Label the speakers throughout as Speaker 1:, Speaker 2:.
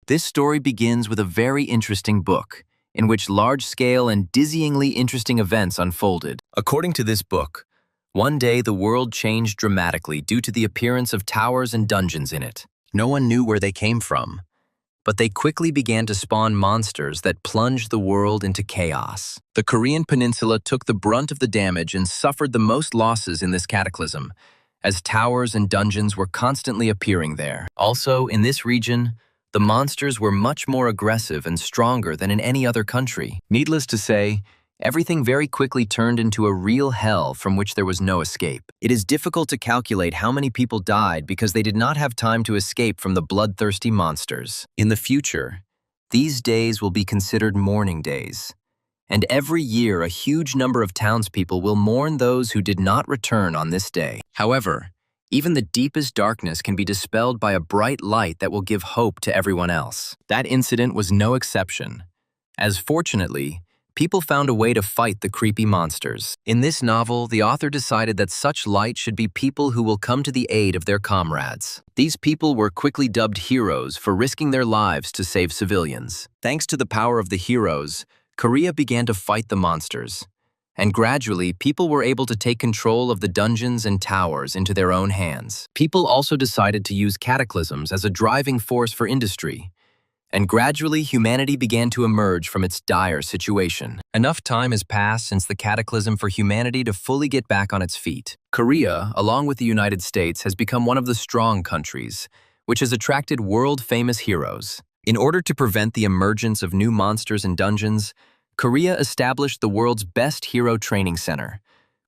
Speaker 1: This story begins with a very interesting book, in which large-scale and dizzyingly interesting events unfolded. According to this book, one day the world changed dramatically due to the appearance of towers and dungeons in it. No one knew where they came from, but they quickly began to spawn monsters that plunged the world into chaos. The Korean peninsula took the brunt of the damage and suffered the most losses in this cataclysm, as towers and dungeons were constantly appearing there. Also, in this region, the monsters were much more aggressive and stronger than in any other country. Needless to say, everything very quickly turned into a real hell from which there was no escape. It is difficult to calculate how many people died because they did not have time to escape from the bloodthirsty monsters. In the future, these days will be considered mourning days, and every year a huge number of townspeople will mourn those who did not return on this day. However, even the deepest darkness can be dispelled by a bright light that will give hope to everyone else. That incident was no exception, as fortunately, people found a way to fight the creepy monsters. In this novel, the author decided that such light should be people who will come to the aid of their comrades. These people were quickly dubbed heroes for risking their lives to save civilians. Thanks to the power of the heroes, Korea began to fight the monsters, and gradually people were able to take control of the dungeons and towers into their own hands. People also decided to use cataclysms as a driving force for industry, and gradually humanity began to emerge from its dire situation. Enough time has passed since the cataclysm for humanity to fully get back on its feet. Korea, along with the United States, has become one of the strong countries, which has attracted world-famous heroes. In order to prevent the emergence of new monsters and dungeons, Korea established the world's best hero training center,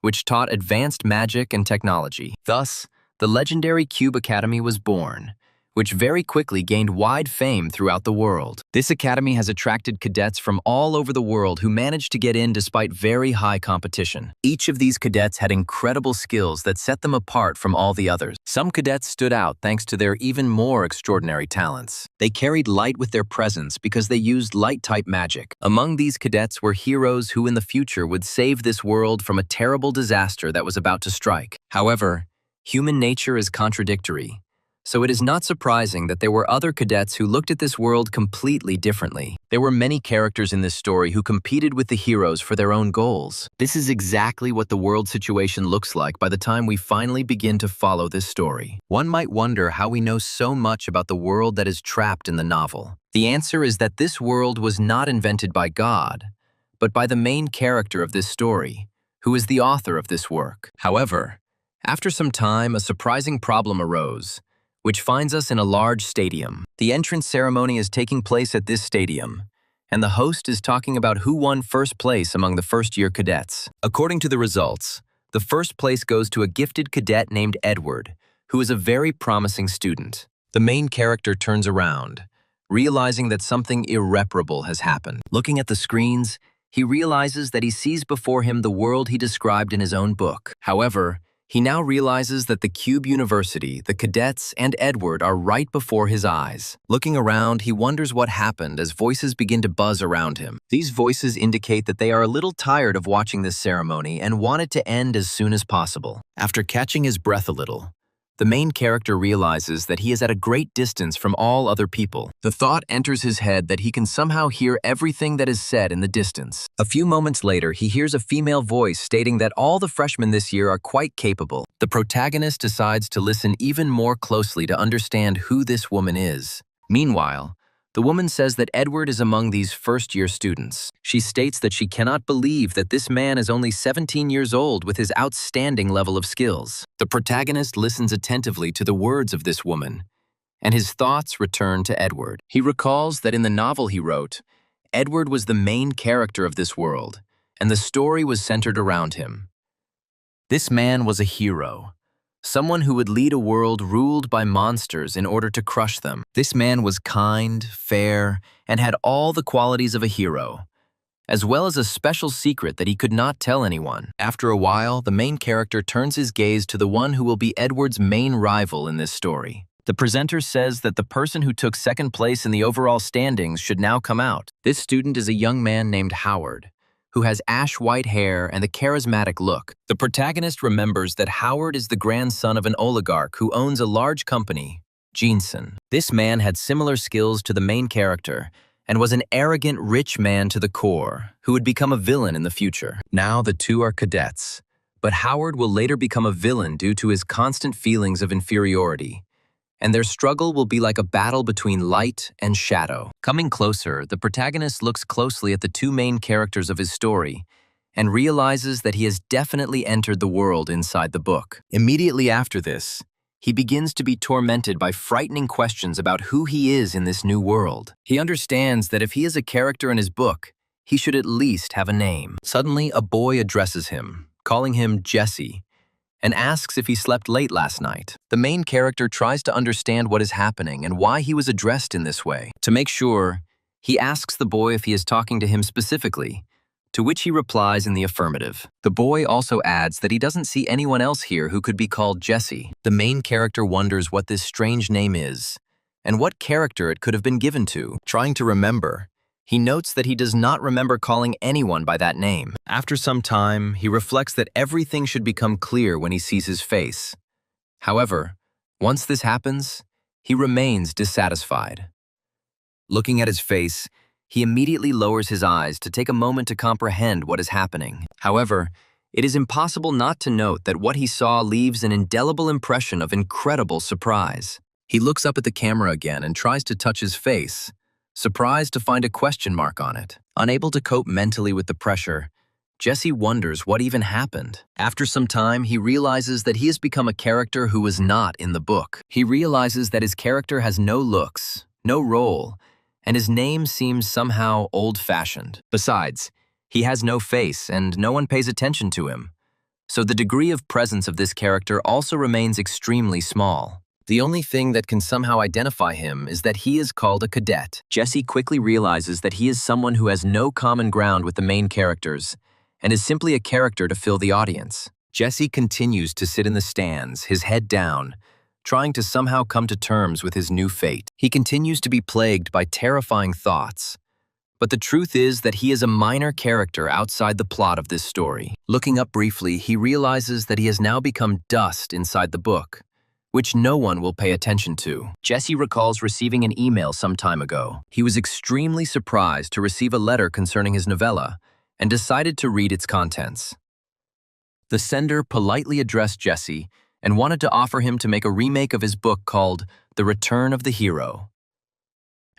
Speaker 1: which taught advanced magic and technology. Thus, the legendary Cube Academy was born, which very quickly gained wide fame throughout the world. This academy has attracted cadets from all over the world who managed to get in despite very high competition. Each of these cadets had incredible skills that set them apart from all the others. Some cadets stood out thanks to their even more extraordinary talents. They carried light with their presence because they used light-type magic. Among these cadets were heroes who in the future would save this world from a terrible disaster that was about to strike. However, human nature is contradictory, so it is not surprising that there were other cadets who looked at this world completely differently. There were many characters in this story who competed with the heroes for their own goals. This is exactly what the world situation looks like by the time we finally begin to follow this story. One might wonder how we know so much about the world that is trapped in the novel. The answer is that this world was not invented by God, but by the main character of this story, who is the author of this work. However, after some time, a surprising problem arose, which finds us in a large stadium. The entrance ceremony is taking place at this stadium, and the host is talking about who won first place among the first-year cadets. According to the results, the first place goes to a gifted cadet named Edward, who is a very promising student. The main character turns around, realizing that something irreparable has happened. Looking at the screens, he realizes that he sees before him the world he described in his own book. However, he now realizes that the Cube University, the cadets, and Edward are right before his eyes. Looking around, he wonders what happened as voices begin to buzz around him. These voices indicate that they are a little tired of watching this ceremony and want it to end as soon as possible. After catching his breath a little, the main character realizes that he is at a great distance from all other people. The thought enters his head that he can somehow hear everything that is said in the distance. A few moments later, he hears a female voice stating that all the freshmen this year are quite capable. The protagonist decides to listen even more closely to understand who this woman is. Meanwhile, the woman says that Edward is among these first-year students. She states that she cannot believe that this man is only 17 years old with his outstanding level of skills. The protagonist listens attentively to the words of this woman, and his thoughts return to Edward. He recalls that in the novel he wrote, Edward was the main character of this world, and the story was centered around him. This man was a hero, someone who would lead a world ruled by monsters in order to crush them. This man was kind, fair, and had all the qualities of a hero, as well as a special secret that he could not tell anyone. After a while, the main character turns his gaze to the one who will be Edward's main rival in this story. The presenter says that the person who took second place in the overall standings should now come out. This student is a young man named Howard, who has ash-white hair and a charismatic look. The protagonist remembers that Howard is the grandson of an oligarch who owns a large company, Jinsun. This man had similar skills to the main character and was an arrogant, rich man to the core who would become a villain in the future. Now the two are cadets, but Howard will later become a villain due to his constant feelings of inferiority, and their struggle will be like a battle between light and shadow. Coming closer, the protagonist looks closely at the two main characters of his story and realizes that he has definitely entered the world inside the book. Immediately after this, he begins to be tormented by frightening questions about who he is in this new world. He understands that if he is a character in his book, he should at least have a name. Suddenly, a boy addresses him, calling him Jesse, and asks if he slept late last night. The main character tries to understand what is happening and why he was addressed in this way. To make sure, he asks the boy if he is talking to him specifically, to which he replies in the affirmative. The boy also adds that he doesn't see anyone else here who could be called Jesse. The main character wonders what this strange name is and what character it could have been given to. Trying to remember, he notes that he does not remember calling anyone by that name. After some time, he reflects that everything should become clear when he sees his face. However, once this happens, he remains dissatisfied. Looking at his face, he immediately lowers his eyes to take a moment to comprehend what is happening. However, it is impossible not to note that what he saw leaves an indelible impression of incredible surprise. He looks up at the camera again and tries to touch his face, surprised to find a question mark on it. Unable to cope mentally with the pressure, Jesse wonders what even happened. After some time, he realizes that he has become a character who was not in the book. He realizes that his character has no looks, no role, and his name seems somehow old-fashioned. Besides, he has no face and no one pays attention to him, so the degree of presence of this character also remains extremely small. The only thing that can somehow identify him is that he is called a cadet. Jesse quickly realizes that he is someone who has no common ground with the main characters and is simply a character to fill the audience. Jesse continues to sit in the stands, his head down, trying to somehow come to terms with his new fate. He continues to be plagued by terrifying thoughts, but the truth is that he is a minor character outside the plot of this story. Looking up briefly, he realizes that he has now become dust inside the book, which no one will pay attention to. Jesse recalls receiving an email some time ago. He was extremely surprised to receive a letter concerning his novella and decided to read its contents. The sender politely addressed Jesse and wanted to offer him to make a remake of his book called The Return of the Hero.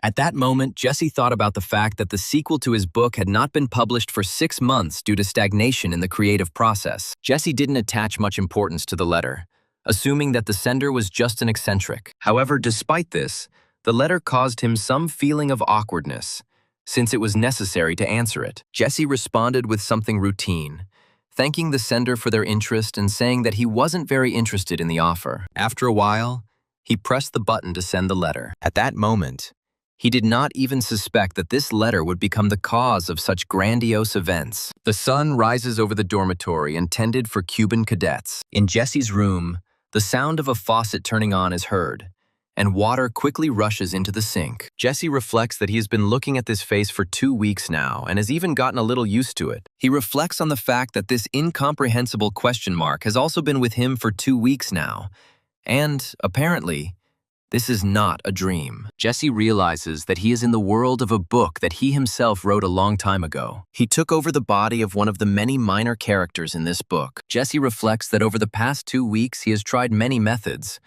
Speaker 1: At that moment, Jesse thought about the fact that the sequel to his book had not been published for 6 months due to stagnation in the creative process. Jesse didn't attach much importance to the letter, assuming that the sender was just an eccentric. However, despite this, the letter caused him some feeling of awkwardness, since it was necessary to answer it. Jesse responded with something routine, thanking the sender for their interest and saying that he wasn't very interested in the offer. After a while, he pressed the button to send the letter. At that moment, he did not even suspect that this letter would become the cause of such grandiose events. The sun rises over the dormitory intended for Cuban cadets. In Jesse's room, the sound of a faucet turning on is heard, and water quickly rushes into the sink. Jesse reflects that he has been looking at this face for 2 weeks now and has even gotten a little used to it. He reflects on the fact that this incomprehensible question mark has also been with him for 2 weeks now, and, apparently, this is not a dream. Jesse realizes that he is in the world of a book that he himself wrote a long time ago. He took over the body of one of the many minor characters in this book. Jesse reflects that over the past 2 weeks he has tried many methods,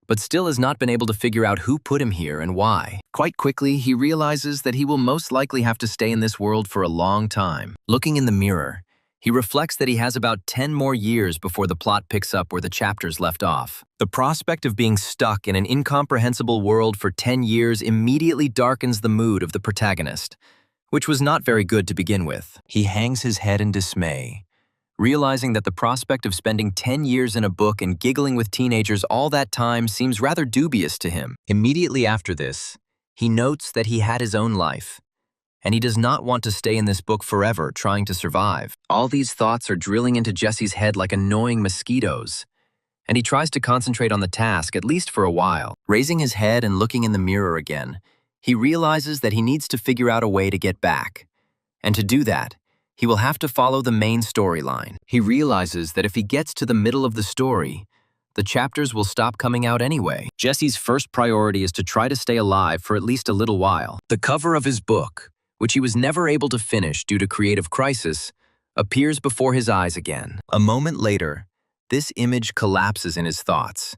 Speaker 1: but still has not been able to figure out who put him here and why. Quite quickly, he realizes that he will most likely have to stay in this world for a long time. Looking in the mirror, he reflects that he has about 10 more years before the plot picks up where the chapters left off. The prospect of being stuck in an incomprehensible world for 10 years immediately darkens the mood of the protagonist, which was not very good to begin with. He hangs his head in dismay, realizing that the prospect of spending 10 years in a book and giggling with teenagers all that time seems rather dubious to him. Immediately after this, he notes that he had his own life, and he does not want to stay in this book forever trying to survive. All these thoughts are drilling into Jesse's head like annoying mosquitoes, and he tries to concentrate on the task at least for a while. Raising his head and looking in the mirror again, he realizes that he needs to figure out a way to get back, and to do that, he will have to follow the main storyline. He realizes that if he gets to the middle of the story, the chapters will stop coming out anyway. Jesse's first priority is to try to stay alive for at least a little while. The cover of his book, which he was never able to finish due to creative crisis, appears before his eyes again. A moment later, this image collapses in his thoughts,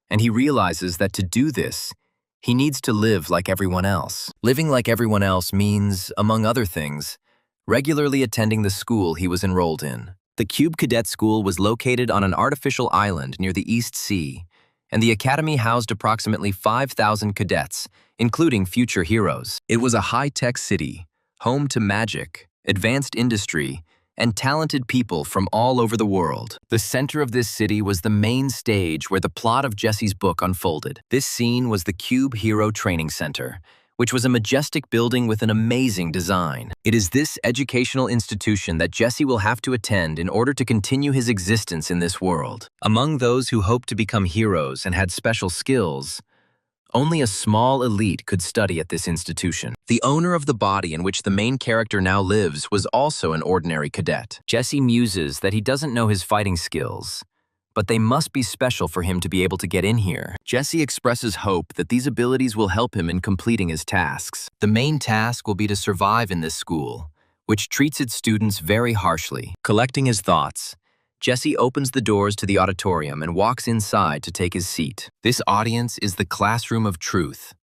Speaker 1: and he realizes that to do this, he needs to live like everyone else. Living like everyone else means, among other things, regularly attending the school he was enrolled in. The Cube Cadet School was located on an artificial island near the East Sea, and the academy housed approximately 5,000 cadets, including future heroes. It was a high-tech city, home to magic, advanced industry, and talented people from all over the world. The center of this city was the main stage where the plot of Jesse's book unfolded. This scene was the Cube Hero Training Center, which was a majestic building with an amazing design. It is this educational institution that Jesse will have to attend in order to continue his existence in this world. Among those who hoped to become heroes and had special skills, only a small elite could study at this institution. The owner of the body in which the main character now lives was also an ordinary cadet. Jesse muses that he doesn't know his fighting skills, but they must be special for him to be able to get in here. Jesse expresses hope that these abilities will help him in completing his tasks. The main task will be to survive in this school, which treats its students very harshly. Collecting his thoughts, Jesse opens the doors to the auditorium and walks inside to take his seat. This audience is the classroom of truth,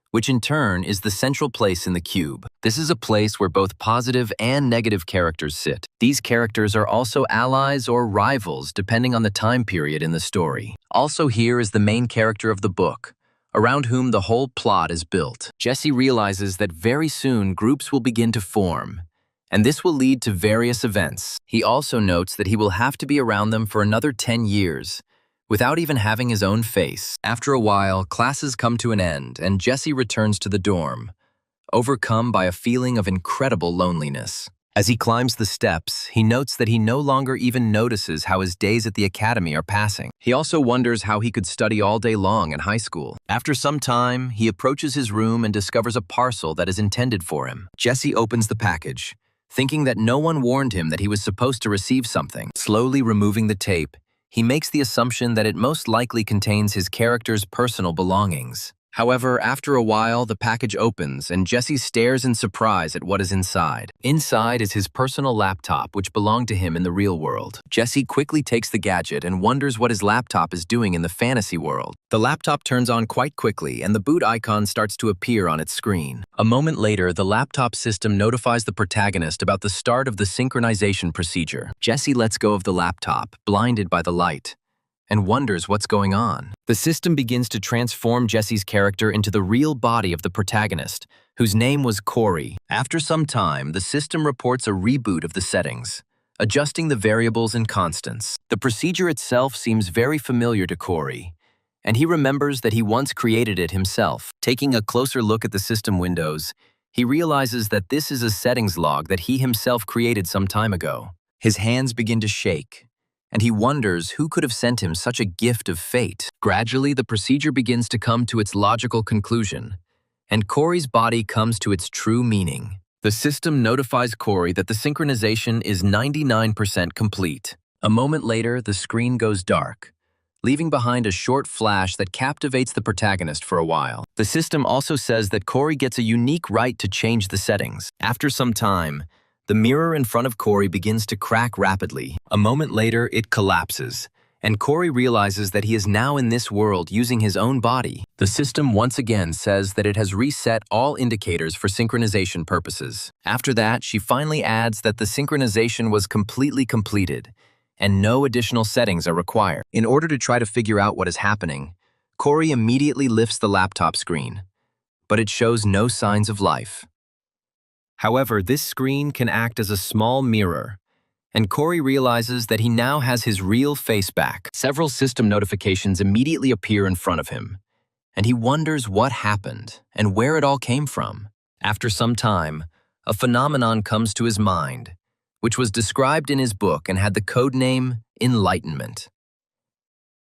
Speaker 1: which in turn is the central place in the cube. This is a place where both positive and negative characters sit. These characters are also allies or rivals depending on the time period in the story. Also here is the main character of the book, around whom the whole plot is built. Jesse realizes that very soon groups will begin to form, and this will lead to various events. He also notes that he will have to be around them for another 10 years, without even having his own face. After a while, classes come to an end, and Jesse returns to the dorm, overcome by a feeling of incredible loneliness. As he climbs the steps, he notes that he no longer even notices how his days at the academy are passing. He also wonders how he could study all day long in high school. After some time, he approaches his room and discovers a parcel that is intended for him. Jesse opens the package, thinking that no one warned him that he was supposed to receive something. Slowly removing the tape, he makes the assumption that it most likely contains his character's personal belongings. However, after a while, the package opens and Jesse stares in surprise at what is inside. Inside is his personal laptop, which belonged to him in the real world. Jesse quickly takes the gadget and wonders what his laptop is doing in the fantasy world. The laptop turns on quite quickly and the boot icon starts to appear on its screen. A moment later, the laptop system notifies the protagonist about the start of the synchronization procedure. Jesse lets go of the laptop, blinded by the light, and wonders what's going on. The system begins to transform Jesse's character into the real body of the protagonist, whose name was Corey. After some time, the system reports a reboot of the settings, adjusting the variables and constants. The procedure itself seems very familiar to Corey, and he remembers that he once created it himself. Taking a closer look at the system windows, he realizes that this is a settings log that he himself created some time ago. His hands begin to shake, and he wonders who could have sent him such a gift of fate. Gradually, the procedure begins to come to its logical conclusion, and Corey's body comes to its true meaning. The system notifies Corey that the synchronization is 99% complete. A moment later, the screen goes dark, leaving behind a short flash that captivates the protagonist for a while. The system also says that Corey gets a unique right to change the settings. After some time, the mirror in front of Corey begins to crack rapidly. A moment later, it collapses, and Corey realizes that he is now in this world using his own body. The system once again says that it has reset all indicators for synchronization purposes. After that, she finally adds that the synchronization was completely completed, and no additional settings are required. In order to try to figure out what is happening, Corey immediately lifts the laptop screen, but it shows no signs of life. However, this screen can act as a small mirror, and Corey realizes that he now has his real face back. Several system notifications immediately appear in front of him, and he wonders what happened and where it all came from. After some time, a phenomenon comes to his mind, which was described in his book and had the codename enlightenment.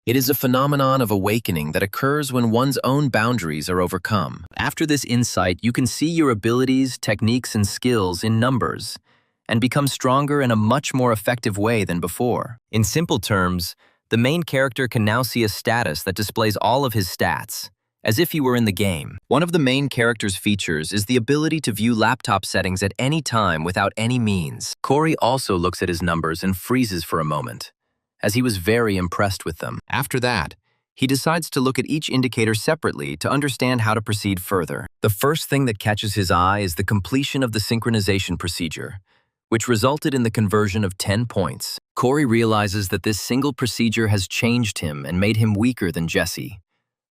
Speaker 1: It is a phenomenon of awakening that occurs when one's own boundaries are overcome. After this insight, you can see your abilities, techniques, and skills in numbers, and become stronger in a much more effective way than before. In simple terms, The main character can now see a status that displays all of his stats, as if he were in the game. One of the main character's features is the ability to view laptop settings at any time without any means. Corey also looks at his numbers and freezes for a moment, as he was very impressed with them. After that, he decides to look at each indicator separately to understand how to proceed further. The first thing that catches his eye is the completion of the synchronization procedure, which resulted in the conversion of 10 points. Corey realizes that this single procedure has changed him and made him weaker than Jesse,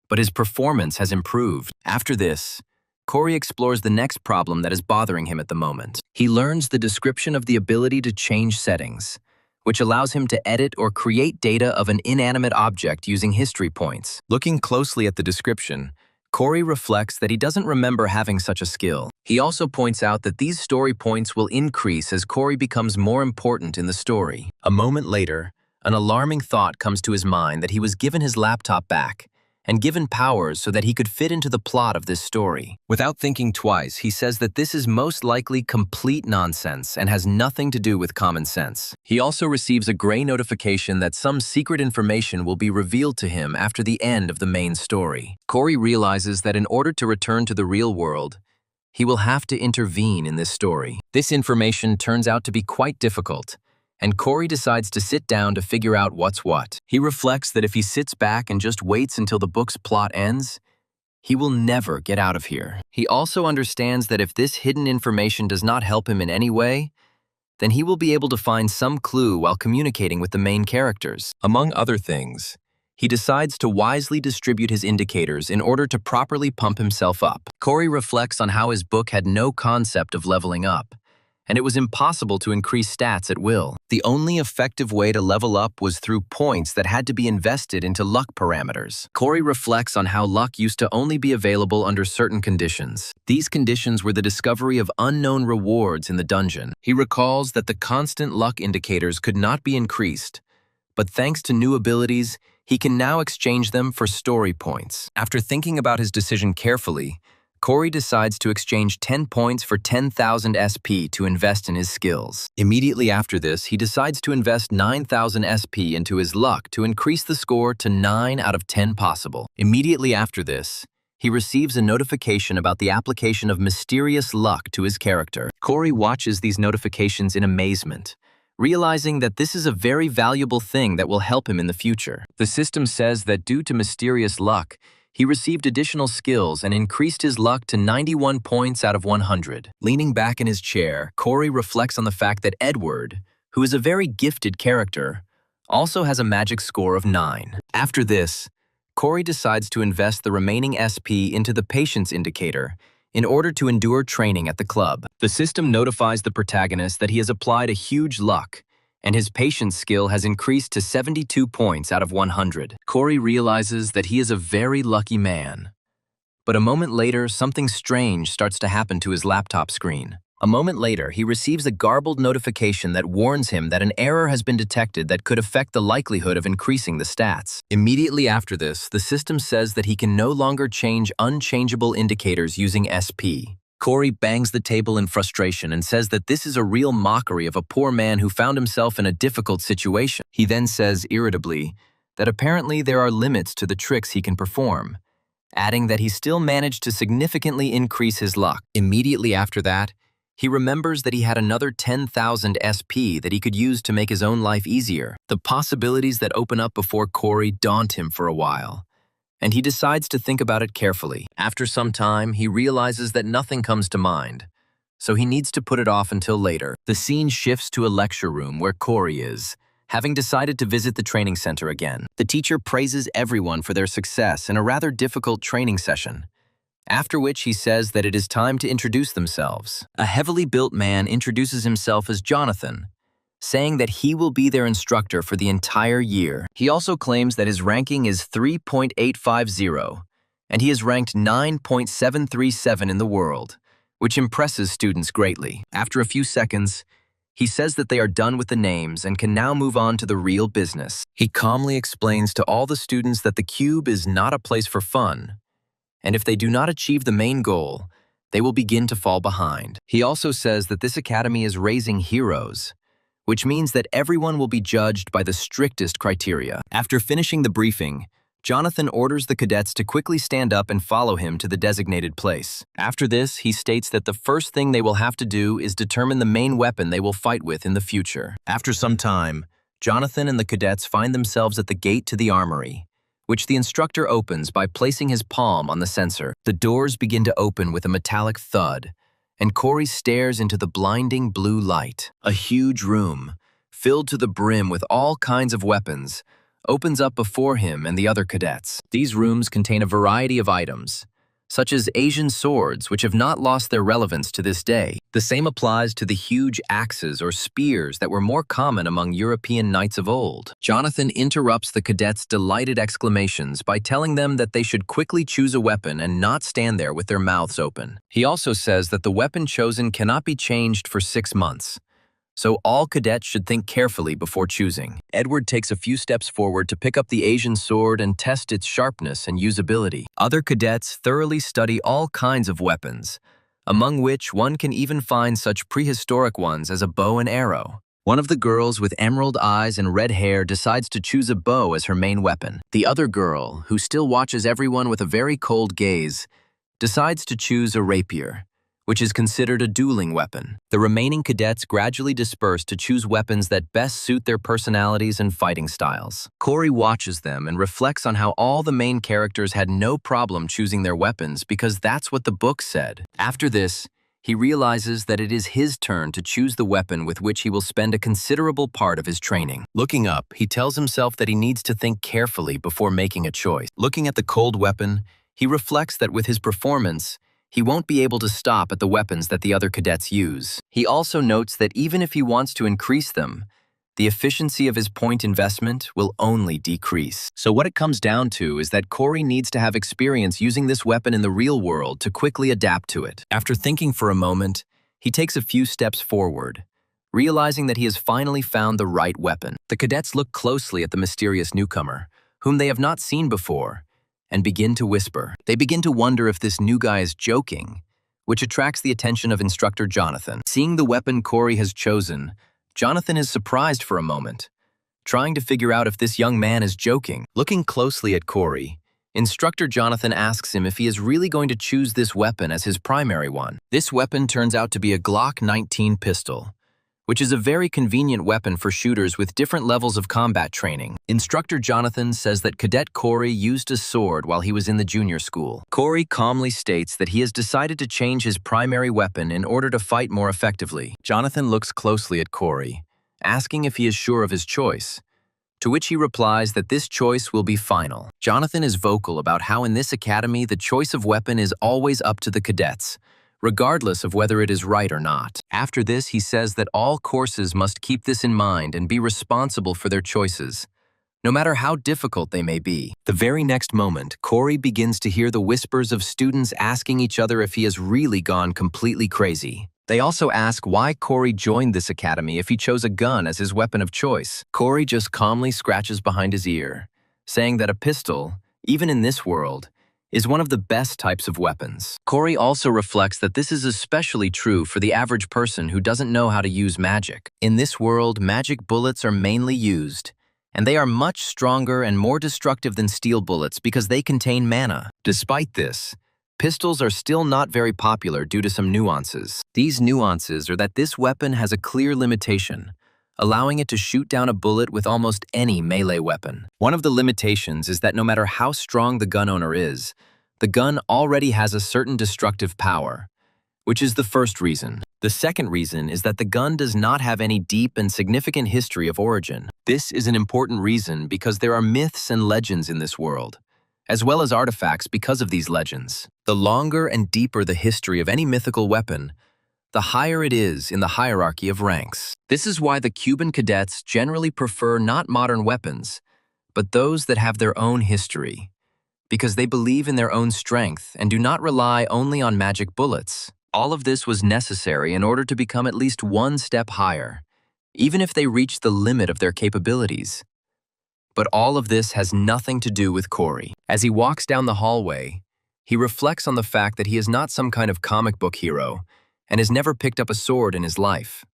Speaker 1: but his performance has improved. After this, Corey explores the next problem that is bothering him at the moment. He learns the description of the ability to change settings, which allows him to edit or create data of an inanimate object using history points. Looking closely at the description, Corey reflects that he doesn't remember having such a skill. He also points out that these story points will increase as Corey becomes more important in the story. A moment later, an alarming thought comes to his mind that he was given his laptop back and given powers so that he could fit into the plot of this story. Without thinking twice, he says that this is most likely complete nonsense and has nothing to do with common sense. He also receives a gray notification that some secret information will be revealed to him after the end of the main story. Corey realizes that in order to return to the real world, he will have to intervene in this story. This information turns out to be quite difficult, and Corey decides to sit down to figure out what's what. He reflects that if he sits back and just waits until the book's plot ends, he will never get out of here. He also understands that if this hidden information does not help him in any way, then he will be able to find some clue while communicating with the main characters. Among other things, he decides to wisely distribute his indicators in order to properly pump himself up. Corey reflects on how his book had no concept of leveling up, and it was impossible to increase stats at will. The only effective way to level up was through points that had to be invested into luck parameters. Corey reflects on how luck used to only be available under certain conditions. These conditions were the discovery of unknown rewards in the dungeon. He recalls that the constant luck indicators could not be increased, but thanks to new abilities, he can now exchange them for story points. After thinking about his decision carefully, Corey decides to exchange 10 points for 10,000 SP to invest in his skills. Immediately after this, he decides to invest 9,000 SP into his luck to increase the score to 9 out of 10 possible. Immediately after this, he receives a notification about the application of mysterious luck to his character. Corey watches these notifications in amazement, realizing that this is a very valuable thing that will help him in the future. The system says that due to mysterious luck, he received additional skills and increased his luck to 91 points out of 100. Leaning back in his chair, Corey reflects on the fact that Edward, who is a very gifted character, also has a magic score of 9. After this, Corey decides to invest the remaining SP into the patience indicator in order to endure training at the club. The system notifies the protagonist that he has applied a huge luck, and his patience skill has increased to 72 points out of 100. Corey realizes that he is a very lucky man. But a moment later, something strange starts to happen to his laptop screen. A moment later, he receives a garbled notification that warns him that an error has been detected that could affect the likelihood of increasing the stats. Immediately after this, the system says that he can no longer change unchangeable indicators using SP. Corey bangs the table in frustration and says that this is a real mockery of a poor man who found himself in a difficult situation. He then says irritably that apparently there are limits to the tricks he can perform, adding that he still managed to significantly increase his luck. Immediately after that, he remembers that he had another 10,000 SP that he could use to make his own life easier. The possibilities that open up before Corey daunt him for a while, and he decides to think about it carefully. After some time, he realizes that nothing comes to mind, so he needs to put it off until later. The scene shifts to a lecture room where Corey is, having decided to visit the training center again. The teacher praises everyone for their success in a rather difficult training session, after which he says that it is time to introduce themselves. A heavily built man introduces himself as Jonathan, saying that he will be their instructor for the entire year. He also claims that his ranking is 3.850, and he is ranked 9.737 in the world, which impresses students greatly. After a few seconds, he says that they are done with the names and can now move on to the real business. He calmly explains to all the students that the cube is not a place for fun, and if they do not achieve the main goal, they will begin to fall behind. He also says that this academy is raising heroes, which means that everyone will be judged by the strictest criteria. After finishing the briefing, Jonathan orders the cadets to quickly stand up and follow him to the designated place. After this, he states that the first thing they will have to do is determine the main weapon they will fight with in the future. After some time, Jonathan and the cadets find themselves at the gate to the armory, which the instructor opens by placing his palm on the sensor. The doors begin to open with a metallic thud, and Corey stares into the blinding blue light. A huge room, filled to the brim with all kinds of weapons, opens up before him and the other cadets. These rooms contain a variety of items, such as Asian swords, which have not lost their relevance to this day. The same applies to the huge axes or spears that were more common among European knights of old. Jonathan interrupts the cadets' delighted exclamations by telling them that they should quickly choose a weapon and not stand there with their mouths open. He also says that the weapon chosen cannot be changed for 6 months, so all cadets should think carefully before choosing. Edward takes a few steps forward to pick up the Asian sword and test its sharpness and usability. Other cadets thoroughly study all kinds of weapons, among which one can even find such prehistoric ones as a bow and arrow. One of the girls with emerald eyes and red hair decides to choose a bow as her main weapon. The other girl, who still watches everyone with a very cold gaze, decides to choose a rapier, which is considered a dueling weapon. The remaining cadets gradually disperse to choose weapons that best suit their personalities and fighting styles. Corey watches them and reflects on how all the main characters had no problem choosing their weapons because that's what the book said. After this, he realizes that it is his turn to choose the weapon with which he will spend a considerable part of his training. Looking up, he tells himself that he needs to think carefully before making a choice. Looking at the cold weapon, he reflects that with his performance, he won't be able to stop at the weapons that the other cadets use. He also notes that even if he wants to increase them, the efficiency of his point investment will only decrease. So what it comes down to is that Corey needs to have experience using this weapon in the real world to quickly adapt to it. After thinking for a moment, he takes a few steps forward, realizing that he has finally found the right weapon. The cadets look closely at the mysterious newcomer, whom they have not seen before, and begin to whisper. They begin to wonder if this new guy is joking, which attracts the attention of instructor Jonathan. Seeing the weapon Corey has chosen, Jonathan is surprised for a moment, trying to figure out if this young man is joking. Looking closely at Corey, instructor Jonathan asks him if he is really going to choose this weapon as his primary one. This weapon turns out to be a Glock 19 pistol, which is a very convenient weapon for shooters with different levels of combat training. Instructor Jonathan says that Cadet Corey used a sword while he was in the junior school. Corey calmly states that he has decided to change his primary weapon in order to fight more effectively. Jonathan looks closely at Corey, asking if he is sure of his choice, to which he replies that this choice will be final. Jonathan is vocal about how in this academy the choice of weapon is always up to the cadets, regardless of whether it is right or not. After this, he says that all courses must keep this in mind and be responsible for their choices, no matter how difficult they may be. The very next moment, Corey begins to hear the whispers of students asking each other if he has really gone completely crazy. They also ask why Corey joined this academy if he chose a gun as his weapon of choice. Corey just calmly scratches behind his ear, saying that a pistol, even in this world, is one of the best types of weapons. Corey also reflects that this is especially true for the average person who doesn't know how to use magic. In this world, magic bullets are mainly used, and they are much stronger and more destructive than steel bullets because they contain mana. Despite this, pistols are still not very popular due to some nuances. These nuances are that this weapon has a clear limitation, allowing it to shoot down a bullet with almost any melee weapon. One of the limitations is that no matter how strong the gun owner is, the gun already has a certain destructive power, which is the first reason. The second reason is that the gun does not have any deep and significant history of origin. This is an important reason because there are myths and legends in this world, as well as artifacts because of these legends. The longer and deeper the history of any mythical weapon, the higher it is in the hierarchy of ranks. This is why the Cuban cadets generally prefer not modern weapons, but those that have their own history, because they believe in their own strength and do not rely only on magic bullets. All of this was necessary in order to become at least one step higher, even if they reach the limit of their capabilities. But all of this has nothing to do with Corey. As he walks down the hallway, he reflects on the fact that he is not some kind of comic book hero and has never picked up a sword in his life.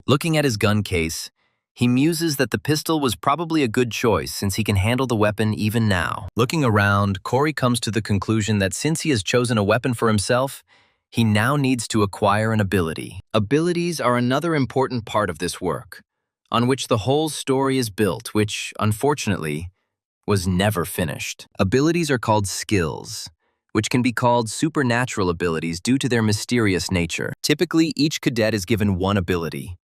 Speaker 1: Looking at his gun case, he muses that the pistol was probably a good choice since he can handle the weapon even now. Looking around, Corey comes to the conclusion that since he has chosen a weapon for himself, he now needs to acquire an ability. Abilities are another important part of this work, on which the whole story is built, which, unfortunately, was never finished. Abilities are called skills, which can be called supernatural abilities due to their mysterious nature. Typically, each cadet is given one ability.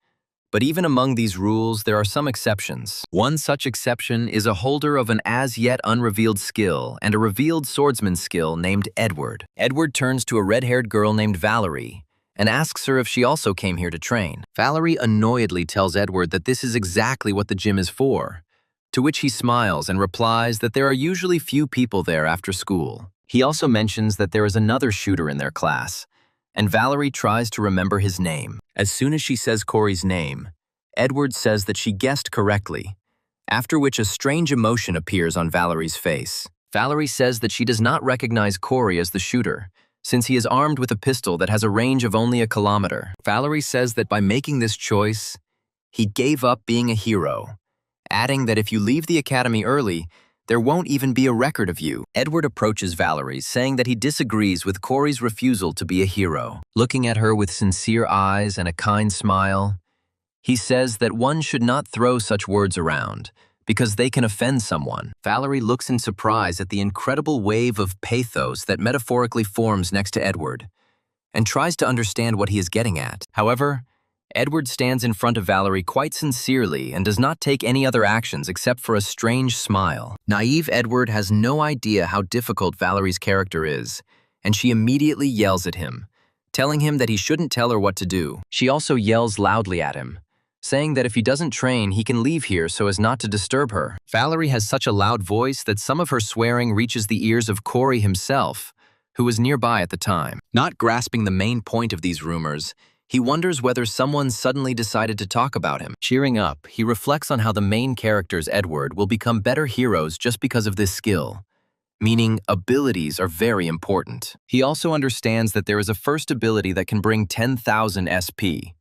Speaker 1: But even among these rules, there are some exceptions. One such exception is a holder of an as-yet unrevealed skill and a revealed swordsman skill named Edward. Edward turns to a red-haired girl named Valerie and asks her if she also came here to train. Valerie annoyedly tells Edward that this is exactly what the gym is for, to which he smiles and replies that there are usually few people there after school. He also mentions that there is another shooter in their class, and Valerie tries to remember his name. As soon as she says Corey's name, Edward says that she guessed correctly, after which a strange emotion appears on Valerie's face. Valerie says that she does not recognize Corey as the shooter, since he is armed with a pistol that has a range of only 1 kilometer. Valerie says that by making this choice, he gave up being a hero, adding that if you leave the academy early, there won't even be a record of you. Edward approaches Valerie, saying that he disagrees with Corey's refusal to be a hero. Looking at her with sincere eyes and a kind smile, he says that one should not throw such words around, because they can offend someone. Valerie looks in surprise at the incredible wave of pathos that metaphorically forms next to Edward, and tries to understand what he is getting at. However, Edward stands in front of Valerie quite sincerely and does not take any other actions except for a strange smile. Naive Edward has no idea how difficult Valerie's character is, and she immediately yells at him, telling him that he shouldn't tell her what to do. She also yells loudly at him, saying that if he doesn't train, he can leave here so as not to disturb her. Valerie has such a loud voice that some of her swearing reaches the ears of Corey himself, who was nearby at the time. Not grasping the main point of these rumors, he wonders whether someone suddenly decided to talk about him. Cheering up, he reflects on how the main character's Edward will become better heroes just because of this skill, meaning abilities are very important. He also understands that there is a first ability that can bring 10,000 SP,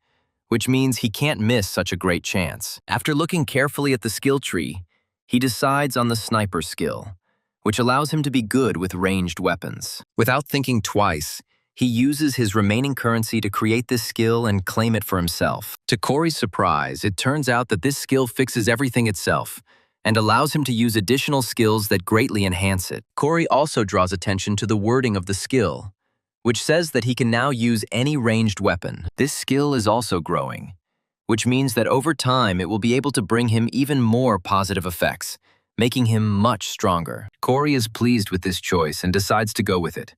Speaker 1: which means he can't miss such a great chance. After looking carefully at the skill tree, he decides on the sniper skill, which allows him to be good with ranged weapons. Without thinking twice, he uses his remaining currency to create this skill and claim it for himself. To Corey's surprise, it turns out that this skill fixes everything itself and allows him to use additional skills that greatly enhance it. Corey also draws attention to the wording of the skill, which says that he can now use any ranged weapon. This skill is also growing, which means that over time it will be able to bring him even more positive effects, making him much stronger. Corey is pleased with this choice and decides to go with it,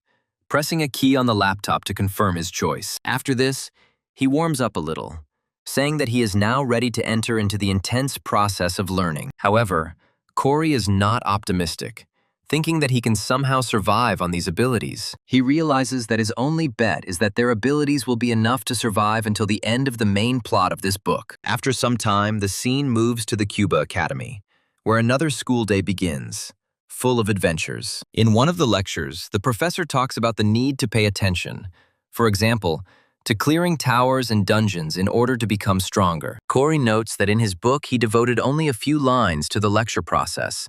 Speaker 1: pressing a key on the laptop to confirm his choice. After this, he warms up a little, saying that he is now ready to enter into the intense process of learning. However, Corey is not optimistic, thinking that he can somehow survive on these abilities. He realizes that his only bet is that their abilities will be enough to survive until the end of the main plot of this book. After some time, the scene moves to the Cuba Academy, where another school day begins, full of adventures. In one of the lectures, the professor talks about the need to pay attention, for example, to clearing towers and dungeons in order to become stronger. Corey notes that in his book he devoted only a few lines to the lecture process,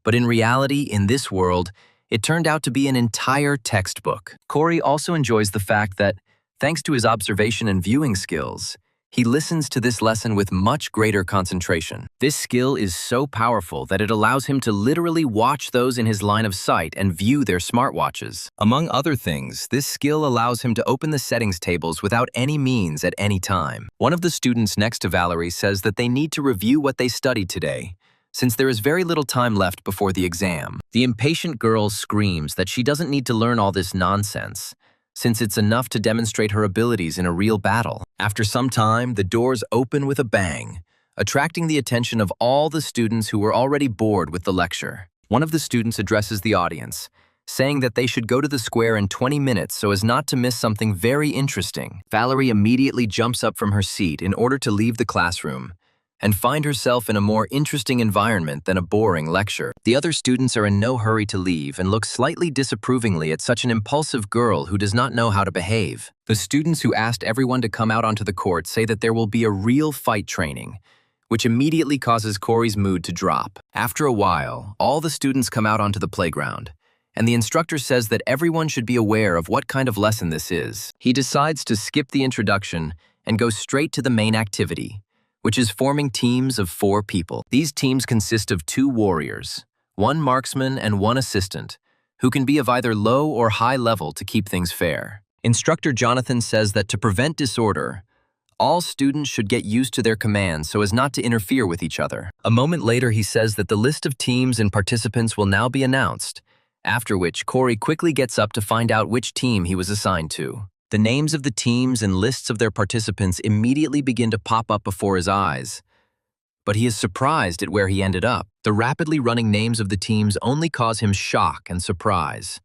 Speaker 1: but in reality, in this world, it turned out to be an entire textbook. Corey also enjoys the fact that, thanks to his observation and viewing skills, he listens to this lesson with much greater concentration. This skill is so powerful that it allows him to literally watch those in his line of sight and view their smartwatches. Among other things, this skill allows him to open the settings tables without any means at any time. One of the students next to Valerie says that they need to review what they studied today, since there is very little time left before the exam. The impatient girl screams that she doesn't need to learn all this nonsense, since it's enough to demonstrate her abilities in a real battle. After some time, the doors open with a bang, attracting the attention of all the students who were already bored with the lecture. One of the students addresses the audience, saying that they should go to the square in 20 minutes so as not to miss something very interesting. Valerie immediately jumps up from her seat in order to leave the classroom, and find herself in a more interesting environment than a boring lecture. The other students are in no hurry to leave and look slightly disapprovingly at such an impulsive girl who does not know how to behave. The students who asked everyone to come out onto the court say that there will be a real fight training, which immediately causes Corey's mood to drop. After a while, all the students come out onto the playground, and the instructor says that everyone should be aware of what kind of lesson this is. He decides to skip the introduction and go straight to the main activity, which is forming teams of 4 people. These teams consist of 2 warriors, 1 marksman and 1 assistant, who can be of either low or high level to keep things fair. Instructor Jonathan says that to prevent disorder, all students should get used to their commands so as not to interfere with each other. A moment later, he says that the list of teams and participants will now be announced, after which Corey quickly gets up to find out which team he was assigned to. The names of the teams and lists of their participants immediately begin to pop up before his eyes, but he is surprised at where he ended up. The rapidly running names of the teams only cause him shock and surprise,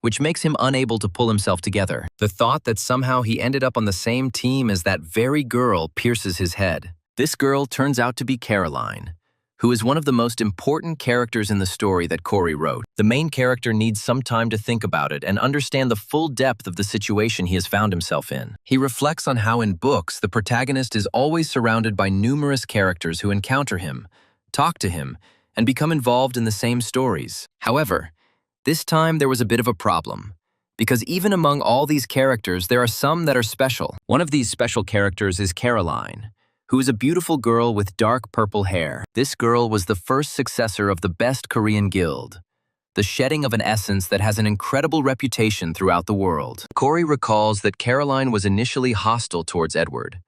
Speaker 1: which makes him unable to pull himself together. The thought that somehow he ended up on the same team as that very girl pierces his head. This girl turns out to be Caroline, who is one of the most important characters in the story that Corey wrote. The main character needs some time to think about it and understand the full depth of the situation he has found himself in. He reflects on how in books, the protagonist is always surrounded by numerous characters who encounter him, talk to him, and become involved in the same stories. However, this time there was a bit of a problem, because even among all these characters, there are some that are special. One of these special characters is Caroline, who is a beautiful girl with dark purple hair. This girl was the first successor of the best Korean guild, the shedding of an essence that has an incredible reputation throughout the world. Corey recalls that Caroline was initially hostile towards Edward,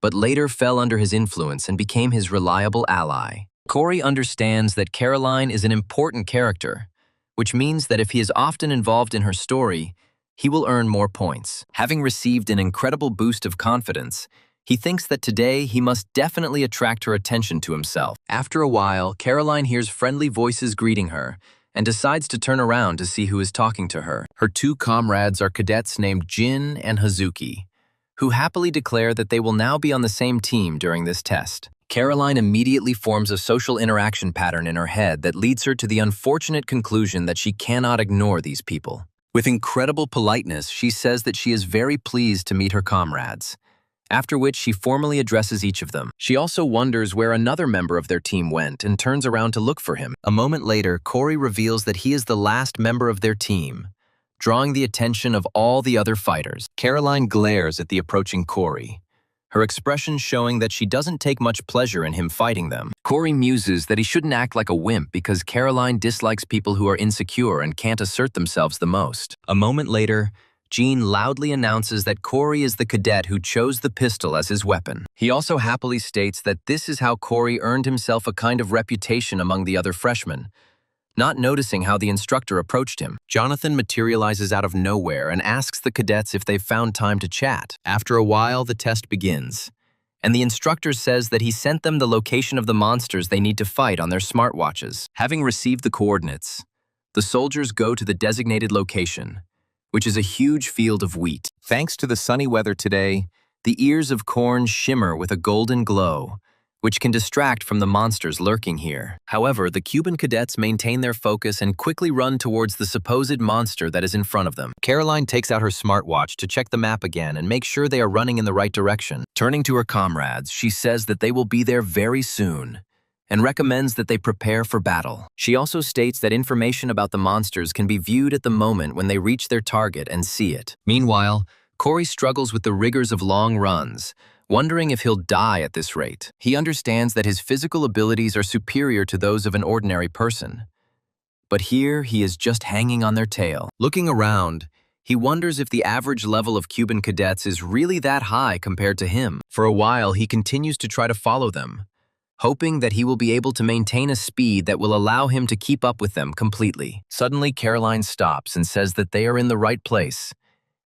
Speaker 1: but later fell under his influence and became his reliable ally. Corey understands that Caroline is an important character, which means that if he is often involved in her story, he will earn more points. Having received an incredible boost of confidence, he thinks that today he must definitely attract her attention to himself. After a while, Caroline hears friendly voices greeting her and decides to turn around to see who is talking to her. Her 2 comrades are cadets named Jin and Hazuki, who happily declare that they will now be on the same team during this test. Caroline immediately forms a social interaction pattern in her head that leads her to the unfortunate conclusion that she cannot ignore these people. With incredible politeness, she says that she is very pleased to meet her comrades, after which she formally addresses each of them. She also wonders where another member of their team went and turns around to look for him. A moment later, Corey reveals that he is the last member of their team, drawing the attention of all the other fighters. Caroline glares at the approaching Corey, her expression showing that she doesn't take much pleasure in him fighting them. Corey muses that he shouldn't act like a wimp because Caroline dislikes people who are insecure and can't assert themselves the most. A moment later, Jean loudly announces that Corey is the cadet who chose the pistol as his weapon. He also happily states that this is how Corey earned himself a kind of reputation among the other freshmen, not noticing how the instructor approached him. Jonathan materializes out of nowhere and asks the cadets if they've found time to chat. After a while, the test begins, and the instructor says that he sent them the location of the monsters they need to fight on their smartwatches. Having received the coordinates, the soldiers go to the designated location, which is a huge field of wheat. Thanks to the sunny weather today, the ears of corn shimmer with a golden glow, which can distract from the monsters lurking here. However, the Cuban cadets maintain their focus and quickly run towards the supposed monster that is in front of them. Caroline takes out her smartwatch to check the map again and make sure they are running in the right direction. Turning to her comrades, she says that they will be there very soon, and recommends that they prepare for battle. She also states that information about the monsters can be viewed at the moment when they reach their target and see it. Meanwhile, Corey struggles with the rigors of long runs, wondering if he'll die at this rate. He understands that his physical abilities are superior to those of an ordinary person, but here he is just hanging on their tail. Looking around, he wonders if the average level of Cuban cadets is really that high compared to him. For a while, he continues to try to follow them, hoping that he will be able to maintain a speed that will allow him to keep up with them completely. Suddenly, Caroline stops and says that they are in the right place,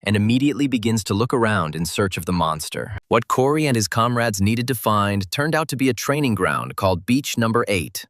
Speaker 1: and immediately begins to look around in search of the monster. What Corey and his comrades needed to find turned out to be a training ground called Beach Number 8.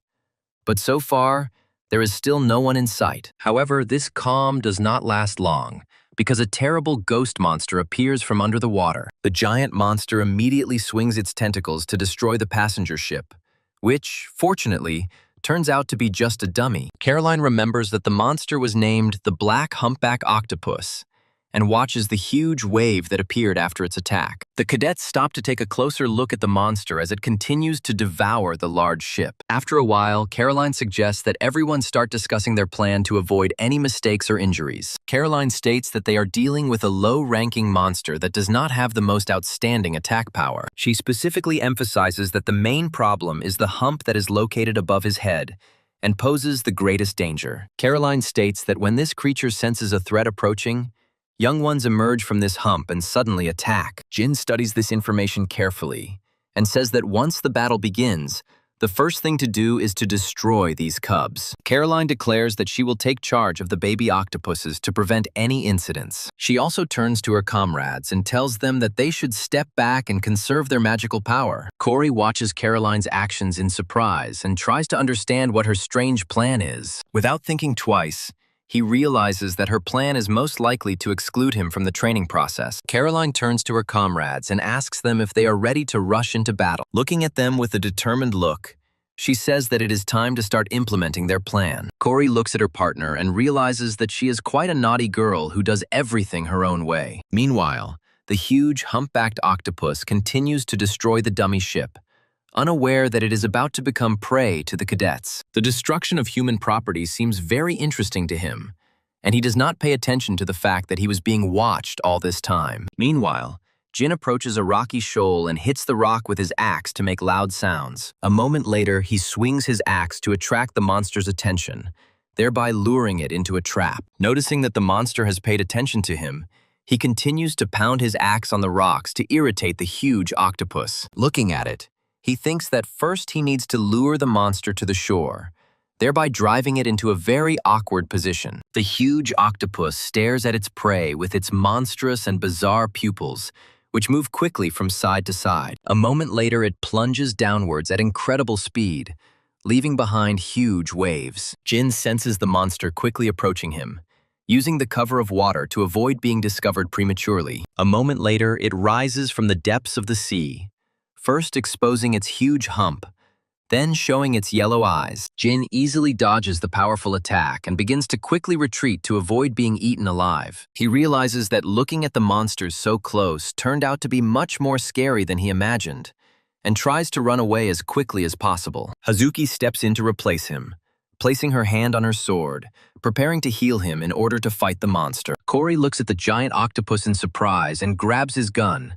Speaker 1: But so far, there is still no one in sight. However, this calm does not last long, because a terrible ghost monster appears from under the water. The giant monster immediately swings its tentacles to destroy the passenger ship, which, fortunately, turns out to be just a dummy. Caroline remembers that the monster was named the Black Humpback Octopus and watches the huge wave that appeared after its attack. The cadets stop to take a closer look at the monster as it continues to devour the large ship. After a while, Caroline suggests that everyone start discussing their plan to avoid any mistakes or injuries. Caroline states that they are dealing with a low-ranking monster that does not have the most outstanding attack power. She specifically emphasizes that the main problem is the hump that is located above his head and poses the greatest danger. Caroline states that when this creature senses a threat approaching, young ones emerge from this hump and suddenly attack. Jin studies this information carefully and says that once the battle begins, the first thing to do is to destroy these cubs. Caroline declares that she will take charge of the baby octopuses to prevent any incidents. She also turns to her comrades and tells them that they should step back and conserve their magical power. Corey watches Caroline's actions in surprise and tries to understand what her strange plan is. Without thinking twice, he realizes that her plan is most likely to exclude him from the training process. Caroline turns to her comrades and asks them if they are ready to rush into battle. Looking at them with a determined look, she says that it is time to start implementing their plan. Corey looks at her partner and realizes that she is quite a naughty girl who does everything her own way. Meanwhile, the huge humpbacked octopus continues to destroy the dummy ship, unaware that it is about to become prey to the cadets. The destruction of human property seems very interesting to him, and he does not pay attention to the fact that he was being watched all this time. Meanwhile, Jin approaches a rocky shoal and hits the rock with his axe to make loud sounds. A moment later, he swings his axe to attract the monster's attention, thereby luring it into a trap. Noticing that the monster has paid attention to him, he continues to pound his axe on the rocks to irritate the huge octopus. Looking at it, he thinks that first he needs to lure the monster to the shore, thereby driving it into a very awkward position. The huge octopus stares at its prey with its monstrous and bizarre pupils, which move quickly from side to side. A moment later, it plunges downwards at incredible speed, leaving behind huge waves. Jin senses the monster quickly approaching him, using the cover of water to avoid being discovered prematurely. A moment later, it rises from the depths of the sea, first exposing its huge hump, then showing its yellow eyes. Jin easily dodges the powerful attack and begins to quickly retreat to avoid being eaten alive. He realizes that looking at the monsters so close turned out to be much more scary than he imagined, and tries to run away as quickly as possible. Hazuki steps in to replace him, placing her hand on her sword, preparing to heal him in order to fight the monster. Corey looks at the giant octopus in surprise and grabs his gun,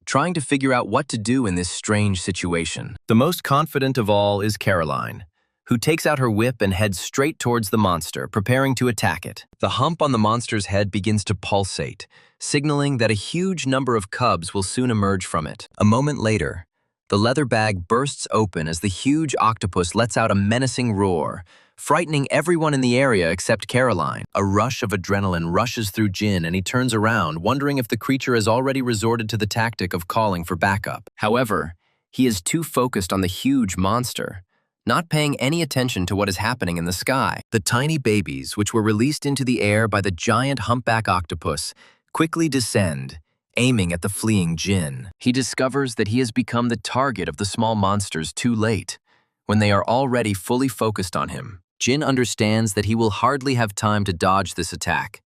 Speaker 1: trying to figure out what to do in this strange situation. The most confident of all is Caroline, who takes out her whip and heads straight towards the monster, preparing to attack it. The hump on the monster's head begins to pulsate, signaling that a huge number of cubs will soon emerge from it. A moment later, the leather bag bursts open as the huge octopus lets out a menacing roar, frightening everyone in the area except Caroline. A rush of adrenaline rushes through Jin and he turns around, wondering if the creature has already resorted to the tactic of calling for backup. However, he is too focused on the huge monster, not paying any attention to what is happening in the sky. The tiny babies, which were released into the air by the giant humpback octopus, quickly descend, aiming at the fleeing Jin. He discovers that he has become the target of the small monsters too late, when they are already fully focused on him. Jin understands that he will hardly have time to dodge this attack,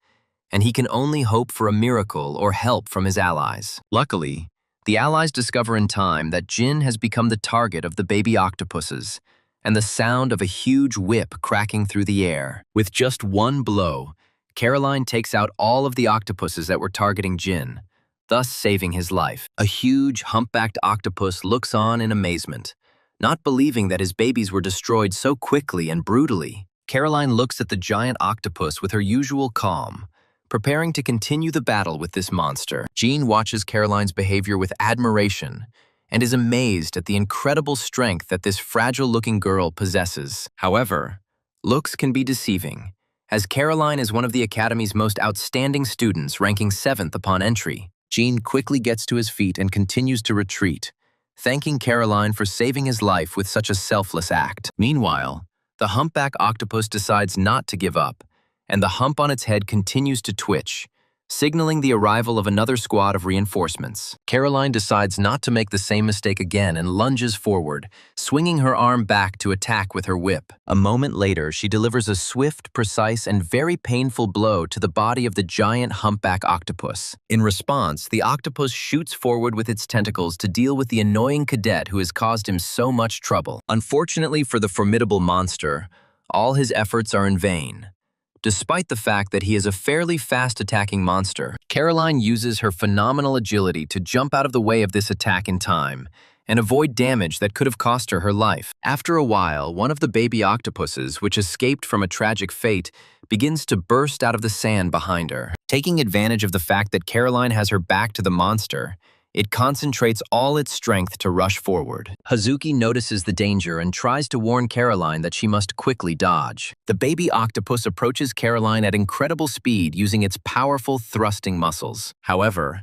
Speaker 1: and he can only hope for a miracle or help from his allies. Luckily, the allies discover in time that Jin has become the target of the baby octopuses, and the sound of a huge whip cracking through the air. With just one blow, Caroline takes out all of the octopuses that were targeting Jin, thus saving his life. A huge, humpbacked octopus looks on in amazement, not believing that his babies were destroyed so quickly and brutally. Caroline looks at the giant octopus with her usual calm, preparing to continue the battle with this monster. Jean watches Caroline's behavior with admiration and is amazed at the incredible strength that this fragile-looking girl possesses. However, looks can be deceiving, as Caroline is one of the Academy's most outstanding students, ranking 7th upon entry. Jean quickly gets to his feet and continues to retreat, thanking Caroline for saving his life with such a selfless act. Meanwhile, the humpback octopus decides not to give up, and the hump on its head continues to twitch, signaling the arrival of another squad of reinforcements. Caroline decides not to make the same mistake again and lunges forward, swinging her arm back to attack with her whip. A moment later, she delivers a swift, precise, and very painful blow to the body of the giant humpback octopus. In response, the octopus shoots forward with its tentacles to deal with the annoying cadet who has caused him so much trouble. Unfortunately for the formidable monster, all his efforts are in vain. Despite the fact that he is a fairly fast-attacking monster, Caroline uses her phenomenal agility to jump out of the way of this attack in time and avoid damage that could have cost her her life. After a while, one of the baby octopuses, which escaped from a tragic fate, begins to burst out of the sand behind her. Taking advantage of the fact that Caroline has her back to the monster, it concentrates all its strength to rush forward. Hazuki notices the danger and tries to warn Caroline that she must quickly dodge. The baby octopus approaches Caroline at incredible speed using its powerful thrusting muscles. However,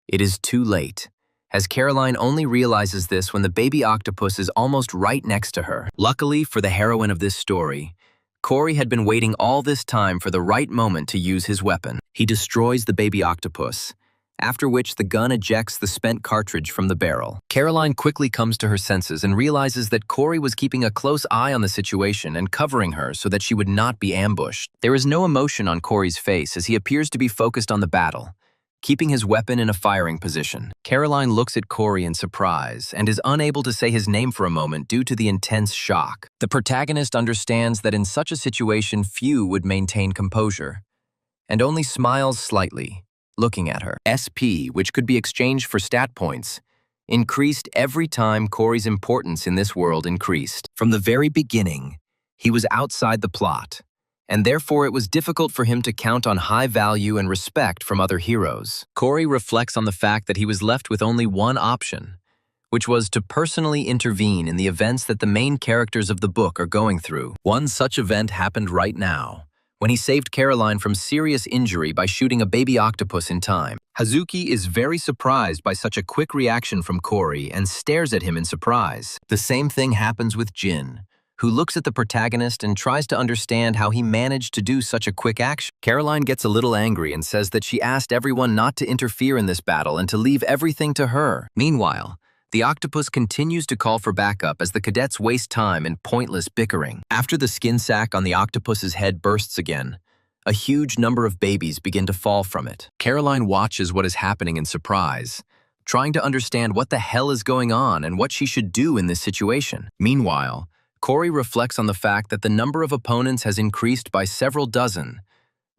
Speaker 1: it is too late, as Caroline only realizes this when the baby octopus is almost right next to her. Luckily for the heroine of this story, Corey had been waiting all this time for the right moment to use his weapon. He destroys the baby octopus, after which the gun ejects the spent cartridge from the barrel. Caroline quickly comes to her senses and realizes that Corey was keeping a close eye on the situation and covering her so that she would not be ambushed. There is no emotion on Corey's face as he appears to be focused on the battle, keeping his weapon in a firing position. Caroline looks at Corey in surprise and is unable to say his name for a moment due to the intense shock. The protagonist understands that in such a situation few would maintain composure, and only smiles slightly, looking at her. SP, which could be exchanged for stat points, increased every time Corey's importance in this world increased. From the very beginning, he was outside the plot, and therefore it was difficult for him to count on high value and respect from other heroes. Corey reflects on the fact that he was left with only one option, which was to personally intervene in the events that the main characters of the book are going through. One such event happened right now, when he saved Caroline from serious injury by shooting a baby octopus in time. Hazuki is very surprised by such a quick reaction from Corey and stares at him in surprise. The same thing happens with Jin, who looks at the protagonist and tries to understand how he managed to do such a quick action. Caroline gets a little angry and says that she asked everyone not to interfere in this battle and to leave everything to her. Meanwhile, the octopus continues to call for backup as the cadets waste time in pointless bickering. After the skin sack on the octopus's head bursts again, a huge number of babies begin to fall from it. Caroline watches what is happening in surprise, trying to understand what the hell is going on and what she should do in this situation. Meanwhile, Corey reflects on the fact that the number of opponents has increased by several dozen,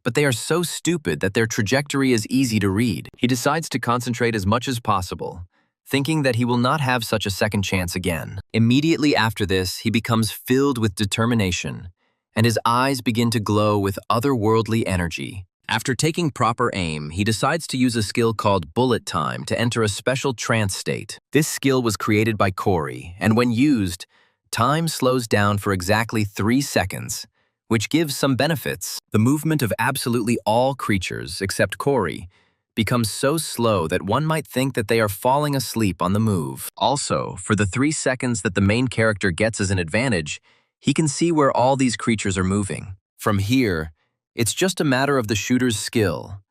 Speaker 1: but they are so stupid that their trajectory is easy to read. He decides to concentrate as much as possible, thinking that he will not have such a second chance again. Immediately after this, he becomes filled with determination, and his eyes begin to glow with otherworldly energy. After taking proper aim, he decides to use a skill called bullet time to enter a special trance state. This skill was created by Corey, and when used, time slows down for exactly 3 seconds, which gives some benefits. The movement of absolutely all creatures, except Corey, becomes so slow that one might think that they are falling asleep on the move. Also, for the 3 seconds that the main character gets as an advantage, he can see where all these creatures are moving. From here, it's just a matter of the shooter's skill,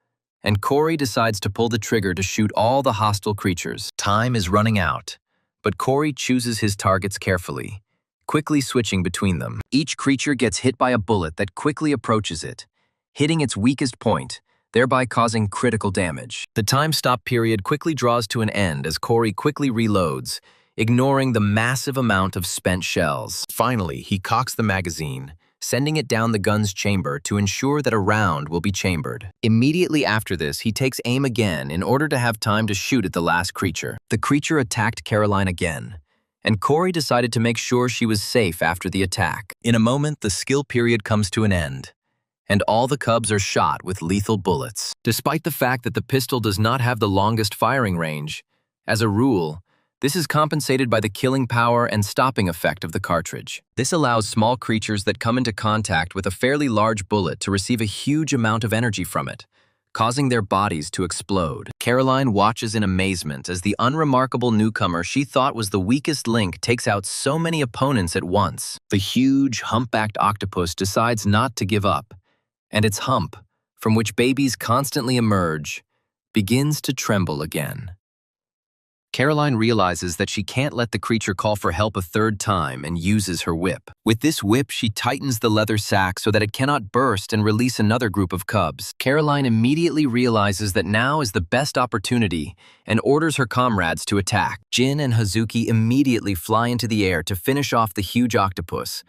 Speaker 1: and Corey decides to pull the trigger to shoot all the hostile creatures. Time is running out, but Corey chooses his targets carefully, quickly switching between them. Each creature gets hit by a bullet that quickly approaches it, hitting its weakest point, thereby causing critical damage. The time stop period quickly draws to an end as Corey quickly reloads, ignoring the massive amount of spent shells. Finally, he cocks the magazine, sending it down the gun's chamber to ensure that a round will be chambered. Immediately after this, he takes aim again in order to have time to shoot at the last creature. The creature attacked Caroline again, and Corey decided to make sure she was safe after the attack. In a moment, the skill period comes to an end, and all the cubs are shot with lethal bullets. Despite the fact that the pistol does not have the longest firing range, as a rule, this is compensated by the killing power and stopping effect of the cartridge. This allows small creatures that come into contact with a fairly large bullet to receive a huge amount of energy from it, causing their bodies to explode. Caroline watches in amazement as the unremarkable newcomer she thought was the weakest link takes out so many opponents at once. The huge, humpbacked octopus decides not to give up, and its hump, from which babies constantly emerge, begins to tremble again. Caroline realizes that she can't let the creature call for help a third time and uses her whip. With this whip, she tightens the leather sack so that it cannot burst and release another group of cubs. Caroline immediately realizes that now is the best opportunity and orders her comrades to attack. Jin and Hazuki immediately fly into the air to finish off the huge octopus,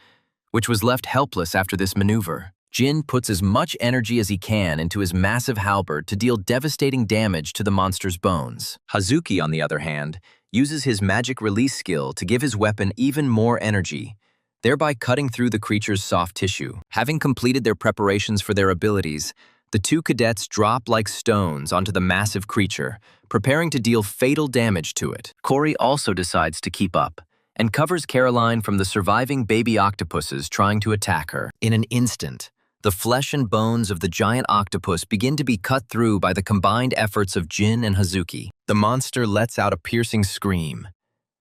Speaker 1: which was left helpless after this maneuver. Jin puts as much energy as he can into his massive halberd to deal devastating damage to the monster's bones. Hazuki, on the other hand, uses his magic release skill to give his weapon even more energy, thereby cutting through the creature's soft tissue. Having completed their preparations for their abilities, the two cadets drop like stones onto the massive creature, preparing to deal fatal damage to it. Cory also decides to keep up and covers Caroline from the surviving baby octopuses trying to attack her. In an instant, the flesh and bones of the giant octopus begin to be cut through by the combined efforts of Jin and Hazuki. The monster lets out a piercing scream,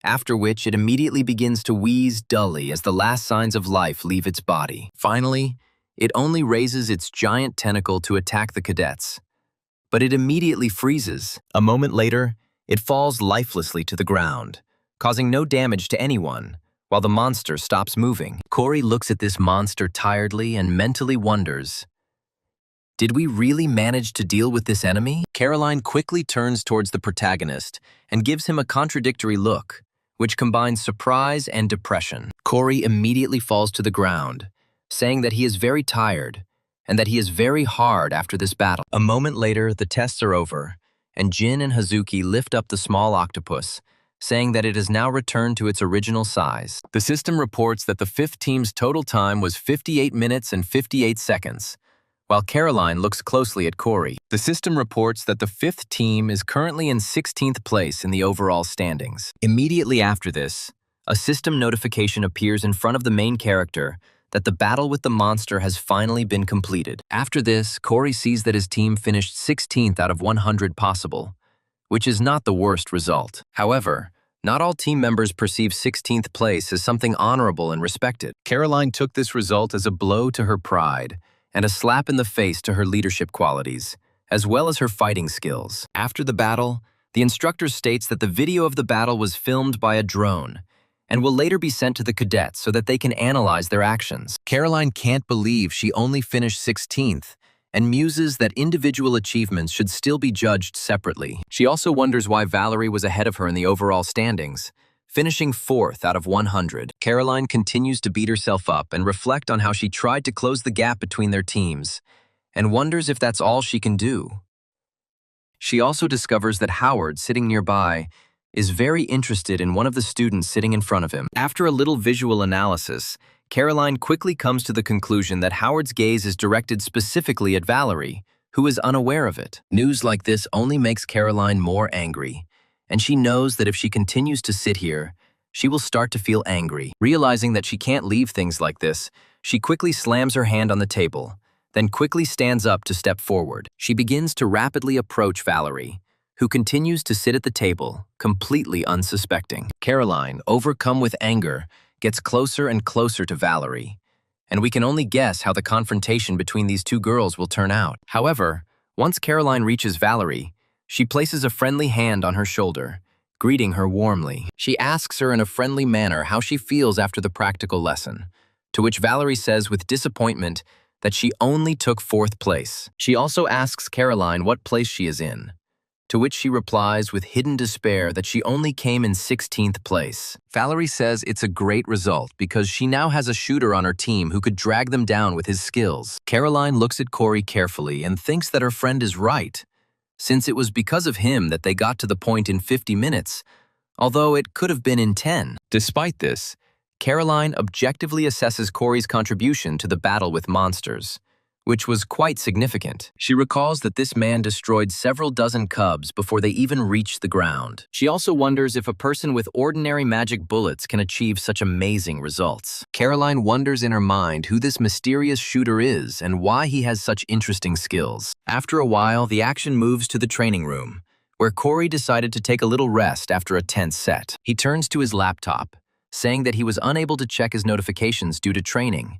Speaker 1: after which it immediately begins to wheeze dully as the last signs of life leave its body. Finally, it only raises its giant tentacle to attack the cadets, but it immediately freezes. A moment later, it falls lifelessly to the ground, causing no damage to anyone, while the monster stops moving. Cory looks at this monster tiredly and mentally wonders, did we really manage to deal with this enemy? Caroline quickly turns towards the protagonist and gives him a contradictory look, which combines surprise and depression. Cory immediately falls to the ground, saying that he is very tired and that he is very hard after this battle. A moment later, the tests are over, and Jin and Hazuki lift up the small octopus, saying that it has now returned to its original size. The system reports that the fifth team's total time was 58 minutes and 58 seconds, while Caroline looks closely at Cory. The system reports that the fifth team is currently in 16th place in the overall standings. Immediately after this, a system notification appears in front of the main character that the battle with the monster has finally been completed. After this, Cory sees that his team finished 16th out of 100 possible, which is not the worst result. However, not all team members perceive 16th place as something honorable and respected. Caroline took this result as a blow to her pride and a slap in the face to her leadership qualities, as well as her fighting skills. After the battle, the instructor states that the video of the battle was filmed by a drone and will later be sent to the cadets so that they can analyze their actions. Caroline can't believe she only finished 16th, and muses that individual achievements should still be judged separately. She also wonders why Valerie was ahead of her in the overall standings, finishing 4th out of 100. Caroline continues to beat herself up and reflect on how she tried to close the gap between their teams, and wonders if that's all she can do. She also discovers that Howard, sitting nearby, is very interested in one of the students sitting in front of him. After a little visual analysis, Caroline quickly comes to the conclusion that Howard's gaze is directed specifically at Valerie, who is unaware of it. News like this only makes Caroline more angry, and she knows that if she continues to sit here, she will start to feel angry. Realizing that she can't leave things like this, she quickly slams her hand on the table, then quickly stands up to step forward. She begins to rapidly approach Valerie, who continues to sit at the table, completely unsuspecting. Caroline, overcome with anger, gets closer and closer to Valerie, and we can only guess how the confrontation between these two girls will turn out. However, once Caroline reaches Valerie, she places a friendly hand on her shoulder, greeting her warmly. She asks her in a friendly manner how she feels after the practical lesson, to which Valerie says with disappointment that she only took 4th place. She also asks Caroline what place she is in, to which she replies with hidden despair that she only came in 16th place. Valerie says it's a great result because she now has a shooter on her team who could drag them down with his skills. Caroline looks at Cory carefully and thinks that her friend is right, since it was because of him that they got to the point in 50 minutes, although it could have been in 10. Despite this, Caroline objectively assesses Cory's contribution to the battle with monsters, which was quite significant. She recalls that this man destroyed several dozen cubs before they even reached the ground. She also wonders if a person with ordinary magic bullets can achieve such amazing results. Caroline wonders in her mind who this mysterious shooter is and why he has such interesting skills. After a while, the action moves to the training room, where Cory decided to take a little rest after a tense set. He turns to his laptop, saying that he was unable to check his notifications due to training,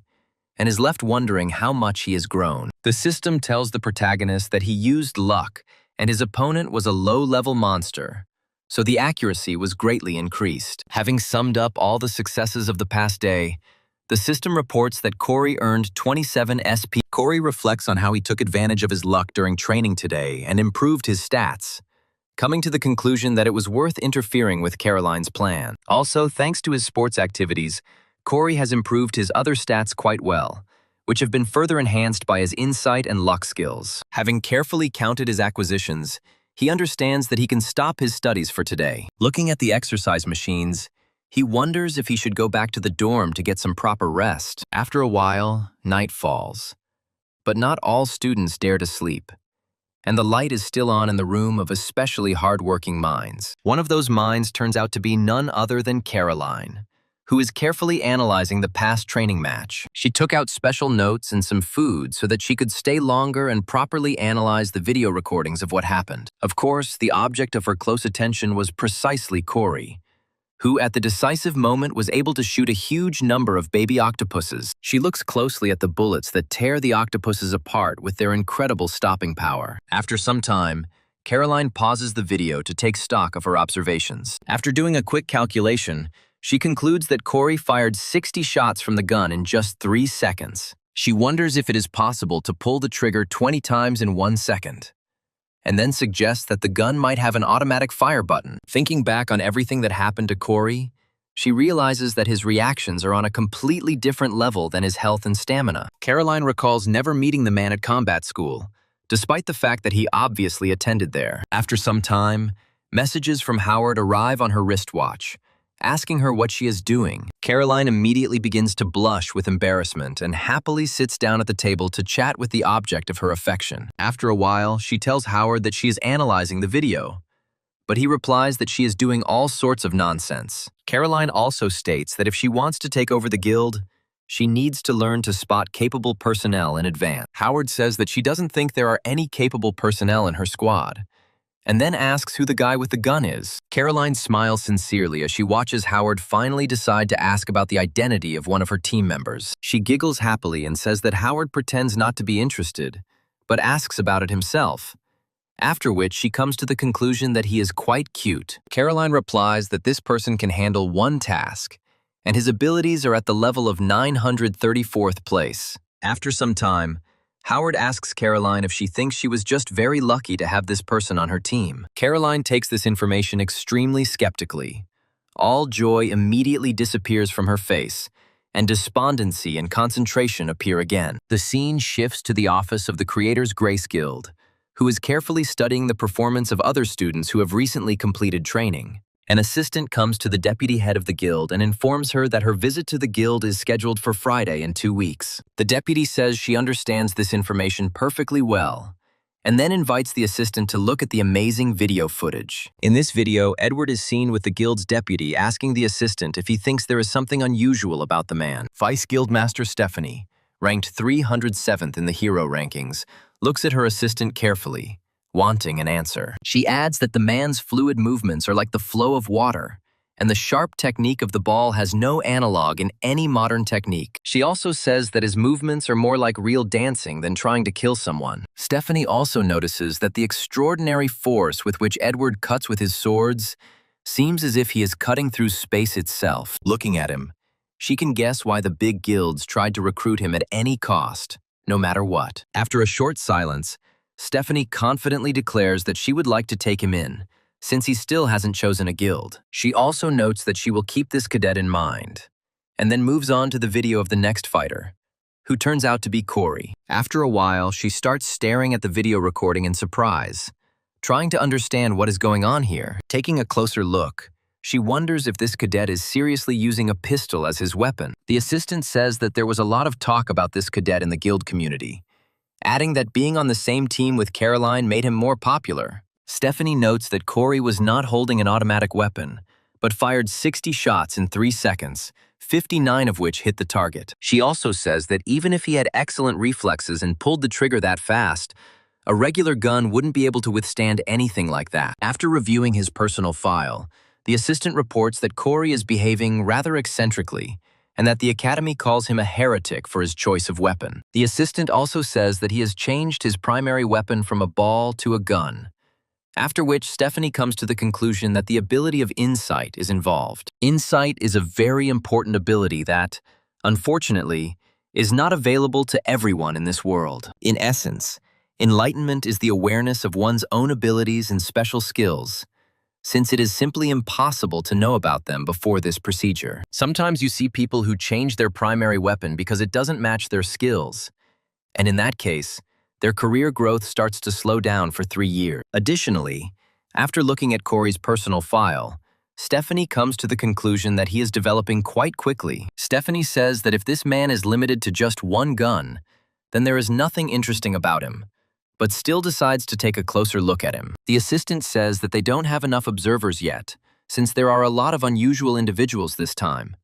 Speaker 1: and is left wondering how much he has grown. The system tells the protagonist that he used luck and his opponent was a low-level monster, so the accuracy was greatly increased. Having summed up all the successes of the past day, the system reports that Corey earned 27 SP. Corey reflects on how he took advantage of his luck during training today and improved his stats, coming to the conclusion that it was worth interfering with Caroline's plan. Also, thanks to his sports activities, Corey has improved his other stats quite well, which have been further enhanced by his insight and luck skills. Having carefully counted his acquisitions, he understands that he can stop his studies for today. Looking at the exercise machines, he wonders if he should go back to the dorm to get some proper rest. After a while, night falls. But not all students dare to sleep, and the light is still on in the room of especially hard-working minds. One of those minds turns out to be none other than Caroline, who is carefully analyzing the past training match. She took out special notes and some food so that she could stay longer and properly analyze the video recordings of what happened. Of course, the object of her close attention was precisely Corey, who at the decisive moment was able to shoot a huge number of baby octopuses. She looks closely at the bullets that tear the octopuses apart with their incredible stopping power. After some time, Caroline pauses the video to take stock of her observations. After doing a quick calculation, she concludes that Corey fired 60 shots from the gun in just 3 seconds. She wonders if it is possible to pull the trigger 20 times in 1 second, and then suggests that the gun might have an automatic fire button. Thinking back on everything that happened to Corey, she realizes that his reactions are on a completely different level than his health and stamina. Caroline recalls never meeting the man at combat school, despite the fact that he obviously attended there. After some time, messages from Howard arrive on her wristwatch, asking her what she is doing. Caroline immediately begins to blush with embarrassment and happily sits down at the table to chat with the object of her affection. After a while, she tells Howard that she is analyzing the video, but he replies that she is doing all sorts of nonsense. Caroline also states that if she wants to take over the guild, she needs to learn to spot capable personnel in advance. Howard says that she doesn't think there are any capable personnel in her squad, and then asks who the guy with the gun is. Caroline smiles sincerely as she watches Howard finally decide to ask about the identity of one of her team members. She giggles happily and says that Howard pretends not to be interested, but asks about it himself, after which she comes to the conclusion that he is quite cute. Caroline replies that this person can handle one task, and his abilities are at the level of 934th place. After some time, Howard asks Caroline if she thinks she was just very lucky to have this person on her team. Caroline takes this information extremely skeptically. All joy immediately disappears from her face, and despondency and concentration appear again. The scene shifts to the office of the Creators Grace Guild, who is carefully studying the performance of other students who have recently completed training. An assistant comes to the deputy head of the guild and informs her that her visit to the guild is scheduled for Friday in 2 weeks. The deputy says she understands this information perfectly well, and then invites the assistant to look at the amazing video footage. In this video, Edward is seen with the guild's deputy asking the assistant if he thinks there is something unusual about the man. Vice Guildmaster Stephanie, ranked 307th in the hero rankings, looks at her assistant carefully, wanting an answer. She adds that the man's fluid movements are like the flow of water, and the sharp technique of the ball has no analog in any modern technique. She also says that his movements are more like real dancing than trying to kill someone. Stephanie also notices that the extraordinary force with which Edward cuts with his swords seems as if he is cutting through space itself. Looking at him, she can guess why the big guilds tried to recruit him at any cost, no matter what. After a short silence, Stephanie confidently declares that she would like to take him in, since he still hasn't chosen a guild. She also notes that she will keep this cadet in mind, and then moves on to the video of the next fighter, who turns out to be Corey. After a while, she starts staring at the video recording in surprise, trying to understand what is going on here. Taking a closer look, she wonders if this cadet is seriously using a pistol as his weapon. The assistant says that there was a lot of talk about this cadet in the guild community, adding that being on the same team with Caroline made him more popular. Stephanie notes that Corey was not holding an automatic weapon, but fired 60 shots in 3 seconds, 59 of which hit the target. She also says that even if he had excellent reflexes and pulled the trigger that fast, a regular gun wouldn't be able to withstand anything like that. After reviewing his personal file, the assistant reports that Corey is behaving rather eccentrically and that the academy calls him a heretic for his choice of weapon. The assistant also says that he has changed his primary weapon from a ball to a gun, after which Stephanie comes to the conclusion that the ability of insight is involved. Insight is a very important ability that, unfortunately, is not available to everyone in this world. In essence, enlightenment is the awareness of one's own abilities and special skills, since it is simply impossible to know about them before this procedure. Sometimes you see people who change their primary weapon because it doesn't match their skills, and in that case, their career growth starts to slow down for 3 years. Additionally, after looking at Corey's personal file, Stephanie comes to the conclusion that he is developing quite quickly. Stephanie says that if this man is limited to just one gun, then there is nothing interesting about him, but still decides to take a closer look at him. The assistant says that they don't have enough observers yet, since there are a lot of unusual individuals this time,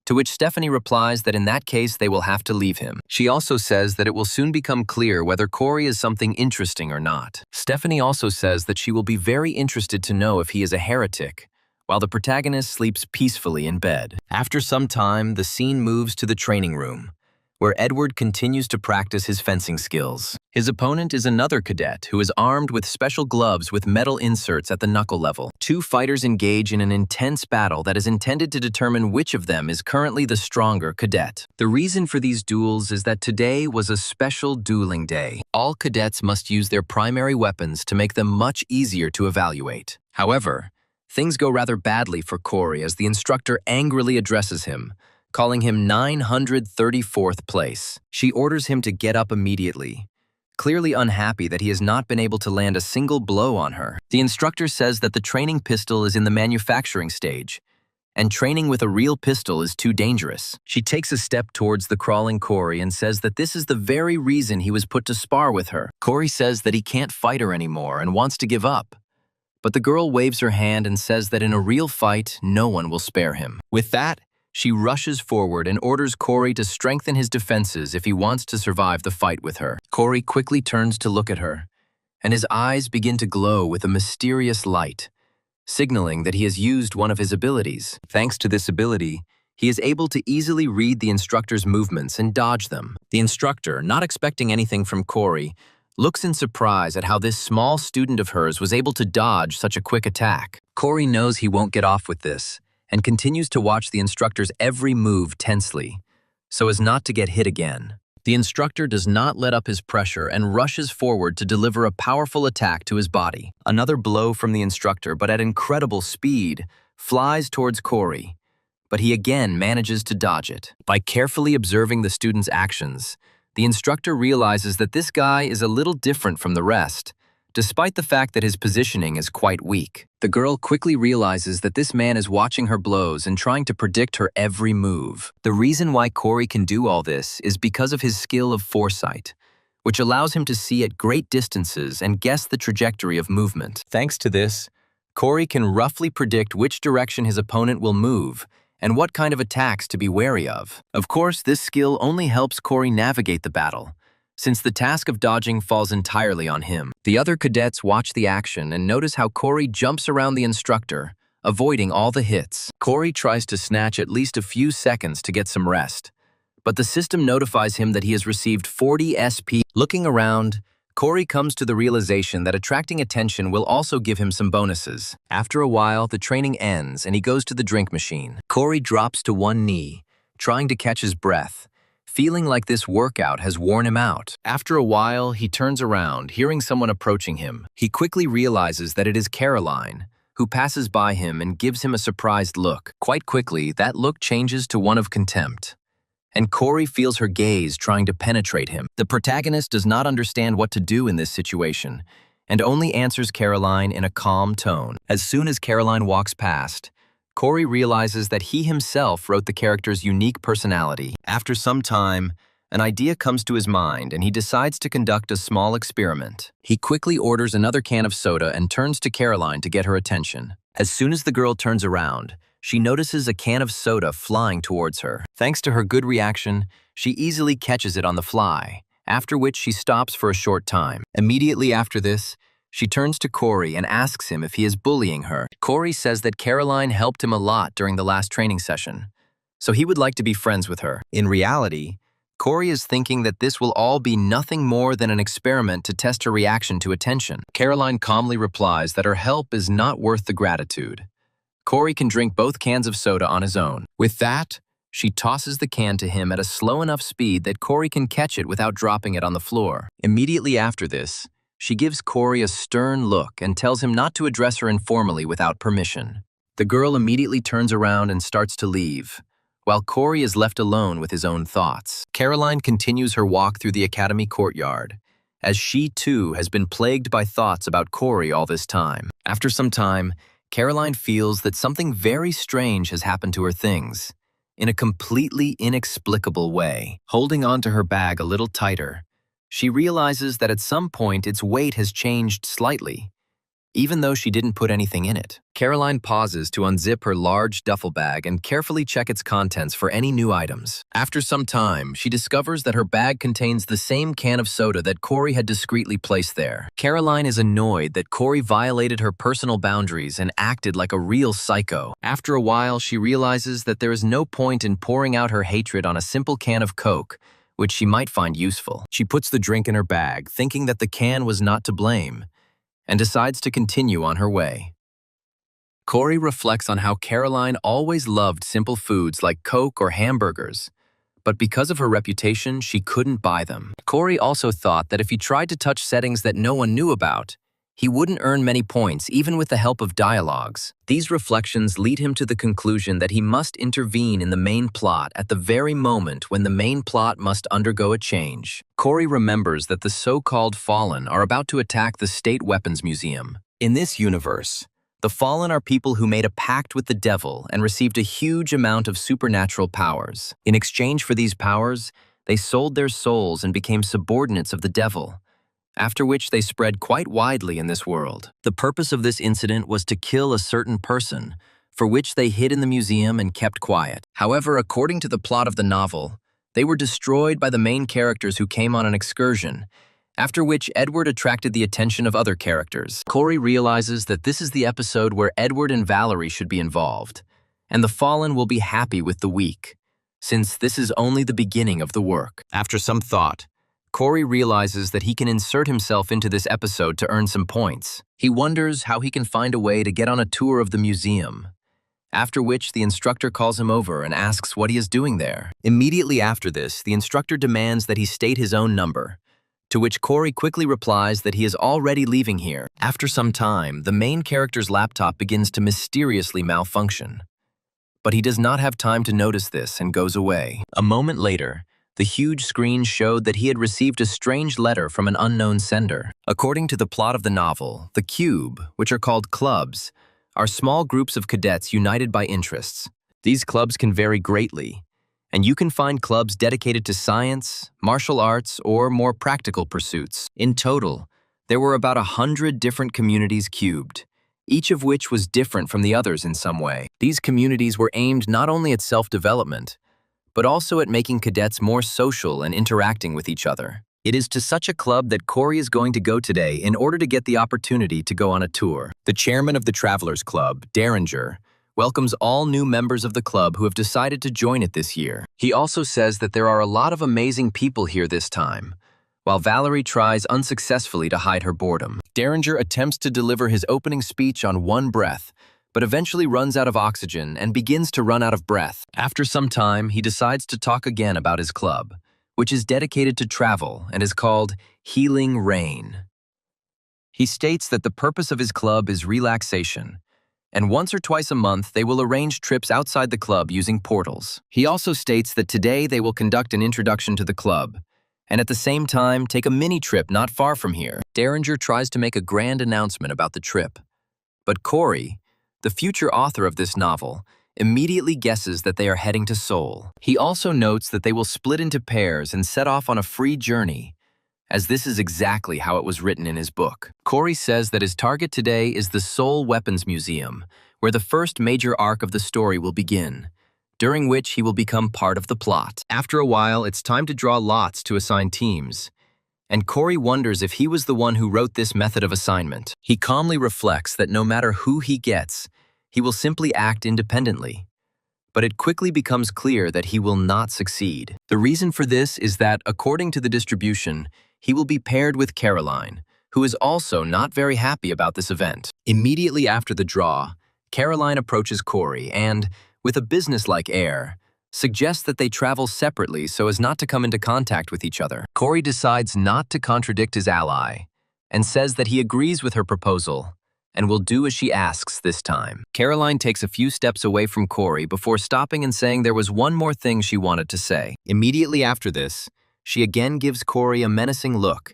Speaker 1: to which Stephanie replies that in that case they will have to leave him. She also says that it will soon become clear whether Corey is something interesting or not. Stephanie also says that she will be very interested to know if he is a heretic, while the protagonist sleeps peacefully in bed. After some time, the scene moves to the training room, where Edward continues to practice his fencing skills. His opponent is another cadet who is armed with special gloves with metal inserts at the knuckle level. Two fighters engage in an intense battle that is intended to determine which of them is currently the stronger cadet. The reason for these duels is that today was a special dueling day. All cadets must use their primary weapons to make them much easier to evaluate. However, things go rather badly for Corey as the instructor angrily addresses him, calling him 934th place. She orders him to get up immediately, clearly unhappy that he has not been able to land a single blow on her. The instructor says that the training pistol is in the manufacturing stage, and training with a real pistol is too dangerous. She takes a step towards the crawling Corey and says that this is the very reason he was put to spar with her. Corey says that he can't fight her anymore and wants to give up, but the girl waves her hand and says that in a real fight, no one will spare him. With that, she rushes forward and orders Corey to strengthen his defenses if he wants to survive the fight with her. Corey quickly turns to look at her, and his eyes begin to glow with a mysterious light, signaling that he has used one of his abilities. Thanks to this ability, he is able to easily read the instructor's movements and dodge them. The instructor, not expecting anything from Corey, looks in surprise at how this small student of hers was able to dodge such a quick attack. Corey knows he won't get off with this, and continues to watch the instructor's every move tensely, so as not to get hit again. The instructor does not let up his pressure and rushes forward to deliver a powerful attack to his body. Another blow from the instructor, but at incredible speed, flies towards Corey, but he again manages to dodge it. By carefully observing the student's actions, the instructor realizes that this guy is a little different from the rest, despite the fact that his positioning is quite weak. The girl quickly realizes that this man is watching her blows and trying to predict her every move. The reason why Corey can do all this is because of his skill of foresight, which allows him to see at great distances and guess the trajectory of movement. Thanks to this, Corey can roughly predict which direction his opponent will move and what kind of attacks to be wary of. Of course, this skill only helps Corey navigate the battle, since the task of dodging falls entirely on him. The other cadets watch the action and notice how Corey jumps around the instructor, avoiding all the hits. Corey tries to snatch at least a few seconds to get some rest, but the system notifies him that he has received 40 SP. Looking around, Corey comes to the realization that attracting attention will also give him some bonuses. After a while, the training ends and he goes to the drink machine. Corey drops to one knee, trying to catch his breath, feeling like this workout has worn him out. After a while, he turns around, hearing someone approaching him. He quickly realizes that it is Caroline, who passes by him and gives him a surprised look. Quite quickly, that look changes to one of contempt, and Corey feels her gaze trying to penetrate him. The protagonist does not understand what to do in this situation, and only answers Caroline in a calm tone. As soon as Caroline walks past, Corey realizes that he himself wrote the character's unique personality. After some time, an idea comes to his mind and he decides to conduct a small experiment. He quickly orders another can of soda and turns to Caroline to get her attention. As soon as the girl turns around, she notices a can of soda flying towards her. Thanks to her good reaction, she easily catches it on the fly, after which she stops for a short time. Immediately after this, she turns to Corey and asks him if he is bullying her. Corey says that Caroline helped him a lot during the last training session, so he would like to be friends with her. In reality, Corey is thinking that this will all be nothing more than an experiment to test her reaction to attention. Caroline calmly replies that her help is not worth the gratitude. Corey can drink both cans of soda on his own. With that, she tosses the can to him at a slow enough speed that Corey can catch it without dropping it on the floor. Immediately after this, she gives Corey a stern look and tells him not to address her informally without permission. The girl immediately turns around and starts to leave, while Corey is left alone with his own thoughts. Caroline continues her walk through the academy courtyard, as she too has been plagued by thoughts about Corey all this time. After some time, Caroline feels that something very strange has happened to her things, in a completely inexplicable way. Holding on to her bag a little tighter, she realizes that at some point its weight has changed slightly, even though she didn't put anything in it. Caroline pauses to unzip her large duffel bag and carefully check its contents for any new items. After some time, she discovers that her bag contains the same can of soda that Corey had discreetly placed there. Caroline is annoyed that Corey violated her personal boundaries and acted like a real psycho. After a while, she realizes that there is no point in pouring out her hatred on a simple can of Coke, which she might find useful. She puts the drink in her bag, thinking that the can was not to blame, and decides to continue on her way. Corey reflects on how Caroline always loved simple foods like Coke or hamburgers, but because of her reputation, she couldn't buy them. Corey also thought that if he tried to touch settings that no one knew about, he wouldn't earn many points even with the help of dialogues. These reflections lead him to the conclusion that he must intervene in the main plot at the very moment when the main plot must undergo a change. Corey remembers that the so-called Fallen are about to attack the State Weapons Museum. In this universe, the Fallen are people who made a pact with the devil and received a huge amount of supernatural powers. In exchange for these powers, they sold their souls and became subordinates of the devil, after which they spread quite widely in this world. The purpose of this incident was to kill a certain person, for which they hid in the museum and kept quiet. However, according to the plot of the novel, they were destroyed by the main characters who came on an excursion, after which Edward attracted the attention of other characters. Corey realizes that this is the episode where Edward and Valerie should be involved, and the Fallen will be happy with the weak, since this is only the beginning of the work. After some thought, Corey realizes that he can insert himself into this episode to earn some points. He wonders how he can find a way to get on a tour of the museum, after which the instructor calls him over and asks what he is doing there. Immediately after this, the instructor demands that he state his own number, to which Corey quickly replies that he is already leaving here. After some time, the main character's laptop begins to mysteriously malfunction, but he does not have time to notice this and goes away. A moment later, the huge screen showed that he had received a strange letter from an unknown sender. According to the plot of the novel, the Cube, which are called clubs, are small groups of cadets united by interests. These clubs can vary greatly, and you can find clubs dedicated to science, martial arts, or more practical pursuits. In total, there were about 100 different communities cubed, each of which was different from the others in some way. These communities were aimed not only at self-development, but also at making cadets more social and interacting with each other. It is to such a club that Corey is going to go today in order to get the opportunity to go on a tour. The chairman of the Travelers Club, Derringer, welcomes all new members of the club who have decided to join it this year. He also says that there are a lot of amazing people here this time, while Valerie tries unsuccessfully to hide her boredom. Derringer attempts to deliver his opening speech on one breath, but eventually runs out of oxygen and begins to run out of breath. After some time, he decides to talk again about his club, which is dedicated to travel and is called Healing Rain. He states that the purpose of his club is relaxation, and once or twice a month they will arrange trips outside the club using portals. He also states that today they will conduct an introduction to the club, and at the same time take a mini trip not far from here. Derringer tries to make a grand announcement about the trip, but Corey, the future author of this novel, immediately guesses that they are heading to Seoul. He also notes that they will split into pairs and set off on a free journey, as this is exactly how it was written in his book. Corey says that his target today is the Seoul Weapons Museum, where the first major arc of the story will begin, during which he will become part of the plot. After a while, it's time to draw lots to assign teams, and Corey wonders if he was the one who wrote this method of assignment. He calmly reflects that no matter who he gets, he will simply act independently. but it quickly becomes clear that he will not succeed. The reason for this is that, according to the distribution, he will be paired with Caroline, who is also not very happy about this event. Immediately after the draw, Caroline approaches Corey and, with a businesslike air, suggests that they travel separately so as not to come into contact with each other. Corey decides not to contradict his ally and says that he agrees with her proposal and will do as she asks this time. Caroline takes a few steps away from Corey before stopping and saying there was one more thing she wanted to say. Immediately after this, she again gives Corey a menacing look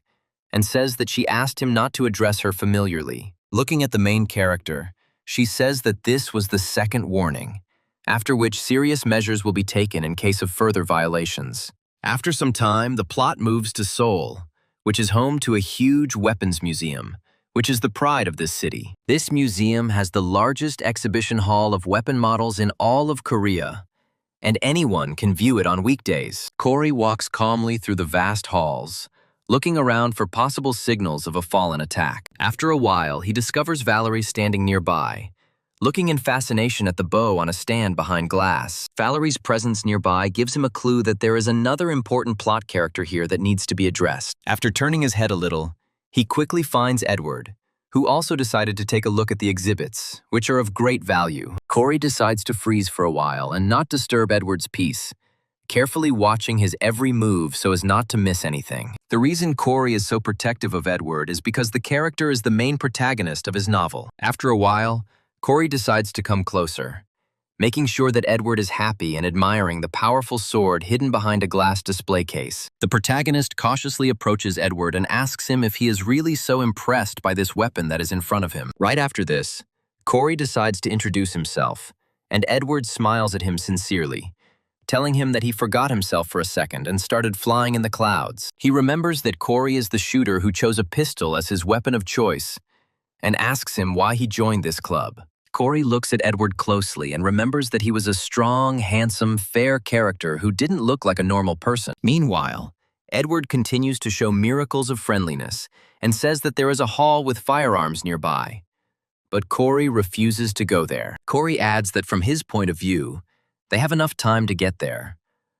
Speaker 1: and says that she asked him not to address her familiarly. Looking at the main character, she says that this was the second warning, after which serious measures will be taken in case of further violations. After some time, the plot moves to Seoul, which is home to a huge weapons museum, which is the pride of this city. This museum has the largest exhibition hall of weapon models in all of Korea, and anyone can view it on weekdays. Corey walks calmly through the vast halls, looking around for possible signals of a fallen attack. After a while, he discovers Valerie standing nearby, looking in fascination at the bow on a stand behind glass. Valerie's presence nearby gives him a clue that there is another important plot character here that needs to be addressed. After turning his head a little, he quickly finds Edward, who also decided to take a look at the exhibits, which are of great value. Corey decides to freeze for a while and not disturb Edward's peace, carefully watching his every move so as not to miss anything. The reason Corey is so protective of Edward is because the character is the main protagonist of his novel. After a while, Corey decides to come closer, making sure that Edward is happy and admiring the powerful sword hidden behind a glass display case. The protagonist cautiously approaches Edward and asks him if he is really so impressed by this weapon that is in front of him. Right after this, Corey decides to introduce himself, and Edward smiles at him sincerely, telling him that he forgot himself for a second and started flying in the clouds. He remembers that Corey is the shooter who chose a pistol as his weapon of choice and asks him why he joined this club. Corey looks at Edward closely and remembers that he was a strong, handsome, fair character who didn't look like a normal person. Meanwhile, Edward continues to show miracles of friendliness and says that there is a hall with firearms nearby. But Corey refuses to go there. Corey adds that from his point of view, they have enough time to get there,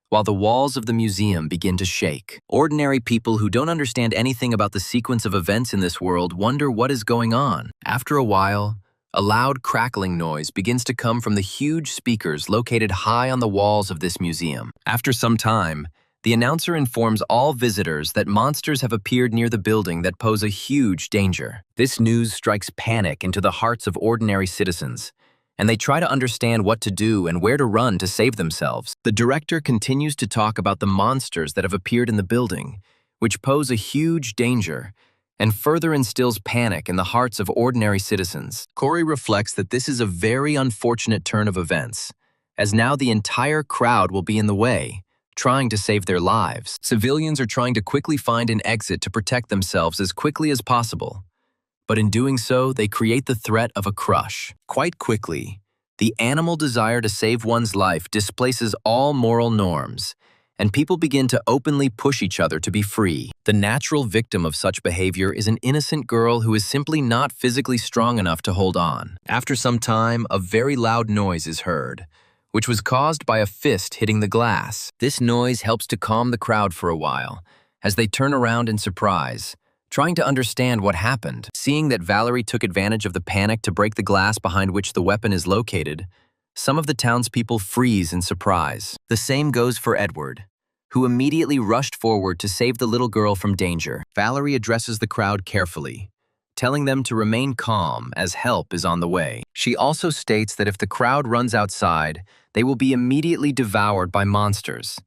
Speaker 1: while the walls of the museum begin to shake. Ordinary people who don't understand anything about the sequence of events in this world wonder what is going on. After a while, a loud crackling noise begins to come from the huge speakers located high on the walls of this museum. After some time, the announcer informs all visitors that monsters have appeared near the building that pose a huge danger. This news strikes panic into the hearts of ordinary citizens, and they try to understand what to do and where to run to save themselves. The director continues to talk about the monsters that have appeared in the building, which pose a huge danger, and further instills panic in the hearts of ordinary citizens. Corey reflects that this is a very unfortunate turn of events, as now the entire crowd will be in the way, trying to save their lives. Civilians are trying to quickly find an exit to protect themselves as quickly as possible, but in doing so, they create the threat of a crush. Quite quickly, the animal desire to save one's life displaces all moral norms, and people begin to openly push each other to be free. The natural victim of such behavior is an innocent girl who is simply not physically strong enough to hold on. After some time, a very loud noise is heard, which was caused by a fist hitting the glass. This noise helps to calm the crowd for a while, as they turn around in surprise, trying to understand what happened. Seeing that Valerie took advantage of the panic to break the glass behind which the weapon is located, some of the townspeople freeze in surprise. The same goes for Edward, who immediately rushed forward to save the little girl from danger. Valerie addresses the crowd carefully, telling them to remain calm as help is on the way. She also states that if the crowd runs outside, they will be immediately devoured by monsters,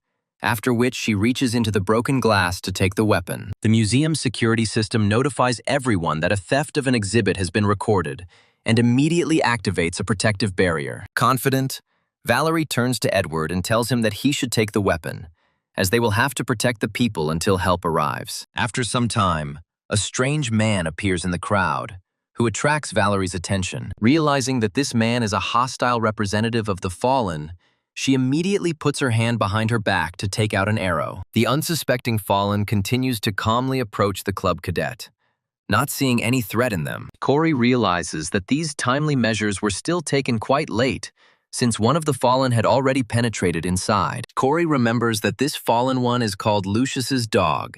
Speaker 1: after which she reaches into the broken glass to take the weapon. The museum security system notifies everyone that a theft of an exhibit has been recorded and immediately activates a protective barrier. Confident, Valerie turns to Edward and tells him that he should take the weapon, as they will have to protect the people until help arrives. After some time, a strange man appears in the crowd, who attracts Valerie's attention. Realizing that this man is a hostile representative of the fallen, she immediately puts her hand behind her back to take out an arrow. The unsuspecting fallen continues to calmly approach the club cadet, not seeing any threat in them. Corey realizes that these timely measures were still taken quite late, since one of the fallen had already penetrated inside. Corey remembers that this fallen one is called Lucius's dog,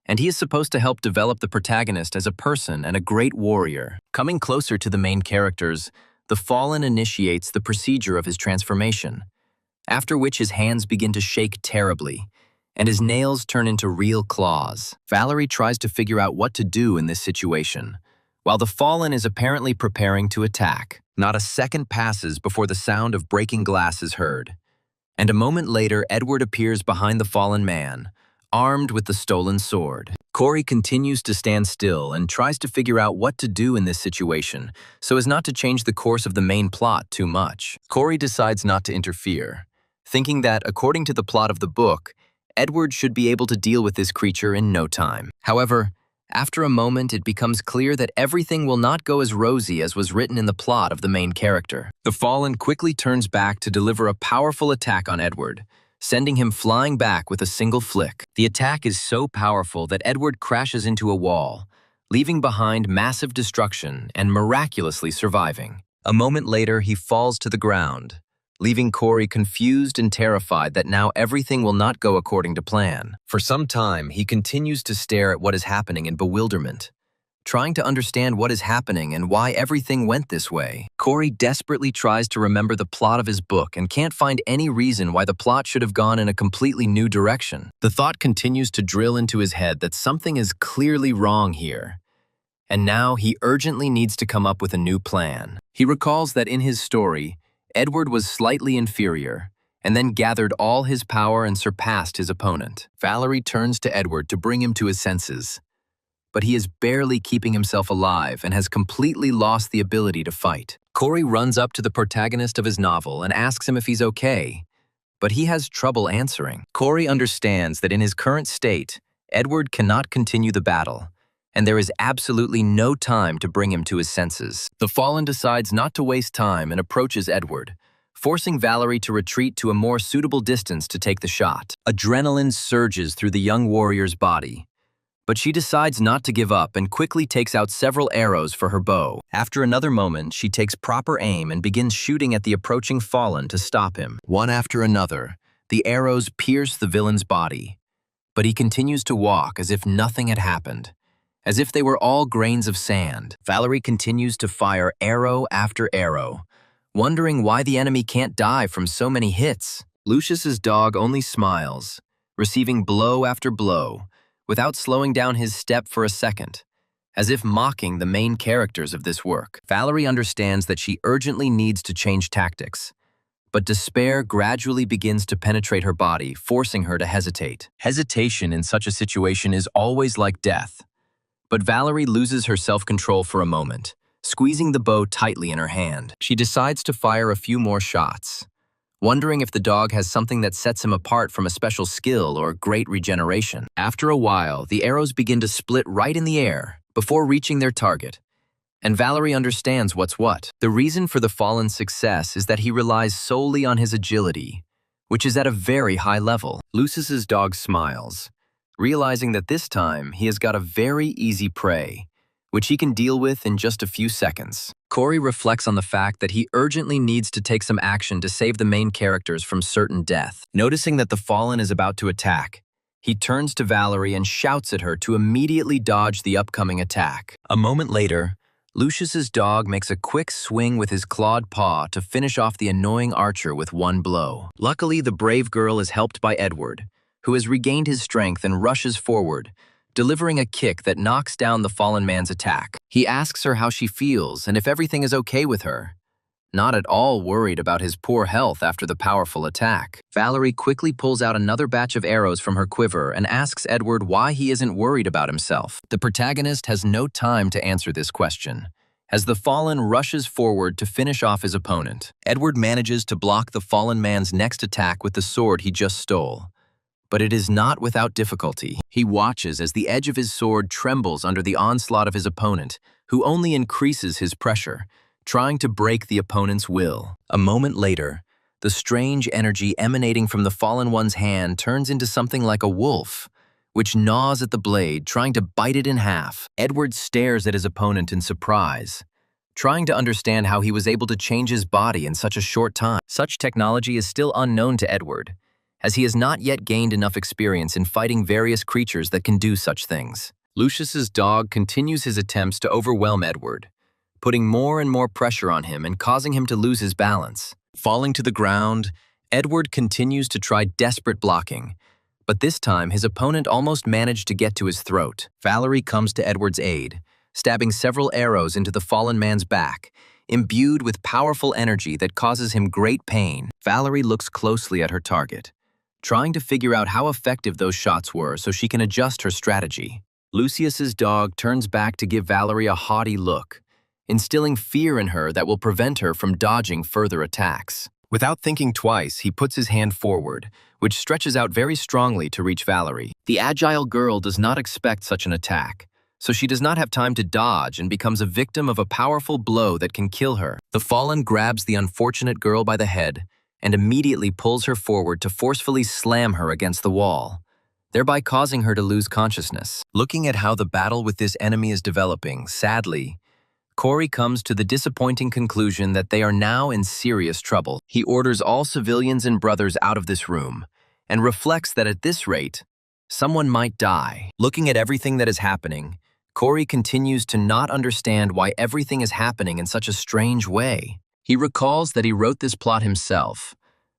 Speaker 1: and he is supposed to help develop the protagonist as a person and a great warrior. Coming closer to the main characters, the fallen initiates the procedure of his transformation, after which his hands begin to shake terribly, and his nails turn into real claws. Valerie tries to figure out what to do in this situation, while the fallen is apparently preparing to attack. Not a second passes before the sound of breaking glass is heard, and a moment later Edward appears behind the fallen man, armed with the stolen sword. Corey continues to stand still and tries to figure out what to do in this situation so as not to change the course of the main plot too much. Corey decides not to interfere, thinking that, according to the plot of the book, Edward should be able to deal with this creature in no time. However, after a moment, it becomes clear that everything will not go as rosy as was written in the plot of the main character. The fallen quickly turns back to deliver a powerful attack on Edward, sending him flying back with a single flick. The attack is so powerful that Edward crashes into a wall, leaving behind massive destruction and miraculously surviving. A moment later, he falls to the ground, leaving Corey confused and terrified that now everything will not go according to plan. For some time, he continues to stare at what is happening in bewilderment, trying to understand what is happening and why everything went this way. Corey desperately tries to remember the plot of his book and can't find any reason why the plot should have gone in a completely new direction. The thought continues to drill into his head that something is clearly wrong here, and now he urgently needs to come up with a new plan. He recalls that in his story, Edward was slightly inferior, and then gathered all his power and surpassed his opponent. Valerie turns to Edward to bring him to his senses, but he is barely keeping himself alive and has completely lost the ability to fight. Corey runs up to the protagonist of his novel and asks him if he's okay, but he has trouble answering. Corey understands that in his current state, Edward cannot continue the battle, and there is absolutely no time to bring him to his senses. The fallen decides not to waste time and approaches Edward, forcing Valerie to retreat to a more suitable distance to take the shot. Adrenaline surges through the young warrior's body, but she decides not to give up and quickly takes out several arrows for her bow. After another moment, she takes proper aim and begins shooting at the approaching fallen to stop him. One after another, the arrows pierce the villain's body, but he continues to walk as if nothing had happened, as if they were all grains of sand. Valerie continues to fire arrow after arrow, wondering why the enemy can't die from so many hits. Lucius's dog only smiles, receiving blow after blow, without slowing down his step for a second, as if mocking the main characters of this work. Valerie understands that she urgently needs to change tactics, but despair gradually begins to penetrate her body, forcing her to hesitate. Hesitation in such a situation is always like death, but Valerie loses her self-control for a moment, squeezing the bow tightly in her hand. She decides to fire a few more shots, wondering if the dog has something that sets him apart from a special skill or great regeneration. After a while, the arrows begin to split right in the air before reaching their target, and Valerie understands what's what. The reason for the fallen's success is that he relies solely on his agility, which is at a very high level. Lucius's dog smiles, realizing that this time he has got a very easy prey, which he can deal with in just a few seconds. Corey reflects on the fact that he urgently needs to take some action to save the main characters from certain death. Noticing that the fallen is about to attack, he turns to Valerie and shouts at her to immediately dodge the upcoming attack. A moment later, Lucius's dog makes a quick swing with his clawed paw to finish off the annoying archer with one blow. Luckily, the brave girl is helped by Edward, who has regained his strength and rushes forward, delivering a kick that knocks down the fallen man's attack. He asks her how she feels and if everything is okay with her, not at all worried about his poor health after the powerful attack. Valerie quickly pulls out another batch of arrows from her quiver and asks Edward why he isn't worried about himself. The protagonist has no time to answer this question, as the fallen rushes forward to finish off his opponent. Edward manages to block the fallen man's next attack with the sword he just stole, but it is not without difficulty. He watches as the edge of his sword trembles under the onslaught of his opponent, who only increases his pressure, trying to break the opponent's will. A moment later, the strange energy emanating from the fallen one's hand turns into something like a wolf, which gnaws at the blade, trying to bite it in half. Edward stares at his opponent in surprise, trying to understand how he was able to change his body in such a short time. Such technology is still unknown to Edward, as he has not yet gained enough experience in fighting various creatures that can do such things. Lucius's dog continues his attempts to overwhelm Edward, putting more and more pressure on him and causing him to lose his balance. Falling to the ground, Edward continues to try desperate blocking, but this time his opponent almost managed to get to his throat. Valerie comes to Edward's aid, stabbing several arrows into the fallen man's back, imbued with powerful energy that causes him great pain. Valerie looks closely at her target, trying to figure out how effective those shots were so she can adjust her strategy. Lucius's dog turns back to give Valerie a haughty look, instilling fear in her that will prevent her from dodging further attacks. Without thinking twice, he puts his hand forward, which stretches out very strongly to reach Valerie. The agile girl does not expect such an attack, so she does not have time to dodge and becomes a victim of a powerful blow that can kill her. The fallen grabs the unfortunate girl by the head and immediately pulls her forward to forcefully slam her against the wall, thereby causing her to lose consciousness. Looking at how the battle with this enemy is developing, sadly, Corey comes to the disappointing conclusion that they are now in serious trouble. He orders all civilians and brothers out of this room and reflects that at this rate, someone might die. Looking at everything that is happening, Corey continues to not understand why everything is happening in such a strange way. He recalls that he wrote this plot himself,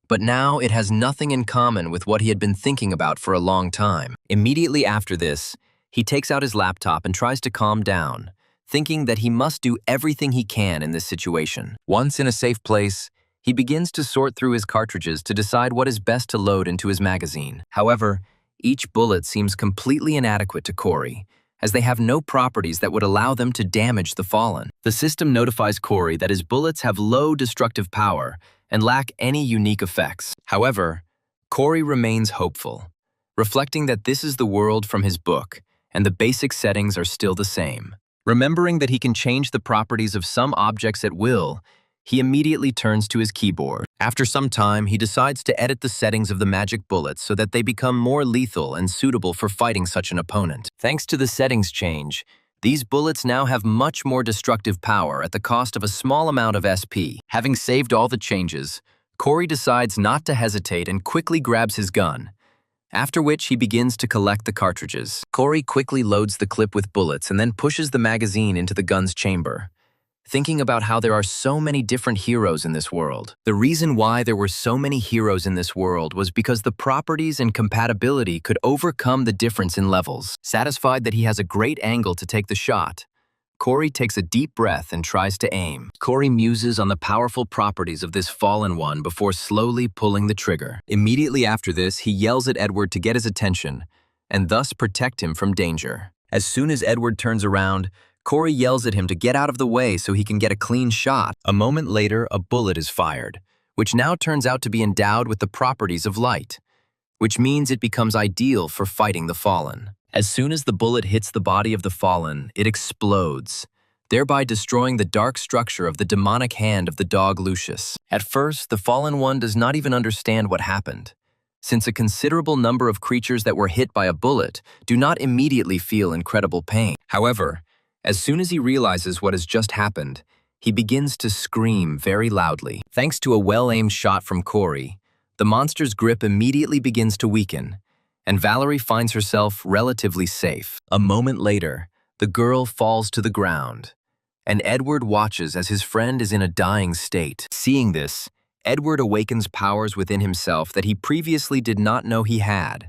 Speaker 1: but now it has nothing in common with what he had been thinking about for a long time. Immediately after this, he takes out his laptop and tries to calm down, thinking that he must do everything he can in this situation. Once in a safe place, he begins to sort through his cartridges to decide what is best to load into his magazine. However, each bullet seems completely inadequate to Corey, as they have no properties that would allow them to damage the fallen. The system notifies Corey that his bullets have low destructive power and lack any unique effects. However, Corey remains hopeful, reflecting that this is the world from his book, and the basic settings are still the same. Remembering that he can change the properties of some objects at will, he immediately turns to his keyboard. After some time, he decides to edit the settings of the magic bullets so that they become more lethal and suitable for fighting such an opponent. Thanks to the settings change, these bullets now have much more destructive power at the cost of a small amount of SP. Having saved all the changes, Corey decides not to hesitate and quickly grabs his gun, after which he begins to collect the cartridges. Corey quickly loads the clip with bullets and then pushes the magazine into the gun's chamber, thinking about how there are so many different heroes in this world. The reason why there were so many heroes in this world was because the properties and compatibility could overcome the difference in levels. Satisfied that he has a great angle to take the shot, Corey takes a deep breath and tries to aim. Corey muses on the powerful properties of this fallen one before slowly pulling the trigger. Immediately after this, he yells at Edward to get his attention and thus protect him from danger. As soon as Edward turns around, Corey yells at him to get out of the way so he can get a clean shot. A moment later, a bullet is fired, which now turns out to be endowed with the properties of light, which means it becomes ideal for fighting the fallen. As soon as the bullet hits the body of the fallen, it explodes, thereby destroying the dark structure of the demonic hand of the dog Lucius. At first, the fallen one does not even understand what happened, since a considerable number of creatures that were hit by a bullet do not immediately feel incredible pain. However, as soon as he realizes what has just happened, he begins to scream very loudly. Thanks to a well-aimed shot from Corey, the monster's grip immediately begins to weaken, and Valerie finds herself relatively safe. A moment later, the girl falls to the ground, and Edward watches as his friend is in a dying state. Seeing this, Edward awakens powers within himself that he previously did not know he had,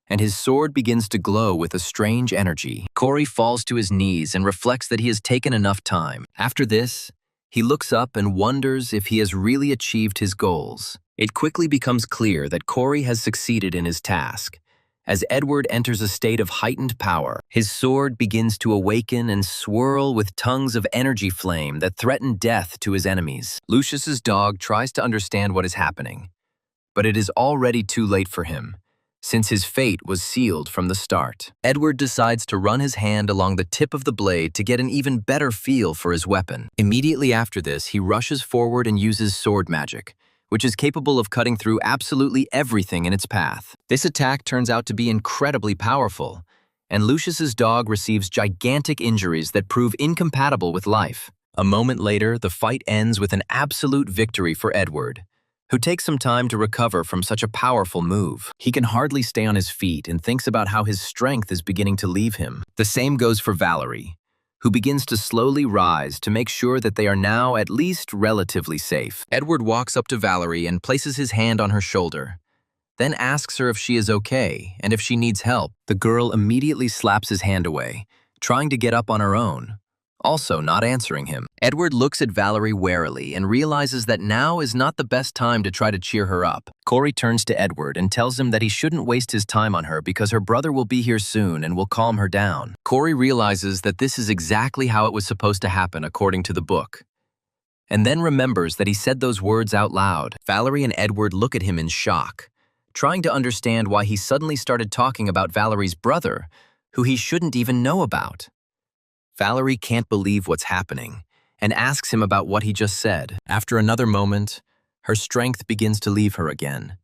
Speaker 1: and his sword begins to glow with a strange energy. Corey falls to his knees and reflects that he has taken enough time. After this, he looks up and wonders if he has really achieved his goals. It quickly becomes clear that Corey has succeeded in his task, as Edward enters a state of heightened power. His sword begins to awaken and swirl with tongues of energy flame that threaten death to his enemies. Lucius's dog tries to understand what is happening, but it is already too late for him, since his fate was sealed from the start. Edward decides to run his hand along the tip of the blade to get an even better feel for his weapon. Immediately after this, he rushes forward and uses sword magic, which is capable of cutting through absolutely everything in its path. This attack turns out to be incredibly powerful, and Lucius's dog receives gigantic injuries that prove incompatible with life. A moment later, the fight ends with an absolute victory for Edward, who takes some time to recover from such a powerful move. He can hardly stay on his feet and thinks about how his strength is beginning to leave him. The same goes for Valerie, who begins to slowly rise to make sure that they are now at least relatively safe. Edward walks up to Valerie and places his hand on her shoulder, then asks her if she is okay and if she needs help. The girl immediately slaps his hand away, trying to get up on her own, also not answering him. Edward looks at Valerie warily and realizes that now is not the best time to try to cheer her up. Corey turns to Edward and tells him that he shouldn't waste his time on her because her brother will be here soon and will calm her down. Corey realizes that this is exactly how it was supposed to happen according to the book, and then remembers that he said those words out loud. Valerie and Edward look at him in shock, trying to understand why he suddenly started talking about Valerie's brother, who he shouldn't even know about. Valerie can't believe what's happening and asks him about what he just said. After another moment, her strength begins to leave her again,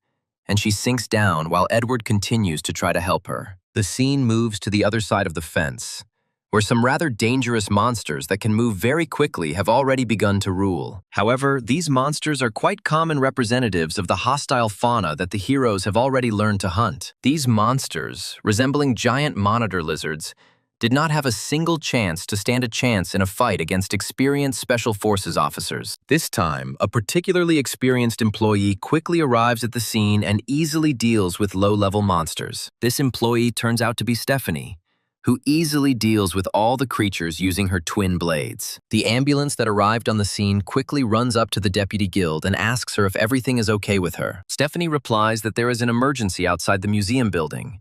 Speaker 1: and she sinks down while Edward continues to try to help her. The scene moves to the other side of the fence, where some rather dangerous monsters that can move very quickly have already begun to rule. However, these monsters are quite common representatives of the hostile fauna that the heroes have already learned to hunt. These monsters, resembling giant monitor lizards, did not have a single chance to stand a chance in a fight against experienced Special Forces officers. This time, a particularly experienced employee quickly arrives at the scene and easily deals with low-level monsters. This employee turns out to be Stephanie, who easily deals with all the creatures using her twin blades. The ambulance that arrived on the scene quickly runs up to the deputy guild and asks her if everything is okay with her. Stephanie replies that there is an emergency outside the museum building,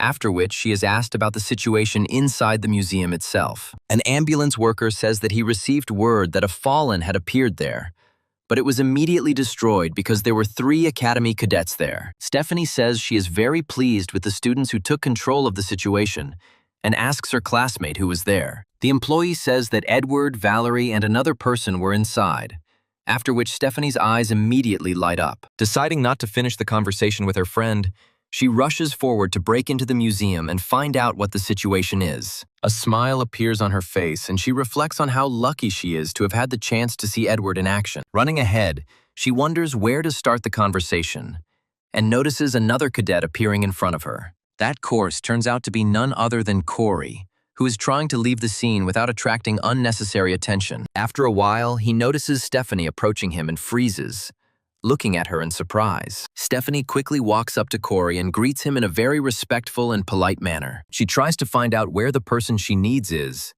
Speaker 1: after which she is asked about the situation inside the museum itself. An ambulance worker says that he received word that a fallen had appeared there, but it was immediately destroyed because there were 3 academy cadets there. Stephanie says she is very pleased with the students who took control of the situation and asks her classmate who was there. The employee says that Edward, Valerie, and another person were inside, after which Stephanie's eyes immediately light up. Deciding not to finish the conversation with her friend, she rushes forward to break into the museum and find out what the situation is. A smile appears on her face, and she reflects on how lucky she is to have had the chance to see Edward in action. Running ahead, she wonders where to start the conversation, and notices another cadet appearing in front of her. That course turns out to be none other than Corey, who is trying to leave the scene without attracting unnecessary attention. After a while, he notices Stephanie approaching him and freezes, looking at her in surprise. Stephanie quickly walks up to Corey and greets him in a very respectful and polite manner. She tries to find out where the person she needs is,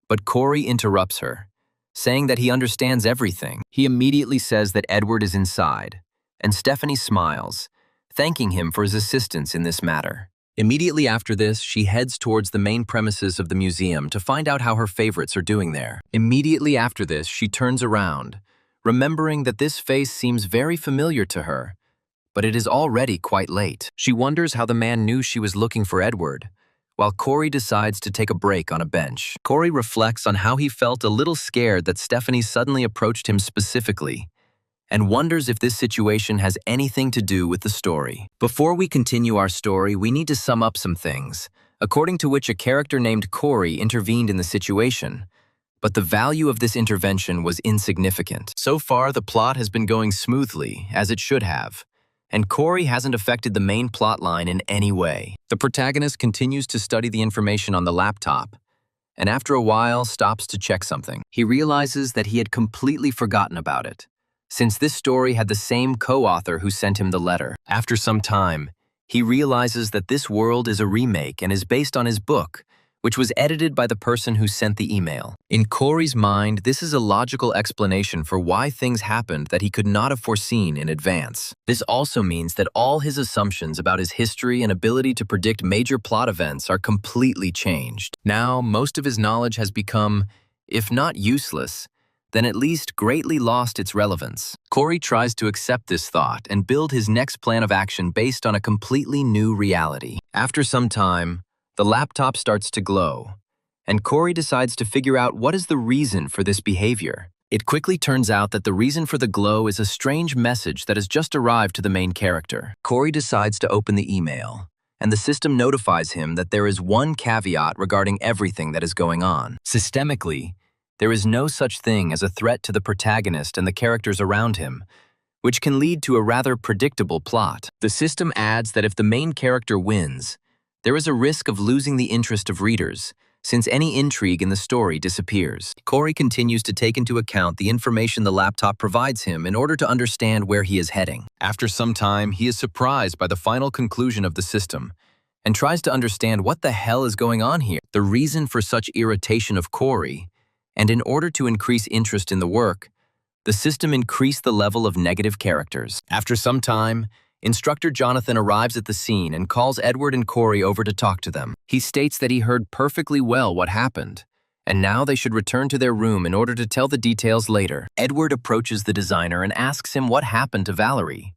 Speaker 1: but Corey interrupts her, saying that he understands everything. He immediately says that Edward is inside, and Stephanie smiles, thanking him for his assistance in this matter. Immediately after this, she heads towards the main premises of the museum to find out how her favorites are doing there. Immediately after this, she turns around, remembering that this face seems very familiar to her, but it is already quite late. She wonders how the man knew she was looking for Edward, while Corey decides to take a break on a bench. Corey reflects on how he felt a little scared that Stephanie suddenly approached him specifically, and wonders if this situation has anything to do with the story. Before we continue our story, we need to sum up some things, according to which a character named Corey intervened in the situation, but the value of this intervention was insignificant. So far, the plot has been going smoothly, as it should have, and Corey hasn't affected the main plot line in any way. The protagonist continues to study the information on the laptop, and after a while stops to check something. He realizes that he had completely forgotten about it, since this story had the same co-author who sent him the letter. After some time, he realizes that this world is a remake and is based on his book, which was edited by the person who sent the email. In Corey's mind, this is a logical explanation for why things happened that he could not have foreseen in advance. This also means that all his assumptions about his history and ability to predict major plot events are completely changed. Now, most of his knowledge has become, if not useless, then at least greatly lost its relevance. Corey tries to accept this thought and build his next plan of action based on a completely new reality. After some time, the laptop starts to glow, and Corey decides to figure out what is the reason for this behavior. It quickly turns out that the reason for the glow is a strange message that has just arrived to the main character. Corey decides to open the email, and the system notifies him that there is one caveat regarding everything that is going on. Systemically, there is no such thing as a threat to the protagonist and the characters around him, which can lead to a rather predictable plot. The system adds that if the main character wins, there is a risk of losing the interest of readers, since any intrigue in the story disappears. Corey continues to take into account the information the laptop provides him in order to understand where he is heading. After some time, he is surprised by the final conclusion of the system and tries to understand what the hell is going on here. The reason for such irritation of Corey, and in order to increase interest in the work, the system increased the level of negative characters. After some time, Instructor Jonathan arrives at the scene and calls Edward and Corey over to talk to them. He states that he heard perfectly well what happened, and now they should return to their room in order to tell the details later. Edward approaches the designer and asks him what happened to Valerie,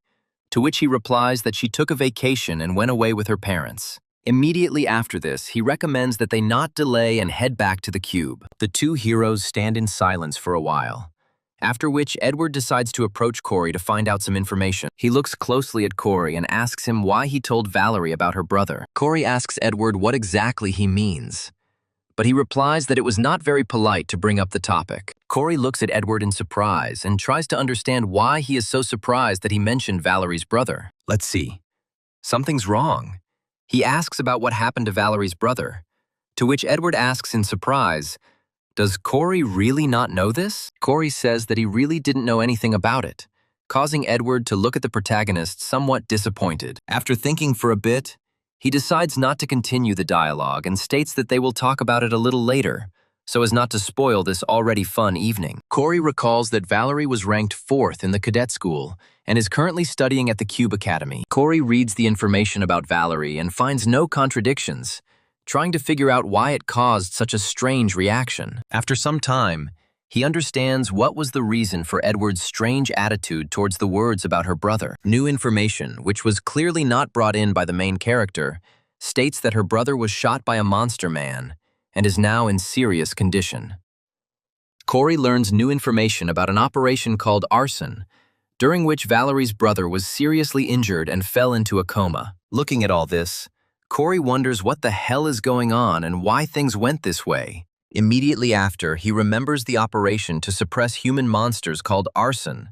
Speaker 1: to which he replies that she took a vacation and went away with her parents. Immediately after this, he recommends that they not delay and head back to the cube. The two heroes stand in silence for a while, after which Edward decides to approach Corey to find out some information. He looks closely at Corey and asks him why he told Valerie about her brother. Corey asks Edward what exactly he means, but he replies that it was not very polite to bring up the topic. Corey looks at Edward in surprise and tries to understand why he is so surprised that he mentioned Valerie's brother. Let's see. Something's wrong. He asks about what happened to Valerie's brother, to which Edward asks in surprise, "Does Corey really not know this?" Corey says that he really didn't know anything about it, causing Edward to look at the protagonist somewhat disappointed. After thinking for a bit, he decides not to continue the dialogue and states that they will talk about it a little later, so as not to spoil this already fun evening. Corey recalls that Valerie was ranked 4th in the cadet school and is currently studying at the Cube Academy. Corey reads the information about Valerie and finds no contradictions, trying to figure out why it caused such a strange reaction. After some time, he understands what was the reason for Edward's strange attitude towards the words about her brother. New information, which was clearly not brought in by the main character, states that her brother was shot by a monster man and is now in serious condition. Corey learns new information about an operation called arson, during which Valerie's brother was seriously injured and fell into a coma. Looking at all this, Corey wonders what the hell is going on and why things went this way. Immediately after, he remembers the operation to suppress human monsters called arson,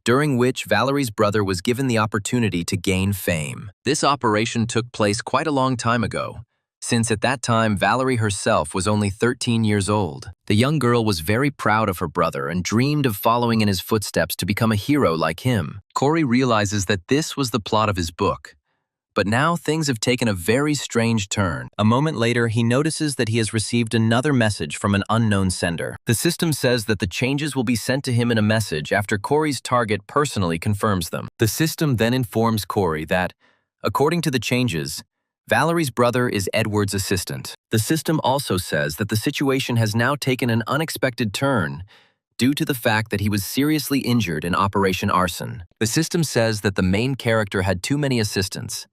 Speaker 1: during which Valerie's brother was given the opportunity to gain fame. This operation took place quite a long time ago, since at that time Valerie herself was only 13 years old. The young girl was very proud of her brother and dreamed of following in his footsteps to become a hero like him. Corey realizes that this was the plot of his book, but now things have taken a very strange turn. A moment later, he notices that he has received another message from an unknown sender. The system says that the changes will be sent to him in a message after Corey's target personally confirms them. The system then informs Corey that, according to the changes, Valerie's brother is Edward's assistant. The system also says that the situation has now taken an unexpected turn due to the fact that he was seriously injured in Operation Arson. The system says that the main character had too many assistants,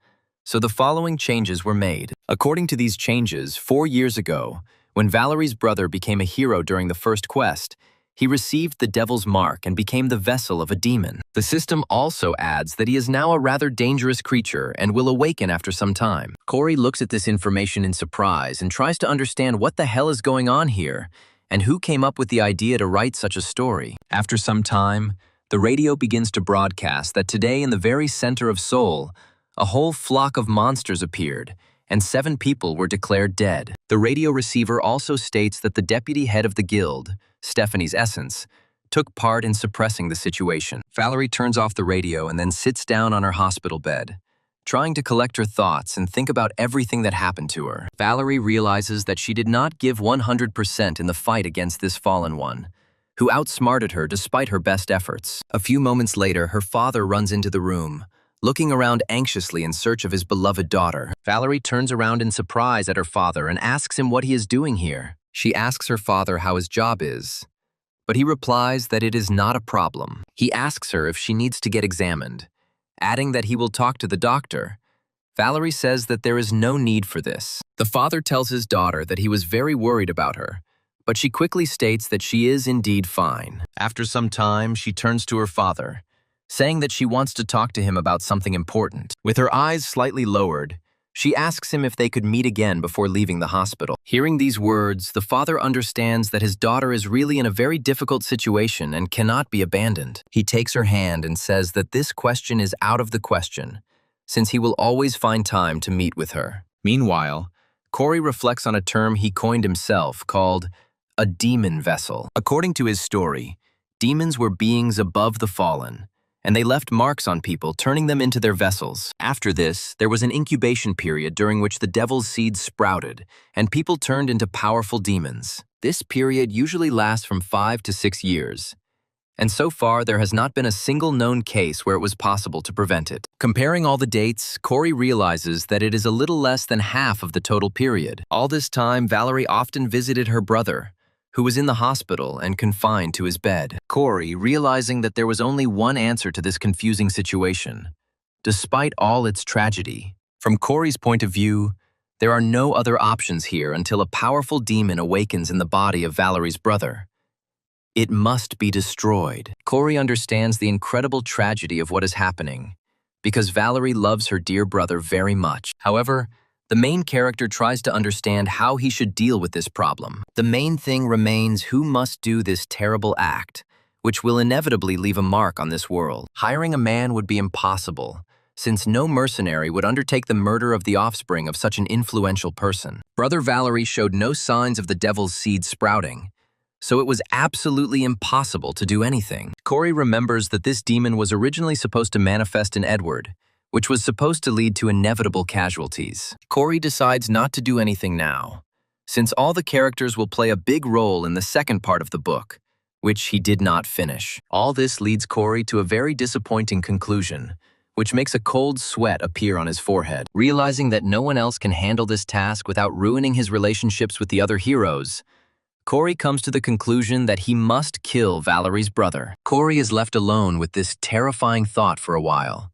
Speaker 1: so the following changes were made. According to these changes, 4 years ago, when Valerie's brother became a hero during the first quest, he received the Devil's Mark and became the vessel of a demon. The system also adds that he is now a rather dangerous creature and will awaken after some time. Corey looks at this information in surprise and tries to understand what the hell is going on here and who came up with the idea to write such a story. After some time, the radio begins to broadcast that today in the very center of Seoul, a whole flock of monsters appeared, and 7 people were declared dead. The radio receiver also states that the deputy head of the guild, Stephanie's Essence, took part in suppressing the situation. Valerie turns off the radio and then sits down on her hospital bed, trying to collect her thoughts and think about everything that happened to her. Valerie realizes that she did not give 100% in the fight against this fallen one, who outsmarted her despite her best efforts. A few moments later, her father runs into the room, looking around anxiously in search of his beloved daughter. Valerie turns around in surprise at her father and asks him what he is doing here. She asks her father how his job is, but he replies that it is not a problem. He asks her if she needs to get examined, adding that he will talk to the doctor. Valerie says that there is no need for this. The father tells his daughter that he was very worried about her, but she quickly states that she is indeed fine. After some time, she turns to her father, saying that she wants to talk to him about something important. With her eyes slightly lowered, She asks him if they could meet again before leaving the hospital. Hearing these words, the father understands that his daughter is really in a very difficult situation and cannot be abandoned. He takes her hand and says that this question is out of the question, since he will always find time to meet with her. Meanwhile, Corey reflects on a term he coined himself called a demon vessel. According to his story, demons were beings above the fallen, and they left marks on people, turning them into their vessels. After this, there was an incubation period during which the devil's seeds sprouted, and people turned into powerful demons. This period usually lasts from 5 to 6 years, and so far there has not been a single known case where it was possible to prevent it. Comparing all the dates, Corey realizes that it is a little less than half of the total period. All this time, Valerie often visited her brother, who was in the hospital and confined to his bed. Corey, realizing that there was only one answer to this confusing situation, despite all its tragedy. From Corey's point of view, there are no other options here until a powerful demon awakens in the body of Valerie's brother. It must be destroyed. Corey understands the incredible tragedy of what is happening, because Valerie loves her dear brother very much. However, the main character tries to understand how he should deal with this problem. The main thing remains who must do this terrible act, which will inevitably leave a mark on this world. Hiring a man would be impossible, since no mercenary would undertake the murder of the offspring of such an influential person. Brother Valerie showed no signs of the devil's seed sprouting, so it was absolutely impossible to do anything. Corey remembers that this demon was originally supposed to manifest in Edward, which was supposed to lead to inevitable casualties. Corey decides not to do anything now, since all the characters will play a big role in the second part of the book, which he did not finish. All this leads Corey to a very disappointing conclusion, which makes a cold sweat appear on his forehead. Realizing that no one else can handle this task without ruining his relationships with the other heroes, Corey comes to the conclusion that he must kill Valerie's brother. Corey is left alone with this terrifying thought for a while,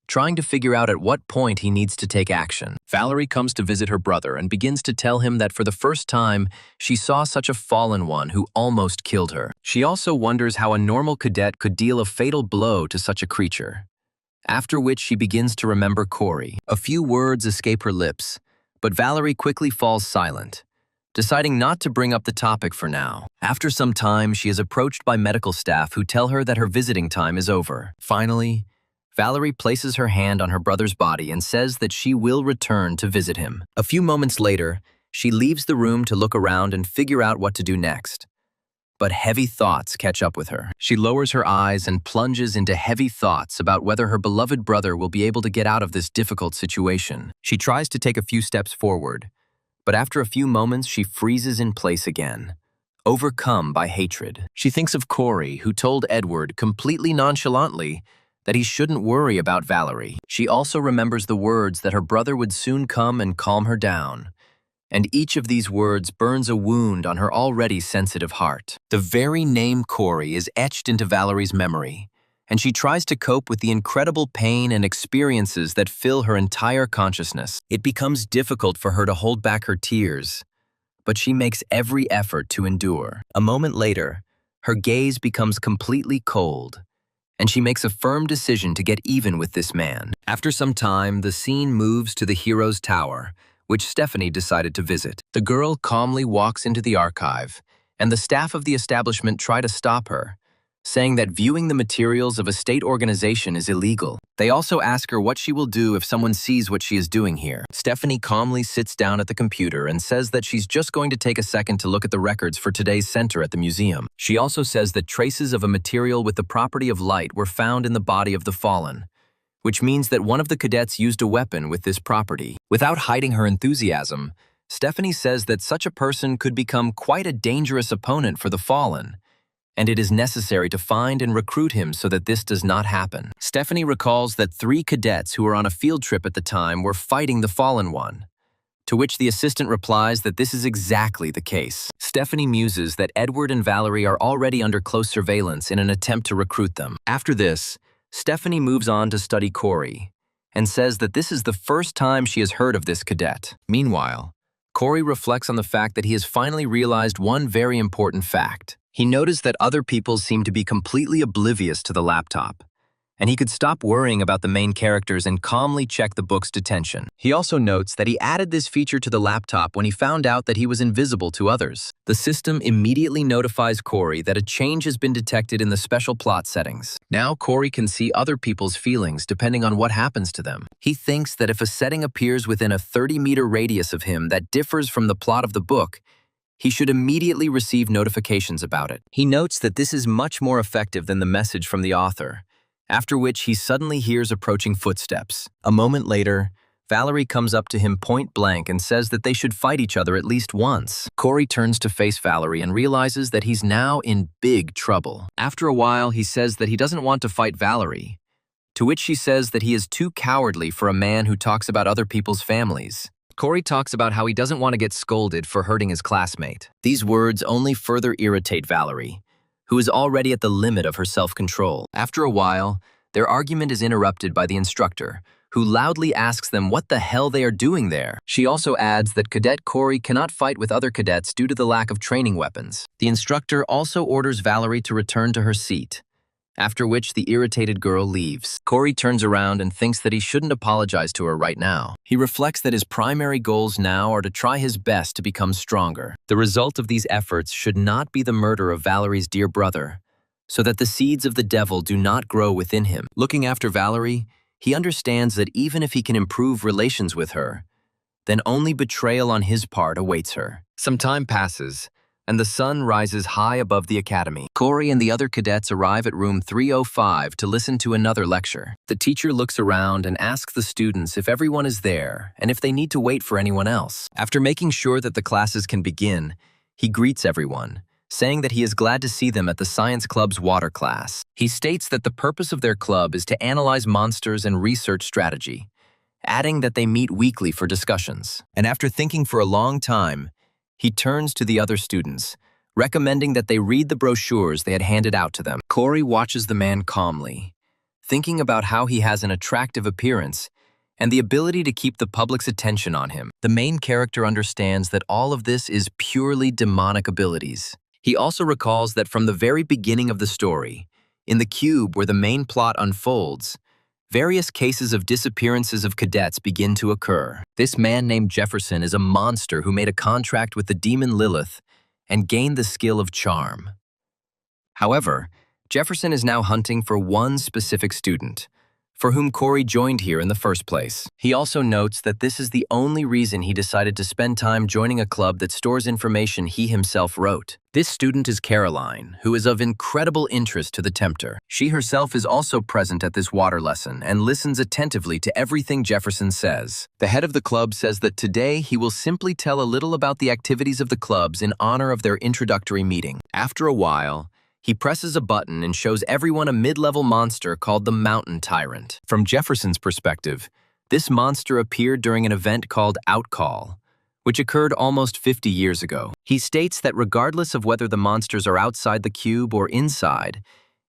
Speaker 1: trying to figure out at what point he needs to take action. Valerie comes to visit her brother and begins to tell him that for the first time, she saw such a fallen one who almost killed her. She also wonders how a normal cadet could deal a fatal blow to such a creature. After which she begins to remember Corey. A few words escape her lips, but Valerie quickly falls silent, deciding not to bring up the topic for now. After some time, she is approached by medical staff who tell her that her visiting time is over. Finally, Valerie places her hand on her brother's body and says that she will return to visit him. A few moments later, she leaves the room to look around and figure out what to do next. But heavy thoughts catch up with her. She lowers her eyes and plunges into heavy thoughts about whether her beloved brother will be able to get out of this difficult situation. She tries to take a few steps forward, but after a few moments she freezes in place again, overcome by hatred. She thinks of Corey, who told Edward completely nonchalantly that he shouldn't worry about Valerie. She also remembers the words that her brother would soon come and calm her down, and each of these words burns a wound on her already sensitive heart. The very name Corey is etched into Valerie's memory, and she tries to cope with the incredible pain and experiences that fill her entire consciousness. It becomes difficult for her to hold back her tears, but she makes every effort to endure. A moment later, her gaze becomes completely cold, and she makes a firm decision to get even with this man. After some time, the scene moves to the hero's tower, which Stephanie decided to visit. The girl calmly walks into the archive, and the staff of the establishment try to stop her, saying that viewing the materials of a state organization is illegal. They also ask her what she will do if someone sees what she is doing here. Stephanie calmly sits down at the computer and says that she's just going to take a second to look at the records for today's center at the museum. She also says that traces of a material with the property of light were found in the body of the fallen, which means that one of the cadets used a weapon with this property. Without hiding her enthusiasm, Stephanie says that such a person could become quite a dangerous opponent for the fallen, and it is necessary to find and recruit him so that this does not happen. Stephanie recalls that 3 cadets who were on a field trip at the time were fighting the fallen one, to which the assistant replies that this is exactly the case. Stephanie muses that Edward and Valerie are already under close surveillance in an attempt to recruit them. After this, Stephanie moves on to study Corey, and says that this is the first time she has heard of this cadet. Meanwhile, Corey reflects on the fact that he has finally realized one very important fact. He noticed that other people seem to be completely oblivious to the laptop, and he could stop worrying about the main characters and calmly check the book's detention. He also notes that he added this feature to the laptop when he found out that he was invisible to others. The system immediately notifies Corey that a change has been detected in the special plot settings. Now Corey can see other people's feelings depending on what happens to them. He thinks that if a setting appears within a 30-meter radius of him that differs from the plot of the book, he should immediately receive notifications about it. He notes that this is much more effective than the message from the author, after which he suddenly hears approaching footsteps. A moment later, Valerie comes up to him point blank and says that they should fight each other at least once. Corey turns to face Valerie and realizes that he's now in big trouble. After a while, he says that he doesn't want to fight Valerie, to which she says that he is too cowardly for a man who talks about other people's families. Corey talks about how he doesn't want to get scolded for hurting his classmate. These words only further irritate Valerie, who is already at the limit of her self-control. After a while, their argument is interrupted by the instructor, who loudly asks them what the hell they are doing there. She also adds that Cadet Corey cannot fight with other cadets due to the lack of training weapons. The instructor also orders Valerie to return to her seat, after which the irritated girl leaves. Corey turns around and thinks that he shouldn't apologize to her right now. He reflects that his primary goals now are to try his best to become stronger. The result of these efforts should not be the murder of Valerie's dear brother, so that the seeds of the devil do not grow within him. Looking after Valerie, he understands that even if he can improve relations with her, then only betrayal on his part awaits her. Some time passes, and the sun rises high above the academy. Corey and the other cadets arrive at room 305 to listen to another lecture. The teacher looks around and asks the students if everyone is there and if they need to wait for anyone else. After making sure that the classes can begin, he greets everyone, saying that he is glad to see them at the Science Club's water class. He states that the purpose of their club is to analyze monsters and research strategy, adding that they meet weekly for discussions. And after thinking for a long time, he turns to the other students, recommending that they read the brochures they had handed out to them. Corey watches the man calmly, thinking about how he has an attractive appearance and the ability to keep the public's attention on him. The main character understands that all of this is purely demonic abilities. He also recalls that from the very beginning of the story, in the cube where the main plot unfolds, various cases of disappearances of cadets begin to occur. This man named Jefferson is a monster who made a contract with the demon Lilith and gained the skill of charm. However, Jefferson is now hunting for one specific student, for whom Corey joined here in the first place. He also notes that this is the only reason he decided to spend time joining a club that stores information he himself wrote. This student is Caroline, who is of incredible interest to the Tempter. She herself is also present at this water lesson and listens attentively to everything Jefferson says. The head of the club says that today he will simply tell a little about the activities of the clubs in honor of their introductory meeting. After a while, he presses a button and shows everyone a mid-level monster called the Mountain Tyrant. From Jefferson's perspective, this monster appeared during an event called Outcall, which occurred almost 50 years ago. He states that regardless of whether the monsters are outside the cube or inside,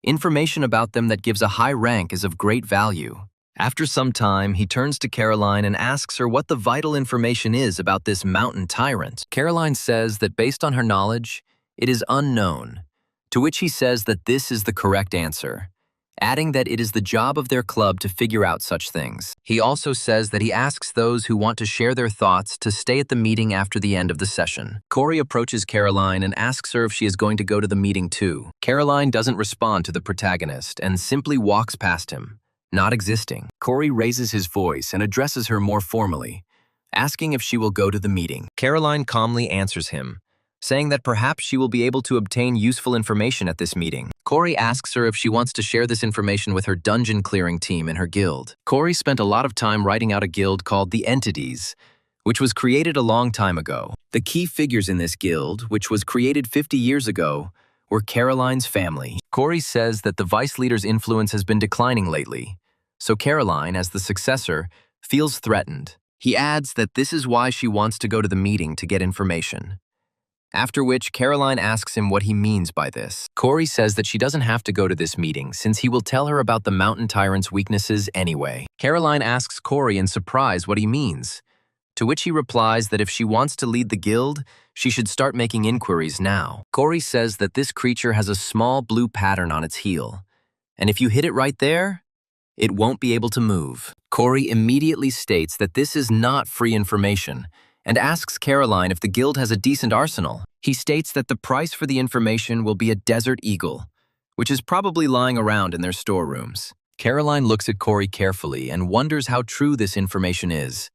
Speaker 1: information about them that gives a high rank is of great value. After some time, he turns to Caroline and asks her what the vital information is about this Mountain Tyrant. Caroline says that based on her knowledge, it is unknown, to which he says that this is the correct answer, adding that it is the job of their club to figure out such things. He also says that he asks those who want to share their thoughts to stay at the meeting after the end of the session. Corey approaches Caroline and asks her if she is going to go to the meeting too. Caroline doesn't respond to the protagonist and simply walks past him, not existing. Corey raises his voice and addresses her more formally, asking if she will go to the meeting. Caroline calmly answers him, saying that perhaps she will be able to obtain useful information at this meeting. Corey asks her if she wants to share this information with her dungeon clearing team in her guild. Corey spent a lot of time writing out a guild called the Entities, which was created a long time ago. The key figures in this guild, which was created 50 years ago, were Caroline's family. Corey says that the vice leader's influence has been declining lately, so Caroline, as the successor, feels threatened. He adds that this is why she wants to go to the meeting to get information. After which, Caroline asks him what he means by this. Corey says that she doesn't have to go to this meeting since he will tell her about the Mountain Tyrant's weaknesses anyway. Caroline asks Corey in surprise what he means, to which he replies that if she wants to lead the guild, she should start making inquiries now. Corey says that this creature has a small blue pattern on its heel, and if you hit it right there, It won't be able to move. Corey immediately states that this is not free information and asks Caroline if the guild has a decent arsenal. He states that the price for the information will be a desert eagle, which is probably lying around in their storerooms. Caroline looks at Corey carefully and wonders how true this information is,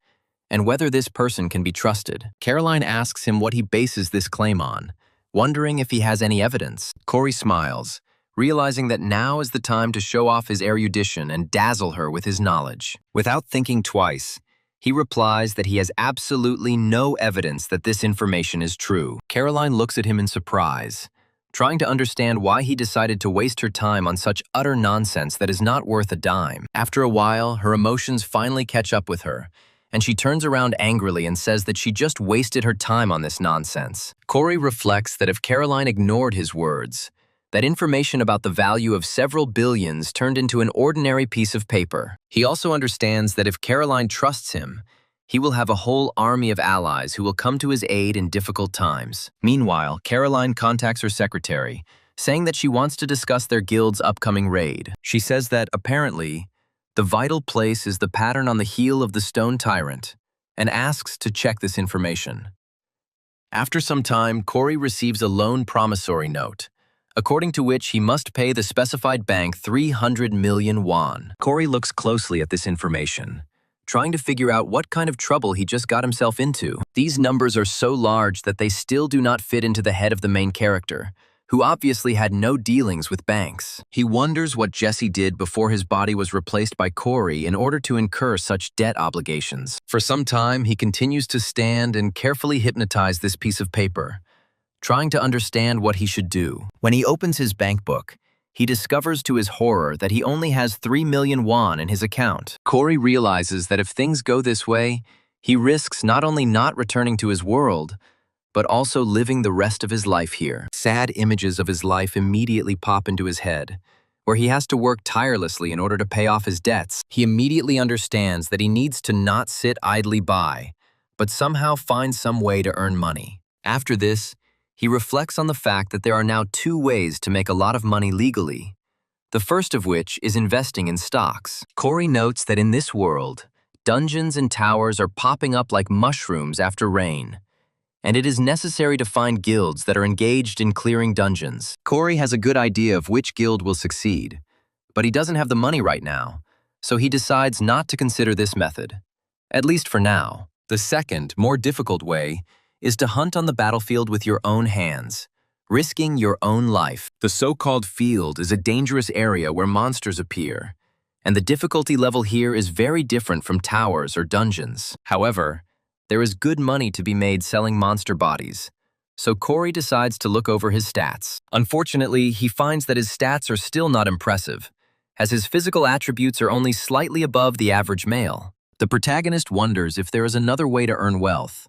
Speaker 1: and whether this person can be trusted. Caroline asks him what he bases this claim on, wondering if he has any evidence. Corey smiles, realizing that now is the time to show off his erudition and dazzle her with his knowledge. Without thinking twice, he replies that he has absolutely no evidence that this information is true. Caroline looks at him in surprise, trying to understand why he decided to waste her time on such utter nonsense that is not worth a dime. After a while, her emotions finally catch up with her, and she turns around angrily and says that she just wasted her time on this nonsense. Corey reflects that if Caroline ignored his words, that information about the value of several billions turned into an ordinary piece of paper. He also understands that if Caroline trusts him, he will have a whole army of allies who will come to his aid in difficult times. Meanwhile, Caroline contacts her secretary, saying that she wants to discuss their guild's upcoming raid. She says that, apparently, the vital place is the pattern on the heel of the stone tyrant, and asks to check this information. After some time, Corey receives a loan promissory note, according to which he must pay the specified bank 300 million won. Corey looks closely at this information, trying to figure out what kind of trouble he just got himself into. These numbers are so large that they still do not fit into the head of the main character, who obviously had no dealings with banks. He wonders what Jesse did before his body was replaced by Corey in order to incur such debt obligations. For some time, he continues to stand and carefully hypnotize this piece of paper, trying to understand what he should do. When he opens his bank book, he discovers to his horror that he only has 3 million won in his account. Corey realizes that if things go this way, he risks not only not returning to his world, but also living the rest of his life here. Sad images of his life immediately pop into his head, where he has to work tirelessly in order to pay off his debts. He immediately understands that he needs to not sit idly by, but somehow find some way to earn money. After this, he reflects on the fact that there are now 2 ways to make a lot of money legally, the first of which is investing in stocks. Corey notes that in this world, dungeons and towers are popping up like mushrooms after rain, and it is necessary to find guilds that are engaged in clearing dungeons. Corey has a good idea of which guild will succeed, but he doesn't have the money right now, so he decides not to consider this method, at least for now. The second, more difficult way is to hunt on the battlefield with your own hands, risking your own life. The so-called field is a dangerous area where monsters appear, and the difficulty level here is very different from towers or dungeons. However, there is good money to be made selling monster bodies, so Corey decides to look over his stats. Unfortunately, he finds that his stats are still not impressive, as his physical attributes are only slightly above the average male. The protagonist wonders if there is another way to earn wealth,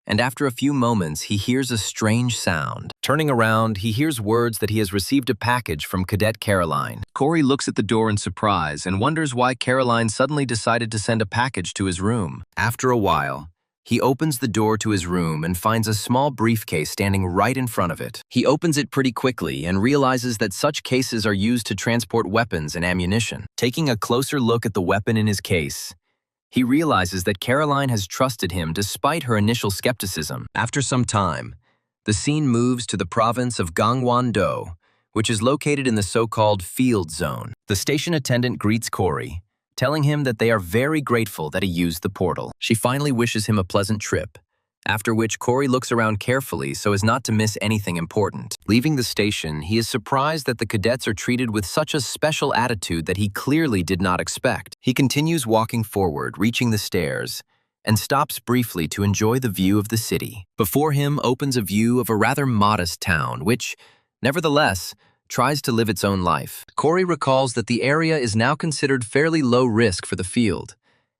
Speaker 1: and after a few moments, he hears a strange sound. Turning around, he hears words that he has received a package from Cadet Caroline. Corey looks at the door in surprise and wonders why Caroline suddenly decided to send a package to his room. After a while, he opens the door to his room and finds a small briefcase standing right in front of it. He opens it pretty quickly and realizes that such cases are used to transport weapons and ammunition. Taking a closer look at the weapon in his case, he realizes that Caroline has trusted him despite her initial skepticism. After some time, the scene moves to the province of Gangwon-do, which is located in the so-called field zone. The station attendant greets Corey, telling him that they are very grateful that he used the portal. She finally wishes him a pleasant trip, after which Corey looks around carefully so as not to miss anything important. Leaving the station, he is surprised that the cadets are treated with such a special attitude that he clearly did not expect. He continues walking forward, reaching the stairs, and stops briefly to enjoy the view of the city. Before him opens a view of a rather modest town, which, nevertheless, tries to live its own life. Corey recalls that the area is now considered fairly low risk for the field,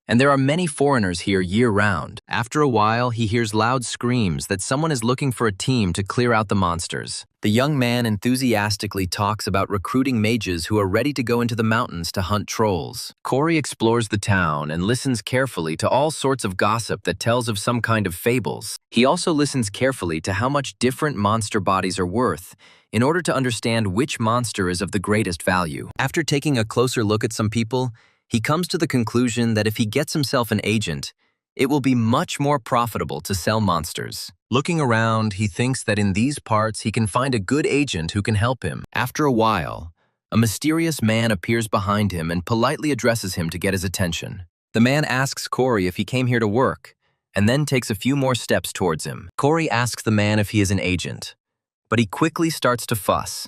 Speaker 1: and there are many foreigners here year-round. After a while, he hears loud screams that someone is looking for a team to clear out the monsters. The young man enthusiastically talks about recruiting mages who are ready to go into the mountains to hunt trolls. Corey explores the town and listens carefully to all sorts of gossip that tells of some kind of fables. He also listens carefully to how much different monster bodies are worth in order to understand which monster is of the greatest value. After taking a closer look at some people, he comes to the conclusion that if he gets himself an agent, it will be much more profitable to sell monsters. Looking around, he thinks that in these parts he can find a good agent who can help him. After a while, a mysterious man appears behind him and politely addresses him to get his attention. The man asks Corey if he came here to work, and then takes a few more steps towards him. Corey asks the man if he is an agent, but he quickly starts to fuss,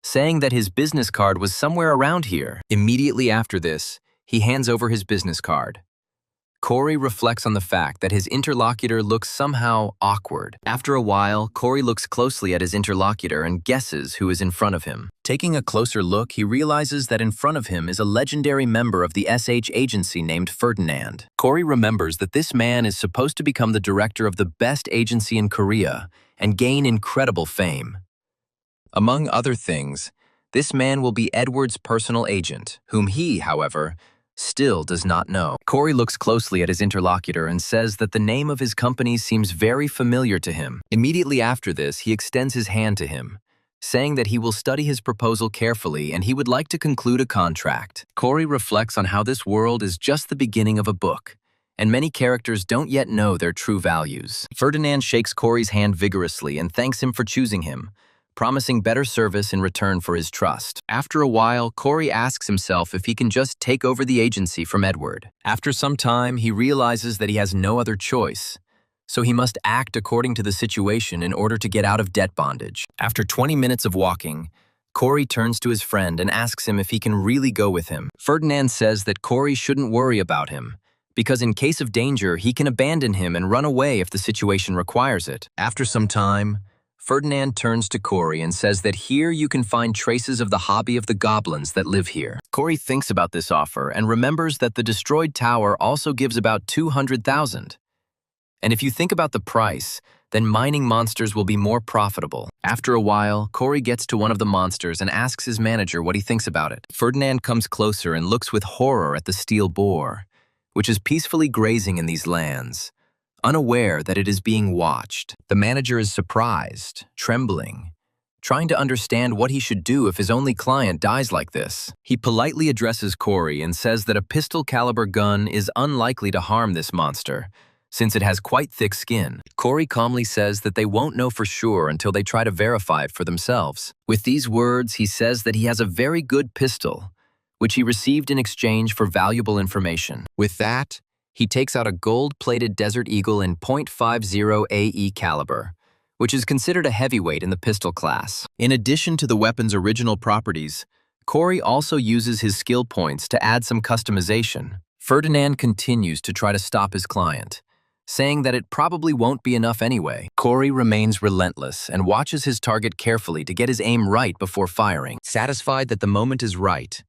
Speaker 1: saying that his business card was somewhere around here. Immediately after this, he hands over his business card. Corey reflects on the fact that his interlocutor looks somehow awkward. After a while, Corey looks closely at his interlocutor and guesses who is in front of him. Taking a closer look, he realizes that in front of him is a legendary member of the SH agency named Ferdinand. Corey remembers that this man is supposed to become the director of the best agency in Korea and gain incredible fame. Among other things, this man will be Edward's personal agent, whom he, however, still does not know. Corey looks closely at his interlocutor and says that the name of his company seems very familiar to him. Immediately after this, he extends his hand to him, saying that he will study his proposal carefully and he would like to conclude a contract. Corey reflects on how this world is just the beginning of a book, and many characters don't yet know their true values. Ferdinand shakes Corey's hand vigorously and thanks him for choosing him, promising better service in return for his trust. After a while, Corey asks himself if he can just take over the agency from Edward. After some time, he realizes that he has no other choice, so he must act according to the situation in order to get out of debt bondage. After 20 minutes of walking, Corey turns to his friend and asks him if he can really go with him. Ferdinand says that Corey shouldn't worry about him, because in case of danger, he can abandon him and run away if the situation requires it. After some time, Ferdinand turns to Corey and says that here you can find traces of the hobby of the goblins that live here. Corey thinks about this offer and remembers that the destroyed tower also gives about 200,000. And if you think about the price, then mining monsters will be more profitable. After a while, Corey gets to one of the monsters and asks his manager what he thinks about it. Ferdinand comes closer and looks with horror at the steel boar, which is peacefully grazing in these lands, unaware that it is being watched. The manager is surprised, trembling, trying to understand what he should do if his only client dies like this. He politely addresses Corey and says that a pistol-caliber gun is unlikely to harm this monster, since it has quite thick skin. Corey calmly says that they won't know for sure until they try to verify it for themselves. With these words, he says that he has a very good pistol, which he received in exchange for valuable information. With that, he takes out a gold-plated Desert Eagle in .50 AE caliber, which is considered a heavyweight in the pistol class. In addition to the weapon's original properties, Corey also uses his skill points to add some customization. Ferdinand continues to try to stop his client, saying that it probably won't be enough anyway. Corey remains relentless and watches his target carefully to get his aim right before firing. Satisfied that the moment is right,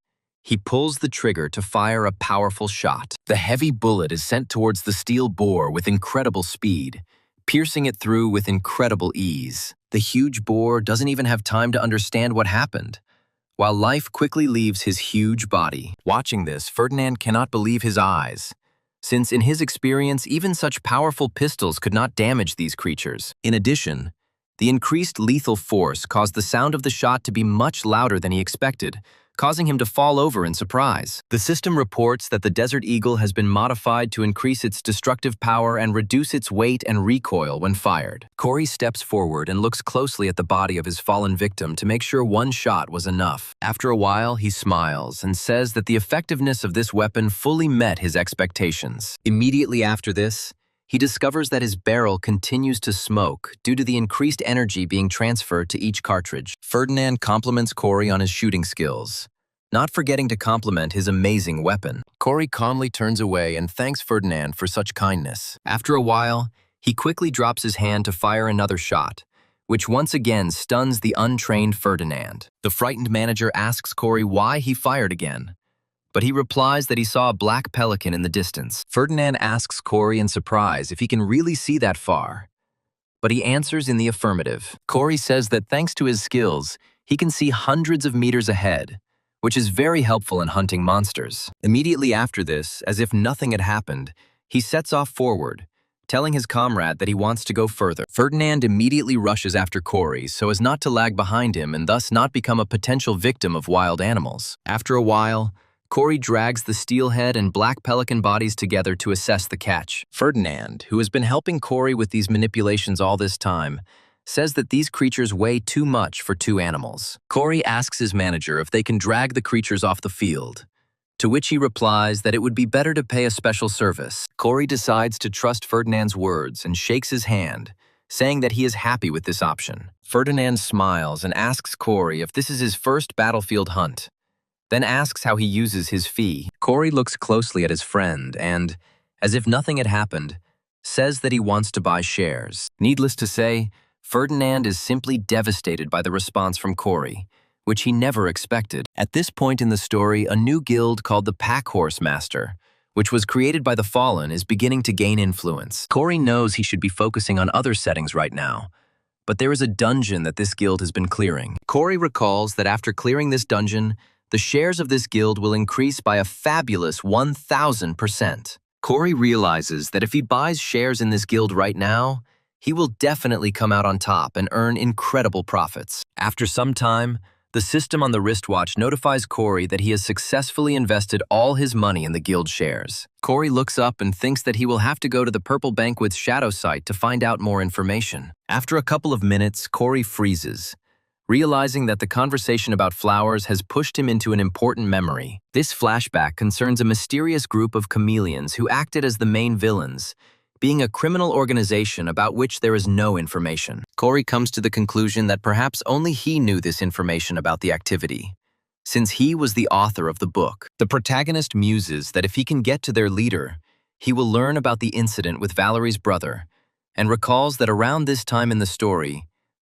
Speaker 1: he pulls the trigger to fire a powerful shot. The heavy bullet is sent towards the steel boar with incredible speed, piercing it through with incredible ease. The huge boar doesn't even have time to understand what happened, while life quickly leaves his huge body. Watching this, Ferdinand cannot believe his eyes, since in his experience, even such powerful pistols could not damage these creatures. In addition, the increased lethal force caused the sound of the shot to be much louder than he expected, causing him to fall over in surprise. The system reports that the Desert Eagle has been modified to increase its destructive power and reduce its weight and recoil when fired. Corey steps forward and looks closely at the body of his fallen victim to make sure one shot was enough. After a while, he smiles and says that the effectiveness of this weapon fully met his expectations. Immediately after this, he discovers that his barrel continues to smoke due to the increased energy being transferred to each cartridge. Ferdinand compliments Corey on his shooting skills, not forgetting to compliment his amazing weapon. Corey calmly turns away and thanks Ferdinand for such kindness. After a while, he quickly drops his hand to fire another shot, which once again stuns the untrained Ferdinand. The frightened manager asks Corey why he fired again, but he replies that he saw a black pelican in the distance. Ferdinand asks Corey in surprise if he can really see that far, but he answers in the affirmative. Corey says that thanks to his skills, he can see hundreds of meters ahead, which is very helpful in hunting monsters. Immediately after this, as if nothing had happened, he sets off forward, telling his comrade that he wants to go further. Ferdinand immediately rushes after Cory so as not to lag behind him and thus not become a potential victim of wild animals. After a while, Cory drags the steelhead and black pelican bodies together to assess the catch. Ferdinand, who has been helping Cory with these manipulations all this time, says that these creatures weigh too much for two animals. Cory asks his manager if they can drag the creatures off the field, to which he replies that it would be better to pay a special service. Cory decides to trust Ferdinand's words and shakes his hand, saying that he is happy with this option. Ferdinand smiles and asks Cory if this is his first battlefield hunt, then asks how he uses his fee. Cory looks closely at his friend and, as if nothing had happened, says that he wants to buy shares. Needless to say, Ferdinand is simply devastated by the response from Cory, which he never expected. At this point in the story, a new guild called the Pack Horse Master, which was created by the Fallen, is beginning to gain influence. Cory knows he should be focusing on other settings right now, but there is a dungeon that this guild has been clearing. Cory recalls that after clearing this dungeon, the shares of this guild will increase by a fabulous 1,000%. Cory realizes that if he buys shares in this guild right now, he will definitely come out on top and earn incredible profits. After some time, the system on the wristwatch notifies Cory that he has successfully invested all his money in the guild shares. Cory looks up and thinks that he will have to go to the Purple Banquet's shadow site to find out more information. After a couple of minutes, Cory freezes, realizing that the conversation about flowers has pushed him into an important memory. This flashback concerns a mysterious group of chameleons who acted as the main villains, being a criminal organization about which there is no information. Cory comes to the conclusion that perhaps only he knew this information about the activity, since he was the author of the book. The protagonist muses that if he can get to their leader, he will learn about the incident with Valerie's brother, and recalls that around this time in the story,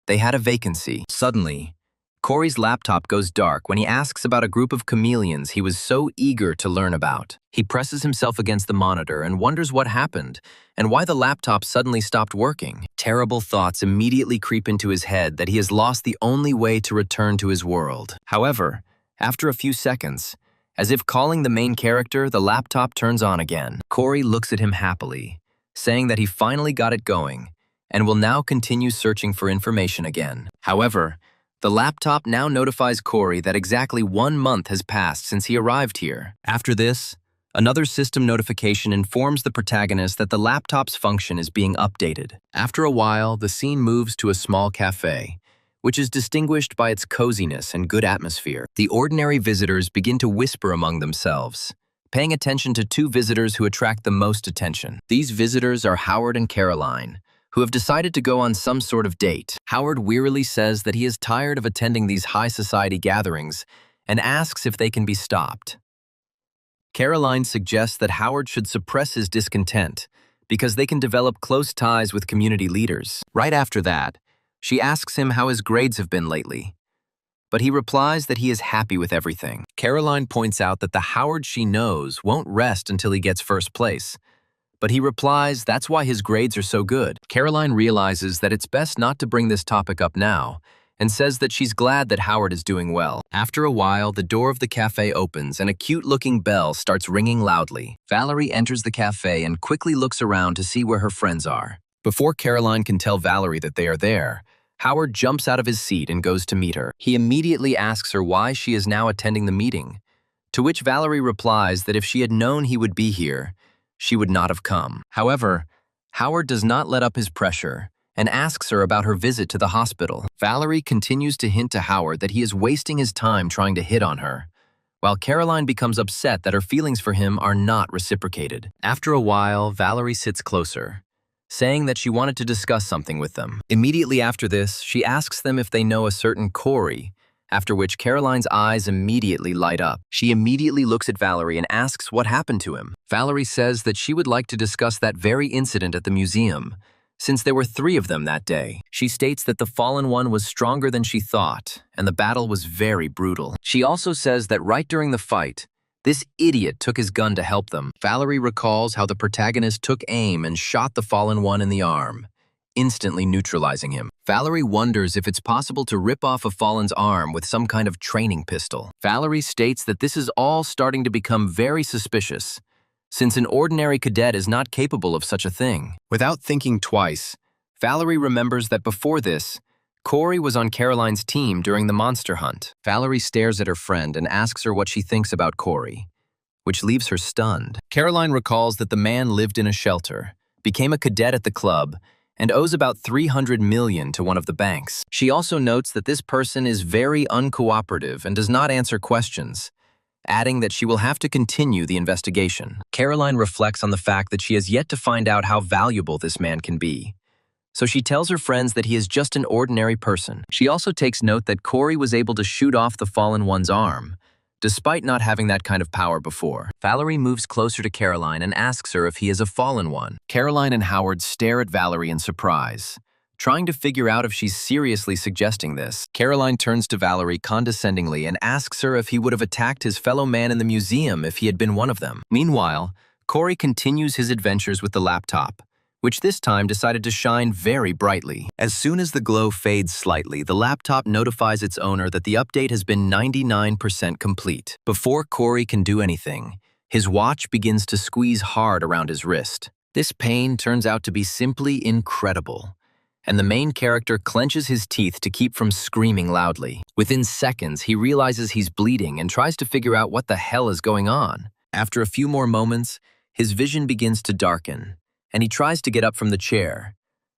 Speaker 1: they had a vacancy. Suddenly, Cory's laptop goes dark when he asks about a group of chameleons he was so eager to learn about. He presses himself against the monitor and wonders what happened and why the laptop suddenly stopped working. Terrible thoughts immediately creep into his head that he has lost the only way to return to his world. However, after a few seconds, as if calling the main character, the laptop turns on again. Cory looks at him happily, saying that he finally got it going and will now continue searching for information again. However, the laptop now notifies Cory that exactly 1 month has passed since he arrived here. After this, another system notification informs the protagonist that the laptop's function is being updated. After a while, the scene moves to a small cafe, which is distinguished by its coziness and good atmosphere. The ordinary visitors begin to whisper among themselves, paying attention to two visitors who attract the most attention. These visitors are Howard and Caroline, who have decided to go on some sort of date. Howard wearily says that he is tired of attending these high society gatherings and asks if they can be stopped. Caroline suggests that Howard should suppress his discontent because they can develop close ties with community leaders. Right after that, she asks him how his grades have been lately, but he replies that he is happy with everything. Caroline points out that the Howard she knows won't rest until he gets first place, but he replies that's why his grades are so good. Caroline realizes that it's best not to bring this topic up now and says that she's glad that Howard is doing well. After a while, the door of the cafe opens and a cute-looking bell starts ringing loudly. Valerie enters the cafe and quickly looks around to see where her friends are. Before Caroline can tell Valerie that they are there, Howard jumps out of his seat and goes to meet her. He immediately asks her why she is now attending the meeting, to which Valerie replies that if she had known he would be here, she would not have come. However, Howard does not let up his pressure and asks her about her visit to the hospital. Valerie continues to hint to Howard that he is wasting his time trying to hit on her, while Caroline becomes upset that her feelings for him are not reciprocated. After a while, Valerie sits closer, saying that she wanted to discuss something with them. Immediately after this, she asks them if they know a certain Cory, after which Caroline's eyes immediately light up. She immediately looks at Valerie and asks what happened to him. Valerie says that she would like to discuss that very incident at the museum, since there were 3 of them that day. She states that the fallen one was stronger than she thought, and the battle was very brutal. She also says that right during the fight, this idiot took his gun to help them. Valerie recalls how the protagonist took aim and shot the fallen one in the arm, instantly neutralizing him. Valerie wonders if it's possible to rip off a fallen's arm with some kind of training pistol. Valerie states that this is all starting to become very suspicious, since an ordinary cadet is not capable of such a thing. Without thinking twice, Valerie remembers that before this, Corey was on Caroline's team during the monster hunt. Valerie stares at her friend and asks her what she thinks about Corey, which leaves her stunned. Caroline recalls that the man lived in a shelter, became a cadet at the club, and owes about $300 million to one of the banks. She also notes that this person is very uncooperative and does not answer questions, adding that she will have to continue the investigation. Caroline reflects on the fact that she has yet to find out how valuable this man can be. So she tells her friends that he is just an ordinary person. She also takes note that Corey was able to shoot off the fallen one's arm, despite not having that kind of power before. Valerie moves closer to Caroline and asks her if he is a fallen one. Caroline and Howard stare at Valerie in surprise, trying to figure out if she's seriously suggesting this. Caroline turns to Valerie condescendingly and asks her if he would have attacked his fellow man in the museum if he had been one of them. Meanwhile, Corey continues his adventures with the laptop, which this time decided to shine very brightly. As soon as the glow fades slightly, the laptop notifies its owner that the update has been 99% complete. Before Corey can do anything, his watch begins to squeeze hard around his wrist. This pain turns out to be simply incredible, and the main character clenches his teeth to keep from screaming loudly. Within seconds, he realizes he's bleeding and tries to figure out what the hell is going on. After a few more moments, his vision begins to darken, and he tries to get up from the chair.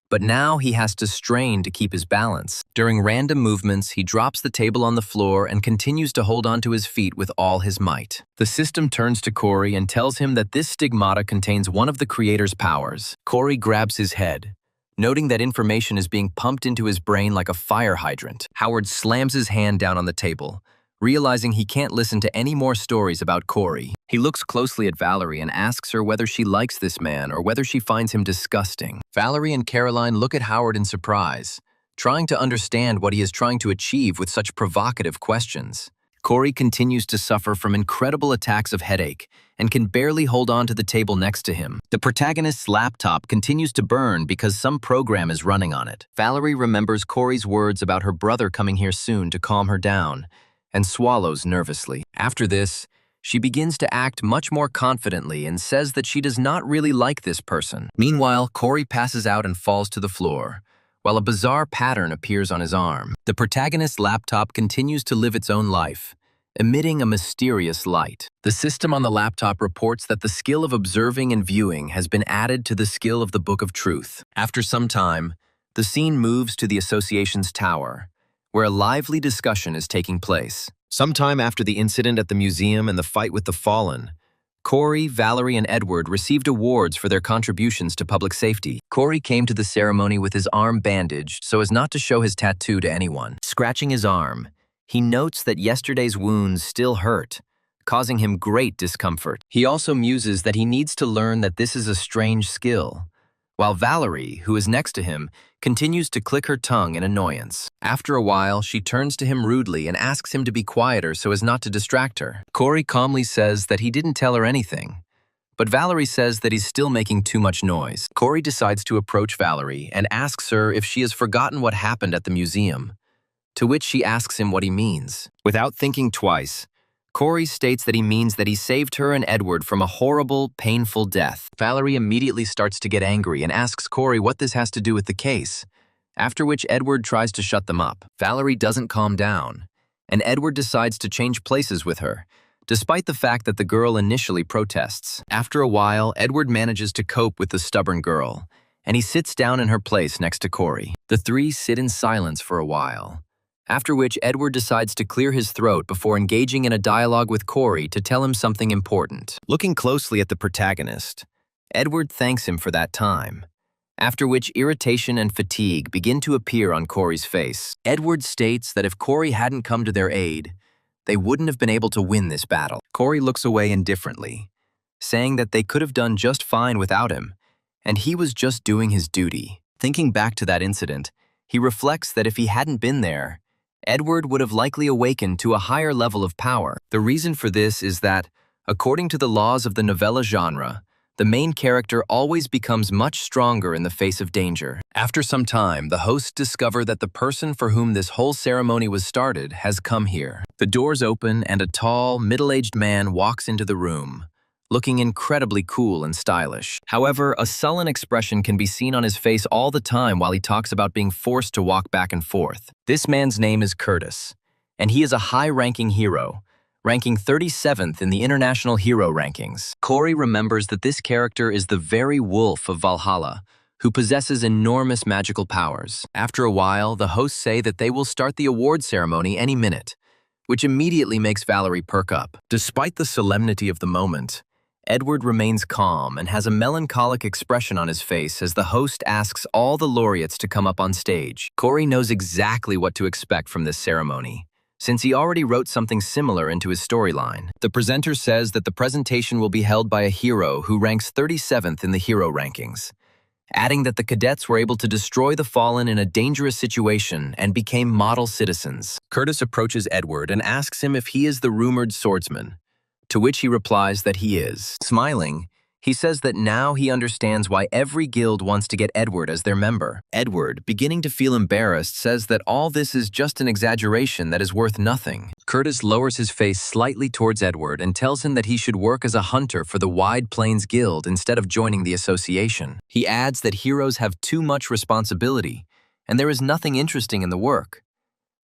Speaker 1: But now he has to strain to keep his balance. During random movements, he drops the table on the floor and continues to hold onto his feet with all his might. The system turns to Corey and tells him that this stigmata contains one of the creator's powers. Corey grabs his head, noting that information is being pumped into his brain like a fire hydrant. Howard slams his hand down on the table, realizing he can't listen to any more stories about Corey. He looks closely at Valerie and asks her whether she likes this man or whether she finds him disgusting. Valerie and Caroline look at Howard in surprise, trying to understand what he is trying to achieve with such provocative questions. Corey continues to suffer from incredible attacks of headache and can barely hold on to the table next to him. The protagonist's laptop continues to burn because some program is running on it. Valerie remembers Corey's words about her brother coming here soon to calm her down, and swallows nervously. After this, she begins to act much more confidently and says that she does not really like this person. Meanwhile, Corey passes out and falls to the floor, while a bizarre pattern appears on his arm. The protagonist's laptop continues to live its own life, emitting a mysterious light. The system on the laptop reports that the skill of observing and viewing has been added to the skill of the Book of Truth. After some time, the scene moves to the association's tower, where a lively discussion is taking place. Sometime after the incident at the museum and the fight with the Fallen, Corey, Valerie, and Edward received awards for their contributions to public safety. Corey came to the ceremony with his arm bandaged so as not to show his tattoo to anyone. Scratching his arm, he notes that yesterday's wounds still hurt, causing him great discomfort. He also muses that he needs to learn that this is a strange skill, while Valerie, who is next to him, continues to click her tongue in annoyance. After a while, she turns to him rudely and asks him to be quieter so as not to distract her. Corey calmly says that he didn't tell her anything, but Valerie says that he's still making too much noise. Corey decides to approach Valerie and asks her if she has forgotten what happened at the museum, to which she asks him what he means. Without thinking twice, Corey states that he means that he saved her and Edward from a horrible, painful death. Valerie immediately starts to get angry and asks Corey what this has to do with the case, after which Edward tries to shut them up. Valerie doesn't calm down, and Edward decides to change places with her, despite the fact that the girl initially protests. After a while, Edward manages to cope with the stubborn girl, and he sits down in her place next to Corey. The three sit in silence for a while, after which Edward decides to clear his throat before engaging in a dialogue with Corey to tell him something important. Looking closely at the protagonist, Edward thanks him for that time, after which irritation and fatigue begin to appear on Corey's face. Edward states that if Corey hadn't come to their aid, they wouldn't have been able to win this battle. Corey looks away indifferently, saying that they could have done just fine without him, and he was just doing his duty. Thinking back to that incident, he reflects that if he hadn't been there, Edward would have likely awakened to a higher level of power. The reason for this is that, according to the laws of the novella genre, the main character always becomes much stronger in the face of danger. After some time, the hosts discover that the person for whom this whole ceremony was started has come here. The doors open and a tall, middle-aged man walks into the room, looking incredibly cool and stylish. However, a sullen expression can be seen on his face all the time while he talks about being forced to walk back and forth. This man's name is Curtis, and he is a high-ranking hero, ranking 37th in the International Hero Rankings. Corey remembers that this character is the very wolf of Valhalla, who possesses enormous magical powers. After a while, the hosts say that they will start the award ceremony any minute, which immediately makes Valerie perk up. Despite the solemnity of the moment, Edward remains calm and has a melancholic expression on his face as the host asks all the laureates to come up on stage. Corey knows exactly what to expect from this ceremony, since he already wrote something similar into his storyline. The presenter says that the presentation will be held by a hero who ranks 37th in the hero rankings, adding that the cadets were able to destroy the fallen in a dangerous situation and became model citizens. Curtis approaches Edward and asks him if he is the rumored swordsman, to which he replies that he is. Smiling, he says that now he understands why every guild wants to get Edward as their member. Edward, beginning to feel embarrassed, says that all this is just an exaggeration that is worth nothing. Curtis lowers his face slightly towards Edward and tells him that he should work as a hunter for the Wide Plains Guild instead of joining the association. He adds that heroes have too much responsibility, and there is nothing interesting in the work,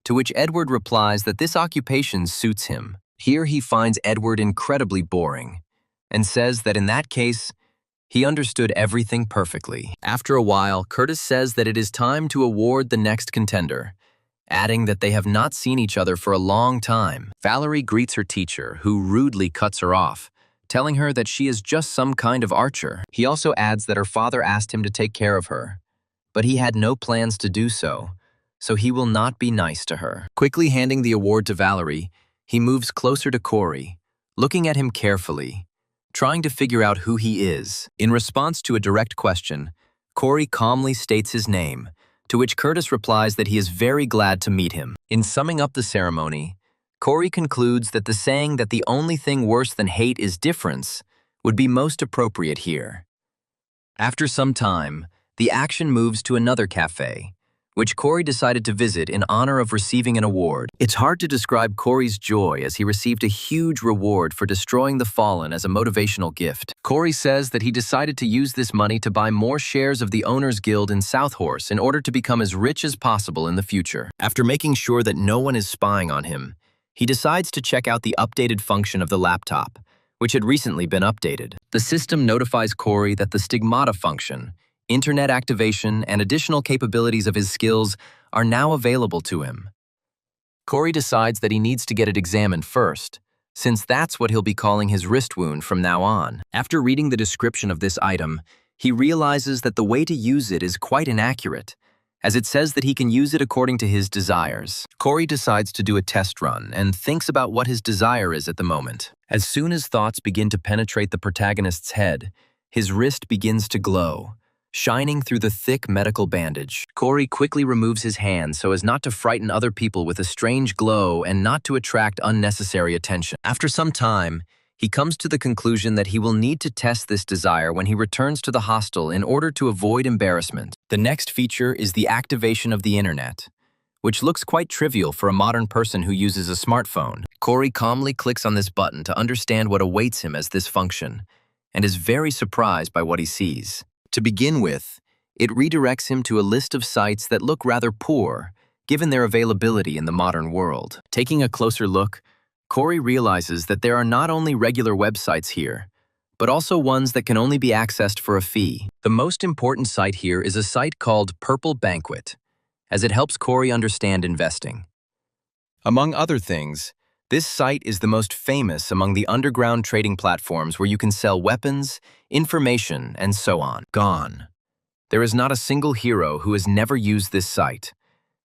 Speaker 1: to which Edward replies that this occupation suits him. Here he finds Edward incredibly boring, and says that in that case, he understood everything perfectly. After a while, Curtis says that it is time to award the next contender, adding that they have not seen each other for a long time. Valerie greets her teacher, who rudely cuts her off, telling her that she is just some kind of archer. He also adds that her father asked him to take care of her, but he had no plans to do so he will not be nice to her. Quickly handing the award to Valerie, he moves closer to Corey, looking at him carefully, trying to figure out who he is. In response to a direct question, Corey calmly states his name, to which Curtis replies that he is very glad to meet him. In summing up the ceremony, Corey concludes that the saying that the only thing worse than hate is difference would be most appropriate here. After some time, the action moves to another cafe, which Corey decided to visit in honor of receiving an award. It's hard to describe Corey's joy as he received a huge reward for destroying the fallen as a motivational gift. Corey says that he decided to use this money to buy more shares of the Owners Guild in Southhorse in order to become as rich as possible in the future. After making sure that no one is spying on him, he decides to check out the updated function of the laptop, which had recently been updated. The system notifies Corey that the stigmata function, internet activation, and additional capabilities of his skills are now available to him. Corey decides that he needs to get it examined first, since that's what he'll be calling his wrist wound from now on. After reading the description of this item, he realizes that the way to use it is quite inaccurate, as it says that he can use it according to his desires. Corey decides to do a test run and thinks about what his desire is at the moment. As soon as thoughts begin to penetrate the protagonist's head, his wrist begins to glow, shining through the thick medical bandage. Corey quickly removes his hand so as not to frighten other people with a strange glow and not to attract unnecessary attention. After some time, he comes to the conclusion that he will need to test this desire when he returns to the hostel in order to avoid embarrassment. The next feature is the activation of the internet, which looks quite trivial for a modern person who uses a smartphone. Corey calmly clicks on this button to understand what awaits him as this function, and is very surprised by what he sees. To begin with, it redirects him to a list of sites that look rather poor, given their availability in the modern world. Taking a closer look, Corey realizes that there are not only regular websites here, but also ones that can only be accessed for a fee. The most important site here is a site called Purple Banquet, as it helps Corey understand investing. Among other things, this site is the most famous among the underground trading platforms where you can sell weapons, information, and so on. Gone. There is not a single hero who has never used this site,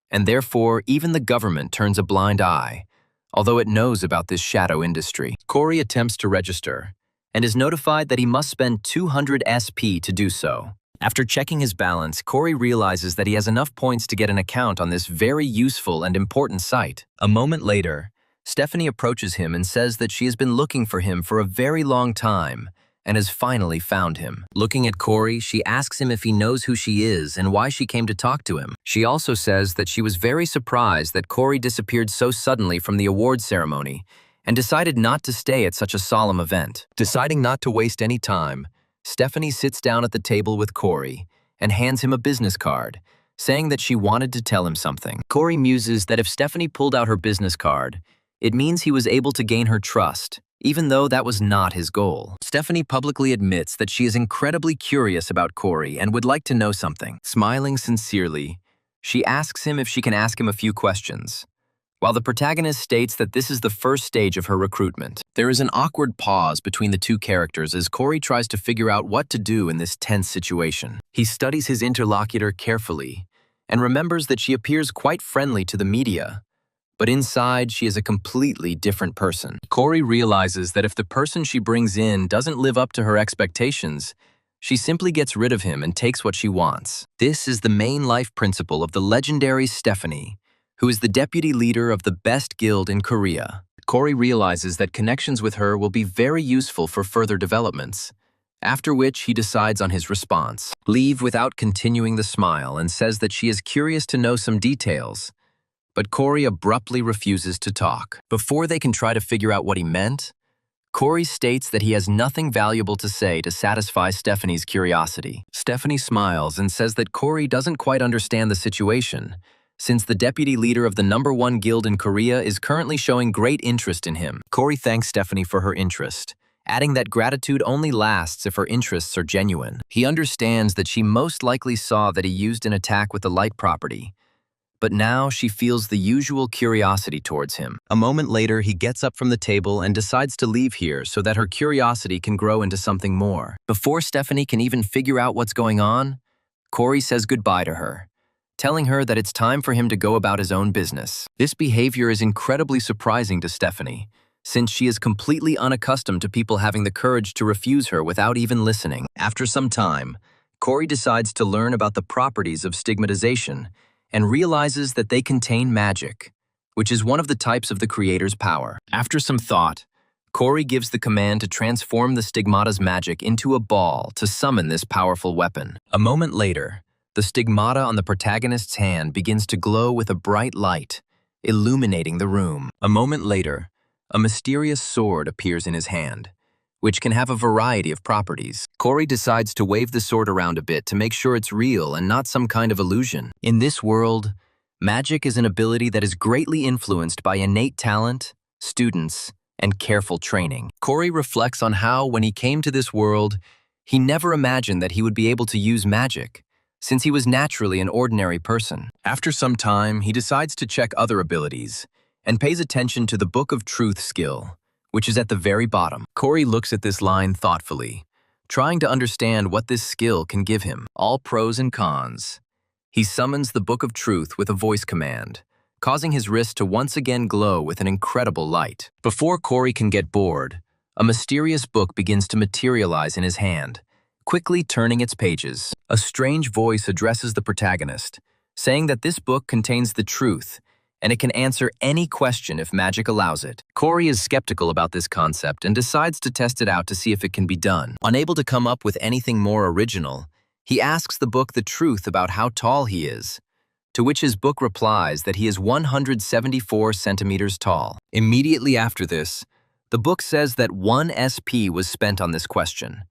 Speaker 1: and therefore even the government turns a blind eye, although it knows about this shadow industry. Corey attempts to register, and is notified that he must spend 200 SP to do so. After checking his balance, Corey realizes that he has enough points to get an account on this very useful and important site. A moment later, Stephanie approaches him and says that she has been looking for him for a very long time and has finally found him. Looking at Corey, she asks him if he knows who she is and why she came to talk to him. She also says that she was very surprised that Corey disappeared so suddenly from the award ceremony and decided not to stay at such a solemn event. Deciding not to waste any time, Stephanie sits down at the table with Corey and hands him a business card, saying that she wanted to tell him something. Corey muses that if Stephanie pulled out her business card, it means he was able to gain her trust, even though that was not his goal. Stephanie publicly admits that she is incredibly curious about Corey and would like to know something. Smiling sincerely, she asks him if she can ask him a few questions, while the protagonist states that this is the first stage of her recruitment. There is an awkward pause between the two characters as Corey tries to figure out what to do in this tense situation. He studies his interlocutor carefully and remembers that she appears quite friendly to the media, but inside she is a completely different person. Corey realizes that if the person she brings in doesn't live up to her expectations, she simply gets rid of him and takes what she wants. This is the main life principle of the legendary Stephanie, who is the deputy leader of the best guild in Korea. Corey realizes that connections with her will be very useful for further developments, after which he decides on his response. Leave without continuing the smile and says that she is curious to know some details, but Corey abruptly refuses to talk. Before they can try to figure out what he meant, Corey states that he has nothing valuable to say to satisfy Stephanie's curiosity. Stephanie smiles and says that Corey doesn't quite understand the situation, since the deputy leader of the #1 guild in Korea is currently showing great interest in him. Corey thanks Stephanie for her interest, adding that gratitude only lasts if her interests are genuine. He understands that she most likely saw that he used an attack with the light property, but now she feels the usual curiosity towards him. A moment later, he gets up from the table and decides to leave here so that her curiosity can grow into something more. Before Stephanie can even figure out what's going on, Corey says goodbye to her, telling her that it's time for him to go about his own business. This behavior is incredibly surprising to Stephanie, since she is completely unaccustomed to people having the courage to refuse her without even listening. After some time, Corey decides to learn about the properties of stigmatization and realizes that they contain magic, which is one of the types of the creator's power. After some thought, Corey gives the command to transform the stigmata's magic into a ball to summon this powerful weapon. A moment later, the stigmata on the protagonist's hand begins to glow with a bright light, illuminating the room. A moment later, a mysterious sword appears in his hand, which can have a variety of properties. Corey decides to wave the sword around a bit to make sure it's real and not some kind of illusion. In this world, magic is an ability that is greatly influenced by innate talent, students, and careful training. Corey reflects on how, when he came to this world, he never imagined that he would be able to use magic, since he was naturally an ordinary person. After some time, he decides to check other abilities and pays attention to the Book of Truth skill, which is at the very bottom. Corey looks at this line thoughtfully, trying to understand what this skill can give him. All pros and cons. He summons the Book of Truth with a voice command, causing his wrist to once again glow with an incredible light. Before Corey can get bored, a mysterious book begins to materialize in his hand, quickly turning its pages. A strange voice addresses the protagonist, saying that this book contains the truth, and it can answer any question if magic allows it. Corey is skeptical about this concept and decides to test it out to see if it can be done. Unable to come up with anything more original, he asks the book the truth about how tall he is, to which his book replies that he is 174 centimeters tall. Immediately after this, the book says that 1 SP was spent on this question,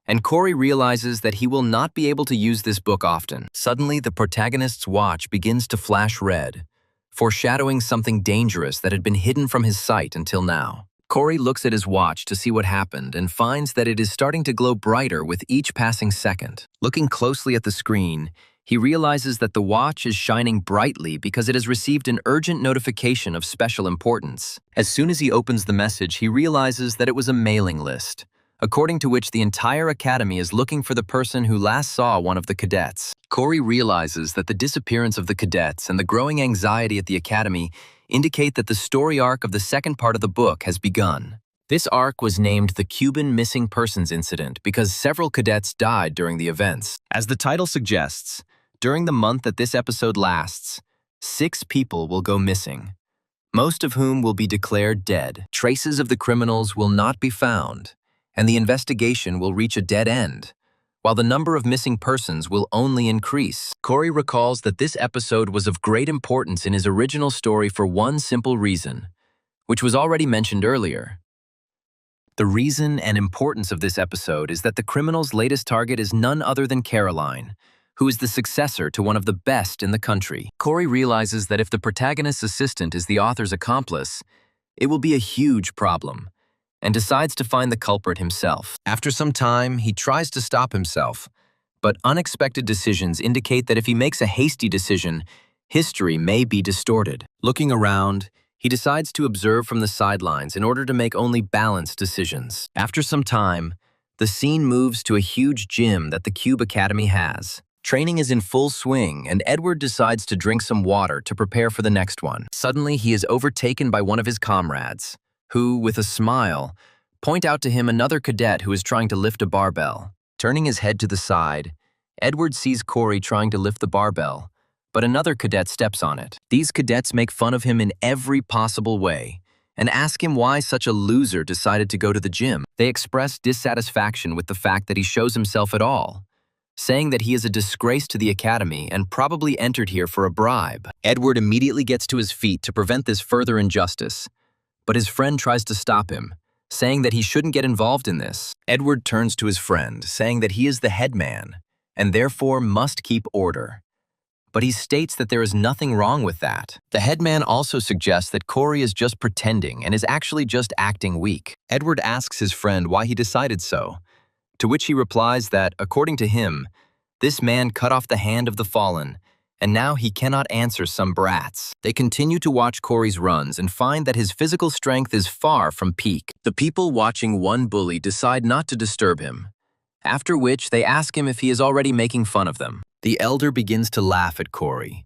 Speaker 1: and Corey realizes that he will not be able to use this book often. Suddenly, the protagonist's watch begins to flash red, foreshadowing something dangerous that had been hidden from his sight until now. Corey looks at his watch to see what happened and finds that it is starting to glow brighter with each passing second. Looking closely at the screen, he realizes that the watch is shining brightly because it has received an urgent notification of special importance. As soon as he opens the message, he realizes that it was a mailing list, according to which the entire academy is looking for the person who last saw one of the cadets. Corey realizes that the disappearance of the cadets and the growing anxiety at the academy indicate that the story arc of the second part of the book has begun. This arc was named the Cuban Missing Persons Incident because several cadets died during the events. As the title suggests, during the month that this episode lasts, 6 people will go missing, most of whom will be declared dead. Traces of the criminals will not be found, and the investigation will reach a dead end, while the number of missing persons will only increase. Corey recalls that this episode was of great importance in his original story for one simple reason, which was already mentioned earlier. The reason and importance of this episode is that the criminal's latest target is none other than Caroline, who is the successor to one of the best in the country. Corey realizes that if the protagonist's assistant is the author's accomplice, it will be a huge problem, and decides to find the culprit himself. After some time, he tries to stop himself, but unexpected decisions indicate that if he makes a hasty decision, history may be distorted. Looking around, he decides to observe from the sidelines in order to make only balanced decisions. After some time, the scene moves to a huge gym that the Cube Academy has. Training is in full swing, and Edward decides to drink some water to prepare for the next one. Suddenly, he is overtaken by one of his comrades, who, with a smile, point out to him another cadet who is trying to lift a barbell. Turning his head to the side, Edward sees Corey trying to lift the barbell, but another cadet steps on it. These cadets make fun of him in every possible way and ask him why such a loser decided to go to the gym. They express dissatisfaction with the fact that he shows himself at all, saying that he is a disgrace to the academy and probably entered here for a bribe. Edward immediately gets to his feet to prevent this further injustice, but his friend tries to stop him, saying that he shouldn't get involved in this. Edward turns to his friend, saying that he is the head man and therefore must keep order. But he states that there is nothing wrong with that. The headman also suggests that Corey is just pretending and is actually just acting weak. Edward asks his friend why he decided so, to which he replies that, according to him, this man cut off the hand of the fallen, and now he cannot answer some brats. They continue to watch Corey's runs and find that his physical strength is far from peak. The people watching one bully decide not to disturb him, after which they ask him if he is already making fun of them. The elder begins to laugh at Corey,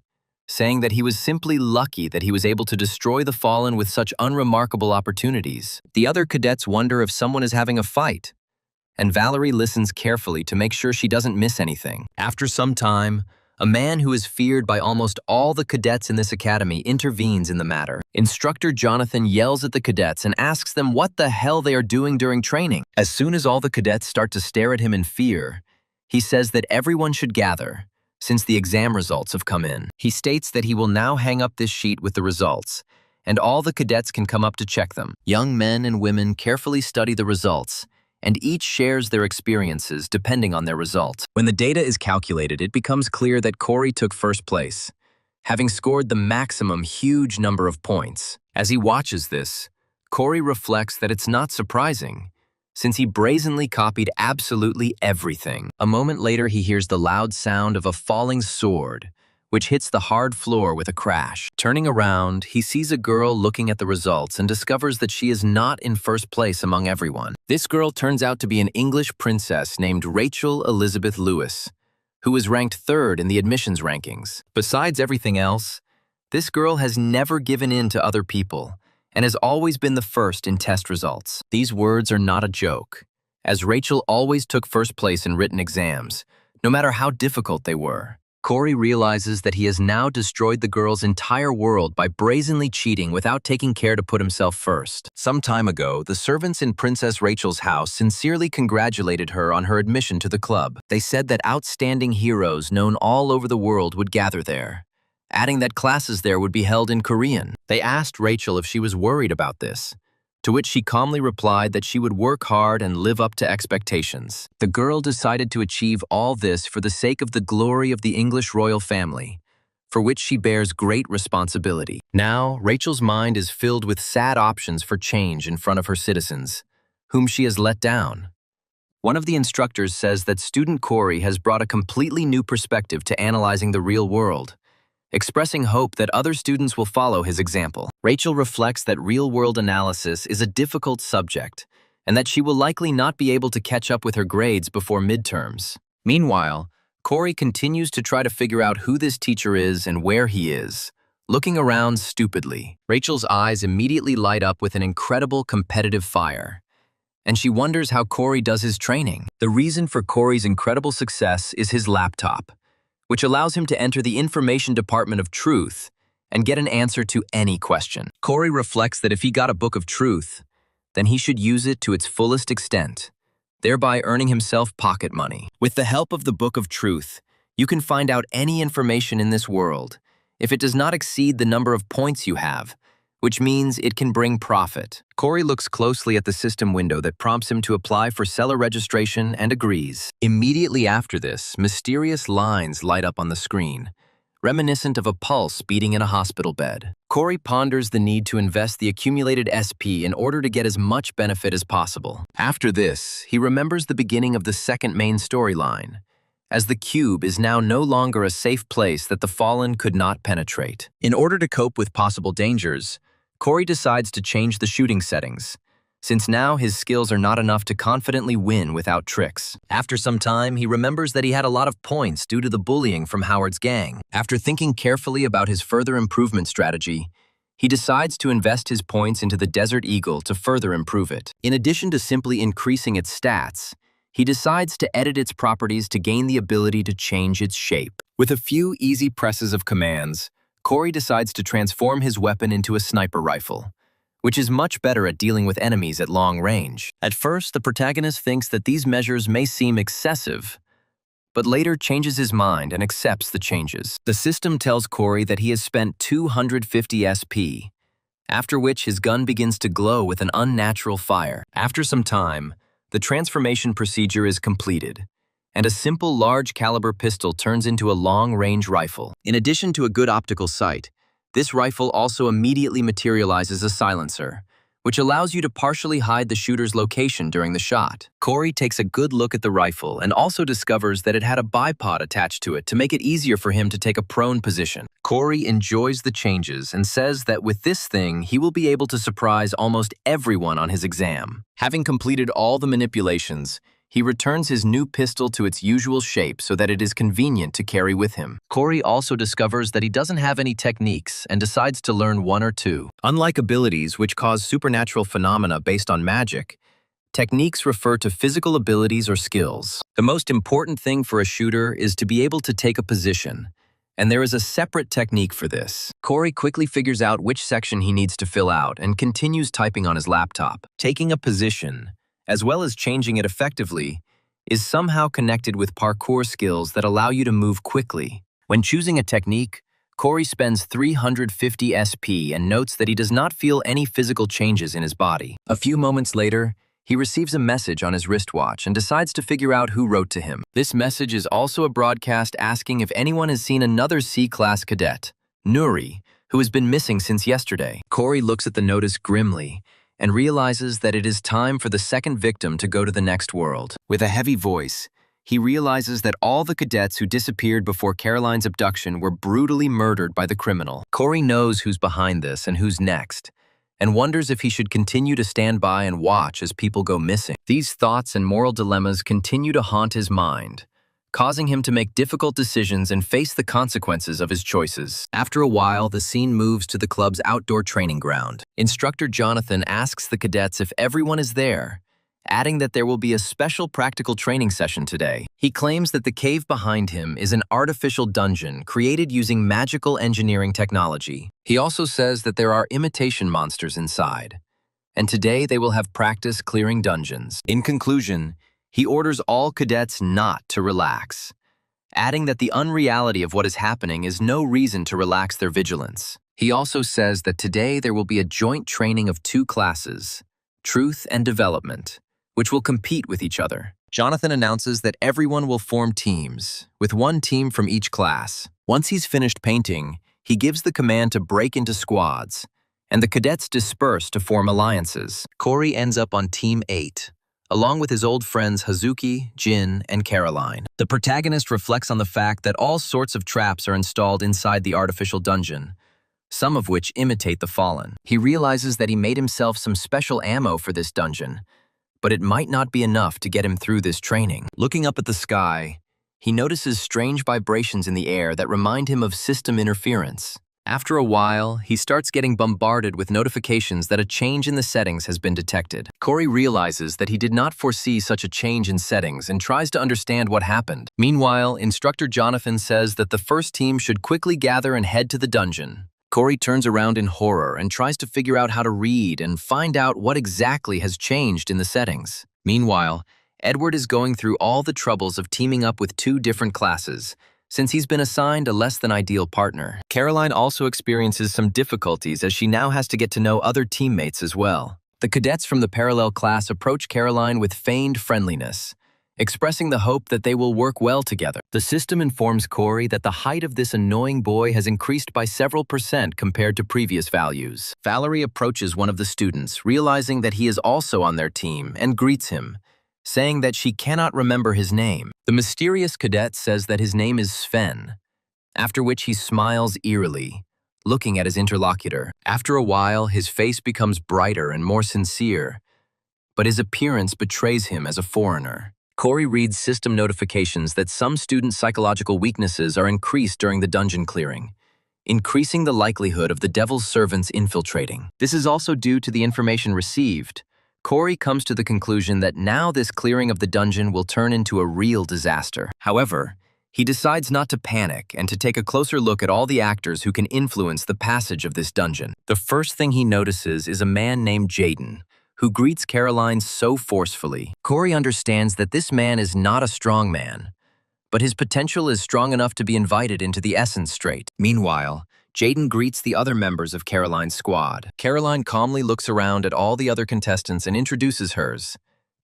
Speaker 1: saying that he was simply lucky that he was able to destroy the fallen with such unremarkable opportunities. The other cadets wonder if someone is having a fight, and Valerie listens carefully to make sure she doesn't miss anything. After some time, a man who is feared by almost all the cadets in this academy intervenes in the matter. Instructor Jonathan yells at the cadets and asks them what the hell they are doing during training. As soon as all the cadets start to stare at him in fear, he says that everyone should gather, since the exam results have come in. He states that he will now hang up this sheet with the results, and all the cadets can come up to check them. Young men and women carefully study the results, and each shares their experiences depending on their results. When the data is calculated, it becomes clear that Corey took first place, having scored the maximum huge number of points. As he watches this, Corey reflects that it's not surprising, since he brazenly copied absolutely everything. A moment later, he hears the loud sound of a falling sword, which hits the hard floor with a crash. Turning around, he sees a girl looking at the results and discovers that she is not in first place among everyone. This girl turns out to be an English princess named Rachel Elizabeth Lewis, who was ranked third in the admissions rankings. Besides everything else, this girl has never given in to other people and has always been the first in test results. These words are not a joke, as Rachel always took first place in written exams, no matter how difficult they were. Corey realizes that he has now destroyed the girl's entire world by brazenly cheating without taking care to put himself first. Some time ago, the servants in Princess Rachel's house sincerely congratulated her on her admission to the club. They said that outstanding heroes known all over the world would gather there, adding that classes there would be held in Korean. They asked Rachel if she was worried about this, to which she calmly replied that she would work hard and live up to expectations. The girl decided to achieve all this for the sake of the glory of the English royal family, for which she bears great responsibility. Now, Rachel's mind is filled with sad options for change in front of her citizens, whom she has let down. One of the instructors says that student Corey has brought a completely new perspective to analyzing the real world, expressing hope that other students will follow his example. Rachel reflects that real-world analysis is a difficult subject and that she will likely not be able to catch up with her grades before midterms. Meanwhile, Corey continues to try to figure out who this teacher is and where he is, looking around stupidly. Rachel's eyes immediately light up with an incredible competitive fire, and she wonders how Corey does his training. The reason for Corey's incredible success is his laptop, which allows him to enter the information department of truth and get an answer to any question. Corey reflects that if he got a book of truth, then he should use it to its fullest extent, thereby earning himself pocket money. With the help of the book of truth, you can find out any information in this world. If it does not exceed the number of points you have, which means it can bring profit. Corey looks closely at the system window that prompts him to apply for seller registration and agrees. Immediately after this, mysterious lines light up on the screen, reminiscent of a pulse beating in a hospital bed. Corey ponders the need to invest the accumulated SP in order to get as much benefit as possible. After this, he remembers the beginning of the second main storyline, as the cube is now no longer a safe place that the fallen could not penetrate. In order to cope with possible dangers, Corey decides to change the shooting settings, since now his skills are not enough to confidently win without tricks. After some time, he remembers that he had a lot of points due to the bullying from Howard's gang. After thinking carefully about his further improvement strategy, he decides to invest his points into the Desert Eagle to further improve it. In addition to simply increasing its stats, he decides to edit its properties to gain the ability to change its shape. With a few easy presses of commands, Corey decides to transform his weapon into a sniper rifle, which is much better at dealing with enemies at long range. At first, the protagonist thinks that these measures may seem excessive, but later changes his mind and accepts the changes. The system tells Corey that he has spent 250 SP, after which his gun begins to glow with an unnatural fire. After some time, the transformation procedure is completed, and a simple large-caliber pistol turns into a long-range rifle. In addition to a good optical sight, this rifle also immediately materializes a silencer, which allows you to partially hide the shooter's location during the shot. Corey takes a good look at the rifle and also discovers that it had a bipod attached to it to make it easier for him to take a prone position. Corey enjoys the changes and says that with this thing, he will be able to surprise almost everyone on his exam. Having completed all the manipulations, he returns his new pistol to its usual shape so that it is convenient to carry with him. Corey also discovers that he doesn't have any techniques and decides to learn one or two. Unlike abilities which cause supernatural phenomena based on magic, techniques refer to physical abilities or skills. The most important thing for a shooter is to be able to take a position, and there is a separate technique for this. Corey quickly figures out which section he needs to fill out and continues typing on his laptop. Taking a position, as well as changing it effectively, is somehow connected with parkour skills that allow you to move quickly. When choosing a technique, Corey spends 350 SP and notes that he does not feel any physical changes in his body. A few moments later, he receives a message on his wristwatch and decides to figure out who wrote to him. This message is also a broadcast asking if anyone has seen another C-class cadet, Nuri, who has been missing since yesterday. Corey looks at the notice grimly and realizes that it is time for the second victim to go to the next world. With a heavy voice, he realizes that all the cadets who disappeared before Caroline's abduction were brutally murdered by the criminal. Corey knows who's behind this and who's next, and wonders if he should continue to stand by and watch as people go missing. These thoughts and moral dilemmas continue to haunt his mind, causing him to make difficult decisions and face the consequences of his choices. After a while, the scene moves to the club's outdoor training ground. Instructor Jonathan asks the cadets if everyone is there, adding that there will be a special practical training session today. He claims that the cave behind him is an artificial dungeon created using magical engineering technology. He also says that there are imitation monsters inside, and today they will have practice clearing dungeons. In conclusion, he orders all cadets not to relax, adding that the unreality of what is happening is no reason to relax their vigilance. He also says that today there will be a joint training of two classes, Truth and Development, which will compete with each other. Jonathan announces that everyone will form teams, with one team from each class. Once he's finished painting, he gives the command to break into squads, and the cadets disperse to form alliances. Corey ends up on Team 8, along with his old friends Hazuki, Jin, and Caroline. The protagonist reflects on the fact that all sorts of traps are installed inside the artificial dungeon, some of which imitate the fallen. He realizes that he made himself some special ammo for this dungeon, but it might not be enough to get him through this training. Looking up at the sky, he notices strange vibrations in the air that remind him of system interference. After a while, he starts getting bombarded with notifications that a change in the settings has been detected. Corey realizes that he did not foresee such a change in settings and tries to understand what happened. Meanwhile, Instructor Jonathan says that the first team should quickly gather and head to the dungeon. Corey turns around in horror and tries to figure out how to read and find out what exactly has changed in the settings. Meanwhile, Edward is going through all the troubles of teaming up with two different classes, since he's been assigned a less-than-ideal partner. Caroline also experiences some difficulties as she now has to get to know other teammates as well. The cadets from the parallel class approach Caroline with feigned friendliness, expressing the hope that they will work well together. The system informs Corey that the height of this annoying boy has increased by several % compared to previous values. Valerie approaches one of the students, realizing that he is also on their team, and greets him, saying that she cannot remember his name. The mysterious cadet says that his name is Sven, after which he smiles eerily, looking at his interlocutor. After a while, his face becomes brighter and more sincere, but his appearance betrays him as a foreigner. Corey reads system notifications that some students' psychological weaknesses are increased during the dungeon clearing, increasing the likelihood of the devil's servants infiltrating. This is also due to the information received. Corey comes to the conclusion that now this clearing of the dungeon will turn into a real disaster. However, he decides not to panic and to take a closer look at all the actors who can influence the passage of this dungeon. The first thing he notices is a man named Jaden, who greets Caroline so forcefully. Corey understands that this man is not a strong man, but his potential is strong enough to be invited into the Essence Strait. Meanwhile, Jaden greets the other members of Caroline's squad. Caroline calmly looks around at all the other contestants and introduces hers,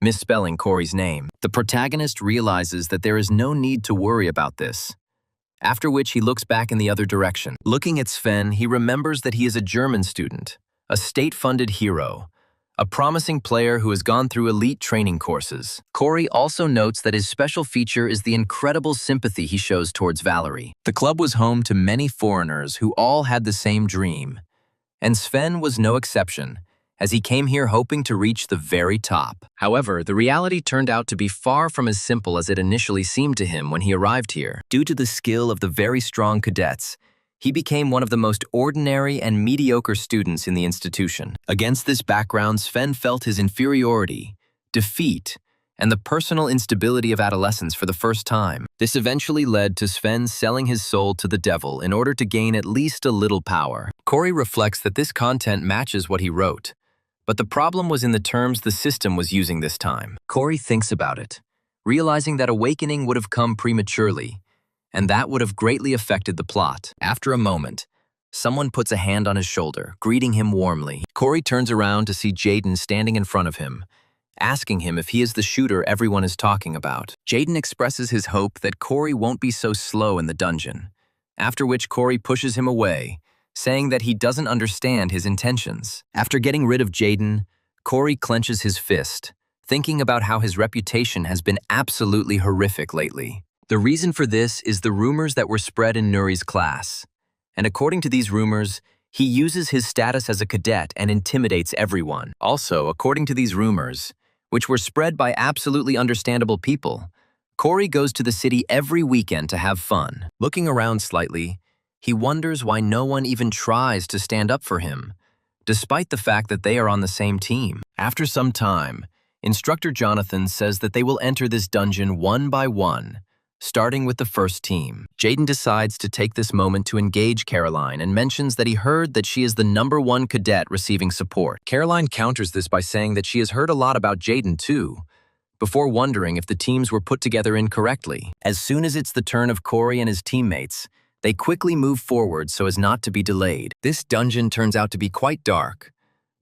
Speaker 1: misspelling Corey's name. The protagonist realizes that there is no need to worry about this, after which he looks back in the other direction. Looking at Sven, he remembers that he is a German student, a state-funded hero, a promising player who has gone through elite training courses. Corey also notes that his special feature is the incredible sympathy he shows towards Valerie. The club was home to many foreigners who all had the same dream, and Sven was no exception, as he came here hoping to reach the very top. However, the reality turned out to be far from as simple as it initially seemed to him when he arrived here. Due to the skill of the very strong cadets, he became one of the most ordinary and mediocre students in the institution. Against this background, Sven felt his inferiority, defeat, and the personal instability of adolescence for the first time. This eventually led to Sven selling his soul to the devil in order to gain at least a little power. Corey reflects that this content matches what he wrote, but the problem was in the terms the system was using this time. Corey thinks about it, realizing that awakening would have come prematurely, and that would have greatly affected the plot. After a moment, someone puts a hand on his shoulder, greeting him warmly. Corey turns around to see Jaden standing in front of him, asking him if he is the shooter everyone is talking about. Jaden expresses his hope that Corey won't be so slow in the dungeon, after which Corey pushes him away, saying that he doesn't understand his intentions. After getting rid of Jaden, Corey clenches his fist, thinking about how his reputation has been absolutely horrific lately. The reason for this is the rumors that were spread in Nuri's class. And according to these rumors, he uses his status as a cadet and intimidates everyone. Also, according to these rumors, which were spread by absolutely understandable people, Corey goes to the city every weekend to have fun. Looking around slightly, he wonders why no one even tries to stand up for him, despite the fact that they are on the same team. After some time, Instructor Jonathan says that they will enter this dungeon one by one, starting with the first team. Jaden decides to take this moment to engage Caroline and mentions that he heard that she is the #1 cadet receiving support. Caroline counters this by saying that she has heard a lot about Jaden too, before wondering if the teams were put together incorrectly. As soon as it's the turn of Corey and his teammates, they quickly move forward so as not to be delayed. This dungeon turns out to be quite dark,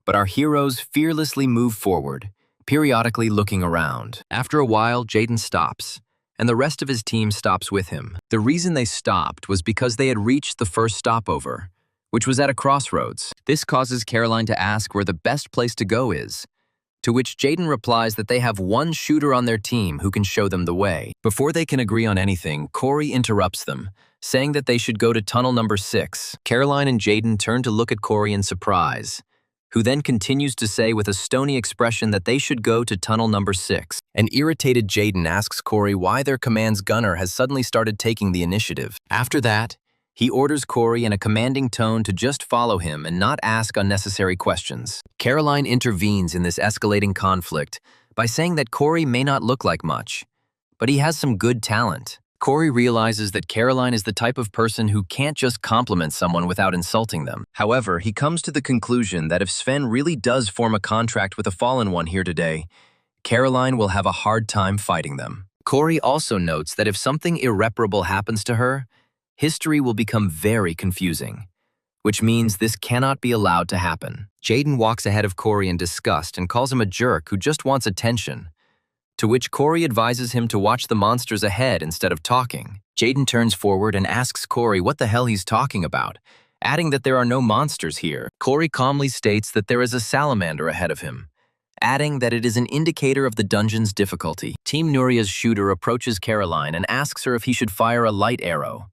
Speaker 1: but our heroes fearlessly move forward, periodically looking around. After a while, Jaden stops, and the rest of his team stops with him. The reason they stopped was because they had reached the first stopover, which was at a crossroads. This causes Caroline to ask where the best place to go is, to which Jaden replies that they have one shooter on their team who can show them the way. Before they can agree on anything, Corey interrupts them, saying that they should go to tunnel number 6. Caroline and Jaden turn to look at Corey in surprise, who then continues to say with a stony expression that they should go to tunnel number 6. An irritated Jaden asks Corey why their command's gunner has suddenly started taking the initiative. After that, he orders Corey in a commanding tone to just follow him and not ask unnecessary questions. Caroline intervenes in this escalating conflict by saying that Corey may not look like much, but he has some good talent. Corey realizes that Caroline is the type of person who can't just compliment someone without insulting them. However, he comes to the conclusion that if Sven really does form a contract with a fallen one here today, Caroline will have a hard time fighting them. Corey also notes that if something irreparable happens to her, history will become very confusing, which means this cannot be allowed to happen. Jaden walks ahead of Corey in disgust and calls him a jerk who just wants attention, to which Corey advises him to watch the monsters ahead instead of talking. Jaden turns forward and asks Corey what the hell he's talking about, adding that there are no monsters here. Corey calmly states that there is a salamander ahead of him, adding that it is an indicator of the dungeon's difficulty. Team Nuria's shooter approaches Caroline and asks her if he should fire a light arrow,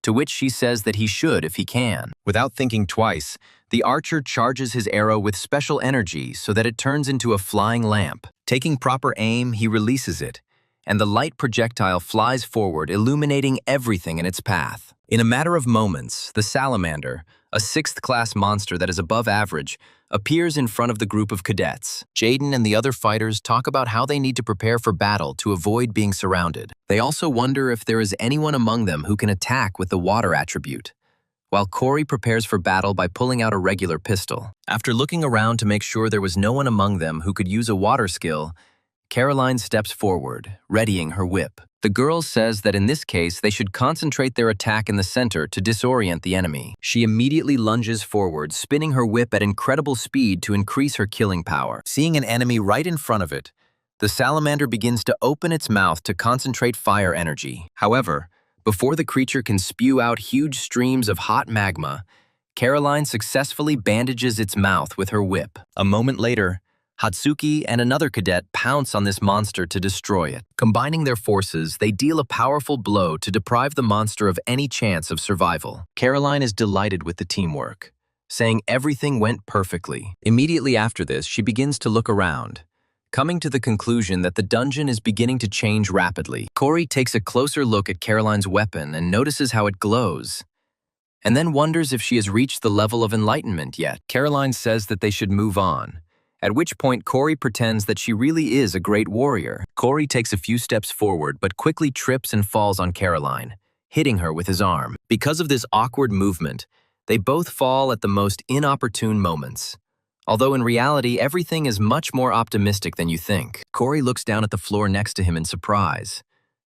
Speaker 1: to which she says that he should if he can. Without thinking twice, the archer charges his arrow with special energy so that it turns into a flying lamp. Taking proper aim, he releases it, and the light projectile flies forward, illuminating everything in its path. In a matter of moments, the salamander, a 6th-class monster that is above average, appears in front of the group of cadets. Jaden and the other fighters talk about how they need to prepare for battle to avoid being surrounded. They also wonder if there is anyone among them who can attack with the water attribute, while Corey prepares for battle by pulling out a regular pistol. After looking around to make sure there was no one among them who could use a water skill, Caroline steps forward, readying her whip. The girl says that in this case they should concentrate their attack in the center to disorient the enemy. She immediately lunges forward, spinning her whip at incredible speed to increase her killing power. Seeing an enemy right in front of it, the salamander begins to open its mouth to concentrate fire energy. However, before the creature can spew out huge streams of hot magma, Caroline successfully bandages its mouth with her whip. A moment later, Hatsuki and another cadet pounce on this monster to destroy it. Combining their forces, they deal a powerful blow to deprive the monster of any chance of survival. Caroline is delighted with the teamwork, saying everything went perfectly. Immediately after this, she begins to look around, coming to the conclusion that the dungeon is beginning to change rapidly. Corey takes a closer look at Caroline's weapon and notices how it glows, and then wonders if she has reached the level of enlightenment yet. Caroline says that they should move on, at which point Corey pretends that she really is a great warrior. Corey takes a few steps forward but quickly trips and falls on Caroline, hitting her with his arm. Because of this awkward movement, they both fall at the most inopportune moments, although in reality everything is much more optimistic than you think. Corey looks down at the floor next to him in surprise,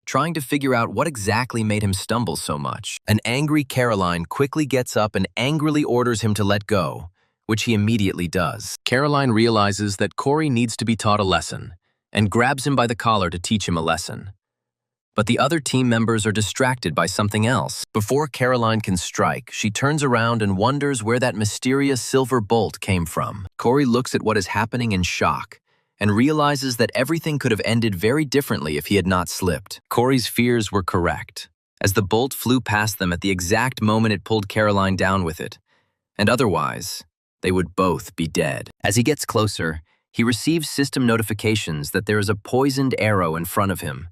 Speaker 1: trying to figure out what exactly made him stumble so much. An angry Caroline quickly gets up and angrily orders him to let go, which he immediately does. Caroline realizes that Corey needs to be taught a lesson and grabs him by the collar to teach him a lesson. But the other team members are distracted by something else. Before Caroline can strike, she turns around and wonders where that mysterious silver bolt came from. Corey looks at what is happening in shock and realizes that everything could have ended very differently if he had not slipped. Corey's fears were correct, as the bolt flew past them at the exact moment it pulled Caroline down with it, and otherwise, they would both be dead. As he gets closer, he receives system notifications that there is a poisoned arrow in front of him,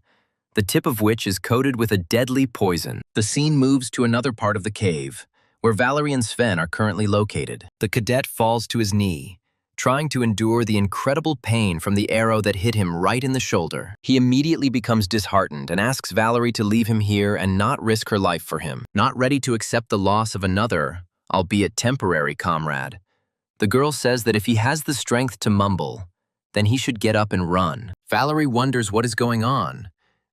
Speaker 1: the tip of which is coated with a deadly poison. The scene moves to another part of the cave, where Valerie and Sven are currently located. The cadet falls to his knee, trying to endure the incredible pain from the arrow that hit him right in the shoulder. He immediately becomes disheartened and asks Valerie to leave him here and not risk her life for him. Not ready to accept the loss of another, albeit temporary, comrade, the girl says that if he has the strength to mumble, then he should get up and run. Valerie wonders what is going on,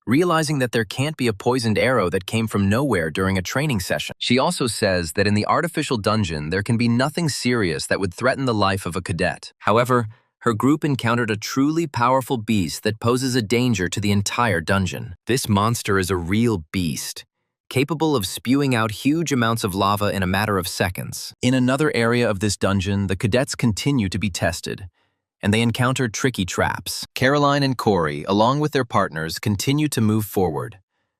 Speaker 1: realizing that there can't be a poisoned arrow that came from nowhere during a training session. She also says that in the artificial dungeon there can be nothing serious that would threaten the life of a cadet. However, her group encountered a truly powerful beast that poses a danger to the entire dungeon. This monster is a real beast, capable of spewing out huge amounts of lava in a matter of seconds. In another area of this dungeon, the cadets continue to be tested, and they encounter tricky traps. Caroline and Corey, along with their partners, continue to move forward,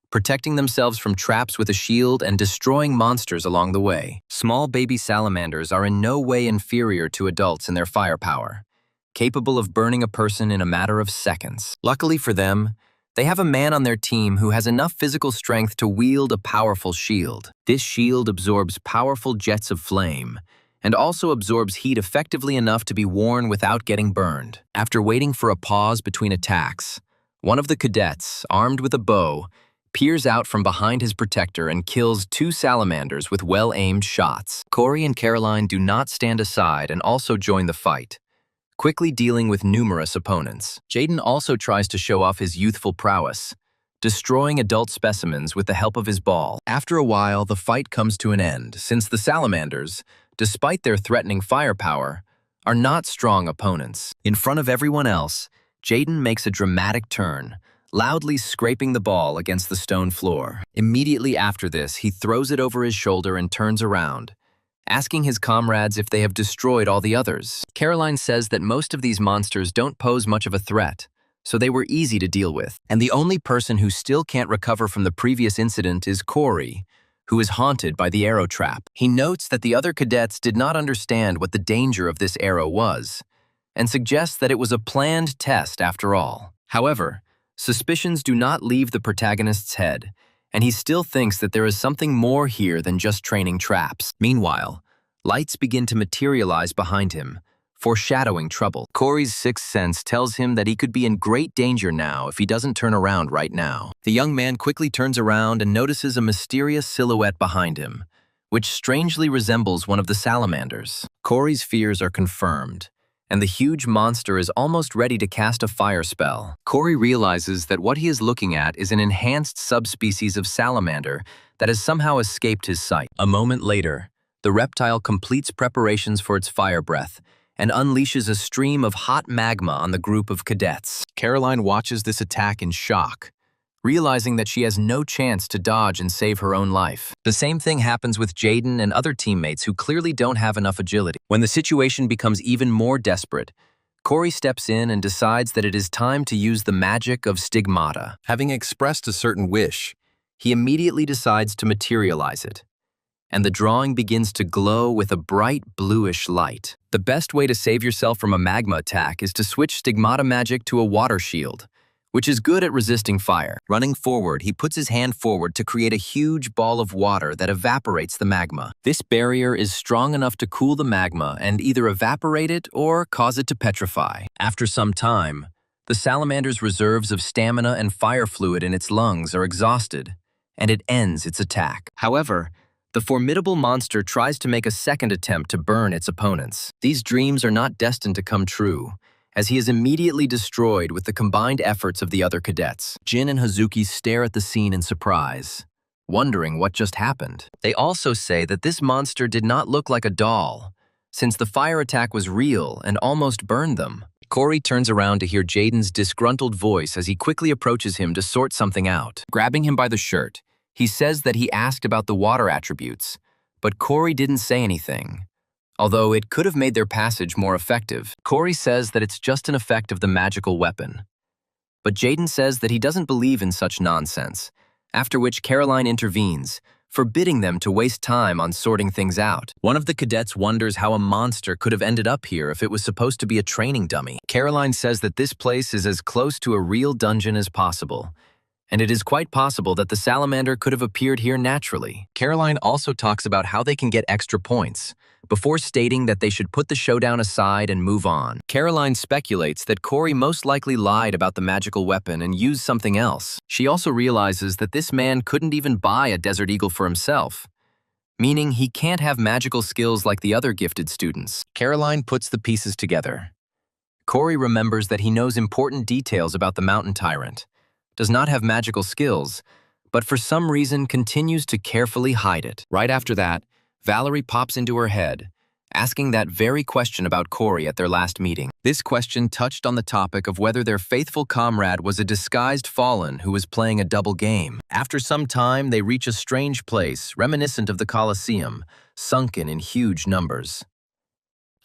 Speaker 1: protecting themselves from traps with a shield and destroying monsters along the way. Small baby salamanders are in no way inferior to adults in their firepower, capable of burning a person in a matter of seconds. Luckily for them, they have a man on their team who has enough physical strength to wield a powerful shield. This shield absorbs powerful jets of flame and also absorbs heat effectively enough to be worn without getting burned. After waiting for a pause between attacks, one of the cadets, armed with a bow, peers out from behind his protector and kills 2 salamanders with well-aimed shots. Corey and Caroline do not stand aside and also join the fight, quickly dealing with numerous opponents. Jaden also tries to show off his youthful prowess, destroying adult specimens with the help of his ball. After a while, the fight comes to an end, since the salamanders, despite their threatening firepower, are not strong opponents. In front of everyone else, Jaden makes a dramatic turn, loudly scraping the ball against the stone floor. Immediately after this, he throws it over his shoulder and turns around, asking his comrades if they have destroyed all the others. Caroline says that most of these monsters don't pose much of a threat, so they were easy to deal with. And the only person who still can't recover from the previous incident is Corey, who is haunted by the arrow trap. He notes that the other cadets did not understand what the danger of this arrow was, and suggests that it was a planned test after all. However, suspicions do not leave the protagonist's head, and he still thinks that there is something more here than just training traps. Meanwhile, lights begin to materialize behind him, foreshadowing trouble. Corey's sixth sense tells him that he could be in great danger now if he doesn't turn around right now. The young man quickly turns around and notices a mysterious silhouette behind him, which strangely resembles one of the salamanders. Corey's fears are confirmed, and the huge monster is almost ready to cast a fire spell. Corey realizes that what he is looking at is an enhanced subspecies of salamander that has somehow escaped his sight. A moment later, the reptile completes preparations for its fire breath and unleashes a stream of hot magma on the group of cadets. Caroline watches this attack in shock, realizing that she has no chance to dodge and save her own life. The same thing happens with Jaden and other teammates who clearly don't have enough agility. When the situation becomes even more desperate, Corey steps in and decides that it is time to use the magic of stigmata. Having expressed a certain wish, he immediately decides to materialize it, and the drawing begins to glow with a bright bluish light. The best way to save yourself from a magma attack is to switch stigmata magic to a water shield, which is good at resisting fire. Running forward, he puts his hand forward to create a huge ball of water that evaporates the magma. This barrier is strong enough to cool the magma and either evaporate it or cause it to petrify. After some time, the salamander's reserves of stamina and fire fluid in its lungs are exhausted, and it ends its attack. However, the formidable monster tries to make a second attempt to burn its opponents. These dreams are not destined to come true, as he is immediately destroyed with the combined efforts of the other cadets. Jin and Hazuki stare at the scene in surprise, wondering what just happened. They also say that this monster did not look like a doll, since the fire attack was real and almost burned them. Corey turns around to hear Jaden's disgruntled voice as he quickly approaches him to sort something out. Grabbing him by the shirt, he says that he asked about the water attributes, but Corey didn't say anything, although it could have made their passage more effective. Corey says that it's just an effect of the magical weapon, but Jaden says that he doesn't believe in such nonsense, after which Caroline intervenes, forbidding them to waste time on sorting things out. One of the cadets wonders how a monster could have ended up here if it was supposed to be a training dummy. Caroline says that this place is as close to a real dungeon as possible, and it is quite possible that the salamander could have appeared here naturally. Caroline also talks about how they can get extra points, before stating that they should put the showdown aside and move on. Caroline speculates that Corey most likely lied about the magical weapon and used something else. She also realizes that this man couldn't even buy a Desert Eagle for himself, meaning he can't have magical skills like the other gifted students. Caroline puts the pieces together. Corey remembers that he knows important details about the mountain tyrant, does not have magical skills, but for some reason continues to carefully hide it. Right after that, Valerie pops into her head, asking that very question about Corey at their last meeting. This question touched on the topic of whether their faithful comrade was a disguised fallen who was playing a double game. After some time, they reach a strange place, reminiscent of the Colosseum, sunken in huge numbers.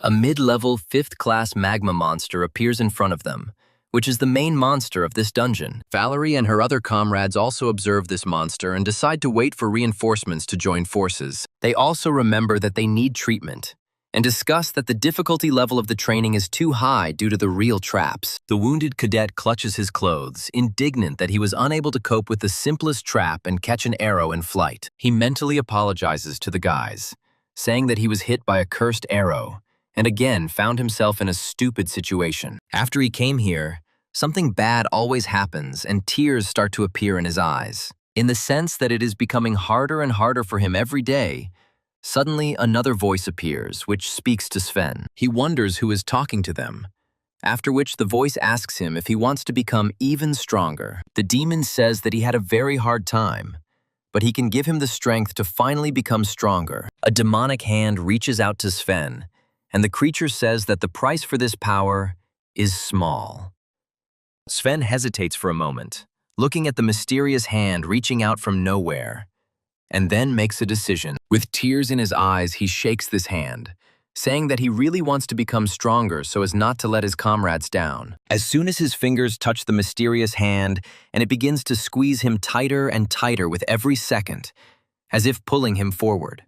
Speaker 1: A mid-level 5th-class magma monster appears in front of them, which is the main monster of this dungeon. Valerie and her other comrades also observe this monster and decide to wait for reinforcements to join forces. They also remember that they need treatment, and discuss that the difficulty level of the training is too high due to the real traps. The wounded cadet clutches his clothes, indignant that he was unable to cope with the simplest trap and catch an arrow in flight. He mentally apologizes to the guys, saying that he was hit by a cursed arrow, and again found himself in a stupid situation. After he came here, something bad always happens and tears start to appear in his eyes. In the sense that it is becoming harder and harder for him every day, suddenly another voice appears, which speaks to Sven. He wonders who is talking to them, after which the voice asks him if he wants to become even stronger. The demon says that he had a very hard time, but he can give him the strength to finally become stronger. A demonic hand reaches out to Sven, and the creature says that the price for this power is small. Sven hesitates for a moment, looking at the mysterious hand reaching out from nowhere, and then makes a decision. With tears in his eyes, he shakes this hand, saying that he really wants to become stronger so as not to let his comrades down. As soon as his fingers touch the mysterious hand, and it begins to squeeze him tighter and tighter with every second, as if pulling him forward.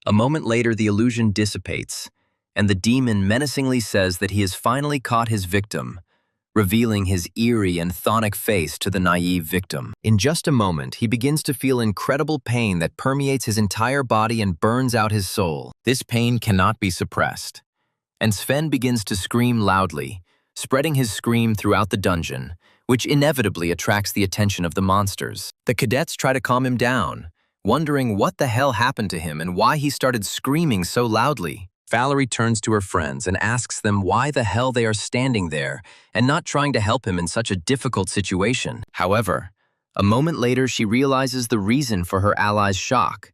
Speaker 1: A moment later, the illusion dissipates, and the demon menacingly says that he has finally caught his victim, revealing his eerie and chthonic face to the naive victim. In just a moment, he begins to feel incredible pain that permeates his entire body and burns out his soul. This pain cannot be suppressed, and Sven begins to scream loudly, spreading his scream throughout the dungeon, which inevitably attracts the attention of the monsters. The cadets try to calm him down, wondering what the hell happened to him and why he started screaming so loudly. Valerie turns to her friends and asks them why the hell they are standing there and not trying to help him in such a difficult situation. However, a moment later she realizes the reason for her allies' shock,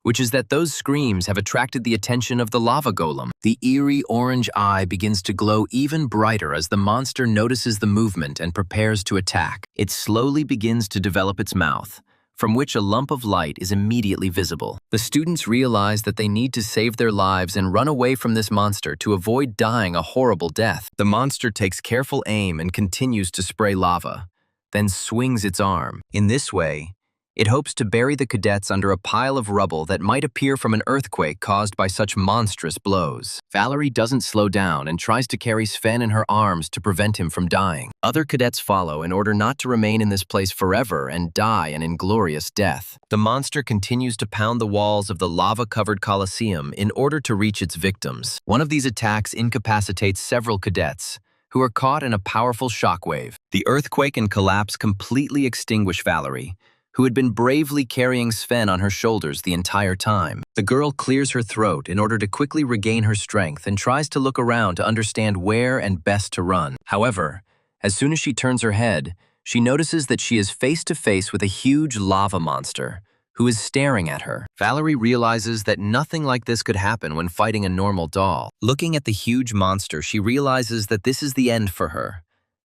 Speaker 1: which is that those screams have attracted the attention of the lava golem. The eerie orange eye begins to glow even brighter as the monster notices the movement and prepares to attack. It slowly begins to develop its mouth, from which a lump of light is immediately visible. The students realize that they need to save their lives and run away from this monster to avoid dying a horrible death. The monster takes careful aim and continues to spray lava, then swings its arm. In this way, it hopes to bury the cadets under a pile of rubble that might appear from an earthquake caused by such monstrous blows. Valerie doesn't slow down and tries to carry Sven in her arms to prevent him from dying. Other cadets follow in order not to remain in this place forever and die an inglorious death. The monster continues to pound the walls of the lava-covered coliseum in order to reach its victims. One of these attacks incapacitates several cadets, who are caught in a powerful shockwave. The earthquake and collapse completely extinguish Valerie, who had been bravely carrying Sven on her shoulders the entire time. The girl clears her throat in order to quickly regain her strength and tries to look around to understand where and best to run. However, as soon as she turns her head, she notices that she is face to face with a huge lava monster who is staring at her. Valerie realizes that nothing like this could happen when fighting a normal doll. Looking at the huge monster, she realizes that this is the end for her,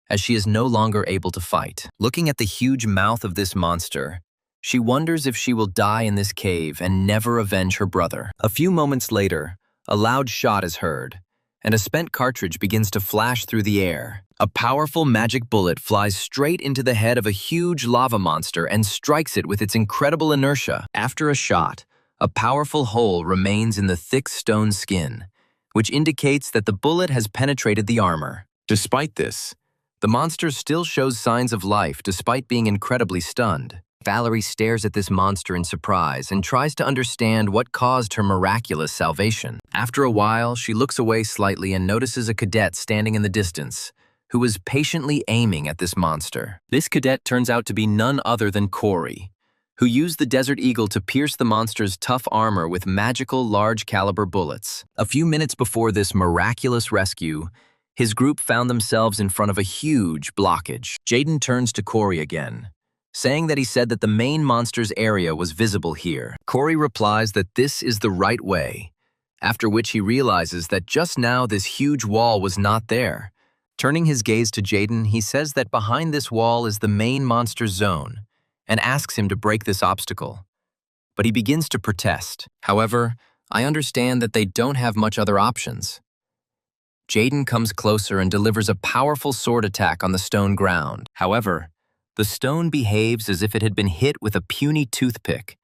Speaker 1: as she is no longer able to fight. Looking at the huge mouth of this monster, she wonders if she will die in this cave and never avenge her brother. A few moments later, a loud shot is heard, and a spent cartridge begins to flash through the air. A powerful magic bullet flies straight into the head of a huge lava monster and strikes it with its incredible inertia. After a shot, a powerful hole remains in the thick stone skin, which indicates that the bullet has penetrated the armor. Despite this, the monster still shows signs of life despite being incredibly stunned. Valerie stares at this monster in surprise and tries to understand what caused her miraculous salvation. After a while, she looks away slightly and notices a cadet standing in the distance, who was patiently aiming at this monster. This cadet turns out to be none other than Corey, who used the Desert Eagle to pierce the monster's tough armor with magical large-caliber bullets. A few minutes before this miraculous rescue, his group found themselves in front of a huge blockage. Jaden turns to Corey again, saying that he said that the main monster's area was visible here. Corey replies that this is the right way, after which he realizes that just now this huge wall was not there. Turning his gaze to Jaden, he says that behind this wall is the main monster's zone, and asks him to break this obstacle. But he begins to protest. However, I understand that they don't have much other options. Jaden comes closer and delivers a powerful sword attack on the stone ground. However, the stone behaves as if it had been hit with a puny toothpick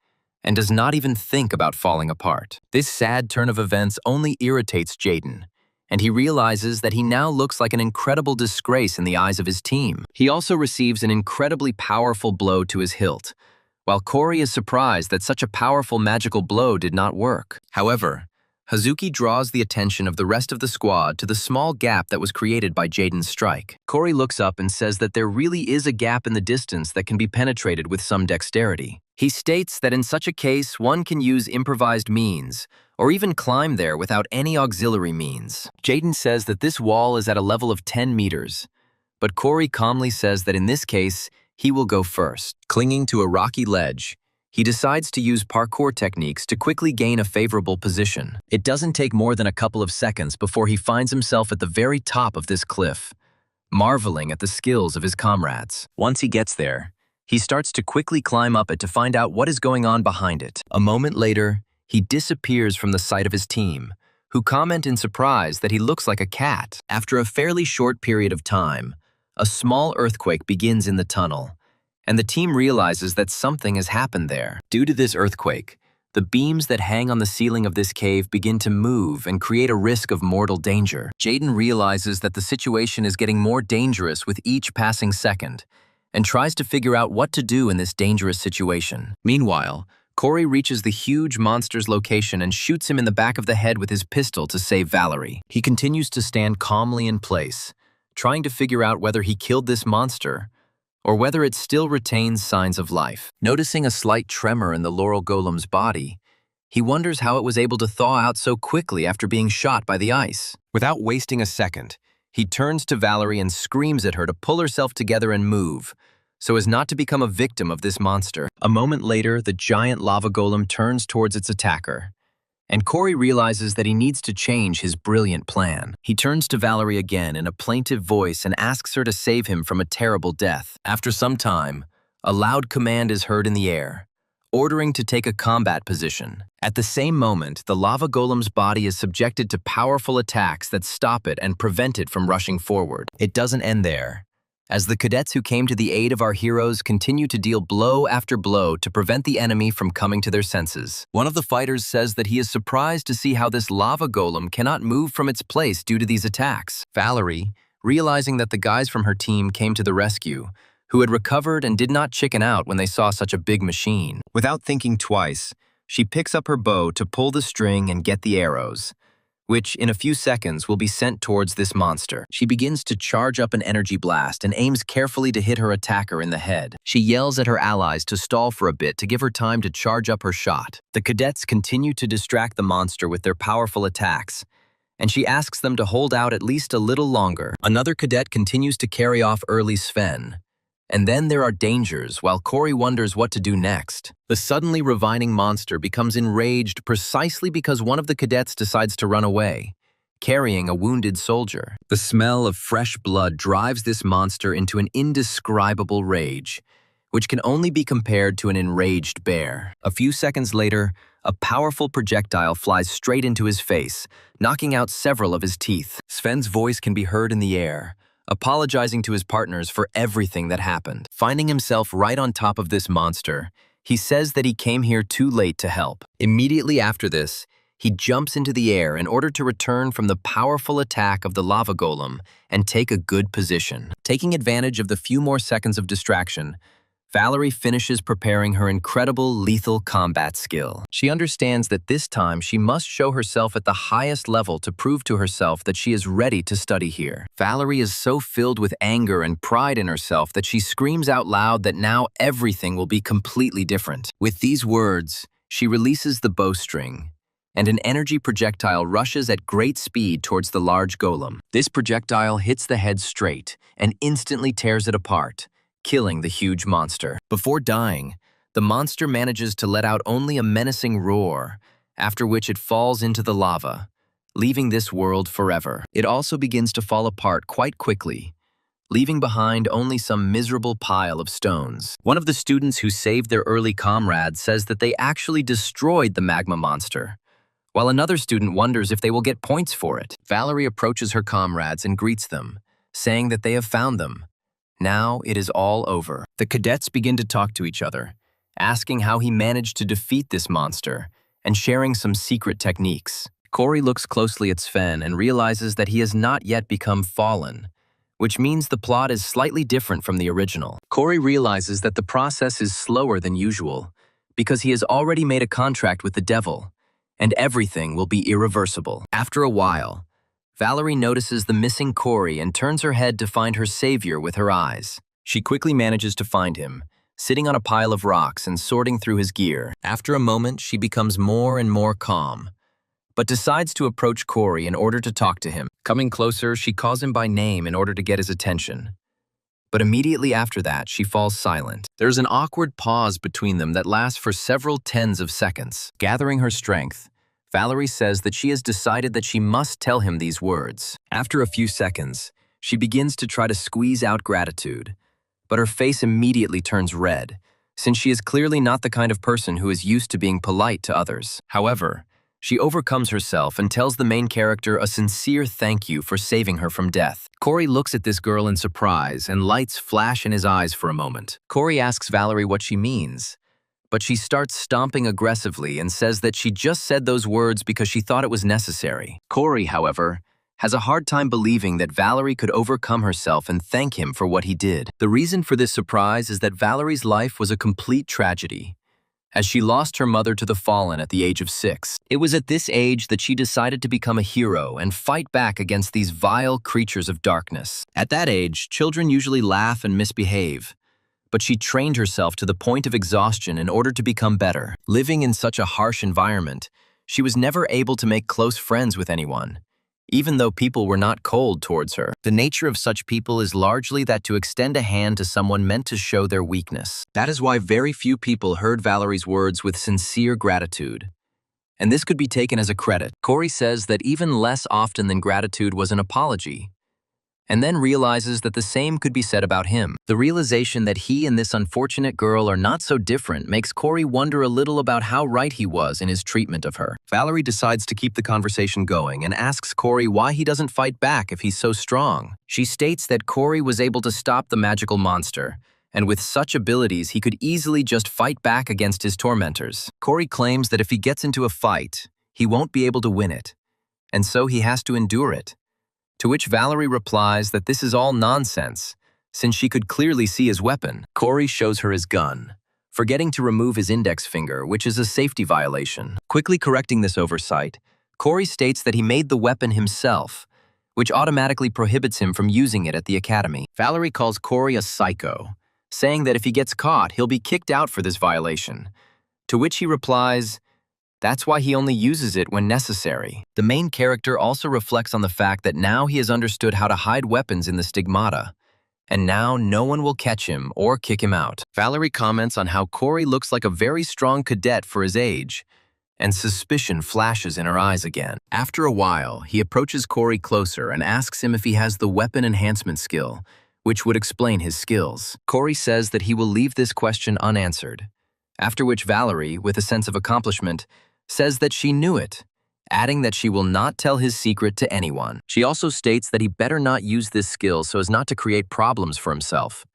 Speaker 1: and does not even think about falling apart. This sad turn of events only irritates Jaden, and he realizes that he now looks like an incredible disgrace in the eyes of his team. He also receives an incredibly powerful blow to his hilt, while Corey is surprised that such a powerful magical blow did not work. However, Hazuki draws the attention of the rest of the squad to the small gap that was created by Jaden's strike. Corey looks up and says that there really is a gap in the distance that can be penetrated with some dexterity. He states that in such a case, one can use improvised means, or even climb there without any auxiliary means. Jaden says that this wall is at a level of 10 meters, but Corey calmly says that in this case, he will go first. Clinging to a rocky ledge, he decides to use parkour techniques to quickly gain a favorable position. It doesn't take more than a couple of seconds before he finds himself at the very top of this cliff, marveling at the skills of his comrades. Once he gets there, he starts to quickly climb up it to find out what is going on behind it. A moment later, he disappears from the sight of his team, who comment in surprise that he looks like a cat. After a fairly short period of time, a small earthquake begins in the tunnel, and the team realizes that something has happened there. Due to this earthquake, the beams that hang on the ceiling of this cave begin to move and create a risk of mortal danger. Jaden realizes that the situation is getting more dangerous with each passing second, and tries to figure out what to do in this dangerous situation. Meanwhile, Corey reaches the huge monster's location and shoots him in the back of the head with his pistol to save Valerie. He continues to stand calmly in place, trying to figure out whether he killed this monster or whether it still retains signs of life. Noticing a slight tremor in the Laurel Golem's body, he wonders how it was able to thaw out so quickly after being shot by the ice. Without wasting a second, he turns to Valerie and screams at her to pull herself together and move, so as not to become a victim of this monster. A moment later, the giant lava golem turns towards its attacker, and Corey realizes that he needs to change his brilliant plan. He turns to Valerie again in a plaintive voice and asks her to save him from a terrible death. After some time, a loud command is heard in the air, ordering to take a combat position. At the same moment, the lava golem's body is subjected to powerful attacks that stop it and prevent it from rushing forward. It doesn't end there, as the cadets who came to the aid of our heroes continue to deal blow after blow to prevent the enemy from coming to their senses. One of the fighters says that he is surprised to see how this lava golem cannot move from its place due to these attacks. Valerie, realizing that the guys from her team came to the rescue, who had recovered and did not chicken out when they saw such a big machine. Without thinking twice, she picks up her bow to pull the string and get the arrows, which in a few seconds will be sent towards this monster. She begins to charge up an energy blast and aims carefully to hit her attacker in the head. She yells at her allies to stall for a bit to give her time to charge up her shot. The cadets continue to distract the monster with their powerful attacks, and she asks them to hold out at least a little longer. Another cadet continues to carry off early Sven. And then there are dangers while Corey wonders what to do next. The suddenly revining monster becomes enraged precisely because one of the cadets decides to run away, carrying a wounded soldier. The smell of fresh blood drives this monster into an indescribable rage, which can only be compared to an enraged bear. A few seconds later, a powerful projectile flies straight into his face, knocking out several of his teeth. Sven's voice can be heard in the air, apologizing to his partners for everything that happened. Finding himself right on top of this monster, he says that he came here too late to help. Immediately after this, he jumps into the air in order to return from the powerful attack of the lava golem and take a good position. Taking advantage of the few more seconds of distraction, Valerie finishes preparing her incredible lethal combat skill. She understands that this time she must show herself at the highest level to prove to herself that she is ready to study here. Valerie is so filled with anger and pride in herself that she screams out loud that now everything will be completely different. With these words, she releases the bowstring, and an energy projectile rushes at great speed towards the large golem. This projectile hits the head straight and instantly tears it apart, killing the huge monster. Before dying, the monster manages to let out only a menacing roar, after which it falls into the lava, leaving this world forever. It also begins to fall apart quite quickly, leaving behind only some miserable pile of stones. One of the students who saved their early comrades says that they actually destroyed the magma monster, while another student wonders if they will get points for it. Valerie approaches her comrades and greets them, saying that they have found them. Now it is all over. The cadets begin to talk to each other, asking how he managed to defeat this monster and sharing some secret techniques. Corey looks closely at Sven and realizes that he has not yet become fallen, which means the plot is slightly different from the original. Corey realizes that the process is slower than usual because he has already made a contract with the devil, and everything will be irreversible. After a while, Valerie notices the missing Corey and turns her head to find her savior with her eyes. She quickly manages to find him, sitting on a pile of rocks and sorting through his gear. After a moment, she becomes more and more calm, but decides to approach Corey in order to talk to him. Coming closer, she calls him by name in order to get his attention. But immediately after that, she falls silent. There's an awkward pause between them that lasts for several tens of seconds. Gathering her strength, Valerie says that she has decided that she must tell him these words. After a few seconds, she begins to try to squeeze out gratitude, but her face immediately turns red, since she is clearly not the kind of person who is used to being polite to others. However, she overcomes herself and tells the main character a sincere thank you for saving her from death. Corey looks at this girl in surprise and lights flash in his eyes for a moment. Corey asks Valerie what she means, but she starts stomping aggressively and says that she just said those words because she thought it was necessary. Corey, however, has a hard time believing that Valerie could overcome herself and thank him for what he did. The reason for this surprise is that Valerie's life was a complete tragedy, as she lost her mother to the fallen at the age of 6. It was at this age that she decided to become a hero and fight back against these vile creatures of darkness. At that age, children usually laugh and misbehave, but she trained herself to the point of exhaustion in order to become better. Living in such a harsh environment, she was never able to make close friends with anyone, even though people were not cold towards her. The nature of such people is largely that to extend a hand to someone meant to show their weakness. That is why very few people heard Valerie's words with sincere gratitude, and this could be taken as a credit. Corey says that even less often than gratitude was an apology, and then realizes that the same could be said about him. The realization that he and this unfortunate girl are not so different makes Corey wonder a little about how right he was in his treatment of her. Valerie decides to keep the conversation going and asks Corey why he doesn't fight back if he's so strong. She states that Corey was able to stop the magical monster, and with such abilities he could easily just fight back against his tormentors. Corey claims that if he gets into a fight, he won't be able to win it, and so he has to endure it. To which Valerie replies that this is all nonsense, since she could clearly see his weapon. Corey shows her his gun, forgetting to remove his index finger, which is a safety violation. Quickly correcting this oversight, Corey states that he made the weapon himself, which automatically prohibits him from using it at the academy. Valerie calls Corey a psycho, saying that if he gets caught, he'll be kicked out for this violation, to which he replies, "That's why he only uses it when necessary." The main character also reflects on the fact that now he has understood how to hide weapons in the stigmata, and now no one will catch him or kick him out. Valerie comments on how Corey looks like a very strong cadet for his age, and suspicion flashes in her eyes again. After a while, he approaches Corey closer and asks him if he has the weapon enhancement skill, which would explain his skills. Corey says that he will leave this question unanswered, after which Valerie, with a sense of accomplishment, says that she knew it, adding that she will not tell his secret to anyone. She also states that he better not use this skill so as not to create problems for himself,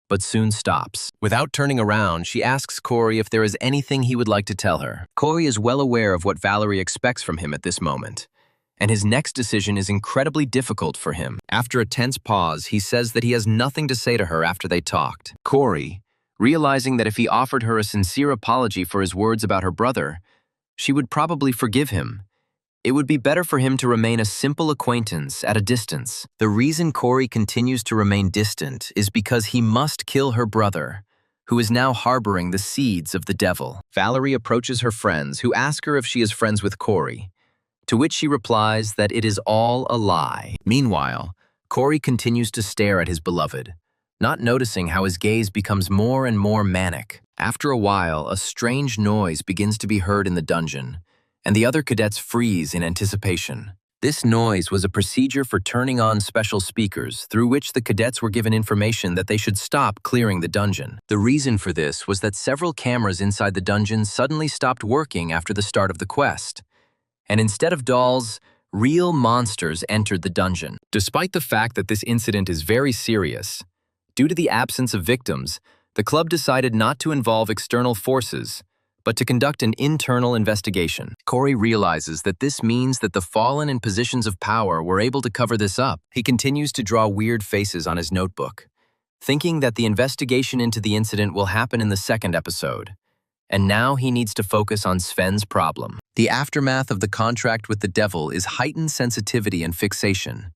Speaker 1: but soon stops. Without turning around, she asks Corey if there is anything he would like to tell her. Corey is well aware of what Valerie expects from him at this moment, and his next decision is incredibly difficult for him. After a tense pause, he says that he has nothing to say to her after they talked. Corey, realizing that if he offered her a sincere apology for his words about her brother, she would probably forgive him. It would be better for him to remain a simple acquaintance at a distance. The reason Corey continues to remain distant is because he must kill her brother, who is now harboring the seeds of the devil. Valerie approaches her friends, who ask her if she is friends with Corey, to which she replies that it is all a lie. Meanwhile, Corey continues to stare at his beloved, not noticing how his gaze becomes more and more manic. After a while, a strange noise begins to be heard in the dungeon, and the other cadets freeze in anticipation. This noise was a procedure for turning on special speakers through which the cadets were given information that they should stop clearing the dungeon. The reason for this was that several cameras inside the dungeon suddenly stopped working after the start of the quest, and instead of dolls, real monsters entered the dungeon. Despite the fact that this incident is very serious, due to the absence of victims, the club decided not to involve external forces, but to conduct an internal investigation. Corey realizes that this means that the fallen in positions of power were able to cover this up. He continues to draw weird faces on his notebook, thinking that the investigation into the incident will happen in the second episode, and now he needs to focus on Sven's problem. The aftermath of the contract with the devil is heightened sensitivity and fixation,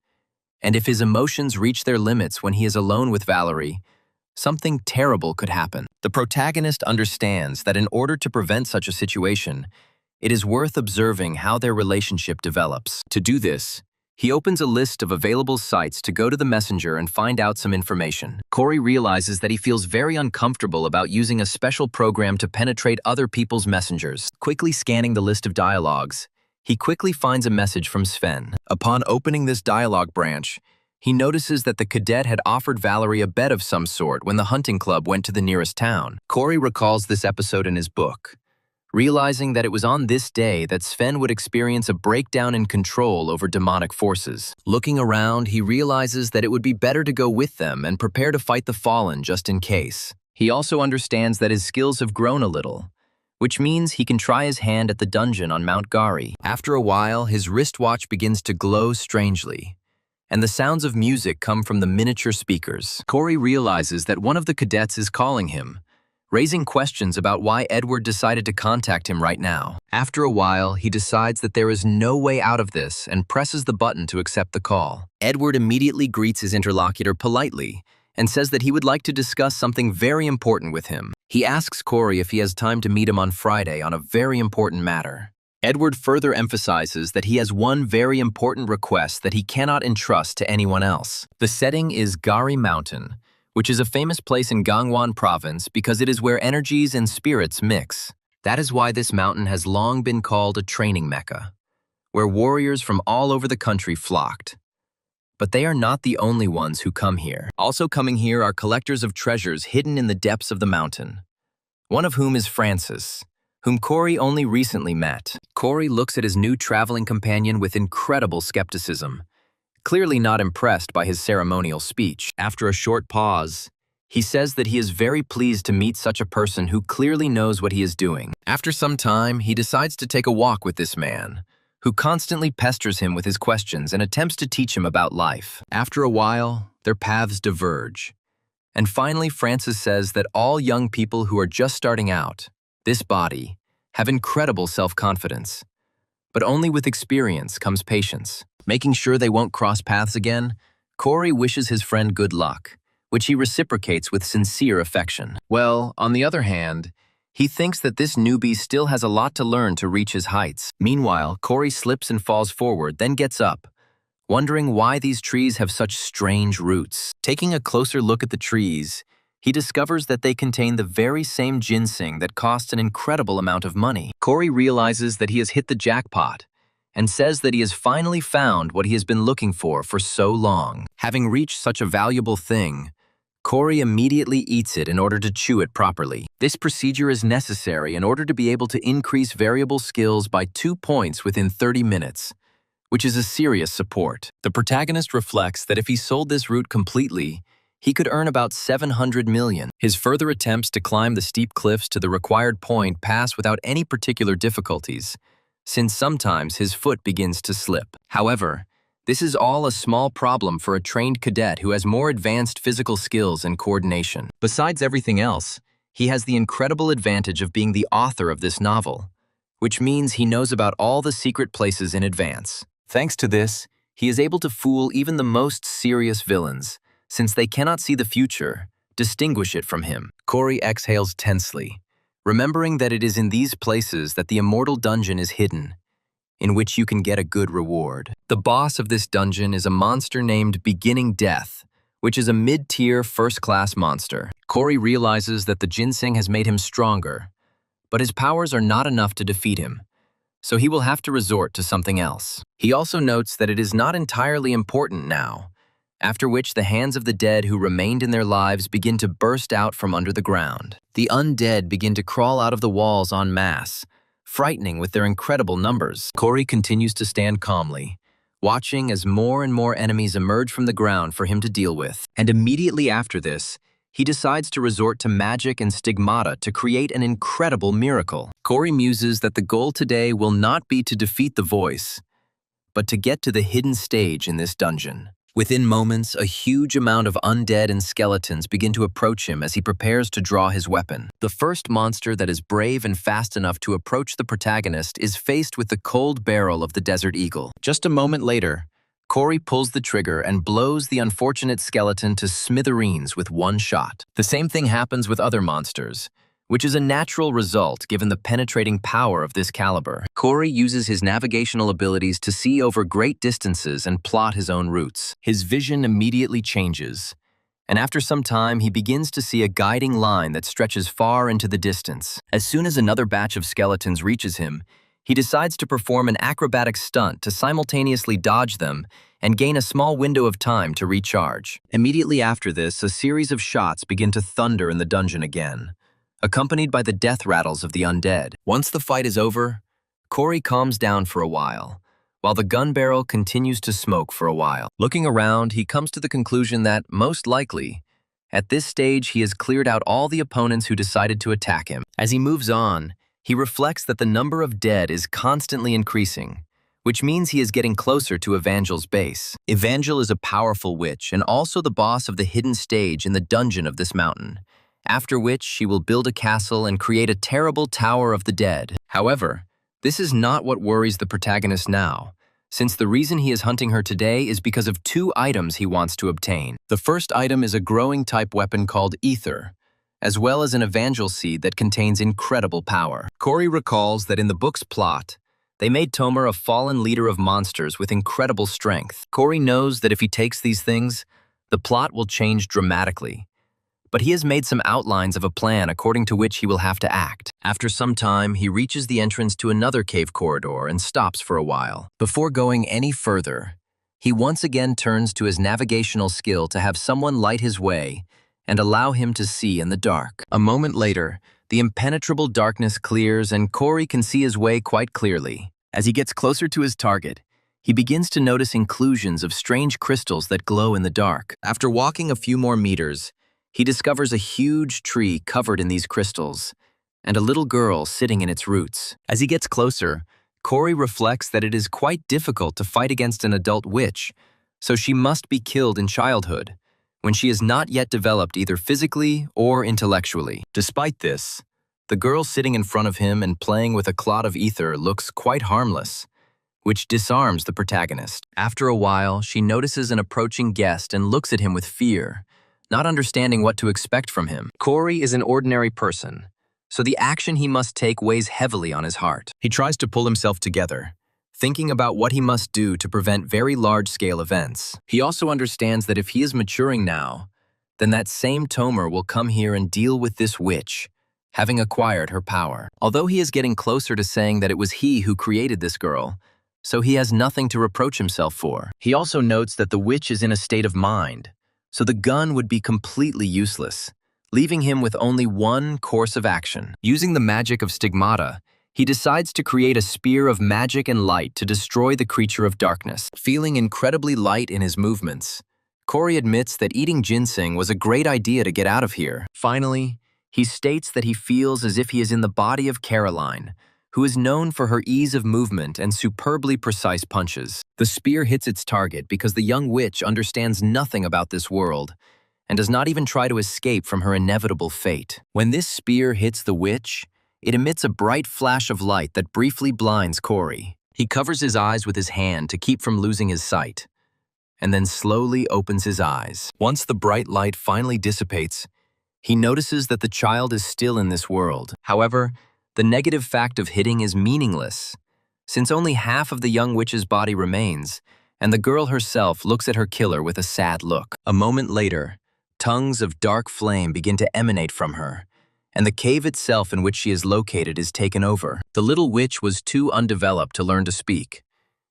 Speaker 1: and if his emotions reach their limits when he is alone with Valerie, something terrible could happen. The protagonist understands that in order to prevent such a situation, It is worth observing how their relationship develops. To do this, he opens a list of available sites to go to the messenger and find out some information. Corey realizes that he feels very uncomfortable about using a special program to penetrate other people's messengers. Quickly scanning the list of dialogues, he quickly finds a message from Sven. Upon opening this dialogue branch, he notices that the cadet had offered Valerie a bet of some sort when the hunting club went to the nearest town. Corey recalls this episode in his book, realizing that it was on this day that Sven would experience a breakdown in control over demonic forces. Looking around, he realizes that it would be better to go with them and prepare to fight the fallen just in case. He also understands that his skills have grown a little, which means he can try his hand at the dungeon on Mount Gari. After a while, his wristwatch begins to glow strangely, and the sounds of music come from the miniature speakers. Corey realizes that one of the cadets is calling him, raising questions about why Edward decided to contact him right now. After a while, he decides that there is no way out of this and presses the button to accept the call. Edward immediately greets his interlocutor politely and says that he would like to discuss something very important with him. He asks Corey if he has time to meet him on Friday on a very important matter. Edward further emphasizes that he has one very important request that he cannot entrust to anyone else. The setting is Gari Mountain, which is a famous place in Gangwon province because it is where energies and spirits mix. That is why this mountain has long been called a training mecca, where warriors from all over the country flocked. But they are not the only ones who come here. Also coming here are collectors of treasures hidden in the depths of the mountain, one of whom is Francis, whom Corey only recently met. Corey looks at his new traveling companion with incredible skepticism, clearly not impressed by his ceremonial speech. After a short pause, he says that he is very pleased to meet such a person who clearly knows what he is doing. After some time, he decides to take a walk with this man, who constantly pesters him with his questions and attempts to teach him about life. After a while, their paths diverge. And finally, Francis says that all young people who are just starting out, this body, have incredible self-confidence. But only with experience comes patience. Making sure they won't cross paths again, Corey wishes his friend good luck, which he reciprocates with sincere affection. Well, on the other hand, he thinks that this newbie still has a lot to learn to reach his heights. Meanwhile, Corey slips and falls forward, then gets up, wondering why these trees have such strange roots. Taking a closer look at the trees, he discovers that they contain the very same ginseng that costs an incredible amount of money. Corey realizes that he has hit the jackpot and says that he has finally found what he has been looking for so long. Having reached such a valuable thing, Corey immediately eats it in order to chew it properly. This procedure is necessary in order to be able to increase variable skills by 2 points within 30 minutes, which is a serious support. The protagonist reflects that if he sold this route completely, he could earn about 700 million. His further attempts to climb the steep cliffs to the required point pass without any particular difficulties, since sometimes his foot begins to slip. However, this is all a small problem for a trained cadet who has more advanced physical skills and coordination. Besides everything else, he has the incredible advantage of being the author of this novel, which means he knows about all the secret places in advance. Thanks to this, he is able to fool even the most serious villains, since they cannot see the future, distinguish it from him. Corey exhales tensely, remembering that it is in these places that the immortal dungeon is hidden, in which you can get a good reward. The boss of this dungeon is a monster named Beginning Death, which is a mid-tier first-class monster. Corey realizes that the ginseng has made him stronger, but his powers are not enough to defeat him, so he will have to resort to something else. He also notes that it is not entirely important now, after which the hands of the dead who remained in their lives begin to burst out from under the ground. The undead begin to crawl out of the walls en masse, frightening with their incredible numbers. Corey continues to stand calmly, watching as more and more enemies emerge from the ground for him to deal with. And immediately after this, he decides to resort to magic and stigmata to create an incredible miracle. Corey muses that the goal today will not be to defeat the voice, but to get to the hidden stage in this dungeon. Within moments, a huge amount of undead and skeletons begin to approach him as he prepares to draw his weapon. The first monster that is brave and fast enough to approach the protagonist is faced with the cold barrel of the Desert Eagle. Just a moment later, Corey pulls the trigger and blows the unfortunate skeleton to smithereens with one shot. The same thing happens with other monsters, which is a natural result given the penetrating power of this caliber. Corey uses his navigational abilities to see over great distances and plot his own routes. His vision immediately changes, and after some time he begins to see a guiding line that stretches far into the distance. As soon as another batch of skeletons reaches him, he decides to perform an acrobatic stunt to simultaneously dodge them and gain a small window of time to recharge. Immediately after this, a series of shots begin to thunder in the dungeon again, accompanied by the death rattles of the undead. Once the fight is over, Corey calms down for a while the gun barrel continues to smoke for a while. Looking around, he comes to the conclusion that, most likely, at this stage he has cleared out all the opponents who decided to attack him. As he moves on, he reflects that the number of dead is constantly increasing, which means he is getting closer to Evangel's base. Evangel is a powerful witch and also the boss of the hidden stage in the dungeon of this mountain, after which she will build a castle and create a terrible Tower of the Dead. However, this is not what worries the protagonist now, since the reason he is hunting her today is because of two items he wants to obtain. The first item is a growing type weapon called Ether, as well as an Evangel seed that contains incredible power. Corey recalls that in the book's plot, they made Tomer a fallen leader of monsters with incredible strength. Corey knows that if he takes these things, the plot will change dramatically. But he has made some outlines of a plan according to which he will have to act. After some time, he reaches the entrance to another cave corridor and stops for a while. Before going any further, he once again turns to his navigational skill to have someone light his way and allow him to see in the dark. A moment later, the impenetrable darkness clears and Corey can see his way quite clearly. As he gets closer to his target, he begins to notice inclusions of strange crystals that glow in the dark. After walking a few more meters, he discovers a huge tree covered in these crystals and a little girl sitting in its roots. As he gets closer, Corey reflects that it is quite difficult to fight against an adult witch, so she must be killed in childhood, when she is not yet developed either physically or intellectually. Despite this, the girl sitting in front of him and playing with a clot of ether looks quite harmless, which disarms the protagonist. After a while, she notices an approaching guest and looks at him with fear, not understanding what to expect from him. Corey is an ordinary person, so the action he must take weighs heavily on his heart. He tries to pull himself together, thinking about what he must do to prevent very large-scale events. He also understands that if he is maturing now, then that same Tomer will come here and deal with this witch, having acquired her power. Although he is getting closer to saying that it was he who created this girl, so he has nothing to reproach himself for. He also notes that the witch is in a state of mind, so the gun would be completely useless, leaving him with only one course of action. Using the magic of stigmata, he decides to create a spear of magic and light to destroy the creature of darkness. Feeling incredibly light in his movements, Corey admits that eating ginseng was a great idea to get out of here. Finally, he states that he feels as if he is in the body of Caroline, who is known for her ease of movement and superbly precise punches. The spear hits its target because the young witch understands nothing about this world and does not even try to escape from her inevitable fate. When this spear hits the witch, it emits a bright flash of light that briefly blinds Corey. He covers his eyes with his hand to keep from losing his sight, and then slowly opens his eyes. Once the bright light finally dissipates, he notices that the child is still in this world. However, the negative fact of hitting is meaningless, since only half of the young witch's body remains, and the girl herself looks at her killer with a sad look. A moment later, tongues of dark flame begin to emanate from her, and the cave itself in which she is located is taken over. The little witch was too undeveloped to learn to speak,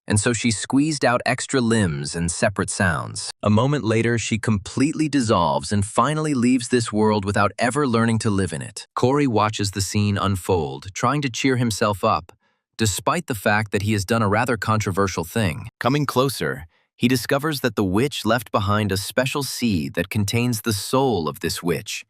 Speaker 1: and so she squeezed out extra limbs and separate sounds. A moment later, she completely dissolves and finally leaves this world without ever learning to live in it. Corey watches the scene unfold, trying to cheer himself up, despite the fact that he has done a rather controversial thing. Coming closer, he discovers that the witch left behind a special seed that contains the soul of this witch,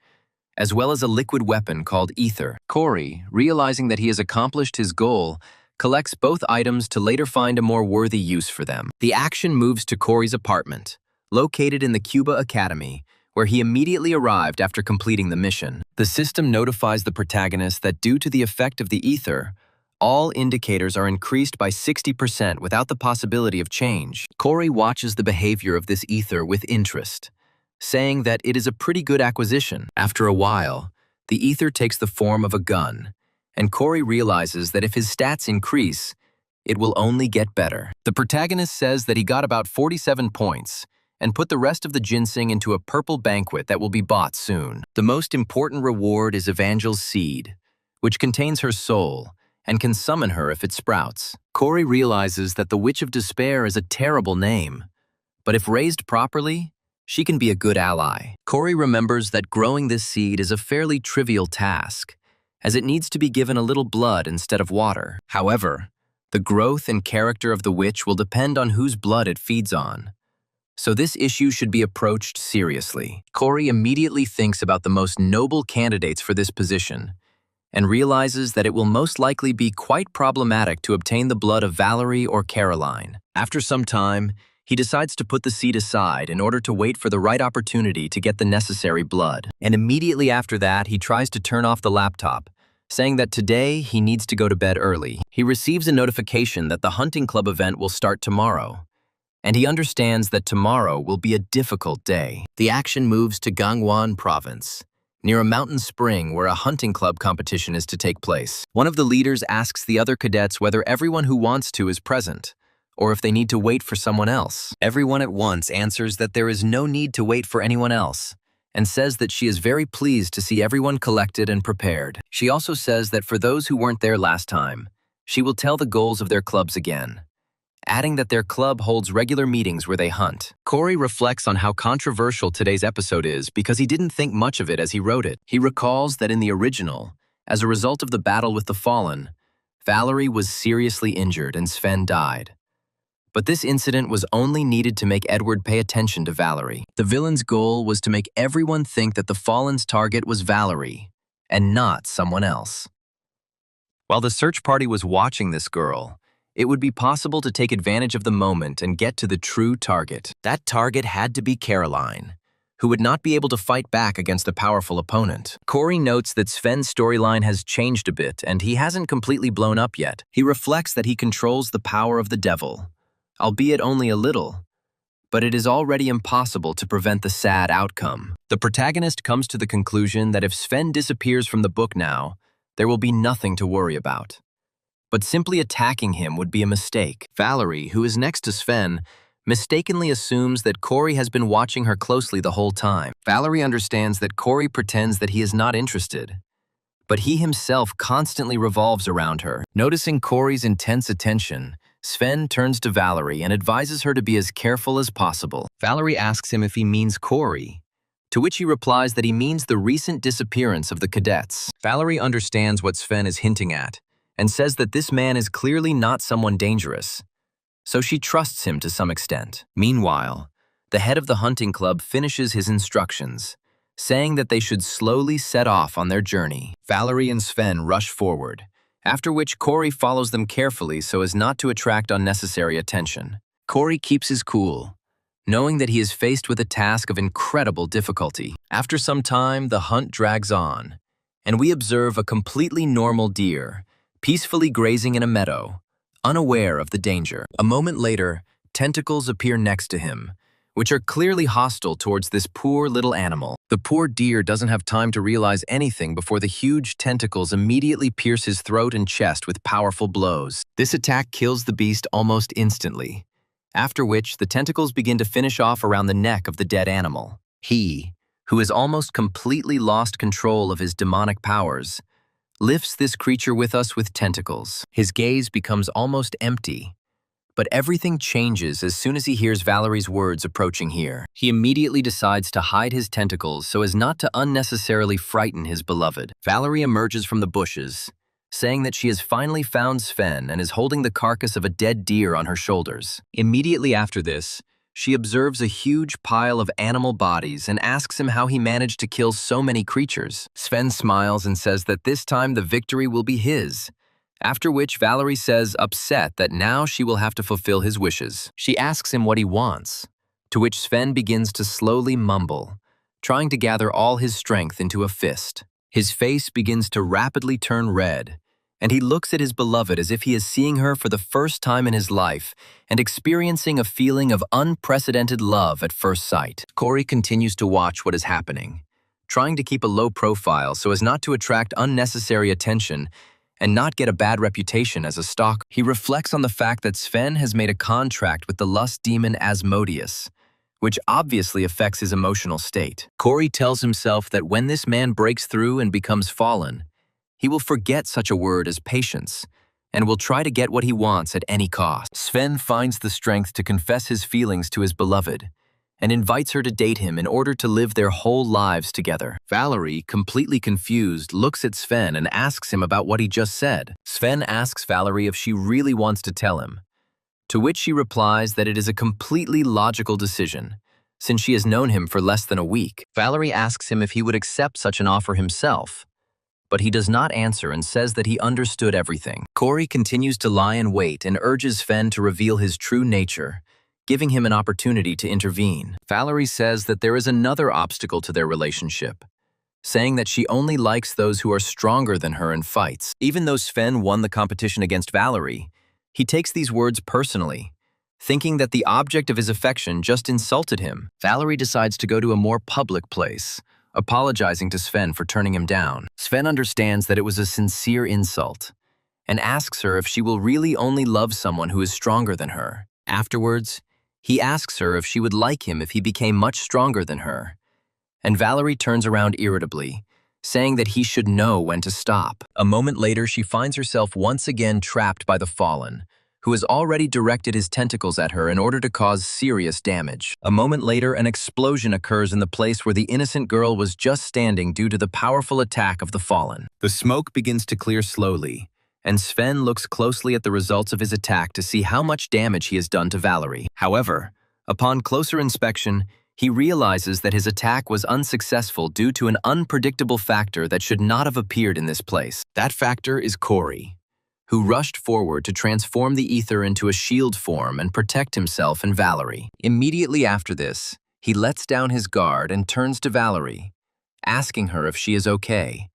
Speaker 1: as well as a liquid weapon called ether. Corey, realizing that he has accomplished his goal, collects both items to later find a more worthy use for them. The action moves to Corey's apartment, located in the Cuba Academy, where he immediately arrived after completing the mission. The system notifies the protagonist that due to the effect of the ether, all indicators are increased by 60% without the possibility of change. Corey watches the behavior of this ether with interest, saying that it is a pretty good acquisition. After a while, The ether takes the form of a gun, and Corey realizes that if his stats increase, it will only get better. The protagonist says that he got about 47 points and put the rest of the ginseng into a purple banquet that will be bought soon. The most important reward is Evangel's seed, which contains her soul and can summon her if it sprouts. Corey realizes that the Witch of Despair is a terrible name, but if raised properly, she can be a good ally. Corey remembers that growing this seed is a fairly trivial task, as it needs to be given a little blood instead of water. However, the growth and character of the witch will depend on whose blood it feeds on, so this issue should be approached seriously. Corey immediately thinks about the most noble candidates for this position and realizes that it will most likely be quite problematic to obtain the blood of Valerie or Caroline. After some time, he decides to put the seed aside in order to wait for the right opportunity to get the necessary blood. And immediately after that, he tries to turn off the laptop, saying that today he needs to go to bed early. He receives a notification that the hunting club event will start tomorrow, and he understands that tomorrow will be a difficult day. The action moves to Gangwon province, near a mountain spring where a hunting club competition is to take place. One of the leaders asks the other cadets whether everyone who wants to is present, or if they need to wait for someone else. Everyone at once answers that there is no need to wait for anyone else, and says that she is very pleased to see everyone collected and prepared. She also says that for those who weren't there last time, she will tell the goals of their clubs again, adding that their club holds regular meetings where they hunt. Corey reflects on how controversial today's episode is because he didn't think much of it as he wrote it. He recalls that in the original, as a result of the battle with the Fallen, Valerie was seriously injured and Sven died. But this incident was only needed to make Edward pay attention to Valerie. The villain's goal was to make everyone think that the Fallen's target was Valerie, and not someone else. While the search party was watching this girl, it would be possible to take advantage of the moment and get to the true target. That target had to be Caroline, who would not be able to fight back against a powerful opponent. Corey notes that Sven's storyline has changed a bit, and he hasn't completely blown up yet. He reflects that he controls the power of the devil, albeit only a little, but it is already impossible to prevent the sad outcome. The protagonist comes to the conclusion that if Sven disappears from the book now, there will be nothing to worry about. But simply attacking him would be a mistake. Valerie, who is next to Sven, mistakenly assumes that Corey has been watching her closely the whole time. Valerie understands that Corey pretends that he is not interested, but he himself constantly revolves around her. Noticing Corey's intense attention, Sven turns to Valerie and advises her to be as careful as possible. Valerie asks him if he means Corey, to which he replies that he means the recent disappearance of the cadets. Valerie understands what Sven is hinting at and says that this man is clearly not someone dangerous, so she trusts him to some extent. Meanwhile, the head of the hunting club finishes his instructions, saying that they should slowly set off on their journey. Valerie and Sven rush forward, after which Corey follows them carefully so as not to attract unnecessary attention. Corey keeps his cool, knowing that he is faced with a task of incredible difficulty. After some time, the hunt drags on, and we observe a completely normal deer, peacefully grazing in a meadow, unaware of the danger. A moment later, tentacles appear next to him, which are clearly hostile towards this poor little animal. The poor deer doesn't have time to realize anything before the huge tentacles immediately pierce his throat and chest with powerful blows. This attack kills the beast almost instantly, after which the tentacles begin to finish off around the neck of the dead animal. He, who has almost completely lost control of his demonic powers, lifts this creature with us with tentacles. His gaze becomes almost empty, but everything changes as soon as he hears Valerie's words approaching here. He immediately decides to hide his tentacles so as not to unnecessarily frighten his beloved. Valerie emerges from the bushes, saying that she has finally found Sven and is holding the carcass of a dead deer on her shoulders. Immediately after this, she observes a huge pile of animal bodies and asks him how he managed to kill so many creatures. Sven smiles and says that this time the victory will be his, after which Valerie says, upset, that now she will have to fulfill his wishes. She asks him what he wants, to which Sven begins to slowly mumble, trying to gather all his strength into a fist. His face begins to rapidly turn red, and he looks at his beloved as if he is seeing her for the first time in his life and experiencing a feeling of unprecedented love at first sight. Corey continues to watch what is happening, trying to keep a low profile so as not to attract unnecessary attention and not get a bad reputation as a stalker. He reflects on the fact that Sven has made a contract with the lust demon Asmodeus, which obviously affects his emotional state. Corey tells himself that when this man breaks through and becomes fallen, he will forget such a word as patience and will try to get what he wants at any cost. Sven finds the strength to confess his feelings to his beloved and invites her to date him in order to live their whole lives together. Valerie, completely confused, looks at Sven and asks him about what he just said. Sven asks Valerie if she really wants to tell him, to which she replies that it is a completely logical decision, since she has known him for less than a week. Valerie asks him if he would accept such an offer himself, but he does not answer and says that he understood everything. Corey continues to lie in wait and urges Sven to reveal his true nature, giving him an opportunity to intervene. Valerie says that there is another obstacle to their relationship, saying that she only likes those who are stronger than her in fights. Even though Sven won the competition against Valerie, he takes these words personally, thinking that the object of his affection just insulted him. Valerie decides to go to a more public place, apologizing to Sven for turning him down. Sven understands that it was a sincere insult and asks her if she will really only love someone who is stronger than her. Afterwards, he asks her if she would like him if he became much stronger than her, and Valerie turns around irritably, saying that he should know when to stop. A moment later, she finds herself once again trapped by the Fallen, who has already directed his tentacles at her in order to cause serious damage. A moment later, an explosion occurs in the place where the innocent girl was just standing due to the powerful attack of the Fallen. The smoke begins to clear slowly, and Sven looks closely at the results of his attack to see how much damage he has done to Valerie. However, upon closer inspection, he realizes that his attack was unsuccessful due to an unpredictable factor that should not have appeared in this place. That factor is Corey, who rushed forward to transform the ether into a shield form and protect himself and Valerie. Immediately after this, he lets down his guard and turns to Valerie, asking her if she is okay,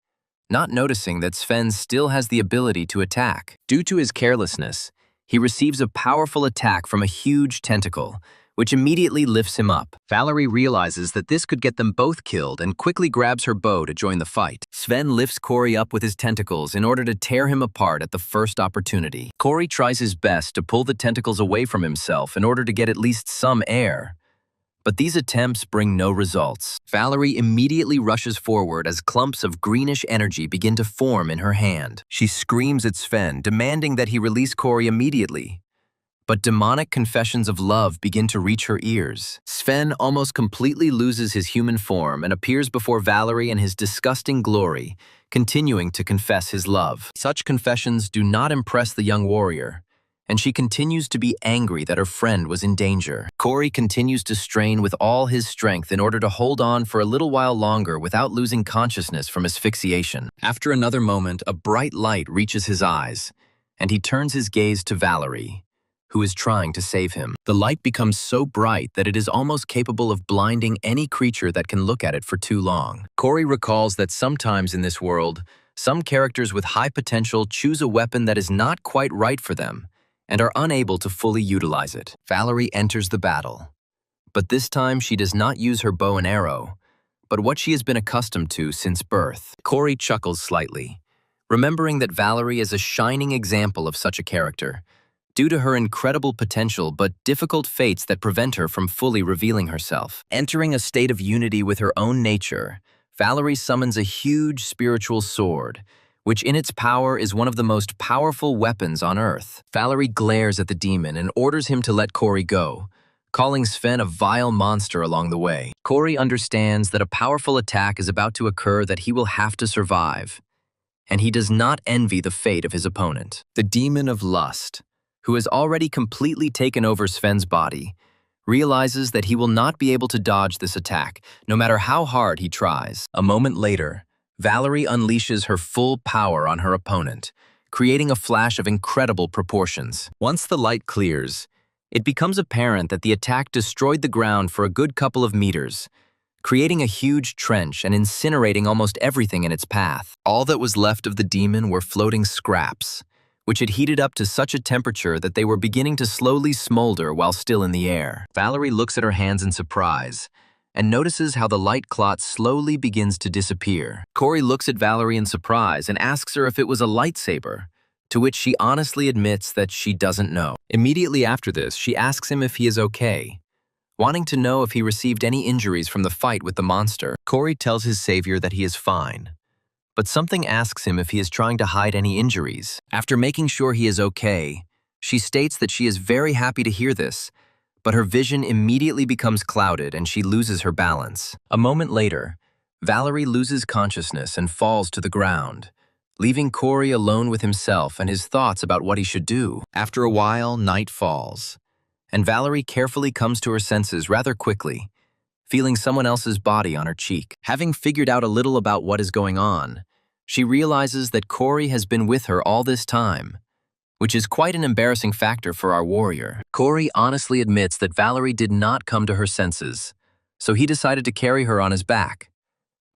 Speaker 1: not noticing that Sven still has the ability to attack. Due to his carelessness, he receives a powerful attack from a huge tentacle, which immediately lifts him up. Valerie realizes that this could get them both killed and quickly grabs her bow to join the fight. Sven lifts Corey up with his tentacles in order to tear him apart at the first opportunity. Corey tries his best to pull the tentacles away from himself in order to get at least some air, but these attempts bring no results. Valerie immediately rushes forward as clumps of greenish energy begin to form in her hand. She screams at Sven, demanding that he release Corey immediately. But demonic confessions of love begin to reach her ears. Sven almost completely loses his human form and appears before Valerie in his disgusting glory, continuing to confess his love. Such confessions do not impress the young warrior, and she continues to be angry that her friend was in danger. Corey continues to strain with all his strength in order to hold on for a little while longer without losing consciousness from asphyxiation. After another moment, a bright light reaches his eyes, and he turns his gaze to Valerie, who is trying to save him. The light becomes so bright that it is almost capable of blinding any creature that can look at it for too long. Corey recalls that sometimes in this world, some characters with high potential choose a weapon that is not quite right for them and are unable to fully utilize it. Valerie enters the battle, but this time she does not use her bow and arrow, but what she has been accustomed to since birth. Corey chuckles slightly, remembering that Valerie is a shining example of such a character, due to her incredible potential but difficult fates that prevent her from fully revealing herself. Entering a state of unity with her own nature, Valerie summons a huge spiritual sword, which in its power is one of the most powerful weapons on Earth. Valerie glares at the demon and orders him to let Corey go, calling Sven a vile monster along the way. Corey understands that a powerful attack is about to occur that he will have to survive, and he does not envy the fate of his opponent. The demon of lust, who has already completely taken over Sven's body, realizes that he will not be able to dodge this attack, no matter how hard he tries. A moment later, Valerie unleashes her full power on her opponent, creating a flash of incredible proportions. Once the light clears, it becomes apparent that the attack destroyed the ground for a good couple of meters, creating a huge trench and incinerating almost everything in its path. All that was left of the demon were floating scraps, which had heated up to such a temperature that they were beginning to slowly smolder while still in the air. Valerie looks at her hands in surprise, and notices how the light clot slowly begins to disappear. Corey looks at Valerie in surprise and asks her if it was a lightsaber, to which she honestly admits that she doesn't know. Immediately after this, she asks him if he is okay, wanting to know if he received any injuries from the fight with the monster. Corey tells his savior that he is fine, but something asks him if he is trying to hide any injuries. After making sure he is okay, she states that she is very happy to hear this, but her vision immediately becomes clouded and she loses her balance. A moment later, Valerie loses consciousness and falls to the ground, leaving Corey alone with himself and his thoughts about what he should do. After a while, night falls, and Valerie carefully comes to her senses rather quickly, feeling someone else's body on her cheek. Having figured out a little about what is going on, she realizes that Corey has been with her all this time, which is quite an embarrassing factor for our warrior. Corey honestly admits that Valerie did not come to her senses, so he decided to carry her on his back.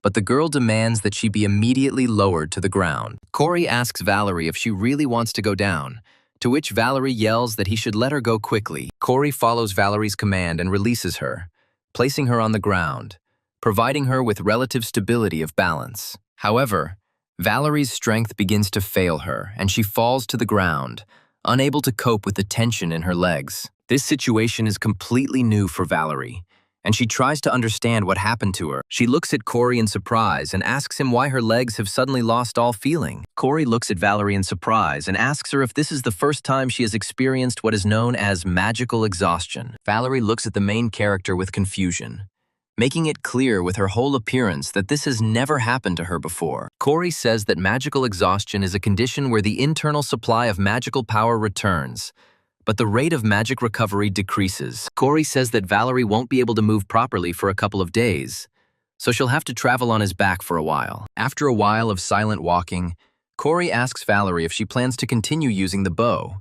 Speaker 1: But the girl demands that she be immediately lowered to the ground. Corey asks Valerie if she really wants to go down, to which Valerie yells that he should let her go quickly. Corey follows Valerie's command and releases her, placing her on the ground, providing her with relative stability of balance. However, Valerie's strength begins to fail her, and she falls to the ground, unable to cope with the tension in her legs. This situation is completely new for Valerie, and she tries to understand what happened to her. She looks at Corey in surprise and asks him why her legs have suddenly lost all feeling. Corey looks at Valerie in surprise and asks her if this is the first time she has experienced what is known as magical exhaustion. Valerie looks at the main character with confusion, making it clear with her whole appearance that this has never happened to her before. Corey says that magical exhaustion is a condition where the internal supply of magical power returns, but the rate of magic recovery decreases. Corey says that Valerie won't be able to move properly for a couple of days, so she'll have to travel on his back for a while. After a while of silent walking, Corey asks Valerie if she plans to continue using the bow,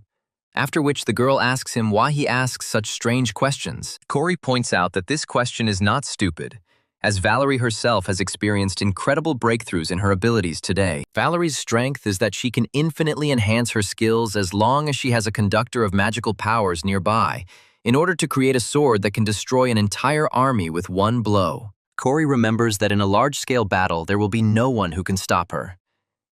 Speaker 1: after which the girl asks him why he asks such strange questions. Corey points out that this question is not stupid, as Valerie herself has experienced incredible breakthroughs in her abilities today. Valerie's strength is that she can infinitely enhance her skills as long as she has a conductor of magical powers nearby, in order to create a sword that can destroy an entire army with one blow. Corey remembers that in a large-scale battle there will be no one who can stop her,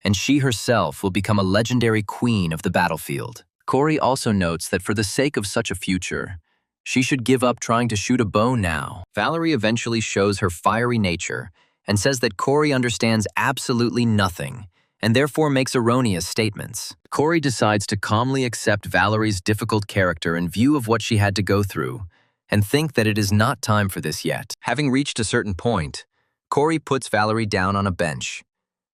Speaker 1: and she herself will become a legendary queen of the battlefield. Corey also notes that for the sake of such a future, she should give up trying to shoot a bow now. Valerie eventually shows her fiery nature and says that Corey understands absolutely nothing and therefore makes erroneous statements. Corey decides to calmly accept Valerie's difficult character in view of what she had to go through and think that it is not time for this yet. Having reached a certain point, Corey puts Valerie down on a bench,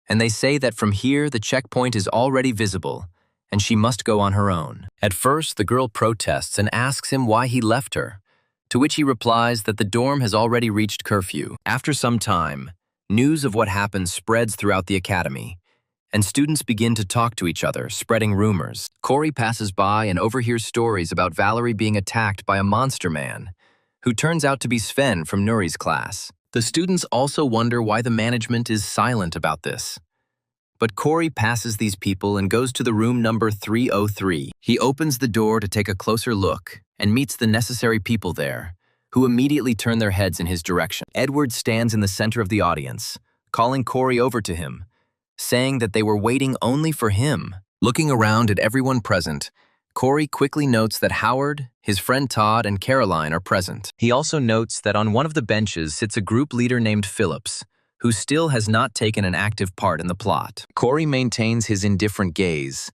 Speaker 1: and they say that from here the checkpoint is already visible and she must go on her own. At first, the girl protests and asks him why he left her, to which he replies that the dorm has already reached curfew. After some time, news of what happened spreads throughout the academy, and students begin to talk to each other, spreading rumors. Corey passes by and overhears stories about Valerie being attacked by a monster man, who turns out to be Sven from Nuri's class. The students also wonder why the management is silent about this. But Corey passes these people and goes to the room number 303. He opens the door to take a closer look and meets the necessary people there, who immediately turn their heads in his direction. Edward stands in the center of the audience, calling Corey over to him, saying that they were waiting only for him. Looking around at everyone present, Corey quickly notes that Howard, his friend Todd, and Caroline are present. He also notes that on one of the benches sits a group leader named Phillips, who still has not taken an active part in the plot. Corey maintains his indifferent gaze,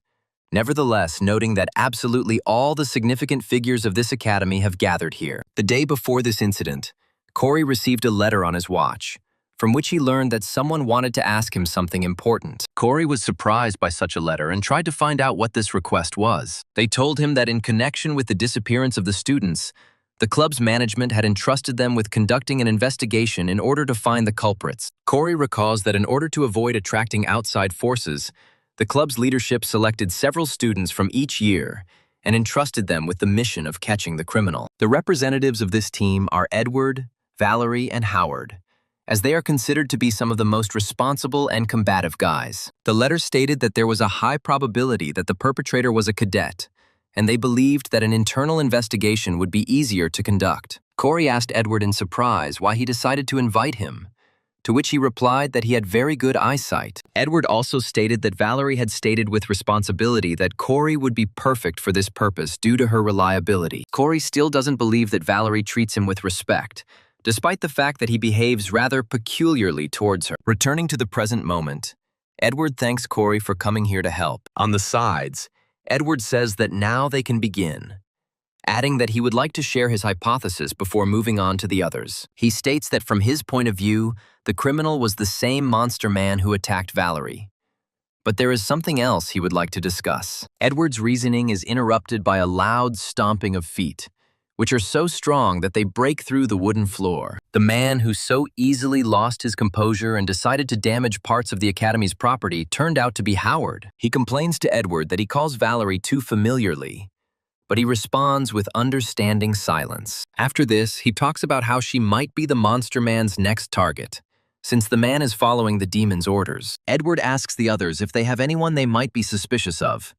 Speaker 1: nevertheless noting that absolutely all the significant figures of this academy have gathered here. The day before this incident, Corey received a letter on his watch, from which he learned that someone wanted to ask him something important. Corey was surprised by such a letter and tried to find out what this request was. They told him that in connection with the disappearance of the students, the club's management had entrusted them with conducting an investigation in order to find the culprits. Corey recalls that in order to avoid attracting outside forces, the club's leadership selected several students from each year and entrusted them with the mission of catching the criminal. The representatives of this team are Edward, Valerie, and Howard, as they are considered to be some of the most responsible and combative guys. The letter stated that there was a high probability that the perpetrator was a cadet, and they believed that an internal investigation would be easier to conduct. Corey asked Edward in surprise why he decided to invite him, to which he replied that he had very good eyesight. Edward also stated that Valerie had stated with responsibility that Corey would be perfect for this purpose due to her reliability. Corey still doesn't believe that Valerie treats him with respect, despite the fact that he behaves rather peculiarly towards her. Returning to the present moment, Edward thanks Corey for coming here to help. On the sides, Edward says that now they can begin, adding that he would like to share his hypothesis before moving on to the others. He states that from his point of view, the criminal was the same monster man who attacked Valerie. But there is something else he would like to discuss. Edward's reasoning is interrupted by a loud stomping of feet, which are so strong that they break through the wooden floor. The man who so easily lost his composure and decided to damage parts of the Academy's property turned out to be Howard. He complains to Edward that he calls Valerie too familiarly, but he responds with understanding silence. After this, he talks about how she might be the monster man's next target, since the man is following the demon's orders. Edward asks the others if they have anyone they might be suspicious of,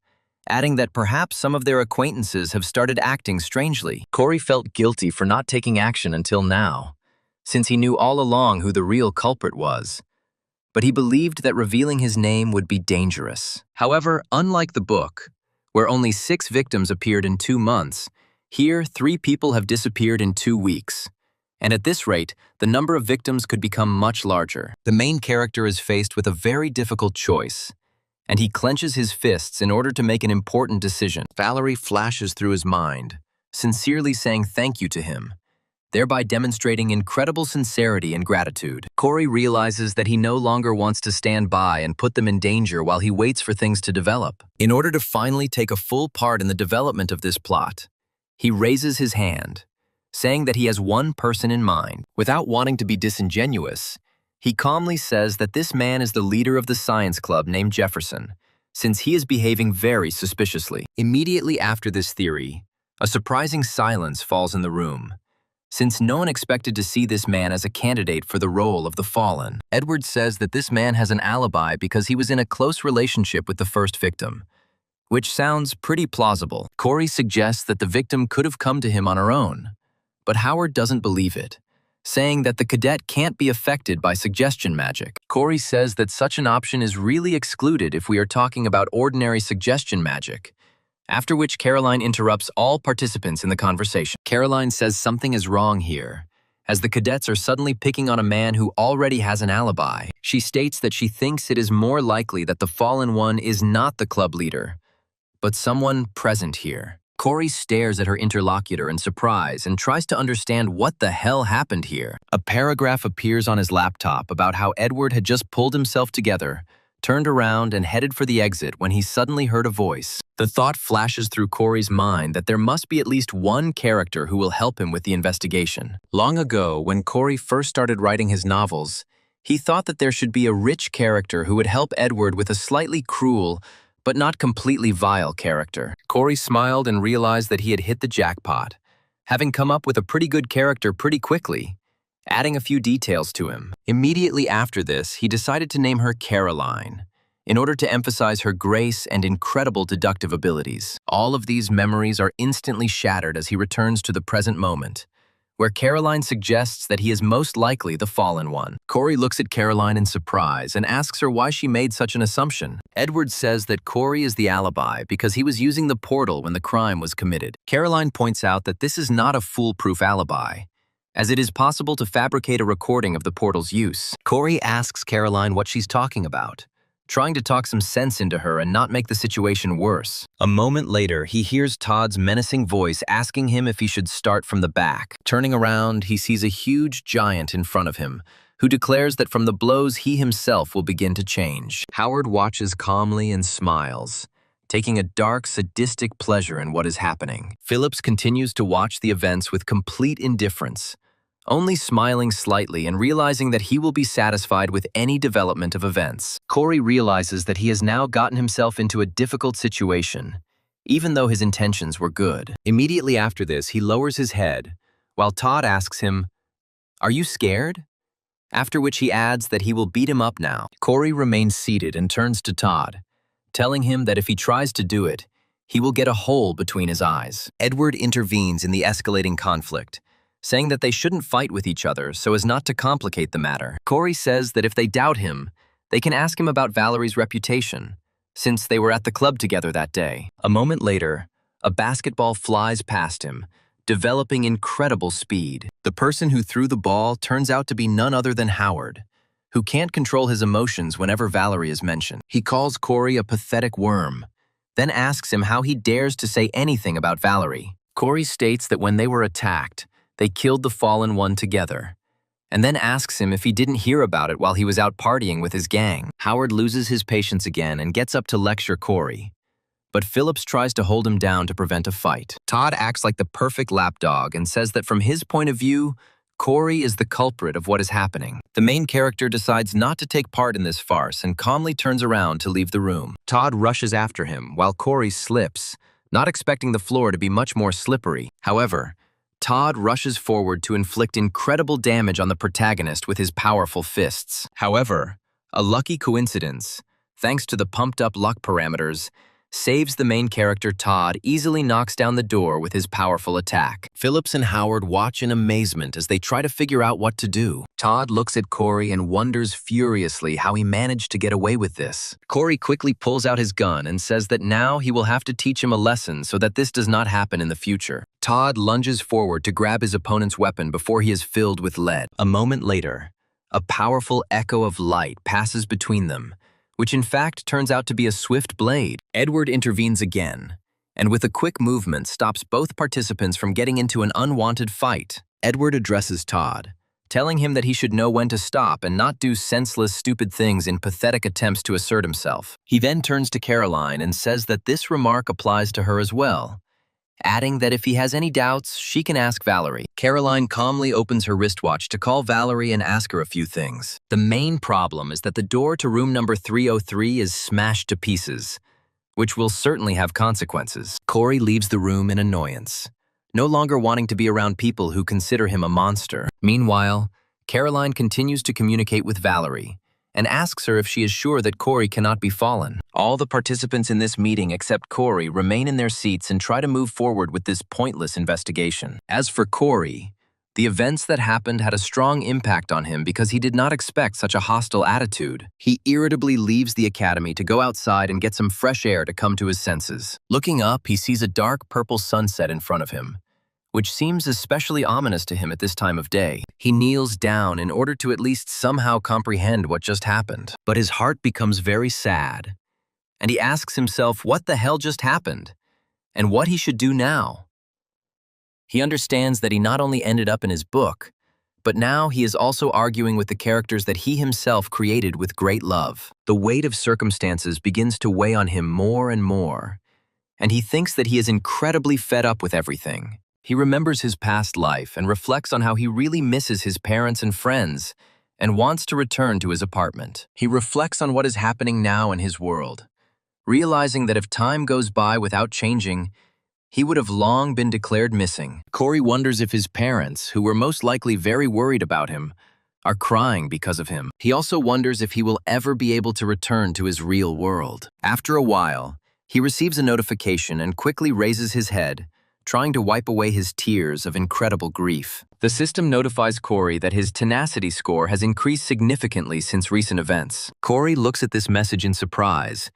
Speaker 1: adding that perhaps some of their acquaintances have started acting strangely. Corey felt guilty for not taking action until now, since he knew all along who the real culprit was, but he believed that revealing his name would be dangerous. However, unlike the book, where only 6 victims appeared in 2 months, here 3 people have disappeared in 2 weeks. And at this rate, the number of victims could become much larger. The main character is faced with a very difficult choice, and he clenches his fists in order to make an important decision. Valerie flashes through his mind, sincerely saying thank you to him, thereby demonstrating incredible sincerity and gratitude. Corey realizes that he no longer wants to stand by and put them in danger while he waits for things to develop. In order to finally take a full part in the development of this plot, he raises his hand, saying that he has one person in mind. Without wanting to be disingenuous, he calmly says that this man is the leader of the science club named Jefferson, since he is behaving very suspiciously. Immediately after this theory, a surprising silence falls in the room, since no one expected to see this man as a candidate for the role of the fallen. Edward says that this man has an alibi because he was in a close relationship with the first victim, which sounds pretty plausible. Corey suggests that the victim could have come to him on her own, but Howard doesn't believe it, saying that the cadet can't be affected by suggestion magic. Corey says that such an option is really excluded if we are talking about ordinary suggestion magic, after which Caroline interrupts all participants in the conversation. Caroline says something is wrong here, as the cadets are suddenly picking on a man who already has an alibi. She states that she thinks it is more likely that the fallen one is not the club leader, but someone present here. Corey stares at her interlocutor in surprise and tries to understand what the hell happened here. A paragraph appears on his laptop about how Edward had just pulled himself together, turned around and headed for the exit when he suddenly heard a voice. The thought flashes through Corey's mind that there must be at least one character who will help him with the investigation. Long ago, when Corey first started writing his novels, he thought that there should be a rich character who would help Edward with a slightly cruel, but not completely vile character. Corey smiled and realized that he had hit the jackpot, having come up with a pretty good character pretty quickly, adding a few details to him. Immediately after this, he decided to name her Caroline, in order to emphasize her grace and incredible deductive abilities. All of these memories are instantly shattered as he returns to the present moment, where Caroline suggests that he is most likely the fallen one. Corey looks at Caroline in surprise and asks her why she made such an assumption. Edward says that Corey is the alibi because he was using the portal when the crime was committed. Caroline points out that this is not a foolproof alibi, as it is possible to fabricate a recording of the portal's use. Corey asks Caroline what she's talking about, trying to talk some sense into her and not make the situation worse. A moment later, he hears Todd's menacing voice asking him if he should start from the back. Turning around, he sees a huge giant in front of him, who declares that from the blows he himself will begin to change. Howard watches calmly and smiles, taking a dark, sadistic pleasure in what is happening. Phillips continues to watch the events with complete indifference, only smiling slightly and realizing that he will be satisfied with any development of events. Corey realizes that he has now gotten himself into a difficult situation, even though his intentions were good. Immediately after this, he lowers his head, while Todd asks him, "Are you scared?" After which he adds that he will beat him up now. Corey remains seated and turns to Todd, telling him that if he tries to do it, he will get a hole between his eyes. Edward intervenes in the escalating conflict, saying that they shouldn't fight with each other so as not to complicate the matter. Corey says that if they doubt him, they can ask him about Valerie's reputation, since they were at the club together that day. A moment later, a basketball flies past him, developing incredible speed. The person who threw the ball turns out to be none other than Howard, who can't control his emotions whenever Valerie is mentioned. He calls Corey a pathetic worm, then asks him how he dares to say anything about Valerie. Corey states that when they were attacked, they killed the fallen one together, and then asks him if he didn't hear about it while he was out partying with his gang. Howard loses his patience again and gets up to lecture Corey, but Phillips tries to hold him down to prevent a fight. Todd acts like the perfect lapdog and says that from his point of view, Corey is the culprit of what is happening. The main character decides not to take part in this farce and calmly turns around to leave the room. Todd rushes after him while Corey slips, not expecting the floor to be much more slippery. However, Todd rushes forward to inflict incredible damage on the protagonist with his powerful fists. However, a lucky coincidence, thanks to the pumped-up luck parameters, saves the main character. Todd easily knocks down the door with his powerful attack. Phillips and Howard watch in amazement as they try to figure out what to do. Todd looks at Corey and wonders furiously how he managed to get away with this. Corey quickly pulls out his gun and says that now he will have to teach him a lesson so that this does not happen in the future. Todd lunges forward to grab his opponent's weapon before he is filled with lead. A moment later, a powerful echo of light passes between them, which in fact turns out to be a swift blade. Edward intervenes again, and with a quick movement stops both participants from getting into an unwanted fight. Edward addresses Todd, telling him that he should know when to stop and not do senseless, stupid things in pathetic attempts to assert himself. He then turns to Caroline and says that this remark applies to her as well, adding that if he has any doubts, she can ask Valerie. Caroline calmly opens her wristwatch to call Valerie and ask her a few things. The main problem is that the door to room number 303 is smashed to pieces, which will certainly have consequences. Corey leaves the room in annoyance, no longer wanting to be around people who consider him a monster. Meanwhile, Caroline continues to communicate with Valerie and asks her if she is sure that Corey cannot be fallen. All the participants in this meeting except Corey remain in their seats and try to move forward with this pointless investigation. As for Corey, the events that happened had a strong impact on him because he did not expect such a hostile attitude. He irritably leaves the academy to go outside and get some fresh air to come to his senses. Looking up, he sees a dark purple sunset in front of him, which seems especially ominous to him at this time of day. He kneels down in order to at least somehow comprehend what just happened. But his heart becomes very sad, and he asks himself what the hell just happened, and what he should do now. He understands that he not only ended up in his book, but now he is also arguing with the characters that he himself created with great love. The weight of circumstances begins to weigh on him more and more, and he thinks that he is incredibly fed up with everything. He remembers his past life and reflects on how he really misses his parents and friends and wants to return to his apartment. He reflects on what is happening now in his world, realizing that if time goes by without changing, he would have long been declared missing. Corey wonders if his parents, who were most likely very worried about him, are crying because of him. He also wonders if he will ever be able to return to his real world. After a while, he receives a notification and quickly raises his head, trying to wipe away his tears of incredible grief. The system notifies Corey that his tenacity score has increased significantly since recent events. Corey looks at this message in surprise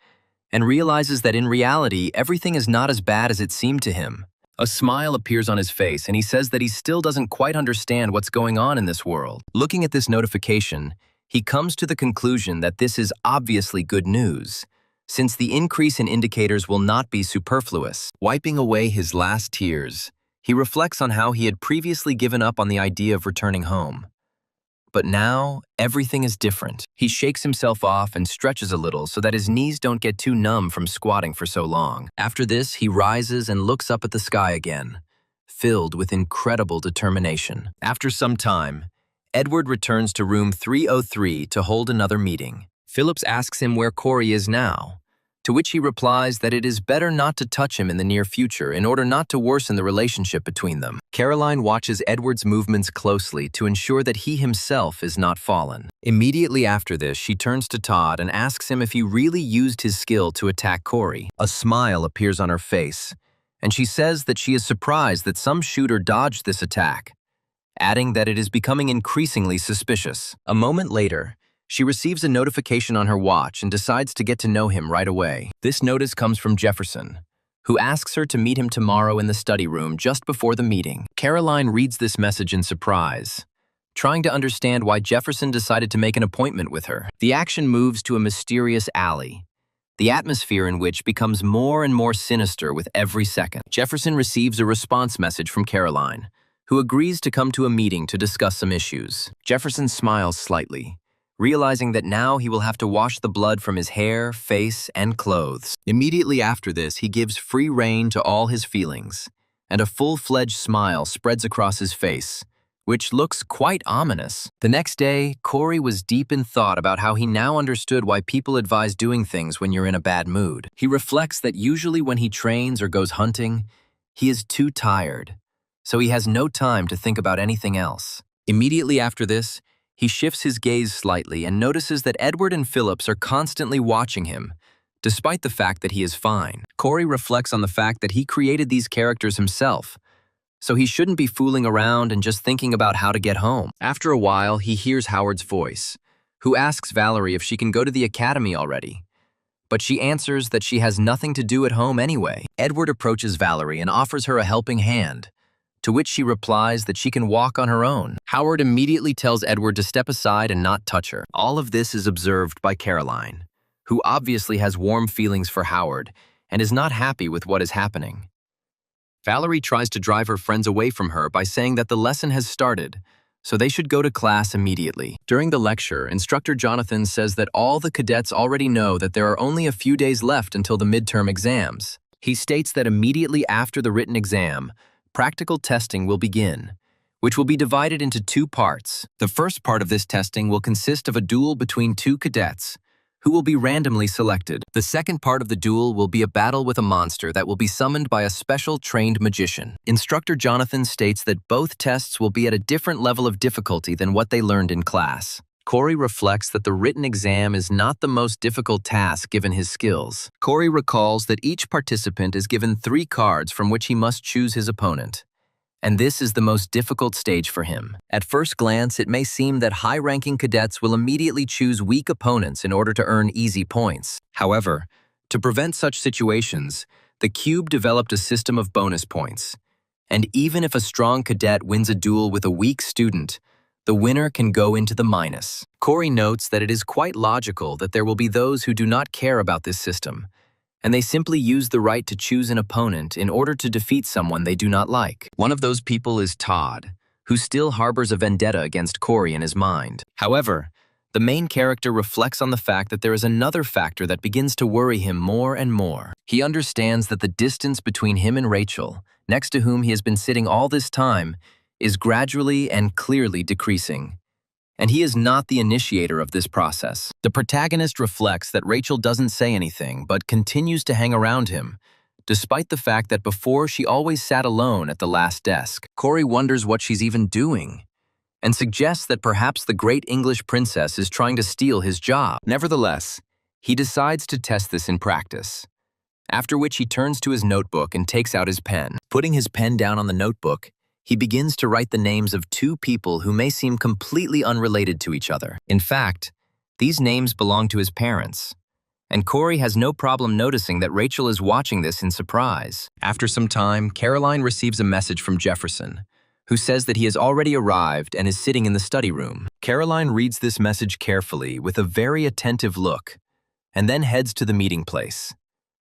Speaker 1: and realizes that in reality, everything is not as bad as it seemed to him. A smile appears on his face and he says that he still doesn't quite understand what's going on in this world. Looking at this notification, he comes to the conclusion that this is obviously good news, since the increase in indicators will not be superfluous. Wiping away his last tears, he reflects on how he had previously given up on the idea of returning home. But now, everything is different. He shakes himself off and stretches a little so that his knees don't get too numb from squatting for so long. After this, he rises and looks up at the sky again, filled with incredible determination. After some time, Edward returns to room 303 to hold another meeting. Phillips asks him where Corey is now, to which he replies that it is better not to touch him in the near future in order not to worsen the relationship between them. Caroline watches Edward's movements closely to ensure that he himself is not fallen. Immediately after this, she turns to Todd and asks him if he really used his skill to attack Corey. A smile appears on her face, and she says that she is surprised that some shooter dodged this attack, adding that it is becoming increasingly suspicious. A moment later, she receives a notification on her watch and decides to get to know him right away. This notice comes from Jefferson, who asks her to meet him tomorrow in the study room just before the meeting. Caroline reads this message in surprise, trying to understand why Jefferson decided to make an appointment with her. The action moves to a mysterious alley, the atmosphere in which becomes more and more sinister with every second. Jefferson receives a response message from Caroline, who agrees to come to a meeting to discuss some issues. Jefferson smiles slightly, realizing that now he will have to wash the blood from his hair, face, and clothes. Immediately after this, he gives free rein to all his feelings, and a full-fledged smile spreads across his face, which looks quite ominous. The next day, Corey was deep in thought about how he now understood why people advise doing things when you're in a bad mood. He reflects that usually when he trains or goes hunting, he is too tired, so he has no time to think about anything else. Immediately after this, he shifts his gaze slightly and notices that Edward and Phillips are constantly watching him, despite the fact that he is fine. Corey reflects on the fact that he created these characters himself, so he shouldn't be fooling around and just thinking about how to get home. After a while, he hears Howard's voice, who asks Valerie if she can go to the academy already. But she answers that she has nothing to do at home anyway. Edward approaches Valerie and offers her a helping hand, to which she replies that she can walk on her own. Howard immediately tells Edward to step aside and not touch her. All of this is observed by Caroline, who obviously has warm feelings for Howard and is not happy with what is happening. Valerie tries to drive her friends away from her by saying that the lesson has started, so they should go to class immediately. During the lecture, Instructor Jonathan says that all the cadets already know that there are only a few days left until the midterm exams. He states that immediately after the written exam, practical testing will begin, which will be divided into two parts. The first part of this testing will consist of a duel between two cadets, who will be randomly selected. The second part of the duel will be a battle with a monster that will be summoned by a special trained magician. Instructor Jonathan states that both tests will be at a different level of difficulty than what they learned in class. Corey reflects that the written exam is not the most difficult task given his skills. Corey recalls that each participant is given 3 cards from which he must choose his opponent, and this is the most difficult stage for him. At first glance, it may seem that high-ranking cadets will immediately choose weak opponents in order to earn easy points. However, to prevent such situations, the Cube developed a system of bonus points, and even if a strong cadet wins a duel with a weak student, the winner can go into the minus. Corey notes that it is quite logical that there will be those who do not care about this system, and they simply use the right to choose an opponent in order to defeat someone they do not like. One of those people is Todd, who still harbors a vendetta against Corey in his mind. However, the main character reflects on the fact that there is another factor that begins to worry him more and more. He understands that the distance between him and Rachel, next to whom he has been sitting all this time, is gradually and clearly decreasing, and he is not the initiator of this process. The protagonist reflects that Rachel doesn't say anything but continues to hang around him, despite the fact that before she always sat alone at the last desk. Corey wonders what she's even doing, and suggests that perhaps the great English princess is trying to steal his job. Nevertheless, he decides to test this in practice, after which he turns to his notebook and takes out his pen. Putting his pen down on the notebook, he begins to write the names of 2 people who may seem completely unrelated to each other. In fact, these names belong to his parents, and Corey has no problem noticing that Rachel is watching this in surprise. After some time, Caroline receives a message from Jefferson, who says that he has already arrived and is sitting in the study room. Caroline reads this message carefully with a very attentive look, and then heads to the meeting place.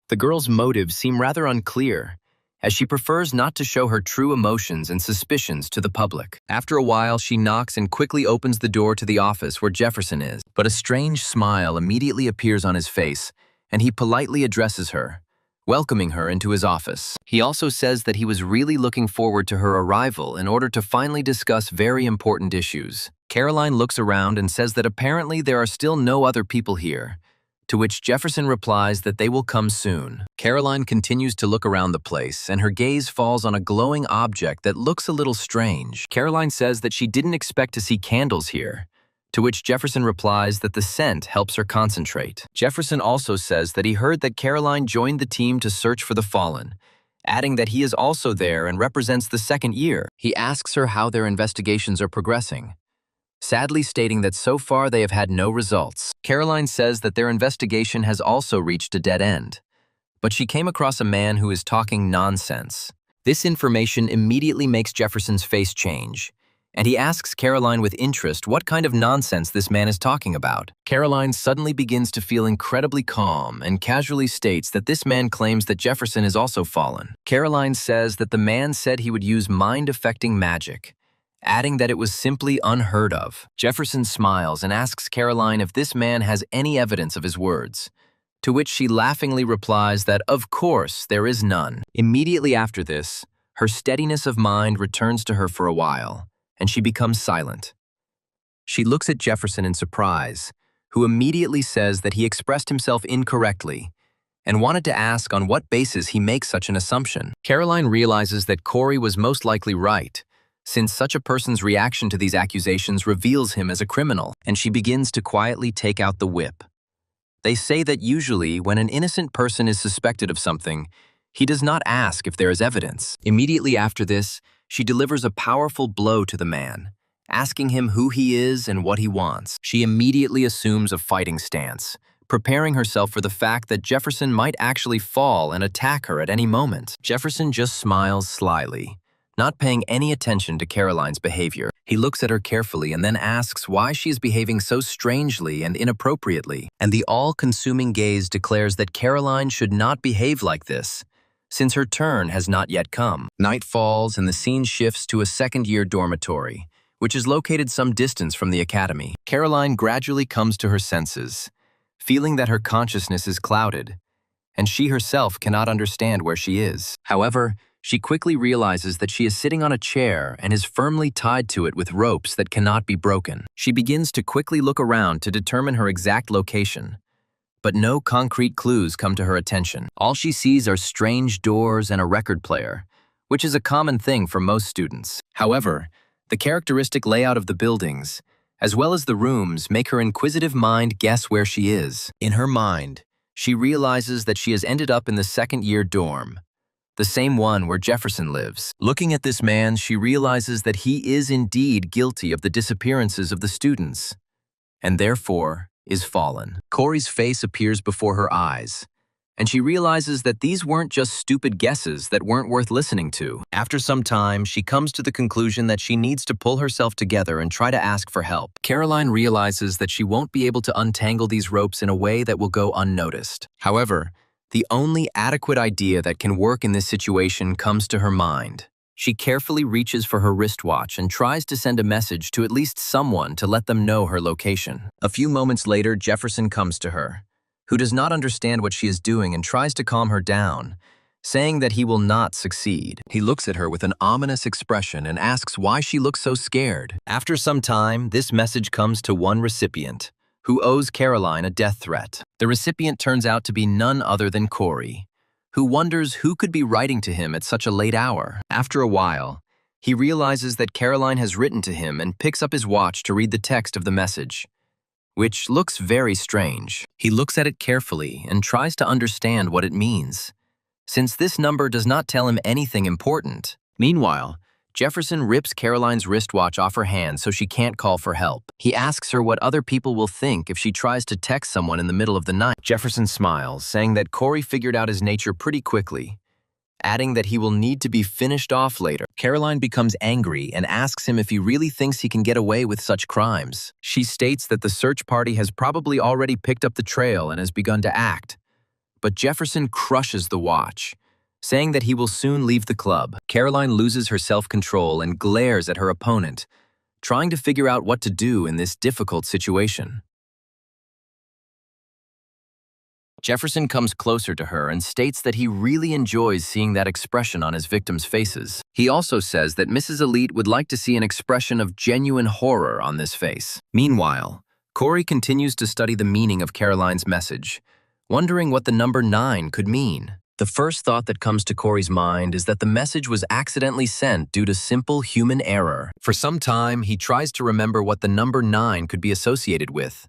Speaker 1: The girl's motives seem rather unclear, as she prefers not to show her true emotions and suspicions to the public. After a while, she knocks and quickly opens the door to the office where Jefferson is. But a strange smile immediately appears on his face, and he politely addresses her, welcoming her into his office. He also says that he was really looking forward to her arrival in order to finally discuss very important issues. Caroline looks around and says that apparently there are still no other people here, to which Jefferson replies that they will come soon. Caroline continues to look around the place, and her gaze falls on a glowing object that looks a little strange. Caroline says that she didn't expect to see candles here, to which Jefferson replies that the scent helps her concentrate. Jefferson also says that he heard that Caroline joined the team to search for the fallen, adding that he is also there and represents the second year. He asks her how their investigations are progressing, sadly stating that so far they have had no results. Caroline says that their investigation has also reached a dead end, but she came across a man who is talking nonsense. This information immediately makes Jefferson's face change, and he asks Caroline with interest what kind of nonsense this man is talking about. Caroline suddenly begins to feel incredibly calm and casually states that this man claims that Jefferson is also fallen. Caroline says that the man said he would use mind-affecting magic, adding that it was simply unheard of. Jefferson smiles and asks Caroline if this man has any evidence of his words, to which she laughingly replies that of course there is none. Immediately after this, her steadiness of mind returns to her for a while, and she becomes silent. She looks at Jefferson in surprise, who immediately says that he expressed himself incorrectly and wanted to ask on what basis he makes such an assumption. Caroline realizes that Corey was most likely right, since such a person's reaction to these accusations reveals him as a criminal, and she begins to quietly take out the whip. They say that usually when an innocent person is suspected of something, he does not ask if there is evidence. Immediately after this, she delivers a powerful blow to the man, asking him who he is and what he wants. She immediately assumes a fighting stance, preparing herself for the fact that Jefferson might actually fall and attack her at any moment. Jefferson just smiles slyly, not paying any attention to Caroline's behavior. He looks at her carefully and then asks why she is behaving so strangely and inappropriately, and the all-consuming gaze declares that Caroline should not behave like this, since her turn has not yet come. Night falls and the scene shifts to a second-year dormitory, which is located some distance from the academy. Caroline gradually comes to her senses, feeling that her consciousness is clouded, and she herself cannot understand where she is. However, she quickly realizes that she is sitting on a chair and is firmly tied to it with ropes that cannot be broken. She begins to quickly look around to determine her exact location, but no concrete clues come to her attention. All she sees are strange doors and a record player, which is a common thing for most students. However, the characteristic layout of the buildings, as well as the rooms, make her inquisitive mind guess where she is. In her mind, she realizes that she has ended up in the second-year dorm, the same one where Jefferson lives. Looking at this man, she realizes that he is indeed guilty of the disappearances of the students, and therefore is fallen. Corey's face appears before her eyes, and she realizes that these weren't just stupid guesses that weren't worth listening to. After some time, she comes to the conclusion that she needs to pull herself together and try to ask for help. Caroline realizes that she won't be able to untangle these ropes in a way that will go unnoticed. However, the only adequate idea that can work in this situation comes to her mind. She carefully reaches for her wristwatch and tries to send a message to at least someone to let them know her location. A few moments later, Jefferson comes to her, who does not understand what she is doing and tries to calm her down, saying that he will not succeed. He looks at her with an ominous expression and asks why she looks so scared. After some time, this message comes to one recipient, who owes Caroline a death threat. The recipient turns out to be none other than Corey, who wonders who could be writing to him at such a late hour. After a while, he realizes that Caroline has written to him and picks up his watch to read the text of the message, which looks very strange. He looks at it carefully and tries to understand what it means, since this number does not tell him anything important. Meanwhile, Jefferson rips Caroline's wristwatch off her hand so she can't call for help. He asks her what other people will think if she tries to text someone in the middle of the night. Jefferson smiles, saying that Corey figured out his nature pretty quickly, adding that he will need to be finished off later. Caroline becomes angry and asks him if he really thinks he can get away with such crimes. She states that the search party has probably already picked up the trail and has begun to act, but Jefferson crushes the watch, saying that he will soon leave the club. Caroline loses her self-control and glares at her opponent, trying to figure out what to do in this difficult situation. Jefferson comes closer to her and states that he really enjoys seeing that expression on his victims' faces. He also says that Mrs. Elite would like to see an expression of genuine horror on this face. Meanwhile, Corey continues to study the meaning of Caroline's message, wondering what the number 9 could mean. The first thought that comes to Corey's mind is that the message was accidentally sent due to simple human error. For some time, he tries to remember what the number 9 could be associated with,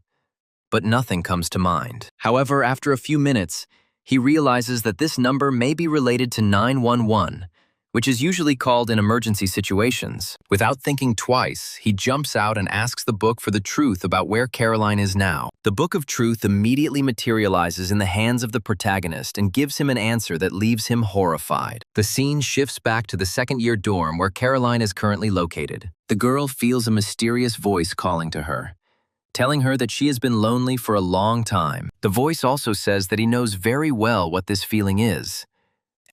Speaker 1: but nothing comes to mind. However, after a few minutes, He realizes that this number may be related to 911, which is usually called in emergency situations. Without thinking twice, he jumps out and asks the book for the truth about where Caroline is now. The Book of Truth immediately materializes in the hands of the protagonist and gives him an answer that leaves him horrified. The scene shifts back to the second-year dorm where Caroline is currently located. The girl feels a mysterious voice calling to her, telling her that she has been lonely for a long time. The voice also says that he knows very well what this feeling is,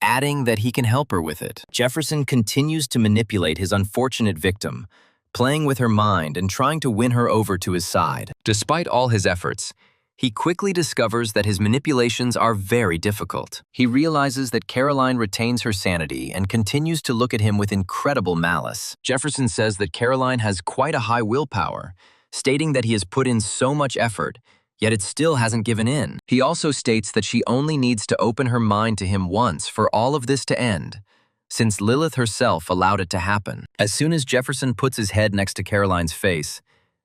Speaker 1: adding that he can help her with it. Jefferson continues to manipulate his unfortunate victim, playing with her mind and trying to win her over to his side. Despite all his efforts, he quickly discovers that his manipulations are very difficult. He realizes that Caroline retains her sanity and continues to look at him with incredible malice. Jefferson says that Caroline has quite a high willpower, stating that he has put in so much effort, yet it still hasn't given in. He also states that she only needs to open her mind to him once for all of this to end, since Lilith herself allowed it to happen. As soon as Jefferson puts his head next to Caroline's face,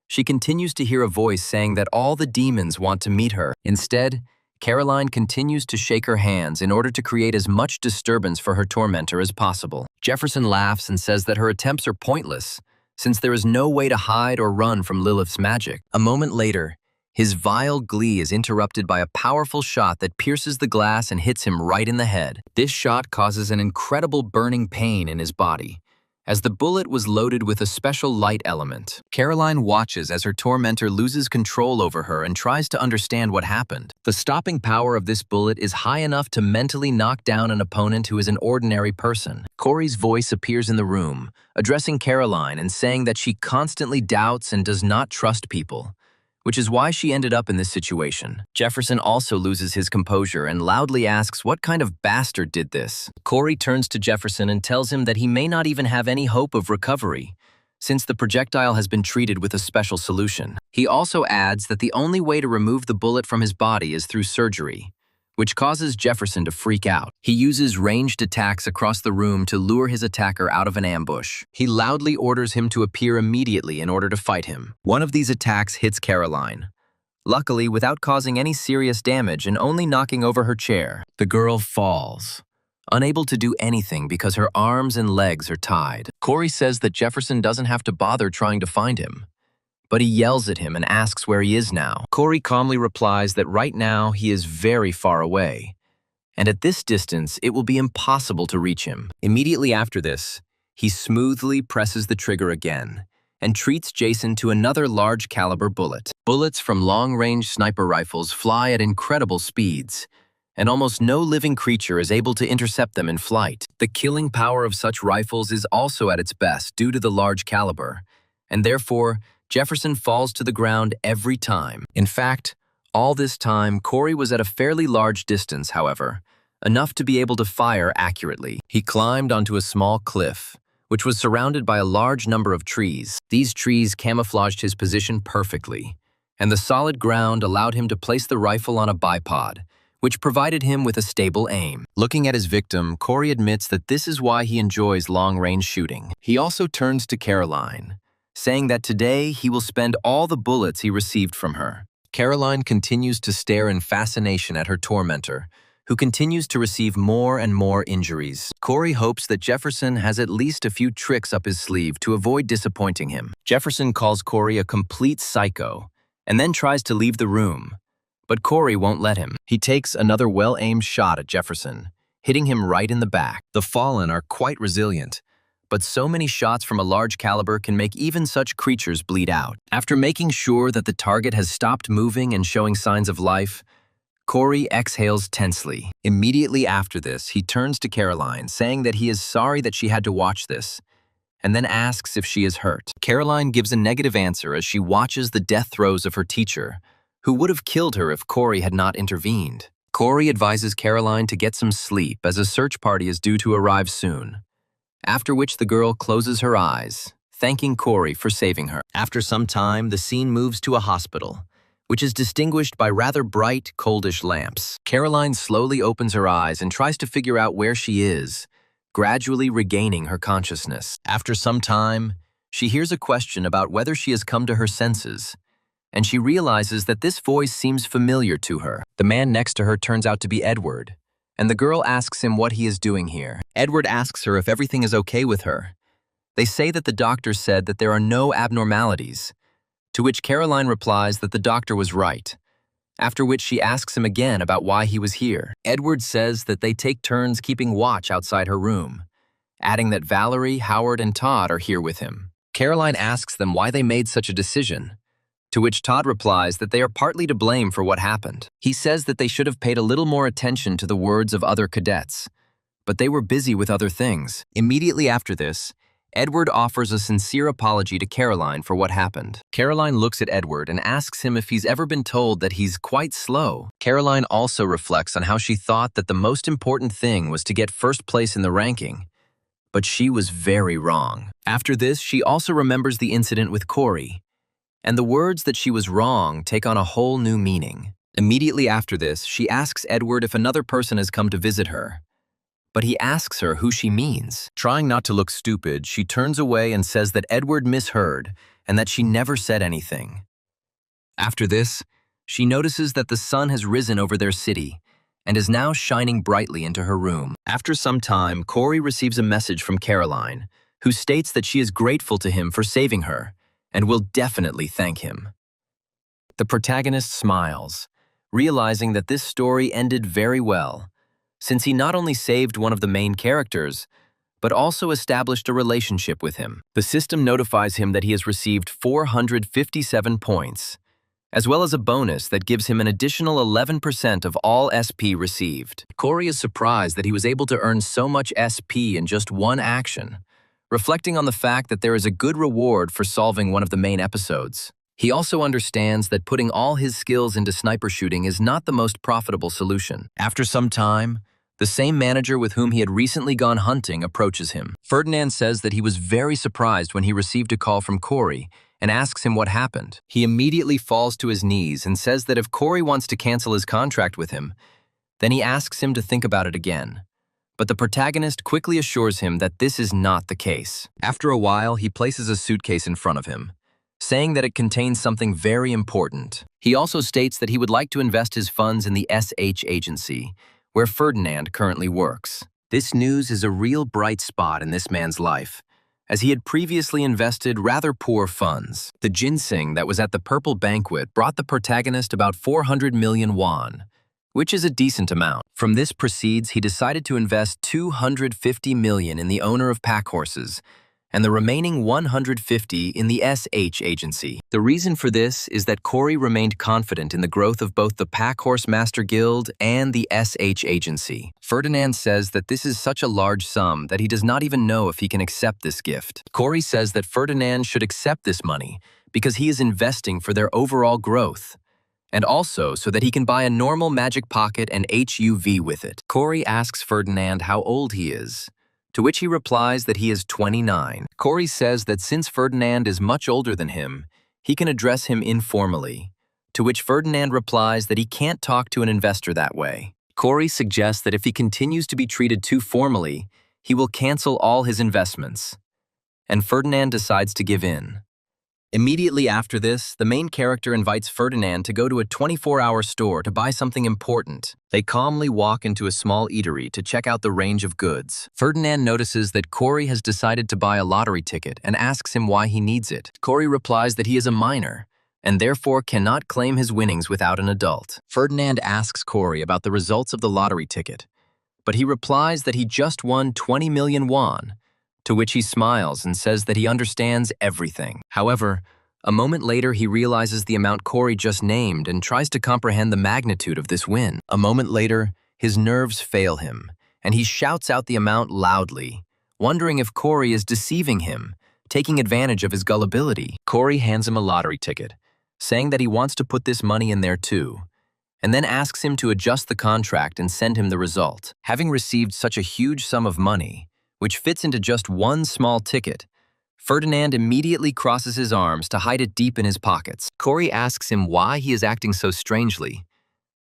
Speaker 1: she continues to hear a voice saying that all the demons want to meet her. Instead, Caroline continues to shake her hands in order to create as much disturbance for her tormentor as possible. Jefferson laughs and says that her attempts are pointless, since there is no way to hide or run from Lilith's magic. A moment later, his vile glee is interrupted by a powerful shot that pierces the glass and hits him right in the head. This shot causes an incredible burning pain in his body, as the bullet was loaded with a special light element. Caroline watches as her tormentor loses control over her and tries to understand what happened. The stopping power of this bullet is high enough to mentally knock down an opponent who is an ordinary person. Corey's voice appears in the room, addressing Caroline and saying that she constantly doubts and does not trust people, which is why she ended up in this situation. Jefferson also loses his composure and loudly asks what kind of bastard did this. Corey turns to Jefferson and tells him that he may not even have any hope of recovery, since the projectile has been treated with a special solution. He also adds that the only way to remove the bullet from his body is through surgery, which causes Jefferson to freak out. He uses ranged attacks across the room to lure his attacker out of an ambush. He loudly orders him to appear immediately in order to fight him. One of these attacks hits Caroline, luckily without causing any serious damage and only knocking over her chair. The girl falls, unable to do anything because her arms and legs are tied. Corey says that Jefferson doesn't have to bother trying to find him, but he yells at him and asks where he is now. Corey calmly replies that right now he is very far away, and at this distance it will be impossible to reach him. Immediately after this, he smoothly presses the trigger again and treats Jason to another large caliber bullet. Bullets from long-range sniper rifles fly at incredible speeds, and almost no living creature is able to intercept them in flight. The killing power of such rifles is also at its best due to the large caliber, and therefore Jefferson falls to the ground every time. In fact, all this time, Corey was at a fairly large distance, however, enough to be able to fire accurately. He climbed onto a small cliff, which was surrounded by a large number of trees. These trees camouflaged his position perfectly, and the solid ground allowed him to place the rifle on a bipod, which provided him with a stable aim. Looking at his victim, Corey admits that this is why he enjoys long-range shooting. He also turns to Caroline, saying that today he will spend all the bullets he received from her. Caroline continues to stare in fascination at her tormentor, who continues to receive more and more injuries. Corey hopes that Jefferson has at least a few tricks up his sleeve to avoid disappointing him. Jefferson calls Corey a complete psycho and then tries to leave the room, but Corey won't let him. He takes another well-aimed shot at Jefferson, hitting him right in the back. The fallen are quite resilient, but so many shots from a large caliber can make even such creatures bleed out. After making sure that the target has stopped moving and showing signs of life, Corey exhales tensely. Immediately after this, he turns to Caroline, saying that he is sorry that she had to watch this, and then asks if she is hurt. Caroline gives a negative answer as she watches the death throes of her teacher, who would have killed her if Corey had not intervened. Corey advises Caroline to get some sleep as a search party is due to arrive soon, after which the girl closes her eyes, thanking Corey for saving her. After some time, the scene moves to a hospital, which is distinguished by rather bright, coldish lamps. Caroline slowly opens her eyes and tries to figure out where she is, gradually regaining her consciousness. After some time, she hears a question about whether she has come to her senses, and she realizes that this voice seems familiar to her. The man next to her turns out to be Edward, and the girl asks him what he is doing here. Edward asks her if everything is okay with her. They say that the doctor said that there are no abnormalities, to which Caroline replies that the doctor was right, after which she asks him again about why he was here. Edward says that they take turns keeping watch outside her room, adding that Valerie, Howard, and Todd are here with him. Caroline asks them why they made such a decision, to which Todd replies that they are partly to blame for what happened. He says that they should have paid a little more attention to the words of other cadets, but they were busy with other things. Immediately after this, Edward offers a sincere apology to Caroline for what happened. Caroline looks at Edward and asks him if he's ever been told that he's quite slow. Caroline also reflects on how she thought that the most important thing was to get first place in the ranking, but she was very wrong. After this, she also remembers the incident with Corey, and the words that she was wrong take on a whole new meaning. Immediately after this, she asks Edward if another person has come to visit her, but he asks her who she means. Trying not to look stupid, she turns away and says that Edward misheard and that she never said anything. After this, she notices that the sun has risen over their city and is now shining brightly into her room. After some time, Corey receives a message from Caroline, who states that she is grateful to him for saving her and will definitely thank him. The protagonist smiles, realizing that this story ended very well, since he not only saved one of the main characters, but also established a relationship with him. The system notifies him that he has received 457 points, as well as a bonus that gives him an additional 11% of all SP received. Corey is surprised that he was able to earn so much SP in just one action, reflecting on the fact that there is a good reward for solving one of the main episodes. He also understands that putting all his skills into sniper shooting is not the most profitable solution. After some time, the same manager with whom he had recently gone hunting approaches him. Ferdinand says that he was very surprised when he received a call from Corey and asks him what happened. He immediately falls to his knees and says that if Corey wants to cancel his contract with him, then he asks him to think about it again. But the protagonist quickly assures him that this is not the case. After a while, he places a suitcase in front of him, saying that it contains something very important. He also states that he would like to invest his funds in the SH agency, where Ferdinand currently works. This news is a real bright spot in this man's life, as he had previously invested rather poor funds. The ginseng that was at the Purple Banquet brought the protagonist about 400 million won, which is a decent amount. From this proceeds, he decided to invest 250 million in the owner of pack horses, and the remaining 150 in the SH agency. The reason for this is that Corey remained confident in the growth of both the Pack Horse Master Guild and the SH agency. Ferdinand says that this is such a large sum that he does not even know if he can accept this gift. Corey says that Ferdinand should accept this money because he is investing for their overall growth, and also so that he can buy a normal magic pocket and HUV with it. Corey asks Ferdinand how old he is, to which he replies that he is 29. Corey says that since Ferdinand is much older than him, he can address him informally, to which Ferdinand replies that he can't talk to an investor that way. Corey suggests that if he continues to be treated too formally, he will cancel all his investments, and Ferdinand decides to give in. Immediately after this, the main character invites Ferdinand to go to a 24-hour store to buy something important. They calmly walk into a small eatery to check out the range of goods. Ferdinand notices that Corey has decided to buy a lottery ticket and asks him why he needs it. Corey replies that he is a minor and therefore cannot claim his winnings without an adult. Ferdinand asks Corey about the results of the lottery ticket, but he replies that he just won 20 million won, to which he smiles and says that he understands everything. However, a moment later he realizes the amount Corey just named and tries to comprehend the magnitude of this win. A moment later, his nerves fail him, and he shouts out the amount loudly, wondering if Corey is deceiving him, taking advantage of his gullibility. Corey hands him a lottery ticket, saying that he wants to put this money in there too, and then asks him to adjust the contract and send him the result. Having received such a huge sum of money, which fits into just one small ticket, Ferdinand immediately crosses his arms to hide it deep in his pockets. Corey asks him why he is acting so strangely,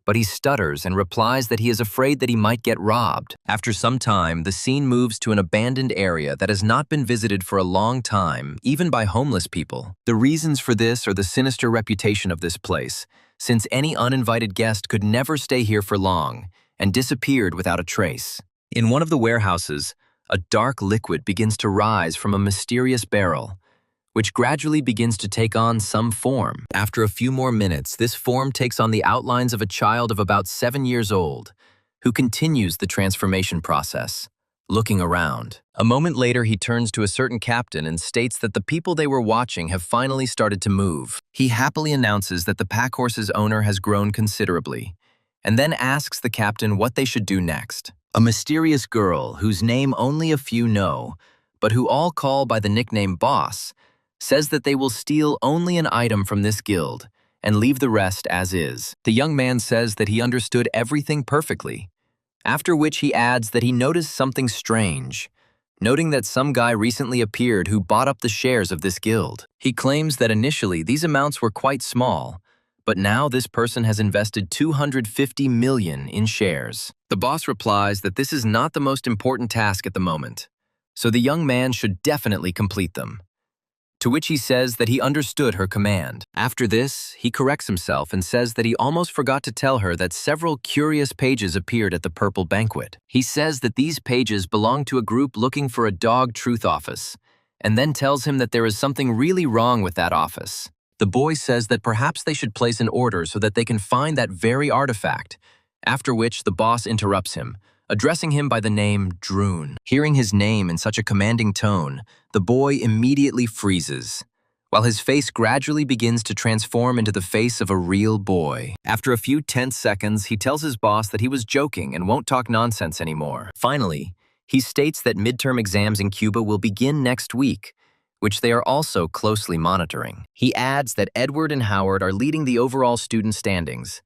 Speaker 1: but he stutters and replies that he is afraid that he might get robbed. After some time, the scene moves to an abandoned area that has not been visited for a long time, even by homeless people. The reasons for this are the sinister reputation of this place, since any uninvited guest could never stay here for long and disappeared without a trace. In one of the warehouses, a dark liquid begins to rise from a mysterious barrel, which gradually begins to take on some form. After a few more minutes, this form takes on the outlines of a child of about 7 years old, who continues the transformation process, looking around. A moment later, he turns to a certain captain and states that the people they were watching have finally started to move. He happily announces that the pack horse's owner has grown considerably, and then asks the captain what they should do next. A mysterious girl, whose name only a few know, but who all call by the nickname Boss, says that they will steal only an item from this guild and leave the rest as is. The young man says that he understood everything perfectly, after which he adds that he noticed something strange, noting that some guy recently appeared who bought up the shares of this guild. He claims that initially these amounts were quite small, but now this person has invested 250 million in shares. The boss replies that this is not the most important task at the moment, so the young man should definitely complete them. To which he says that he understood her command. After this, he corrects himself and says that he almost forgot to tell her that several curious pages appeared at the Purple Banquet. He says that these pages belong to a group looking for a dog truth office, and then tells him that there is something really wrong with that office. The boy says that perhaps they should place an order so that they can find that very artifact, after which the boss interrupts him, addressing him by the name Droon. Hearing his name in such a commanding tone, the boy immediately freezes, while his face gradually begins to transform into the face of a real boy. After a few tense seconds, he tells his boss that he was joking and won't talk nonsense anymore. Finally, he states that midterm exams in Cuba will begin next week, which they are also closely monitoring. He adds that Edward and Howard are leading the overall student standings,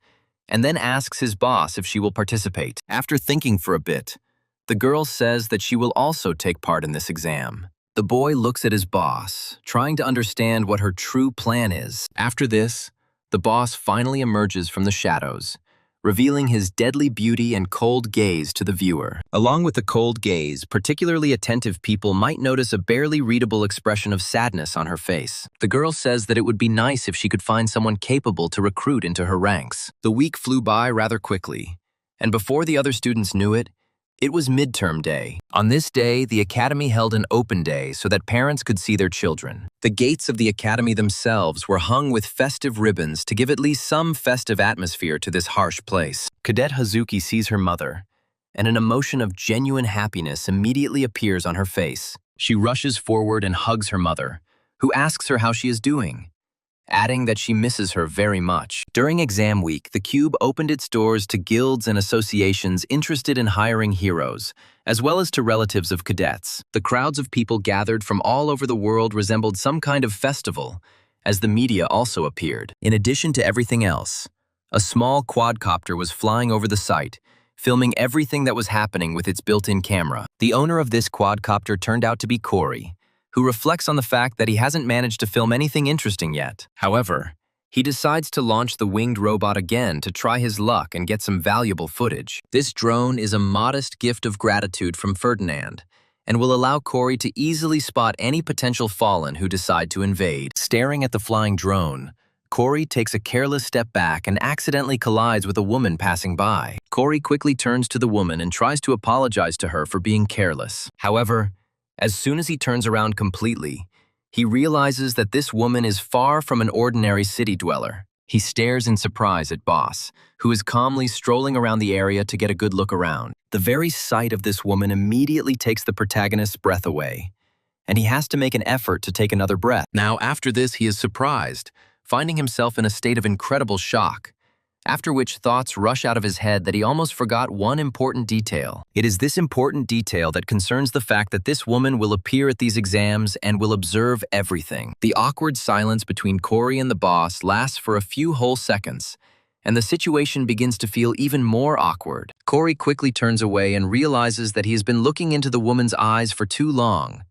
Speaker 1: and then asks his boss if she will participate. After thinking for a bit, the girl says that she will also take part in this exam. The boy looks at his boss, trying to understand what her true plan is. After this, the boss finally emerges from the shadows, revealing his deadly beauty and cold gaze to the viewer. Along with the cold gaze, particularly attentive people might notice a barely readable expression of sadness on her face. The girl says that it would be nice if she could find someone capable to recruit into her ranks. The week flew by rather quickly, and before the other students knew it, it was midterm day. On this day, the academy held an open day so that parents could see their children. The gates of the academy themselves were hung with festive ribbons to give at least some festive atmosphere to this harsh place. Cadet Hazuki sees her mother, and an emotion of genuine happiness immediately appears on her face. She rushes forward and hugs her mother, who asks her how she is doing, adding that she misses her very much. During exam week, the Cube opened its doors to guilds and associations interested in hiring heroes, as well as to relatives of cadets. The crowds of people gathered from all over the world resembled some kind of festival, as the media also appeared. In addition to everything else, a small quadcopter was flying over the site, filming everything that was happening with its built-in camera. The owner of this quadcopter turned out to be Corey, who reflects on the fact that he hasn't managed to film anything interesting yet. However, he decides to launch the winged robot again to try his luck and get some valuable footage. This drone is a modest gift of gratitude from Ferdinand, and will allow Corey to easily spot any potential fallen who decide to invade. Staring at the flying drone, Corey takes a careless step back and accidentally collides with a woman passing by. Corey quickly turns to the woman and tries to apologize to her for being careless. However, as soon as he turns around completely, he realizes that this woman is far from an ordinary city dweller. He stares in surprise at Boss, who is calmly strolling around the area to get a good look around. The very sight of this woman immediately takes the protagonist's breath away, and he has to make an effort to take another breath. Now, after this, he is surprised, finding himself in a state of incredible shock, after which thoughts rush out of his head that he almost forgot one important detail. It is this important detail that concerns the fact that this woman will appear at these exams and will observe everything. The awkward silence between Corey and the boss lasts for a few whole seconds, and the situation begins to feel even more awkward. Corey quickly turns away and realizes that he has been looking into the woman's eyes for too long,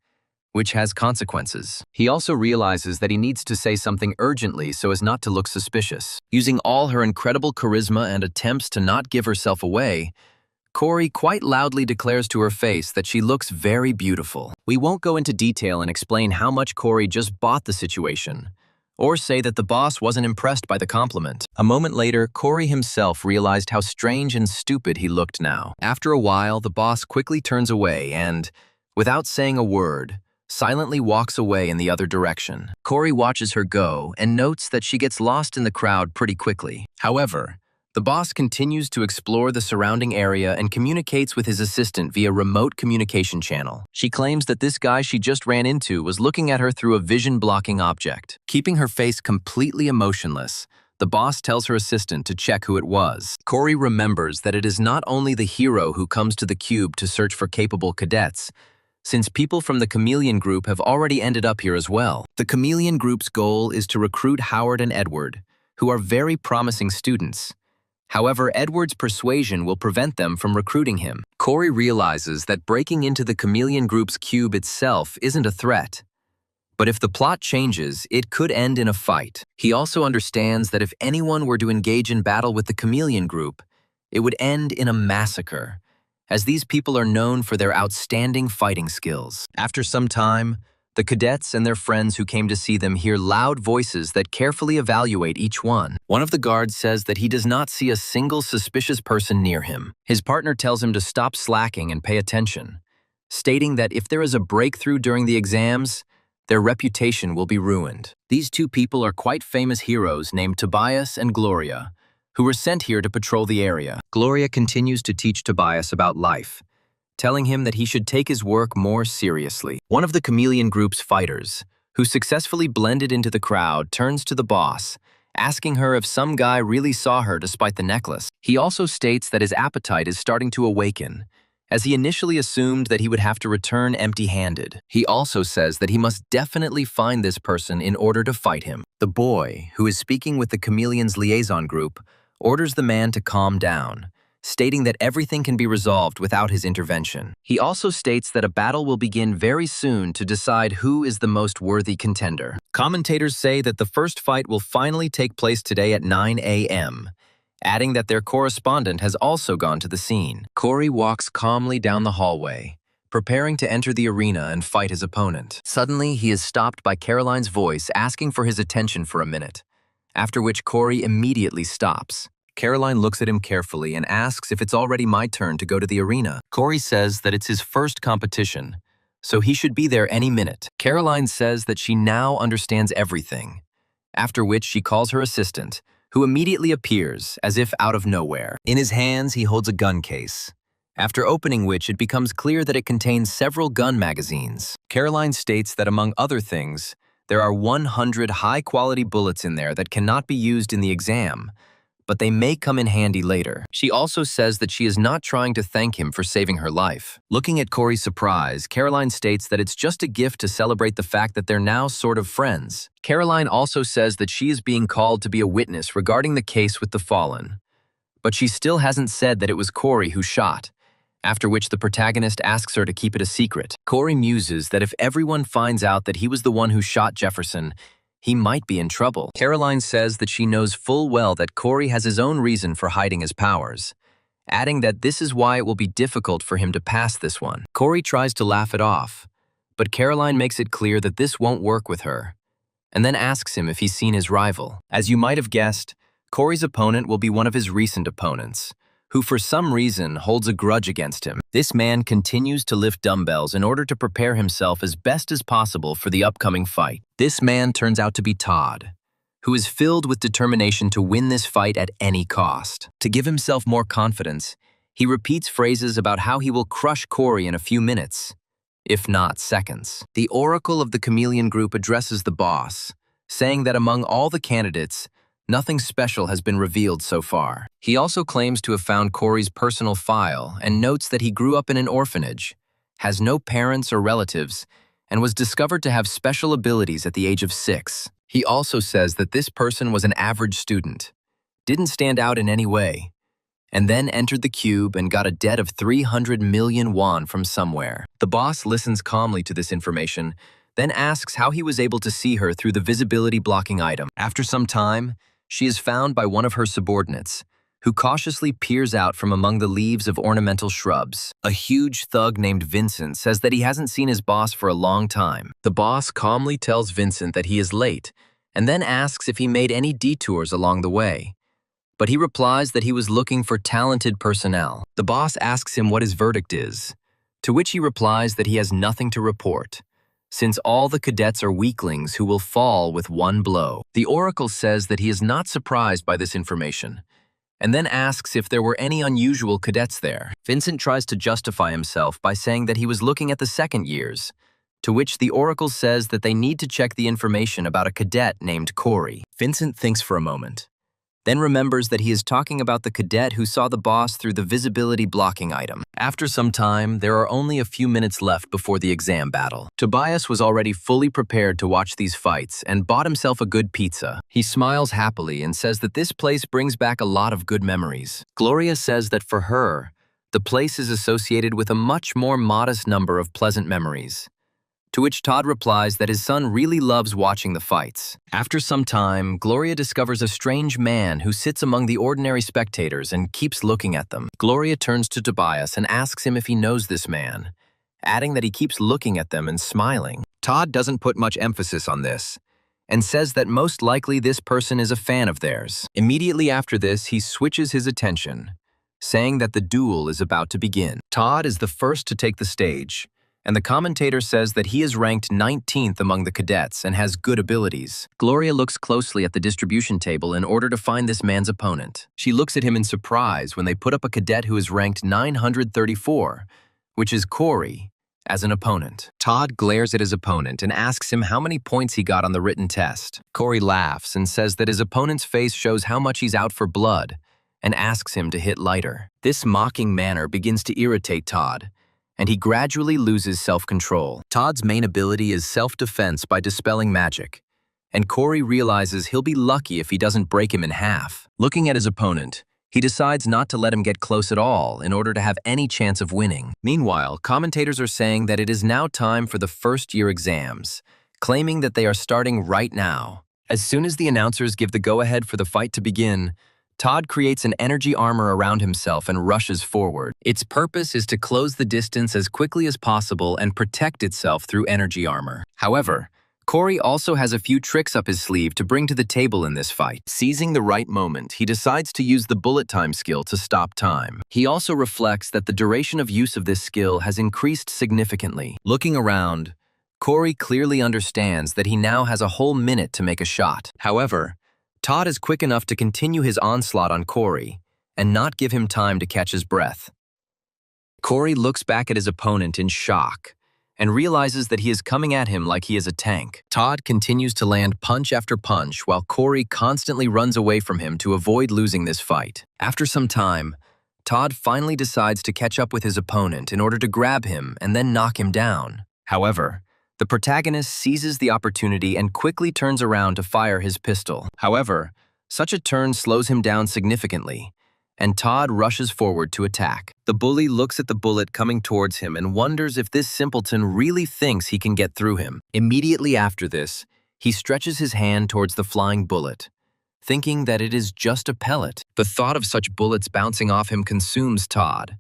Speaker 1: which has consequences. He also realizes that he needs to say something urgently so as not to look suspicious. Using all her incredible charisma and attempts to not give herself away, Corey quite loudly declares to her face that she looks very beautiful. We won't go into detail and explain how much Corey just bought the situation, or say that the boss wasn't impressed by the compliment. A moment later, Corey himself realized how strange and stupid he looked now. After a while, the boss quickly turns away and, without saying a word, silently walks away in the other direction. Corey watches her go and notes that she gets lost in the crowd pretty quickly. However, the boss continues to explore the surrounding area and communicates with his assistant via remote communication channel. She claims that this guy she just ran into was looking at her through a vision-blocking object. Keeping her face completely emotionless, the boss tells her assistant to check who it was. Corey remembers that it is not only the hero who comes to the cube to search for capable cadets, since people from the Chameleon Group have already ended up here as well. The Chameleon Group's goal is to recruit Howard and Edward, who are very promising students. However, Edward's persuasion will prevent them from recruiting him. Corey realizes that breaking into the Chameleon Group's cube itself isn't a threat. But if the plot changes, it could end in a fight. He also understands that if anyone were to engage in battle with the Chameleon Group, it would end in a massacre, as these people are known for their outstanding fighting skills. After some time, the cadets and their friends who came to see them hear loud voices that carefully evaluate each one. One of the guards says that he does not see a single suspicious person near him. His partner tells him to stop slacking and pay attention, stating that if there is a breakthrough during the exams, their reputation will be ruined. These two people are quite famous heroes named Tobias and Gloria, who were sent here to patrol the area. Gloria continues to teach Tobias about life, telling him that he should take his work more seriously. One of the Chameleon Group's fighters, who successfully blended into the crowd, turns to the boss, asking her if some guy really saw her despite the necklace. He also states that his appetite is starting to awaken, as he initially assumed that he would have to return empty-handed. He also says that he must definitely find this person in order to fight him. The boy, who is speaking with the Chameleon's liaison group, orders the man to calm down, stating that everything can be resolved without his intervention. He also states that a battle will begin very soon to decide who is the most worthy contender. Commentators say that the first fight will finally take place today at 9 a.m., adding that their correspondent has also gone to the scene. Corey walks calmly down the hallway, preparing to enter the arena and fight his opponent. Suddenly, he is stopped by Caroline's voice asking for his attention for a minute, after which Corey immediately stops. Caroline looks at him carefully and asks if it's already my turn to go to the arena. Corey says that it's his first competition, so he should be there any minute. Caroline says that she now understands everything, after which she calls her assistant, who immediately appears as if out of nowhere. In his hands, he holds a gun case, after opening which it becomes clear that it contains several gun magazines. Caroline states that among other things, there are 100 high-quality bullets in there that cannot be used in the exam, but they may come in handy later. She also says that she is not trying to thank him for saving her life. Looking at Corey's surprise, Caroline states that it's just a gift to celebrate the fact that they're now sort of friends. Caroline also says that she is being called to be a witness regarding the case with the fallen, but she still hasn't said that it was Corey who shot, after which the protagonist asks her to keep it a secret. Corey muses that if everyone finds out that he was the one who shot Jefferson, he might be in trouble. Caroline says that she knows full well that Corey has his own reason for hiding his powers, adding that this is why it will be difficult for him to pass this one. Corey tries to laugh it off, but Caroline makes it clear that this won't work with her, and then asks him if he's seen his rival. As you might have guessed, Corey's opponent will be one of his recent opponents, who for some reason holds a grudge against him. This man continues to lift dumbbells in order to prepare himself as best as possible for the upcoming fight. This man turns out to be Todd, who is filled with determination to win this fight at any cost. To give himself more confidence, he repeats phrases about how he will crush Corey in a few minutes, if not seconds. The Oracle of the Chameleon Group addresses the boss, saying that among all the candidates, nothing special has been revealed so far. He also claims to have found Corey's personal file and notes that he grew up in an orphanage, has no parents or relatives, and was discovered to have special abilities at the age of 6. He also says that this person was an average student, didn't stand out in any way, and then entered the cube and got a debt of 300 million won from somewhere. The boss listens calmly to this information, then asks how he was able to see her through the visibility blocking item. After some time, she is found by one of her subordinates, who cautiously peers out from among the leaves of ornamental shrubs. A huge thug named Vincent says that he hasn't seen his boss for a long time. The boss calmly tells Vincent that he is late, and then asks if he made any detours along the way. But he replies that he was looking for talented personnel. The boss asks him what his verdict is, to which he replies that he has nothing to report, since all the cadets are weaklings who will fall with one blow. The oracle says that he is not surprised by this information, and then asks if there were any unusual cadets there. Vincent tries to justify himself by saying that he was looking at the second years, to which the oracle says that they need to check the information about a cadet named Corey. Vincent thinks for a moment, then remembers that he is talking about the cadet who saw the boss through the visibility blocking item. After some time, there are only a few minutes left before the exam battle. Tobias was already fully prepared to watch these fights and bought himself a good pizza. He smiles happily and says that this place brings back a lot of good memories. Gloria says that for her, the place is associated with a much more modest number of pleasant memories. To which Todd replies that his son really loves watching the fights. After some time, Gloria discovers a strange man who sits among the ordinary spectators and keeps looking at them. Gloria turns to Tobias and asks him if he knows this man, adding that he keeps looking at them and smiling. Todd doesn't put much emphasis on this, and says that most likely this person is a fan of theirs. Immediately after this, he switches his attention, saying that the duel is about to begin. Todd is the first to take the stage, and the commentator says that he is ranked 19th among the cadets and has good abilities. Gloria looks closely at the distribution table in order to find this man's opponent. She looks at him in surprise when they put up a cadet who is ranked 934, which is Corey, as an opponent. Todd glares at his opponent and asks him how many points he got on the written test. Corey laughs and says that his opponent's face shows how much he's out for blood, and asks him to hit lighter. This mocking manner begins to irritate Todd, and he gradually loses self-control. Todd's main ability is self-defense by dispelling magic, and Corey realizes he'll be lucky if he doesn't break him in half. Looking at his opponent, he decides not to let him get close at all in order to have any chance of winning. Meanwhile, commentators are saying that it is now time for the first-year exams, claiming that they are starting right now. As soon as the announcers give the go-ahead for the fight to begin, Todd creates an energy armor around himself and rushes forward. Its purpose is to close the distance as quickly as possible and protect itself through energy armor. However, Corey also has a few tricks up his sleeve to bring to the table in this fight. Seizing the right moment, he decides to use the bullet time skill to stop time. He also reflects that the duration of use of this skill has increased significantly. Looking around, Corey clearly understands that he now has a whole minute to make a shot. However, Todd is quick enough to continue his onslaught on Corey and not give him time to catch his breath. Corey looks back at his opponent in shock and realizes that he is coming at him like he is a tank. Todd continues to land punch after punch while Corey constantly runs away from him to avoid losing this fight. After some time, Todd finally decides to catch up with his opponent in order to grab him and then knock him down. However, the protagonist seizes the opportunity and quickly turns around to fire his pistol. However, such a turn slows him down significantly, and Todd rushes forward to attack. The bully looks at the bullet coming towards him and wonders if this simpleton really thinks he can get through him. Immediately after this, he stretches his hand towards the flying bullet, thinking that it is just a pellet. The thought of such bullets bouncing off him consumes Todd,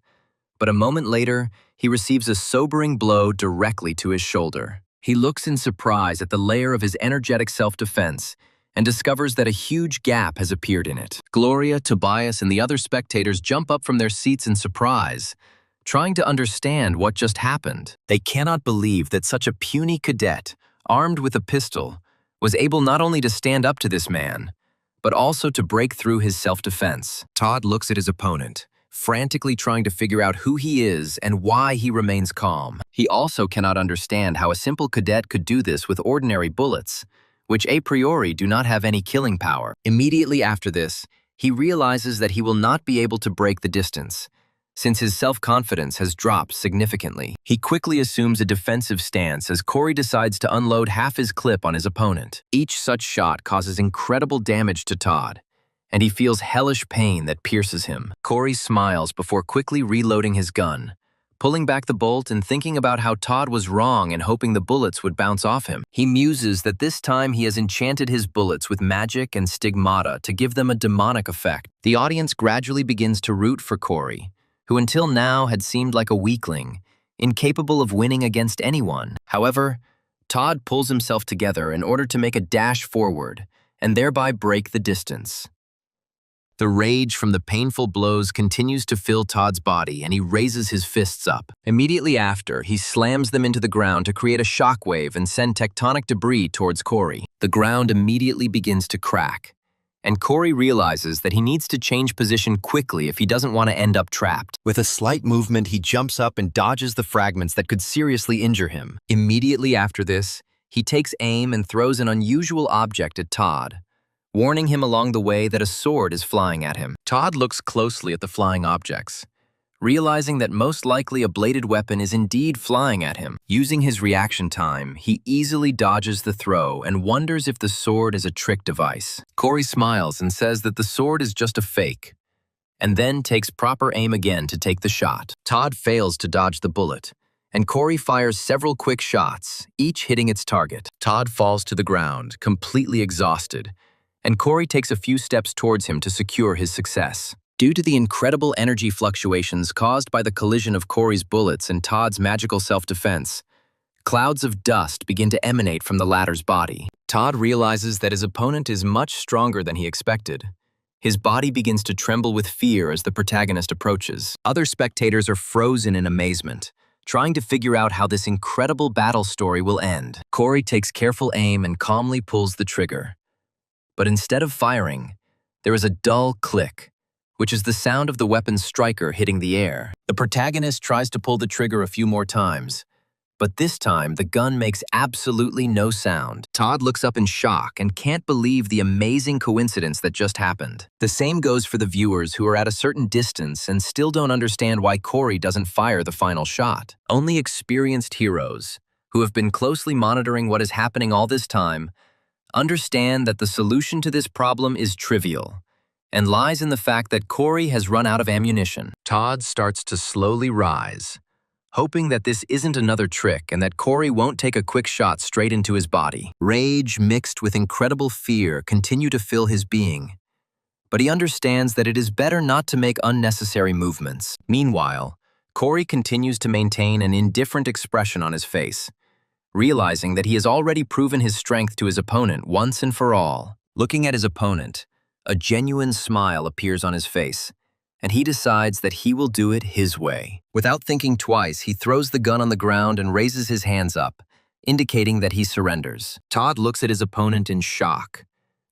Speaker 1: but a moment later, he receives a sobering blow directly to his shoulder. He looks in surprise at the layer of his energetic self-defense and discovers that a huge gap has appeared in it. Gloria, Tobias, and the other spectators jump up from their seats in surprise, trying to understand what just happened. They cannot believe that such a puny cadet, armed with a pistol, was able not only to stand up to this man, but also to break through his self-defense. Todd looks at his opponent, frantically trying to figure out who he is and why he remains calm. He also cannot understand how a simple cadet could do this with ordinary bullets, which a priori do not have any killing power. Immediately after this, he realizes that he will not be able to break the distance, since his self-confidence has dropped significantly. He quickly assumes a defensive stance as Corey decides to unload half his clip on his opponent. Each such shot causes incredible damage to Todd, and he feels hellish pain that pierces him. Corey smiles before quickly reloading his gun, pulling back the bolt and thinking about how Todd was wrong and hoping the bullets would bounce off him. He muses that this time he has enchanted his bullets with magic and stigmata to give them a demonic effect. The audience gradually begins to root for Corey, who until now had seemed like a weakling, incapable of winning against anyone. However, Todd pulls himself together in order to make a dash forward and thereby break the distance. The rage from the painful blows continues to fill Todd's body, and he raises his fists up. Immediately after, he slams them into the ground to create a shockwave and send tectonic debris towards Corey. The ground immediately begins to crack, and Corey realizes that he needs to change position quickly if he doesn't want to end up trapped. With a slight movement, he jumps up and dodges the fragments that could seriously injure him. Immediately after this, he takes aim and throws an unusual object at Todd, warning him along the way that a sword is flying at him. Todd looks closely at the flying objects, realizing that most likely a bladed weapon is indeed flying at him. Using his reaction time, he easily dodges the throw and wonders if the sword is a trick device. Corey smiles and says that the sword is just a fake, and then takes proper aim again to take the shot. Todd fails to dodge the bullet, and Corey fires several quick shots, each hitting its target. Todd falls to the ground, completely exhausted, and Corey takes a few steps towards him to secure his success. Due to the incredible energy fluctuations caused by the collision of Corey's bullets and Todd's magical self-defense, clouds of dust begin to emanate from the latter's body. Todd realizes that his opponent is much stronger than he expected. His body begins to tremble with fear as the protagonist approaches. Other spectators are frozen in amazement, trying to figure out how this incredible battle story will end. Corey takes careful aim and calmly pulls the trigger. But instead of firing, there is a dull click, which is the sound of the weapon's striker hitting the air. The protagonist tries to pull the trigger a few more times, but this time the gun makes absolutely no sound. Todd looks up in shock and can't believe the amazing coincidence that just happened. The same goes for the viewers who are at a certain distance and still don't understand why Corey doesn't fire the final shot. Only experienced heroes, who have been closely monitoring what is happening all this time, understand that the solution to this problem is trivial and lies in the fact that Corey has run out of ammunition. Todd starts to slowly rise, hoping that this isn't another trick and that Corey won't take a quick shot straight into his body. Rage mixed with incredible fear continue to fill his being, but he understands that it is better not to make unnecessary movements. Meanwhile, Corey continues to maintain an indifferent expression on his face, realizing that he has already proven his strength to his opponent once and for all. Looking at his opponent, a genuine smile appears on his face, and he decides that he will do it his way. Without thinking twice, he throws the gun on the ground and raises his hands up, indicating that he surrenders. Todd looks at his opponent in shock,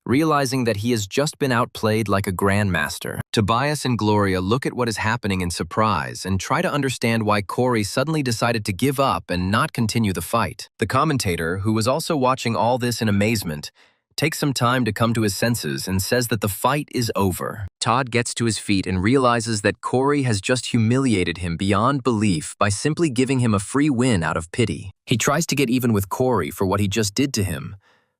Speaker 1: realizing that he has just been outplayed like a grandmaster. Tobias and Gloria look at what is happening in surprise and try to understand why Corey suddenly decided to give up and not continue the fight. The commentator, who was also watching all this in amazement, takes some time to come to his senses and says that the fight is over. Todd gets to his feet and realizes that Corey has just humiliated him beyond belief by simply giving him a free win out of pity. He tries to get even with Corey for what he just did to him,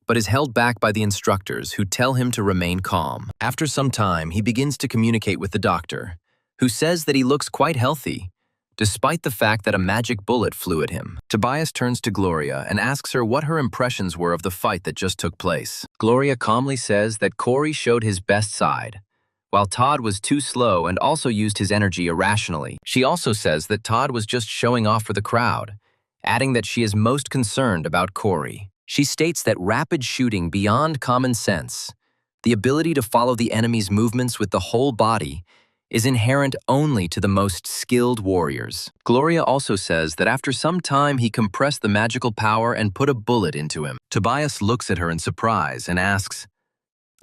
Speaker 1: but is held back by the instructors who tell him to remain calm. After some time, he begins to communicate with the doctor, who says that he looks quite healthy, despite the fact that a magic bullet flew at him. Tobias turns to Gloria and asks her what her impressions were of the fight that just took place. Gloria calmly says that Corey showed his best side, while Todd was too slow and also used his energy irrationally. She also says that Todd was just showing off for the crowd, adding that she is most concerned about Corey. She states that rapid shooting beyond common sense, the ability to follow the enemy's movements with the whole body, is inherent only to the most skilled warriors. Gloria also says that after some time he compressed the magical power and put a bullet into him. Tobias looks at her in surprise and asks,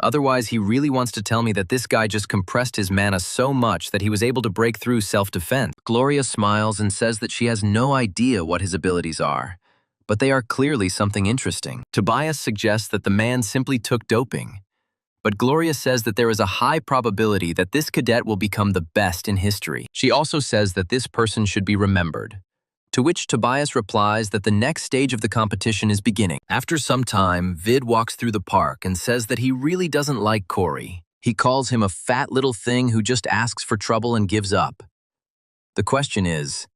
Speaker 1: "Otherwise he really wants to tell me that this guy just compressed his mana so much that he was able to break through self-defense." Gloria smiles and says that she has no idea what his abilities are, but they are clearly something interesting. Tobias suggests that the man simply took doping, but Gloria says that there is a high probability that this cadet will become the best in history. She also says that this person should be remembered, to which Tobias replies that the next stage of the competition is beginning. After some time, Vid walks through the park and says that he really doesn't like Corey. He calls him a fat little thing who just asks for trouble and gives up. The question is,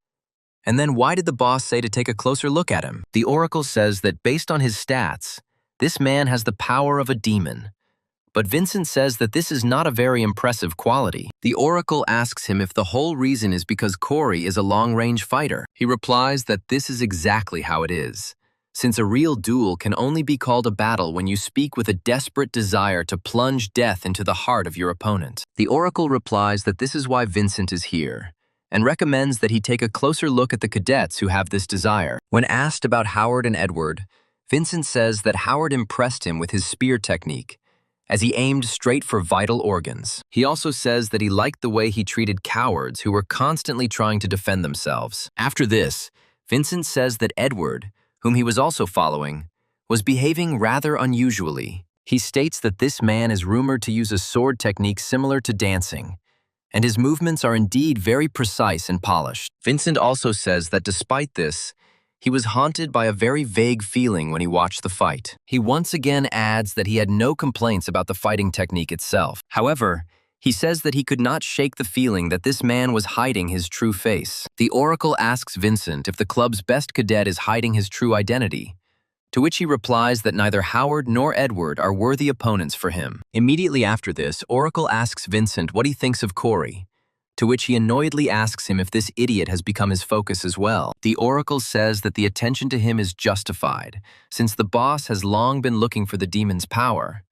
Speaker 1: and then why did the boss say to take a closer look at him? The oracle says that based on his stats, this man has the power of a demon. But Vincent says that this is not a very impressive quality. The oracle asks him if the whole reason is because Corey is a long-range fighter. He replies that this is exactly how it is, since a real duel can only be called a battle when you speak with a desperate desire to plunge death into the heart of your opponent. The oracle replies that this is why Vincent is here, and recommends that he take a closer look at the cadets who have this desire. When asked about Howard and Edward, Vincent says that Howard impressed him with his spear technique, as he aimed straight for vital organs. He also says that he liked the way he treated cowards who were constantly trying to defend themselves. After this, Vincent says that Edward, whom he was also following, was behaving rather unusually. He states that this man is rumored to use a sword technique similar to dancing, and his movements are indeed very precise and polished. Vincent also says that despite this, he was haunted by a very vague feeling when he watched the fight. He once again adds that he had no complaints about the fighting technique itself. However, he says that he could not shake the feeling that this man was hiding his true face. The oracle asks Vincent if the club's best cadet is hiding his true identity, to which he replies that neither Howard nor Edward are worthy opponents for him. Immediately after this, Oracle asks Vincent what he thinks of Corey, to which he annoyedly asks him if this idiot has become his focus as well. The oracle says that the attention to him is justified, since the boss has long been looking for the demon's power.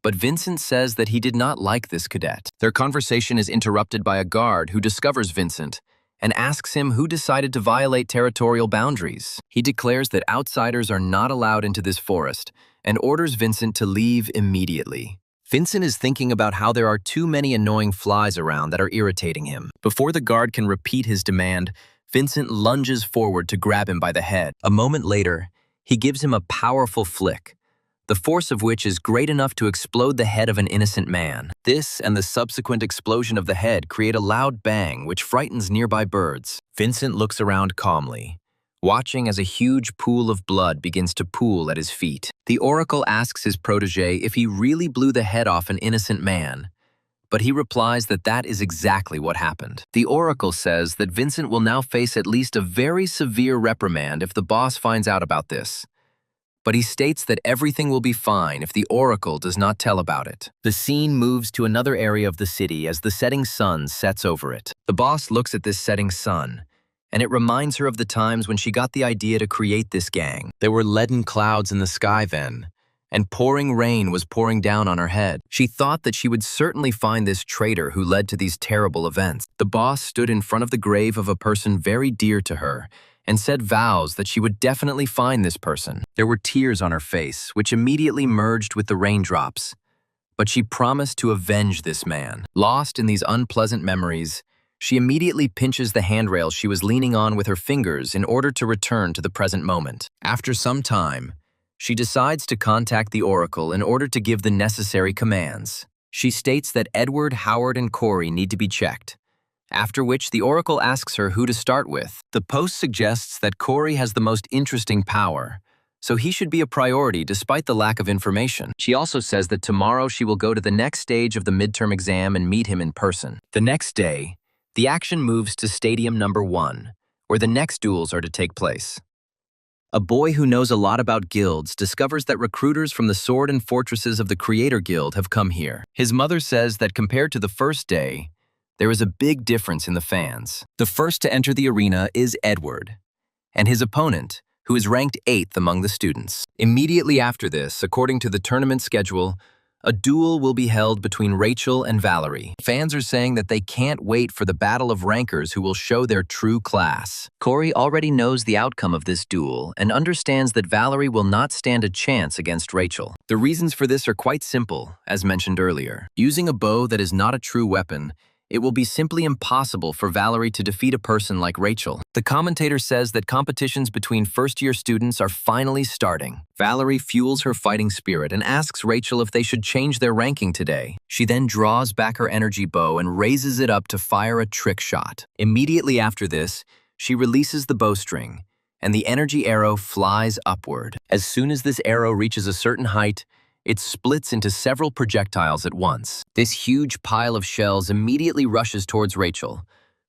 Speaker 1: But Vincent says that he did not like this cadet. Their conversation is interrupted by a guard who discovers Vincent and asks him who decided to violate territorial boundaries. He declares that outsiders are not allowed into this forest and orders Vincent to leave immediately. Vincent is thinking about how there are too many annoying flies around that are irritating him. Before the guard can repeat his demand, Vincent lunges forward to grab him by the head. A moment later, he gives him a powerful flick, the force of which is great enough to explode the head of an innocent man. This and the subsequent explosion of the head create a loud bang which frightens nearby birds. Vincent looks around calmly, watching as a huge pool of blood begins to pool at his feet. The oracle asks his protege if he really blew the head off an innocent man, but he replies that that is exactly what happened. The oracle says that Vincent will now face at least a very severe reprimand if the boss finds out about this, but he states that everything will be fine if the oracle does not tell about it. The scene moves to another area of the city as the setting sun sets over it. The boss looks at this setting sun, and it reminds her of the times when she got the idea to create this gang. There were leaden clouds in the sky then, and pouring rain was pouring down on her head. She thought that she would certainly find this traitor who led to these terrible events. The boss stood in front of the grave of a person very dear to her and said vows that she would definitely find this person. There were tears on her face, which immediately merged with the raindrops, but she promised to avenge this man. Lost in these unpleasant memories, she immediately pinches the handrail she was leaning on with her fingers in order to return to the present moment. After some time, she decides to contact the oracle in order to give the necessary commands. She states that Edward, Howard, and Corey need to be checked, after which the oracle asks her who to start with. The post suggests that Corey has the most interesting power, so he should be a priority despite the lack of information. She also says that tomorrow she will go to the next stage of the midterm exam and meet him in person. The next day, the action moves to Stadium Number 1, where the next duels are to take place. A boy who knows a lot about guilds discovers that recruiters from the sword and fortresses of the Creator Guild have come here. His mother says that compared to the first day, there is a big difference in the fans. The first to enter the arena is Edward, and his opponent, who is ranked 8th among the students. Immediately after this, according to the tournament schedule, a duel will be held between Rachel and Valerie. Fans are saying that they can't wait for the battle of rankers who will show their true class. Corey already knows the outcome of this duel and understands that Valerie will not stand a chance against Rachel. The reasons for this are quite simple, as mentioned earlier. Using a bow that is not a true weapon, it will be simply impossible for Valerie to defeat a person like Rachel. The commentator says that competitions between first-year students are finally starting. Valerie fuels her fighting spirit and asks Rachel if they should change their ranking today. She then draws back her energy bow and raises it up to fire a trick shot. Immediately after this, she releases the bowstring, and the energy arrow flies upward. As soon as this arrow reaches a certain height, It splits into several projectiles at once. This huge pile of shells immediately rushes towards Rachel,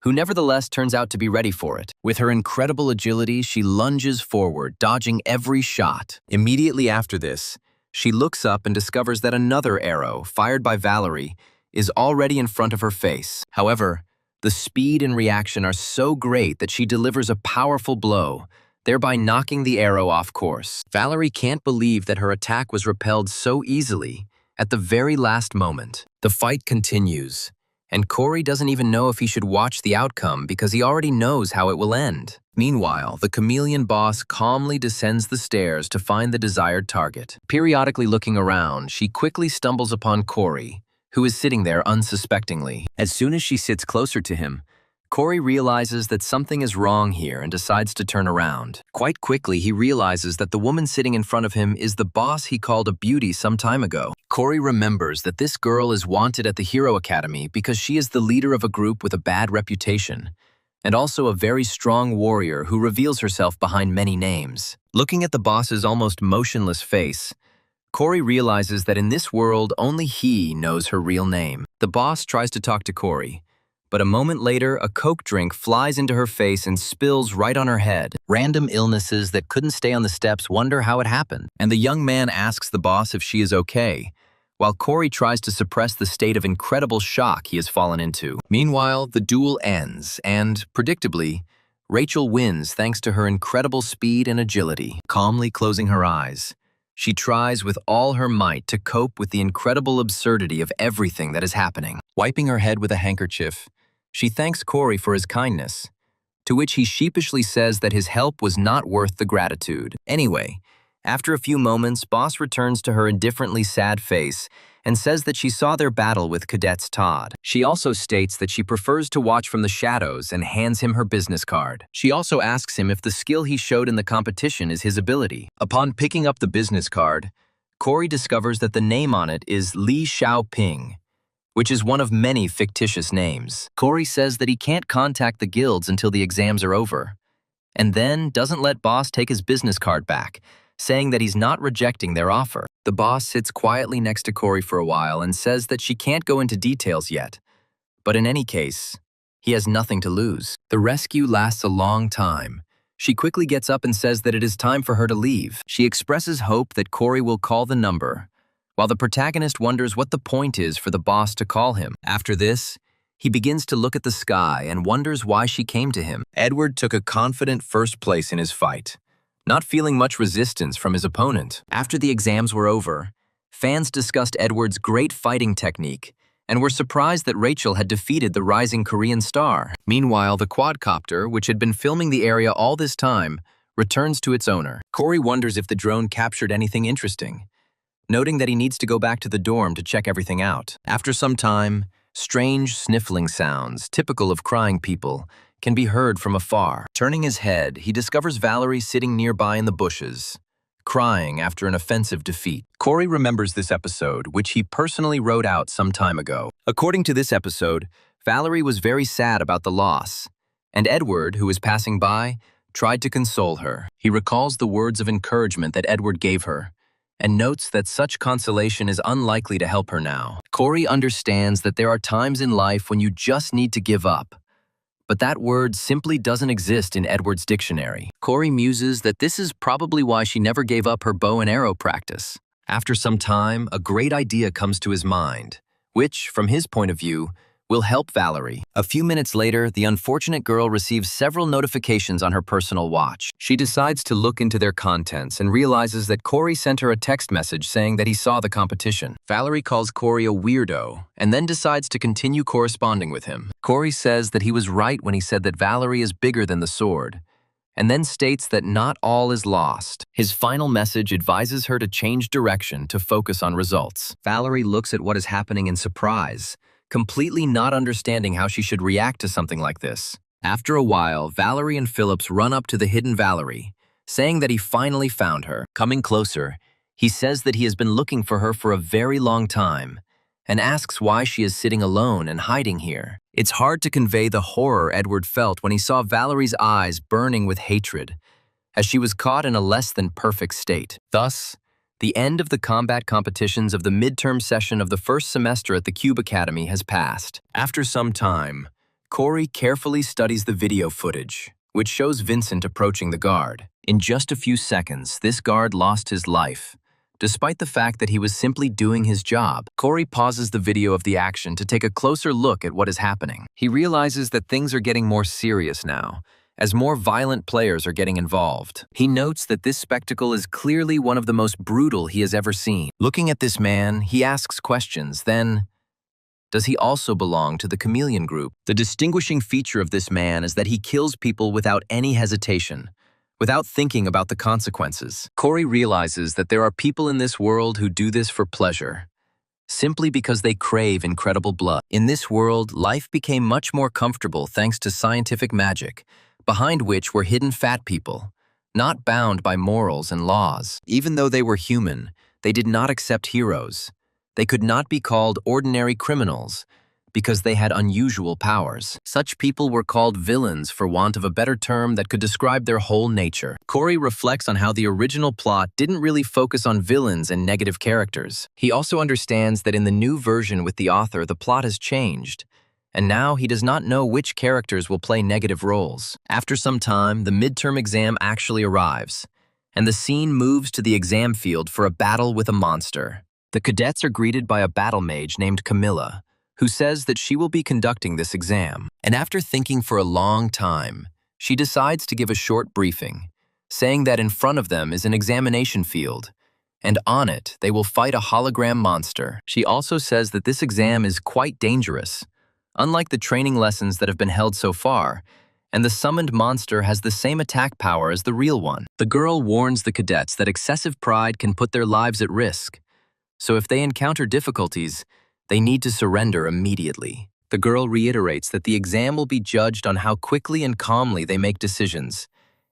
Speaker 1: who nevertheless turns out to be ready for it. With her incredible agility, she lunges forward, dodging every shot. Immediately after this, she looks up and discovers that another arrow, fired by Valerie, is already in front of her face. However, the speed and reaction are so great that she delivers a powerful blow, thereby knocking the arrow off course. Valerie can't believe that her attack was repelled so easily at the very last moment. The fight continues, and Corey doesn't even know if he should watch the outcome because he already knows how it will end. Meanwhile, the chameleon boss calmly descends the stairs to find the desired target. Periodically looking around, she quickly stumbles upon Corey, who is sitting there unsuspectingly. As soon as she sits closer to him, Corey realizes that something is wrong here and decides to turn around. Quite quickly, he realizes that the woman sitting in front of him is the boss he called a beauty some time ago. Corey remembers that this girl is wanted at the Hero Academy because she is the leader of a group with a bad reputation, and also a very strong warrior who reveals herself behind many names. Looking at the boss's almost motionless face, Corey realizes that in this world, only he knows her real name. The boss tries to talk to Corey, but a moment later, a Coke drink flies into her face and spills right on her head. Random illnesses that couldn't stay on the steps wonder how it happened, and the young man asks the boss if she is okay, while Corey tries to suppress the state of incredible shock he has fallen into. Meanwhile, the duel ends, and, predictably, Rachel wins thanks to her incredible speed and agility. Calmly closing her eyes, she tries with all her might to cope with the incredible absurdity of everything that is happening. Wiping her head with a handkerchief, she thanks Corey for his kindness, to which he sheepishly says that his help was not worth the gratitude. Anyway, after a few moments, Boss returns to her indifferently sad face and says that she saw their battle with Cadets Todd. She also states that she prefers to watch from the shadows and hands him her business card. She also asks him if the skill he showed in the competition is his ability. Upon picking up the business card, Corey discovers that the name on it is Li Xiaoping, which is one of many fictitious names. Corey says that he can't contact the guilds until the exams are over, and then doesn't let Boss take his business card back, saying that he's not rejecting their offer. The boss sits quietly next to Corey for a while and says that she can't go into details yet, but in any case, he has nothing to lose. The rescue lasts a long time. She quickly gets up and says that it is time for her to leave. She expresses hope that Corey will call the number, while the protagonist wonders what the point is for the boss to call him. After this, he begins to look at the sky and wonders why she came to him. Edward took a confident first place in his fight, not feeling much resistance from his opponent. After the exams were over, fans discussed Edward's great fighting technique and were surprised that Rachel had defeated the rising Korean star. Meanwhile, the quadcopter, which had been filming the area all this time, returns to its owner. Corey wonders if the drone captured anything interesting, noting that he needs to go back to the dorm to check everything out. After some time, strange sniffling sounds, typical of crying people, can be heard from afar. Turning his head, he discovers Valerie sitting nearby in the bushes, crying after an offensive defeat. Corey remembers this episode, which he personally wrote out some time ago. According to this episode, Valerie was very sad about the loss, and Edward, who was passing by, tried to console her. He recalls the words of encouragement that Edward gave her, and notes that such consolation is unlikely to help her now. Corey understands that there are times in life when you just need to give up, but that word simply doesn't exist in Edward's dictionary. Corey muses that this is probably why she never gave up her bow and arrow practice. After some time, a great idea comes to his mind, which, from his point of view, will help Valerie. A few minutes later, the unfortunate girl receives several notifications on her personal watch. She decides to look into their contents and realizes that Corey sent her a text message saying that he saw the competition. Valerie calls Corey a weirdo and then decides to continue corresponding with him. Corey says that he was right when he said that Valerie is bigger than the sword, and then states that not all is lost. His final message advises her to change direction to focus on results. Valerie looks at what is happening in surprise, completely not understanding how she should react to something like this. After a while, Valerie and Phillips run up to the hidden Valerie, saying that he finally found her. Coming closer, he says that he has been looking for her for a very long time, and asks why she is sitting alone and hiding here. It's hard to convey the horror Edward felt when he saw Valerie's eyes burning with hatred, as she was caught in a less than perfect state. Thus, The end of the combat competitions of the midterm session of the first semester at the Cube Academy has passed. After some time, Corey carefully studies the video footage, which shows Vincent approaching the guard. In just a few seconds, this guard lost his life. Despite the fact that he was simply doing his job, Corey pauses the video of the action to take a closer look at what is happening. He realizes that things are getting more serious now, as more violent players are getting involved. He notes that this spectacle is clearly one of the most brutal he has ever seen. Looking at this man, he asks questions, then, does he also belong to the chameleon group? The distinguishing feature of this man is that he kills people without any hesitation, without thinking about the consequences. Corey realizes that there are people in this world who do this for pleasure, simply because they crave incredible blood. In this world, life became much more comfortable thanks to scientific magic, behind which were hidden fat people, not bound by morals and laws. Even though they were human, they did not accept heroes. They could not be called ordinary criminals because they had unusual powers. Such people were called villains for want of a better term that could describe their whole nature. Corey reflects on how the original plot didn't really focus on villains and negative characters. He also understands that in the new version with the author, the plot has changed, and now he does not know which characters will play negative roles. After some time, the midterm exam actually arrives, and the scene moves to the exam field for a battle with a monster. The cadets are greeted by a battle mage named Camilla, who says that she will be conducting this exam. And after thinking for a long time, she decides to give a short briefing, saying that in front of them is an examination field, and on it they will fight a hologram monster. She also says that this exam is quite dangerous, unlike the training lessons that have been held so far, and the summoned monster has the same attack power as the real one. The girl warns the cadets that excessive pride can put their lives at risk, so if they encounter difficulties, they need to surrender immediately. The girl reiterates that the exam will be judged on how quickly and calmly they make decisions,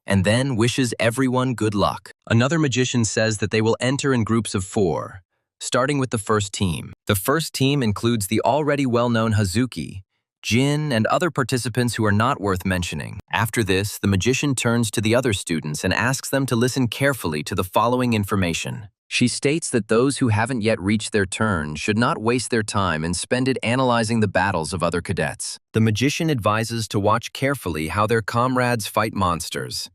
Speaker 1: and then wishes everyone good luck. Another magician says that they will enter in groups of 4, starting with the first team. The first team includes the already well-known Hazuki, Jin, and other participants who are not worth mentioning. After this, the magician turns to the other students and asks them to listen carefully to the following information. She states that those who haven't yet reached their turn should not waste their time and spend it analyzing the battles of other cadets. The magician advises to watch carefully how their comrades fight monsters,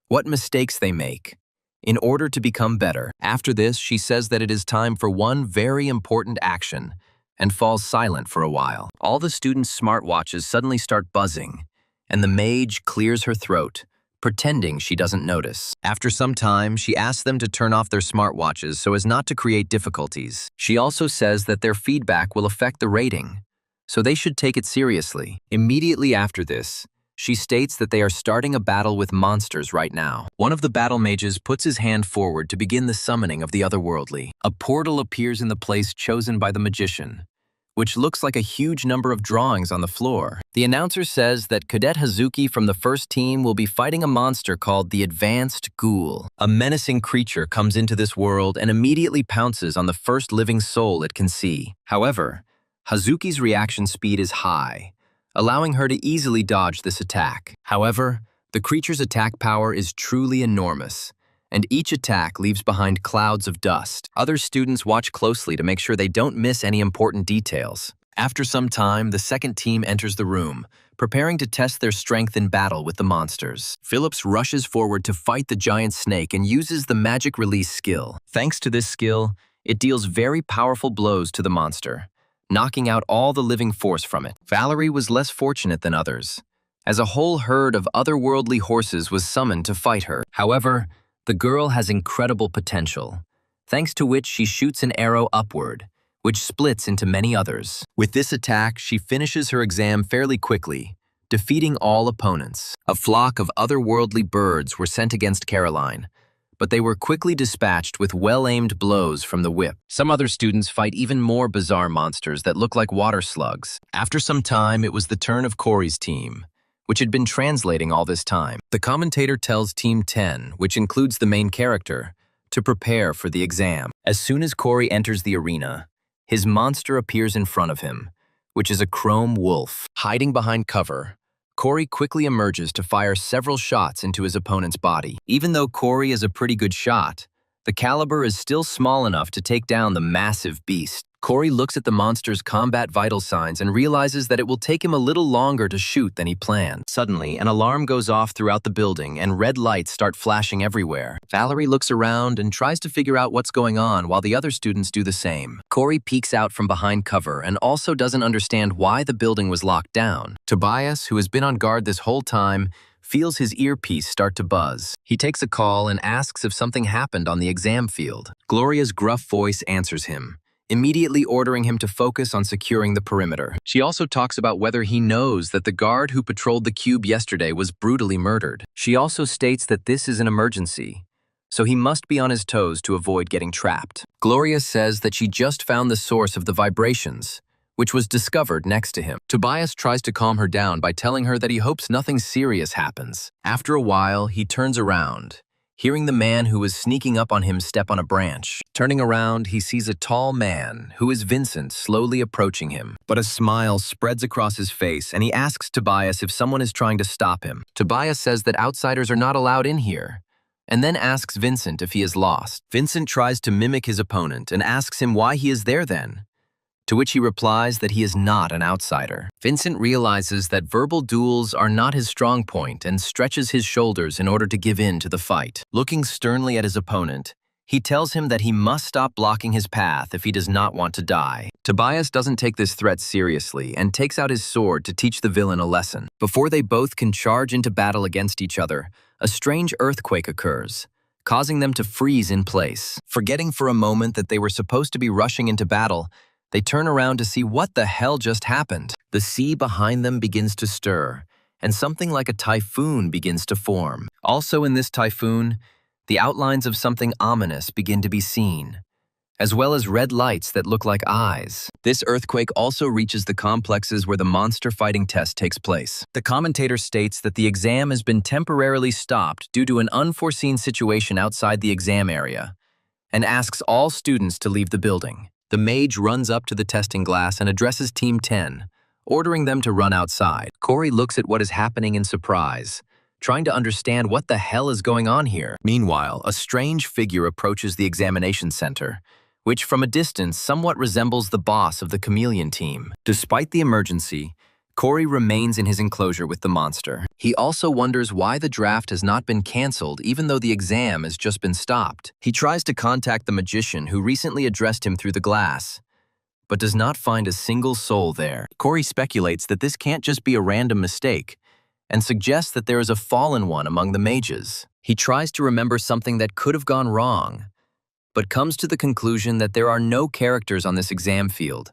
Speaker 1: what mistakes they make, in order to become better. After this, she says that it is time for one very important action, and falls silent for a while. All the students' smartwatches suddenly start buzzing, and the mage clears her throat, pretending she doesn't notice. After some time, she asks them to turn off their smartwatches so as not to create difficulties. She also says that their feedback will affect the rating, so they should take it seriously. Immediately after this, she states that they are starting a battle with monsters right now. One of the battle mages puts his hand forward to begin the summoning of the otherworldly. A portal appears in the place chosen by the magician, which looks like a huge number of drawings on the floor. The announcer says that Cadet Hazuki from the first team will be fighting a monster called the Advanced Ghoul. A menacing creature comes into this world and immediately pounces on the first living soul it can see. However, Hazuki's reaction speed is high, allowing her to easily dodge this attack. However, the creature's attack power is truly enormous, and each attack leaves behind clouds of dust. Other students watch closely to make sure they don't miss any important details. After some time, the second team enters the room, preparing to test their strength in battle with the monsters. Phillips rushes forward to fight the giant snake and uses the magic release skill. Thanks to this skill, it deals very powerful blows to the monster, knocking out all the living force from it. Valerie was less fortunate than others, as a whole herd of otherworldly horses was summoned to fight her. However, the girl has incredible potential, thanks to which she shoots an arrow upward, which splits into many others. With this attack, she finishes her exam fairly quickly, defeating all opponents. A flock of otherworldly birds were sent against Caroline, but they were quickly dispatched with well-aimed blows from the whip. Some other students fight even more bizarre monsters that look like water slugs. After some time, it was the turn of Corey's team, which had been translating all this time. The commentator tells Team 10, which includes the main character, to prepare for the exam. As soon as Corey enters the arena, his monster appears in front of him, which is a chrome wolf. Hiding behind cover, Corey quickly emerges to fire several shots into his opponent's body. Even though Corey is a pretty good shot, The caliber is still small enough to take down the massive beast. Corey looks at the monster's combat vital signs and realizes that it will take him a little longer to shoot than he planned. Suddenly, an alarm goes off throughout the building and red lights start flashing everywhere. Valerie looks around and tries to figure out what's going on while the other students do the same. Corey peeks out from behind cover and also doesn't understand why the building was locked down. Tobias, who has been on guard this whole time, feels his earpiece start to buzz. He takes a call and asks if something happened on the exam field. Gloria's gruff voice answers him, immediately ordering him to focus on securing the perimeter. She also talks about whether he knows that the guard who patrolled the cube yesterday was brutally murdered. She also states that this is an emergency, so he must be on his toes to avoid getting trapped. Gloria says that she just found the source of the vibrations, which was discovered next to him. Tobias tries to calm her down by telling her that he hopes nothing serious happens. After a while, he turns around, hearing the man who was sneaking up on him step on a branch. Turning around, he sees a tall man, who is Vincent, slowly approaching him. But a smile spreads across his face, and he asks Tobias if someone is trying to stop him. Tobias says that outsiders are not allowed in here, and then asks Vincent if he is lost. Vincent tries to mimic his opponent and asks him why he is there then, to which he replies that he is not an outsider. Vincent realizes that verbal duels are not his strong point and stretches his shoulders in order to give in to the fight. Looking sternly at his opponent, he tells him that he must stop blocking his path if he does not want to die. Tobias doesn't take this threat seriously and takes out his sword to teach the villain a lesson. Before they both can charge into battle against each other, a strange earthquake occurs, causing them to freeze in place. Forgetting for a moment that they were supposed to be rushing into battle, they turn around to see what the hell just happened. The sea behind them begins to stir, and something like a typhoon begins to form. Also in this typhoon, the outlines of something ominous begin to be seen, as well as red lights that look like eyes. This earthquake also reaches the complexes where the monster fighting test takes place. The commentator states that the exam has been temporarily stopped due to an unforeseen situation outside the exam area, and asks all students to leave the building. The mage runs up to the testing glass and addresses Team 10, ordering them to run outside. Corey looks at what is happening in surprise, trying to understand what the hell is going on here. Meanwhile, a strange figure approaches the examination center, which from a distance somewhat resembles the boss of the chameleon team. Despite the emergency, Corey remains in his enclosure with the monster. He also wonders why the draft has not been canceled even though the exam has just been stopped. He tries to contact the magician who recently addressed him through the glass, but does not find a single soul there. Corey speculates that this can't just be a random mistake, and suggests that there is a fallen one among the mages. He tries to remember something that could have gone wrong, but comes to the conclusion that there are no characters on this exam field.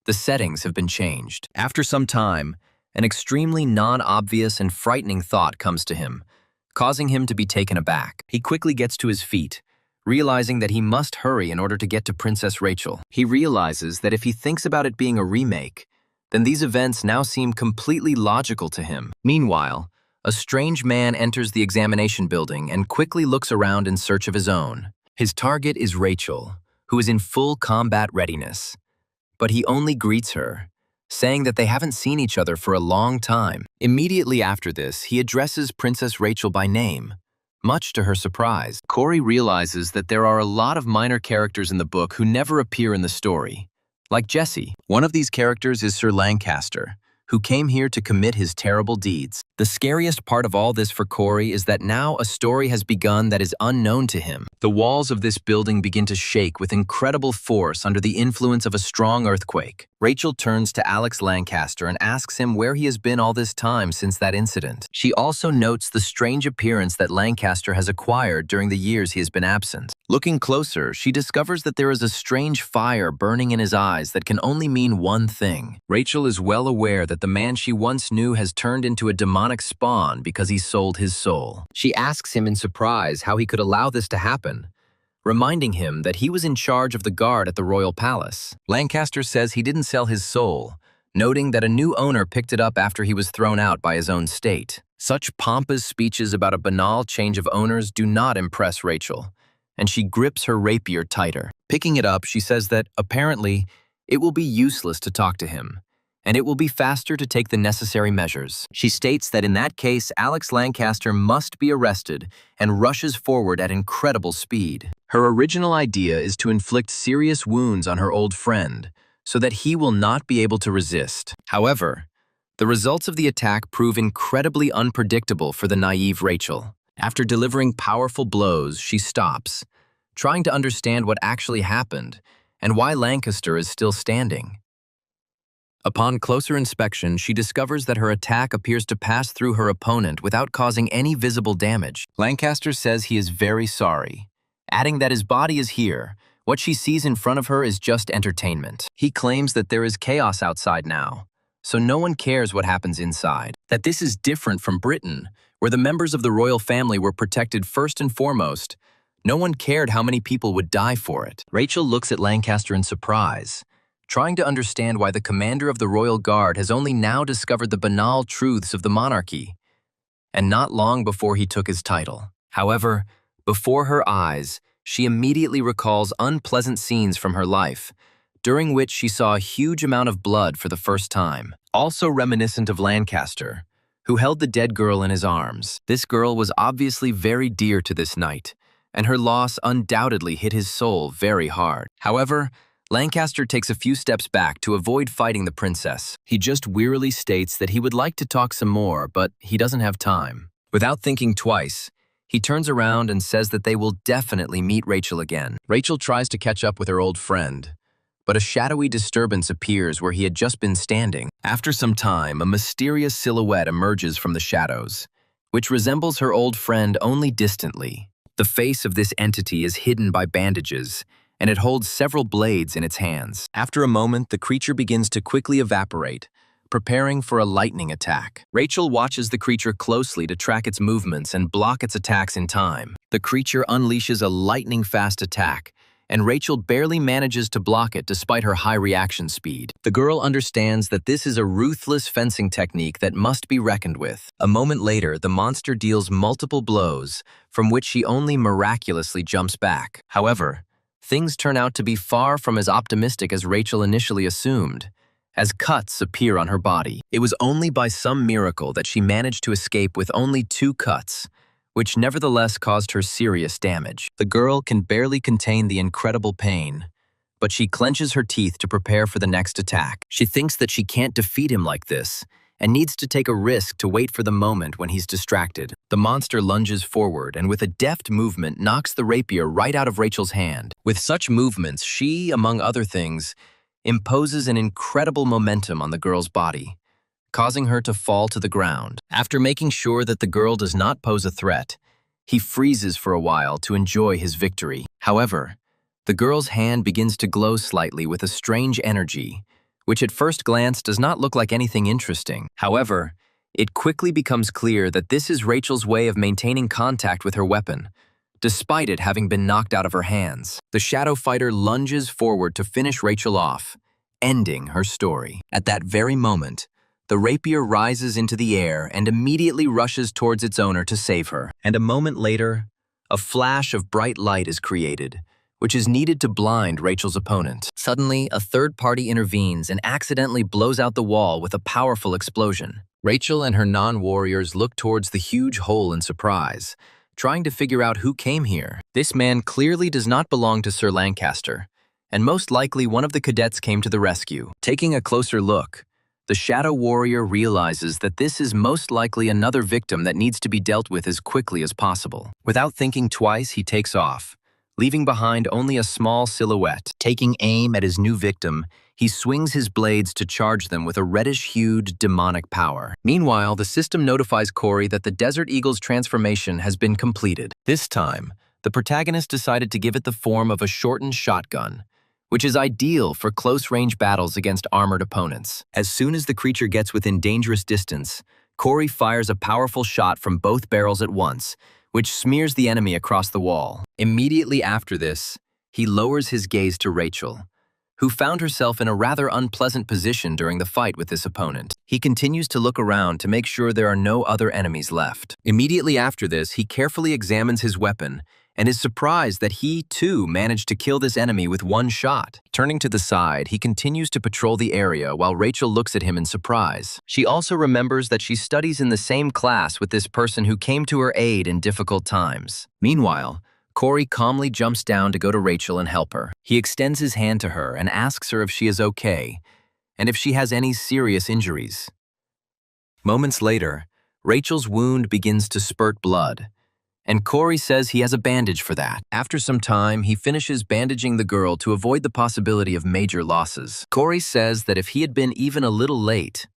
Speaker 1: The settings have been changed. After some time, an extremely non-obvious and frightening thought comes to him, causing him to be taken aback. He quickly gets to his feet, realizing that he must hurry in order to get to Princess Rachel. He realizes that if he thinks about it being a remake, then these events now seem completely logical to him. Meanwhile, a strange man enters the examination building and quickly looks around in search of his own. His target is Rachel, who is in full combat readiness, but he only greets her, saying that they haven't seen each other for a long time. Immediately after this, he addresses Princess Rachel by name, much to her surprise. Corey realizes that there are a lot of minor characters in the book who never appear in the story, like Jesse. One of these characters is Sir Lancaster, who came here to commit his terrible deeds. The scariest part of all this for Corey is that now a story has begun that is unknown to him. The walls of this building begin to shake with incredible force under the influence of a strong earthquake. Rachel turns to Alex Lancaster and asks him where he has been all this time since that incident. She also notes the strange appearance that Lancaster has acquired during the years he has been absent. Looking closer, she discovers that there is a strange fire burning in his eyes that can only mean one thing. Rachel is well aware that the man she once knew has turned into a demonic spawn because he sold his soul. She asks him in surprise how he could allow this to happen, reminding him that he was in charge of the guard at the royal palace. Lancaster says he didn't sell his soul, noting that a new owner picked it up after he was thrown out by his own state. Such pompous speeches about a banal change of owners do not impress Rachel, and she grips her rapier tighter. Picking it up, she says that, apparently, it will be useless to talk to him. and it will be faster to take the necessary measures. She states that in that case, Alex Lancaster must be arrested and rushes forward at incredible speed. Her original idea is to inflict serious wounds on her old friend so that he will not be able to resist. However, the results of the attack prove incredibly unpredictable for the naive Rachel. After delivering powerful blows, she stops, trying to understand what actually happened and why Lancaster is still standing. Upon closer inspection, she discovers that her attack appears to pass through her opponent without causing any visible damage. Lancaster says he is very sorry, adding that his body is here. What she sees in front of her is just entertainment. He claims that there is chaos outside now, so no one cares what happens inside. That this is different from Britain, where the members of the royal family were protected first and foremost. No one cared how many people would die for it. Rachel looks at Lancaster in surprise, trying to understand why the commander of the royal guard has only now discovered the banal truths of the monarchy, and not long before he took his title. However, before her eyes, she immediately recalls unpleasant scenes from her life, during which she saw a huge amount of blood for the first time. Also reminiscent of Lancaster, who held the dead girl in his arms. This girl was obviously very dear to this knight, and her loss undoubtedly hit his soul very hard. However, Lancaster takes a few steps back to avoid fighting the princess. He just wearily states that he would like to talk some more, but he doesn't have time. Without thinking twice, he turns around and says that they will definitely meet Rachel again. Rachel tries to catch up with her old friend, but a shadowy disturbance appears where he had just been standing. After some time, a mysterious silhouette emerges from the shadows, which resembles her old friend only distantly. The face of this entity is hidden by bandages, and it holds several blades in its hands. After a moment, the creature begins to quickly evaporate, preparing for a lightning attack. Rachel watches the creature closely to track its movements and block its attacks in time. The creature unleashes a lightning-fast attack, and Rachel barely manages to block it despite her high reaction speed. The girl understands that this is a ruthless fencing technique that must be reckoned with. A moment later, the monster deals multiple blows, from which she only miraculously jumps back. However, things turn out to be far from as optimistic as Rachel initially assumed, as cuts appear on her body. It was only by some miracle that she managed to escape with only 2 cuts, which nevertheless caused her serious damage. The girl can barely contain the incredible pain, but she clenches her teeth to prepare for the next attack. She thinks that she can't defeat him like this, and needs to take a risk to wait for the moment when he's distracted. The monster lunges forward and with a deft movement knocks the rapier right out of Rachel's hand. With such movements, she, among other things, imposes an incredible momentum on the girl's body, causing her to fall to the ground. After making sure that the girl does not pose a threat, he freezes for a while to enjoy his victory. However, the girl's hand begins to glow slightly with a strange energy, which at first glance does not look like anything interesting. However, it quickly becomes clear that this is Rachel's way of maintaining contact with her weapon, despite it having been knocked out of her hands. The shadow fighter lunges forward to finish Rachel off, ending her story. At that very moment, the rapier rises into the air and immediately rushes towards its owner to save her. And a moment later, a flash of bright light is created, which is needed to blind Rachel's opponent. Suddenly, a third party intervenes and accidentally blows out the wall with a powerful explosion. Rachel and her non-warriors look towards the huge hole in surprise, trying to figure out who came here. This man clearly does not belong to Sir Lancaster, and most likely one of the cadets came to the rescue. Taking a closer look, the shadow warrior realizes that this is most likely another victim that needs to be dealt with as quickly as possible. Without thinking twice, he takes off, leaving behind only a small silhouette. Taking aim at his new victim, he swings his blades to charge them with a reddish-hued demonic power. Meanwhile, the system notifies Corey that the Desert Eagle's transformation has been completed. This time, the protagonist decided to give it the form of a shortened shotgun, which is ideal for close-range battles against armored opponents. As soon as the creature gets within dangerous distance, Corey fires a powerful shot from both barrels at once, which smears the enemy across the wall. Immediately after this, he lowers his gaze to Rachel, who found herself in a rather unpleasant position during the fight with this opponent. He continues to look around to make sure there are no other enemies left. Immediately after this, he carefully examines his weapon and is surprised that he, too, managed to kill this enemy with one shot. Turning to the side, he continues to patrol the area while Rachel looks at him in surprise. She also remembers that she studies in the same class with this person who came to her aid in difficult times. Meanwhile, Corey calmly jumps down to go to Rachel and help her. He extends his hand to her and asks her if she is okay, and if she has any serious injuries. Moments later, Rachel's wound begins to spurt blood, and Corey says he has a bandage for that. After some time, he finishes bandaging the girl to avoid the possibility of major losses. Corey says that if he had been even a little late,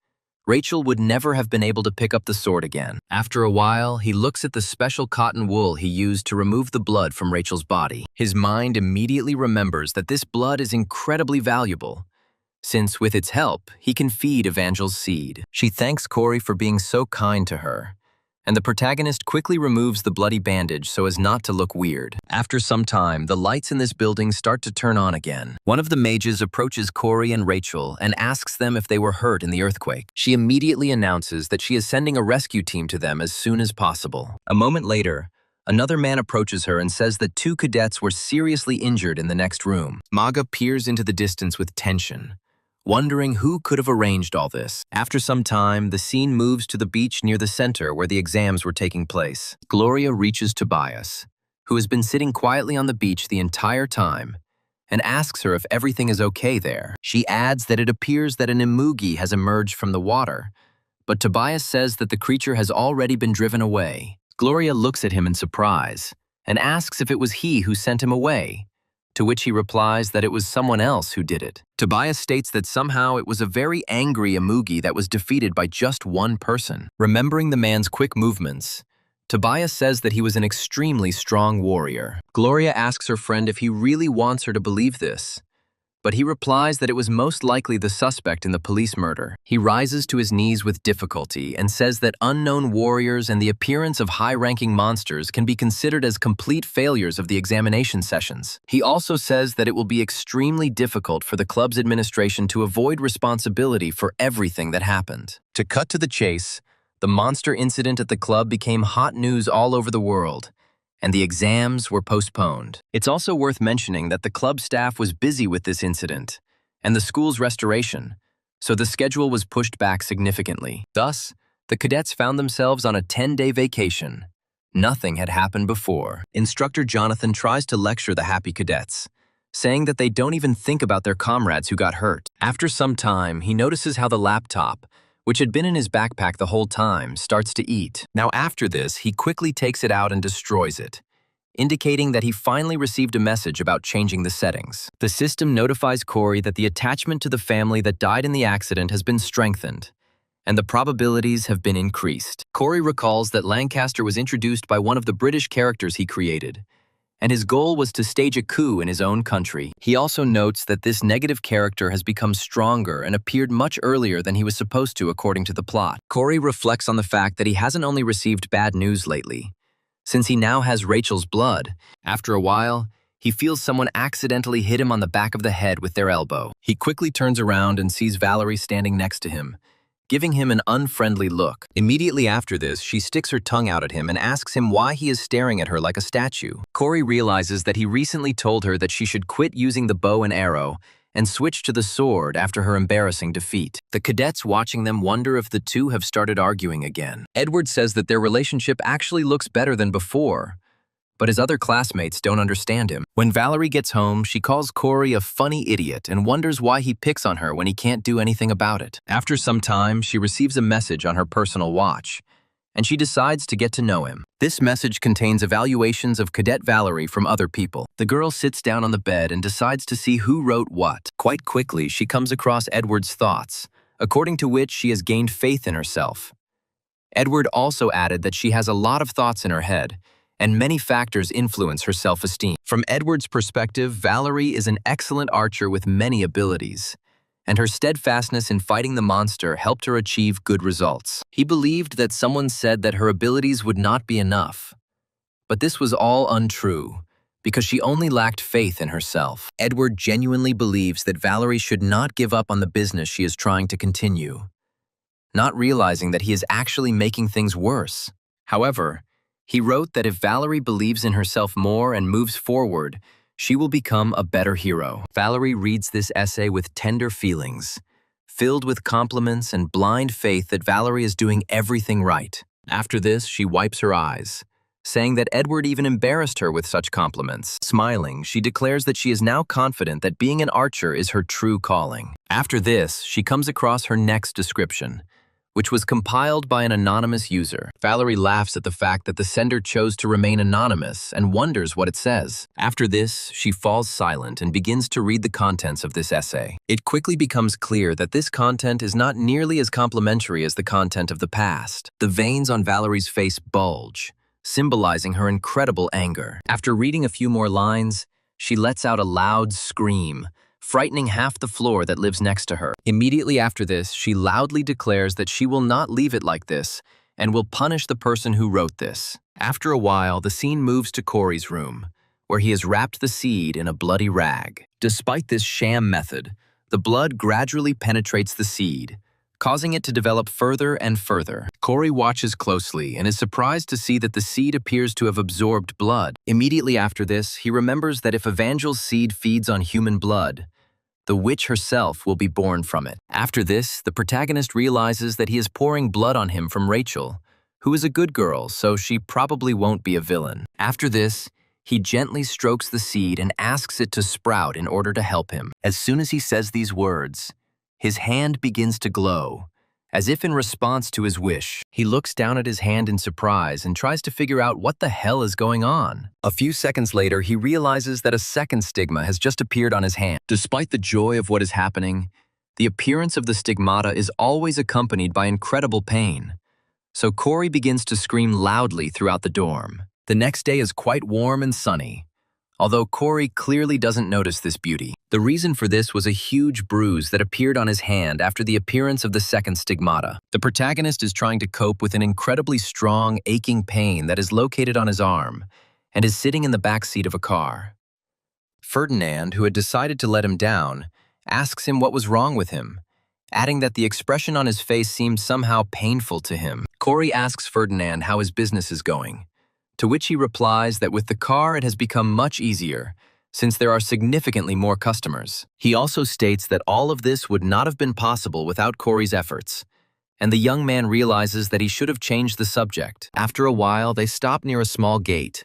Speaker 1: Rachel would never have been able to pick up the sword again. After a while, he looks at the special cotton wool he used to remove the blood from Rachel's body. His mind immediately remembers that this blood is incredibly valuable, since with its help, he can feed Evangel's seed. She thanks Corey for being so kind to her, and the protagonist quickly removes the bloody bandage so as not to look weird. After some time, the lights in this building start to turn on again. One of the mages approaches Corey and Rachel and asks them if they were hurt in the earthquake. She immediately announces that she is sending a rescue team to them as soon as possible. A moment later, another man approaches her and says that 2 cadets were seriously injured in the next room. Manga peers into the distance with tension, wondering who could have arranged all this. After some time, the scene moves to the beach near the center where the exams were taking place. Gloria reaches Tobias, who has been sitting quietly on the beach the entire time, and asks her if everything is okay there. She adds that it appears that an imugi has emerged from the water, but Tobias says that the creature has already been driven away. Gloria looks at him in surprise and asks if it was he who sent him away, to which he replies that it was someone else who did it. Tobias states that somehow it was a very angry imugi that was defeated by just one person. Remembering the man's quick movements, Tobias says that he was an extremely strong warrior. Gloria asks her friend if he really wants her to believe this, but he replies that it was most likely the suspect in the police murder. He rises to his knees with difficulty and says that unknown warriors and the appearance of high-ranking monsters can be considered as complete failures of the examination sessions. He also says that it will be extremely difficult for the club's administration to avoid responsibility for everything that happened. To cut to the chase, the monster incident at the club became hot news all over the world, and the exams were postponed. It's also worth mentioning that the club staff was busy with this incident and the school's restoration, so the schedule was pushed back significantly. Thus, the cadets found themselves on a 10-day vacation. Nothing had happened before. Instructor Jonathan tries to lecture the happy cadets, saying that they don't even think about their comrades who got hurt. After some time, he notices how the laptop, which had been in his backpack the whole time, starts to eat. Now after this, he quickly takes it out and destroys it, indicating that he finally received a message about changing the settings. The system notifies Corey that the attachment to the family that died in the accident has been strengthened, and the probabilities have been increased. Corey recalls that Lancaster was introduced by one of the British characters he created, and his goal was to stage a coup in his own country. He also notes that this negative character has become stronger and appeared much earlier than he was supposed to according to the plot. Corey reflects on the fact that he hasn't only received bad news lately, since he now has Rachel's blood. After a while, he feels someone accidentally hit him on the back of the head with their elbow. He quickly turns around and sees Valerie standing next to him, giving him an unfriendly look. Immediately after this, she sticks her tongue out at him and asks him why he is staring at her like a statue. Corey realizes that he recently told her that she should quit using the bow and arrow and switch to the sword after her embarrassing defeat. The cadets watching them wonder if the two have started arguing again. Edward says that their relationship actually looks better than before, but his other classmates don't understand him. When Valerie gets home, she calls Corey a funny idiot and wonders why he picks on her when he can't do anything about it. After some time, she receives a message on her personal watch, and she decides to get to know him. This message contains evaluations of Cadet Valerie from other people. The girl sits down on the bed and decides to see who wrote what. Quite quickly, she comes across Edward's thoughts, according to which she has gained faith in herself. Edward also added that she has a lot of thoughts in her head, and many factors influence her self-esteem. From Edward's perspective, Valerie is an excellent archer with many abilities, and her steadfastness in fighting the monster helped her achieve good results. He believed that someone said that her abilities would not be enough, but this was all untrue, because she only lacked faith in herself. Edward genuinely believes that Valerie should not give up on the business she is trying to continue, not realizing that he is actually making things worse. However, He wrote that if Valerie believes in herself more and moves forward, she will become a better hero. Valerie reads this essay with tender feelings, filled with compliments and blind faith that Valerie is doing everything right. After this, she wipes her eyes, saying that Edward even embarrassed her with such compliments. Smiling, she declares that she is now confident that being an archer is her true calling. After this, she comes across her next description, which was compiled by an anonymous user. Valerie laughs at the fact that the sender chose to remain anonymous and wonders what it says. After this, she falls silent and begins to read the contents of this essay. It quickly becomes clear that this content is not nearly as complimentary as the content of the past. The veins on Valerie's face bulge, symbolizing her incredible anger. After reading a few more lines, she lets out a loud scream, frightening half the floor that lives next to her. Immediately after this, she loudly declares that she will not leave it like this and will punish the person who wrote this. After a while, the scene moves to Corey's room, where he has wrapped the seed in a bloody rag. Despite this sham method, the blood gradually penetrates the seed, causing it to develop further and further. Corey watches closely and is surprised to see that the seed appears to have absorbed blood. Immediately after this, he remembers that if Evangel's seed feeds on human blood, the witch herself will be born from it. After this, the protagonist realizes that he is pouring blood on him from Rachel, who is a good girl, so she probably won't be a villain. After this, he gently strokes the seed and asks it to sprout in order to help him. As soon as he says these words, his hand begins to glow, as if in response to his wish. He looks down at his hand in surprise and tries to figure out what the hell is going on. A few seconds later, he realizes that a second stigma has just appeared on his hand. Despite the joy of what is happening, the appearance of the stigmata is always accompanied by incredible pain. So Corey begins to scream loudly throughout the dorm. The next day is quite warm and sunny, although Corey clearly doesn't notice this beauty. The reason for this was a huge bruise that appeared on his hand after the appearance of the second stigmata. The protagonist is trying to cope with an incredibly strong, aching pain that is located on his arm and is sitting in the back seat of a car. Ferdinand, who had decided to let him down, asks him what was wrong with him, adding that the expression on his face seemed somehow painful to him. Corey asks Ferdinand how his business is going, to which he replies that with the car it has become much easier, since there are significantly more customers. He also states that all of this would not have been possible without Corey's efforts, and the young man realizes that he should have changed the subject. After a while, they stop near a small gate,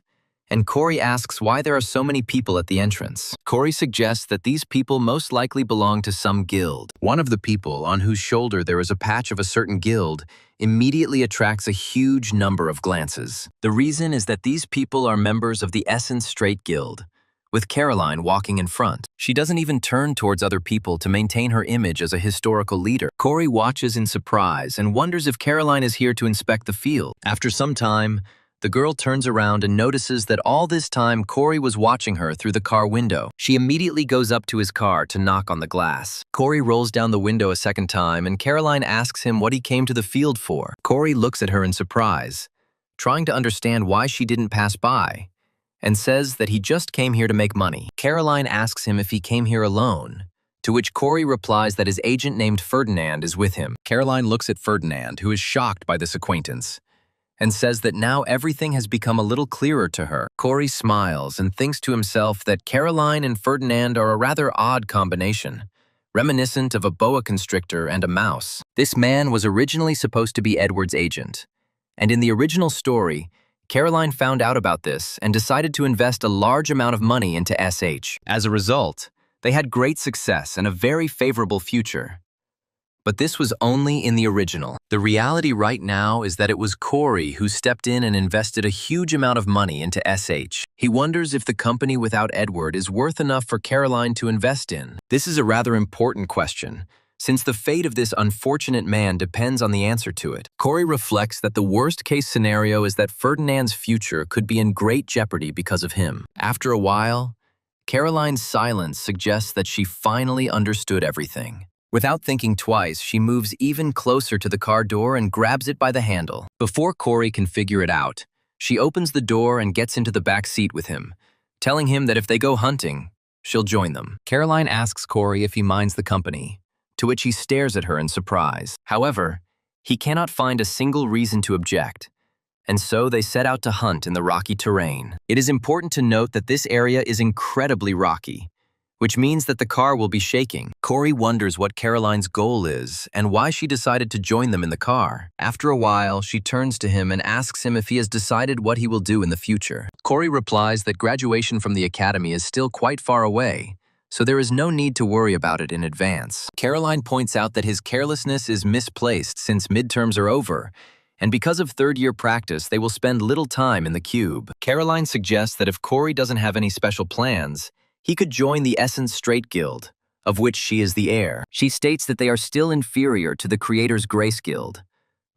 Speaker 1: and Corey asks why there are so many people at the entrance. Corey suggests that these people most likely belong to some guild. One of the people, on whose shoulder there is a patch of a certain guild, immediately attracts a huge number of glances. The reason is that these people are members of the Essence Straight Guild, with Caroline walking in front. She doesn't even turn towards other people to maintain her image as a historical leader. Corey watches in surprise and wonders if Caroline is here to inspect the field. After some time, the girl turns around and notices that all this time Corey was watching her through the car window. She immediately goes up to his car to knock on the glass. Corey rolls down the window a second time and Caroline asks him what he came to the field for. Corey looks at her in surprise, trying to understand why she didn't pass by, and says that he just came here to make money. Caroline asks him if he came here alone, to which Corey replies that his agent named Ferdinand is with him. Caroline looks at Ferdinand, who is shocked by this acquaintance, and says that now everything has become a little clearer to her. Corey smiles and thinks to himself that Caroline and Ferdinand are a rather odd combination, reminiscent of a boa constrictor and a mouse. This man was originally supposed to be Edward's agent, and in the original story, Caroline found out about this and decided to invest a large amount of money into SH. As a result, they had great success and a very favorable future. But this was only in the original. The reality right now is that it was Corey who stepped in and invested a huge amount of money into SH. He wonders if the company without Edward is worth enough for Caroline to invest in. This is a rather important question, since the fate of this unfortunate man depends on the answer to it. Corey reflects that the worst-case scenario is that Ferdinand's future could be in great jeopardy because of him. After a while, Caroline's silence suggests that she finally understood everything. Without thinking twice, she moves even closer to the car door and grabs it by the handle. Before Corey can figure it out, she opens the door and gets into the back seat with him, telling him that if they go hunting, she'll join them. Caroline asks Corey if he minds the company, to which he stares at her in surprise. However, he cannot find a single reason to object, And so they set out to hunt in the rocky terrain. It is important to note that this area is incredibly rocky, which means that the car will be shaking. Corey wonders what Caroline's goal is and why she decided to join them in the car. After a while, she turns to him and asks him if he has decided what he will do in the future. Corey replies that graduation from the academy is still quite far away, so there is no need to worry about it in advance. Caroline points out that his carelessness is misplaced since midterms are over, and because of third-year practice, they will spend little time in the cube. Caroline suggests that if Corey doesn't have any special plans, he could join the Essence Straight Guild, of which she is the heir. She states that they are still inferior to the Creator's Grace Guild,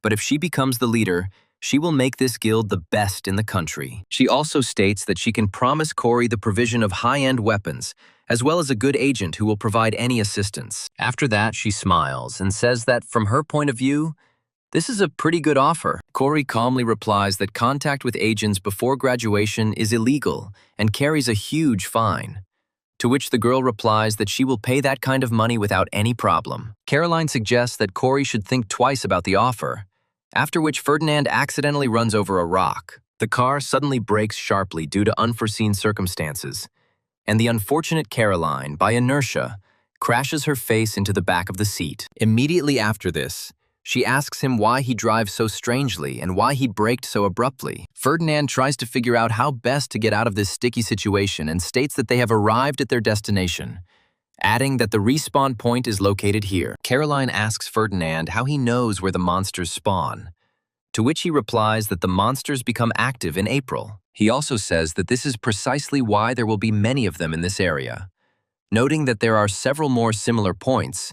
Speaker 1: but if she becomes the leader, she will make this guild the best in the country. She also states that she can promise Corey the provision of high-end weapons, as well as a good agent who will provide any assistance. After that, she smiles and says that from her point of view, this is a pretty good offer. Corey calmly replies that contact with agents before graduation is illegal and carries a huge fine, to which the girl replies that she will pay that kind of money without any problem. Caroline suggests that Corey should think twice about the offer, after which Ferdinand accidentally runs over a rock. The car suddenly brakes sharply due to unforeseen circumstances, and the unfortunate Caroline, by inertia, crashes her face into the back of the seat. Immediately after this, she asks him why he drives so strangely and why he braked so abruptly. Ferdinand tries to figure out how best to get out of this sticky situation and states that they have arrived at their destination, adding that the respawn point is located here. Caroline asks Ferdinand how he knows where the monsters spawn, to which he replies that the monsters become active in April. He also says that this is precisely why there will be many of them in this area, noting that there are several more similar points,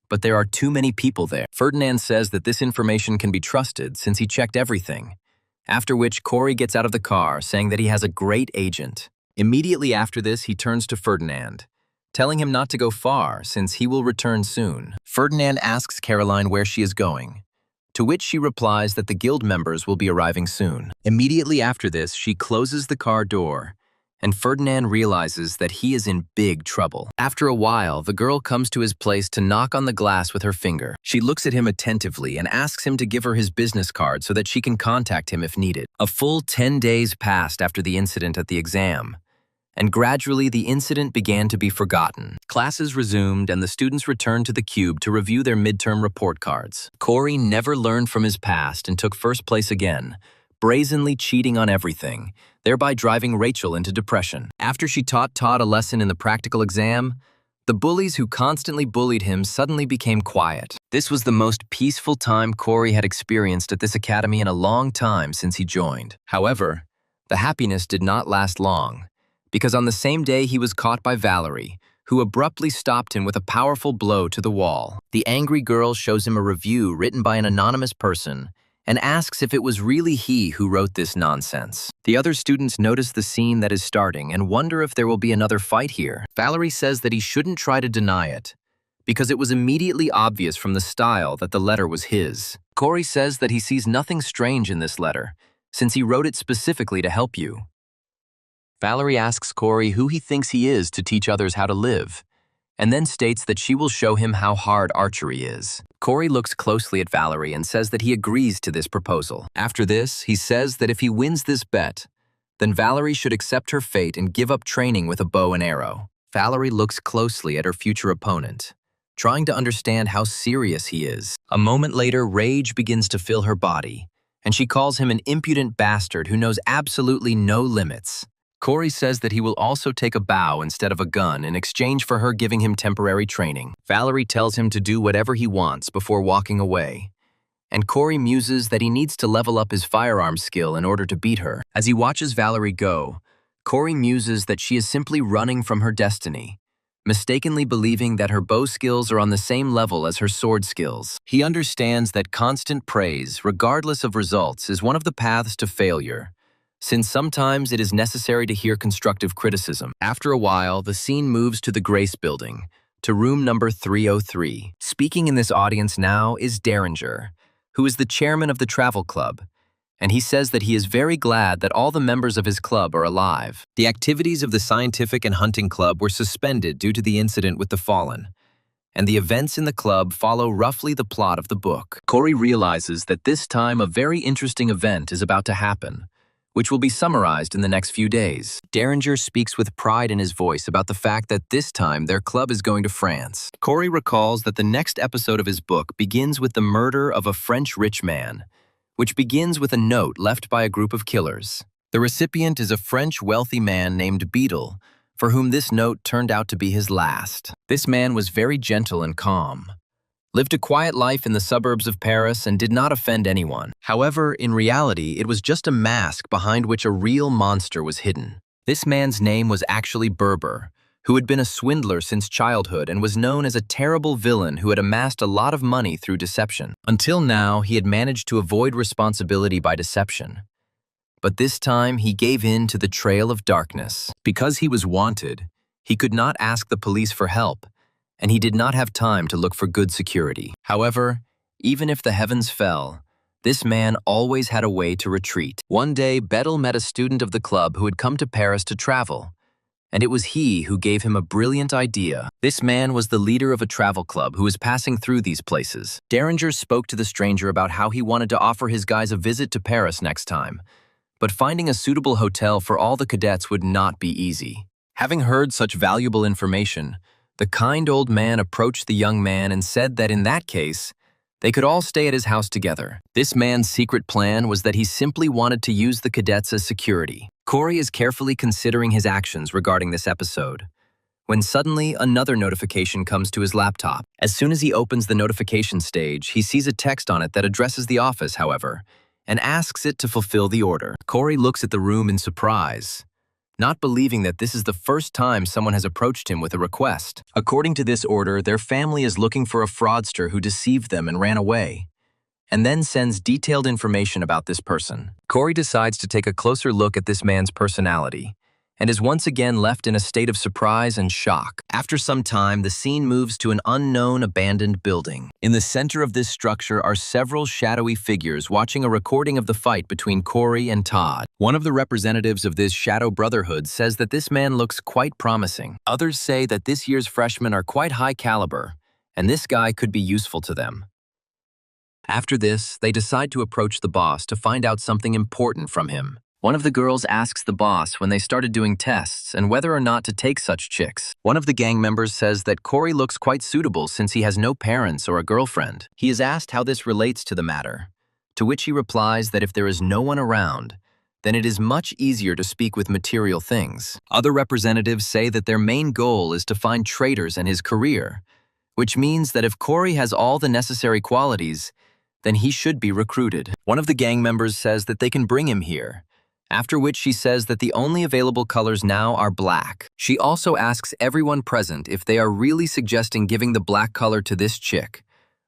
Speaker 1: but there are too many people there. Ferdinand says that this information can be trusted since he checked everything, after which Corey gets out of the car saying that he has a great agent. Immediately after this, he turns to Ferdinand, telling him not to go far since he will return soon. Ferdinand asks Caroline where she is going, to which she replies that the guild members will be arriving soon. Immediately after this, she closes the car door, and Ferdinand realizes that he is in big trouble. After a while, the girl comes to his place to knock on the glass with her finger. She looks at him attentively and asks him to give her his business card so that she can contact him if needed. A full 10 days passed after the incident at the exam, and gradually the incident began to be forgotten. Classes resumed and the students returned to the cube to review their midterm report cards. Corey never learned from his past and took first place again, brazenly cheating on everything, thereby driving Rachel into depression. After she taught Todd a lesson in the practical exam, the bullies who constantly bullied him suddenly became quiet. This was the most peaceful time Corey had experienced at this academy in a long time since he joined. However, the happiness did not last long, because on the same day he was caught by Valerie, who abruptly stopped him with a powerful blow to the wall. The angry girl shows him a review written by an anonymous person and asks if it was really he who wrote this nonsense. The other students notice the scene that is starting and wonder if there will be another fight here. Valerie says that he shouldn't try to deny it, because it was immediately obvious from the style that the letter was his. Corey says that he sees nothing strange in this letter, since he wrote it specifically to help you. Valerie asks Corey who he thinks he is to teach others how to live, and then states that she will show him how hard archery is. Corey looks closely at Valerie and says that he agrees to this proposal. After this, he says that if he wins this bet, then Valerie should accept her fate and give up training with a bow and arrow. Valerie looks closely at her future opponent, trying to understand how serious he is. A moment later, rage begins to fill her body, and she calls him an impudent bastard who knows absolutely no limits. Corey says that he will also take a bow instead of a gun in exchange for her giving him temporary training. Valerie tells him to do whatever he wants before walking away, and Corey muses that he needs to level up his firearms skill in order to beat her. As he watches Valerie go, Corey muses that she is simply running from her destiny, mistakenly believing that her bow skills are on the same level as her sword skills. He understands that constant praise, regardless of results, is one of the paths to failure, since sometimes it is necessary to hear constructive criticism. After a while, the scene moves to the Grace Building, to room number 303. Speaking in this audience now is Derringer, who is the chairman of the travel club, and he says that he is very glad that all the members of his club are alive. The activities of the scientific and hunting club were suspended due to the incident with the fallen, and the events in the club follow roughly the plot of the book. Corey realizes that this time a very interesting event is about to happen, which will be summarized in the next few days. Derringer speaks with pride in his voice about the fact that this time their club is going to France. Corey recalls that the next episode of his book begins with the murder of a French rich man, which begins with a note left by a group of killers. The recipient is a French wealthy man named Beadle, for whom this note turned out to be his last. This man was very gentle and calm, lived a quiet life in the suburbs of Paris, and did not offend anyone. However, in reality, it was just a mask behind which a real monster was hidden. This man's name was actually Berber, who had been a swindler since childhood and was known as a terrible villain who had amassed a lot of money through deception. Until now, he had managed to avoid responsibility by deception. But this time, he gave in to the trail of darkness. Because he was wanted, he could not ask the police for help, and he did not have time to look for good security. However, even if the heavens fell, this man always had a way to retreat. One day, Bedel met a student of the club who had come to Paris to travel, and it was he who gave him a brilliant idea. This man was the leader of a travel club who was passing through these places. Derringer spoke to the stranger about how he wanted to offer his guys a visit to Paris next time, but finding a suitable hotel for all the cadets would not be easy. Having heard such valuable information, the kind old man approached the young man and said that in that case, they could all stay at his house together. This man's secret plan was that he simply wanted to use the cadets as security. Corey is carefully considering his actions regarding this episode, when suddenly another notification comes to his laptop. As soon as he opens the notification stage, he sees a text on it that addresses the office, however, and asks it to fulfill the order. Corey looks at the room in surprise, not believing that this is the first time someone has approached him with a request. According to this order, their family is looking for a fraudster who deceived them and ran away, and then sends detailed information about this person. Corey decides to take a closer look at this man's personality, and is once again left in a state of surprise and shock. After some time, the scene moves to an unknown abandoned building. In the center of this structure are several shadowy figures watching a recording of the fight between Corey and Todd. One of the representatives of this shadow brotherhood says that this man looks quite promising. Others say that this year's freshmen are quite high caliber, and this guy could be useful to them. After this, they decide to approach the boss to find out something important from him. One of the girls asks the boss when they started doing tests and whether or not to take such chicks. One of the gang members says that Corey looks quite suitable since he has no parents or a girlfriend. He is asked how this relates to the matter, to which he replies that if there is no one around, then it is much easier to speak with material things. Other representatives say that their main goal is to find traitors in his career, which means that if Corey has all the necessary qualities, then he should be recruited. One of the gang members says that they can bring him here, after which she says that the only available colors now are black. She also asks everyone present if they are really suggesting giving the black color to this chick,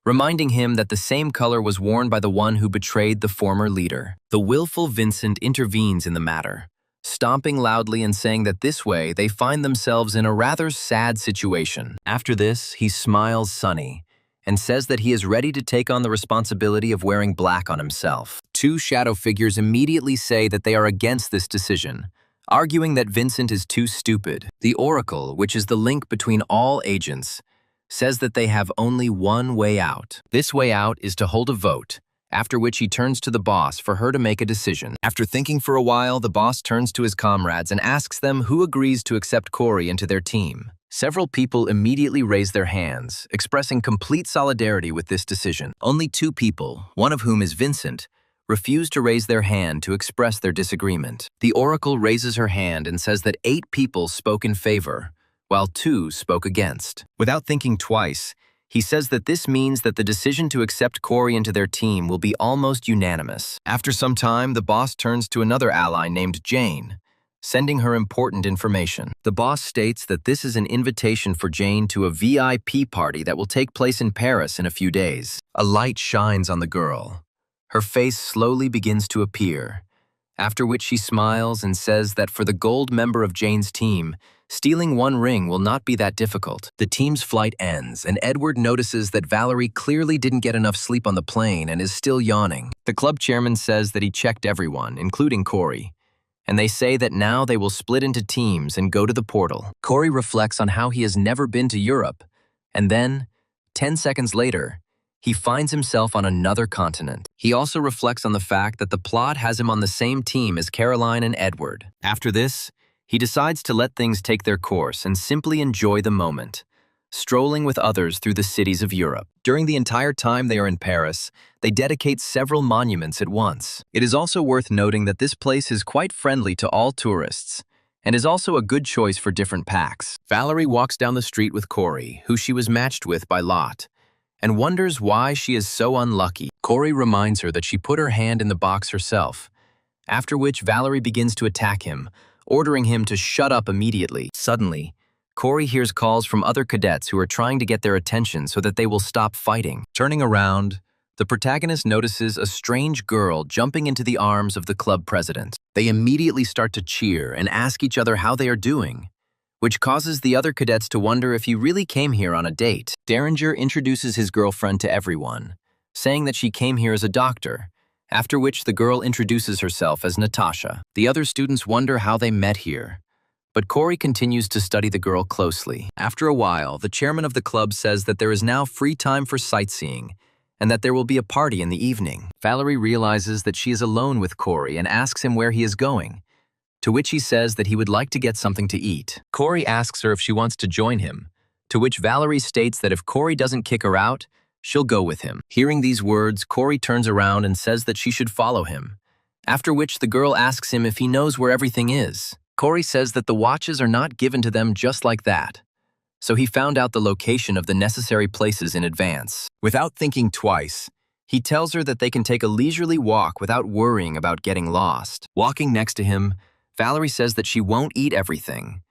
Speaker 1: reminding him that the same color was worn by the one who betrayed the former leader. The willful Vincent intervenes in the matter, stomping loudly and saying that this way they find themselves in a rather sad situation. After this, he smiles sunny and says that he is ready to take on the responsibility of wearing black on himself. Two shadow figures immediately say that they are against this decision, arguing that Vincent is too stupid. The Oracle, which is the link between all agents, says that they have only one way out. This way out is to hold a vote, after which he turns to the boss for her to make a decision. After thinking for a while, the boss turns to his comrades and asks them who agrees to accept Corey into their team. Several people immediately raise their hands, expressing complete solidarity with this decision. Only two people, one of whom is Vincent, refuse to raise their hand to express their disagreement. The Oracle raises her hand and says that 8 people spoke in favor, while 2 spoke against. Without thinking twice, he says that this means that the decision to accept Corey into their team will be almost unanimous. After some time, the boss turns to another ally named Jane, sending her important information. The boss states that this is an invitation for Jane to a VIP party that will take place in Paris in a few days. A light shines on the girl. Her face slowly begins to appear, after which she smiles and says that for the gold member of Jane's team, stealing 1 ring will not be that difficult. The team's flight ends, and Edward notices that Valerie clearly didn't get enough sleep on the plane and is still yawning. The club chairman says that he checked everyone, including Corey, and they say that now they will split into teams and go to the portal. Corey reflects on how he has never been to Europe, and then, 10 seconds later, he finds himself on another continent. He also reflects on the fact that the plot has him on the same team as Caroline and Edward. After this, he decides to let things take their course and simply enjoy the moment, strolling with others through the cities of Europe. During the entire time they are in Paris, they dedicate several monuments at once. It is also worth noting that this place is quite friendly to all tourists, and is also a good choice for different packs. Valerie walks down the street with Corey, who she was matched with by lot, and wonders why she is so unlucky. Corey reminds her that she put her hand in the box herself, after which Valerie begins to attack him, ordering him to shut up immediately. Suddenly, Corey hears calls from other cadets who are trying to get their attention so that they will stop fighting. Turning around, the protagonist notices a strange girl jumping into the arms of the club president. They immediately start to cheer and ask each other how they are doing, which causes the other cadets to wonder if he really came here on a date. Derringer introduces his girlfriend to everyone, saying that she came here as a doctor, after which the girl introduces herself as Natasha. The other students wonder how they met here, but Corey continues to study the girl closely. After a while, the chairman of the club says that there is now free time for sightseeing, and that there will be a party in the evening. Valerie realizes that she is alone with Corey and asks him where he is going, to which he says that he would like to get something to eat. Corey asks her if she wants to join him, to which Valerie states that if Corey doesn't kick her out, she'll go with him. Hearing these words, Corey turns around and says that she should follow him, after which the girl asks him if he knows where everything is. Corey says that the watches are not given to them just like that, so he found out the location of the necessary places in advance. Without thinking twice, he tells her that they can take a leisurely walk without worrying about getting lost. Walking next to him, Valerie says that she won't eat everything,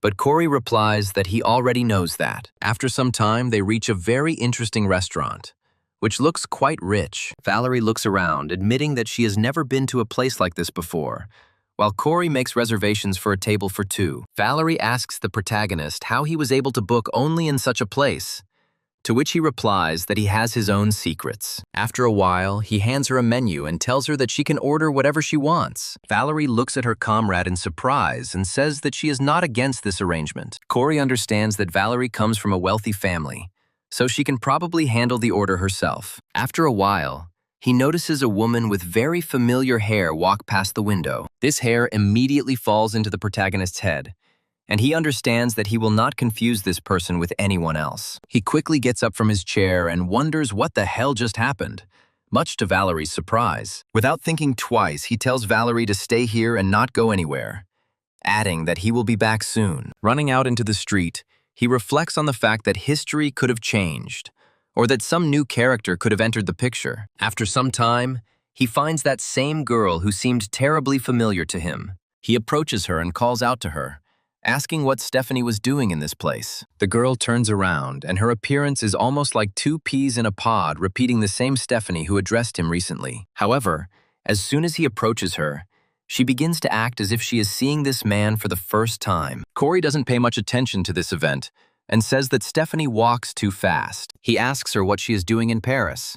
Speaker 1: but Corey replies that he already knows that. After some time, they reach a very interesting restaurant, which looks quite rich. Valerie looks around, admitting that she has never been to a place like this before, while Corey makes reservations for a table for two. Valerie asks the protagonist how he was able to book only in such a place, to which he replies that he has his own secrets. After a while, he hands her a menu and tells her that she can order whatever she wants. Valerie looks at her comrade in surprise and says that she is not against this arrangement. Corey understands that Valerie comes from a wealthy family, so she can probably handle the order herself. After a while, he notices a woman with very familiar hair walk past the window. This hair immediately falls into the protagonist's head, and he understands that he will not confuse this person with anyone else. He quickly gets up from his chair and wonders what the hell just happened, much to Valerie's surprise. Without thinking twice, he tells Valerie to stay here and not go anywhere, adding that he will be back soon. Running out into the street, he reflects on the fact that history could have changed, or that some new character could have entered the picture. After some time, he finds that same girl who seemed terribly familiar to him. He approaches her and calls out to her, asking what Stephanie was doing in this place. The girl turns around, and her appearance is almost like two peas in a pod, repeating the same Stephanie who addressed him recently. However, as soon as he approaches her, she begins to act as if she is seeing this man for the first time. Corey doesn't pay much attention to this event, and says that Stephanie walks too fast. He asks her what she is doing in Paris,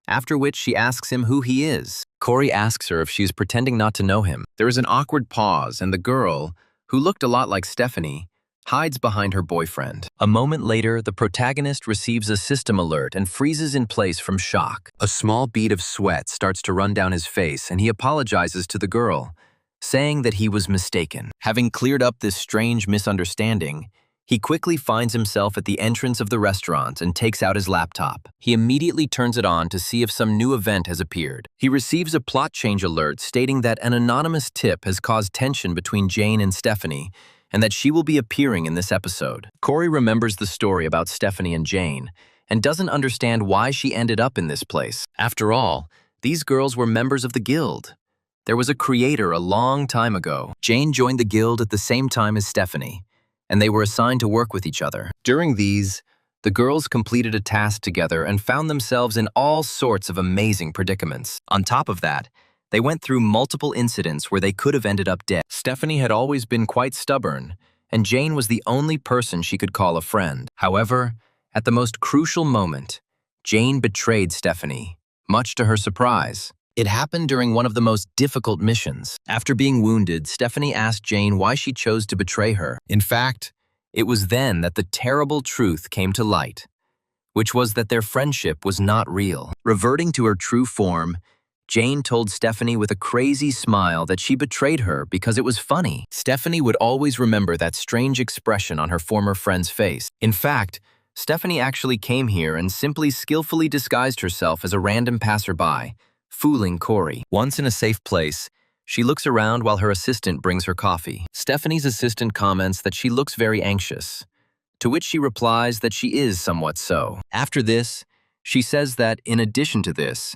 Speaker 1: after which she asks him who he is. Corey asks her if she is pretending not to know him. There is an awkward pause, and the girl, who looked a lot like Stephanie, hides behind her boyfriend. A moment later, the protagonist receives a system alert and freezes in place from shock. A small bead of sweat starts to run down his face, and he apologizes to the girl, saying that he was mistaken. Having cleared up this strange misunderstanding, he quickly finds himself at the entrance of the restaurant and takes out his laptop. He immediately turns it on to see if some new event has appeared. He receives a plot change alert stating that an anonymous tip has caused tension between Jane and Stephanie, and that she will be appearing in this episode. Corey remembers the story about Stephanie and Jane, and doesn't understand why she ended up in this place. After all, these girls were members of the guild. There was a creator a long time ago. Jane joined the guild at the same time as Stephanie, and they were assigned to work with each other. During these, the girls completed a task together and found themselves in all sorts of amazing predicaments. On top of that, they went through multiple incidents where they could have ended up dead. Stephanie had always been quite stubborn, and Jane was the only person she could call a friend. However, at the most crucial moment, Jane betrayed Stephanie, much to her surprise. It happened during one of the most difficult missions. After being wounded, Stephanie asked Jane why she chose to betray her. In fact, it was then that the terrible truth came to light. which was that their friendship was not real. Reverting to her true form, Jane told Stephanie with a crazy smile that she betrayed her because it was funny. Stephanie would always remember that strange expression on her former friend's face. In fact, Stephanie actually came here and simply skillfully disguised herself as a random passerby, fooling Corey. Once in a safe place, she looks around while her assistant brings her coffee. Stephanie's assistant comments that she looks very anxious, to which she replies that she is somewhat so. After this, she says that, in addition to this,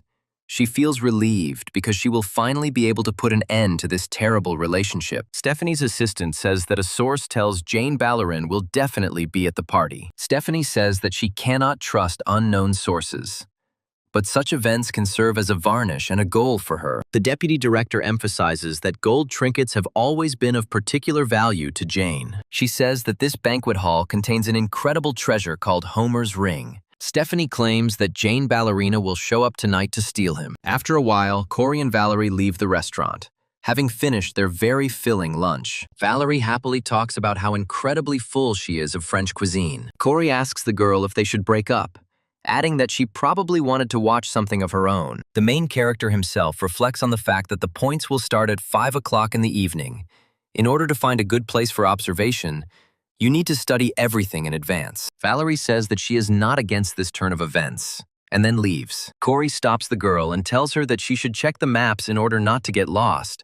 Speaker 1: she feels relieved because she will finally be able to put an end to this terrible relationship. Stephanie's assistant says that a source tells Jane Ballerin will definitely be at the party. Stephanie says that she cannot trust unknown sources, but such events can serve as a varnish and a goal for her. The deputy director emphasizes that gold trinkets have always been of particular value to Jane. She says that this banquet hall contains an incredible treasure called Homer's Ring. Stephanie claims that Jane Ballerina will show up tonight to steal him. After a while, Corey and Valerie leave the restaurant, having finished their very filling lunch. Valerie happily talks about how incredibly full she is of French cuisine. Corey asks the girl if they should break up, adding that she probably wanted to watch something of her own. The main character himself reflects on the fact that the points will start at 5 o'clock in the evening. In order to find a good place for observation, you need to study everything in advance. Valerie says that she is not against this turn of events, and then leaves. Corey stops the girl and tells her that she should check the maps in order not to get lost,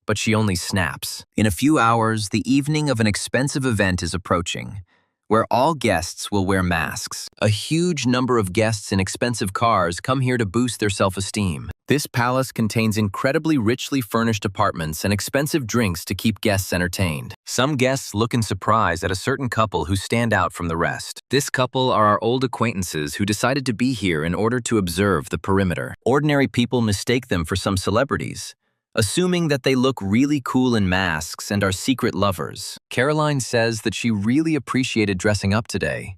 Speaker 1: but she only snaps. In a few hours, the evening of an expensive event is approaching, where all guests will wear masks. A huge number of guests in expensive cars come here to boost their self-esteem. This palace contains incredibly richly furnished apartments and expensive drinks to keep guests entertained. Some guests look in surprise at a certain couple who stand out from the rest. This couple are our old acquaintances who decided to be here in order to observe the perimeter. Ordinary people mistake them for some celebrities, assuming that they look really cool in masks and are secret lovers. Caroline says that she really appreciated dressing up today,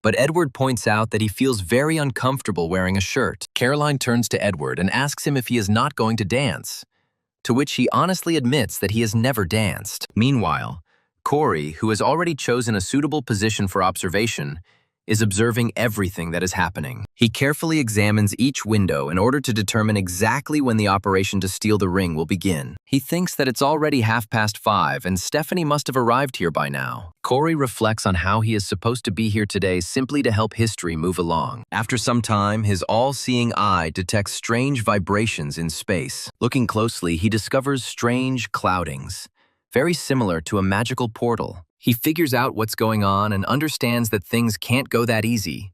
Speaker 1: but Edward points out that he feels very uncomfortable wearing a shirt. Caroline turns to Edward and asks him if he is not going to dance, to which he honestly admits that he has never danced. Meanwhile, Corey, who has already chosen a suitable position for observation, is observing everything that is happening. He carefully examines each window in order to determine exactly when the operation to steal the ring will begin. He thinks that it's already 5:30 and Stephanie must have arrived here by now. Corey reflects on how he is supposed to be here today simply to help history move along. After some time, his all-seeing eye detects strange vibrations in space. Looking closely, he discovers strange cloudings, very similar to a magical portal. He figures out what's going on and understands that things can't go that easy,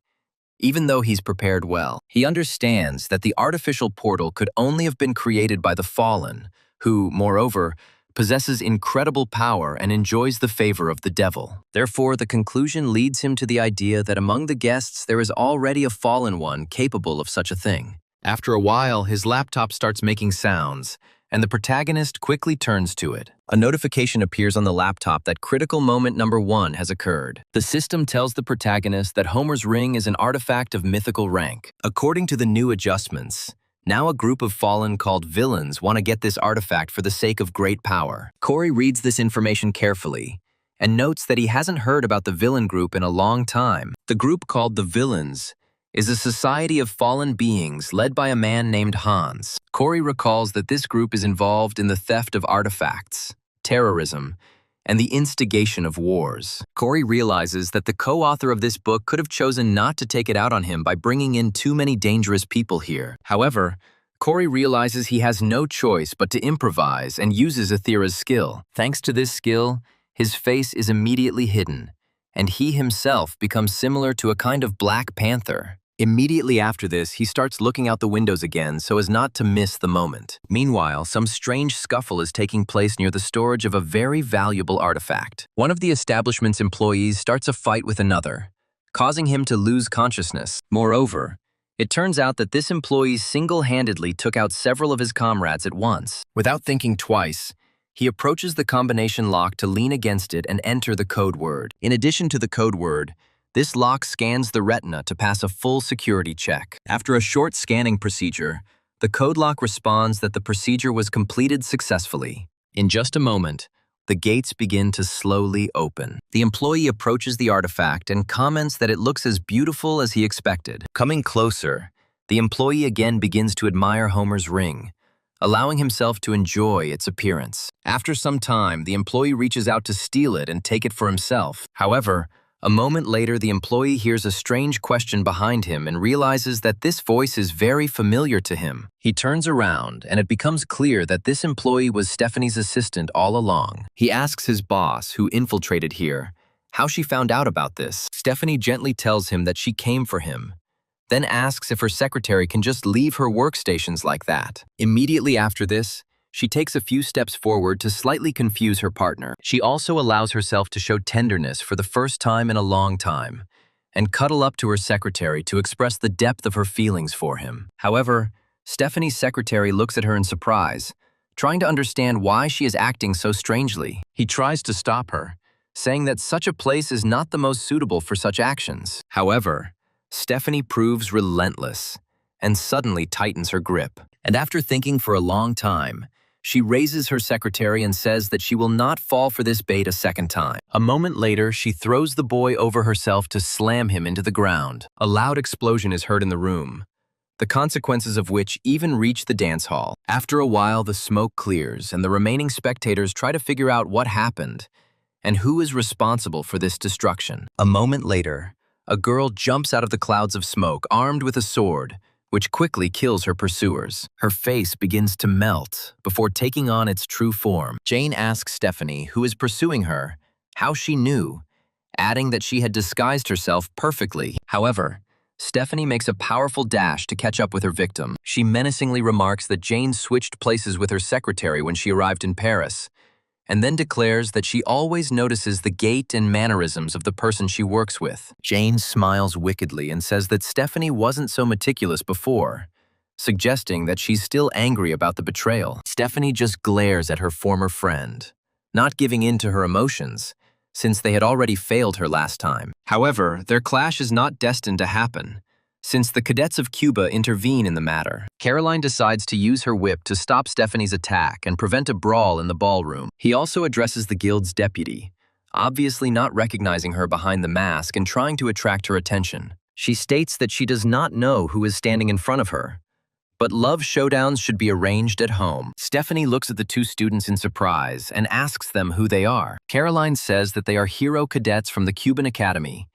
Speaker 1: even though he's prepared well. He understands that the artificial portal could only have been created by the Fallen, who, moreover, possesses incredible power and enjoys the favor of the devil. Therefore, the conclusion leads him to the idea that among the guests there is already a fallen one capable of such a thing. After a while, his laptop starts making sounds, and the protagonist quickly turns to it. A notification appears on the laptop that critical moment number 1 has occurred. The system tells the protagonist that Homer's Ring is an artifact of mythical rank. According to the new adjustments, now a group of fallen called villains want to get this artifact for the sake of great power. Corey reads this information carefully and notes that he hasn't heard about the villain group in a long time. The group called the Villains is a society of fallen beings led by a man named Hans. Corey recalls that this group is involved in the theft of artifacts, terrorism, and the instigation of wars. Corey realizes that the co-author of this book could have chosen not to take it out on him by bringing in too many dangerous people here. However, Corey realizes he has no choice but to improvise and uses Athira's skill. Thanks to this skill, his face is immediately hidden, and he himself becomes similar to a kind of Black Panther. Immediately after this, he starts looking out the windows again so as not to miss the moment. Meanwhile, some strange scuffle is taking place near the storage of a very valuable artifact. One of the establishment's employees starts a fight with another, causing him to lose consciousness. Moreover, it turns out that this employee single-handedly took out several of his comrades at once. Without thinking twice, he approaches the combination lock to lean against it and enter the code word. In addition to the code word, this lock scans the retina to pass a full security check. After a short scanning procedure, the code lock responds that the procedure was completed successfully. In just a moment, the gates begin to slowly open. The employee approaches the artifact and comments that it looks as beautiful as he expected. Coming closer, the employee again begins to admire Homer's ring, allowing himself to enjoy its appearance. After some time, the employee reaches out to steal it and take it for himself. However, a moment later, the employee hears a strange question behind him and realizes that this voice is very familiar to him. He turns around, and it becomes clear that this employee was Stephanie's assistant all along. He asks his boss, who infiltrated here, how she found out about this. Stephanie gently tells him that she came for him, then asks if her secretary can just leave her workstations like that. Immediately after this, she takes a few steps forward to slightly confuse her partner. She also allows herself to show tenderness for the first time in a long time and cuddle up to her secretary to express the depth of her feelings for him. However, Stephanie's secretary looks at her in surprise, trying to understand why she is acting so strangely. He tries to stop her, saying that such a place is not the most suitable for such actions. However, Stephanie proves relentless and suddenly tightens her grip. And after thinking for a long time, she raises her secretary and says that she will not fall for this bait a second time. A moment later, she throws the boy over herself to slam him into the ground. A loud explosion is heard in the room, the consequences of which even reach the dance hall. After a while, the smoke clears, and the remaining spectators try to figure out what happened and who is responsible for this destruction. A moment later, a girl jumps out of the clouds of smoke, armed with a sword, which quickly kills her pursuers. Her face begins to melt before taking on its true form. Jane asks Stephanie, who is pursuing her, how she knew, adding that she had disguised herself perfectly. However, Stephanie makes a powerful dash to catch up with her victim. She menacingly remarks that Jane switched places with her secretary when she arrived in Paris, and then declares that she always notices the gait and mannerisms of the person she works with. Jane smiles wickedly and says that Stephanie wasn't so meticulous before, suggesting that she's still angry about the betrayal. Stephanie just glares at her former friend, not giving in to her emotions, since they had already failed her last time. However, their clash is not destined to happen, since the cadets of Cuba intervene in the matter. Caroline decides to use her whip to stop Stephanie's attack and prevent a brawl in the ballroom. He also addresses the guild's deputy, obviously not recognizing her behind the mask and trying to attract her attention. She states that she does not know who is standing in front of her, but love showdowns should be arranged at home. Stephanie looks at the two students in surprise and asks them who they are. Caroline says that they are hero cadets from the Cuban Academy,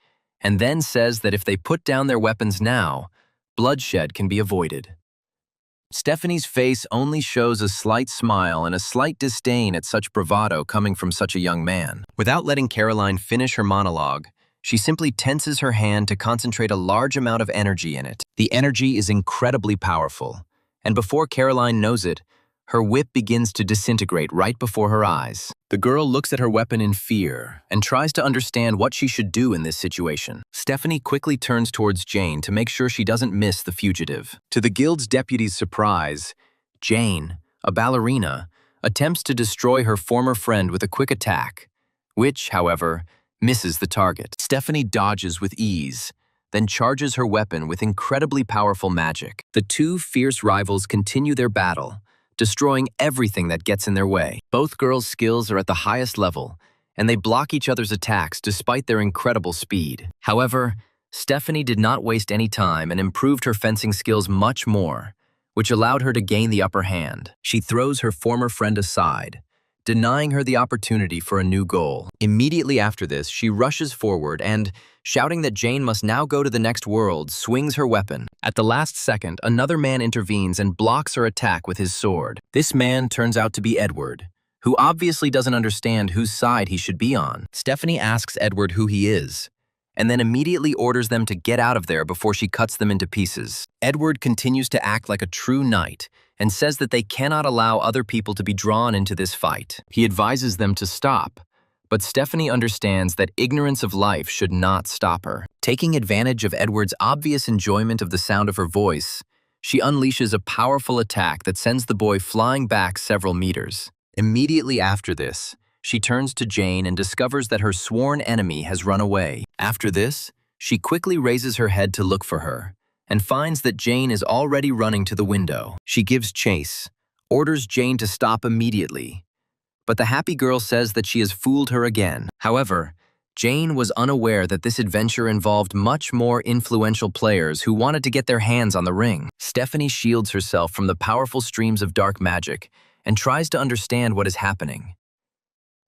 Speaker 1: and then says that if they put down their weapons now, bloodshed can be avoided. Stephanie's face only shows a slight smile and a slight disdain at such bravado coming from such a young man. Without letting Caroline finish her monologue, she simply tenses her hand to concentrate a large amount of energy in it. The energy is incredibly powerful, and before Caroline knows it, her whip begins to disintegrate right before her eyes. The girl looks at her weapon in fear and tries to understand what she should do in this situation. Stephanie quickly turns towards Jane to make sure she doesn't miss the fugitive. To the guild's deputy's surprise, Jane, a ballerina, attempts to destroy her former friend with a quick attack, which, however, misses the target. Stephanie dodges with ease, then charges her weapon with incredibly powerful magic. The two fierce rivals continue their battle, destroying everything that gets in their way. Both girls' skills are at the highest level, and they block each other's attacks despite their incredible speed. However, Stephanie did not waste any time and improved her fencing skills much more, which allowed her to gain the upper hand. She throws her former friend aside, denying her the opportunity for a new goal. Immediately after this, she rushes forward and, shouting that Jane must now go to the next world, swings her weapon. At the last second, another man intervenes and blocks her attack with his sword. This man turns out to be Edward, who obviously doesn't understand whose side he should be on. Stephanie asks Edward who he is, and then immediately orders them to get out of there before she cuts them into pieces. Edward continues to act like a true knight and says that they cannot allow other people to be drawn into this fight. He advises them to stop, but Stephanie understands that ignorance of life should not stop her. Taking advantage of Edward's obvious enjoyment of the sound of her voice, she unleashes a powerful attack that sends the boy flying back several meters. Immediately after this, she turns to Jane and discovers that her sworn enemy has run away. After this, she quickly raises her head to look for her, and finds that Jane is already running to the window. She gives chase, orders Jane to stop immediately, but the happy girl says that she has fooled her again. However, Jane was unaware that this adventure involved much more influential players who wanted to get their hands on the ring. Stephanie shields herself from the powerful streams of dark magic and tries to understand what is happening.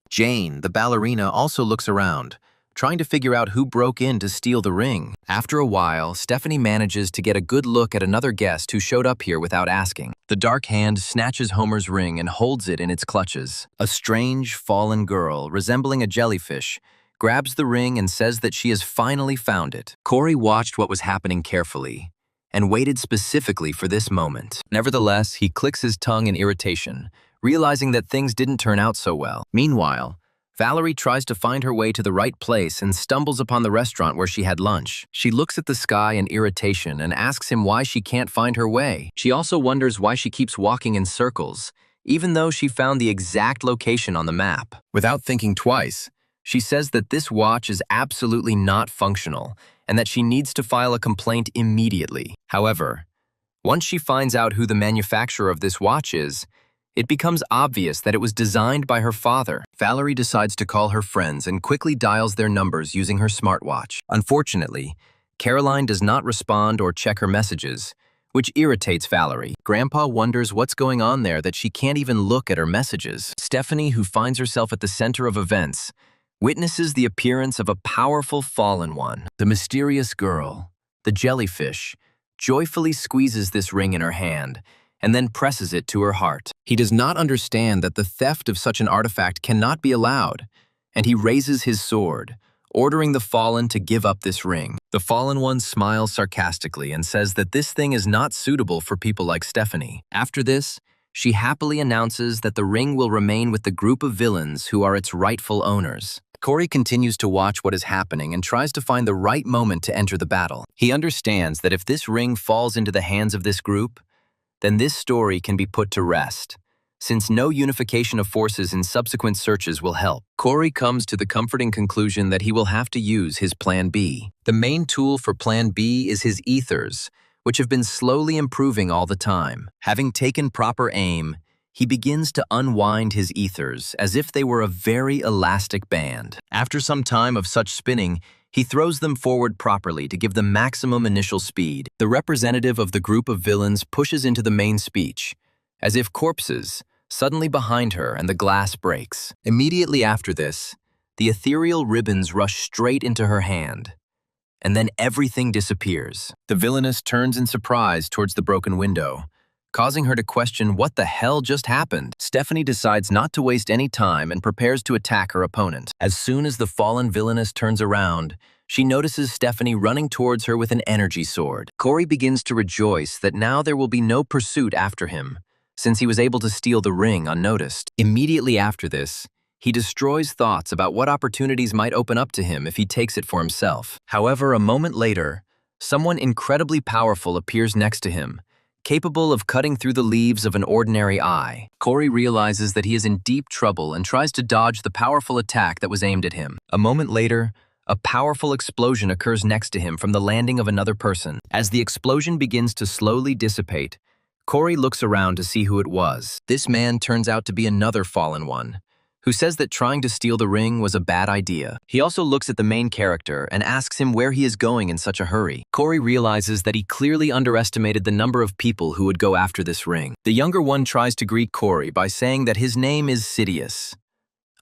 Speaker 1: Jane, the ballerina, also looks around, trying to figure out who broke in to steal the ring. After a while, Stephanie manages to get a good look at another guest who showed up here without asking. The dark hand snatches Homer's ring and holds it in its clutches. A strange, fallen girl, resembling a jellyfish, grabs the ring and says that she has finally found it. Corey watched what was happening carefully and waited specifically for this moment. Nevertheless, he clicks his tongue in irritation, realizing that things didn't turn out so well. Meanwhile, Valerie tries to find her way to the right place and stumbles upon the restaurant where she had lunch. She looks at the sky in irritation and asks him why she can't find her way. She also wonders why she keeps walking in circles, even though she found the exact location on the map. Without thinking twice, she says that this watch is absolutely not functional and that she needs to file a complaint immediately. However, once she finds out who the manufacturer of this watch is, it becomes obvious that it was designed by her father. Valerie decides to call her friends and quickly dials their numbers using her smartwatch. Unfortunately, Caroline does not respond or check her messages, which irritates Valerie. Grandpa wonders what's going on there that she can't even look at her messages. Stephanie, who finds herself at the center of events, witnesses the appearance of a powerful fallen one. The mysterious girl, the jellyfish, joyfully squeezes this ring in her hand and then presses it to her heart. He does not understand that the theft of such an artifact cannot be allowed, and he raises his sword, ordering the fallen to give up this ring. The fallen one smiles sarcastically and says that this thing is not suitable for people like Stephanie. After this, she happily announces that the ring will remain with the group of villains who are its rightful owners. Corey continues to watch what is happening and tries to find the right moment to enter the battle. He understands that if this ring falls into the hands of this group, then this story can be put to rest, since no unification of forces in subsequent searches will help. Corey comes to the comforting conclusion that he will have to use his Plan B. The main tool for Plan B is his ethers, which have been slowly improving all the time. Having taken proper aim, he begins to unwind his ethers as if they were a very elastic band. After some time of such spinning, he throws them forward properly to give them maximum initial speed. The representative of the group of villains pushes into the main speech, as if corpses, suddenly behind her, and the glass breaks. Immediately after this, the ethereal ribbons rush straight into her hand, and then everything disappears. The villainess turns in surprise towards the broken window, causing her to question what the hell just happened. Stephanie decides not to waste any time and prepares to attack her opponent. As soon as the fallen villainess turns around, she notices Stephanie running towards her with an energy sword. Corey begins to rejoice that now there will be no pursuit after him, since he was able to steal the ring unnoticed. Immediately after this, he destroys thoughts about what opportunities might open up to him if he takes it for himself. However, a moment later, someone incredibly powerful appears next to him, capable of cutting through the leaves of an ordinary eye. Corey realizes that he is in deep trouble and tries to dodge the powerful attack that was aimed at him. A moment later, a powerful explosion occurs next to him from the landing of another person. As the explosion begins to slowly dissipate, Corey looks around to see who it was. This man turns out to be another fallen one, who says that trying to steal the ring was a bad idea. He also looks at the main character and asks him where he is going in such a hurry. Corey realizes that he clearly underestimated the number of people who would go after this ring. The younger one tries to greet Corey by saying that his name is Sidious.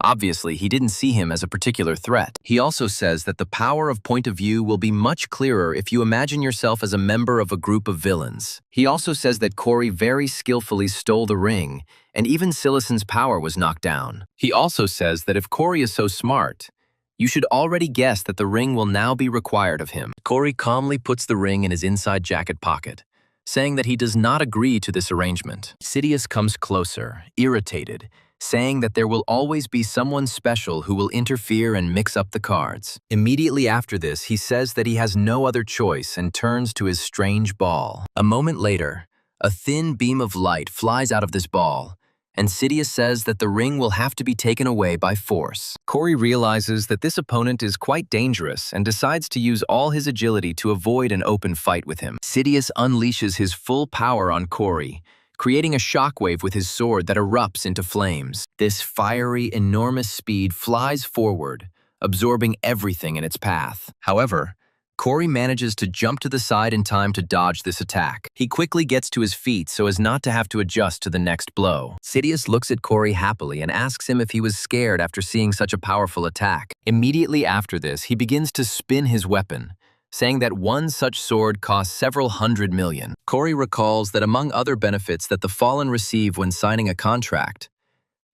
Speaker 1: Obviously, he didn't see him as a particular threat. He also says that the power of point of view will be much clearer if you imagine yourself as a member of a group of villains. He also says that Corey very skillfully stole the ring, and even Silison's power was knocked down. He also says that if Corey is so smart, you should already guess that the ring will now be required of him. Corey calmly puts the ring in his inside jacket pocket, saying that he does not agree to this arrangement. Sidious comes closer, irritated, saying that there will always be someone special who will interfere and mix up the cards. Immediately after this, he says that he has no other choice and turns to his strange ball. A moment later, a thin beam of light flies out of this ball, and Sidious says that the ring will have to be taken away by force. Corey realizes that this opponent is quite dangerous and decides to use all his agility to avoid an open fight with him. Sidious unleashes his full power on Corey, creating a shockwave with his sword that erupts into flames. This fiery, enormous speed flies forward, absorbing everything in its path. However, Corey manages to jump to the side in time to dodge this attack. He quickly gets to his feet so as not to have to adjust to the next blow. Sidious looks at Corey happily and asks him if he was scared after seeing such a powerful attack. Immediately after this, he begins to spin his weapon, saying that one such sword costs several hundred million. Corey recalls that among other benefits that the Fallen receive when signing a contract,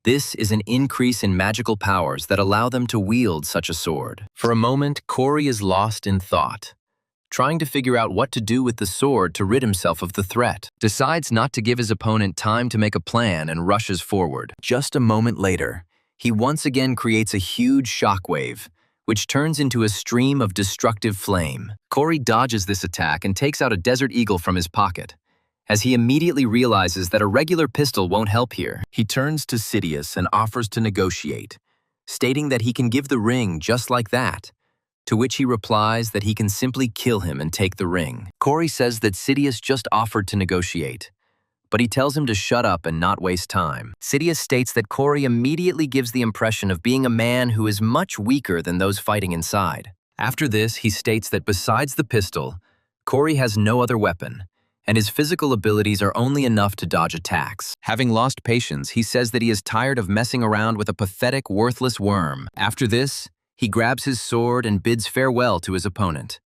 Speaker 1: this is an increase in magical powers that allow them to wield such a sword. For a moment, Corey is lost in thought, trying to figure out what to do with the sword to rid himself of the threat. Decides not to give his opponent time to make a plan and rushes forward. Just a moment later, he once again creates a huge shockwave, which turns into a stream of destructive flame. Corey dodges this attack and takes out a Desert Eagle from his pocket. As he immediately realizes that a regular pistol won't help here, he turns to Sidious and offers to negotiate, stating that he can give the ring just like that, to which he replies that he can simply kill him and take the ring. Corey says that Sidious just offered to negotiate, but he tells him to shut up and not waste time. Sidious states that Corey immediately gives the impression of being a man who is much weaker than those fighting inside. After this, he states that besides the pistol, Corey has no other weapon, and his physical abilities are only enough to dodge attacks. Having lost patience, he says that he is tired of messing around with a pathetic, worthless worm. After this, he grabs his sword and bids farewell to his opponent,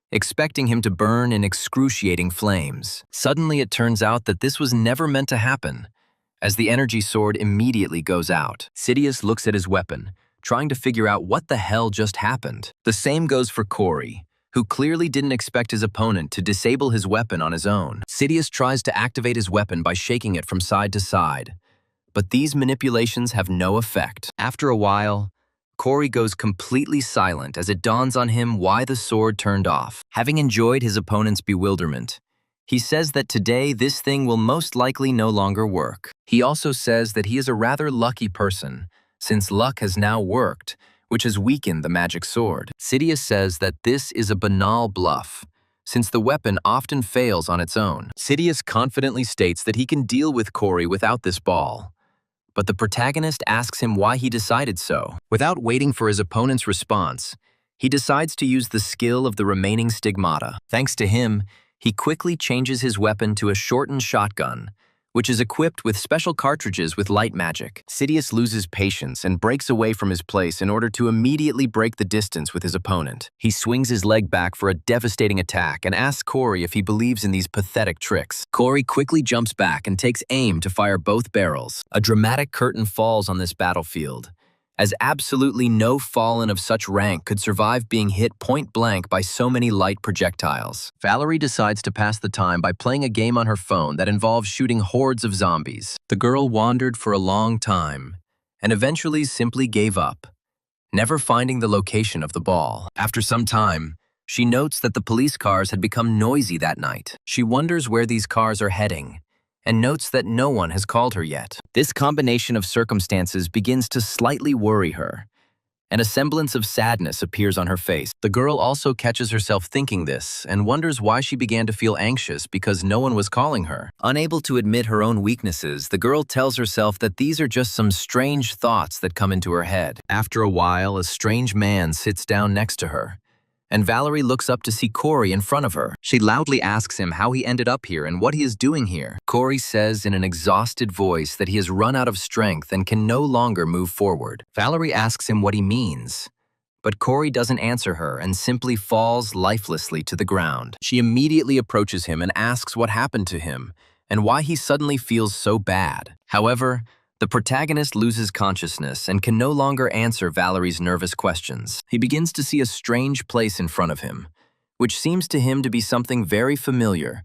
Speaker 1: expecting him to burn in excruciating flames. Suddenly, it turns out that this was never meant to happen, as the energy sword immediately goes out. Sidious looks at his weapon, trying to figure out what the hell just happened. The same goes for Corey, who clearly didn't expect his opponent to disable his weapon on his own. Sidious tries to activate his weapon by shaking it from side to side, but these manipulations have no effect. After a while, Corey goes completely silent as it dawns on him why the sword turned off. Having enjoyed his opponent's bewilderment, he says that today this thing will most likely no longer work. He also says that he is a rather lucky person, since luck has now worked, which has weakened the magic sword. Sidious says that this is a banal bluff, since the weapon often fails on its own. Sidious confidently states that he can deal with Corey without this ball, but the protagonist asks him why he decided so. Without waiting for his opponent's response, he decides to use the skill of the remaining stigmata. Thanks to him, he quickly changes his weapon to a shortened shotgun, which is equipped with special cartridges with light magic. Sidious loses patience and breaks away from his place in order to immediately break the distance with his opponent. He swings his leg back for a devastating attack and asks Corey if he believes in these pathetic tricks. Corey quickly jumps back and takes aim to fire both barrels. A dramatic curtain falls on this battlefield, as absolutely no fallen of such rank could survive being hit point blank by so many light projectiles. Valerie decides to pass the time by playing a game on her phone that involves shooting hordes of zombies. The girl wandered for a long time and eventually simply gave up, never finding the location of the ball. After some time, she notes that the police cars had become noisy that night. She wonders where these cars are heading, and notes that no one has called her yet. This combination of circumstances begins to slightly worry her, and a semblance of sadness appears on her face. The girl also catches herself thinking this and wonders why she began to feel anxious because no one was calling her. Unable to admit her own weaknesses, the girl tells herself that these are just some strange thoughts that come into her head. After a while, a strange man sits down next to her, and Valerie looks up to see Corey in front of her. She loudly asks him how he ended up here and what he is doing here. Corey says in an exhausted voice that he has run out of strength and can no longer move forward. Valerie asks him what he means, but Corey doesn't answer her and simply falls lifelessly to the ground. She immediately approaches him and asks what happened to him and why he suddenly feels so bad. However, the protagonist loses consciousness and can no longer answer Valerie's nervous questions. He begins to see a strange place in front of him, which seems to him to be something very familiar,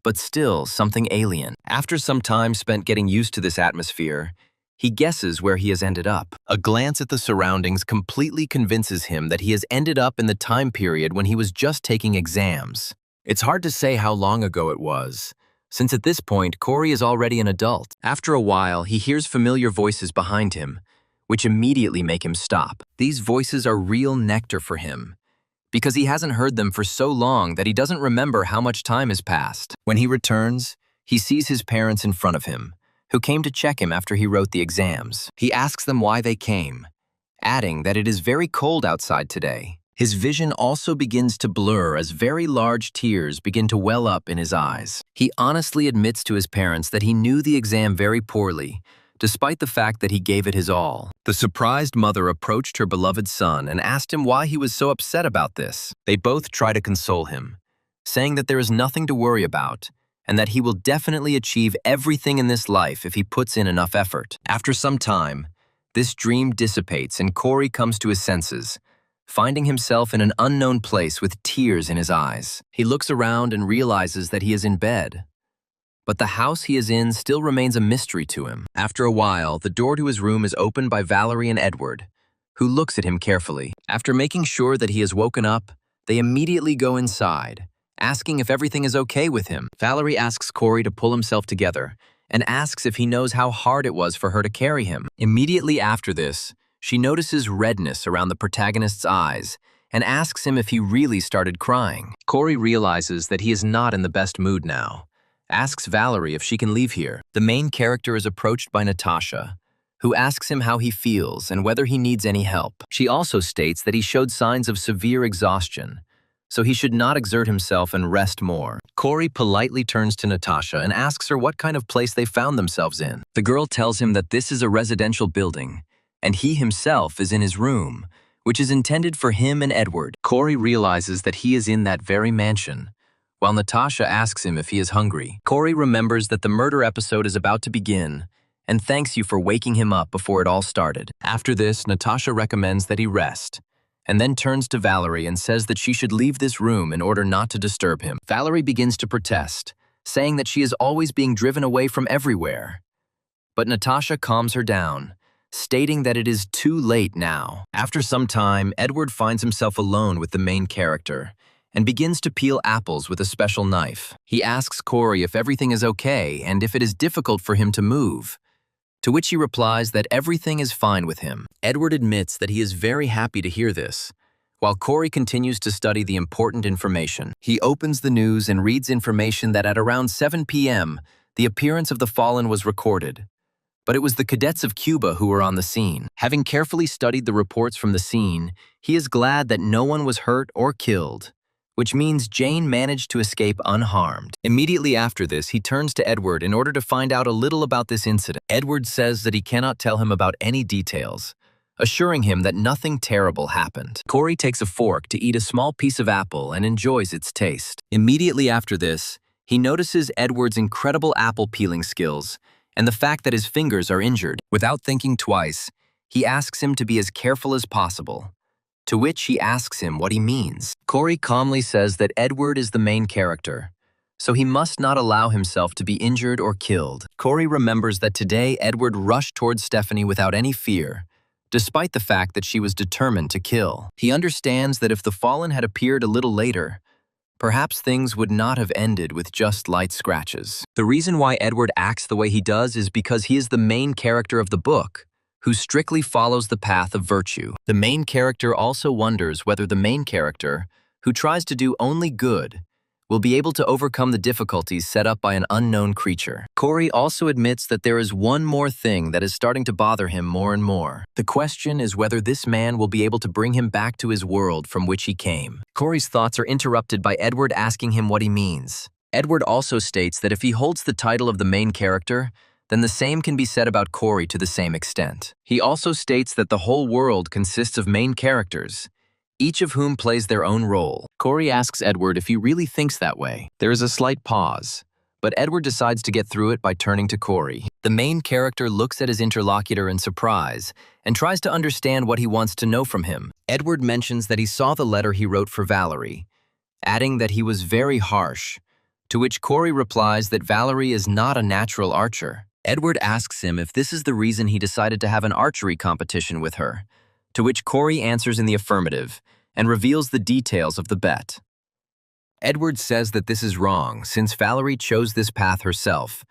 Speaker 1: but still something alien. After some time spent getting used to this atmosphere, he guesses where he has ended up. A glance at the surroundings completely convinces him that he has ended up in the time period when he was just taking exams. It's hard to say how long ago it was, since at this point, Corey is already an adult. After a while, he hears familiar voices behind him, which immediately make him stop. These voices are real nectar for him, because he hasn't heard them for so long that he doesn't remember how much time has passed. When he returns, He sees his parents in front of him, who came to check him after he wrote the exams. He asks them why they came, adding that it is very cold outside today. His vision also begins to blur as very large tears begin to well up in his eyes. He honestly admits to his parents that he knew the exam very poorly, despite the fact that he gave it his all. The surprised mother approached her beloved son and asked him why he was so upset about this. They both try to console him, saying that there is nothing to worry about and that he will definitely achieve everything in this life if he puts in enough effort. After some time, this dream dissipates and Corey comes to his senses, finding himself in an unknown place with tears in his eyes. He looks around and realizes that he is in bed. But the house he is in still remains a mystery to him. After a while, the door to his room is opened by Valerie and Edward, who looks at him carefully. After making sure that he has woken up, they immediately go inside, asking if everything is okay with him. Valerie asks Corey to pull himself together and asks if he knows how hard it was for her to carry him. Immediately after this, she notices redness around the protagonist's eyes and asks him if he really started crying. Corey realizes that he is not in the best mood now, asks Valerie if she can leave here. The main character is approached by Natasha, who asks him how he feels and whether he needs any help. She also states that he showed signs of severe exhaustion, so he should not exert himself and rest more. Corey politely turns to Natasha and asks her what kind of place they found themselves in. The girl tells him that this is a residential building, and he himself is in his room, which is intended for him and Edward. Corey realizes that he is in that very mansion, while Natasha asks him if he is hungry. Corey remembers that the murder episode is about to begin and thanks you for waking him up before it all started. After this, Natasha recommends that he rest, and then turns to Valerie and says that she should leave this room in order not to disturb him. Valerie begins to protest, saying that she is always being driven away from everywhere. But Natasha calms her down, stating that it is too late now. After some time, Edward finds himself alone with the main character and begins to peel apples with a special knife. He asks Corey if everything is okay and if it is difficult for him to move, to which he replies that everything is fine with him. Edward admits that he is very happy to hear this, while Corey continues to study the important information. He opens the news and reads information that at around 7 p.m., the appearance of the fallen was recorded. But it was the cadets of Cuba who were on the scene. Having carefully studied the reports from the scene, he is glad that no one was hurt or killed, which means Jane managed to escape unharmed. Immediately after this, he turns to Edward in order to find out a little about this incident. Edward says that he cannot tell him about any details, assuring him that nothing terrible happened. Corey takes a fork to eat a small piece of apple and enjoys its taste. Immediately after this, he notices Edward's incredible apple peeling skills and the fact that his fingers are injured. Without thinking twice, he asks him to be as careful as possible, to which he asks him what he means. Corey calmly says that Edward is the main character, so he must not allow himself to be injured or killed. Corey remembers that today Edward rushed towards Stephanie without any fear, despite the fact that she was determined to kill. He understands that if the fallen had appeared a little later, perhaps things would not have ended with just light scratches. The reason why Edward acts the way he does is because he is the main character of the book, who strictly follows the path of virtue. The main character also wonders whether the main character, who tries to do only good, will be able to overcome the difficulties set up by an unknown creature. Corey also admits that there is one more thing that is starting to bother him more and more. The question is whether this man will be able to bring him back to his world from which he came. Corey's thoughts are interrupted by Edward asking him what he means. Edward also states that if he holds the title of the main character, then the same can be said about Corey to the same extent. He also states that the whole world consists of main characters, each of whom plays their own role. Corey asks Edward if he really thinks that way. There is a slight pause, but Edward decides to get through it by turning to Corey. The main character looks at his interlocutor in surprise and tries to understand what he wants to know from him. Edward mentions that he saw the letter he wrote for Valerie, adding that he was very harsh, to which Corey replies that Valerie is not a natural archer. Edward asks him if this is the reason he decided to have an archery competition with her, to which Corey answers in the affirmative and reveals the details of the bet. Edward says that this is wrong since Valerie chose this path herself,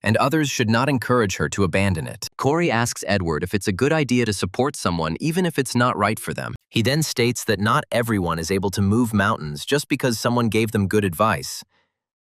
Speaker 1: and others should not encourage her to abandon it. Corey asks Edward if it's a good idea to support someone even if it's not right for them. He then states that not everyone is able to move mountains just because someone gave them good advice,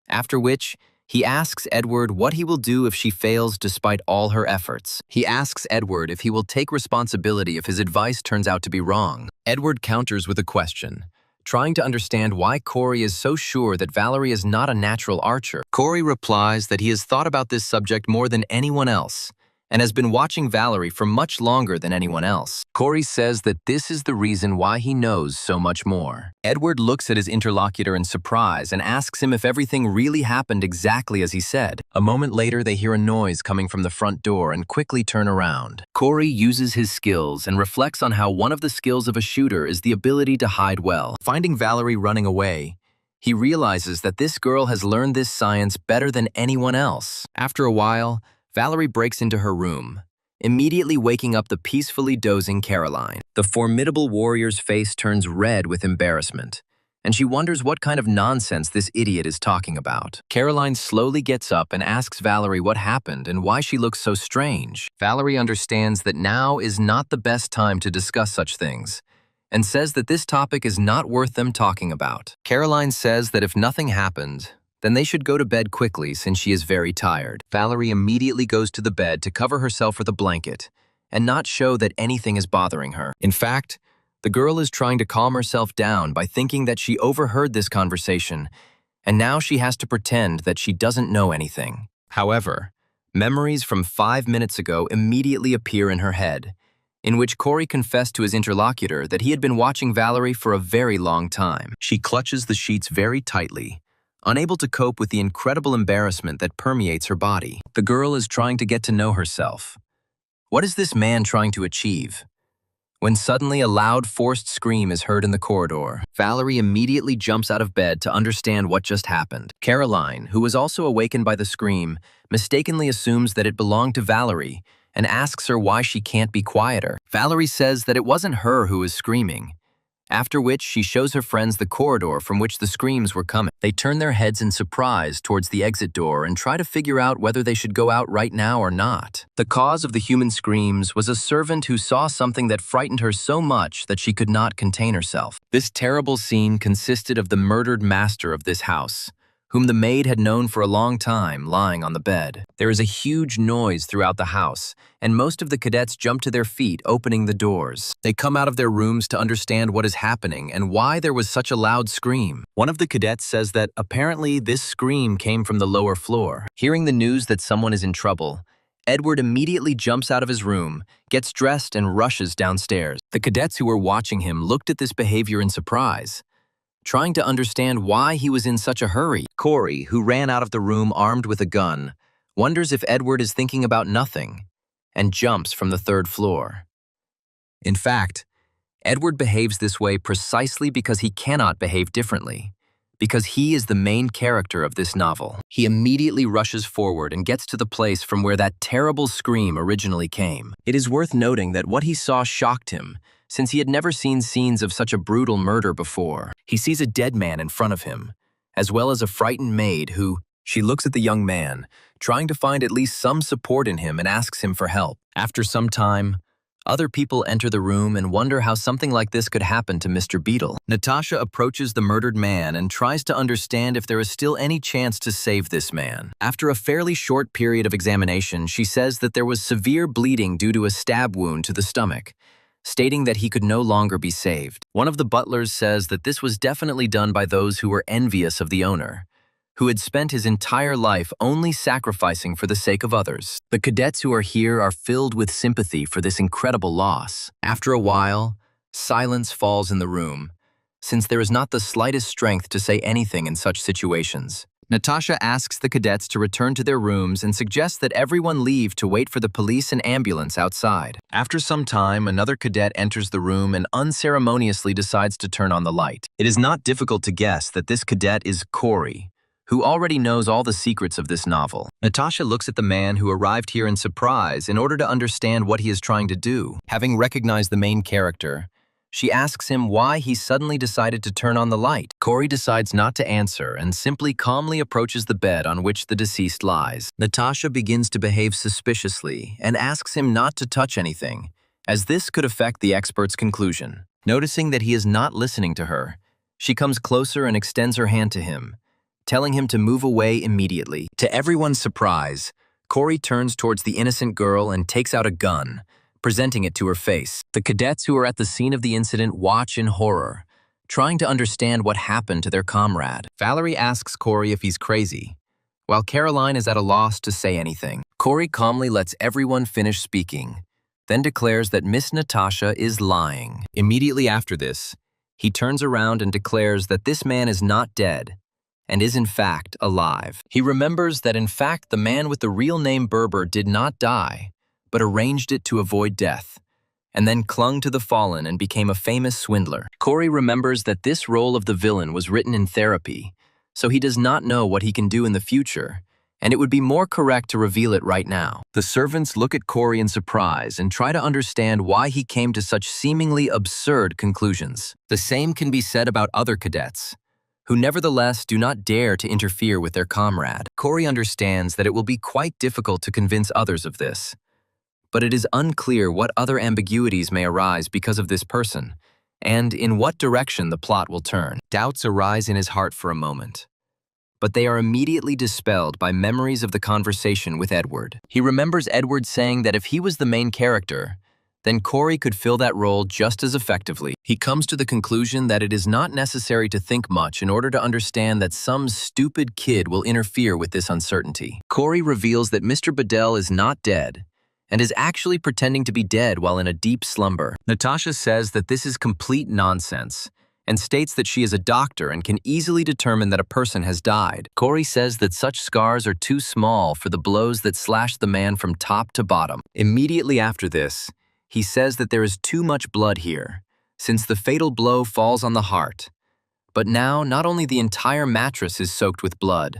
Speaker 1: after which He asks Edward what he will do if she fails despite all her efforts. He asks Edward if he will take responsibility if his advice turns out to be wrong. Edward counters with a question, trying to understand why Corey is so sure that Valerie is not a natural archer. Corey replies that he has thought about this subject more than anyone else and has been watching Valerie for much longer than anyone else. Corey says that this is the reason why he knows so much more. Edward looks at his interlocutor in surprise and asks him if everything really happened exactly as he said. A moment later, they hear a noise coming from the front door and quickly turn around. Corey uses his skills and reflects on how one of the skills of a shooter is the ability to hide well. Finding Valerie running away, he realizes that this girl has learned this science better than anyone else. After a while, Valerie breaks into her room, immediately waking up the peacefully dozing Caroline. The formidable warrior's face turns red with embarrassment, and she wonders what kind of nonsense this idiot is talking about. Caroline slowly gets up and asks Valerie what happened and why she looks so strange. Valerie understands that now is not the best time to discuss such things, and says that this topic is not worth them talking about. Caroline says that if nothing happened, then they should go to bed quickly since she is very tired. Valerie immediately goes to the bed to cover herself with a blanket and not show that anything is bothering her. In fact, the girl is trying to calm herself down by thinking that she overheard this conversation and now she has to pretend that she doesn't know anything. However, memories from 5 minutes ago immediately appear in her head, in which Corey confessed to his interlocutor that he had been watching Valerie for a very long time. She clutches the sheets very tightly, unable to cope with the incredible embarrassment that permeates her body. The girl is trying to get to know herself. What is this man trying to achieve? When suddenly a loud, forced scream is heard in the corridor, Valerie immediately jumps out of bed to understand what just happened. Caroline, who was also awakened by the scream, mistakenly assumes that it belonged to Valerie and asks her why she can't be quieter. Valerie says that it wasn't her who was screaming, after which she shows her friends the corridor from which the screams were coming. They turn their heads in surprise towards the exit door and try to figure out whether they should go out right now or not. The cause of the human screams was a servant who saw something that frightened her so much that she could not contain herself. This terrible scene consisted of the murdered master of this house, whom the maid had known for a long time, lying on the bed. There is a huge noise throughout the house, and most of the cadets jump to their feet, opening the doors. They come out of their rooms to understand what is happening and why there was such a loud scream. One of the cadets says that apparently this scream came from the lower floor. Hearing the news that someone is in trouble, Edward immediately jumps out of his room, gets dressed, and rushes downstairs. The cadets who were watching him looked at this behavior in surprise, trying to understand why he was in such a hurry. Corey, who ran out of the room armed with a gun, wonders if Edward is thinking about nothing and jumps from the 3rd floor. In fact, Edward behaves this way precisely because he cannot behave differently, because he is the main character of this novel. He immediately rushes forward and gets to the place from where that terrible scream originally came. It is worth noting that what he saw shocked him, since he had never seen scenes of such a brutal murder before. He sees a dead man in front of him, as well as a frightened maid who, she looks at the young man, trying to find at least some support in him, and asks him for help. After some time, other people enter the room and wonder how something like this could happen to Mr. Beetle. Natasha approaches the murdered man and tries to understand if there is still any chance to save this man. After a fairly short period of examination, she says that there was severe bleeding due to a stab wound to the stomach, stating that he could no longer be saved. One of the butlers says that this was definitely done by those who were envious of the owner, who had spent his entire life only sacrificing for the sake of others. The cadets who are here are filled with sympathy for this incredible loss. After a while, silence falls in the room, since there is not the slightest strength to say anything in such situations. Natasha asks the cadets to return to their rooms and suggests that everyone leave to wait for the police and ambulance outside. After some time, another cadet enters the room and unceremoniously decides to turn on the light. It is not difficult to guess that this cadet is Corey, who already knows all the secrets of this novel. Natasha looks at the man who arrived here in surprise in order to understand what he is trying to do. Having recognized the main character, she asks him why he suddenly decided to turn on the light. Corey decides not to answer and simply calmly approaches the bed on which the deceased lies. Natasha begins to behave suspiciously and asks him not to touch anything, as this could affect the expert's conclusion. Noticing that he is not listening to her, she comes closer and extends her hand to him, telling him to move away immediately. To everyone's surprise, Corey turns towards the innocent girl and takes out a gun, presenting it to her face. The cadets who are at the scene of the incident watch in horror, trying to understand what happened to their comrade. Valerie asks Corey if he's crazy, while Caroline is at a loss to say anything. Corey calmly lets everyone finish speaking, then declares that Miss Natasha is lying. Immediately after this, he turns around and declares that this man is not dead and is in fact alive. He remembers that in fact the man with the real name Berber did not die, but arranged it to avoid death, and then clung to the fallen and became a famous swindler. Corey remembers that this role of the villain was written in therapy, so he does not know what he can do in the future, and it would be more correct to reveal it right now. The servants look at Corey in surprise and try to understand why he came to such seemingly absurd conclusions. The same can be said about other cadets, who nevertheless do not dare to interfere with their comrade. Corey understands that it will be quite difficult to convince others of this, but it is unclear what other ambiguities may arise because of this person, and in what direction the plot will turn. Doubts arise in his heart for a moment, but they are immediately dispelled by memories of the conversation with Edward. He remembers Edward saying that if he was the main character, then Corey could fill that role just as effectively. He comes to the conclusion that it is not necessary to think much in order to understand that some stupid kid will interfere with this uncertainty. Corey reveals that Mr. Bedell is not dead, and is actually pretending to be dead while in a deep slumber. Natasha says that this is complete nonsense, and states that she is a doctor and can easily determine that a person has died. Corey says that such scars are too small for the blows that slashed the man from top to bottom. Immediately after this, he says that there is too much blood here, since the fatal blow falls on the heart. But now, not only the entire mattress is soaked with blood,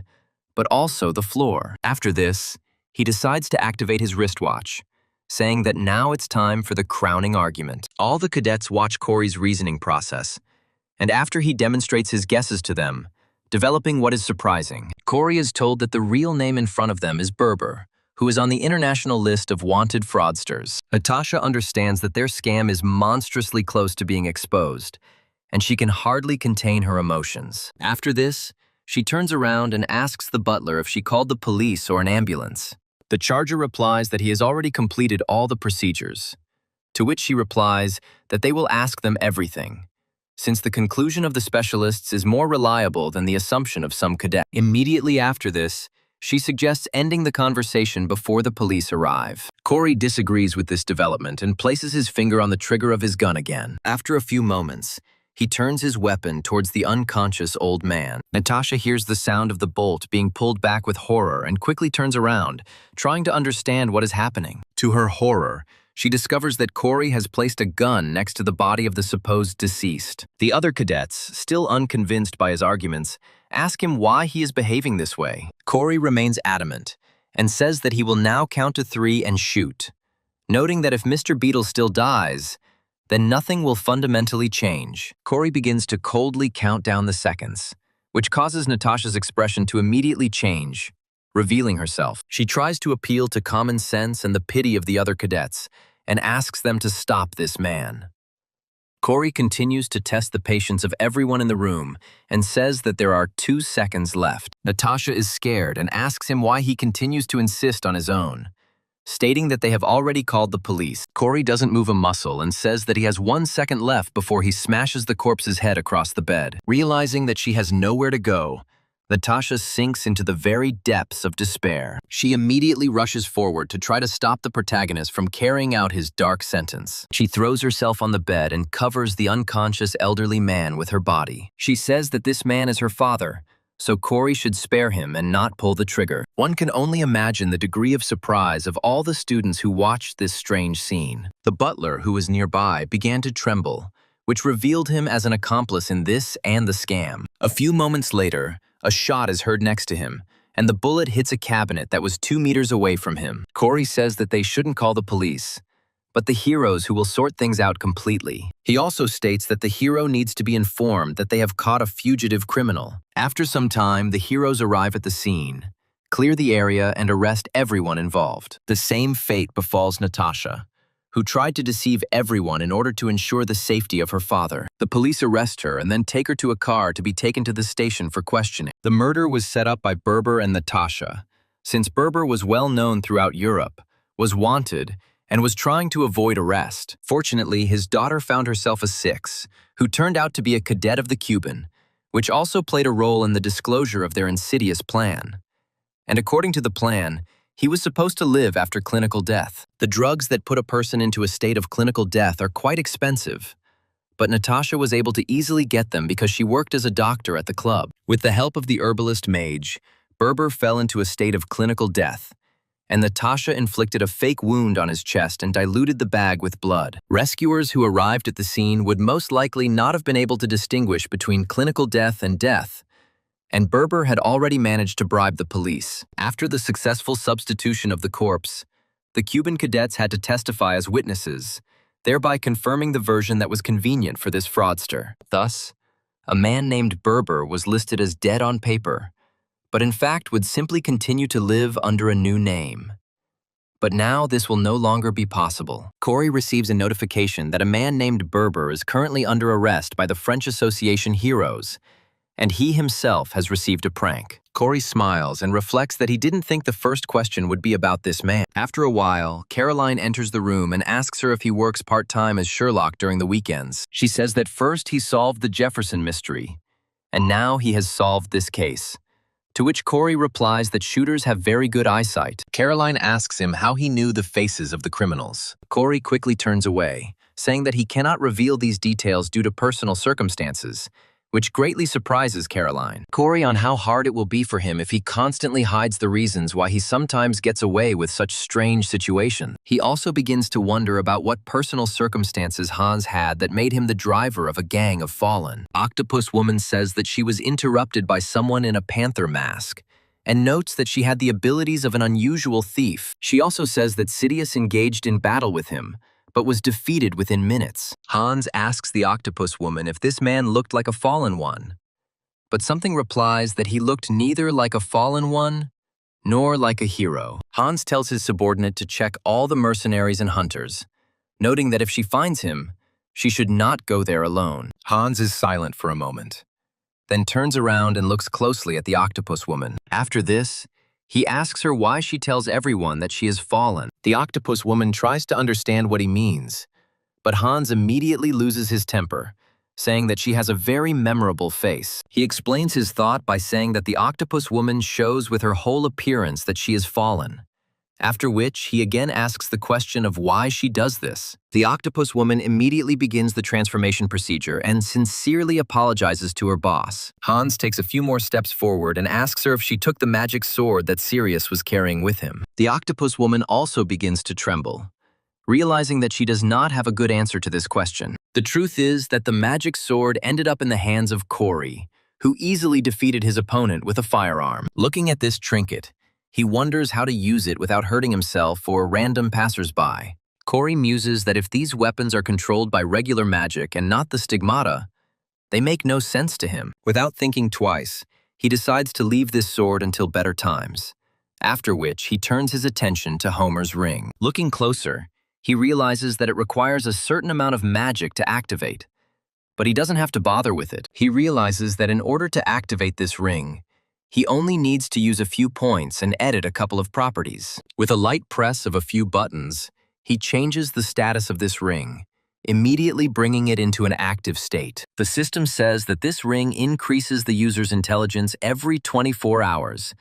Speaker 1: but also the floor. After this, he decides to activate his wristwatch, saying that now it's time for the crowning argument. All the cadets watch Corey's reasoning process, and after he demonstrates his guesses to them, developing what is surprising. Corey is told that the real name in front of them is Berber, who is on the international list of wanted fraudsters. Natasha understands that their scam is monstrously close to being exposed, and she can hardly contain her emotions. After this, she turns around and asks the butler if she called the police or an ambulance. The charger replies that he has already completed all the procedures, to which she replies that they will ask them everything, since the conclusion of the specialists is more reliable than the assumption of some cadet. Immediately after this, she suggests ending the conversation before the police arrive. Corey disagrees with this development and places his finger on the trigger of his gun again. After a few moments, he turns his weapon towards the unconscious old man. Natasha hears the sound of the bolt being pulled back with horror and quickly turns around, trying to understand what is happening. To her horror, she discovers that Corey has placed a gun next to the body of the supposed deceased. The other cadets, still unconvinced by his arguments, ask him why he is behaving this way. Corey remains adamant and says that he will now count to 3 and shoot, noting that if Mr. Beetle still dies, then nothing will fundamentally change. Corey begins to coldly count down the seconds, which causes Natasha's expression to immediately change, revealing herself. She tries to appeal to common sense and the pity of the other cadets, and asks them to stop this man. Corey continues to test the patience of everyone in the room and says that there are 2 seconds left. Natasha is scared and asks him why he continues to insist on his own, stating that they have already called the police. Corey doesn't move a muscle and says that he has 1 second left before he smashes the corpse's head across the bed. Realizing that she has nowhere to go, Natasha sinks into the very depths of despair. She immediately rushes forward to try to stop the protagonist from carrying out his dark sentence. She throws herself on the bed and covers the unconscious elderly man with her body. She says that this man is her father, so Corey should spare him and not pull the trigger. One can only imagine the degree of surprise of all the students who watched this strange scene. The butler, who was nearby, began to tremble, which revealed him as an accomplice in this and the scam. A few moments later, a shot is heard next to him, and the bullet hits a cabinet that was 2 meters away from him. Corey says that they shouldn't call the police, but the heroes who will sort things out completely. He also states that the hero needs to be informed that they have caught a fugitive criminal. After some time, the heroes arrive at the scene, clear the area, and arrest everyone involved. The same fate befalls Natasha, who tried to deceive everyone in order to ensure the safety of her father. The police arrest her and then take her to a car to be taken to the station for questioning. The murder was set up by Berber and Natasha, since Berber was well known throughout Europe, was wanted, and was trying to avoid arrest. Fortunately, his daughter found herself a six, who turned out to be a cadet of the Cuban, which also played a role in the disclosure of their insidious plan. And according to the plan, he was supposed to live after clinical death. The drugs that put a person into a state of clinical death are quite expensive, but Natasha was able to easily get them because she worked as a doctor at the club. With the help of the herbalist mage, Berber fell into a state of clinical death, and Natasha inflicted a fake wound on his chest and diluted the bag with blood. Rescuers who arrived at the scene would most likely not have been able to distinguish between clinical death, and Berber had already managed to bribe the police. After the successful substitution of the corpse, the Cuban cadets had to testify as witnesses, thereby confirming the version that was convenient for this fraudster. Thus, a man named Berber was listed as dead on paper, but in fact would simply continue to live under a new name. But now this will no longer be possible. Corey receives a notification that a man named Berber is currently under arrest by the French Association Heroes, and he himself has received a prank. Corey smiles and reflects that he didn't think the first question would be about this man. After a while, Caroline enters the room and asks her if he works part-time as Sherlock during the weekends. She says that first he solved the Jefferson mystery, and now he has solved this case. To which Corey replies that shooters have very good eyesight. Caroline asks him how he knew the faces of the criminals. Corey quickly turns away, saying that he cannot reveal these details due to personal circumstances, which greatly surprises Caroline. Corey on how hard it will be for him if he constantly hides the reasons why he sometimes gets away with such strange situations. He also begins to wonder about what personal circumstances Hans had that made him the driver of a gang of fallen. Octopus Woman says that she was interrupted by someone in a panther mask, and notes that she had the abilities of an unusual thief. She also says that Sidious engaged in battle with him, but was defeated within minutes. Hans asks the Octopus Woman if this man looked like a fallen one, but something replies that he looked neither like a fallen one nor like a hero. Hans tells his subordinate to check all the mercenaries and hunters, noting that if she finds him, she should not go there alone. Hans is silent for a moment, then turns around and looks closely at the Octopus Woman. After this, he asks her why she tells everyone that she has fallen. The Octopus Woman tries to understand what he means, but Hans immediately loses his temper, saying that she has a very memorable face. He explains his thought by saying that the Octopus Woman shows with her whole appearance that she has fallen, after which he again asks the question of why she does this. The Octopus Woman immediately begins the transformation procedure and sincerely apologizes to her boss. Hans takes a few more steps forward and asks her if she took the magic sword that Sirius was carrying with him. The Octopus Woman also begins to tremble, realizing that she does not have a good answer to this question. The truth is that the magic sword ended up in the hands of Corey, who easily defeated his opponent with a firearm. Looking at this trinket, he wonders how to use it without hurting himself or random passersby. Corey muses that if these weapons are controlled by regular magic and not the stigmata, they make no sense to him. Without thinking twice, he decides to leave this sword until better times, after which he turns his attention to Homer's ring. Looking closer, he realizes that it requires a certain amount of magic to activate, but he doesn't have to bother with it. He realizes that in order to activate this ring, he only needs to use a few points and edit a couple of properties. With a light press of a few buttons, he changes the status of this ring, immediately bringing it into an active state. The system says that this ring increases the user's intelligence every 24 hours,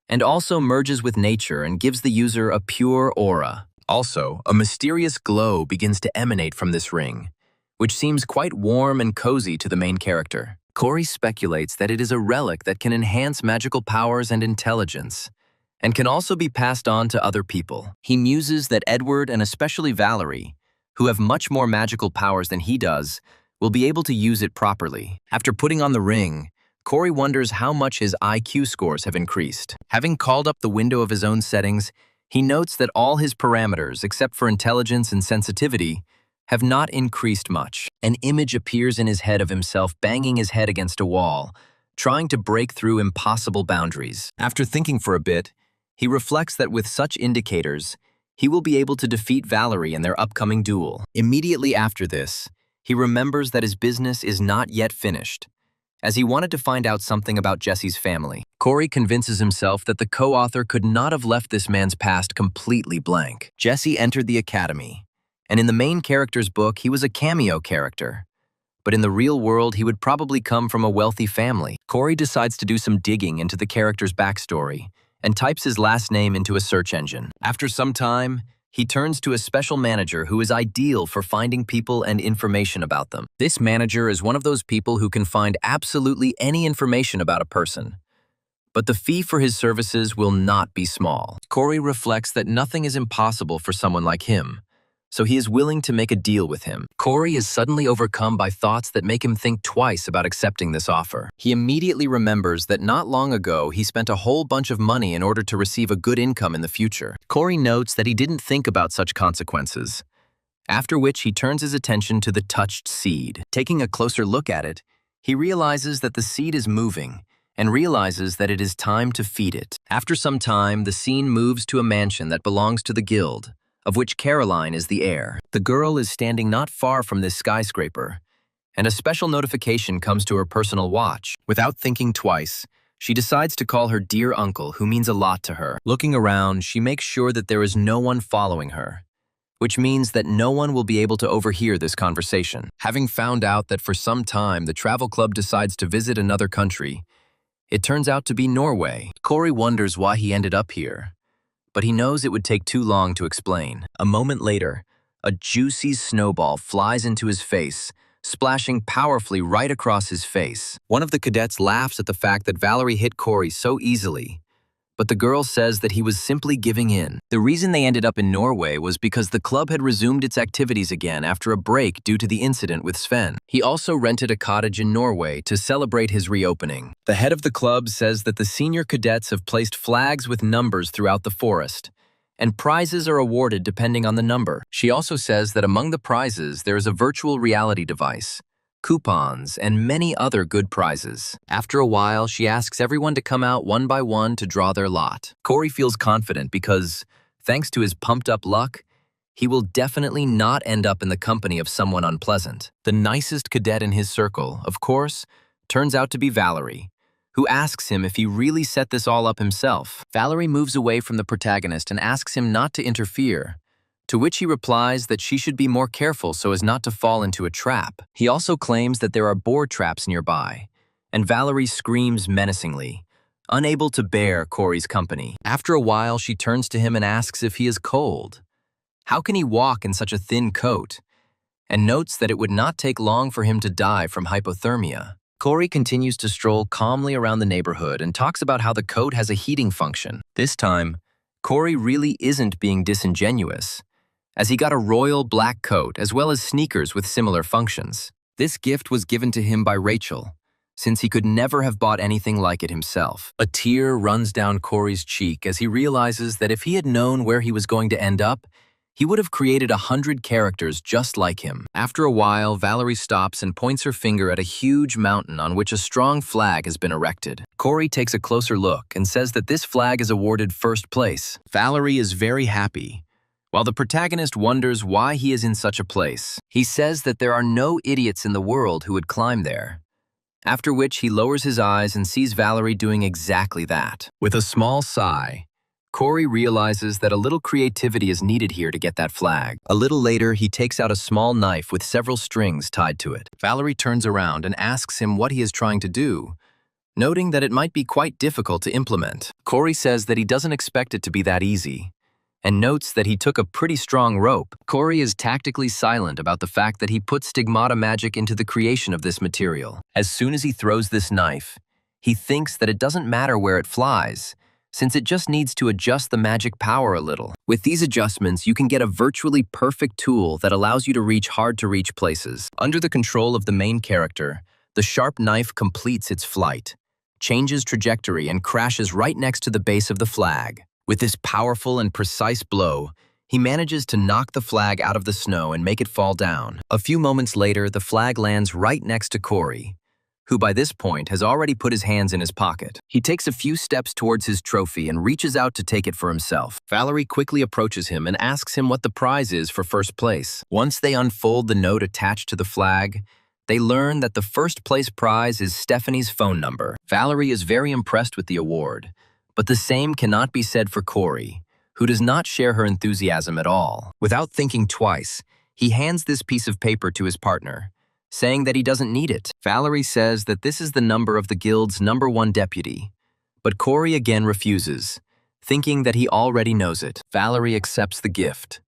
Speaker 1: and also merges with nature and gives the user a pure aura. Also, a mysterious glow begins to emanate from this ring, which seems quite warm and cozy to the main character. Corey speculates that it is a relic that can enhance magical powers and intelligence, and can also be passed on to other people. He muses that Edward and especially Valerie, who have much more magical powers than he does, will be able to use it properly. After putting on the ring, Corey wonders how much his IQ scores have increased. Having called up the window of his own settings, he notes that all his parameters, except for intelligence and sensitivity, have not increased much. An image appears in his head of himself banging his head against a wall, trying to break through impossible boundaries. After thinking for a bit, he reflects that with such indicators, he will be able to defeat Valerie in their upcoming duel. Immediately after this, he remembers that his business is not yet finished, as he wanted to find out something about Jesse's family. Corey convinces himself that the co-author could not have left this man's past completely blank. Jesse entered the academy, and in the main character's book, he was a cameo character. But in the real world, he would probably come from a wealthy family. Corey decides to do some digging into the character's backstory and types his last name into a search engine. After some time, he turns to a special manager who is ideal for finding people and information about them. This manager is one of those people who can find absolutely any information about a person. But the fee for his services will not be small. Corey reflects that nothing is impossible for someone like him, so he is willing to make a deal with him. Corey is suddenly overcome by thoughts that make him think twice about accepting this offer. He immediately remembers that not long ago he spent a whole bunch of money in order to receive a good income in the future. Corey notes that he didn't think about such consequences, after which he turns his attention to the touched seed. Taking a closer look at it, he realizes that the seed is moving and realizes that it is time to feed it. After some time, the scene moves to a mansion that belongs to the guild, of which Caroline is the heir. The girl is standing not far from this skyscraper, and a special notification comes to her personal watch. Without thinking twice, she decides to call her dear uncle, who means a lot to her. Looking around, she makes sure that there is no one following her, which means that no one will be able to overhear this conversation. Having found out that for some time the travel club decides to visit another country, it turns out to be Norway. Corey wonders why he ended up here, but he knows it would take too long to explain. A moment later, a juicy snowball flies into his face, splashing powerfully right across his face. One of the cadets laughs at the fact that Valerie hit Corey so easily, but the girl says that he was simply giving in. The reason they ended up in Norway was because the club had resumed its activities again after a break due to the incident with Sven. He also rented a cottage in Norway to celebrate his reopening. The head of the club says that the senior cadets have placed flags with numbers throughout the forest, and prizes are awarded depending on the number. She also says that among the prizes there is a virtual reality device, coupons, and many other good prizes. After a while, she asks everyone to come out one by one to draw their lot. Corey feels confident because, thanks to his pumped-up luck, he will definitely not end up in the company of someone unpleasant. The nicest cadet in his circle, of course, turns out to be Valerie, who asks him if he really set this all up himself. Valerie moves away from the protagonist and asks him not to interfere, to which he replies that she should be more careful so as not to fall into a trap. He also claims that there are boar traps nearby, and Valerie screams menacingly, unable to bear Corey's company. After a while, she turns to him and asks if he is cold. How can he walk in such a thin coat? And notes that it would not take long for him to die from hypothermia. Corey continues to stroll calmly around the neighborhood and talks about how the coat has a heating function. This time, Corey really isn't being disingenuous, as he got a royal black coat as well as sneakers with similar functions. This gift was given to him by Rachel, since he could never have bought anything like it himself. A tear runs down Corey's cheek as he realizes that if he had known where he was going to end up, he would have created 100 characters just like him. After a while, Valerie stops and points her finger at a huge mountain on which a strong flag has been erected. Corey takes a closer look and says that this flag is awarded first place. Valerie is very happy, while the protagonist wonders why he is in such a place. He says that there are no idiots in the world who would climb there, after which he lowers his eyes and sees Valerie doing exactly that. With a small sigh, Corey realizes that a little creativity is needed here to get that flag. A little later, he takes out a small knife with several strings tied to it. Valerie turns around and asks him what he is trying to do, noting that it might be quite difficult to implement. Corey says that he doesn't expect it to be that easy, and notes that he took a pretty strong rope. Corey is tactically silent about the fact that he put stigmata magic into the creation of this material. As soon as he throws this knife, he thinks that it doesn't matter where it flies, since it just needs to adjust the magic power a little. With these adjustments, you can get a virtually perfect tool that allows you to reach hard-to-reach places. Under the control of the main character, the sharp knife completes its flight, changes trajectory, and crashes right next to the base of the flag. With this powerful and precise blow, he manages to knock the flag out of the snow and make it fall down. A few moments later, the flag lands right next to Corey, who by this point has already put his hands in his pocket. He takes a few steps towards his trophy and reaches out to take it for himself. Valerie quickly approaches him and asks him what the prize is for first place. Once they unfold the note attached to the flag, they learn that the first place prize is Stephanie's phone number. Valerie is very impressed with the award, but the same cannot be said for Corey, who does not share her enthusiasm at all. Without thinking twice, he hands this piece of paper to his partner, saying that he doesn't need it. Valerie says that this is the number of the guild's #1 deputy, but Corey again refuses, thinking that he already knows it. Valerie accepts the gift,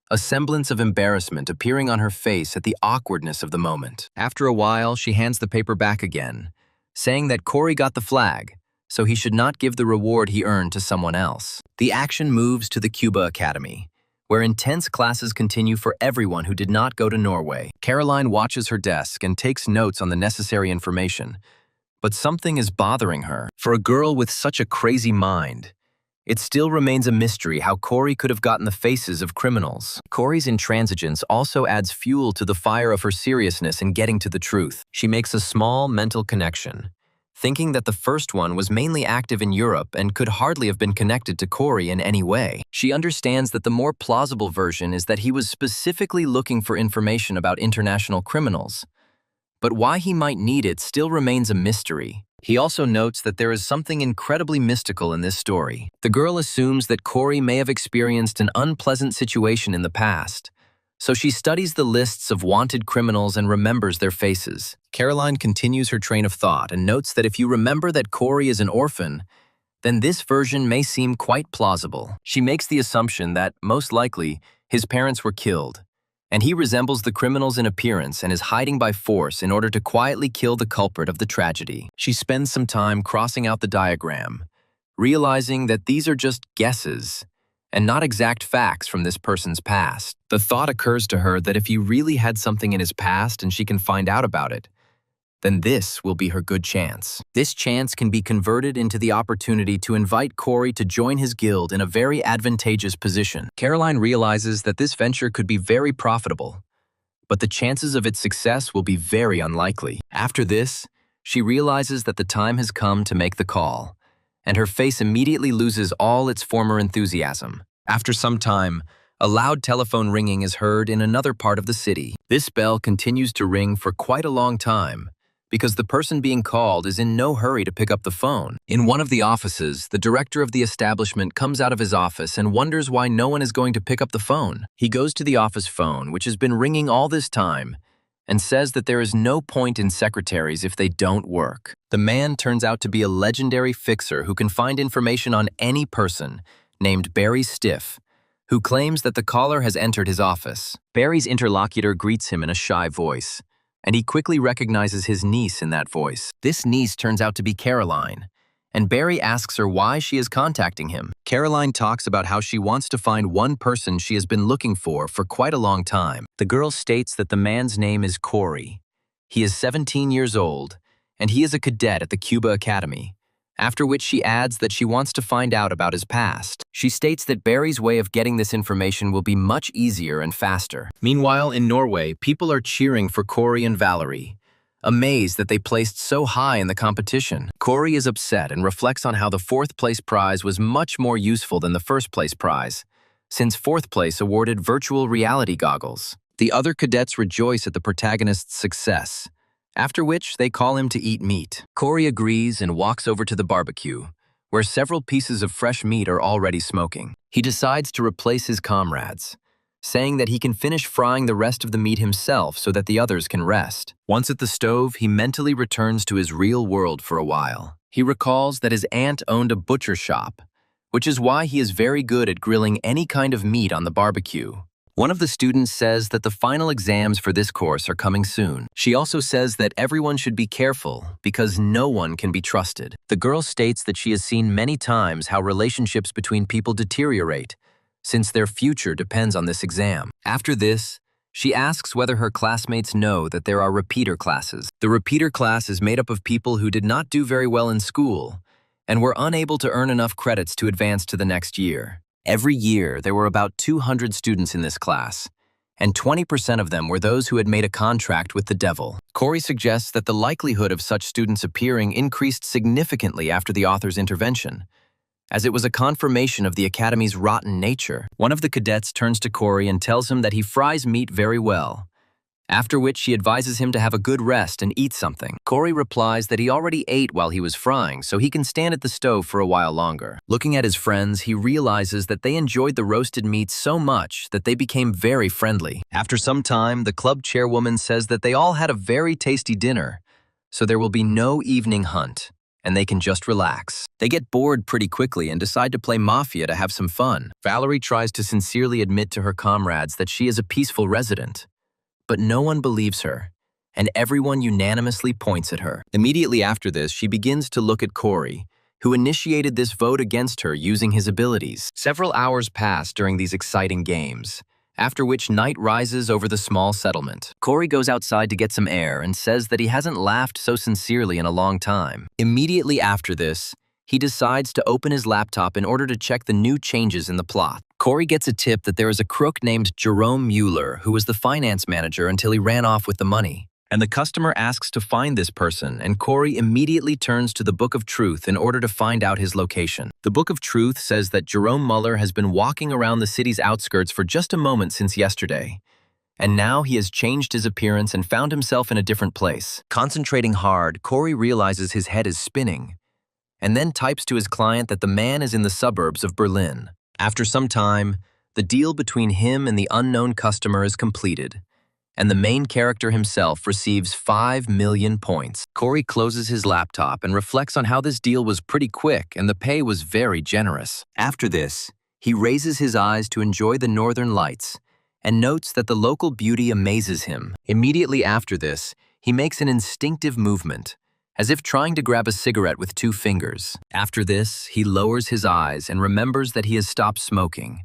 Speaker 1: a semblance of embarrassment appearing on her face at the awkwardness of the moment. After a while, she hands the paper back again, saying that Corey got the flag, so he should not give the reward he earned to someone else. The action moves to the Cuba Academy, where intense classes continue for everyone who did not go to Norway. Caroline watches her desk and takes notes on the necessary information, but something is bothering her. For a girl with such a crazy mind, it still remains a mystery how Corey could have gotten the faces of criminals. Corey's intransigence also adds fuel to the fire of her seriousness in getting to the truth. She makes a small mental connection, thinking that the first one was mainly active in Europe and could hardly have been connected to Corey in any way. She understands that the more plausible version is that he was specifically looking for information about international criminals, but why he might need it still remains a mystery. He also notes that there is something incredibly mystical in this story. The girl assumes that Corey may have experienced an unpleasant situation in the past, so she studies the lists of wanted criminals and remembers their faces. Caroline continues her train of thought and notes that if you remember that Corey is an orphan, then this version may seem quite plausible. She makes the assumption that, most likely, his parents were killed, and he resembles the criminals in appearance and is hiding by force in order to quietly kill the culprit of the tragedy. She spends some time crossing out the diagram, realizing that these are just guesses and not exact facts from this person's past. The thought occurs to her that if he really had something in his past and she can find out about it, then this will be her good chance. This chance can be converted into the opportunity to invite Corey to join his guild in a very advantageous position. Caroline realizes that this venture could be very profitable, but the chances of its success will be very unlikely. After this, she realizes that the time has come to make the call, and her face immediately loses all its former enthusiasm. After some time, a loud telephone ringing is heard in another part of the city. This bell continues to ring for quite a long time, because the person being called is in no hurry to pick up the phone. In one of the offices, the director of the establishment comes out of his office and wonders why no one is going to pick up the phone. He goes to the office phone, which has been ringing all this time, and says that there is no point in secretaries if they don't work. The man turns out to be a legendary fixer who can find information on any person, named Barry Stiff, who claims that the caller has entered his office. Barry's interlocutor greets him in a shy voice, and he quickly recognizes his niece in that voice. This niece turns out to be Caroline, and Barry asks her why she is contacting him. Caroline talks about how she wants to find one person she has been looking for quite a long time. The girl states that the man's name is Corey. He is 17 years old, and he is a cadet at the Cuba Academy, after which she adds that she wants to find out about his past. She states that Barry's way of getting this information will be much easier and faster. Meanwhile, in Norway, people are cheering for Corey and Valerie, amazed that they placed so high in the competition. Corey is upset and reflects on how the fourth place prize was much more useful than the first place prize, since fourth place awarded virtual reality goggles. The other cadets rejoice at the protagonist's success, after which they call him to eat meat. Corey agrees and walks over to the barbecue, where several pieces of fresh meat are already smoking. He decides to replace his comrades, saying that he can finish frying the rest of the meat himself so that the others can rest. Once at the stove, he mentally returns to his real world for a while. He recalls that his aunt owned a butcher shop, which is why he is very good at grilling any kind of meat on the barbecue. One of the students says that the final exams for this course are coming soon. She also says that everyone should be careful because no one can be trusted. The girl states that she has seen many times how relationships between people deteriorate, since their future depends on this exam. After this, she asks whether her classmates know that there are repeater classes. The repeater class is made up of people who did not do very well in school and were unable to earn enough credits to advance to the next year. Every year, there were about 200 students in this class, and 20% of them were those who had made a contract with the devil. Corey suggests that the likelihood of such students appearing increased significantly after the author's intervention, as it was a confirmation of the academy's rotten nature. One of the cadets turns to Corey and tells him that he fries meat very well, after which she advises him to have a good rest and eat something. Corey replies that he already ate while he was frying, so he can stand at the stove for a while longer. Looking at his friends, he realizes that they enjoyed the roasted meat so much that they became very friendly. After some time, the club chairwoman says that they all had a very tasty dinner, so there will be no evening hunt, and they can just relax. They get bored pretty quickly and decide to play Mafia to have some fun. Valerie tries to sincerely admit to her comrades that she is a peaceful resident, but no one believes her, and everyone unanimously points at her. Immediately after this, she begins to look at Corey, who initiated this vote against her using his abilities. Several hours pass during these exciting games, after which night rises over the small settlement. Corey goes outside to get some air and says that he hasn't laughed so sincerely in a long time. Immediately after this, he decides to open his laptop in order to check the new changes in the plot. Corey gets a tip that there is a crook named Jerome Mueller who was the finance manager until he ran off with the money. And the customer asks to find this person, and Corey immediately turns to the Book of Truth in order to find out his location. The Book of Truth says that Jerome Mueller has been walking around the city's outskirts for just a moment since yesterday, and now he has changed his appearance and found himself in a different place. Concentrating hard, Corey realizes his head is spinning, and then types to his client that the man is in the suburbs of Berlin. After some time, the deal between him and the unknown customer is completed, and the main character himself receives 5 million points. Corey closes his laptop and reflects on how this deal was pretty quick and the pay was very generous. After this, he raises his eyes to enjoy the northern lights and notes that the local beauty amazes him. Immediately after this, he makes an instinctive movement, as if trying to grab a cigarette with 2 fingers. After this, he lowers his eyes and remembers that he has stopped smoking,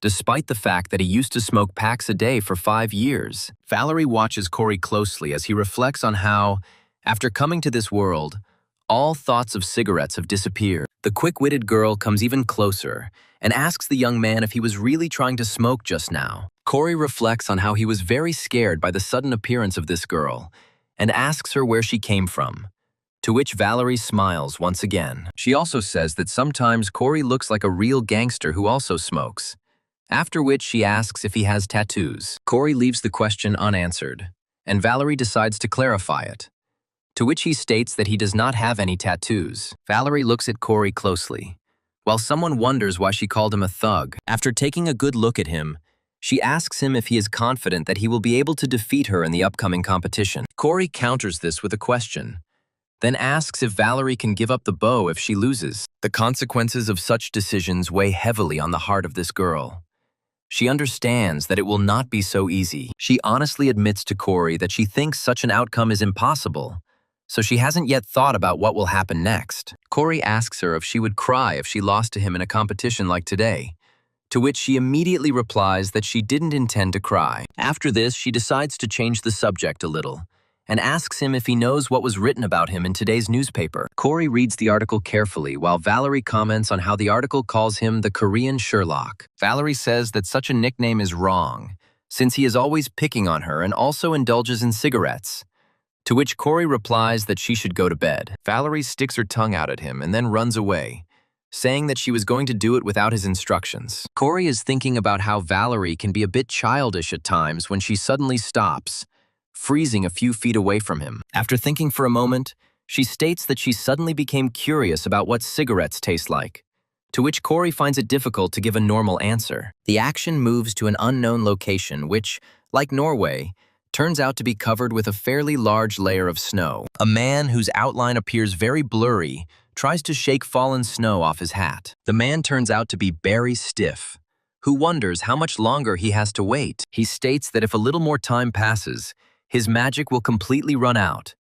Speaker 1: despite the fact that he used to smoke packs a day for 5 years. Valerie watches Corey closely as he reflects on how, after coming to this world, all thoughts of cigarettes have disappeared. The quick-witted girl comes even closer and asks the young man if he was really trying to smoke just now. Corey reflects on how he was very scared by the sudden appearance of this girl and asks her where she came from, to which Valerie smiles once again. She also says that sometimes Corey looks like a real gangster who also smokes, after which she asks if he has tattoos. Corey leaves the question unanswered, and Valerie decides to clarify it, to which he states that he does not have any tattoos. Valerie looks at Corey closely, while someone wonders why she called him a thug. After taking a good look at him, she asks him if he is confident that he will be able to defeat her in the upcoming competition. Corey counters this with a question, then asks if Valerie can give up the bow if she loses. The consequences of such decisions weigh heavily on the heart of this girl. She understands that it will not be so easy. She honestly admits to Corey that she thinks such an outcome is impossible, so she hasn't yet thought about what will happen next. Corey asks her if she would cry if she lost to him in a competition like today, to which she immediately replies that she didn't intend to cry. After this, she decides to change the subject a little and asks him if he knows what was written about him in today's newspaper. Corey reads the article carefully while Valerie comments on how the article calls him the Korean Sherlock. Valerie says that such a nickname is wrong, since he is always picking on her and also indulges in cigarettes, to which Corey replies that she should go to bed. Valerie sticks her tongue out at him and then runs away, saying that she was going to do it without his instructions. Corey is thinking about how Valerie can be a bit childish at times when she suddenly stops, freezing a few feet away from him. After thinking for a moment, she states that she suddenly became curious about what cigarettes taste like, to which Corey finds it difficult to give a normal answer. The action moves to an unknown location which, like Norway, turns out to be covered with a fairly large layer of snow. A man whose outline appears very blurry tries to shake fallen snow off his hat. The man turns out to be very stiff, who wonders how much longer he has to wait. He states that if a little more time passes, his magic will completely run out,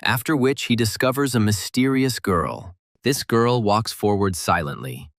Speaker 1: after which he discovers a mysterious girl. This girl walks forward silently,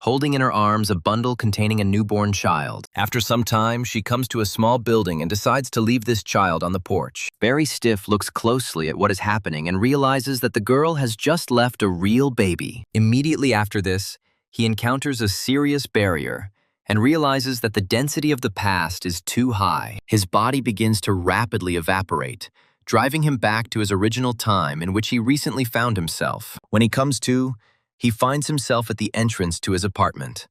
Speaker 1: holding in her arms a bundle containing a newborn child. After some time, she comes to a small building and decides to leave this child on the porch. Barry Stiff looks closely at what is happening and realizes that the girl has just left a real baby. Immediately after this, he encounters a serious barrier and realizes that the density of the past is too high. His body begins to rapidly evaporate, driving him back to his original time in which he recently found himself. When he comes to, he finds himself at the entrance to his apartment,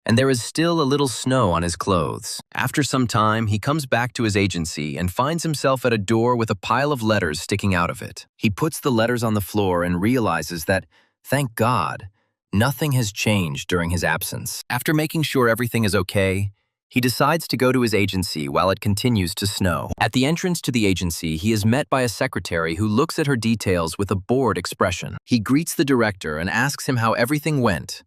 Speaker 1: and there is still a little snow on his clothes. After some time, he comes back to his agency and finds himself at a door with a pile of letters sticking out of it. He puts the letters on the floor and realizes that, thank God, nothing has changed during his absence. After making sure everything is okay, he decides to go to his agency while it continues to snow. At the entrance to the agency, he is met by a secretary who looks at her details with a bored expression. He greets the director and asks him how everything went,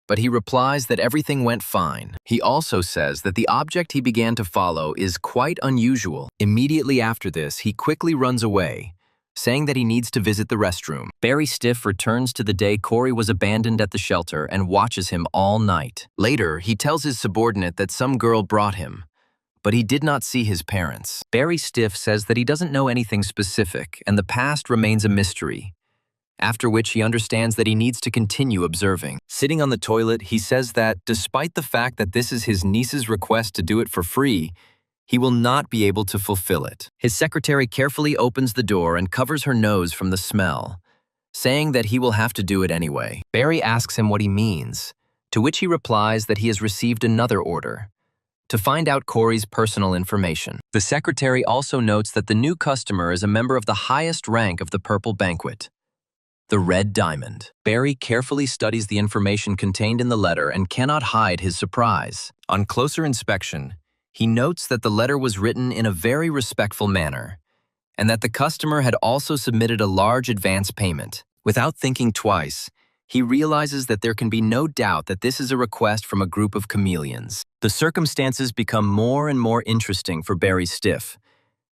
Speaker 1: but he replies that everything went fine. He also says that the object he began to follow is quite unusual. Immediately after this, he quickly runs away, saying that he needs to visit the restroom. Barry Stiff returns to the day Corey was abandoned at the shelter and watches him all night. Later, he tells his subordinate that some girl brought him, but he did not see his parents. Barry Stiff says that he doesn't know anything specific and the past remains a mystery, after which he understands that he needs to continue observing. Sitting on the toilet, he says that, despite the fact that this is his niece's request to do it for free, he will not be able to fulfill it. His secretary carefully opens the door and covers her nose from the smell, saying that he will have to do it anyway. Barry asks him what he means, to which he replies that he has received another order to find out Corey's personal information. The secretary also notes that the new customer is a member of the highest rank of the Purple Banquet, the Red Diamond. Barry carefully studies the information contained in the letter and cannot hide his surprise. On closer inspection, he notes that the letter was written in a very respectful manner, and that the customer had also submitted a large advance payment. Without thinking twice, he realizes that there can be no doubt that this is a request from a group of chameleons. The circumstances become more and more interesting for Barry Stiff,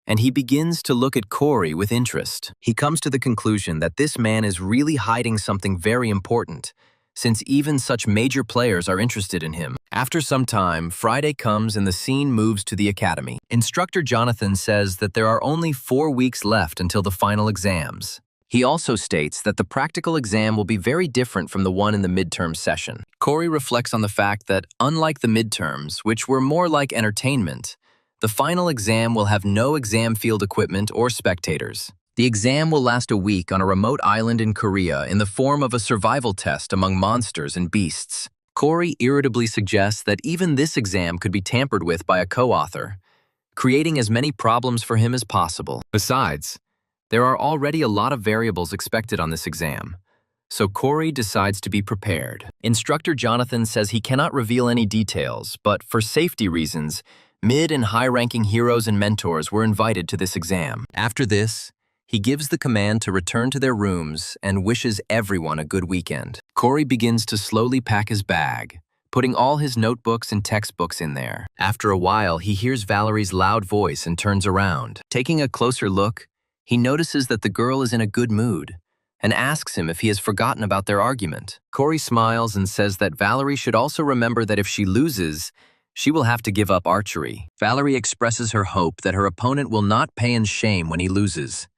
Speaker 1: and he begins to look at Corey with interest. He comes to the conclusion that this man is really hiding something very important, since even such major players are interested in him. After some time, Friday comes and the scene moves to the academy. Instructor Jonathan says that there are only 4 weeks left until the final exams. He also states that the practical exam will be very different from the one in the midterm session. Corey reflects on the fact that, unlike the midterms, which were more like entertainment, the final exam will have no exam field equipment or spectators. The exam will last a week on a remote island in Korea in the form of a survival test among monsters and beasts. Corey irritably suggests that even this exam could be tampered with by a co-author, creating as many problems for him as possible. Besides, there are already a lot of variables expected on this exam, so Corey decides to be prepared. Instructor Jonathan says he cannot reveal any details, but for safety reasons, mid- and high-ranking heroes and mentors were invited to this exam. After this, he gives the command to return to their rooms and wishes everyone a good weekend. Corey begins to slowly pack his bag, putting all his notebooks and textbooks in there. After a while, he hears Valerie's loud voice and turns around. Taking a closer look, he notices that the girl is in a good mood and asks him if he has forgotten about their argument. Corey smiles and says that Valerie should also remember that if she loses, she will have to give up archery. Valerie expresses her hope that her opponent will not pay in shame when he loses,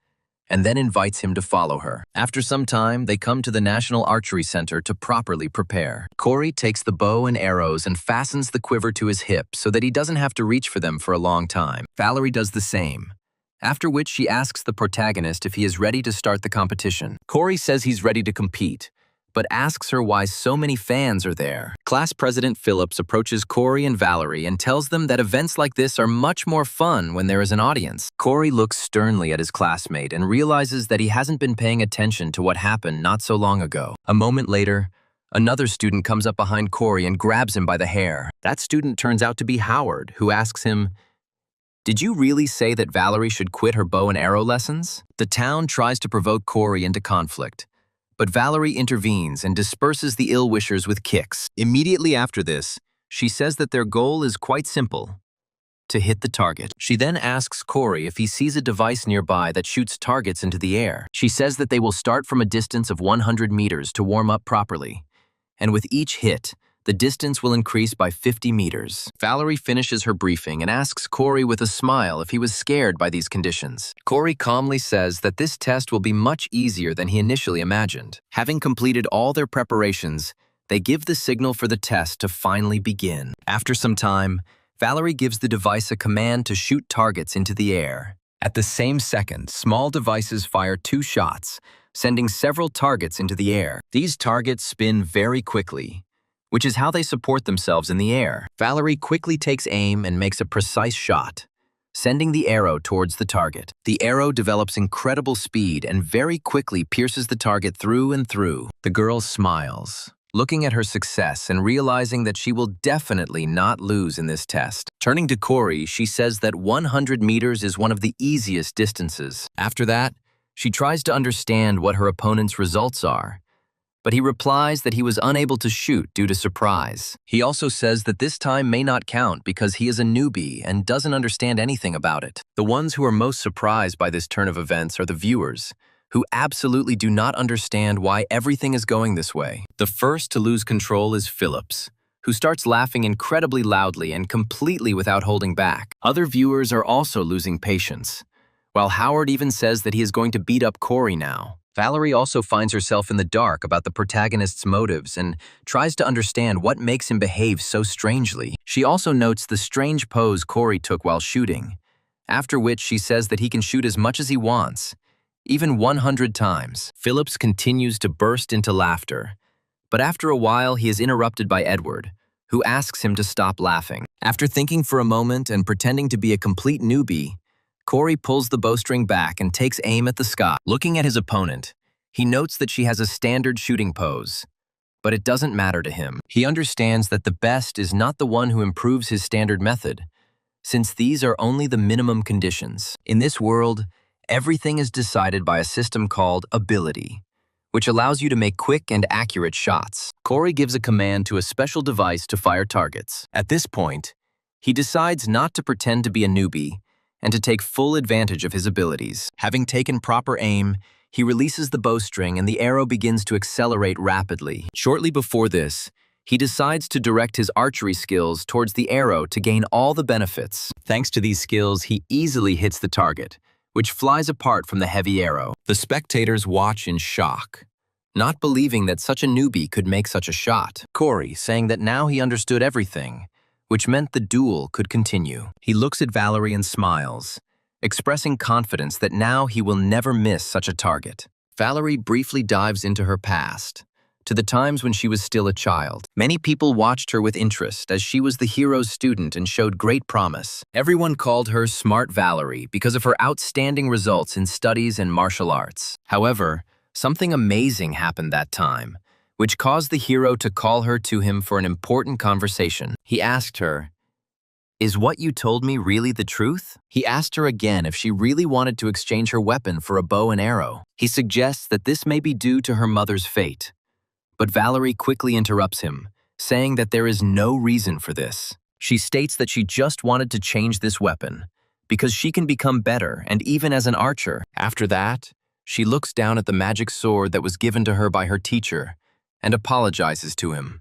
Speaker 1: and then invites him to follow her. After some time, they come to the National Archery Center to properly prepare. Corey takes the bow and arrows and fastens the quiver to his hip so that he doesn't have to reach for them for a long time. Valerie does the same, after which she asks the protagonist if he is ready to start the competition. Corey says he's ready to compete, but asks her why so many fans are there. Class President Phillips approaches Corey and Valerie and tells them that events like this are much more fun when there is an audience. Corey looks sternly at his classmate and realizes that he hasn't been paying attention to what happened not so long ago. A moment later, another student comes up behind Corey and grabs him by the hair. That student turns out to be Howard, who asks him, "Did you really say that Valerie should quit her bow and arrow lessons?" The town tries to provoke Corey into conflict, but Valerie intervenes and disperses the ill-wishers with kicks. Immediately after this, she says that their goal is quite simple: to hit the target. She then asks Corey if he sees a device nearby that shoots targets into the air. She says that they will start from a distance of 100 meters to warm up properly, and with each hit, the distance will increase by 50 meters. Valerie finishes her briefing and asks Corey with a smile if he was scared by these conditions. Corey calmly says that this test will be much easier than he initially imagined. Having completed all their preparations, They give the signal for the test to finally begin. After some time, Valerie gives the device a command to shoot targets into the air. At the same second, small devices fire 2 shots, sending several targets into the air. These targets spin very quickly, which is how they support themselves in the air. Valerie quickly takes aim and makes a precise shot, sending the arrow towards the target. The arrow develops incredible speed and very quickly pierces the target through and through. The girl smiles, looking at her success and realizing that she will definitely not lose in this test. Turning to Corey, she says that 100 meters is one of the easiest distances. After that, she tries to understand what her opponent's results are, but he replies that he was unable to shoot due to surprise. He also says that this time may not count because he is a newbie and doesn't understand anything about it. The ones who are most surprised by this turn of events are the viewers, who absolutely do not understand why everything is going this way. The first to lose control is Phillips, who starts laughing incredibly loudly and completely without holding back. Other viewers are also losing patience, while Howard even says that he is going to beat up Corey now. Valerie also finds herself in the dark about the protagonist's motives and tries to understand what makes him behave so strangely. She also notes the strange pose Corey took while shooting, after which she says that he can shoot as much as he wants, even 100 times. Phillips continues to burst into laughter, but after a while he is interrupted by Edward, who asks him to stop laughing. After thinking for a moment and pretending to be a complete newbie, Corey pulls the bowstring back and takes aim at the sky. Looking at his opponent, he notes that she has a standard shooting pose, but it doesn't matter to him. He understands that the best is not the one who improves his standard method, since these are only the minimum conditions. In this world, everything is decided by a system called ability, which allows you to make quick and accurate shots. Corey gives a command to a special device to fire targets. At this point, he decides not to pretend to be a newbie and to take full advantage of his abilities. Having taken proper aim, he releases the bowstring and the arrow begins to accelerate rapidly. Shortly before this, he decides to direct his archery skills towards the arrow to gain all the benefits. Thanks to these skills, he easily hits the target, which flies apart from the heavy arrow. The spectators watch in shock, not believing that such a newbie could make such a shot. Corey saying that now he understood everything, which meant the duel could continue. He looks at Valerie and smiles, expressing confidence that now he will never miss such a target. Valerie briefly dives into her past, to the times when she was still a child. Many people watched her with interest as she was the hero's student and showed great promise. Everyone called her Smart Valerie because of her outstanding results in studies and martial arts. However, something amazing happened that time, which caused the hero to call her to him for an important conversation. He asked her, "Is what you told me really the truth?" He asked her again if she really wanted to exchange her weapon for a bow and arrow. He suggests that this may be due to her mother's fate, but Valerie quickly interrupts him, saying that there is no reason for this. She states that she just wanted to change this weapon because she can become better and even as an archer. After that, she looks down at the magic sword that was given to her by her teacher and apologizes to him.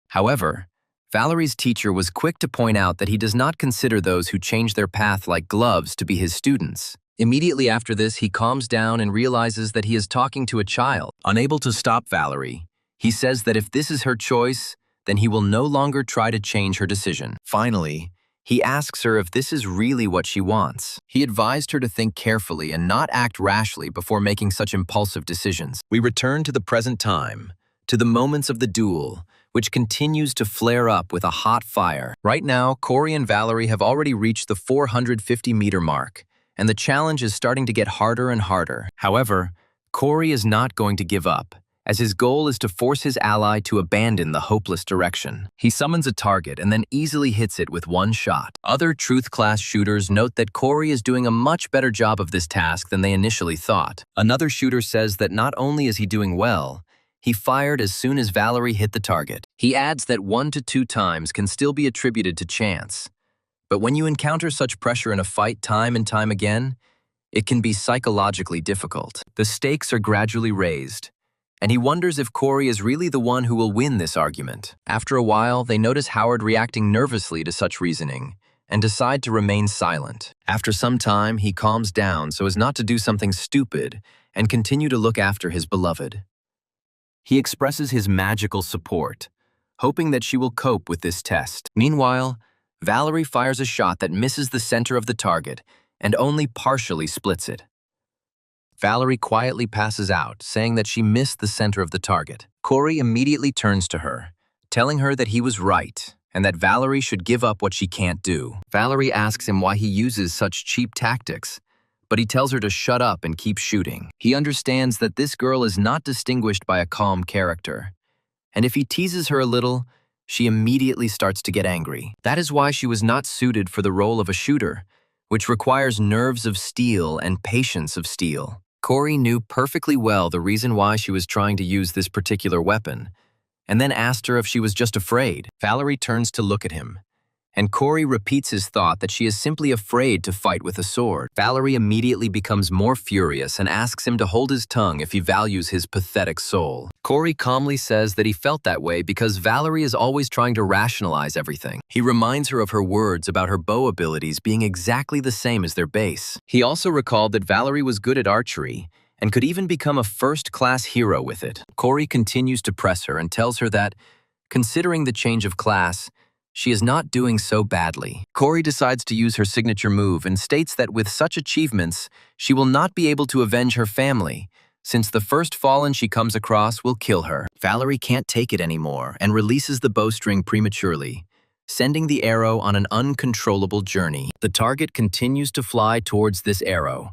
Speaker 1: However, Valerie's teacher was quick to point out that he does not consider those who change their path like gloves to be his students. Immediately after this, he calms down and realizes that he is talking to a child. Unable to stop Valerie, he says that if this is her choice, then he will no longer try to change her decision. Finally, he asks her if this is really what she wants. He advised her to think carefully and not act rashly before making such impulsive decisions. We return to the present time, to the moments of the duel, which continues to flare up with a hot fire. Right now, Corey and Valerie have already reached the 450-meter mark, and the challenge is starting to get harder and harder. However, Corey is not going to give up, as his goal is to force his ally to abandon the hopeless direction. He summons a target and then easily hits it with one shot. Other Truth Class shooters note that Corey is doing a much better job of this task than they initially thought. Another shooter says that not only is he doing well, he fired as soon as Valerie hit the target. He adds that 1 to 2 times can still be attributed to chance. But when you encounter such pressure in a fight time and time again, it can be psychologically difficult. The stakes are gradually raised, and he wonders if Corey is really the one who will win this argument. After a while, they notice Howard reacting nervously to such reasoning and decide to remain silent. After some time, he calms down so as not to do something stupid and continue to look after his beloved. He expresses his magical support, hoping that she will cope with this test. Meanwhile, Valerie fires a shot that misses the center of the target and only partially splits it. Valerie quietly passes out, saying that she missed the center of the target. Corey immediately turns to her, telling her that he was right and that Valerie should give up what she can't do. Valerie asks him why he uses such cheap tactics, but he tells her to shut up and keep shooting. He understands that this girl is not distinguished by a calm character, and if he teases her a little, she immediately starts to get angry. That is why she was not suited for the role of a shooter, which requires nerves of steel and patience of steel. Corey knew perfectly well the reason why she was trying to use this particular weapon, and then asked her if she was just afraid. Valerie turns to look at him, and Corey repeats his thought that she is simply afraid to fight with a sword. Valerie immediately becomes more furious and asks him to hold his tongue if he values his pathetic soul. Corey calmly says that he felt that way because Valerie is always trying to rationalize everything. He reminds her of her words about her bow abilities being exactly the same as their base. He also recalled that Valerie was good at archery and could even become a first-class hero with it. Corey continues to press her and tells her that, considering the change of class, she is not doing so badly. Corey decides to use her signature move and states that with such achievements, she will not be able to avenge her family, since the first fallen she comes across will kill her. Valerie can't take it anymore and releases the bowstring prematurely, sending the arrow on an uncontrollable journey. The target continues to fly towards this arrow,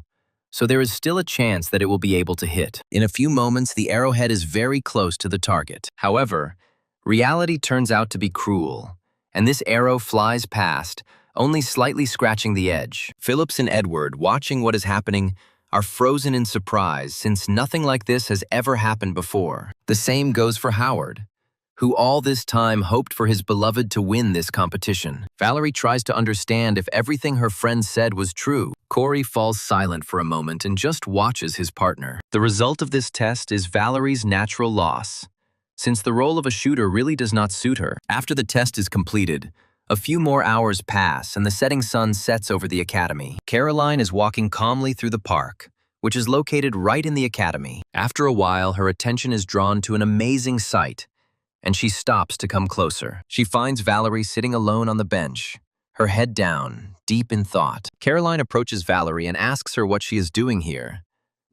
Speaker 1: so there is still a chance that it will be able to hit. In a few moments, the arrowhead is very close to the target. However, reality turns out to be cruel, and this arrow flies past, only slightly scratching the edge. Phillips and Edward, watching what is happening, are frozen in surprise since nothing like this has ever happened before. The same goes for Howard, who all this time hoped for his beloved to win this competition. Valerie tries to understand if everything her friend said was true. Corey falls silent for a moment and just watches his partner. The result of this test is Valerie's natural loss, since the role of a shooter really does not suit her. After the test is completed, a few more hours pass and the setting sun sets over the academy. Caroline is walking calmly through the park, which is located right in the academy. After a while, her attention is drawn to an amazing sight, and she stops to come closer. She finds Valerie sitting alone on the bench, her head down, deep in thought. Caroline approaches Valerie and asks her what she is doing here,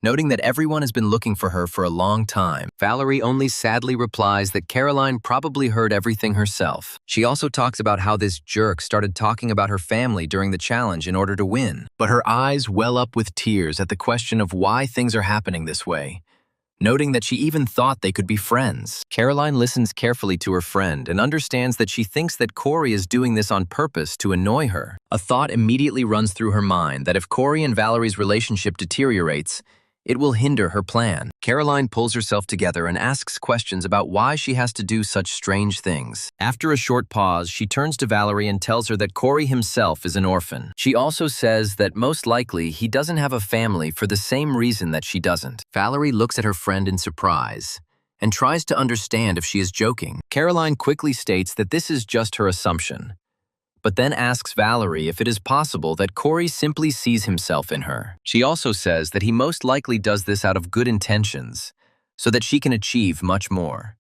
Speaker 1: noting that everyone has been looking for her for a long time. Valerie only sadly replies that Caroline probably heard everything herself. She also talks about how this jerk started talking about her family during the challenge in order to win. But her eyes well up with tears at the question of why things are happening this way, noting that she even thought they could be friends. Caroline listens carefully to her friend and understands that she thinks that Corey is doing this on purpose to annoy her. A thought immediately runs through her mind that if Corey and Valerie's relationship deteriorates, it will hinder her plan. Caroline pulls herself together and asks questions about why she has to do such strange things. After a short pause, she turns to Valerie and tells her that Corey himself is an orphan. She also says that most likely he doesn't have a family for the same reason that she doesn't. Valerie looks at her friend in surprise and tries to understand if she is joking. Caroline quickly states that this is just her assumption, but then asks Valerie if it is possible that Corey simply sees himself in her. She also says that he most likely does this out of good intentions, so that she can achieve much more.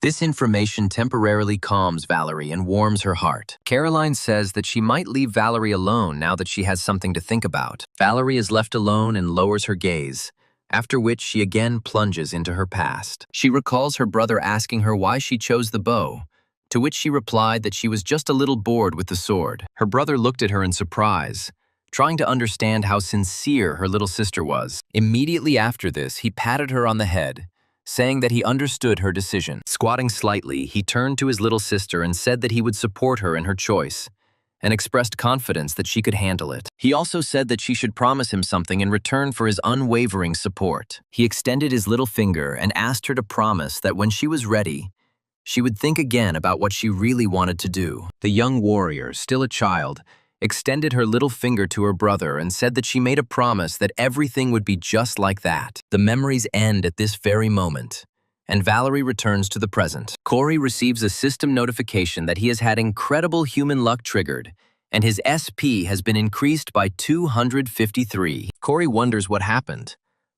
Speaker 1: This information temporarily calms Valerie and warms her heart. Caroline says that she might leave Valerie alone now that she has something to think about. Valerie is left alone and lowers her gaze, after which she again plunges into her past. She recalls her brother asking her why she chose the bow, to which she replied that she was just a little bored with the sword. Her brother looked at her in surprise, trying to understand how sincere her little sister was. Immediately after this, he patted her on the head, saying that he understood her decision. Squatting slightly, he turned to his little sister and said that he would support her in her choice, and expressed confidence that she could handle it. He also said that she should promise him something in return for his unwavering support. He extended his little finger and asked her to promise that when she was ready, she would think again about what she really wanted to do. The young warrior, still a child, extended her little finger to her brother and said that she made a promise that everything would be just like that. The memories end at this very moment, and Valerie returns to the present. Corey receives a system notification that he has had incredible human luck triggered, and his SP has been increased by 253. Corey wonders what happened,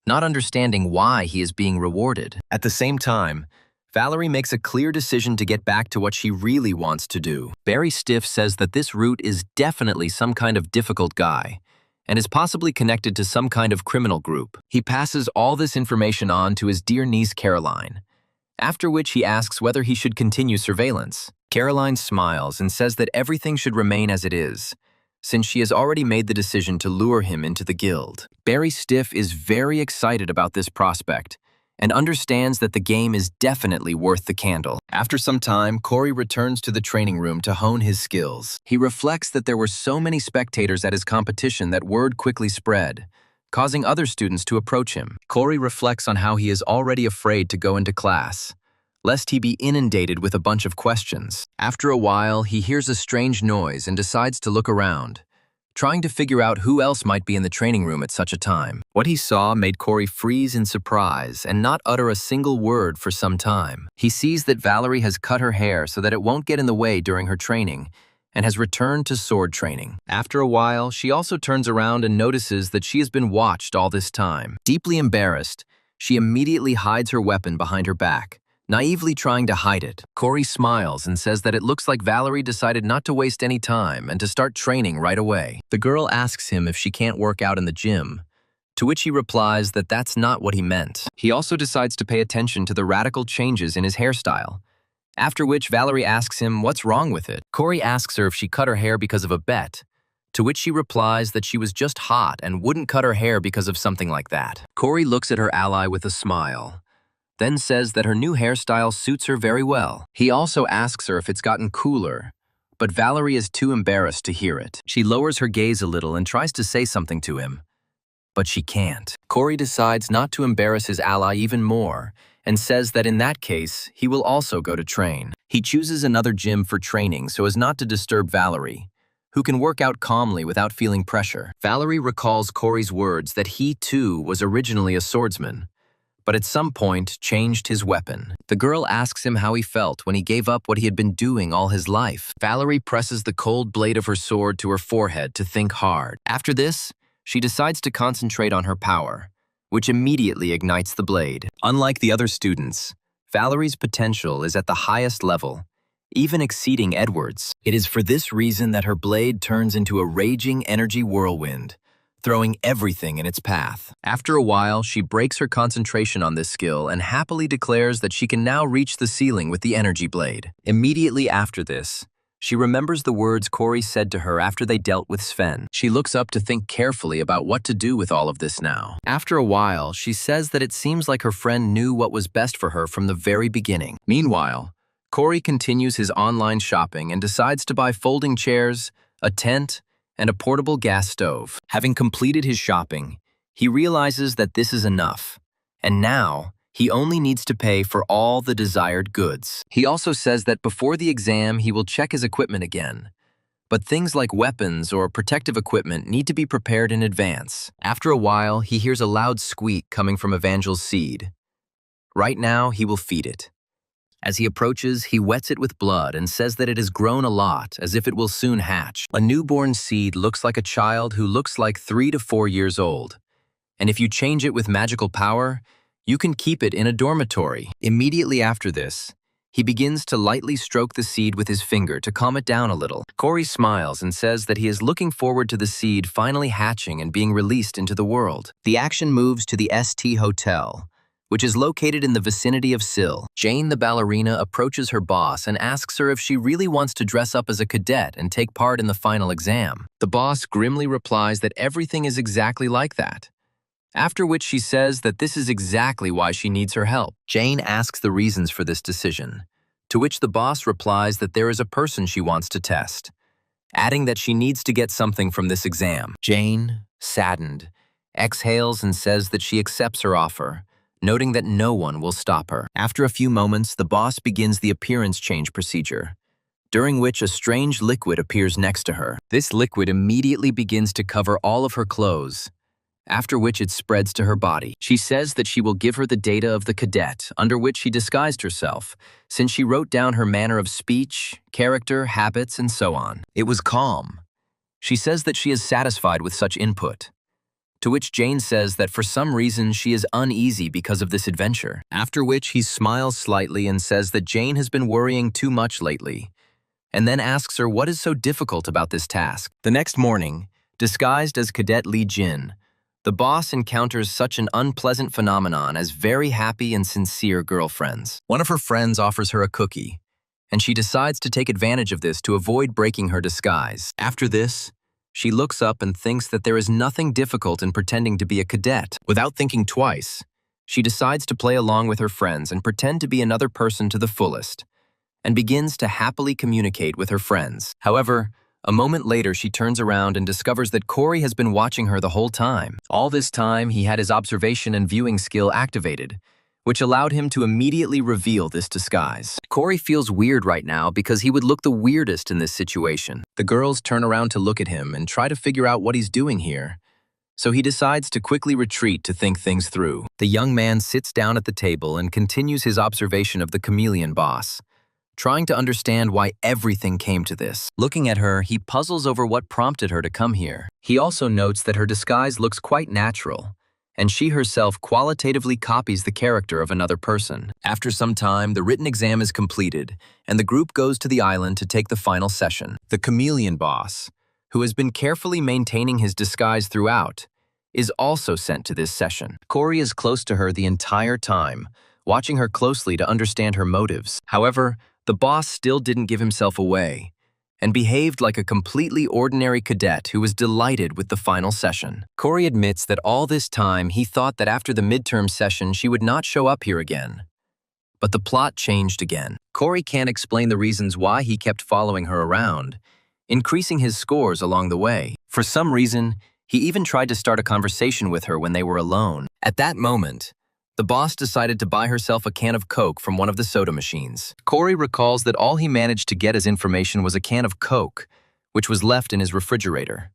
Speaker 1: not understanding why he is being rewarded. At the same time, Valerie makes a clear decision to get back to what she really wants to do. Barry Stiff says that this root is definitely some kind of difficult guy, and is possibly connected to some kind of criminal group. He passes all this information on to his dear niece Caroline, after which he asks whether he should continue surveillance. Caroline smiles and says that everything should remain as it is, since she has already made the decision to lure him into the guild. Barry Stiff is very excited about this prospect, and understands that the game is definitely worth the candle. After some time, Corey returns to the training room to hone his skills. He reflects that there were so many spectators at his competition that word quickly spread, causing other students to approach him. Corey reflects on how he is already afraid to go into class, lest he be inundated with a bunch of questions. After a while, he hears a strange noise and decides to look around, trying to figure out who else might be in the training room at such a time. What he saw made Corey freeze in surprise and not utter a single word for some time. He sees that Valerie has cut her hair so that it won't get in the way during her training, and has returned to sword training. After a while, she also turns around and notices that she has been watched all this time. Deeply embarrassed, she immediately hides her weapon behind her back, naively trying to hide it. Corey smiles and says that it looks like Valerie decided not to waste any time and to start training right away. The girl asks him if she can't work out in the gym, to which he replies that that's not what he meant. He also decides to pay attention to the radical changes in his hairstyle, after which Valerie asks him what's wrong with it. Corey asks her if she cut her hair because of a bet, to which she replies that she was just hot and wouldn't cut her hair because of something like that. Corey looks at her ally with a smile, then says that her new hairstyle suits her very well. He also asks her if it's gotten cooler, but Valerie is too embarrassed to hear it. She lowers her gaze a little and tries to say something to him, but she can't. Corey decides not to embarrass his ally even more and says that in that case, he will also go to train. He chooses another gym for training so as not to disturb Valerie, who can work out calmly without feeling pressure. Valerie recalls Corey's words that he too was originally a swordsman, but at some point changed his weapon. The girl asks him how he felt when he gave up what he had been doing all his life. Valerie presses the cold blade of her sword to her forehead to think hard. After this, she decides to concentrate on her power, which immediately ignites the blade. Unlike the other students, Valerie's potential is at the highest level, even exceeding Edward's. It is for this reason that her blade turns into a raging energy whirlwind, throwing everything in its path. After a while, she breaks her concentration on this skill and happily declares that she can now reach the ceiling with the energy blade. Immediately after this, she remembers the words Corey said to her after they dealt with Sven. She looks up to think carefully about what to do with all of this now. After a while, she says that it seems like her friend knew what was best for her from the very beginning. Meanwhile, Corey continues his online shopping and decides to buy folding chairs, a tent, and a portable gas stove. Having completed his shopping, he realizes that this is enough, and now he only needs to pay for all the desired goods. He also says that before the exam he will check his equipment again, but things like weapons or protective equipment need to be prepared in advance. After a while, he hears a loud squeak coming from Evangel's seed. Right now, he will feed it. As he approaches, he wets it with blood and says that it has grown a lot, as if it will soon hatch. A newborn seed looks like a child who looks like 3 to 4 years old, and if you change it with magical power, you can keep it in a dormitory. Immediately after this, he begins to lightly stroke the seed with his finger to calm it down a little. Corey smiles and says that he is looking forward to the seed finally hatching and being released into the world. The action moves to the ST Hotel, which is located in the vicinity of Sill. Jane the ballerina approaches her boss and asks her if she really wants to dress up as a cadet and take part in the final exam. The boss grimly replies that everything is exactly like that, after which she says that this is exactly why she needs her help. Jane asks the reasons for this decision, to which the boss replies that there is a person she wants to test, adding that she needs to get something from this exam. Jane, saddened, exhales and says that she accepts her offer, noting that no one will stop her. After a few moments, the boss begins the appearance change procedure, during which a strange liquid appears next to her. This liquid immediately begins to cover all of her clothes, after which it spreads to her body. She says that she will give her the data of the cadet, under which she disguised herself, since she wrote down her manner of speech, character, habits, and so on. It was calm. She says that she is satisfied with such input. to which Jane says that for some reason she is uneasy because of this adventure, after which he smiles slightly and says that Jane has been worrying too much lately, and then asks her what is so difficult about this task. The next morning, disguised as Cadet Lee Jin, the boss encounters such an unpleasant phenomenon as very happy and sincere girlfriends. One of her friends offers her a cookie, and she decides to take advantage of this to avoid breaking her disguise. After this, she looks up and thinks that there is nothing difficult in pretending to be a cadet. Without thinking twice, she decides to play along with her friends and pretend to be another person to the fullest, and begins to happily communicate with her friends. However, a moment later she turns around and discovers that Corey has been watching her the whole time. All this time, he had his observation and viewing skill activated, which allowed him to immediately reveal this disguise. Corey feels weird right now because he would look the weirdest in this situation. The girls turn around to look at him and try to figure out what he's doing here, so he decides to quickly retreat to think things through. The young man sits down at the table and continues his observation of the chameleon boss, trying to understand why everything came to this. Looking at her, he puzzles over what prompted her to come here. He also notes that her disguise looks quite natural, and she herself qualitatively copies the character of another person. After some time, the written exam is completed, and the group goes to the island to take the final session. The chameleon boss, who has been carefully maintaining his disguise throughout, is also sent to this session. Corey is close to her the entire time, watching her closely to understand her motives. However, the boss still didn't give himself away, and behaved like a completely ordinary cadet who was delighted with the final session. Corey admits that all this time he thought that after the midterm session she would not show up here again. But the plot changed again. Corey can't explain the reasons why he kept following her around, increasing his scores along the way. For some reason, he even tried to start a conversation with her when they were alone. At that moment, the boss decided to buy herself a can of Coke from one of the soda machines. Corey recalls that all he managed to get as information was a can of Coke, which was left in his refrigerator.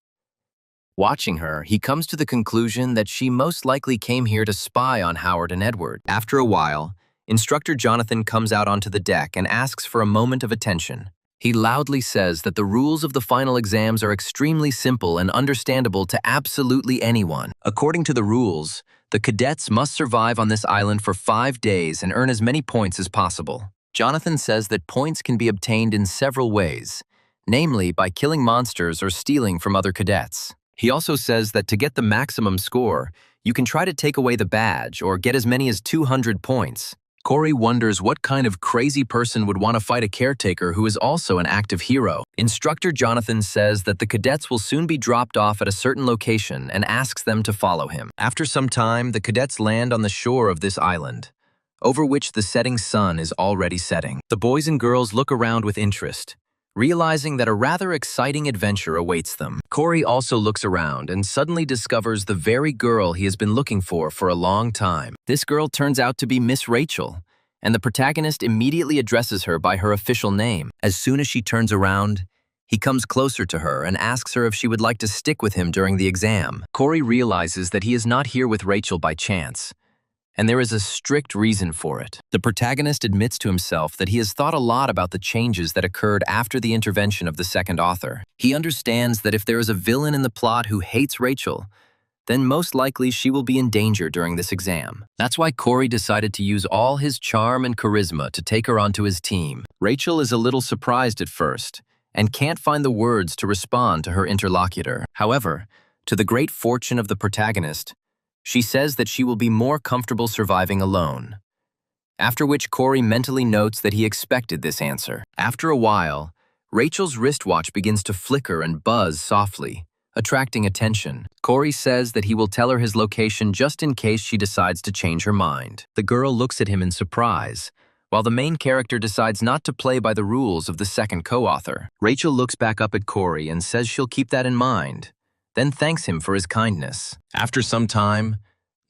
Speaker 1: Watching her, he comes to the conclusion that she most likely came here to spy on Howard and Edward. After a while, Instructor Jonathan comes out onto the deck and asks for a moment of attention. He loudly says that the rules of the final exams are extremely simple and understandable to absolutely anyone. According to the rules, the cadets must survive on this island for 5 days and earn as many points as possible. Jonathan says that points can be obtained in several ways, namely by killing monsters or stealing from other cadets. He also says that to get the maximum score, you can try to take away the badge or get as many as 200 points. Corey wonders what kind of crazy person would want to fight a caretaker who is also an active hero. Instructor Jonathan says that the cadets will soon be dropped off at a certain location and asks them to follow him. After some time, the cadets land on the shore of this island, over which the setting sun is already setting. The boys and girls look around with interest, realizing that a rather exciting adventure awaits them. Corey also looks around and suddenly discovers the very girl he has been looking for a long time. This girl turns out to be Miss Rachel, and the protagonist immediately addresses her by her official name. As soon as she turns around, he comes closer to her and asks her if she would like to stick with him during the exam. Corey realizes that he is not here with Rachel by chance, and there is a strict reason for it. The protagonist admits to himself that he has thought a lot about the changes that occurred after the intervention of the second author. He understands that if there is a villain in the plot who hates Rachel, then most likely she will be in danger during this exam. That's why Corey decided to use all his charm and charisma to take her onto his team. Rachel is a little surprised at first and can't find the words to respond to her interlocutor. However, to the great fortune of the protagonist, she says that she will be more comfortable surviving alone. After which Corey mentally notes that he expected this answer. After a while, Rachel's wristwatch begins to flicker and buzz softly, attracting attention. Corey says that he will tell her his location just in case she decides to change her mind. The girl looks at him in surprise, while the main character decides not to play by the rules of the second co-author. Rachel looks back up at Corey and says she'll keep that in mind, then thanks him for his kindness. After some time,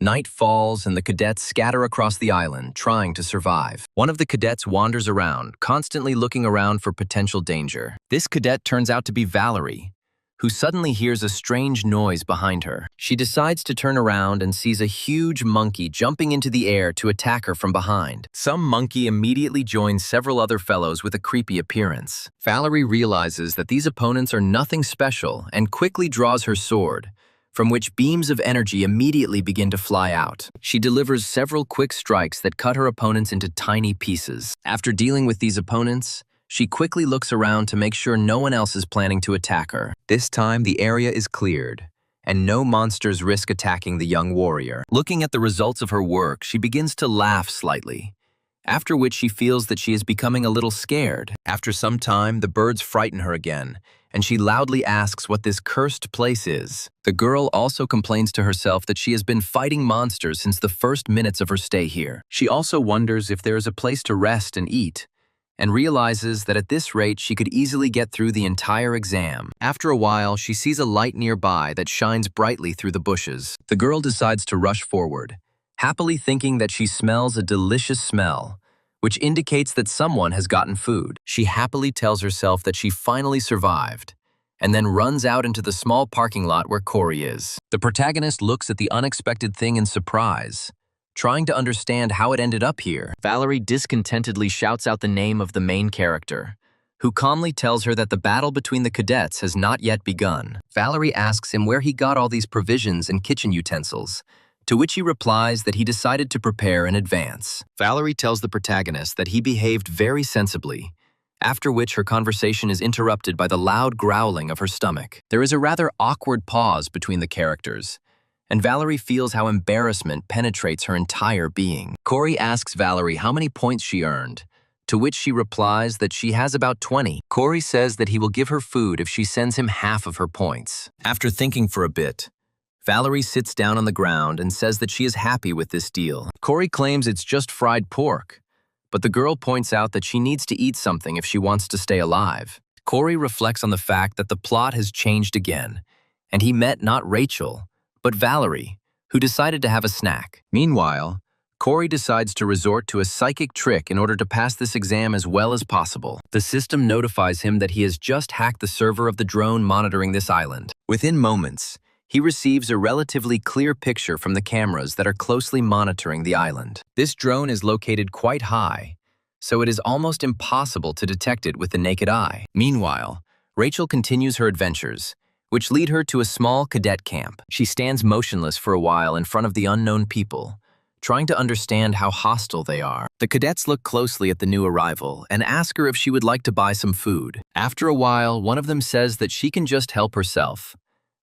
Speaker 1: night falls and the cadets scatter across the island, trying to survive. One of the cadets wanders around, constantly looking around for potential danger. This cadet turns out to be Valerie, who suddenly hears a strange noise behind her. She decides to turn around and sees a huge monkey jumping into the air to attack her from behind. Some monkey immediately joins several other fellows with a creepy appearance. Valerie realizes that these opponents are nothing special and quickly draws her sword, from which beams of energy immediately begin to fly out. She delivers several quick strikes that cut her opponents into tiny pieces. After dealing with these opponents, she quickly looks around to make sure no one else is planning to attack her. This time, the area is cleared, and no monsters risk attacking the young warrior. Looking at the results of her work, she begins to laugh slightly, after which she feels that she is becoming a little scared. After some time, the birds frighten her again, and she loudly asks what this cursed place is. The girl also complains to herself that she has been fighting monsters since the first minutes of her stay here. She also wonders if there is a place to rest and eat, and realizes that at this rate she could easily get through the entire exam. After a while, she sees a light nearby that shines brightly through the bushes. The girl decides to rush forward, happily thinking that she smells a delicious smell, which indicates that someone has gotten food. She happily tells herself that she finally survived, and then runs out into the small parking lot where Cory is. The protagonist looks at the unexpected thing in surprise, trying to understand how it ended up here. Valerie discontentedly shouts out the name of the main character, who calmly tells her that the battle between the cadets has not yet begun. Valerie asks him where he got all these provisions and kitchen utensils, to which he replies that he decided to prepare in advance. Valerie tells the protagonist that he behaved very sensibly, after which her conversation is interrupted by the loud growling of her stomach. There is a rather awkward pause between the characters, and Valerie feels how embarrassment penetrates her entire being. Cory asks Valerie how many points she earned, to which she replies that she has about 20. Cory says that he will give her food if she sends him half of her points. After thinking for a bit, Valerie sits down on the ground and says that she is happy with this deal. Cory claims it's just fried pork, but the girl points out that she needs to eat something if she wants to stay alive. Cory reflects on the fact that the plot has changed again, and he met not Rachel, but Valerie, who decided to have a snack. Meanwhile, Cory decides to resort to a psychic trick in order to pass this exam as well as possible. The system notifies him that he has just hacked the server of the drone monitoring this island. Within moments, he receives a relatively clear picture from the cameras that are closely monitoring the island. This drone is located quite high, so it is almost impossible to detect it with the naked eye. Meanwhile, Rachel continues her adventures, which lead her to a small cadet camp. She stands motionless for a while in front of the unknown people, trying to understand how hostile they are. The cadets look closely at the new arrival and ask her if she would like to buy some food. After a while, one of them says that she can just help herself,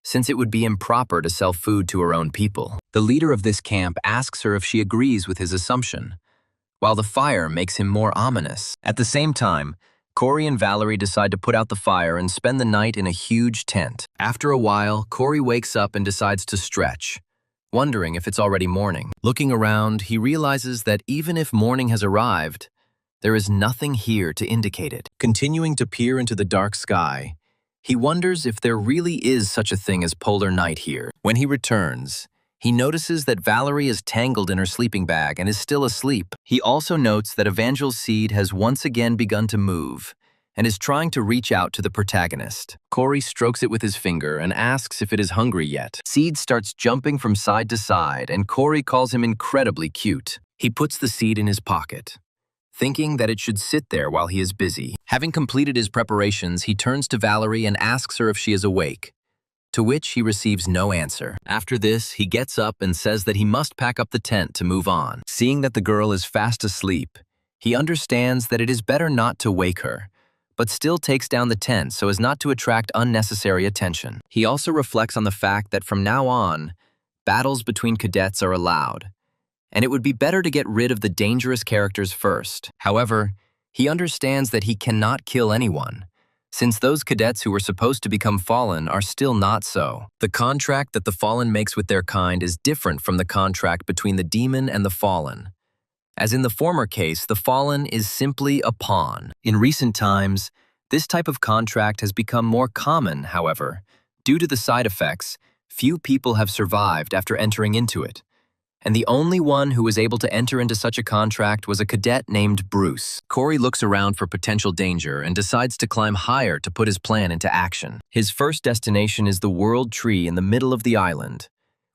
Speaker 1: since it would be improper to sell food to her own people. The leader of this camp asks her if she agrees with his assumption, while the fire makes him more ominous. At the same time, Cory and Valerie decide to put out the fire and spend the night in a huge tent. After a while, Cory wakes up and decides to stretch, wondering if it's already morning. Looking around, he realizes that even if morning has arrived, there is nothing here to indicate it. Continuing to peer into the dark sky, he wonders if there really is such a thing as polar night here. When he returns, he notices that Valerie is tangled in her sleeping bag and is still asleep. He also notes that Evangel's seed has once again begun to move and is trying to reach out to the protagonist. Cory strokes it with his finger and asks if it is hungry yet. Seed starts jumping from side to side, and Cory calls him incredibly cute. He puts the seed in his pocket, thinking that it should sit there while he is busy. Having completed his preparations, he turns to Valerie and asks her if she is awake, to which he receives no answer. After this, he gets up and says that he must pack up the tent to move on. Seeing that the girl is fast asleep, he understands that it is better not to wake her, but still takes down the tent so as not to attract unnecessary attention. He also reflects on the fact that from now on, battles between cadets are allowed, and it would be better to get rid of the dangerous characters first. However, he understands that he cannot kill anyone, since those cadets who were supposed to become fallen are still not so. The contract that the fallen makes with their kind is different from the contract between the demon and the fallen. As in the former case, the fallen is simply a pawn. In recent times, this type of contract has become more common, however. Due to the side effects, few people have survived after entering into it, and the only one who was able to enter into such a contract was a cadet named Bruce. Cory looks around for potential danger and decides to climb higher to put his plan into action. His first destination is the World Tree in the middle of the island,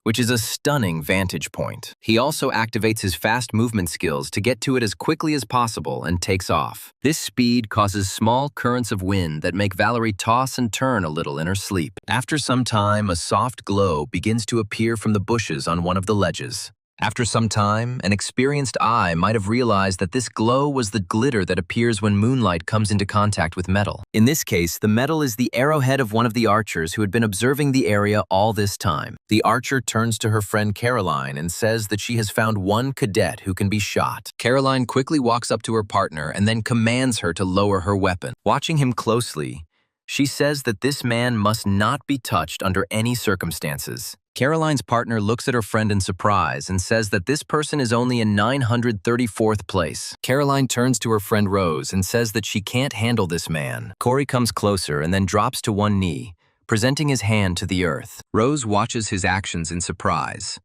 Speaker 1: which is a stunning vantage point. He also activates his fast movement skills to get to it as quickly as possible and takes off. This speed causes small currents of wind that make Valerie toss and turn a little in her sleep. After some time, a soft glow begins to appear from the bushes on one of the ledges. After some time, an experienced eye might have realized that this glow was the glitter that appears when moonlight comes into contact with metal. In this case, the metal is the arrowhead of one of the archers who had been observing the area all this time. The archer turns to her friend Caroline and says that she has found one cadet who can be shot. Caroline quickly walks up to her partner and then commands her to lower her weapon. Watching him closely, she says that this man must not be touched under any circumstances. Caroline's partner looks at her friend in surprise and says that this person is only in 934th place. Caroline turns to her friend Rose and says that she can't handle this man. Corey comes closer and then drops to one knee, presenting his hand to the earth. Rose watches his actions in surprise,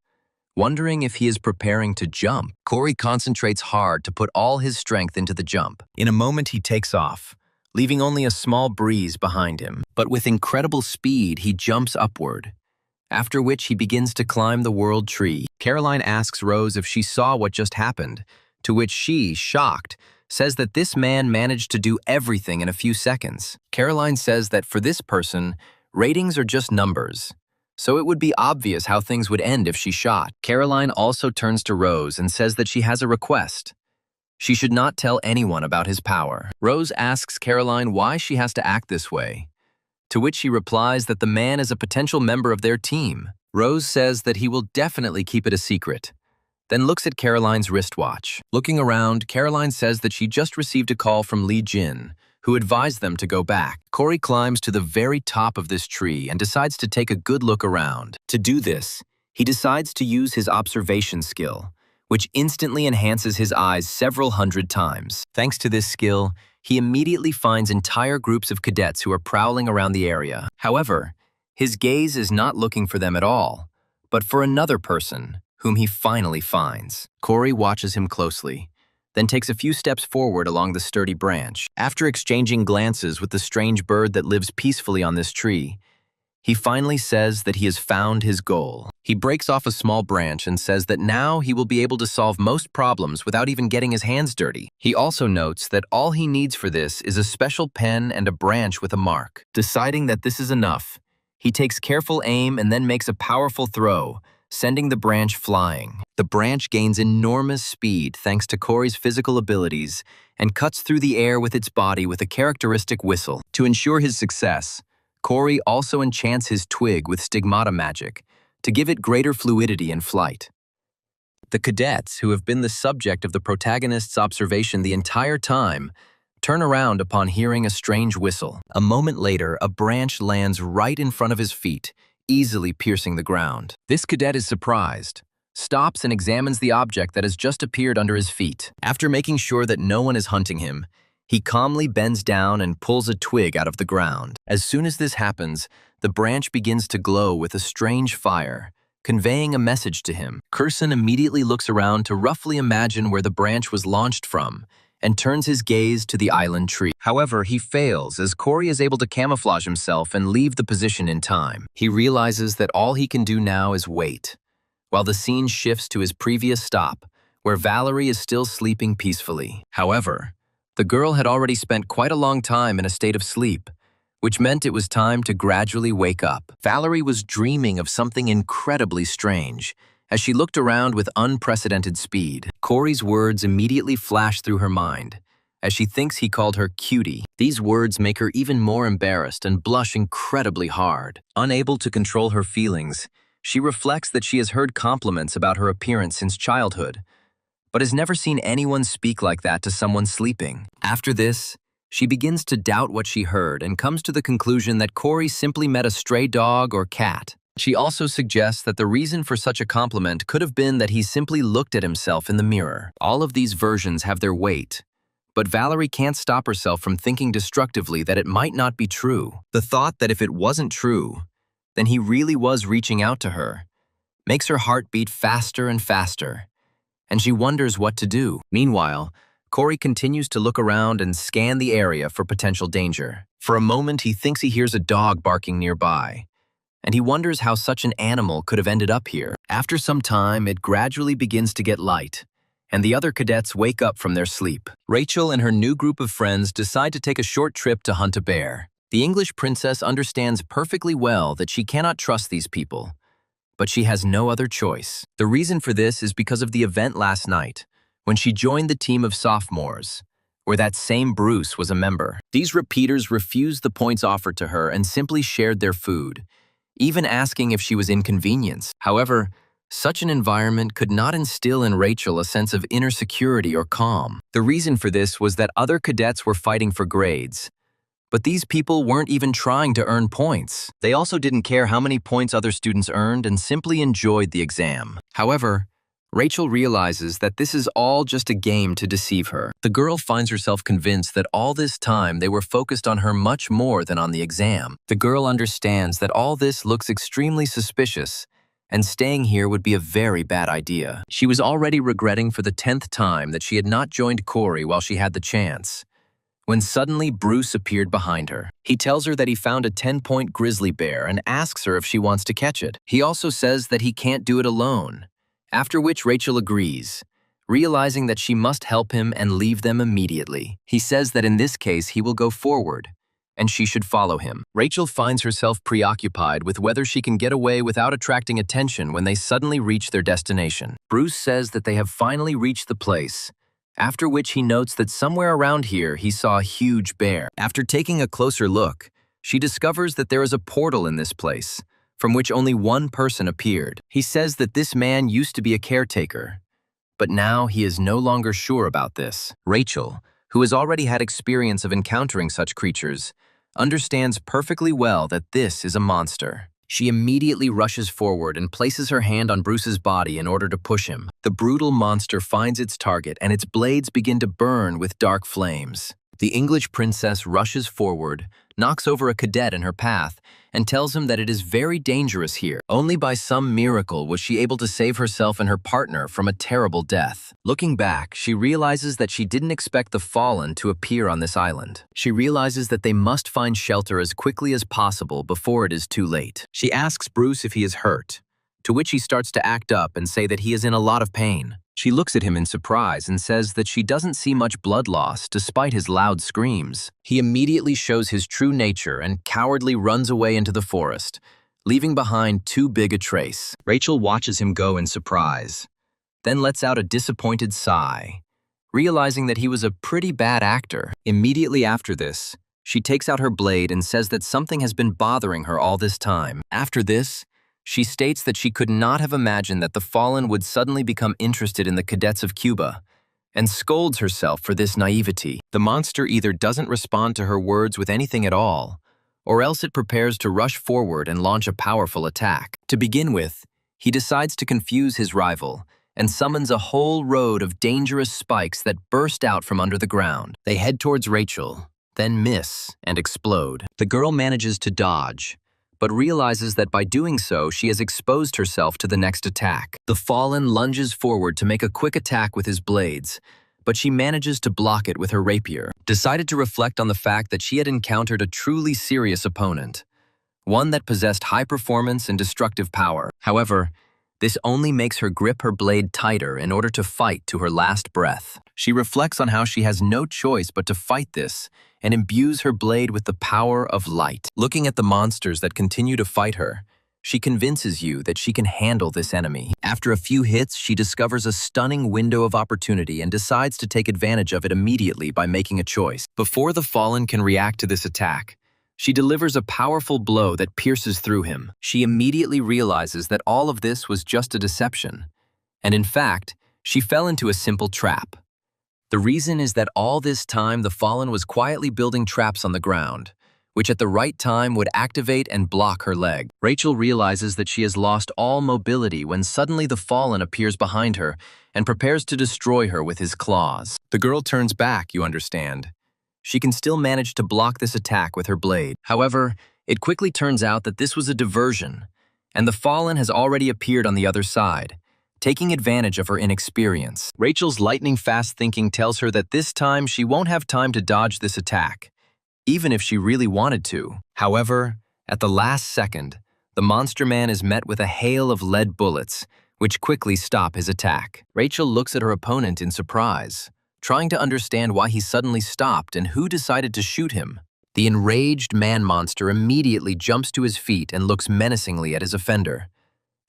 Speaker 1: wondering if he is preparing to jump. Corey concentrates hard to put all his strength into the jump. In a moment, he takes off, leaving only a small breeze behind him. But with incredible speed, he jumps upward, after which he begins to climb the world tree. Caroline asks Rose if she saw what just happened, to which she, shocked, says that this man managed to do everything in a few seconds. Caroline says that for this person, ratings are just numbers, so it would be obvious how things would end if she shot. Caroline also turns to Rose and says that she has a request. She should not tell anyone about his power. Rose asks Caroline why she has to act this way, to which she replies that the man is a potential member of their team. Rose says that he will definitely keep it a secret, then looks at Caroline's wristwatch. Looking around, Caroline says that she just received a call from Lee Jin, who advised them to go back. Corey climbs to the very top of this tree and decides to take a good look around. To do this, he decides to use his observation skill, which instantly enhances his eyes several hundred times. Thanks to this skill, he immediately finds entire groups of cadets who are prowling around the area. However, his gaze is not looking for them at all, but for another person, whom he finally finds. Corey watches him closely, then takes a few steps forward along the sturdy branch. After exchanging glances with the strange bird that lives peacefully on this tree, he finally says that he has found his goal. He breaks off a small branch and says that now he will be able to solve most problems without even getting his hands dirty. He also notes that all he needs for this is a special pen and a branch with a mark. Deciding that this is enough, he takes careful aim and then makes a powerful throw, sending the branch flying. The branch gains enormous speed thanks to Corey's physical abilities and cuts through the air with its body with a characteristic whistle. To ensure his success, Corey also enchants his twig with stigmata magic to give it greater fluidity in flight. The cadets, who have been the subject of the protagonist's observation the entire time, turn around upon hearing a strange whistle. A moment later, a branch lands right in front of his feet, easily piercing the ground. This cadet is surprised, stops and examines the object that has just appeared under his feet. After making sure that no one is hunting him, he calmly bends down and pulls a twig out of the ground. As soon as this happens, the branch begins to glow with a strange fire, conveying a message to him. Curson immediately looks around to roughly imagine where the branch was launched from and turns his gaze to the island tree. However, he fails as Corey is able to camouflage himself and leave the position in time. He realizes that all he can do now is wait, while the scene shifts to his previous stop, where Valerie is still sleeping peacefully. However, the girl had already spent quite a long time in a state of sleep, which meant it was time to gradually wake up. Valerie was dreaming of something incredibly strange as she looked around with unprecedented speed. Corey's words immediately flash through her mind as she thinks he called her cutie. These words make her even more embarrassed and blush incredibly hard. Unable to control her feelings, she reflects that she has heard compliments about her appearance since childhood, but has never seen anyone speak like that to someone sleeping. After this, she begins to doubt what she heard and comes to the conclusion that Corey simply met a stray dog or cat. She also suggests that the reason for such a compliment could have been that he simply looked at himself in the mirror. All of these versions have their weight, but Valerie can't stop herself from thinking destructively that it might not be true. The thought that if it wasn't true, then he really was reaching out to her makes her heart beat faster and faster, and she wonders what to do. Meanwhile, Corey continues to look around and scan the area for potential danger. For a moment, he thinks he hears a dog barking nearby, and he wonders how such an animal could have ended up here. After some time, it gradually begins to get light, and the other cadets wake up from their sleep. Rachel and her new group of friends decide to take a short trip to hunt a bear. The English princess understands perfectly well that she cannot trust these people, but she has no other choice. The reason for this is because of the event last night, when she joined the team of sophomores, where that same Bruce was a member. These repeaters refused the points offered to her and simply shared their food, even asking if she was inconvenienced. However, such an environment could not instill in Rachel a sense of inner security or calm. The reason for this was that other cadets were fighting for grades, but these people weren't even trying to earn points. They also didn't care how many points other students earned and simply enjoyed the exam. However, Rachel realizes that this is all just a game to deceive her. The girl finds herself convinced that all this time they were focused on her much more than on the exam. The girl understands that all this looks extremely suspicious, and staying here would be a very bad idea. She was already regretting for the 10th time that she had not joined Corey while she had the chance, when suddenly Bruce appeared behind her. He tells her that he found a 10-point grizzly bear and asks her if she wants to catch it. He also says that he can't do it alone, after which Rachel agrees, realizing that she must help him and leave them immediately. He says that in this case he will go forward, and she should follow him. Rachel finds herself preoccupied with whether she can get away without attracting attention when they suddenly reach their destination. Bruce says that they have finally reached the place, after which he notes that somewhere around here he saw a huge bear. After taking a closer look, she discovers that there is a portal in this place, from which only one person appeared. He says that this man used to be a caretaker, but now he is no longer sure about this. Rachel, who has already had experience of encountering such creatures, understands perfectly well that this is a monster. She immediately rushes forward and places her hand on Bruce's body in order to push him. The brutal monster finds its target and its blades begin to burn with dark flames. The English princess rushes forward, knocks over a cadet in her path, and tells him that it is very dangerous here. Only by some miracle was she able to save herself and her partner from a terrible death. Looking back, she realizes that she didn't expect the Fallen to appear on this island. She realizes that they must find shelter as quickly as possible before it is too late. She asks Bruce if he is hurt, to which he starts to act up and say that he is in a lot of pain. She looks at him in surprise and says that she doesn't see much blood loss despite his loud screams. He immediately shows his true nature and cowardly runs away into the forest, leaving behind too big a trace. Rachel watches him go in surprise, then lets out a disappointed sigh, realizing that he was a pretty bad actor. Immediately after this, she takes out her blade and says that something has been bothering her all this time. After this, she states that she could not have imagined that the Fallen would suddenly become interested in the cadets of Cuba, and scolds herself for this naivety. The monster either doesn't respond to her words with anything at all, or else it prepares to rush forward and launch a powerful attack. To begin with, he decides to confuse his rival, and summons a whole road of dangerous spikes that burst out from under the ground. They head towards Rachel, then miss and explode. The girl manages to dodge, but realizes that by doing so, she has exposed herself to the next attack. The Fallen lunges forward to make a quick attack with his blades, but she manages to block it with her rapier. Decided to reflect on the fact that she had encountered a truly serious opponent, one that possessed high performance and destructive power. However, this only makes her grip her blade tighter in order to fight to her last breath. She reflects on how she has no choice but to fight this, and imbues her blade with the power of light. Looking at the monsters that continue to fight her, she convinces you that she can handle this enemy. After a few hits, she discovers a stunning window of opportunity and decides to take advantage of it immediately by making a choice. Before the Fallen can react to this attack, she delivers a powerful blow that pierces through him. She immediately realizes that all of this was just a deception, and in fact, she fell into a simple trap. The reason is that all this time the Fallen was quietly building traps on the ground, which at the right time would activate and block her leg. Rachel realizes that she has lost all mobility when suddenly the Fallen appears behind her and prepares to destroy her with his claws. The girl turns back, you understand. She can still manage to block this attack with her blade. However, it quickly turns out that this was a diversion, and the Fallen has already appeared on the other side, taking advantage of her inexperience. Rachel's lightning-fast thinking tells her that this time she won't have time to dodge this attack, even if she really wanted to. However, at the last second, The monster man is met with a hail of lead bullets, which quickly stop his attack. Rachel looks at her opponent in surprise, trying to understand why he suddenly stopped and who decided to shoot him. The enraged man-monster immediately jumps to his feet and looks menacingly at his offender,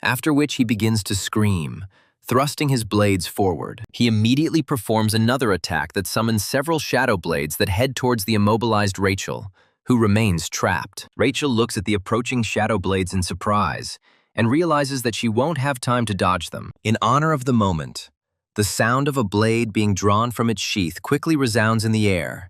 Speaker 1: after which he begins to scream, thrusting his blades forward. He immediately performs another attack that summons several shadow blades that head towards the immobilized Rachel, who remains trapped. Rachel looks at the approaching shadow blades in surprise and realizes that she won't have time to dodge them. In honor of the moment, the sound of a blade being drawn from its sheath quickly resounds in the air,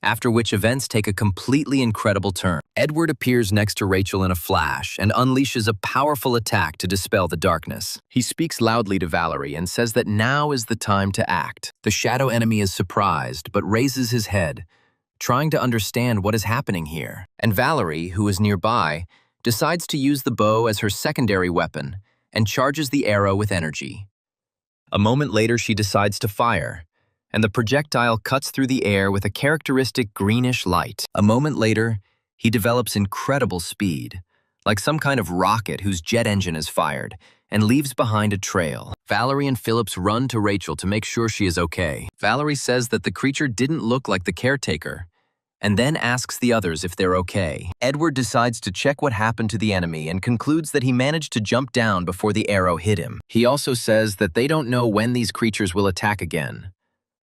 Speaker 1: after which events take a completely incredible turn. Edward appears next to Rachel in a flash and unleashes a powerful attack to dispel the darkness. He speaks loudly to Valerie and says that now is the time to act. The shadow enemy is surprised but raises his head, trying to understand what is happening here. And Valerie, who is nearby, decides to use the bow as her secondary weapon and charges the arrow with energy. A moment later, she decides to fire, and the projectile cuts through the air with a characteristic greenish light. A moment later, he develops incredible speed, like some kind of rocket whose jet engine is fired, and leaves behind a trail. Valerie and Phillips run to Rachel to make sure she is okay. Valerie says that the creature didn't look like the caretaker, and then asks the others if they're okay. Edward decides to check what happened to the enemy and concludes that he managed to jump down before the arrow hit him. He also says that they don't know when these creatures will attack again,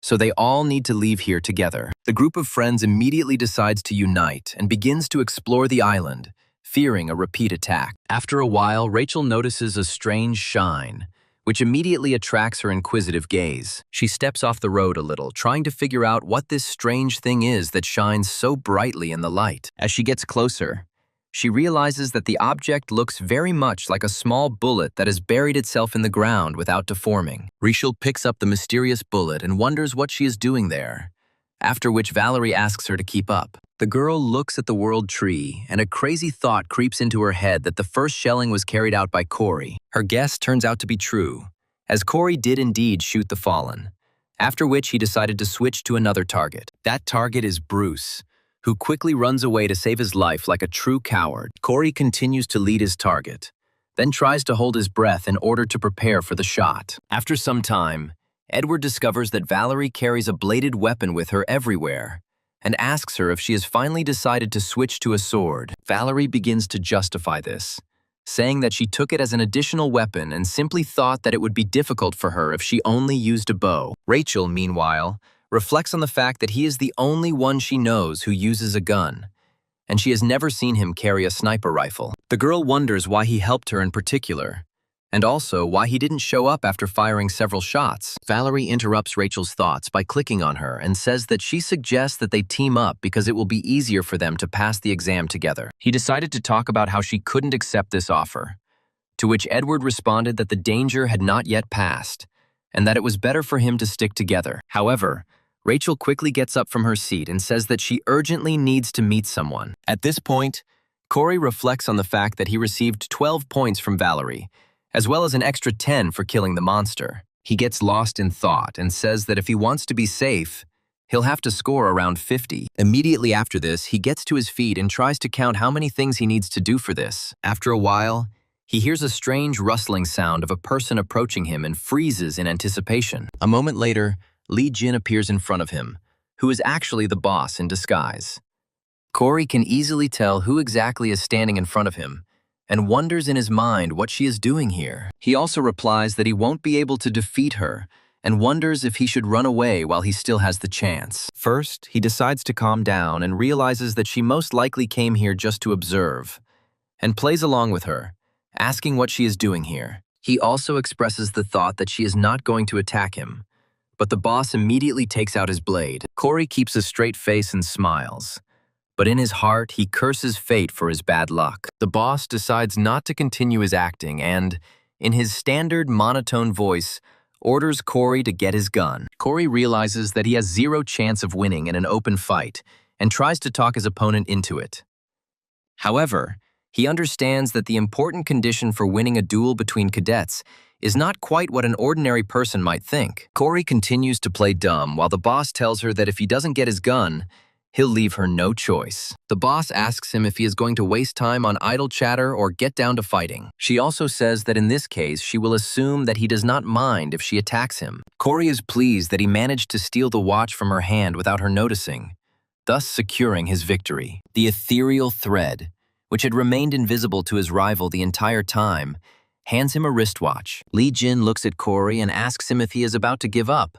Speaker 1: so they all need to leave here together. The group of friends immediately decides to unite and begins to explore the island, fearing a repeat attack. After a while, Rachel notices a strange shine, which immediately attracts her inquisitive gaze. She steps off the road a little, trying to figure out what this strange thing is that shines so brightly in the light. As she gets closer, she realizes that the object looks very much like a small bullet that has buried itself in the ground without deforming. Rachel picks up the mysterious bullet and wonders what she is doing there, after which Valerie asks her to keep up. The girl looks at the world tree, and a crazy thought creeps into her head that the first shelling was carried out by Corey. Her guess turns out to be true, as Corey did indeed shoot the fallen, after which he decided to switch to another target. That target is Bruce, who quickly runs away to save his life like a true coward. Corey continues to lead his target, then tries to hold his breath in order to prepare for the shot. After some time, Edward discovers that Valerie carries a bladed weapon with her everywhere, and asks her if she has finally decided to switch to a sword. Valerie begins to justify this, saying that she took it as an additional weapon and simply thought that it would be difficult for her if she only used a bow. Rachel, meanwhile, reflects on the fact that he is the only one she knows who uses a gun, and she has never seen him carry a sniper rifle. The girl wonders why he helped her in particular, and also why he didn't show up after firing several shots. Valerie interrupts Rachel's thoughts by clicking on her and says that she suggests that they team up because it will be easier for them to pass the exam together. He decided to talk about how she couldn't accept this offer, to which Edward responded that the danger had not yet passed, and that it was better for him to stick together. However, Rachel quickly gets up from her seat and says that she urgently needs to meet someone. At this point, Corey reflects on the fact that he received 12 points from Valerie, as well as an extra 10 for killing the monster. He gets lost in thought and says that if he wants to be safe, he'll have to score around 50. Immediately after this, he gets to his feet and tries to count how many things he needs to do for this. After a while, he hears a strange rustling sound of a person approaching him and freezes in anticipation. A moment later, Lee Jin appears in front of him, who is actually the boss in disguise. Corey can easily tell who exactly is standing in front of him, and wonders in his mind what she is doing here. He also replies that he won't be able to defeat her, and wonders if he should run away while he still has the chance. First, he decides to calm down and realizes that she most likely came here just to observe, and plays along with her, asking what she is doing here. He also expresses the thought that she is not going to attack him, but the boss immediately takes out his blade. Corey keeps a straight face and smiles, but in his heart, he curses fate for his bad luck. The boss decides not to continue his acting and, in his standard monotone voice, orders Corey to get his gun. Corey realizes that he has zero chance of winning in an open fight and tries to talk his opponent into it. However, he understands that the important condition for winning a duel between cadets is not quite what an ordinary person might think. Corey continues to play dumb while the boss tells her that if he doesn't get his gun, he'll leave her no choice. The boss asks him if he is going to waste time on idle chatter or get down to fighting. She also says that in this case, she will assume that he does not mind if she attacks him. Corey is pleased that he managed to steal the watch from her hand without her noticing, thus securing his victory. The ethereal thread, which had remained invisible to his rival the entire time, hands him a wristwatch. Lee Jin looks at Corey and asks him if he is about to give up,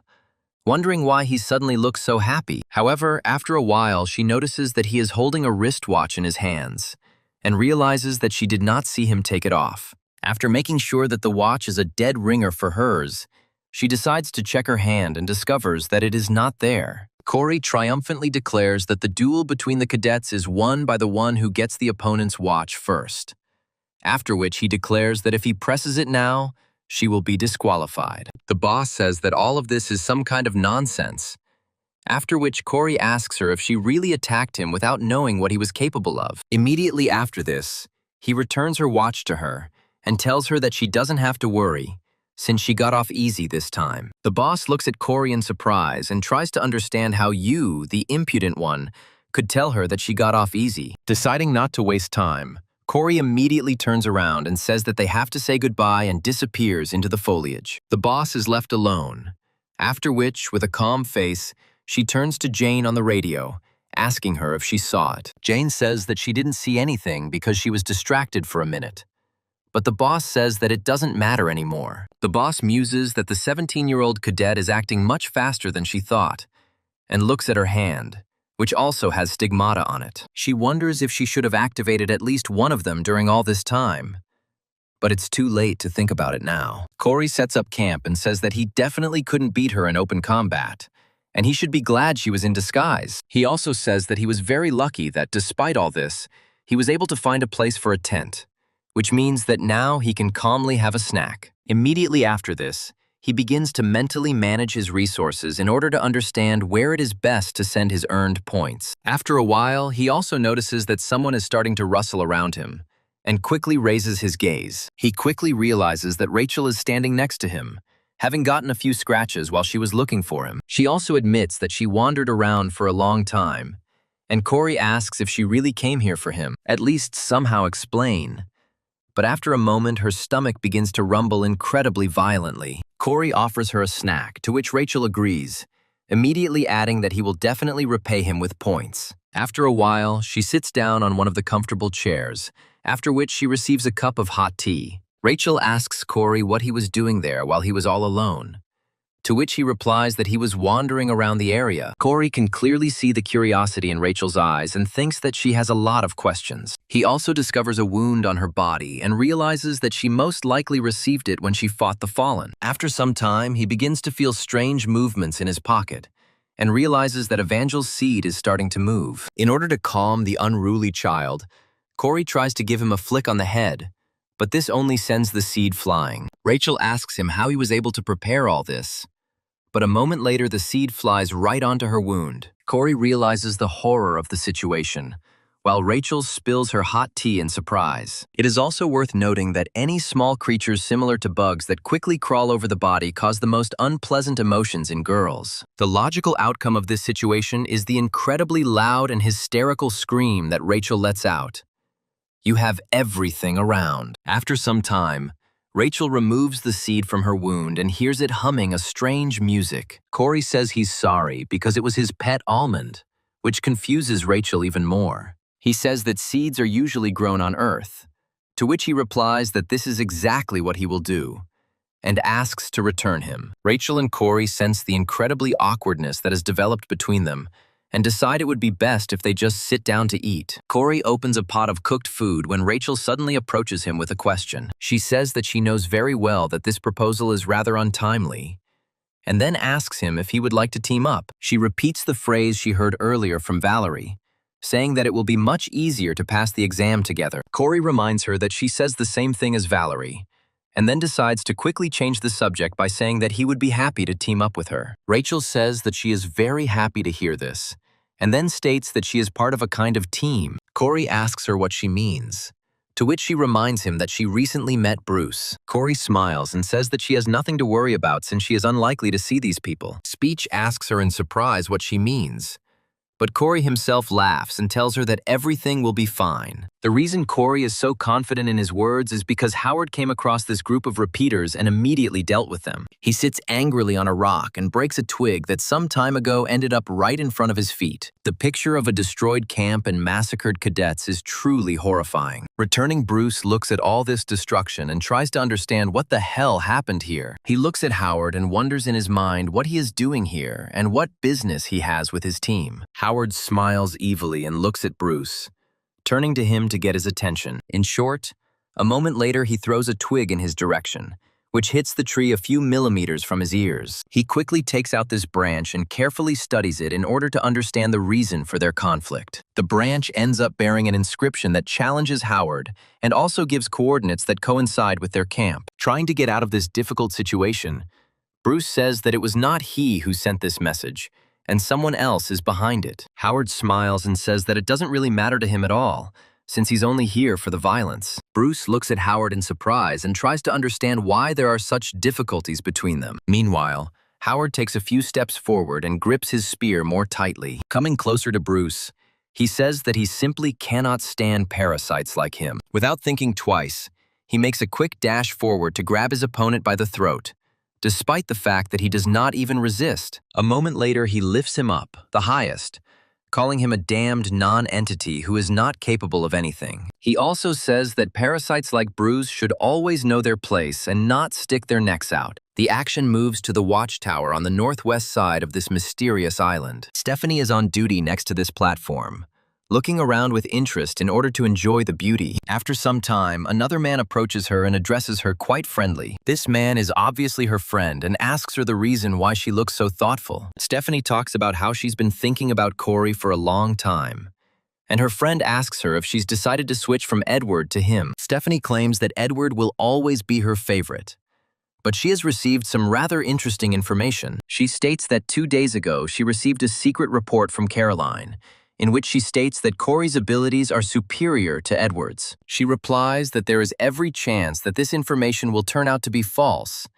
Speaker 1: wondering why he suddenly looks so happy. However, after a while, she notices that he is holding a wristwatch in his hands and realizes that she did not see him take it off. After making sure that the watch is a dead ringer for hers, she decides to check her hand and discovers that it is not there. Corey triumphantly declares that the duel between the cadets is won by the one who gets the opponent's watch first, after which he declares that if he presses it now, she will be disqualified. The boss says that all of this is some kind of nonsense, after which Corey asks her if she really attacked him without knowing what he was capable of. Immediately after this, he returns her watch to her and tells her that she doesn't have to worry, since she got off easy this time. The boss looks at Corey in surprise and tries to understand how you, the impudent one, could tell her that she got off easy. Deciding not to waste time, Corey immediately turns around and says that they have to say goodbye and disappears into the foliage. The boss is left alone, after which, with a calm face, she turns to Jane on the radio, asking her if she saw it. Jane says that she didn't see anything because she was distracted for a minute. But the boss says that it doesn't matter anymore. The boss muses that the 17-year-old cadet is acting much faster than she thought, and looks at her hand, which also has stigmata on it. She wonders if she should have activated at least one of them during all this time. But it's too late to think about it now. Corey sets up camp and says that he definitely couldn't beat her in open combat, and he should be glad she was in disguise. He also says that he was very lucky that, despite all this, he was able to find a place for a tent, which means that now he can calmly have a snack. Immediately after this, he begins to mentally manage his resources in order to understand where it is best to send his earned points. After a while, he also notices that someone is starting to rustle around him, and quickly raises his gaze. He quickly realizes that Rachel is standing next to him, having gotten a few scratches while she was looking for him. She also admits that she wandered around for a long time, and Corey asks if she really came here for him, at least somehow explain. But after a moment, her stomach begins to rumble incredibly violently. Corey offers her a snack, to which Rachel agrees, immediately adding that he will definitely repay him with points. After a while, she sits down on one of the comfortable chairs, after which she receives a cup of hot tea. Rachel asks Corey what he was doing there while he was all alone, to which he replies that he was wandering around the area. Corey can clearly see the curiosity in Rachel's eyes and thinks that she has a lot of questions. He also discovers a wound on her body and realizes that she most likely received it when she fought the Fallen. After some time, he begins to feel strange movements in his pocket and realizes that Evangel's seed is starting to move. In order to calm the unruly child, Corey tries to give him a flick on the head, but this only sends the seed flying. Rachel asks him how he was able to prepare all this, but a moment later the seed flies right onto her wound. Corey realizes the horror of the situation, while Rachel spills her hot tea in surprise. It is also worth noting that any small creatures similar to bugs that quickly crawl over the body cause the most unpleasant emotions in girls. The logical outcome of this situation is the incredibly loud and hysterical scream that Rachel lets out. You have everything around. After some time, Rachel removes the seed from her wound and hears it humming a strange music. Corey says he's sorry because it was his pet almond, which confuses Rachel even more. He says that seeds are usually grown on Earth, to which he replies that this is exactly what he will do, and asks to return him. Rachel and Corey sense the incredibly awkwardness that has developed between them and decide it would be best if they just sit down to eat. Corey opens a pot of cooked food when Rachel suddenly approaches him with a question. She says that she knows very well that this proposal is rather untimely, and then asks him if he would like to team up. She repeats the phrase she heard earlier from Valerie, saying that it will be much easier to pass the exam together. Corey reminds her that she says the same thing as Valerie, and then decides to quickly change the subject by saying that he would be happy to team up with her. Rachel says that she is very happy to hear this, and then states that she is part of a kind of team. Corey asks her what she means, to which she reminds him that she recently met Bruce. Corey smiles and says that she has nothing to worry about since she is unlikely to see these people. Speech asks her in surprise what she means, But Corey himself laughs and tells her that everything will be fine. The reason Corey is so confident in his words is because Howard came across this group of repeaters and immediately dealt with them. He sits angrily on a rock and breaks a twig that some time ago ended up right in front of his feet. The picture of a destroyed camp and massacred cadets is truly horrifying. Returning Bruce looks at all this destruction and tries to understand what the hell happened here. He looks at Howard and wonders in his mind what he is doing here and what business he has with his team. Howard smiles evilly and looks at Bruce, turning to him to get his attention. In short, a moment later he throws a twig in his direction, which hits the tree a few millimeters from his ears. He quickly takes out this branch and carefully studies it in order to understand the reason for their conflict. The branch ends up bearing an inscription that challenges Howard and also gives coordinates that coincide with their camp. Trying to get out of this difficult situation, Bruce says that it was not he who sent this message, and someone else is behind it. Howard smiles and says that it doesn't really matter to him at all, since he's only here for the violence. Bruce looks at Howard in surprise and tries to understand why there are such difficulties between them. Meanwhile, Howard takes a few steps forward and grips his spear more tightly. Coming closer to Bruce, he says that he simply cannot stand parasites like him. Without thinking twice, he makes a quick dash forward to grab his opponent by the throat, despite the fact that he does not even resist. A moment later, he lifts him up, the highest, calling him a damned non-entity who is not capable of anything. He also says that parasites like Bruce should always know their place and not stick their necks out. The action moves to the watchtower on the northwest side of this mysterious island. Stephanie is on duty next to this platform, looking around with interest in order to enjoy the beauty. After some time, another man approaches her and addresses her quite friendly. This man is obviously her friend and asks her the reason why she looks so thoughtful. Stephanie talks about how she's been thinking about Corey for a long time, and her friend asks her if she's decided to switch from Edward to him. Stephanie claims that Edward will always be her favorite, but she has received some rather interesting information. She states that 2 days ago she received a secret report from Caroline, in which she states that Corey's abilities are superior to Edward's. She replies that there is every chance that this information will turn out to be false,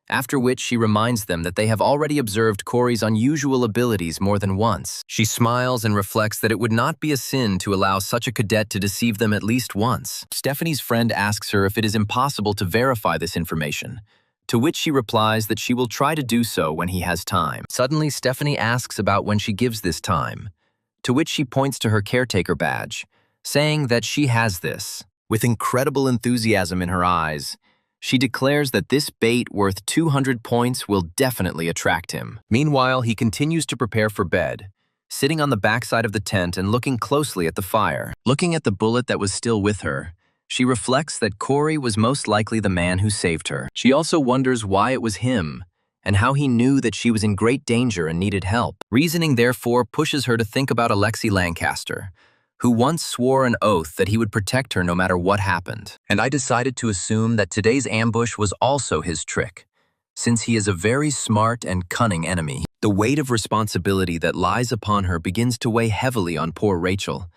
Speaker 1: after which she reminds them that they have already observed Corey's unusual abilities more than once. She smiles and reflects that it would not be a sin to allow such a cadet to deceive them at least once. Stephanie's friend asks her if it is impossible to verify this information, to which she replies that she will try to do so when he has time. Suddenly, Stephanie asks about when she gives this time, to which she points to her caretaker badge, saying that she has this. With incredible enthusiasm in her eyes, she declares that this bait worth 200 points will definitely attract him. Meanwhile, he continues to prepare for bed, sitting on the backside of the tent and looking closely at the fire. Looking at the bullet that was still with her, she reflects that Corey was most likely the man who saved her. She also wonders why it was him, and how he knew that she was in great danger and needed help. Reasoning therefore pushes her to think about Alexei Lancaster, who once swore an oath that he would protect her no matter what happened. And I decided to assume that today's ambush was also his trick, since he is a very smart and cunning enemy. The weight of responsibility that lies upon her begins to weigh heavily on poor Rachel,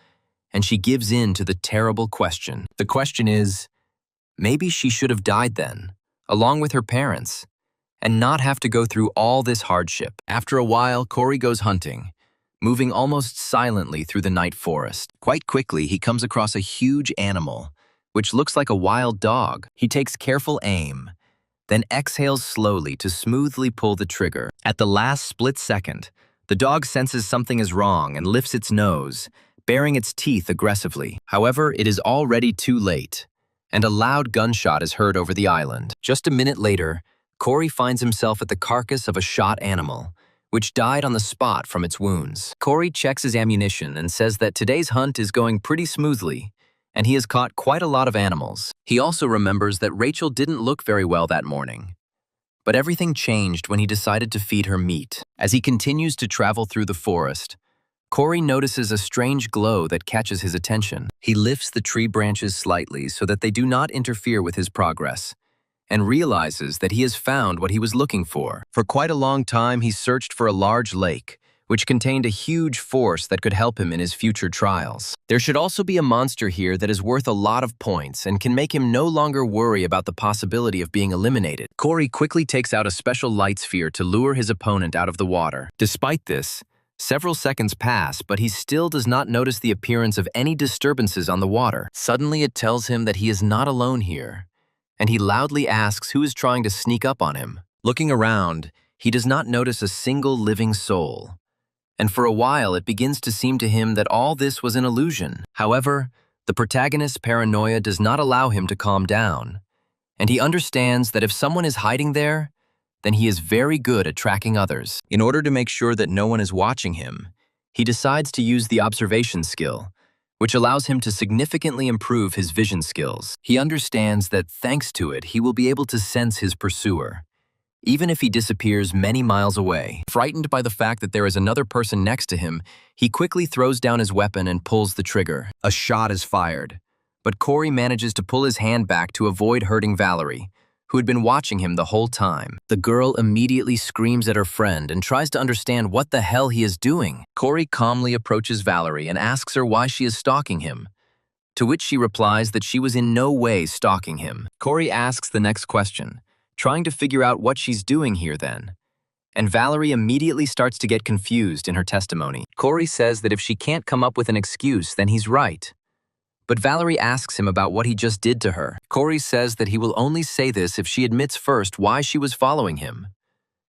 Speaker 1: and she gives in to the terrible question. The question is, maybe she should have died then, along with her parents, and not have to go through all this hardship. After a while, Corey goes hunting, moving almost silently through the night forest. Quite quickly, he comes across a huge animal, which looks like a wild dog. He takes careful aim, then exhales slowly to smoothly pull the trigger. At the last split second, the dog senses something is wrong and lifts its nose, baring its teeth aggressively. However, it is already too late, and a loud gunshot is heard over the island. Just a minute later, Corey finds himself at the carcass of a shot animal, which died on the spot from its wounds. Corey checks his ammunition and says that today's hunt is going pretty smoothly, and he has caught quite a lot of animals. He also remembers that Rachel didn't look very well that morning, but everything changed when he decided to feed her meat. As he continues to travel through the forest, Corey notices a strange glow that catches his attention. He lifts the tree branches slightly so that they do not interfere with his progress, and realizes that he has found what he was looking for. For quite a long time, he searched for a large lake, which contained a huge force that could help him in his future trials. There should also be a monster here that is worth a lot of points and can make him no longer worry about the possibility of being eliminated. Corey quickly takes out a special light sphere to lure his opponent out of the water. Despite this, Several seconds pass, but he still does not notice the appearance of any disturbances on the water. Suddenly, it tells him that he is not alone here, and he loudly asks who is trying to sneak up on him. Looking around, he does not notice a single living soul. And for a while, it begins to seem to him that all this was an illusion. However, the protagonist's paranoia does not allow him to calm down, and he understands that if someone is hiding there, then he is very good at tracking others. In order to make sure that no one is watching him, he decides to use the observation skill, which allows him to significantly improve his vision skills. He understands that thanks to it, he will be able to sense his pursuer, even if he disappears many miles away. Frightened by the fact that there is another person next to him, he quickly throws down his weapon and pulls the trigger. A shot is fired, but Corey manages to pull his hand back to avoid hurting Valerie, who had been watching him the whole time. The girl immediately screams at her friend and tries to understand what the hell he is doing. Corey calmly approaches Valerie and asks her why she is stalking him, to which she replies that she was in no way stalking him. Corey asks the next question, trying to figure out what she's doing here then, and Valerie immediately starts to get confused in her testimony. Corey says that if she can't come up with an excuse, then he's right. But Valerie asks him about what he just did to her. Corey says that he will only say this if she admits first why she was following him,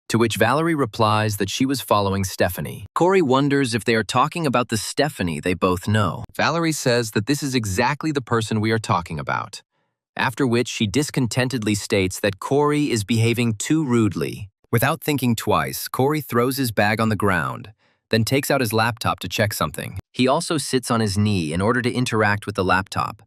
Speaker 1: to which Valerie replies that she was following Stephanie. Corey wonders if they are talking about the Stephanie they both know. Valerie says that this is exactly the person we are talking about, after which she discontentedly states that Corey is behaving too rudely. Without thinking twice, Corey throws his bag on the ground, then takes out his laptop to check something. He also sits on his knee in order to interact with the laptop.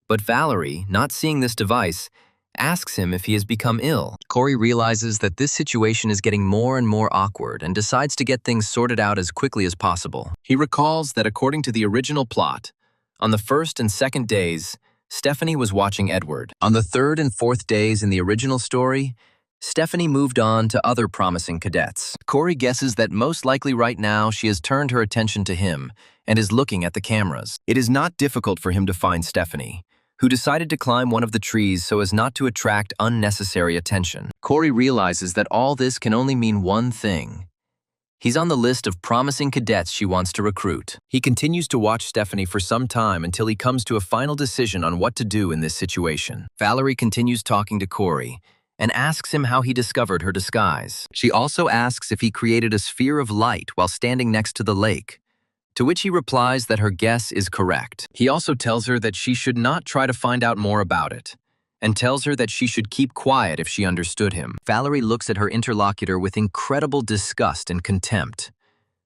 Speaker 1: But Valerie, not seeing this device, asks him if he has become ill. Corey realizes that this situation is getting more and more awkward and decides to get things sorted out as quickly as possible. He recalls that according to the original plot, on the first and second days, Stephanie was watching Edward. On the third and fourth days in the original story, Stephanie moved on to other promising cadets. Corey guesses that most likely right now she has turned her attention to him and is looking at the cameras. It is not difficult for him to find Stephanie, who decided to climb one of the trees so as not to attract unnecessary attention. Corey realizes that all this can only mean one thing. He's on the list of promising cadets she wants to recruit. He continues to watch Stephanie for some time until he comes to a final decision on what to do in this situation. Valerie continues talking to Corey and asks him how he discovered her disguise. She also asks if he created a sphere of light while standing next to the lake, to which he replies that her guess is correct. He also tells her that she should not try to find out more about it, and tells her that she should keep quiet if she understood him. Valerie looks at her interlocutor with incredible disgust and contempt,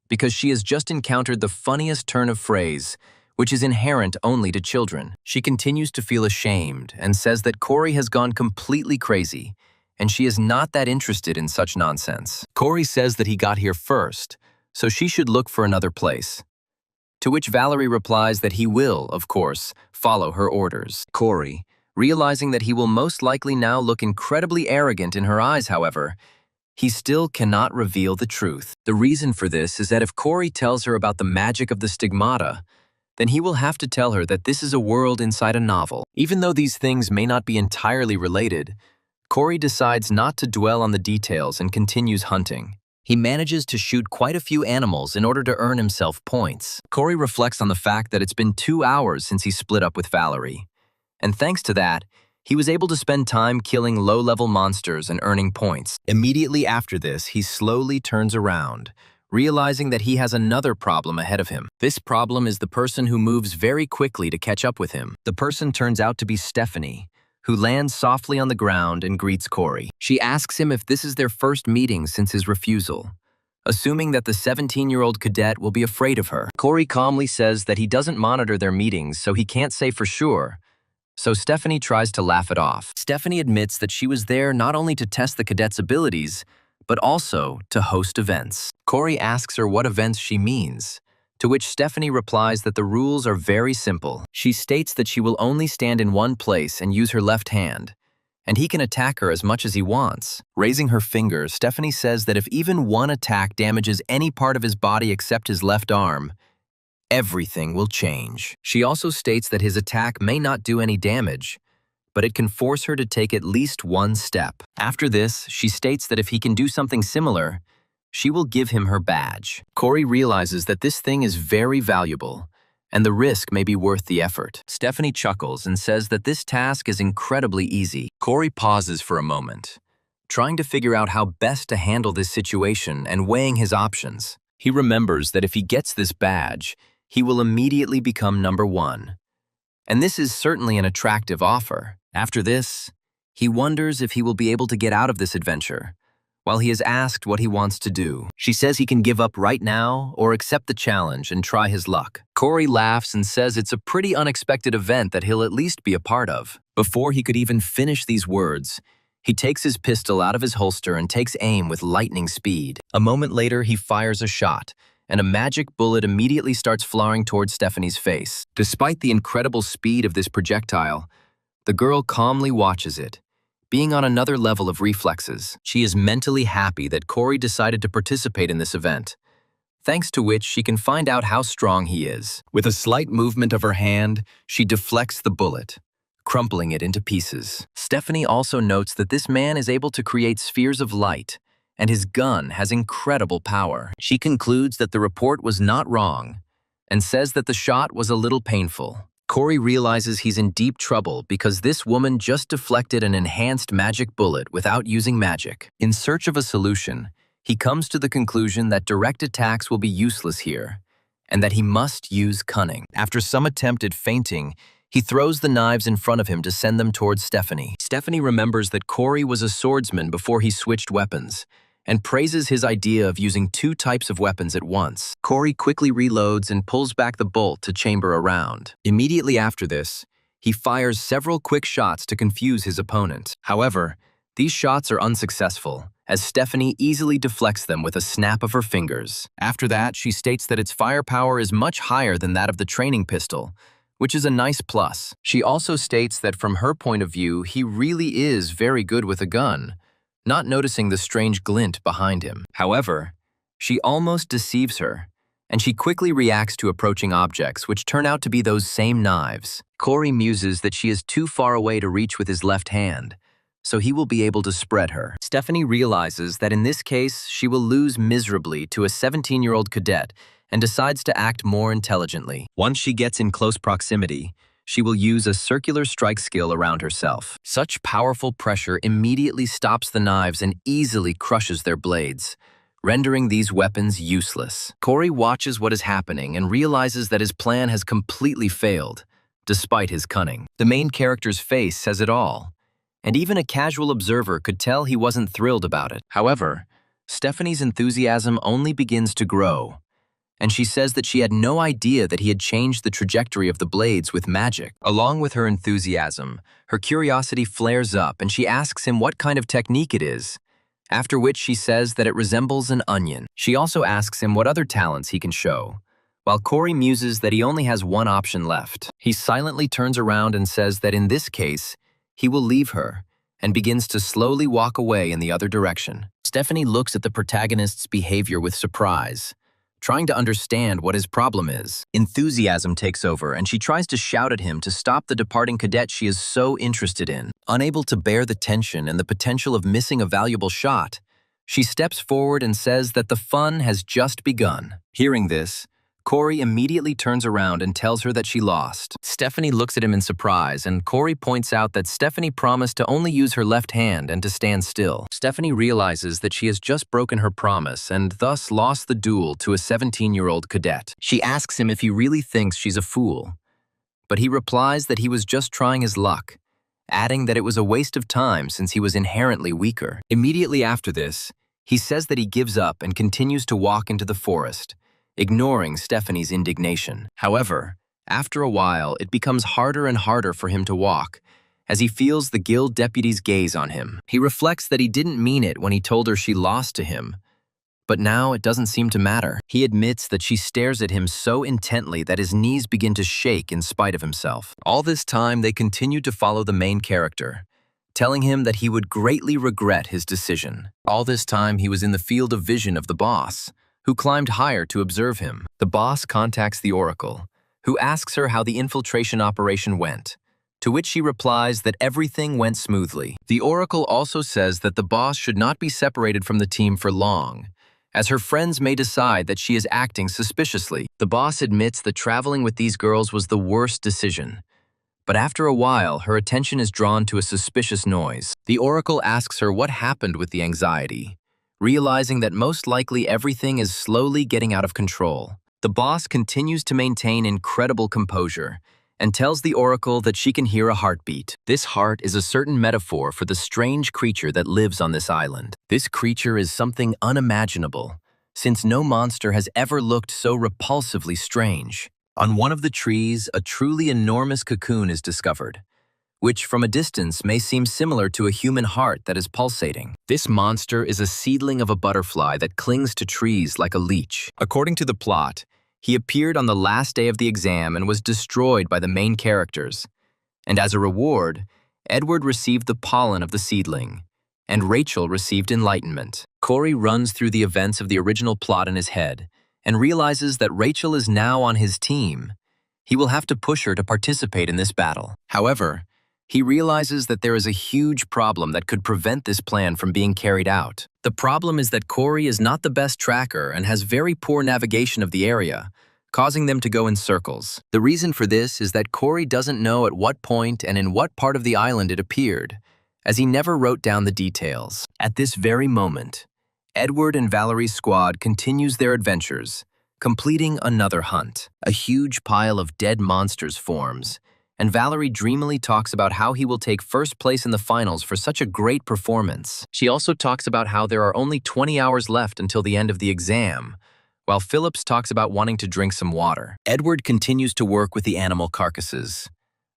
Speaker 1: because she has just encountered the funniest turn of phrase, which is inherent only to children. She continues to feel ashamed and says that Corey has gone completely crazy, and she is not that interested in such nonsense. Corey says that he got here first, so she should look for another place, to which Valerie replies that he will, of course, follow her orders. Corey, realizing that he will most likely now look incredibly arrogant in her eyes, however, he still cannot reveal the truth. The reason for this is that if Corey tells her about the magic of the stigmata, then he will have to tell her that this is a world inside a novel. Even though these things may not be entirely related, Corey decides not to dwell on the details and continues hunting. He manages to shoot quite a few animals in order to earn himself points. Corey reflects on the fact that it's been 2 hours since he split up with Valerie, and thanks to that, he was able to spend time killing low-level monsters and earning points. Immediately after this, he slowly turns around, realizing that he has another problem ahead of him. This problem is the person who moves very quickly to catch up with him. The person turns out to be Stephanie, who lands softly on the ground and greets Corey. She asks him if this is their first meeting since his refusal, assuming that the 17-year-old cadet will be afraid of her. Corey calmly says that he doesn't monitor their meetings, so he can't say for sure, so Stephanie tries to laugh it off. Stephanie admits that she was there not only to test the cadet's abilities, but also to host events. Corey asks her what events she means, to which Stephanie replies that the rules are very simple. She states that she will only stand in one place and use her left hand, and he can attack her as much as he wants. Raising her finger, Stephanie says that if even one attack damages any part of his body except his left arm, everything will change. She also states that his attack may not do any damage, but it can force her to take at least one step. After this, she states that if he can do something similar, she will give him her badge. Corey realizes that this thing is very valuable, and the risk may be worth the effort. Stephanie chuckles and says that this task is incredibly easy. Corey pauses for a moment, trying to figure out how best to handle this situation and weighing his options. He remembers that if he gets this badge, he will immediately become #1. And this is certainly an attractive offer. After this, he wonders if he will be able to get out of this adventure. While he is asked what he wants to do, she says he can give up right now or accept the challenge and try his luck. Corey laughs and says it's a pretty unexpected event that he'll at least be a part of. Before he could even finish these words, he takes his pistol out of his holster and takes aim with lightning speed. A moment later, he fires a shot, and a magic bullet immediately starts flying towards Stephanie's face. Despite the incredible speed of this projectile, the girl calmly watches it, being on another level of reflexes. She is mentally happy that Corey decided to participate in this event, thanks to which she can find out how strong he is. With a slight movement of her hand, she deflects the bullet, crumpling it into pieces. Stephanie also notes that this man is able to create spheres of light, and his gun has incredible power. She concludes that the report was not wrong, and says that the shot was a little painful. Corey realizes he's in deep trouble because this woman just deflected an enhanced magic bullet without using magic. In search of a solution, he comes to the conclusion that direct attacks will be useless here, and that he must use cunning. After some attempt at feinting, he throws the knives in front of him to send them towards Stephanie. Stephanie remembers that Corey was a swordsman before he switched weapons, and praises his idea of using 2 types of weapons at once. Corey quickly reloads and pulls back the bolt to chamber a round. Immediately after this, he fires several quick shots to confuse his opponent. However, these shots are unsuccessful, as Stephanie easily deflects them with a snap of her fingers. After that, she states that its firepower is much higher than that of the training pistol, which is a nice plus. She also states that from her point of view, he really is very good with a gun, not noticing the strange glint behind him. However, she almost deceives her, and she quickly reacts to approaching objects, which turn out to be those same knives. Corey muses that she is too far away to reach with his left hand, so he will be able to spread her. Stephanie realizes that in this case, she will lose miserably to a 17-year-old cadet and decides to act more intelligently. Once she gets in close proximity, she will use a circular strike skill around herself. Such powerful pressure immediately stops the knives and easily crushes their blades, rendering these weapons useless. Corey watches what is happening and realizes that his plan has completely failed, despite his cunning. The main character's face says it all, and even a casual observer could tell he wasn't thrilled about it. However, Stephanie's enthusiasm only begins to grow, and she says that she had no idea that he had changed the trajectory of the blades with magic. Along with her enthusiasm, her curiosity flares up and she asks him what kind of technique it is, after which she says that it resembles an onion. She also asks him what other talents he can show, while Corey muses that he only has one option left. He silently turns around and says that in this case, he will leave her, and begins to slowly walk away in the other direction. Stephanie looks at the protagonist's behavior with surprise, trying to understand what his problem is. Enthusiasm takes over, and she tries to shout at him to stop the departing cadet she is so interested in. Unable to bear the tension and the potential of missing a valuable shot, she steps forward and says that the fun has just begun. Hearing this, Corey immediately turns around and tells her that she lost. Stephanie looks at him in surprise, and Corey points out that Stephanie promised to only use her left hand and to stand still. Stephanie realizes that she has just broken her promise and thus lost the duel to a 17-year-old cadet. She asks him if he really thinks she's a fool, but he replies that he was just trying his luck, adding that it was a waste of time since he was inherently weaker. Immediately after this, he says that he gives up and continues to walk into the forest, ignoring Stephanie's indignation. However, after a while, it becomes harder and harder for him to walk, as he feels the guild deputy's gaze on him. He reflects that he didn't mean it when he told her she lost to him, but now it doesn't seem to matter. He admits that she stares at him so intently that his knees begin to shake in spite of himself. All this time, they continue to follow the main character, telling him that he would greatly regret his decision. All this time, he was in the field of vision of the boss, who climbed higher to observe him. The boss contacts the Oracle, who asks her how the infiltration operation went, to which she replies that everything went smoothly. The Oracle also says that the boss should not be separated from the team for long, as her friends may decide that she is acting suspiciously. The boss admits that traveling with these girls was the worst decision. But after a while, her attention is drawn to a suspicious noise. The oracle asks her what happened with the anxiety, realizing that most likely everything is slowly getting out of control. The boss continues to maintain incredible composure and tells the oracle that she can hear a heartbeat. This heart is a certain metaphor for the strange creature that lives on this island. This creature is something unimaginable, since no monster has ever looked so repulsively strange. On one of the trees, a truly enormous cocoon is discovered, which from a distance may seem similar to a human heart that is pulsating. This monster is a seedling of a butterfly that clings to trees like a leech. According to the plot, he appeared on the last day of the exam and was destroyed by the main characters. And as a reward, Edward received the pollen of the seedling, and Rachel received enlightenment. Corey runs through the events of the original plot in his head, and realizes that Rachel is now on his team. He will have to push her to participate in this battle. However, he realizes that there is a huge problem that could prevent this plan from being carried out. The problem is that Corey is not the best tracker and has very poor navigation of the area, causing them to go in circles. The reason for this is that Corey doesn't know at what point and in what part of the island it appeared, as he never wrote down the details. At this very moment, Edward and Valerie's squad continues their adventures, completing another hunt. A huge pile of dead monsters forms, and Valerie dreamily talks about how he will take first place in the finals for such a great performance. She also talks about how there are only 20 hours left until the end of the exam, while Phillips talks about wanting to drink some water. Edward continues to work with the animal carcasses,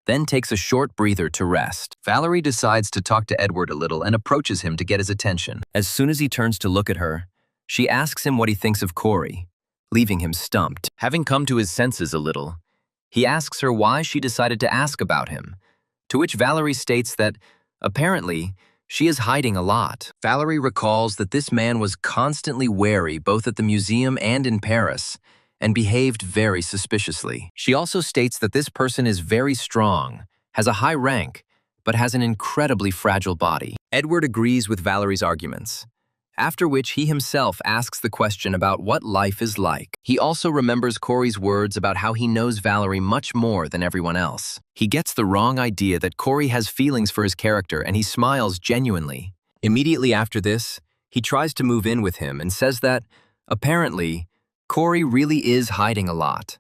Speaker 1: then takes a short breather to rest. Valerie decides to talk to Edward a little and approaches him to get his attention. As soon as he turns to look at her, she asks him what he thinks of Corey, leaving him stumped. Having come to his senses a little, he asks her why she decided to ask about him, to which Valerie states that, apparently, she is hiding a lot. Valerie recalls that this man was constantly wary both at the museum and in Paris, and behaved very suspiciously. She also states that this person is very strong, has a high rank, but has an incredibly fragile body. Edward agrees with Valerie's arguments, after which he himself asks the question about what life is like. He also remembers Corey's words about how he knows Valerie much more than everyone else. He gets the wrong idea that Corey has feelings for his character, and he smiles genuinely. Immediately after this, he tries to move in with him and says that, apparently, Corey really is hiding a lot.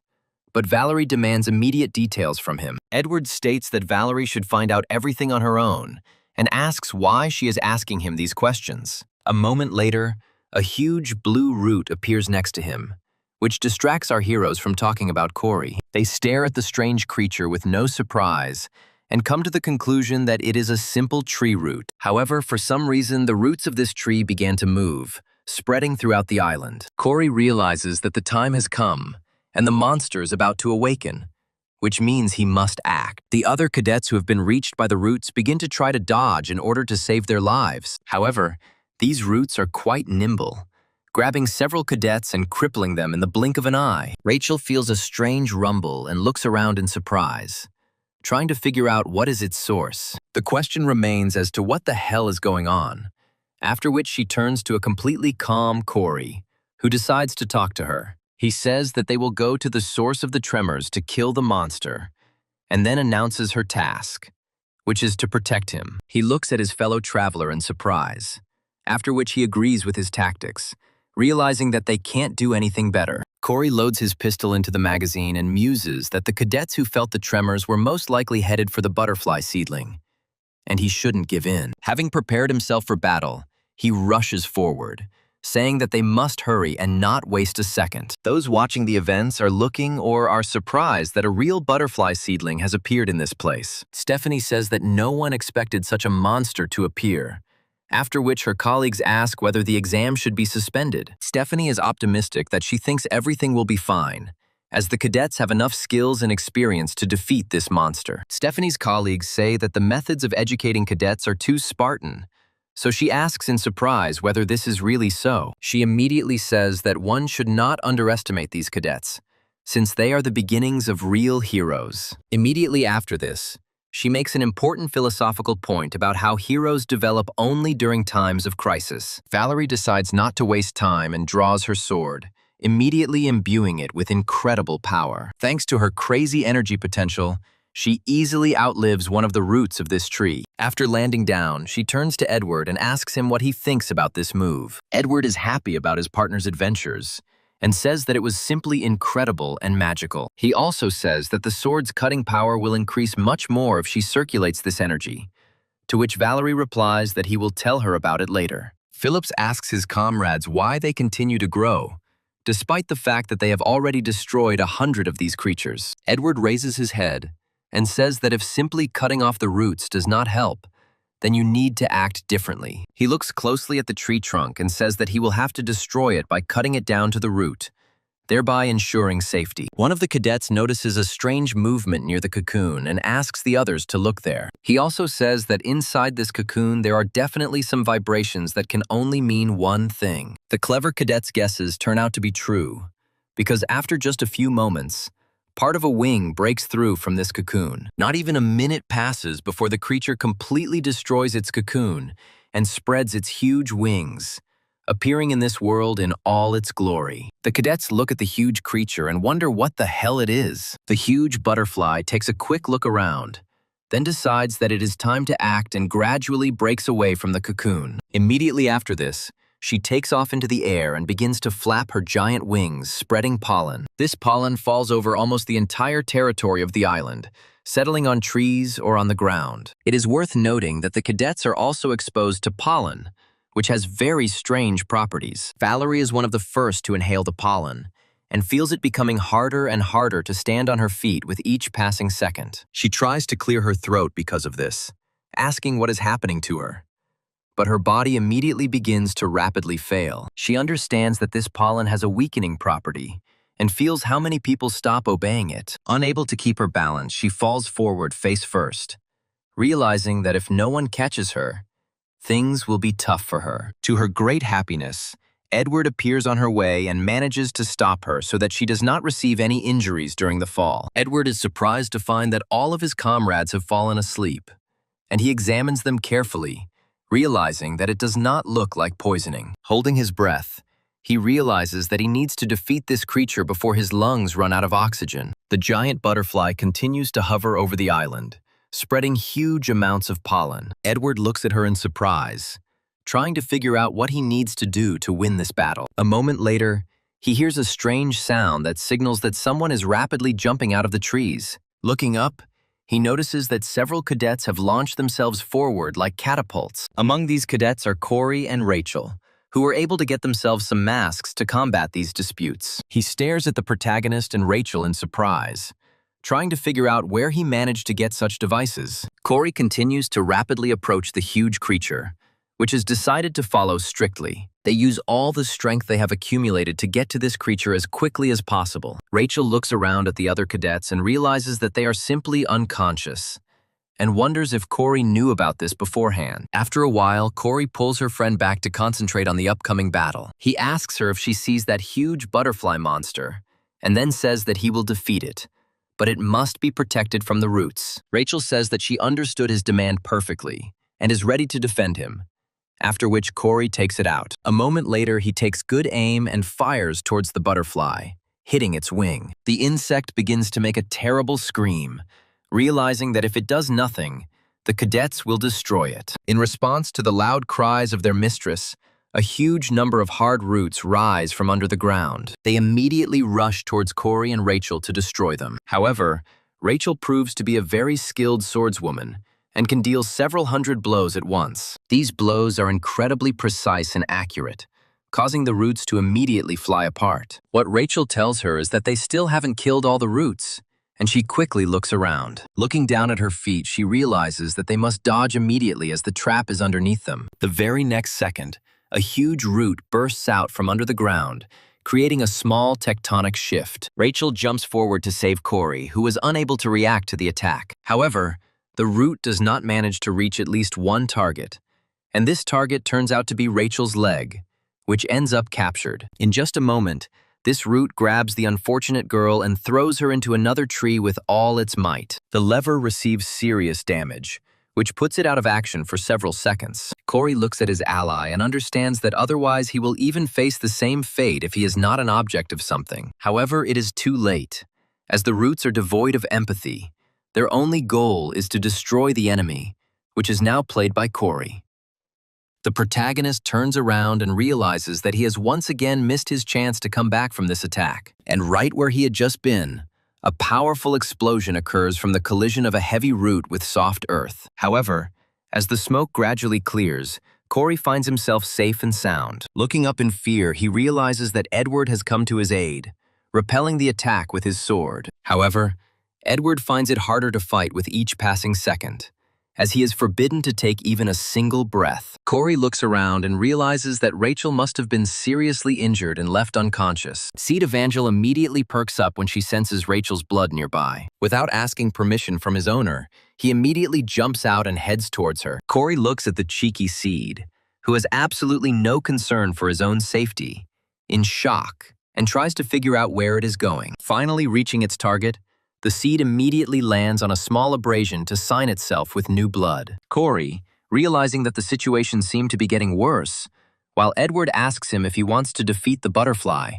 Speaker 1: But Valerie demands immediate details from him. Edward states that Valerie should find out everything on her own, and asks why she is asking him these questions. A moment later, a huge blue root appears next to him, which distracts our heroes from talking about Corey. They stare at the strange creature with no surprise and come to the conclusion that it is a simple tree root. However, for some reason, the roots of this tree began to move, spreading throughout the island. Corey realizes that the time has come and the monster is about to awaken, which means he must act. The other cadets who have been reached by the roots begin to try to dodge in order to save their lives. However, these roots are quite nimble, grabbing several cadets and crippling them in the blink of an eye. Rachel feels a strange rumble and looks around in surprise, trying to figure out what is its source. The question remains as to what the hell is going on, after which she turns to a completely calm Corey, who decides to talk to her. He says that they will go to the source of the tremors to kill the monster, and then announces her task, which is to protect him. He looks at his fellow traveler in surprise, after which he agrees with his tactics, realizing that they can't do anything better. Corey loads his pistol into the magazine and muses that the cadets who felt the tremors were most likely headed for the butterfly seedling, and he shouldn't give in. Having prepared himself for battle, he rushes forward, saying that they must hurry and not waste a second. Those watching the events are looking or are surprised that a real butterfly seedling has appeared in this place. Stephanie says that no one expected such a monster to appear, after which her colleagues ask whether the exam should be suspended. Stephanie is optimistic that she thinks everything will be fine, as the cadets have enough skills and experience to defeat this monster. Stephanie's colleagues say that the methods of educating cadets are too Spartan, so she asks in surprise whether this is really so. She immediately says that one should not underestimate these cadets, since they are the beginnings of real heroes. Immediately after this, she makes an important philosophical point about how heroes develop only during times of crisis. Valerie decides not to waste time and draws her sword, immediately imbuing it with incredible power. Thanks to her crazy energy potential, she easily outlives one of the roots of this tree. After landing down, she turns to Edward and asks him what he thinks about this move. Edward is happy about his partner's adventures and says that it was simply incredible and magical. He also says that the sword's cutting power will increase much more if she circulates this energy, to which Valerie replies that he will tell her about it later. Phillips asks his comrades why they continue to grow, despite the fact that they have already destroyed 100 of these creatures. Edward raises his head and says that if simply cutting off the roots does not help, then you need to act differently. He looks closely at the tree trunk and says that he will have to destroy it by cutting it down to the root, thereby ensuring safety. One of the cadets notices a strange movement near the cocoon and asks the others to look there. He also says that inside this cocoon there are definitely some vibrations that can only mean one thing. The clever cadet's guesses turn out to be true, because after just a few moments, part of a wing breaks through from this cocoon. Not even a minute passes before the creature completely destroys its cocoon and spreads its huge wings, appearing in this world in all its glory. The cadets look at the huge creature and wonder what the hell it is. The huge butterfly takes a quick look around, then decides that it is time to act and gradually breaks away from the cocoon. Immediately after this, she takes off into the air and begins to flap her giant wings, spreading pollen. This pollen falls over almost the entire territory of the island, settling on trees or on the ground. It is worth noting that the cadets are also exposed to pollen, which has very strange properties. Valerie is one of the first to inhale the pollen, and feels it becoming harder and harder to stand on her feet with each passing second. She tries to clear her throat because of this, asking what is happening to her. But her body immediately begins to rapidly fail. She understands that this pollen has a weakening property and feels how many people stop obeying it. Unable to keep her balance, she falls forward face first, realizing that if no one catches her, things will be tough for her. To her great happiness, Edward appears on her way and manages to stop her so that she does not receive any injuries during the fall. Edward is surprised to find that all of his comrades have fallen asleep, and he examines them carefully, realizing that it does not look like poisoning. Holding his breath, he realizes that he needs to defeat this creature before his lungs run out of oxygen. The giant butterfly continues to hover over the island, spreading huge amounts of pollen. Edward looks at her in surprise, trying to figure out what he needs to do to win this battle. A moment later, he hears a strange sound that signals that someone is rapidly jumping out of the trees. Looking up, he notices that several cadets have launched themselves forward like catapults. Among these cadets are Corey and Rachel, who were able to get themselves some masks to combat these disputes. He stares at the protagonist and Rachel in surprise, trying to figure out where he managed to get such devices. Corey continues to rapidly approach the huge creature, which has decided to follow strictly. They use all the strength they have accumulated to get to this creature as quickly as possible. Rachel looks around at the other cadets and realizes that they are simply unconscious, and wonders if Corey knew about this beforehand. After a while, Corey pulls her friend back to concentrate on the upcoming battle. He asks her if she sees that huge butterfly monster, and then says that he will defeat it, but it must be protected from the roots. Rachel says that she understood his demand perfectly and is ready to defend him, after which Corey takes it out. A moment later, he takes good aim and fires towards the butterfly, hitting its wing. The insect begins to make a terrible scream, realizing that if it does nothing, the cadets will destroy it. In response to the loud cries of their mistress, a huge number of hard roots rise from under the ground. They immediately rush towards Corey and Rachel to destroy them. However, Rachel proves to be a very skilled swordswoman and can deal several hundred blows at once. These blows are incredibly precise and accurate, causing the roots to immediately fly apart. What Rachel tells her is that they still haven't killed all the roots, and she quickly looks around. Looking down at her feet, she realizes that they must dodge immediately as the trap is underneath them. The very next second, a huge root bursts out from under the ground, creating a small tectonic shift. Rachel jumps forward to save Corey, who is unable to react to the attack. However, the root does not manage to reach at least one target, and this target turns out to be Rachel's leg, which ends up captured. In just a moment, This root grabs the unfortunate girl and throws her into another tree with all its might. The lever receives serious damage, which puts it out of action for several seconds. Corey looks at his ally and understands that otherwise he will even face the same fate if he is not an object of something. However, it is too late. As the roots are devoid of empathy, their only goal is to destroy the enemy, which is now played by Corey. The protagonist turns around and realizes that he has once again missed his chance to come back from this attack. And right where he had just been, a powerful explosion occurs from the collision of a heavy root with soft earth. However, as the smoke gradually clears, Corey finds himself safe and sound. Looking up in fear, he realizes that Edward has come to his aid, repelling the attack with his sword. However, Edward finds it harder to fight with each passing second, as he is forbidden to take even a single breath. Corey looks around and realizes that Rachel must have been seriously injured and left unconscious. Seed Evangel immediately perks up when she senses Rachel's blood nearby. Without asking permission from his owner, he immediately jumps out and heads towards her. Corey looks at the cheeky Seed, who has absolutely no concern for his own safety, in shock, and tries to figure out where it is going. Finally reaching its target, the Seed immediately lands on a small abrasion to sign itself with new blood. Corey, realizing that the situation seemed to be getting worse, while Edward asks him if he wants to defeat the butterfly,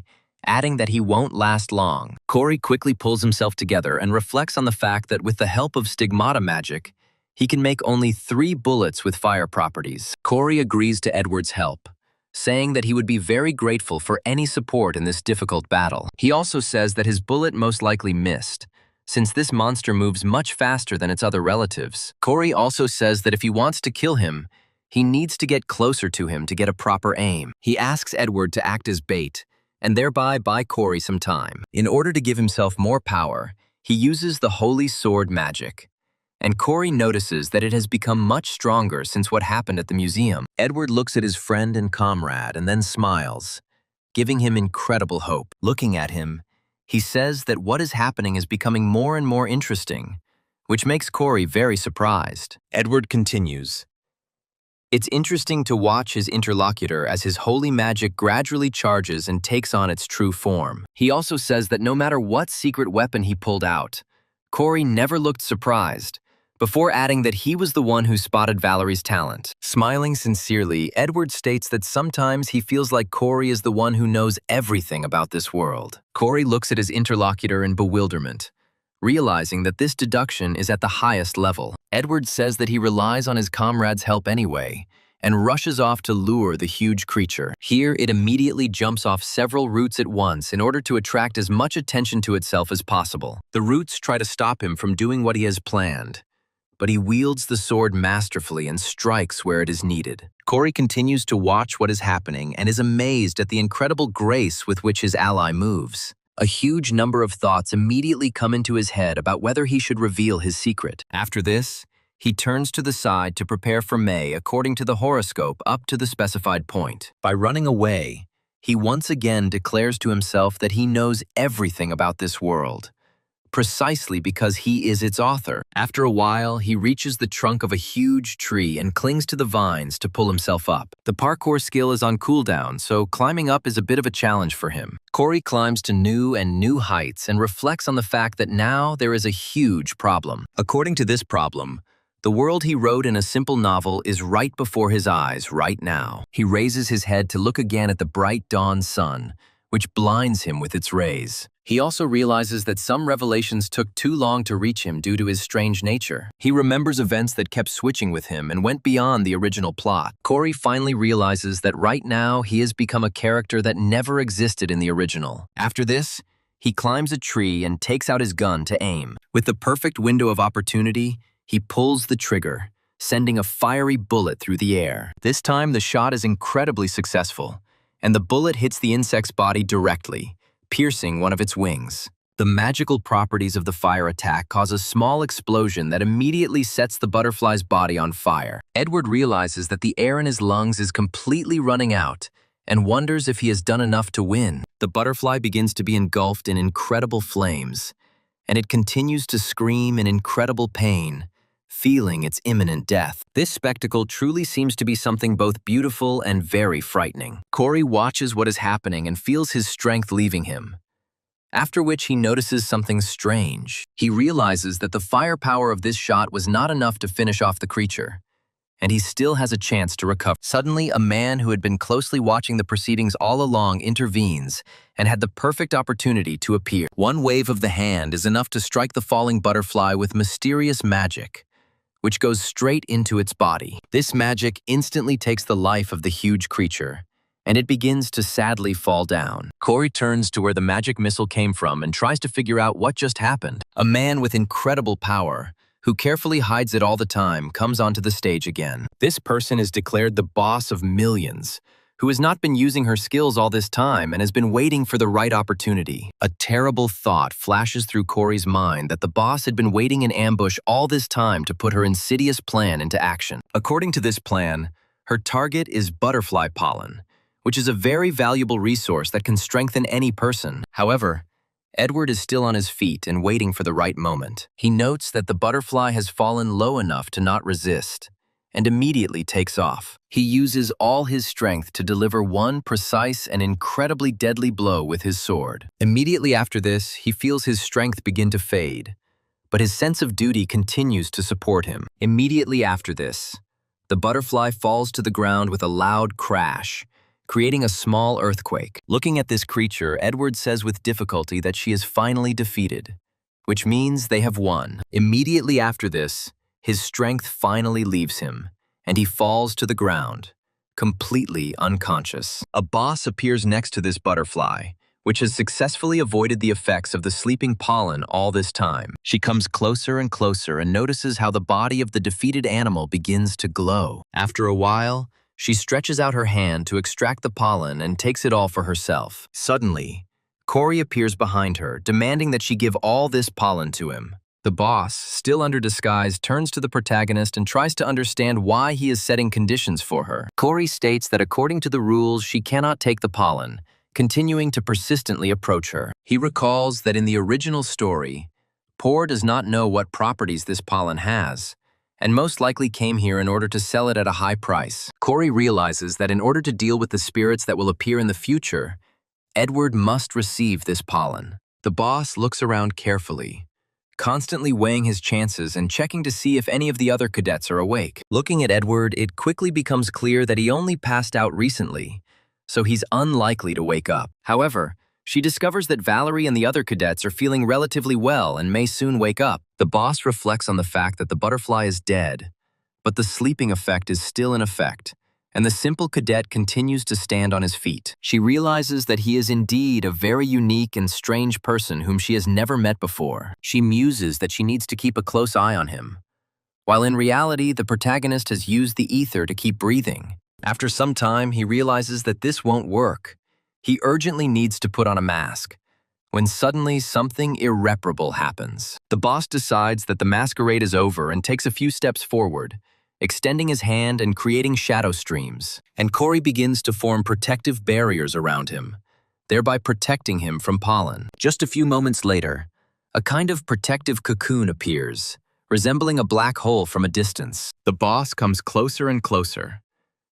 Speaker 1: adding that he won't last long. Corey quickly pulls himself together and reflects on the fact that with the help of stigmata magic, he can make only 3 bullets with fire properties. Corey agrees to Edward's help, saying that he would be very grateful for any support in this difficult battle. He also says that his bullet most likely missed, since this monster moves much faster than its other relatives. Corey also says that if he wants to kill him, he needs to get closer to him to get a proper aim. He asks Edward to act as bait, and thereby buy Corey some time. In order to give himself more power, he uses the Holy Sword magic, and Corey notices that it has become much stronger since what happened at the museum. Edward looks at his friend and comrade and then smiles, giving him incredible hope. Looking at him, he says that what is happening is becoming more and more interesting, which makes Corey very surprised. Edward continues, "It's interesting to watch his interlocutor as his holy magic gradually charges and takes on its true form." He also says that no matter what secret weapon he pulled out, Corey never looked surprised, before adding that he was the one who spotted Valerie's talent. Smiling sincerely, Edward states that sometimes he feels like Corey is the one who knows everything about this world. Corey looks at his interlocutor in bewilderment, realizing that this deduction is at the highest level. Edward says that he relies on his comrade's help anyway, and rushes off to lure the huge creature. Here, it immediately jumps off several roots at once in order to attract as much attention to itself as possible. The roots try to stop him from doing what he has planned, but he wields the sword masterfully and strikes where it is needed. Corey continues to watch what is happening and is amazed at the incredible grace with which his ally moves. A huge number of thoughts immediately come into his head about whether he should reveal his secret. After this, he turns to the side to prepare for May according to the horoscope up to the specified point. By running away, he once again declares to himself that he knows everything about this world, precisely because he is its author. After a while, he reaches the trunk of a huge tree and clings to the vines to pull himself up. The parkour skill is on cooldown, so climbing up is a bit of a challenge for him. Corey climbs to new heights and reflects on the fact that now there is a huge problem. According to this problem, the world he wrote in a simple novel is right before his eyes right now. He raises his head to look again at the bright dawn sun, which blinds him with its rays. He also realizes that some revelations took too long to reach him due to his strange nature. He remembers events that kept switching with him and went beyond the original plot. Corey finally realizes that right now he has become a character that never existed in the original. After this, he climbs a tree and takes out his gun to aim. With the perfect window of opportunity, he pulls the trigger, sending a fiery bullet through the air. This time, the shot is incredibly successful, and the bullet hits the insect's body directly, piercing one of its wings. The magical properties of the fire attack cause a small explosion that immediately sets the butterfly's body on fire. Edward realizes that the air in his lungs is completely running out and wonders if he has done enough to win. The butterfly begins to be engulfed in incredible flames, and it continues to scream in incredible pain, feeling its imminent death. This spectacle truly seems to be something both beautiful and very frightening. Corey watches what is happening and feels his strength leaving him, after which he notices something strange. He realizes that the firepower of this shot was not enough to finish off the creature, and he still has a chance to recover. Suddenly, a man who had been closely watching the proceedings all along intervenes and had the perfect opportunity to appear. One wave of the hand is enough to strike the falling butterfly with mysterious magic, which goes straight into its body. This magic instantly takes the life of the huge creature, and it begins to sadly fall down. Corey turns to where the magic missile came from and tries to figure out what just happened. A man with incredible power, who carefully hides it all the time, comes onto the stage again. This person is declared the boss of millions, who has not been using her skills all this time and has been waiting for the right opportunity. A terrible thought flashes through Corey's mind that the boss had been waiting in ambush all this time to put her insidious plan into action. According to this plan, her target is butterfly pollen, which is a very valuable resource that can strengthen any person. However, Edward is still on his feet and waiting for the right moment. He notes that the butterfly has fallen low enough to not resist, and immediately takes off. He uses all his strength to deliver one precise and incredibly deadly blow with his sword. Immediately after this, he feels his strength begin to fade, but his sense of duty continues to support him. Immediately after this, the butterfly falls to the ground with a loud crash, creating a small earthquake. Looking at this creature, Edward says with difficulty that she is finally defeated, which means they have won. Immediately after this, his strength finally leaves him, and he falls to the ground, completely unconscious. A boss appears next to this butterfly, which has successfully avoided the effects of the sleeping pollen all this time. She comes closer and closer and notices how the body of the defeated animal begins to glow. After a while, she stretches out her hand to extract the pollen and takes it all for herself. Suddenly, Corey appears behind her, demanding that she give all this pollen to him. The boss, still under disguise, turns to the protagonist and tries to understand why he is setting conditions for her. Corey states that according to the rules, she cannot take the pollen, continuing to persistently approach her. He recalls that in the original story, Poor does not know what properties this pollen has, and most likely came here in order to sell it at a high price. Corey realizes that in order to deal with the spirits that will appear in the future, Edward must receive this pollen. The boss looks around carefully, constantly weighing his chances and checking to see if any of the other cadets are awake. Looking at Edward, it quickly becomes clear that he only passed out recently, so he's unlikely to wake up. However, she discovers that Valerie and the other cadets are feeling relatively well and may soon wake up. The boss reflects on the fact that the butterfly is dead, but the sleeping effect is still in effect, and the simple cadet continues to stand on his feet. She realizes that he is indeed a very unique and strange person whom she has never met before. She muses that she needs to keep a close eye on him, while in reality, the protagonist has used the ether to keep breathing. After some time, he realizes that this won't work. He urgently needs to put on a mask, when suddenly something irreparable happens. The boss decides that the masquerade is over and takes a few steps forward, extending his hand and creating shadow streams. And Corey begins to form protective barriers around him, thereby protecting him from pollen. Just a few moments later, a kind of protective cocoon appears, resembling a black hole from a distance. The boss comes closer and closer.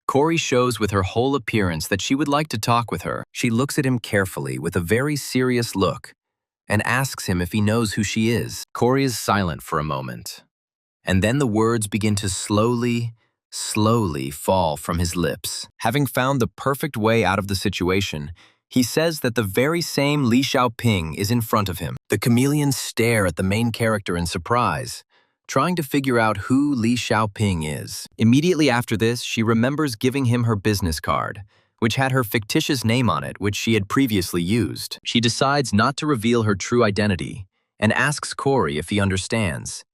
Speaker 1: Corey shows with her whole appearance that she would like to talk with her. She looks at him carefully with a very serious look and asks him if he knows who she is. Corey is silent for a moment, and then the words begin to slowly fall from his lips. Having found the perfect way out of the situation, he says that the very same Li Xiaoping is in front of him. The chameleons stare at the main character in surprise, trying to figure out who Li Xiaoping is. Immediately after this, she remembers giving him her business card, which had her fictitious name on it, which she had previously used. She decides not to reveal her true identity and asks Corey if he understands,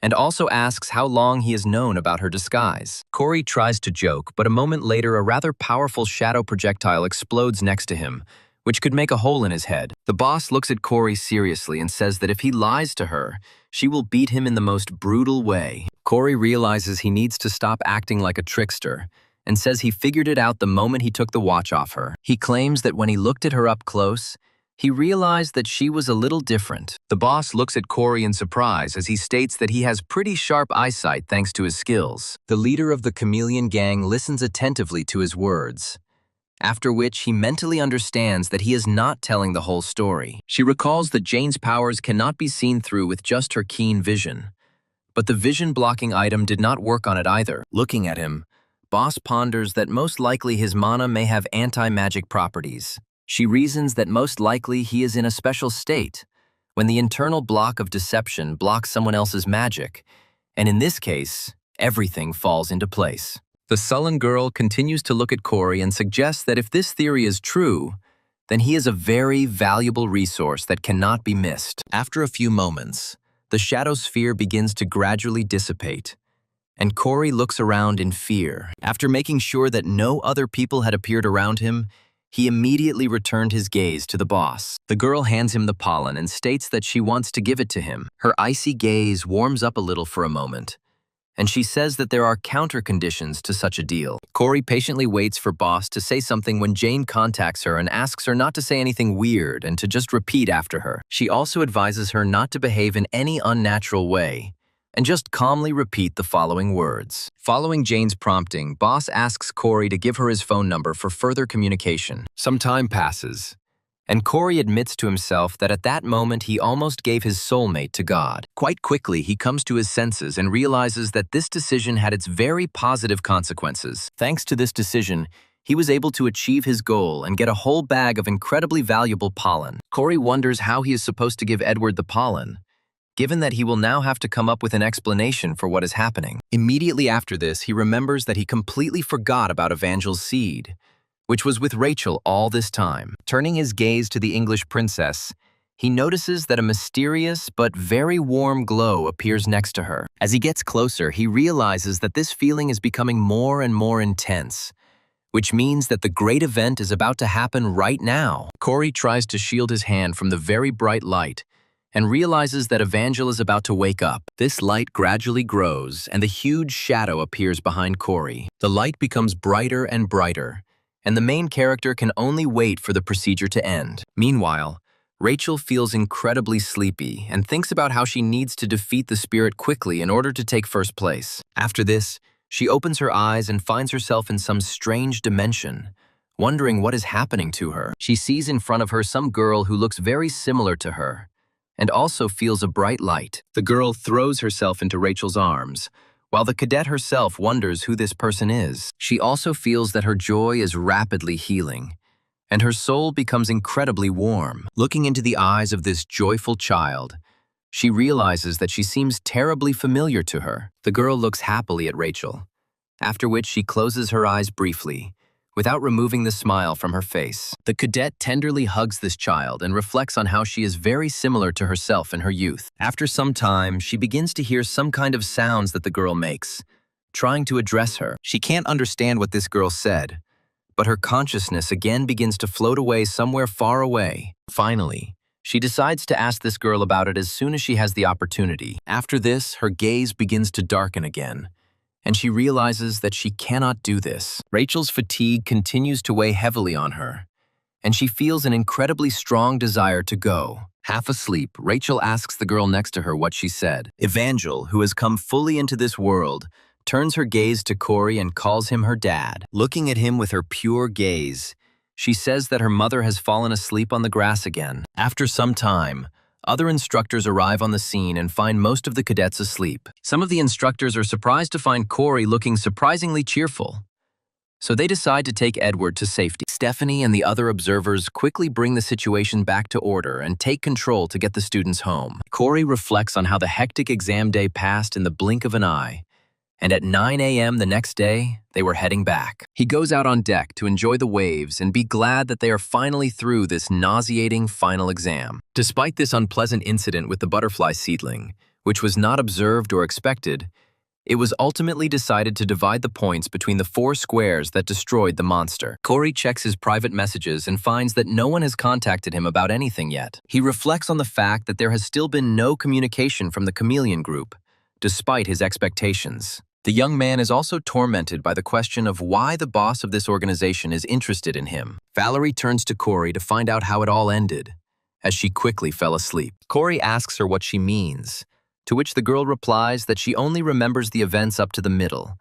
Speaker 1: and also asks how long he has known about her disguise. Corey tries to joke, but a moment later, a rather powerful shadow projectile explodes next to him, which could make a hole in his head. The boss looks at Corey seriously and says that if he lies to her, she will beat him in the most brutal way. Corey realizes he needs to stop acting like a trickster and says he figured it out the moment he took the watch off her. He claims that when he looked at her up close, he realized that she was a little different. The boss looks at Corey in surprise as he states that he has pretty sharp eyesight thanks to his skills. The leader of the chameleon gang listens attentively to his words, after which he mentally understands that he is not telling the whole story. She recalls that Jane's powers cannot be seen through with just her keen vision. But the vision-blocking item did not work on it either. Looking at him, Boss ponders that most likely his mana may have anti-magic properties. She reasons that most likely he is in a special state, when the internal block of deception blocks someone else's magic, and in this case, everything falls into place. The sullen girl continues to look at Corey and suggests that if this theory is true, then he is a very valuable resource that cannot be missed. After a few moments, the shadow sphere begins to gradually dissipate, and Corey looks around in fear. After making sure that no other people had appeared around him, he immediately returned his gaze to the boss. The girl hands him the pollen and states that she wants to give it to him. Her icy gaze warms up a little for a moment, and she says that there are counter-conditions to such a deal. Corey patiently waits for Boss to say something when Jane contacts her and asks her not to say anything weird and to just repeat after her. She also advises her not to behave in any unnatural way, and just calmly repeat the following words. Following Jane's prompting, Boss asks Corey to give her his phone number for further communication. Some time passes, and Corey admits to himself that at that moment he almost gave his soulmate to God. Quite quickly, he comes to his senses and realizes that this decision had its very positive consequences. Thanks to this decision, he was able to achieve his goal and get a whole bag of incredibly valuable pollen. Corey wonders how he is supposed to give Edward the pollen, given that he will now have to come up with an explanation for what is happening. Immediately after this, he remembers that he completely forgot about Evangel's seed, which was with Rachel all this time. Turning his gaze to the English princess, he notices that a mysterious but very warm glow appears next to her. As he gets closer, he realizes that this feeling is becoming more and more intense, which means that the great event is about to happen right now. Corey tries to shield his hand from the very bright light, and realizes that Evangel is about to wake up. This light gradually grows, and the huge shadow appears behind Corey. The light becomes brighter and brighter, and the main character can only wait for the procedure to end. Meanwhile, Rachel feels incredibly sleepy and thinks about how she needs to defeat the spirit quickly in order to take first place. After this, she opens her eyes and finds herself in some strange dimension, wondering what is happening to her. She sees in front of her some girl who looks very similar to her, and also feels a bright light. The girl throws herself into Rachel's arms, while the cadet herself wonders who this person is. She also feels that her joy is rapidly healing, and her soul becomes incredibly warm. Looking into the eyes of this joyful child, she realizes that she seems terribly familiar to her. The girl looks happily at Rachel, after which she closes her eyes briefly, without removing the smile from her face. The cadet tenderly hugs this child and reflects on how she is very similar to herself in her youth. After some time, she begins to hear some kind of sounds that the girl makes, trying to address her. She can't understand what this girl said, but her consciousness again begins to float away somewhere far away. Finally, she decides to ask this girl about it as soon as she has the opportunity. After this, her gaze begins to darken again, and she realizes that she cannot do this. Rachel's fatigue continues to weigh heavily on her, and she feels an incredibly strong desire to go. Half asleep, Rachel asks the girl next to her what she said. Evangel, who has come fully into this world, turns her gaze to Corey and calls him her dad. Looking at him with her pure gaze, she says that her mother has fallen asleep on the grass again. After some time, other instructors arrive on the scene and find most of the cadets asleep. Some of the instructors are surprised to find Corey looking surprisingly cheerful, so they decide to take Edward to safety. Stephanie and the other observers quickly bring the situation back to order and take control to get the students home. Corey reflects on how the hectic exam day passed in the blink of an eye, and at 9 a.m. the next day, they were heading back. He goes out on deck to enjoy the waves and be glad that they are finally through this nauseating final exam. Despite this unpleasant incident with the butterfly seedling, which was not observed or expected, it was ultimately decided to divide the points between the 4 squares that destroyed the monster. Corey checks his private messages and finds that no one has contacted him about anything yet. He reflects on the fact that there has still been no communication from the chameleon group, despite his expectations. The young man is also tormented by the question of why the boss of this organization is interested in him. Valerie turns to Corey to find out how it all ended, as she quickly fell asleep. Corey asks her what she means, to which the girl replies that she only remembers the events up to the middle,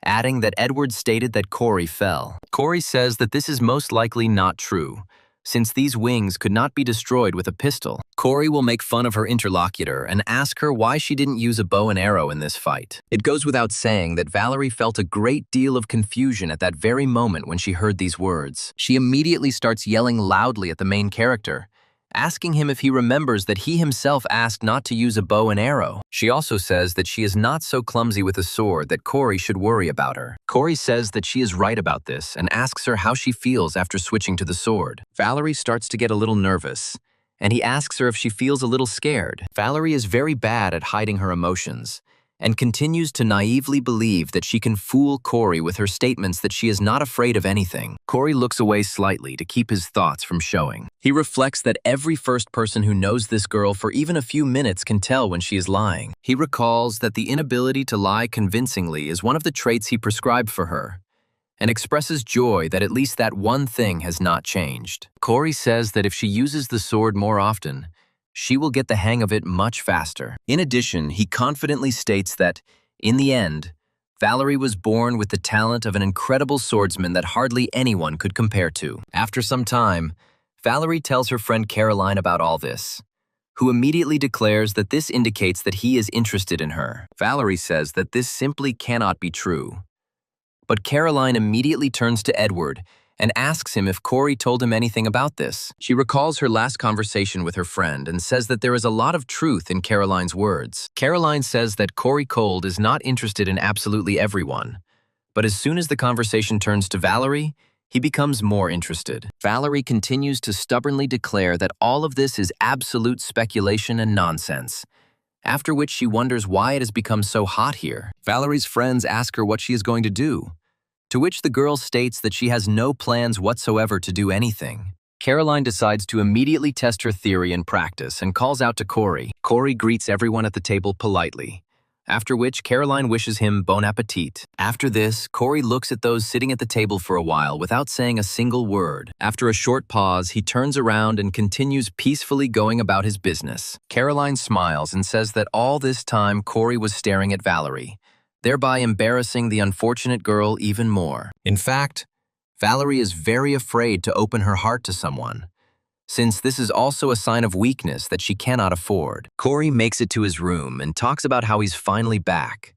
Speaker 1: adding that Edward stated that Corey fell. Corey says that this is most likely not true, since these wings could not be destroyed with a pistol. Corey will make fun of her interlocutor and ask her why she didn't use a bow and arrow in this fight. It goes without saying that Valerie felt a great deal of confusion at that very moment when she heard these words. She immediately starts yelling loudly at the main character, asking him if he remembers that he himself asked not to use a bow and arrow. She also says that she is not so clumsy with a sword that Corey should worry about her. Corey says that she is right about this and asks her how she feels after switching to the sword. Valerie starts to get a little nervous, and he asks her if she feels a little scared. Valerie is very bad at hiding her emotions, and continues to naively believe that she can fool Corey with her statements that she is not afraid of anything. Corey looks away slightly to keep his thoughts from showing. He reflects that every first person who knows this girl for even a few minutes can tell when she is lying. He recalls that the inability to lie convincingly is one of the traits he prescribed for her, and expresses joy that at least that one thing has not changed. Corey says that if she uses the sword more often, she will get the hang of it much faster. In addition, he confidently states that, in the end, Valerie was born with the talent of an incredible swordsman that hardly anyone could compare to. After some time, Valerie tells her friend Caroline about all this, who immediately declares that this indicates that he is interested in her. Valerie says that this simply cannot be true. But Caroline immediately turns to Edward and asks him if Corey told him anything about this. She recalls her last conversation with her friend and says that there is a lot of truth in Caroline's words. Caroline says that Corey Cold is not interested in absolutely everyone, but as soon as the conversation turns to Valerie, he becomes more interested. Valerie continues to stubbornly declare that all of this is absolute speculation and nonsense, after which she wonders why it has become so hot here. Valerie's friends ask her what she is going to do, to which the girl states that she has no plans whatsoever to do anything. Caroline decides to immediately test her theory in practice and calls out to Corey. Corey greets everyone at the table politely, after which Caroline wishes him bon appetit. After this, Corey looks at those sitting at the table for a while without saying a single word. After a short pause, he turns around and continues peacefully going about his business. Caroline smiles and says that all this time Corey was staring at Valerie, thereby embarrassing the unfortunate girl even more. In fact, Valerie is very afraid to open her heart to someone, since this is also a sign of weakness that she cannot afford. Corey makes it to his room and talks about how he's finally back,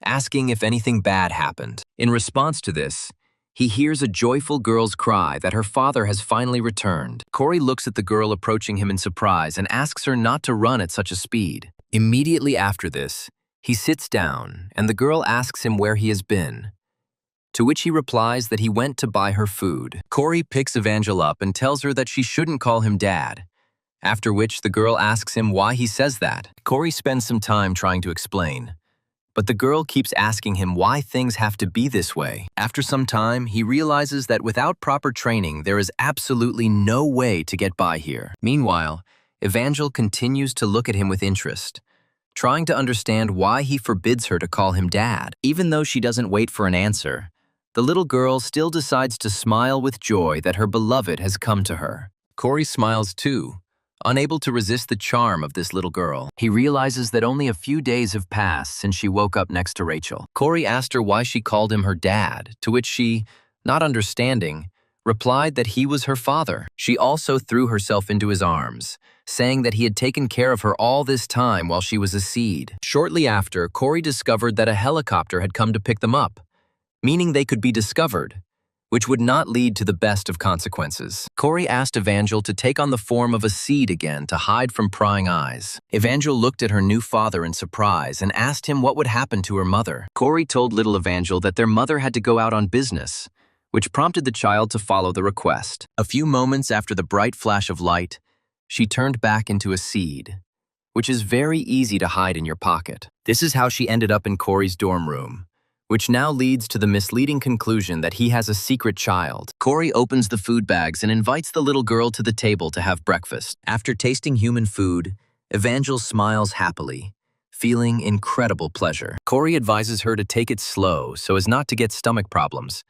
Speaker 1: asking if anything bad happened. In response to this, he hears a joyful girl's cry that her father has finally returned. Corey looks at the girl approaching him in surprise and asks her not to run at such a speed. Immediately after this, he sits down, and the girl asks him where he has been, to which he replies that he went to buy her food. Corey picks Evangel up and tells her that she shouldn't call him dad, after which the girl asks him why he says that. Corey spends some time trying to explain, but the girl keeps asking him why things have to be this way. After some time, he realizes that without proper training, there is absolutely no way to get by here. Meanwhile, Evangel continues to look at him with interest, trying to understand why he forbids her to call him dad. Even though she doesn't wait for an answer, the little girl still decides to smile with joy that her beloved has come to her. Corey smiles too, unable to resist the charm of this little girl. He realizes that only a few days have passed since she woke up next to Rachel. Corey asked her why she called him her dad, to which she, not understanding, replied that he was her father. She also threw herself into his arms, saying that he had taken care of her all this time while she was a seed. Shortly after, Corey discovered that a helicopter had come to pick them up, meaning they could be discovered, which would not lead to the best of consequences. Corey asked Evangel to take on the form of a seed again to hide from prying eyes. Evangel looked at her new father in surprise and asked him what would happen to her mother. Corey told little Evangel that their mother had to go out on business, which prompted the child to follow the request. A few moments after the bright flash of light, she turned back into a seed, which is very easy to hide in your pocket. This is how she ended up in Corey's dorm room, which now leads to the misleading conclusion that he has a secret child. Corey opens the food bags and invites the little girl to the table to have breakfast. After tasting human food, Evangel smiles happily, feeling incredible pleasure. Corey advises her to take it slow so as not to get stomach problems,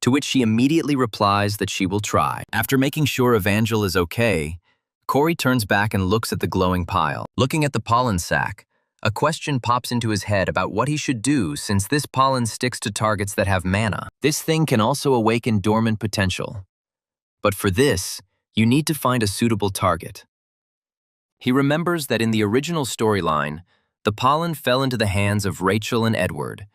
Speaker 1: to which she immediately replies that she will try. After making sure Evangel is okay, Corey turns back and looks at the glowing pile. Looking at the pollen sac, a question pops into his head about what he should do since this pollen sticks to targets that have mana. This thing can also awaken dormant potential. But for this, you need to find a suitable target. He remembers that in the original storyline, the pollen fell into the hands of Rachel and Edward,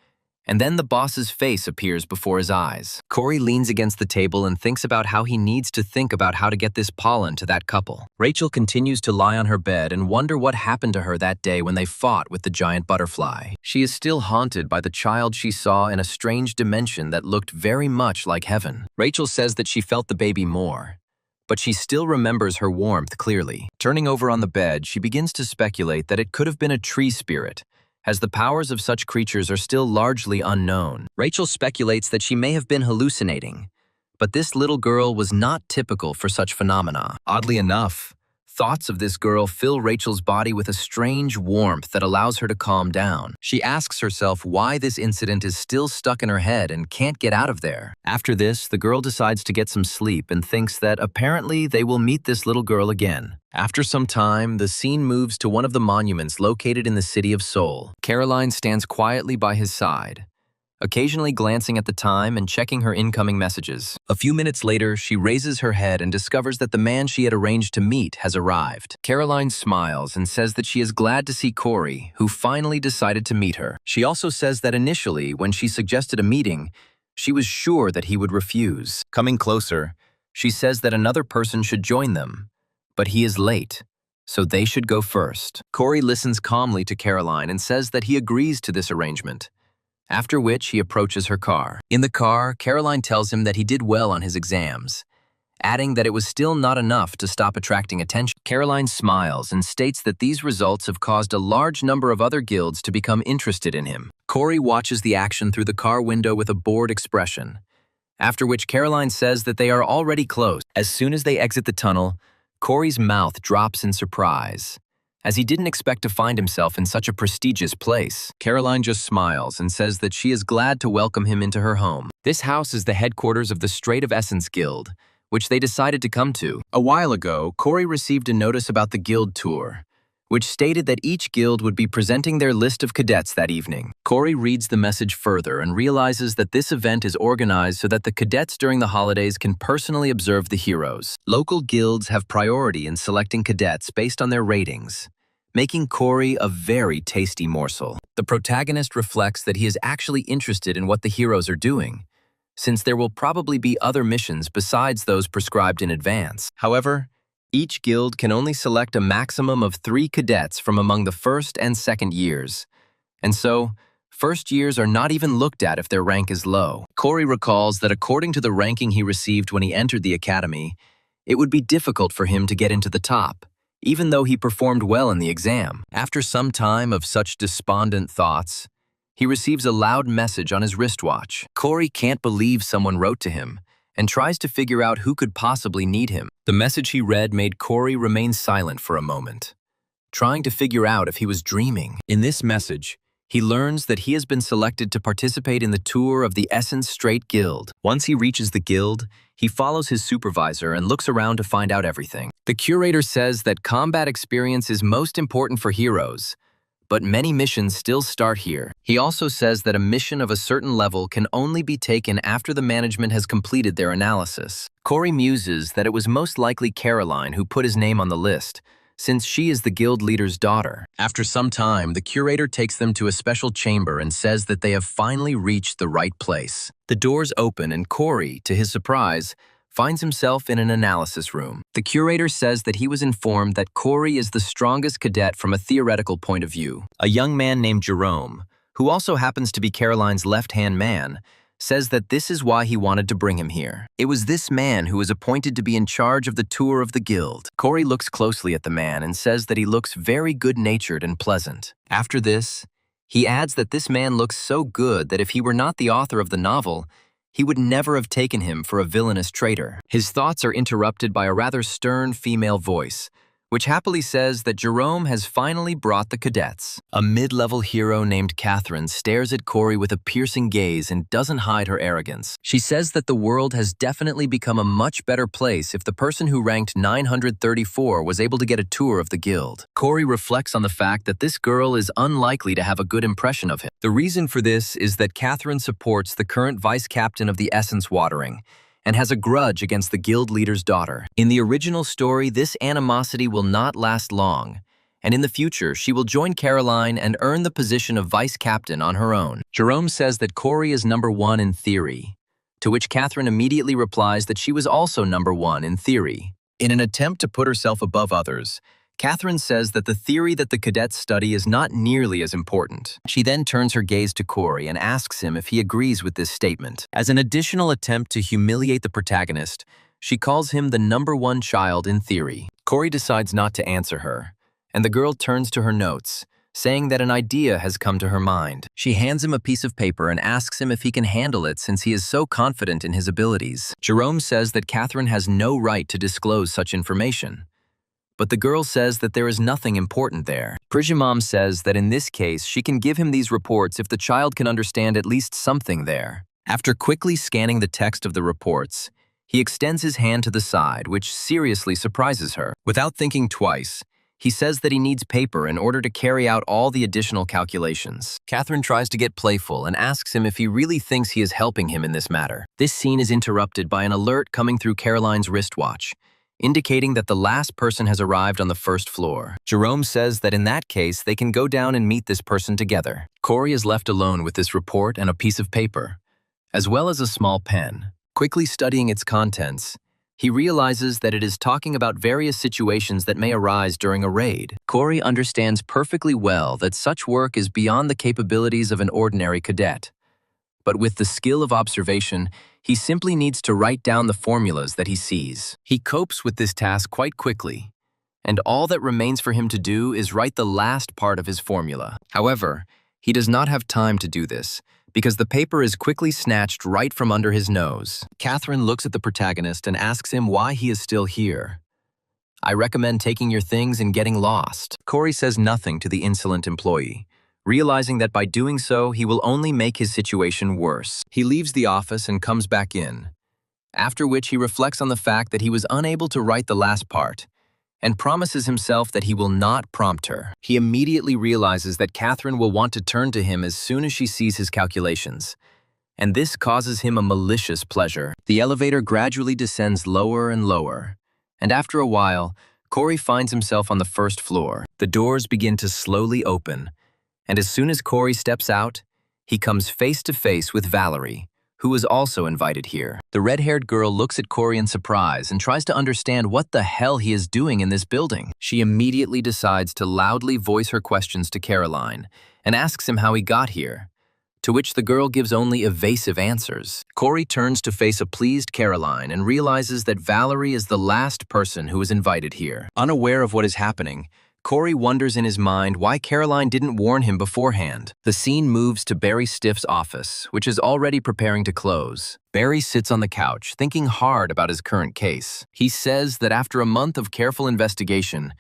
Speaker 1: and then the boss's face appears before his eyes. Corey leans against the table and thinks about how he needs to think about how to get this pollen to that couple. Rachel continues to lie on her bed and wonder what happened to her that day when they fought with the giant butterfly. She is still haunted by the child she saw in a strange dimension that looked very much like heaven. Rachel says that she felt the baby more, but she still remembers her warmth clearly. Turning over on the bed, she begins to speculate that it could have been a tree spirit, as the powers of such creatures are still largely unknown. Rachel speculates that she may have been hallucinating, but this little girl was not typical for such phenomena. Oddly enough, thoughts of this girl fill Rachel's body with a strange warmth that allows her to calm down. She asks herself why this incident is still stuck in her head and can't get out of there. After this, the girl decides to get some sleep and thinks that apparently they will meet this little girl again. After some time, the scene moves to one of the monuments located in the city of Seoul. Caroline stands quietly by his side, occasionally glancing at the time and checking her incoming messages. A few minutes later, she raises her head and discovers that the man she had arranged to meet has arrived. Caroline smiles and says that she is glad to see Corey, who finally decided to meet her. She also says that initially, when she suggested a meeting, she was sure that he would refuse. Coming closer, she says that another person should join them, but he is late, so they should go first. Corey listens calmly to Caroline and says that he agrees to this arrangement, after which he approaches her car. In the car, Caroline tells him that he did well on his exams, adding that it was still not enough to stop attracting attention. Caroline smiles and states that these results have caused a large number of other guilds to become interested in him. Corey watches the action through the car window with a bored expression, after which Caroline says that they are already close. As soon as they exit the tunnel, Corey's mouth drops in surprise, as he didn't expect to find himself in such a prestigious place. Caroline just smiles and says that she is glad to welcome him into her home. This house is the headquarters of the Strait of Essence Guild, which they decided to come to. A while ago, Corey received a notice about the guild tour, which stated that each guild would be presenting their list of cadets that evening. Corey reads the message further and realizes that this event is organized so that the cadets during the holidays can personally observe the heroes. Local guilds have priority in selecting cadets based on their ratings, making Corey a very tasty morsel. The protagonist reflects that he is actually interested in what the heroes are doing, since there will probably be other missions besides those prescribed in advance. However, each guild can only select a maximum of 3 cadets from among the first and second years, and so, first years are not even looked at if their rank is low. Corey recalls that according to the ranking he received when he entered the academy, it would be difficult for him to get into the top, even though he performed well in the exam. After some time of such despondent thoughts, he receives a loud message on his wristwatch. Corey can't believe someone wrote to him and tries to figure out who could possibly need him. The message he read made Corey remain silent for a moment, trying to figure out if he was dreaming. In this message, he learns that he has been selected to participate in the tour of the Essence Strait Guild. Once he reaches the guild, he follows his supervisor and looks around to find out everything. The curator says that combat experience is most important for heroes, but many missions still start here. He also says that a mission of a certain level can only be taken after the management has completed their analysis. Corey muses that it was most likely Caroline who put his name on the list, since she is the guild leader's daughter. After some time, the curator takes them to a special chamber and says that they have finally reached the right place. The doors open and Corey, to his surprise, finds himself in an analysis room. The curator says that he was informed that Corey is the strongest cadet from a theoretical point of view. A young man named Jerome, who also happens to be Caroline's left-hand man, says that this is why he wanted to bring him here. It was this man who was appointed to be in charge of the tour of the guild. Corey looks closely at the man and says that he looks very good-natured and pleasant. After this, he adds that this man looks so good that if he were not the author of the novel, he would never have taken him for a villainous traitor. His thoughts are interrupted by a rather stern female voice, which happily says that Jerome has finally brought the cadets. A mid-level hero named Catherine stares at Corey with a piercing gaze and doesn't hide her arrogance. She says that the world has definitely become a much better place if the person who ranked 934 was able to get a tour of the guild. Corey reflects on the fact that this girl is unlikely to have a good impression of him. The reason for this is that Catherine supports the current vice captain of the Essence Watering, and has a grudge against the guild leader's daughter. In the original story, this animosity will not last long, and in the future, she will join Caroline and earn the position of vice captain on her own. Jerome says that Corey is number 1 in theory, to which Catherine immediately replies that she was also number 1 in theory. In an attempt to put herself above others, Catherine says that the theory that the cadets study is not nearly as important. She then turns her gaze to Corey and asks him if he agrees with this statement. As an additional attempt to humiliate the protagonist, she calls him the number 1 child in theory. Corey decides not to answer her, and the girl turns to her notes, saying that an idea has come to her mind. She hands him a piece of paper and asks him if he can handle it since he is so confident in his abilities. Jerome says that Catherine has no right to disclose such information, but the girl says that there is nothing important there. Prijamam says that in this case, she can give him these reports if the child can understand at least something there. After quickly scanning the text of the reports, he extends his hand to the side, which seriously surprises her. Without thinking twice, he says that he needs paper in order to carry out all the additional calculations. Catherine tries to get playful and asks him if he really thinks he is helping him in this matter. This scene is interrupted by an alert coming through Caroline's wristwatch, indicating that the last person has arrived on the first floor. Jerome says that in that case, they can go down and meet this person together. Corey is left alone with this report and a piece of paper, as well as a small pen. Quickly studying its contents, he realizes that it is talking about various situations that may arise during a raid. Corey understands perfectly well that such work is beyond the capabilities of an ordinary cadet. But with the skill of observation, he simply needs to write down the formulas that he sees. He copes with this task quite quickly, and all that remains for him to do is write the last part of his formula. However, he does not have time to do this, because the paper is quickly snatched right from under his nose. Catherine looks at the protagonist and asks him why he is still here. "I recommend taking your things and getting lost." Corey says nothing to the insolent employee, realizing that by doing so, he will only make his situation worse. He leaves the office and comes back in, after which he reflects on the fact that he was unable to write the last part, and promises himself that he will not prompt her. He immediately realizes that Catherine will want to turn to him as soon as she sees his calculations, and this causes him a malicious pleasure. The elevator gradually descends lower and lower, and after a while, Corey finds himself on the first floor. The doors begin to slowly open, and as soon as Corey steps out, he comes face to face with Valerie, who is also invited here. The red-haired girl looks at Corey in surprise and tries to understand what the hell he is doing in this building. She immediately decides to loudly voice her questions to Caroline and asks him how he got here, to which the girl gives only evasive answers. Corey turns to face a pleased Caroline and realizes that Valerie is the last person who is invited here. Unaware of what is happening, Corey wonders in his mind why Caroline didn't warn him beforehand. The scene moves to Barry Stiff's office, which is already preparing to close. Barry sits on the couch, thinking hard about his current case. He says that after a month of careful investigation,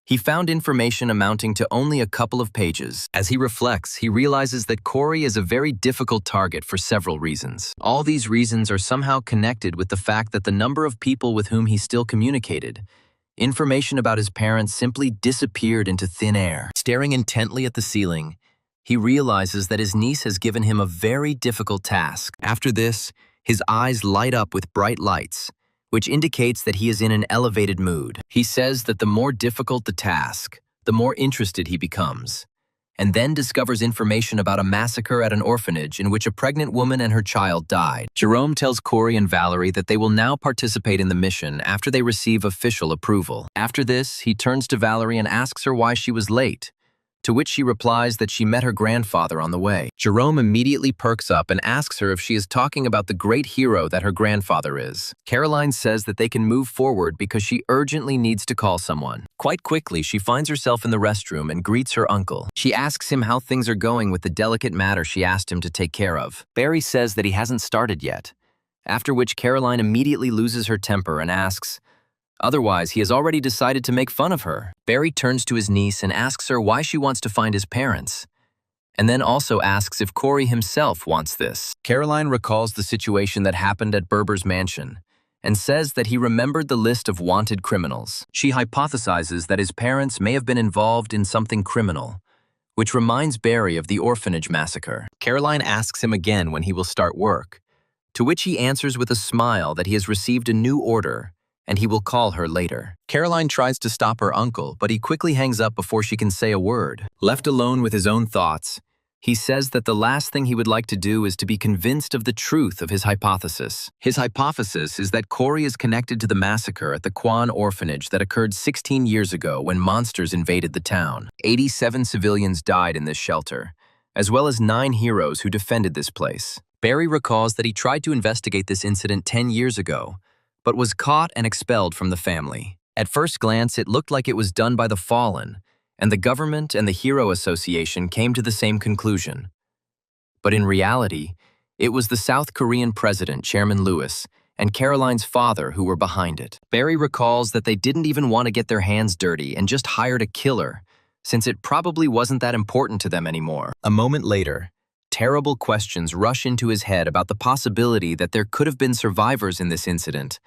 Speaker 1: he found information amounting to only a couple of pages. As he reflects, he realizes that Corey is a very difficult target for several reasons. All these reasons are somehow connected with the fact that the number of people with whom he still communicated, information about his parents, simply disappeared into thin air. Staring intently at the ceiling, he realizes that his niece has given him a very difficult task. After this, his eyes light up with bright lights, which indicates that he is in an elevated mood. He says that the more difficult the task, the more interested he becomes, and then discovers information about a massacre at an orphanage in which a pregnant woman and her child died. Jerome tells Corey and Valerie that they will now participate in the mission after they receive official approval. After this, he turns to Valerie and asks her why she was late, to which she replies that she met her grandfather on the way. Jerome immediately perks up and asks her if she is talking about the great hero that her grandfather is. Caroline says that they can move forward because she urgently needs to call someone. Quite quickly, she finds herself in the restroom and greets her uncle. She asks him how things are going with the delicate matter she asked him to take care of. Barry says that he hasn't started yet, after which Caroline immediately loses her temper and asks, Otherwise, he has already decided to make fun of her. Barry turns to his niece and asks her why she wants to find his parents, and then also asks if Corey himself wants this. Caroline recalls the situation that happened at Berber's mansion and says that he remembered the list of wanted criminals. She hypothesizes that his parents may have been involved in something criminal, which reminds Barry of the orphanage massacre. Caroline asks him again when he will start work, to which he answers with a smile that he has received a new order and he will call her later. Caroline tries to stop her uncle, but he quickly hangs up before she can say a word. Left alone with his own thoughts, he says that the last thing he would like to do is to be convinced of the truth of his hypothesis. His hypothesis is that Corey is connected to the massacre at the Kwan orphanage that occurred 16 years ago when monsters invaded the town. 87 civilians died in this shelter, as well as 9 heroes who defended this place. Barry recalls that he tried to investigate this incident 10 years ago, but was caught and expelled from the family. At first glance, it looked like it was done by the Fallen, and the government and the Hero Association came to the same conclusion. But in reality, it was the South Korean president, Chairman Lewis, and Caroline's father who were behind it. Barry recalls that they didn't even want to get their hands dirty and just hired a killer, since it probably wasn't that important to them anymore. A moment later, terrible questions rush into his head about the possibility that there could have been survivors in this incident,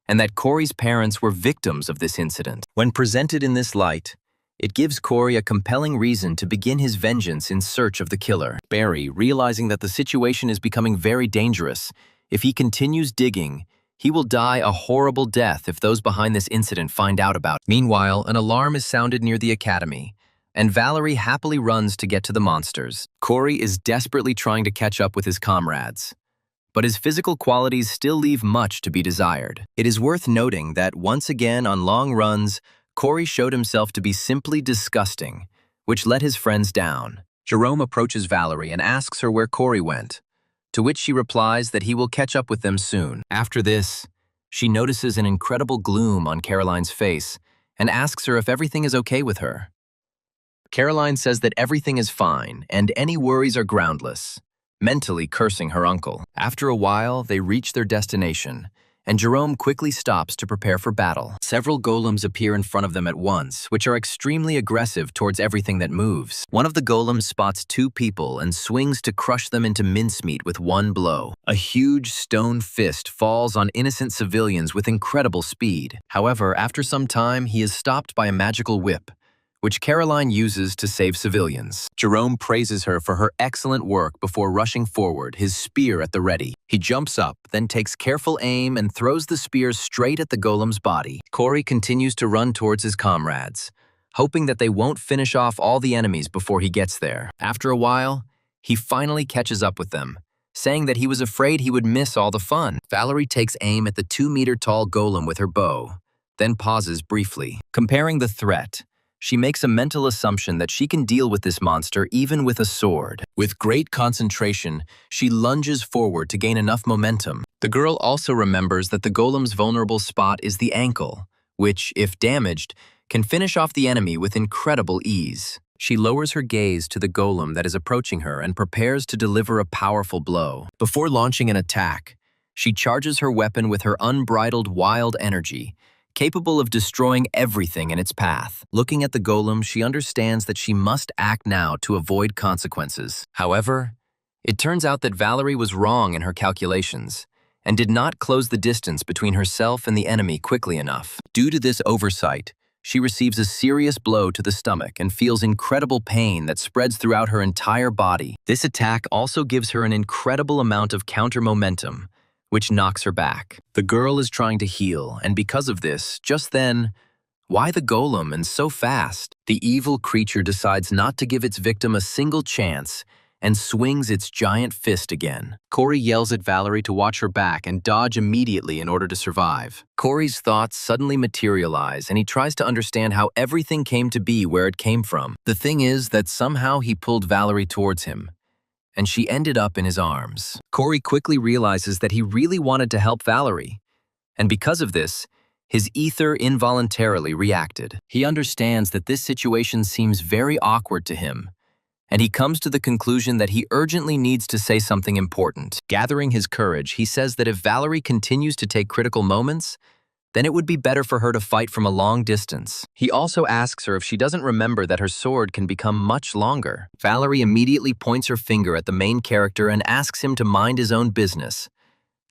Speaker 1: and that Corey's parents were victims of this incident. When presented in this light, it gives Corey a compelling reason to begin his vengeance in search of the killer. Barry, realizing that the situation is becoming very dangerous, if he continues digging, he will die a horrible death if those behind this incident find out about it. Meanwhile, an alarm is sounded near the academy, and Valerie happily runs to get to the monsters. Corey is desperately trying to catch up with his comrades, but his physical qualities still leave much to be desired. It is worth noting that once again on long runs, Corey showed himself to be simply disgusting, which let his friends down. Jerome approaches Valerie and asks her where Corey went, to which she replies that he will catch up with them soon. After this, she notices an incredible gloom on Caroline's face and asks her if everything is okay with her. Caroline says that everything is fine and any worries are groundless, mentally cursing her uncle. After a while, they reach their destination, and Jerome quickly stops to prepare for battle. Several golems appear in front of them at once, which are extremely aggressive towards everything that moves. One of the golems spots 2 people and swings to crush them into mincemeat with one blow. A huge stone fist falls on innocent civilians with incredible speed. However, after some time, he is stopped by a magical whip, which Caroline uses to save civilians. Jerome praises her for her excellent work before rushing forward, his spear at the ready. He jumps up, then takes careful aim and throws the spear straight at the golem's body. Corey continues to run towards his comrades, hoping that they won't finish off all the enemies before he gets there. After a while, he finally catches up with them, saying that he was afraid he would miss all the fun. Valerie takes aim at the 2-meter-tall golem with her bow, then pauses briefly. Comparing the threat, she makes a mental assumption that she can deal with this monster even with a sword. With great concentration, she lunges forward to gain enough momentum. The girl also remembers that the golem's vulnerable spot is the ankle, which, if damaged, can finish off the enemy with incredible ease. She lowers her gaze to the golem that is approaching her and prepares to deliver a powerful blow. Before launching an attack, she charges her weapon with her unbridled wild energy, capable of destroying everything in its path. Looking at the golem, she understands that she must act now to avoid consequences. However, it turns out that Valerie was wrong in her calculations and did not close the distance between herself and the enemy quickly enough. Due to this oversight, she receives a serious blow to the stomach and feels incredible pain that spreads throughout her entire body. This attack also gives her an incredible amount of counter momentum, which knocks her back. The girl is trying to heal, and because of this, just then, why the golem and so fast? The evil creature decides not to give its victim a single chance and swings its giant fist again. Corey yells at Valerie to watch her back and dodge immediately in order to survive. Corey's thoughts suddenly materialize, and he tries to understand how everything came to be where it came from. The thing is that somehow he pulled Valerie towards him, and she ended up in his arms. Corey quickly realizes that he really wanted to help Valerie, and because of this, his ether involuntarily reacted. He understands that this situation seems very awkward to him, and he comes to the conclusion that he urgently needs to say something important. Gathering his courage, he says that if Valerie continues to take critical moments, then it would be better for her to fight from a long distance. He also asks her if she doesn't remember that her sword can become much longer. Valerie immediately points her finger at the main character and asks him to mind his own business,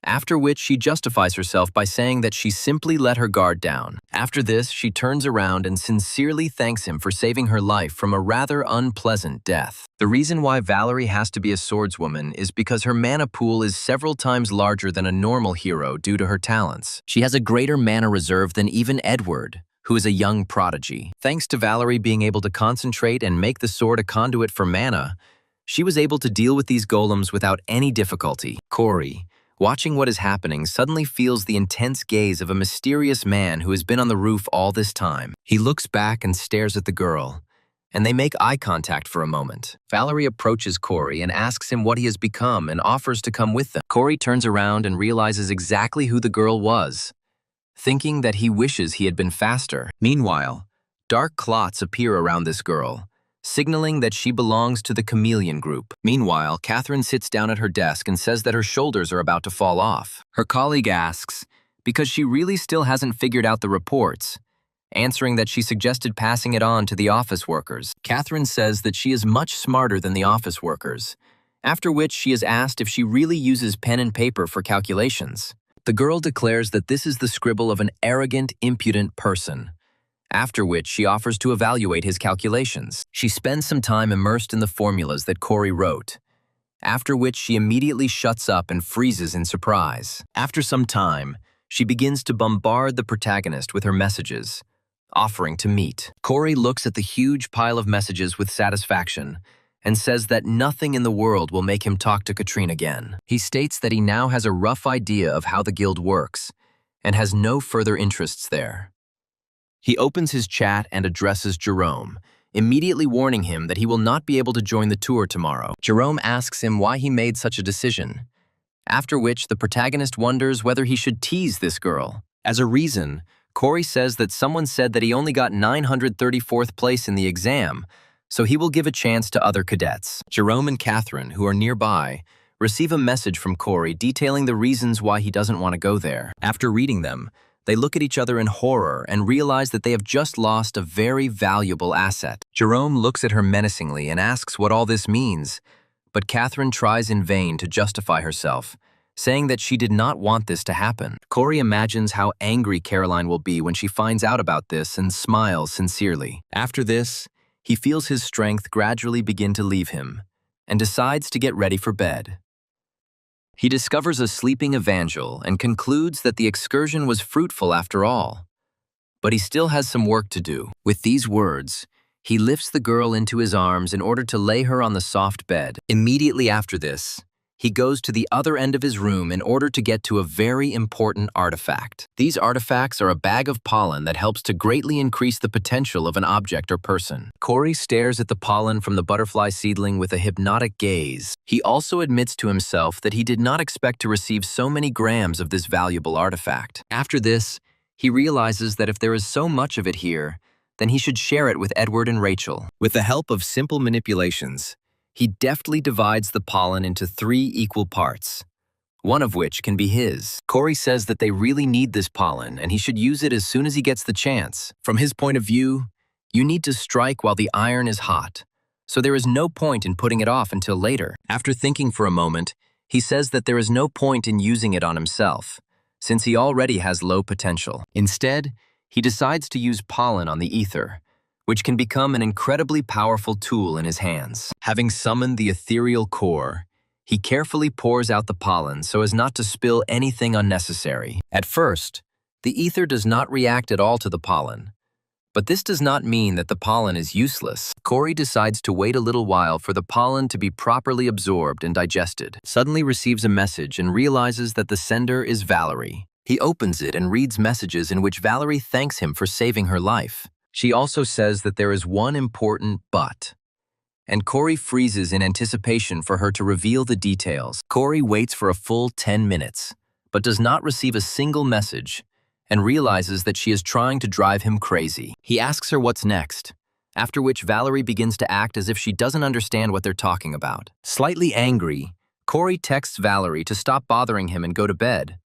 Speaker 1: after which she justifies herself by saying that she simply let her guard down. After this, she turns around and sincerely thanks him for saving her life from a rather unpleasant death. The reason why Valerie has to be a swordswoman is because her mana pool is several times larger than a normal hero due to her talents. She has a greater mana reserve than even Edward, who is a young prodigy. Thanks to Valerie being able to concentrate and make the sword a conduit for mana, she was able to deal with these golems without any difficulty. Corey, watching what is happening, suddenly feels the intense gaze of a mysterious man who has been on the roof all this time. He looks back and stares at the girl, and they make eye contact for a moment. Valerie approaches Corey and asks him what he has become and offers to come with them. Corey turns around and realizes exactly who the girl was, thinking that he wishes he had been faster. Meanwhile, dark clots appear around this girl, signaling that she belongs to the chameleon group. Meanwhile, Catherine sits down at her desk and says that her shoulders are about to fall off. Her colleague asks, because she really still hasn't figured out the reports, answering that she suggested passing it on to the office workers. Catherine says that she is much smarter than the office workers, after which she is asked if she really uses pen and paper for calculations. The girl declares that this is the scribble of an arrogant, impudent person, after which she offers to evaluate his calculations. She spends some time immersed in the formulas that Corey wrote, after which she immediately shuts up and freezes in surprise. After some time, she begins to bombard the protagonist with her messages, offering to meet. Corey looks at the huge pile of messages with satisfaction and says that nothing in the world will make him talk to Katrine again. He states that he now has a rough idea of how the guild works and has no further interests there. He opens his chat and addresses Jerome, immediately warning him that he will not be able to join the tour tomorrow. Jerome asks him why he made such a decision, after which the protagonist wonders whether he should tease this girl. As a reason, Corey says that someone said that he only got 934th place in the exam, so he will give a chance to other cadets. Jerome and Catherine, who are nearby, receive a message from Corey detailing the reasons why he doesn't want to go there. After reading them, they look at each other in horror and realize that they have just lost a very valuable asset. Jerome looks at her menacingly and asks what all this means, but Catherine tries in vain to justify herself, saying that she did not want this to happen. Corey imagines how angry Caroline will be when she finds out about this and smiles sincerely. After this, he feels his strength gradually begin to leave him and decides to get ready for bed. He discovers a sleeping Evangel and concludes that the excursion was fruitful after all. But he still has some work to do. With these words, he lifts the girl into his arms in order to lay her on the soft bed. Immediately after this, he goes to the other end of his room in order to get to a very important artifact. These artifacts are a bag of pollen that helps to greatly increase the potential of an object or person. Corey stares at the pollen from the butterfly seedling with a hypnotic gaze. He also admits to himself that he did not expect to receive so many grams of this valuable artifact. After this, he realizes that if there is so much of it here, then he should share it with Edward and Rachel. With the help of simple manipulations, he deftly divides the pollen into 3 equal parts, one of which can be his. Corey says that they really need this pollen and he should use it as soon as he gets the chance. From his point of view, you need to strike while the iron is hot, so there is no point in putting it off until later. After thinking for a moment, he says that there is no point in using it on himself, since he already has low potential. Instead, he decides to use pollen on the ether, which can become an incredibly powerful tool in his hands. Having summoned the ethereal core, he carefully pours out the pollen so as not to spill anything unnecessary. At first, the ether does not react at all to the pollen, but this does not mean that the pollen is useless. Corey decides to wait a little while for the pollen to be properly absorbed and digested. Suddenly receives a message and realizes that the sender is Valerie. He opens it and reads messages in which Valerie thanks him for saving her life. She also says that there is one important but, and Corey freezes in anticipation for her to reveal the details. Corey waits for a full 10 minutes, but does not receive a single message, and realizes that she is trying to drive him crazy. He asks her what's next, after which Valerie begins to act as if she doesn't understand what they're talking about. Slightly angry, Corey texts Valerie to stop bothering him and go to bed,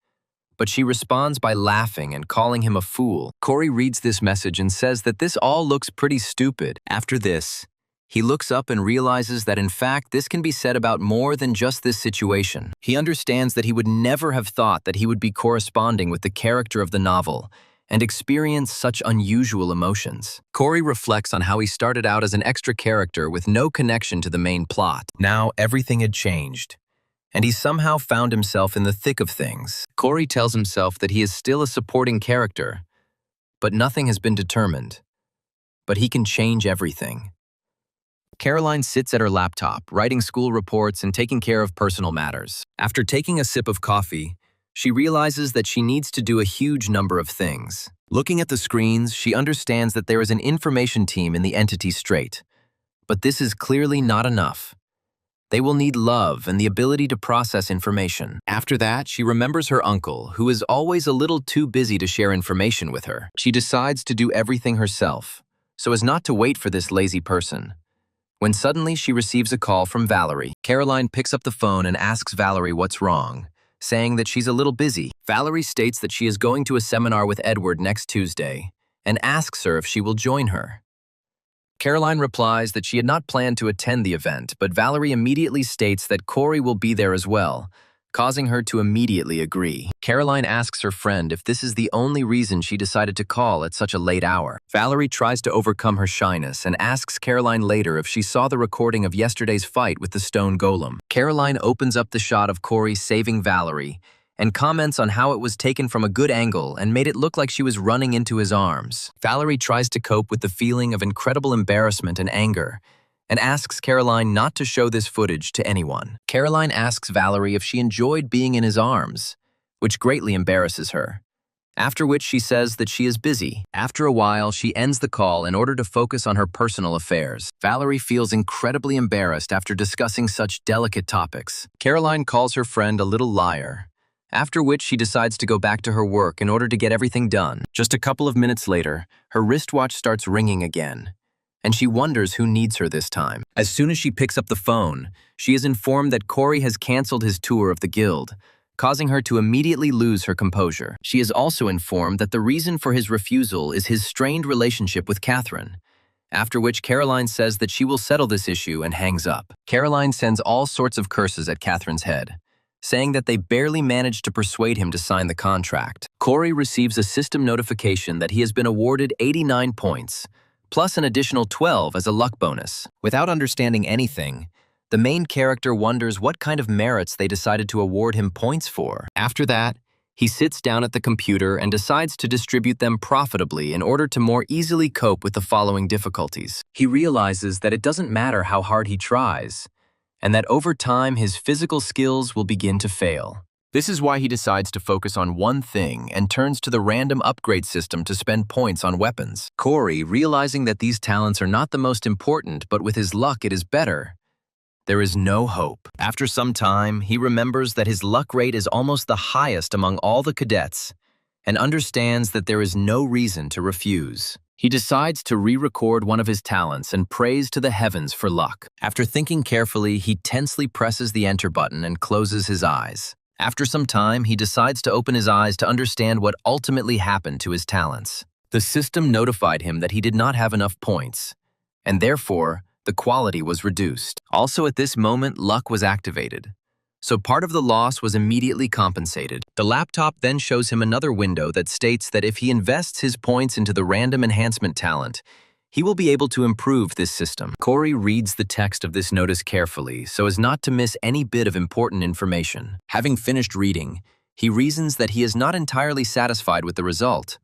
Speaker 1: but she responds by laughing and calling him a fool. Corey reads this message and says that this all looks pretty stupid. After this, he looks up and realizes that in fact this can be said about more than just this situation. He understands that he would never have thought that he would be corresponding with the character of the novel and experience such unusual emotions. Corey reflects on how he started out as an extra character with no connection to the main plot. Now everything had changed, and he somehow found himself in the thick of things. Corey tells himself that he is still a supporting character, but nothing has been determined. But he can change everything. Caroline sits at her laptop, writing school reports and taking care of personal matters. After taking a sip of coffee, she realizes that she needs to do a huge number of things. Looking at the screens, she understands that there is an information team in the entity Strait. But this is clearly not enough. They will need love and the ability to process information. After that, she remembers her uncle, who is always a little too busy to share information with her. She decides to do everything herself, so as not to wait for this lazy person. When suddenly she receives a call from Valerie. Caroline picks up the phone and asks Valerie what's wrong, saying that she's a little busy. Valerie states that she is going to a seminar with Edward next Tuesday and asks her if she will join her. Caroline replies that she had not planned to attend the event, but Valerie immediately states that Corey will be there as well, causing her to immediately agree. Caroline asks her friend if this is the only reason she decided to call at such a late hour. Valerie tries to overcome her shyness and asks Caroline later if she saw the recording of yesterday's fight with the stone golem. Caroline opens up the shot of Corey saving Valerie and comments on how it was taken from a good angle and made it look like she was running into his arms. Valerie tries to cope with the feeling of incredible embarrassment and anger, and asks Caroline not to show this footage to anyone. Caroline asks Valerie if she enjoyed being in his arms, which greatly embarrasses her. After which she says that she is busy. After a while, she ends the call in order to focus on her personal affairs. Valerie feels incredibly embarrassed after discussing such delicate topics. Caroline calls her friend a little liar, after which she decides to go back to her work in order to get everything done. Just a couple of minutes later, her wristwatch starts ringing again, and she wonders who needs her this time. As soon as she picks up the phone, she is informed that Corey has canceled his tour of the guild, causing her to immediately lose her composure. She is also informed that the reason for his refusal is his strained relationship with Catherine, after which Caroline says that she will settle this issue and hangs up. Caroline sends all sorts of curses at Catherine's head, saying that they barely managed to persuade him to sign the contract. Corey receives a system notification that he has been awarded 89 points, plus an additional 12 as a luck bonus. Without understanding anything, the main character wonders what kind of merits they decided to award him points for. After that, he sits down at the computer and decides to distribute them profitably in order to more easily cope with the following difficulties. He realizes that it doesn't matter how hard he tries, and that over time his physical skills will begin to fail. This is why he decides to focus on one thing and turns to the random upgrade system to spend points on weapons. Corey, realizing that these talents are not the most important, but with his luck it is better, there is no hope. After some time, he remembers that his luck rate is almost the highest among all the cadets and understands that there is no reason to refuse. He decides to re-record one of his talents and prays to the heavens for luck. After thinking carefully, he tensely presses the enter button and closes his eyes. After some time, he decides to open his eyes to understand what ultimately happened to his talents. The system notified him that he did not have enough points, and therefore, the quality was reduced. Also at this moment, luck was activated, so part of the loss was immediately compensated. The laptop then shows him another window that states that if he invests his points into the random enhancement talent, he will be able to improve this system. Corey reads the text of this notice carefully so as not to miss any bit of important information. Having finished reading, he reasons that he is not entirely satisfied with the result,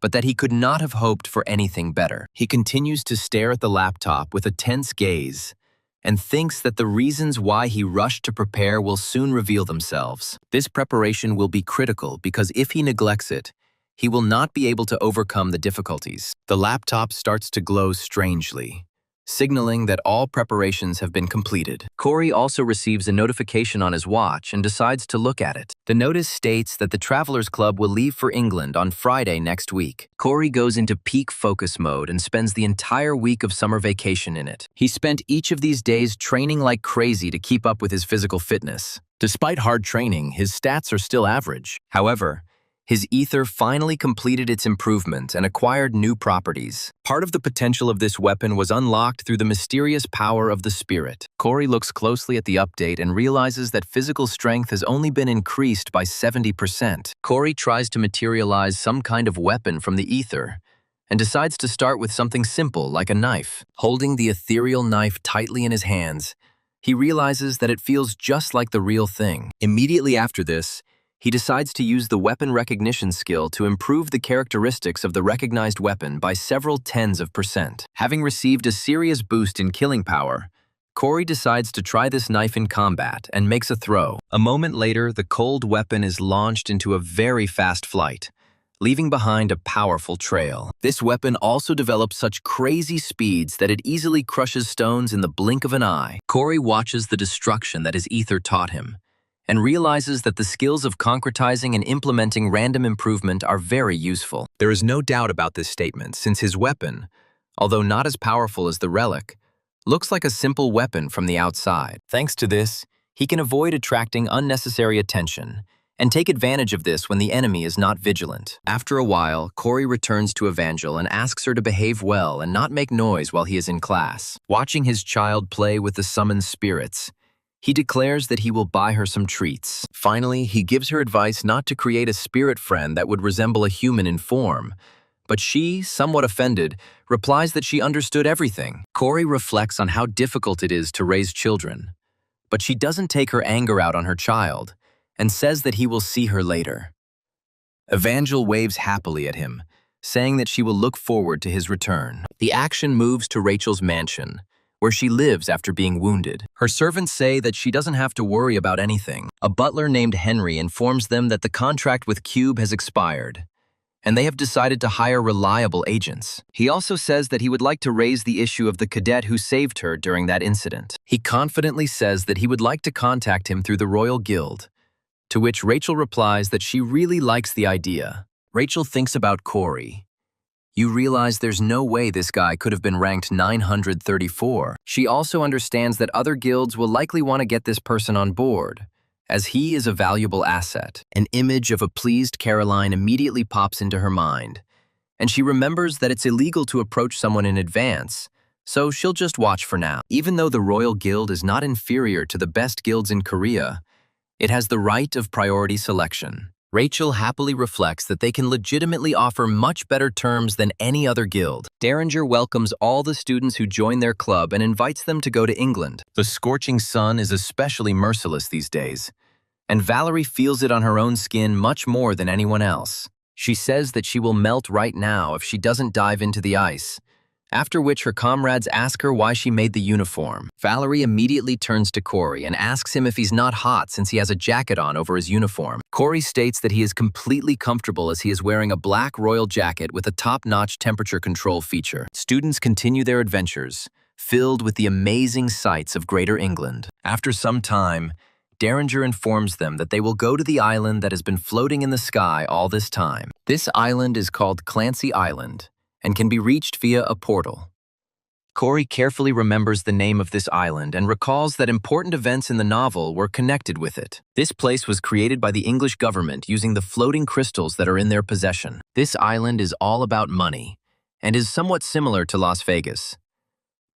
Speaker 1: but that he could not have hoped for anything better. He continues to stare at the laptop with a tense gaze and thinks that the reasons why he rushed to prepare will soon reveal themselves. This preparation will be critical because if he neglects it, he will not be able to overcome the difficulties. The laptop starts to glow strangely, signaling that all preparations have been completed. Corey also receives a notification on his watch and decides to look at it. The notice states that the Travelers Club will leave for England on Friday next week. Corey goes into peak focus mode and spends the entire week of summer vacation in it. He spent each of these days training like crazy to keep up with his physical fitness. Despite hard training, his stats are still average. However, His ether finally completed its improvement and acquired new properties. Part of the potential of this weapon was unlocked through the mysterious power of the spirit. Corey looks closely at the update and realizes that physical strength has only been increased by 70%. Corey tries to materialize some kind of weapon from the ether and decides to start with something simple like a knife. Holding the ethereal knife tightly in his hands, he realizes that it feels just like the real thing. Immediately after this, he decides to use the weapon recognition skill to improve the characteristics of the recognized weapon by several tens of %. Having received a serious boost in killing power, Corey decides to try this knife in combat and makes a throw. A moment later, the cold weapon is launched into a very fast flight, leaving behind a powerful trail. This weapon also develops such crazy speeds that it easily crushes stones in the blink of an eye. Corey watches the destruction that his ether taught him, and realizes that the skills of concretizing and implementing random improvement are very useful. There is no doubt about this statement, since his weapon, although not as powerful as the relic, looks like a simple weapon from the outside. Thanks to this, he can avoid attracting unnecessary attention and take advantage of this when the enemy is not vigilant. After a while, Corey returns to Evangel and asks her to behave well and not make noise while he is in class. Watching his child play with the summoned spirits, he declares that he will buy her some treats. Finally, he gives her advice not to create a spirit friend that would resemble a human in form, but she, somewhat offended, replies that she understood everything. Corey reflects on how difficult it is to raise children, but she doesn't take her anger out on her child and says that he will see her later. Evangel waves happily at him, saying that she will look forward to his return. The action moves to Rachel's mansion, where she lives after being wounded. Her servants say that she doesn't have to worry about anything. A butler named Henry informs them that the contract with Cube has expired, and they have decided to hire reliable agents. He also says that he would like to raise the issue of the cadet who saved her during that incident. He confidently says that he would like to contact him through the Royal Guild, to which Rachel replies that she really likes the idea. Rachel thinks about Corey. You realize there's no way this guy could have been ranked 934. She also understands that other guilds will likely want to get this person on board, as he is a valuable asset. An image of a pleased Caroline immediately pops into her mind, and she remembers that it's illegal to approach someone in advance, so she'll just watch for now. Even though the Royal Guild is not inferior to the best guilds in Korea, it has the right of priority selection. Rachel happily reflects that they can legitimately offer much better terms than any other guild. Derringer welcomes all the students who join their club and invites them to go to England. The scorching sun is especially merciless these days, and Valerie feels it on her own skin much more than anyone else. She says that she will melt right now if she doesn't dive into the ice, after which her comrades ask her why she made the uniform. Valerie immediately turns to Corey and asks him if he's not hot since he has a jacket on over his uniform. Corey states that he is completely comfortable as he is wearing a black royal jacket with a top-notch temperature control feature. Students continue their adventures, filled with the amazing sights of Greater England. After some time, Derringer informs them that they will go to the island that has been floating in the sky all this time. This island is called Clancy Island and can be reached via a portal. Corey carefully remembers the name of this island and recalls that important events in the novel were connected with it. This place was created by the English government using the floating crystals that are in their possession. This island is all about money and is somewhat similar to Las Vegas,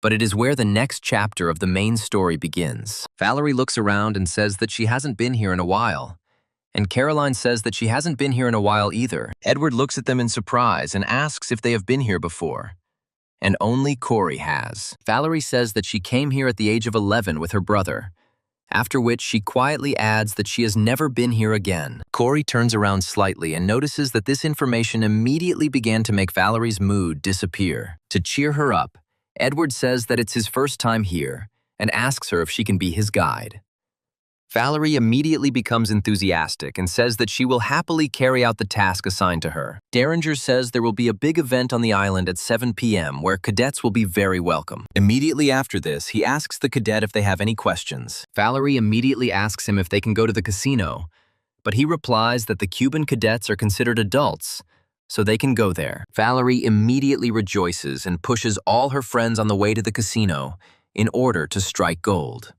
Speaker 1: but it is where the next chapter of the main story begins. Valerie looks around and says that she hasn't been here in a while, and Caroline says that she hasn't been here in a while either. Edward looks at them in surprise and asks if they have been here before, and only Corey has. Valerie says that she came here at the age of 11 with her brother, after which she quietly adds that she has never been here again. Corey turns around slightly and notices that this information immediately began to make Valerie's mood disappear. To cheer her up, Edward says that it's his first time here and asks her if she can be his guide. Valerie immediately becomes enthusiastic and says that she will happily carry out the task assigned to her. Derringer says there will be a big event on the island at 7 p.m. where cadets will be very welcome. Immediately after this, he asks the cadet if they have any questions. Valerie immediately asks him if they can go to the casino, but he replies that the Cuban cadets are considered adults, so they can go there. Valerie immediately rejoices and pushes all her friends on the way to the casino in order to strike gold.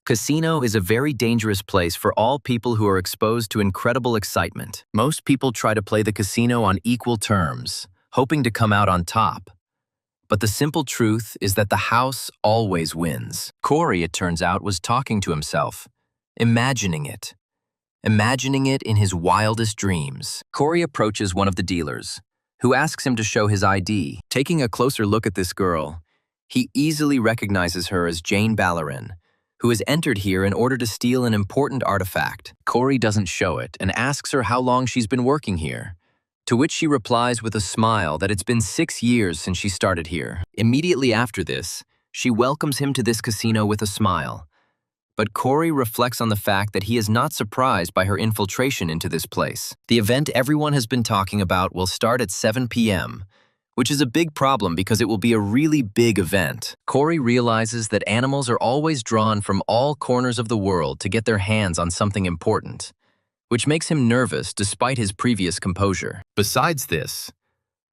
Speaker 1: Casino is a very dangerous place for all people who are exposed to incredible excitement. Most people try to play the casino on equal terms, hoping to come out on top. But the simple truth is that the house always wins. Corey, it turns out, was talking to himself, imagining it in his wildest dreams. Corey approaches one of the dealers, who asks him to show his ID. Taking a closer look at this girl, he easily recognizes her as Jane Ballerin, who has entered here in order to steal an important artifact. Corey doesn't show it and asks her how long she's been working here, to which she replies with a smile that it's been 6 years since she started here. Immediately after this, she welcomes him to this casino with a smile. But Corey reflects on the fact that he is not surprised by her infiltration into this place. The event everyone has been talking about will start at 7 p.m., which is a big problem because it will be a really big event. Corey realizes that animals are always drawn from all corners of the world to get their hands on something important, which makes him nervous despite his previous composure. Besides this,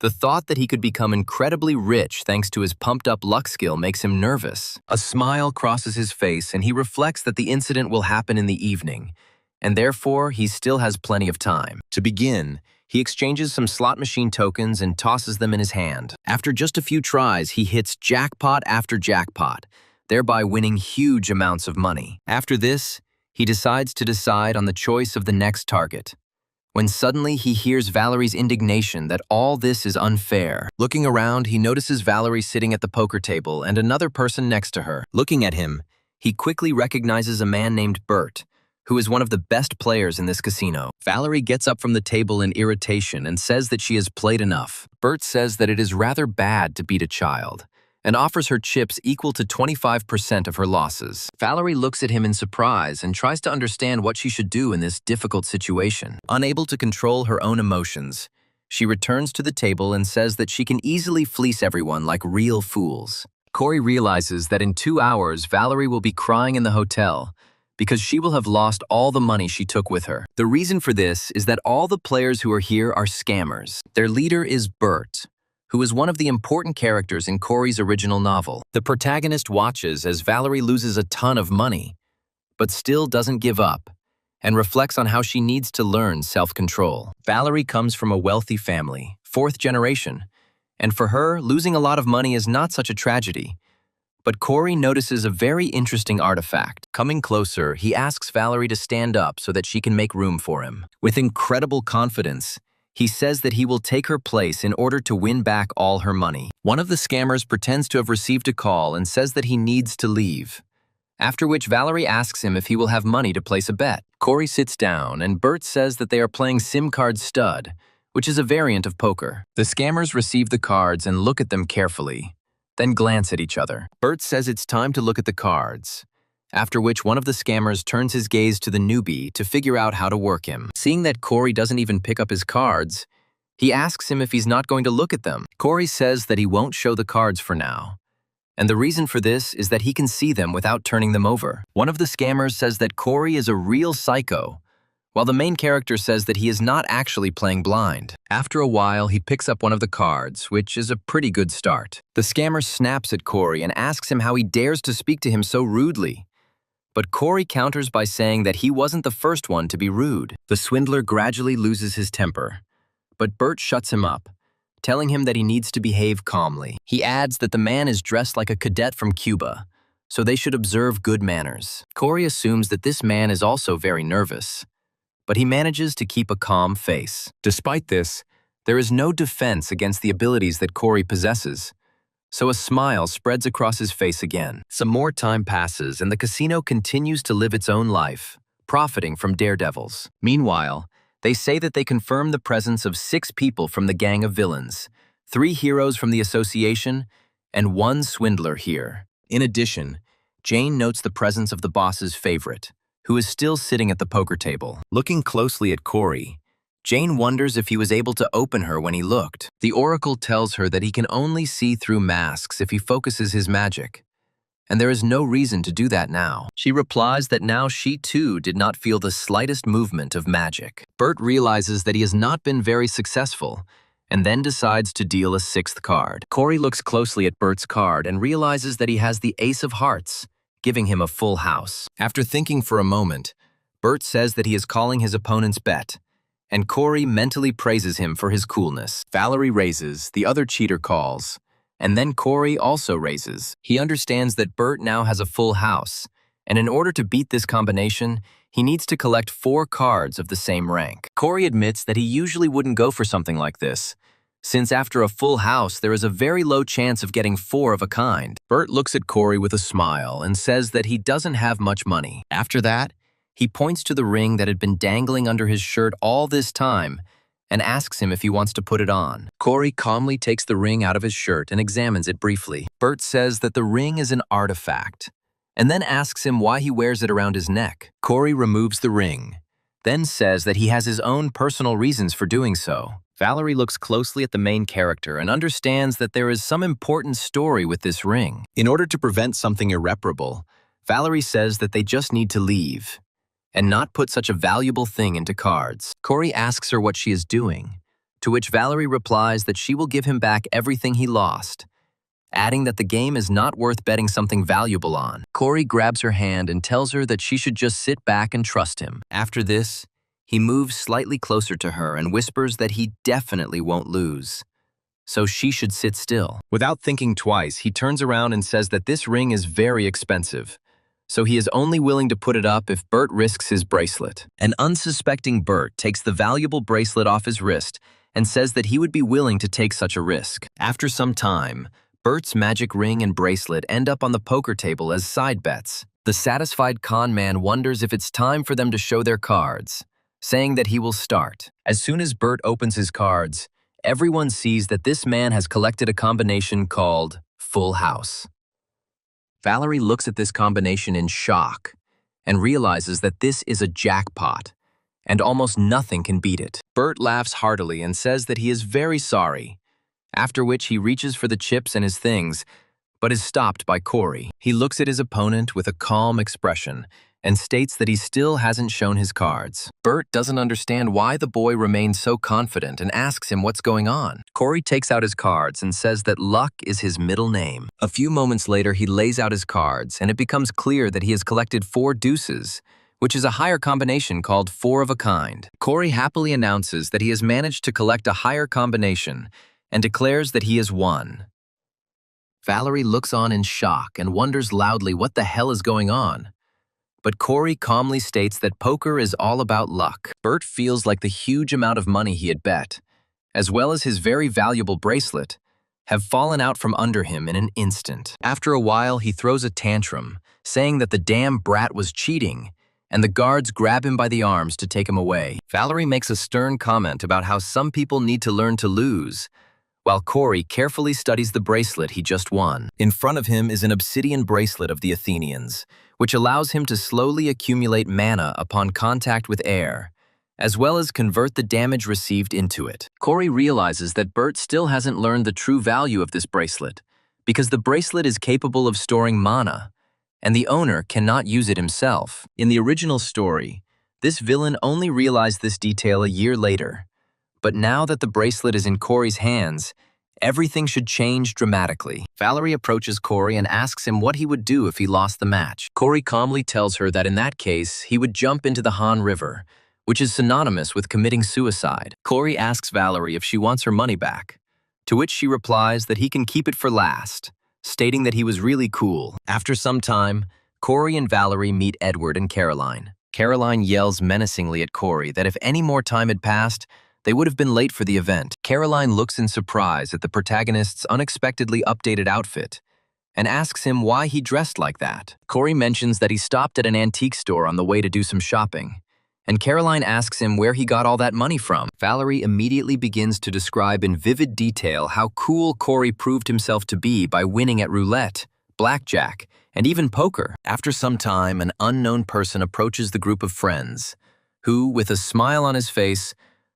Speaker 1: the thought that he could become incredibly rich thanks to his pumped-up luck skill makes him nervous. A smile crosses his face and he reflects that the incident will happen in the evening, and therefore he still has plenty of time. To begin, he exchanges some slot machine tokens and tosses them in his hand. After just a few tries, he hits jackpot after jackpot, thereby winning huge amounts of money. After this, he decides on the choice of the next target, when suddenly he hears Valerie's indignation that all this is unfair. Looking around, he notices Valerie sitting at the poker table and another person next to her. Looking at him, he quickly recognizes a man named Bert, who is one of the best players in this casino. Valerie gets up from the table in irritation and says that she has played enough. Bert says that it is rather bad to beat a child, and offers her chips equal to 25% of her losses. Valerie looks at him in surprise and tries to understand what she should do in this difficult situation. Unable to control her own emotions, she returns to the table and says that she can easily fleece everyone like real fools. Corey realizes that in 2 hours, Valerie will be crying in the hotel, because she will have lost all the money she took with her. The reason for this is that all the players who are here are scammers. Their leader is Bert, who is one of the important characters in Corey's original novel. The protagonist watches as Valerie loses a ton of money, but still doesn't give up, and reflects on how she needs to learn self-control. Valerie comes from a wealthy family, 4th generation, and for her, losing a lot of money is not such a tragedy. But Corey notices a very interesting artifact. Coming closer, he asks Valerie to stand up so that she can make room for him. With incredible confidence, he says that he will take her place in order to win back all her money. One of the scammers pretends to have received a call and says that he needs to leave, after which Valerie asks him if he will have money to place a bet. Corey sits down and Bert says that they are playing SIM card stud, which is a variant of poker. The scammers receive the cards and look at them carefully, then glance at each other. Bert says it's time to look at the cards, after which one of the scammers turns his gaze to the newbie to figure out how to work him. Seeing that Corey doesn't even pick up his cards, he asks him if he's not going to look at them. Corey says that he won't show the cards for now, and the reason for this is that he can see them without turning them over. One of the scammers says that Corey is a real psycho, while the main character says that he is not actually playing blind. After a while, he picks up one of the cards, which is a pretty good start. The scammer snaps at Corey and asks him how he dares to speak to him so rudely. But Corey counters by saying that he wasn't the first one to be rude. The swindler gradually loses his temper, but Bert shuts him up, telling him that he needs to behave calmly. He adds that the man is dressed like a cadet from Cuba, so they should observe good manners. Corey assumes that this man is also very nervous, but he manages to keep a calm face. Despite this, there is no defense against the abilities that Corey possesses, so a smile spreads across his face again. Some more time passes and the casino continues to live its own life, profiting from daredevils. Meanwhile, they say that they confirm the presence of 6 people from the gang of villains, 3 heroes from the association, and 1 swindler here. In addition, Jane notes the presence of the boss's favorite, who is still sitting at the poker table. Looking closely at Corey, Jane wonders if he was able to open her when he looked. The oracle tells her that he can only see through masks if he focuses his magic, and there is no reason to do that now. She replies that now she too did not feel the slightest movement of magic. Bert realizes that he has not been very successful, and then decides to deal a 6th card. Corey looks closely at Bert's card and realizes that he has the Ace of Hearts, giving him a full house. After thinking for a moment, Bert says that he is calling his opponent's bet, and Corey mentally praises him for his coolness. Valerie raises, the other cheater calls, and then Corey also raises. He understands that Bert now has a full house, and in order to beat this combination, he needs to collect 4 cards of the same rank. Corey admits that he usually wouldn't go for something like this, since after a full house there is a very low chance of getting 4 of a kind. Bert looks at Corey with a smile and says that he doesn't have much money. After that, he points to the ring that had been dangling under his shirt all this time and asks him if he wants to put it on. Corey calmly takes the ring out of his shirt and examines it briefly. Bert says that the ring is an artifact, and then asks him why he wears it around his neck. Corey removes the ring, then says that he has his own personal reasons for doing so. Valerie looks closely at the main character and understands that there is some important story with this ring. In order to prevent something irreparable, Valerie says that they just need to leave and not put such a valuable thing into cards. Corey asks her what she is doing, to which Valerie replies that she will give him back everything he lost, adding that the game is not worth betting something valuable on. Corey grabs her hand and tells her that she should just sit back and trust him. After this, he moves slightly closer to her and whispers that he definitely won't lose, so she should sit still. Without thinking twice, he turns around and says that this ring is very expensive, so he is only willing to put it up if Bert risks his bracelet. An unsuspecting Bert takes the valuable bracelet off his wrist and says that he would be willing to take such a risk. After some time, Bert's magic ring and bracelet end up on the poker table as side bets. The satisfied con man wonders if it's time for them to show their cards, saying that he will start. As soon as Bert opens his cards, everyone sees that this man has collected a combination called Full House. Valerie looks at this combination in shock and realizes that this is a jackpot, and almost nothing can beat it. Bert laughs heartily and says that he is very sorry, after which he reaches for the chips and his things, but is stopped by Corey. He looks at his opponent with a calm expression and states that he still hasn't shown his cards. Bert doesn't understand why the boy remains so confident and asks him what's going on. Corey takes out his cards and says that luck is his middle name. A few moments later, he lays out his cards, and it becomes clear that he has collected 4 deuces, which is a higher combination called 4 of a kind. Corey happily announces that he has managed to collect a higher combination and declares that he has won. Valerie looks on in shock and wonders loudly what the hell is going on. But Corey calmly states that poker is all about luck. Bert feels like the huge amount of money he had bet, as well as his very valuable bracelet, have fallen out from under him in an instant. After a while, he throws a tantrum, saying that the damn brat was cheating, and the guards grab him by the arms to take him away. Valerie makes a stern comment about how some people need to learn to lose, while Corey carefully studies the bracelet he just won. In front of him is an obsidian bracelet of the Athenians, which allows him to slowly accumulate mana upon contact with air, as well as convert the damage received into it. Corey realizes that Bert still hasn't learned the true value of this bracelet, because the bracelet is capable of storing mana, and the owner cannot use it himself. In the original story, this villain only realized this detail a year later, but now that the bracelet is in Corey's hands, everything should change dramatically. Valerie approaches Corey and asks him what he would do if he lost the match. Corey calmly tells her that in that case, he would jump into the Han River, which is synonymous with committing suicide. Corey asks Valerie if she wants her money back, to which she replies that he can keep it for last, stating that he was really cool. After some time, Corey and Valerie meet Edward and Caroline. Caroline yells menacingly at Corey that if any more time had passed, they would have been late for the event. Caroline looks in surprise at the protagonist's unexpectedly updated outfit and asks him why he dressed like that. Corey mentions that he stopped at an antique store on the way to do some shopping, and Caroline asks him where he got all that money from. Valerie immediately begins to describe in vivid detail how cool Corey proved himself to be by winning at roulette, blackjack, and even poker. After some time, an unknown person approaches the group of friends, who, with a smile on his face,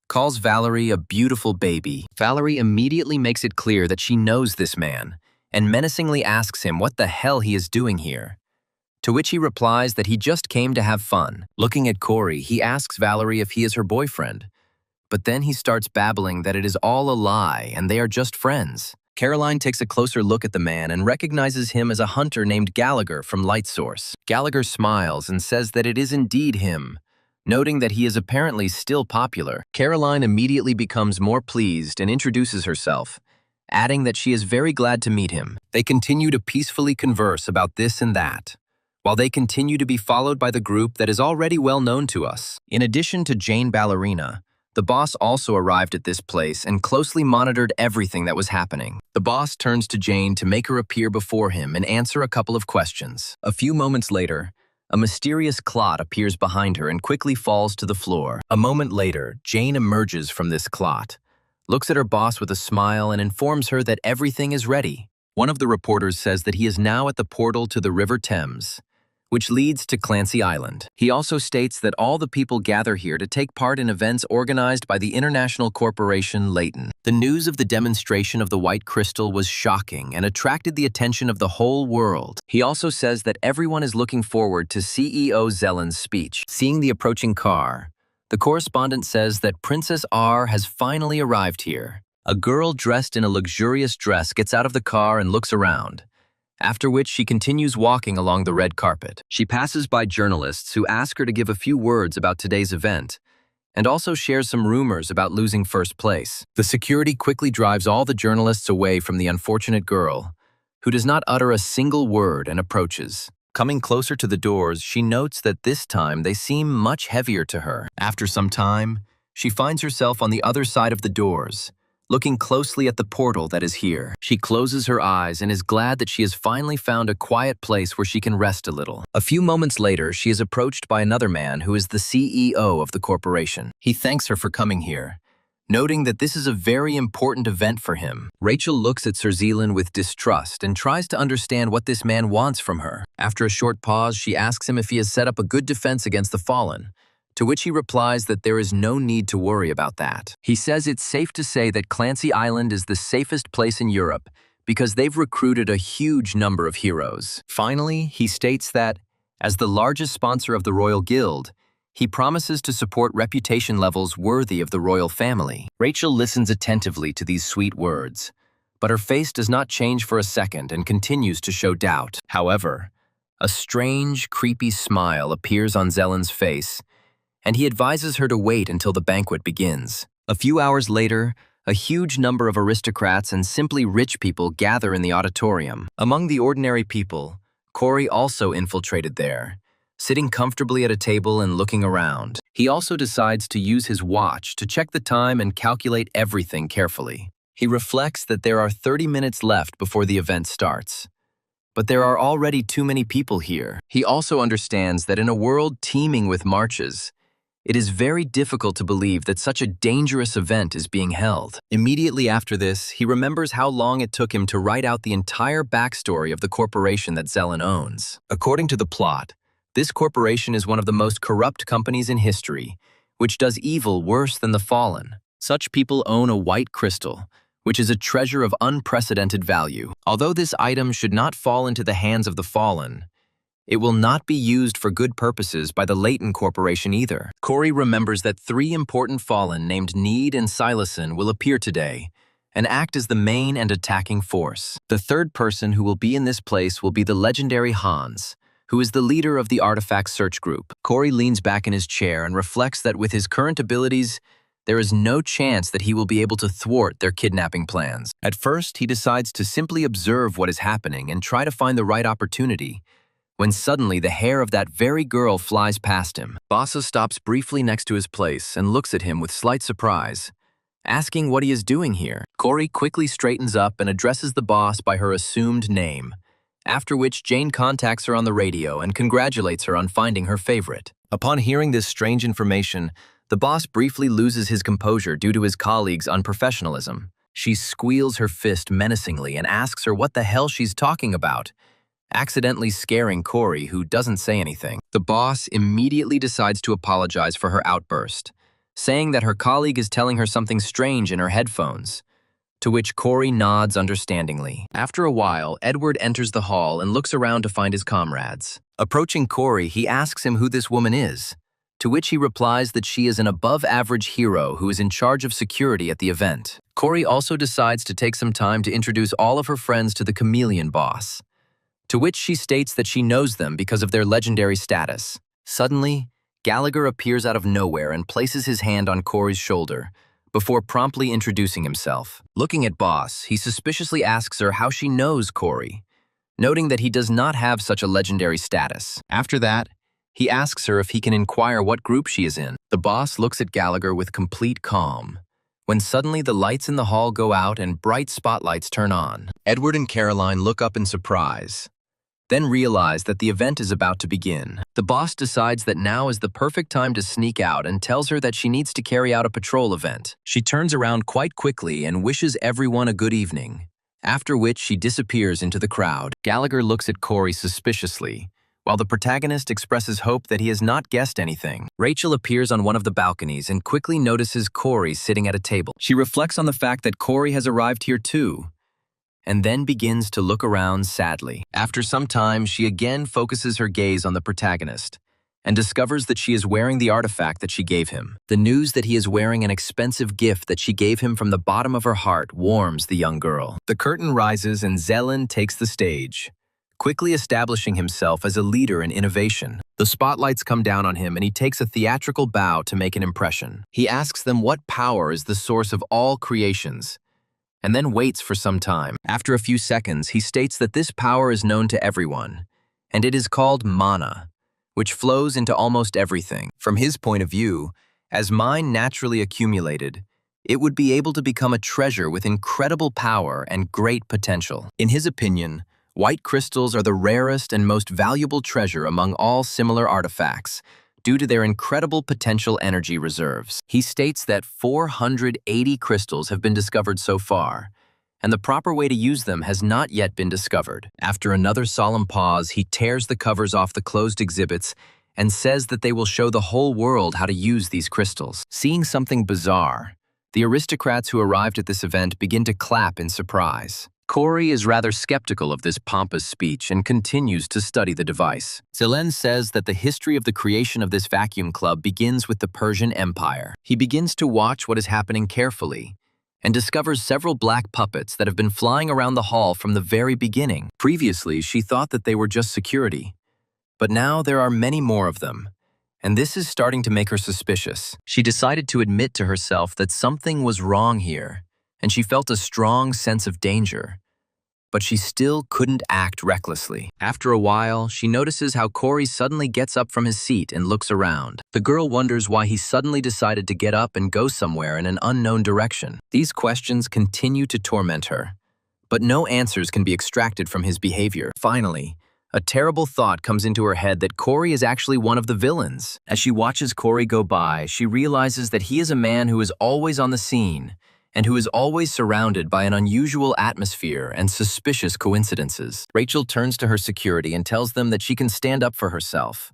Speaker 1: calls Valerie a beautiful baby. Valerie immediately makes it clear that she knows this man, and menacingly asks him what the hell he is doing here, to which he replies that he just came to have fun. Looking at Corey, he asks Valerie if he is her boyfriend, but then he starts babbling that it is all a lie and they are just friends. Caroline takes a closer look at the man and recognizes him as a hunter named Gallagher from Lightsource. Gallagher smiles and says that it is indeed him, noting that he is apparently still popular. Caroline immediately becomes more pleased and introduces herself, adding that she is very glad to meet him. They continue to peacefully converse about this and that, while they continue to be followed by the group that is already well known to us. In addition to Jane Ballerina, the boss also arrived at this place and closely monitored everything that was happening. The boss turns to Jane to make her appear before him and answer a couple of questions. A few moments later, a mysterious clot appears behind her and quickly falls to the floor. A moment later, Jane emerges from this clot, looks at her boss with a smile and informs her that everything is ready. One of the reporters says that he is now at the portal to the River Thames, which leads to Clancy Island. He also states that all the people gather here to take part in events organized by the international corporation Leighton. The news of the demonstration of the white crystal was shocking and attracted the attention of the whole world. He also says that everyone is looking forward to CEO Zellen's speech. Seeing the approaching car, the correspondent says that Princess R has finally arrived here. A girl dressed in a luxurious dress gets out of the car and looks around, after which she continues walking along the red carpet. She passes by journalists who ask her to give a few words about today's event, and also shares some rumors about losing first place. The security quickly drives all the journalists away from the unfortunate girl, who does not utter a single word and approaches. Coming closer to the doors, she notes that this time they seem much heavier to her. After some time, she finds herself on the other side of the doors, looking closely at the portal that is here. She closes her eyes and is glad that she has finally found a quiet place where she can rest a little. A few moments later, she is approached by another man who is the CEO of the corporation. He thanks her for coming here, noting that this is a very important event for him. Rachel looks at Sir Zealand with distrust and tries to understand what this man wants from her. After a short pause, she asks him if he has set up a good defense against the fallen, to which he replies that there is no need to worry about that. He says it's safe to say that Clancy Island is the safest place in Europe because they've recruited a huge number of heroes. Finally, he states that, as the largest sponsor of the Royal Guild, he promises to support reputation levels worthy of the royal family. Rachel listens attentively to these sweet words, but her face does not change for a second and continues to show doubt. However, a strange, creepy smile appears on Zellen's face, and he advises her to wait until the banquet begins. A few hours later, a huge number of aristocrats and simply rich people gather in the auditorium. Among the ordinary people, Corey also infiltrated there, sitting comfortably at a table and looking around. He also decides to use his watch to check the time and calculate everything carefully. He reflects that there are 30 minutes left before the event starts. But there are already too many people here. He also understands that in a world teeming with marches, it is very difficult to believe that such a dangerous event is being held. Immediately after this, he remembers how long it took him to write out the entire backstory of the corporation that Zellen owns. According to the plot, this corporation is one of the most corrupt companies in history, which does evil worse than the fallen. Such people own a white crystal, which is a treasure of unprecedented value. Although this item should not fall into the hands of the fallen, it will not be used for good purposes by the Leighton Corporation either. Corey remembers that 3 important fallen named Need and Silason will appear today and act as the main and attacking force. The third person who will be in this place will be the legendary Hans, who is the leader of the artifact search group. Corey leans back in his chair and reflects that with his current abilities, there is no chance that he will be able to thwart their kidnapping plans. At first, he decides to simply observe what is happening and try to find the right opportunity, when suddenly the hair of that very girl flies past him. Bassa stops briefly next to his place and looks at him with slight surprise, asking what he is doing here. Corey quickly straightens up and addresses the boss by her assumed name, after which Jane contacts her on the radio and congratulates her on finding her favorite. Upon hearing this strange information, the boss briefly loses his composure due to his colleague's unprofessionalism. She squeals her fist menacingly and asks her what the hell she's talking about, accidentally scaring Corey, who doesn't say anything. The boss immediately decides to apologize for her outburst, saying that her colleague is telling her something strange in her headphones, to which Corey nods understandingly. After a while, Edward enters the hall and looks around to find his comrades. Approaching Corey, he asks him who this woman is, to which he replies that she is an above-average hero who is in charge of security at the event. Corey also decides to take some time to introduce all of her friends to the chameleon boss, to which she states that she knows them because of their legendary status. Suddenly, Gallagher appears out of nowhere and places his hand on Corey's shoulder, before promptly introducing himself. Looking at Boss, he suspiciously asks her how she knows Corey, noting that he does not have such a legendary status. After that, he asks her if he can inquire what group she is in. The boss looks at Gallagher with complete calm, when suddenly the lights in the hall go out and bright spotlights turn on. Edward and Caroline look up in surprise, then realize that the event is about to begin. The boss decides that now is the perfect time to sneak out and tells her that she needs to carry out a patrol event. She turns around quite quickly and wishes everyone a good evening, after which she disappears into the crowd. Gallagher looks at Corey suspiciously, while the protagonist expresses hope that he has not guessed anything. Rachel appears on one of the balconies and quickly notices Corey sitting at a table. She reflects on the fact that Corey has arrived here too, and then begins to look around sadly. After some time, she again focuses her gaze on the protagonist and discovers that she is wearing the artifact that she gave him. The news that he is wearing an expensive gift that she gave him from the bottom of her heart warms the young girl. The curtain rises and Zelen takes the stage, quickly establishing himself as a leader in innovation. The spotlights come down on him and he takes a theatrical bow to make an impression. He asks them what power is the source of all creations, and then waits for some time. After a few seconds, he states that this power is known to everyone, and it is called mana, which flows into almost everything. From his point of view, as mine naturally accumulated, it would be able to become a treasure with incredible power and great potential. In his opinion, white crystals are the rarest and most valuable treasure among all similar artifacts, due to their incredible potential energy reserves. He states that 480 crystals have been discovered so far, and the proper way to use them has not yet been discovered. After another solemn pause, he tears the covers off the closed exhibits and says that they will show the whole world how to use these crystals. Seeing something bizarre, the aristocrats who arrived at this event begin to clap in surprise. Corey is rather skeptical of this pompous speech and continues to study the device. Zelen says that the history of the creation of this vacuum club begins with the Persian Empire. He begins to watch what is happening carefully and discovers several black puppets that have been flying around the hall from the very beginning. Previously, she thought that they were just security, but now there are many more of them, and this is starting to make her suspicious. She decided to admit to herself that something was wrong here, and she felt a strong sense of danger, but she still couldn't act recklessly. After a while, she notices how Corey suddenly gets up from his seat and looks around. The girl wonders why he suddenly decided to get up and go somewhere in an unknown direction. These questions continue to torment her, but no answers can be extracted from his behavior. Finally, a terrible thought comes into her head that Corey is actually one of the villains. As she watches Corey go by, she realizes that he is a man who is always on the scene, and who is always surrounded by an unusual atmosphere and suspicious coincidences. Rachel turns to her security and tells them that she can stand up for herself,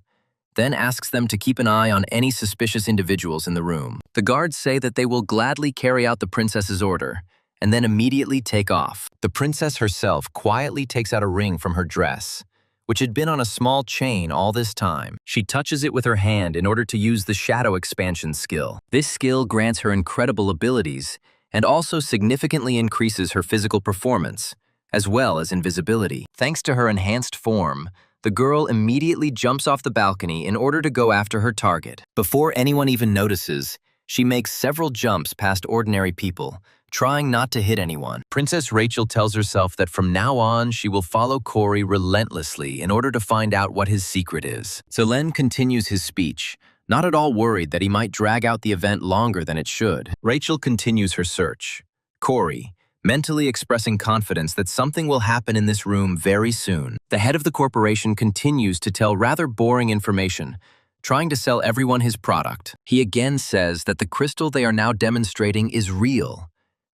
Speaker 1: then asks them to keep an eye on any suspicious individuals in the room. The guards say that they will gladly carry out the princess's order, and then immediately take off. The princess herself quietly takes out a ring from her dress, which had been on a small chain all this time. She touches it with her hand in order to use the shadow expansion skill. This skill grants her incredible abilities, and also significantly increases her physical performance, as well as invisibility. Thanks to her enhanced form, the girl immediately jumps off the balcony in order to go after her target. Before anyone even notices, she makes several jumps past ordinary people, trying not to hit anyone. Princess Rachel tells herself that from now on she will follow Corey relentlessly in order to find out what his secret is. Zelen continues his speech, not at all worried that he might drag out the event longer than it should. Rachel continues her search. Corey, mentally expressing confidence that something will happen in this room very soon. The head of the corporation continues to tell rather boring information, trying to sell everyone his product. He again says that the crystal they are now demonstrating is real,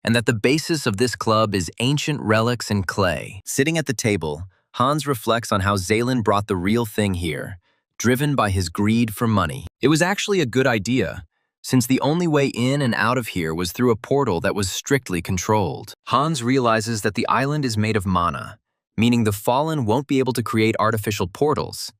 Speaker 1: and that the basis of this club is ancient relics and clay. Sitting at the table, Hans reflects on how Zelen brought the real thing here, driven by his greed for money. It was actually a good idea, since the only way in and out of here was through a portal that was strictly controlled. Hans realizes that the island is made of mana, meaning the Fallen won't be able to create artificial portals,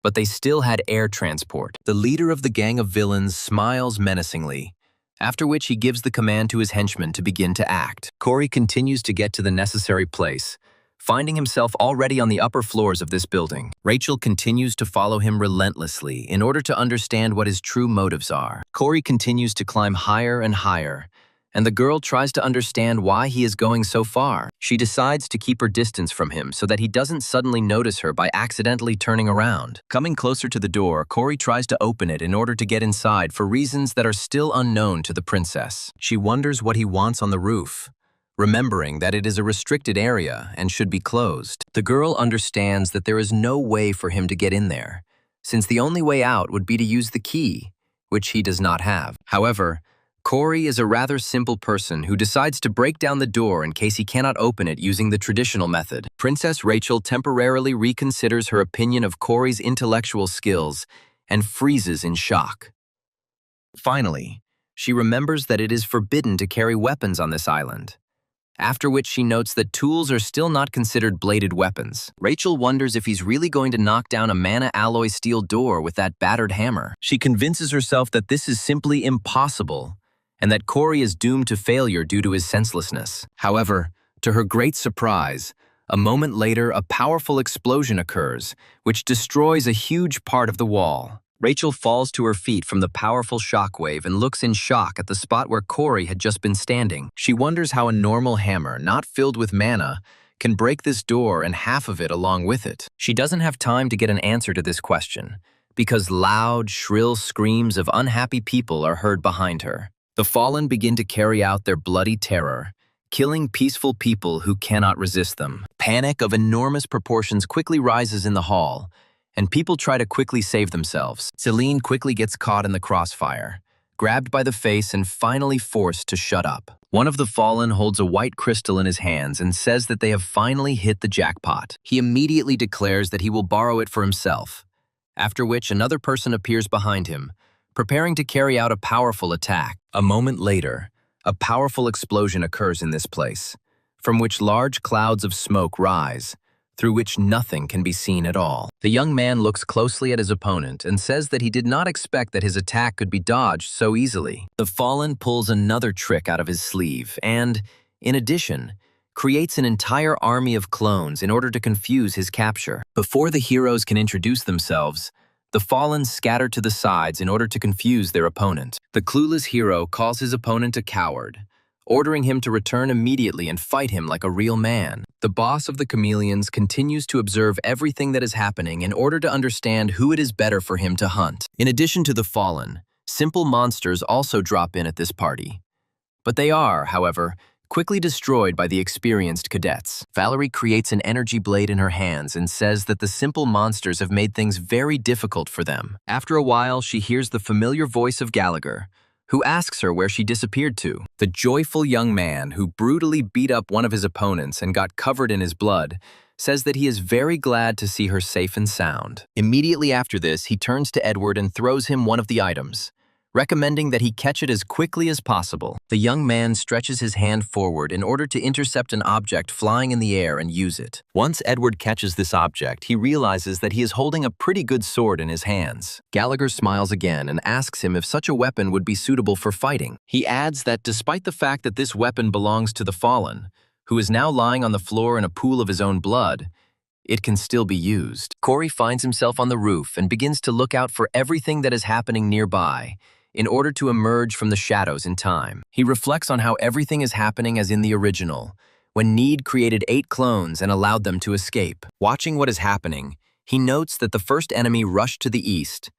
Speaker 1: but they still had air transport. The leader of the gang of villains smiles menacingly, after which he gives the command to his henchmen to begin to act. Corey continues to get to the necessary place, finding himself already on the upper floors of this building. Rachel continues to follow him relentlessly in order to understand what his true motives are. Corey continues to climb higher and higher, and the girl tries to understand why he is going so far. She decides to keep her distance from him so that he doesn't suddenly notice her by accidentally turning around. Coming closer to the door, Corey tries to open it in order to get inside for reasons that are still unknown to the princess. She wonders what he wants on the roof, remembering that it is a restricted area and should be closed. The girl understands that there is no way for him to get in there, since the only way out would be to use the key, which he does not have. However, Corey is a rather simple person who decides to break down the door in case he cannot open it using the traditional method. Princess Rachel temporarily reconsiders her opinion of Corey's intellectual skills and freezes in shock. Finally, she remembers that it is forbidden to carry weapons on this island, after which she notes that tools are still not considered bladed weapons. Rachel wonders if he's really going to knock down a mana alloy steel door with that battered hammer. She convinces herself that this is simply impossible, and that Corey is doomed to failure due to his senselessness. However, to her great surprise, a moment later a powerful explosion occurs, which destroys a huge part of the wall. Rachel falls to her feet from the powerful shockwave and looks in shock at the spot where Corey had just been standing. She wonders how a normal hammer, not filled with mana, can break this door and half of it along with it. She doesn't have time to get an answer to this question, because loud, shrill screams of unhappy people are heard behind her. The fallen begin to carry out their bloody terror, killing peaceful people who cannot resist them. Panic of enormous proportions quickly rises in the hall, and people try to quickly save themselves. Celine quickly gets caught in the crossfire, grabbed by the face and finally forced to shut up. One of the fallen holds a white crystal in his hands and says that they have finally hit the jackpot. He immediately declares that he will borrow it for himself, after which another person appears behind him, preparing to carry out a powerful attack. A moment later, a powerful explosion occurs in this place, from which large clouds of smoke rise, through which nothing can be seen at all. The young man looks closely at his opponent and says that he did not expect that his attack could be dodged so easily. The fallen pulls another trick out of his sleeve and, in addition, creates an entire army of clones in order to confuse his capture. Before the heroes can introduce themselves, the fallen scatter to the sides in order to confuse their opponent. The clueless hero calls his opponent a coward, ordering him to return immediately and fight him like a real man. The boss of the chameleons continues to observe everything that is happening in order to understand who it is better for him to hunt. In addition to the fallen, simple monsters also drop in at this party. But they are, however, quickly destroyed by the experienced cadets. Valerie creates an energy blade in her hands and says that the simple monsters have made things very difficult for them. After a while, she hears the familiar voice of Gallagher, who asks her where she disappeared to. The joyful young man, who brutally beat up one of his opponents and got covered in his blood, says that he is very glad to see her safe and sound. Immediately after this, he turns to Edward and throws him one of the items, recommending that he catch it as quickly as possible. The young man stretches his hand forward in order to intercept an object flying in the air and use it. Once Edward catches this object, he realizes that he is holding a pretty good sword in his hands. Gallagher smiles again and asks him if such a weapon would be suitable for fighting. He adds that despite the fact that this weapon belongs to the fallen, who is now lying on the floor in a pool of his own blood, it can still be used. Corey finds himself on the roof and begins to look out for everything that is happening nearby, in order to emerge from the shadows in time. He reflects on how everything is happening as in the original, when Need created 8 clones and allowed them to escape. Watching what is happening, he notes that the first enemy rushed to the east,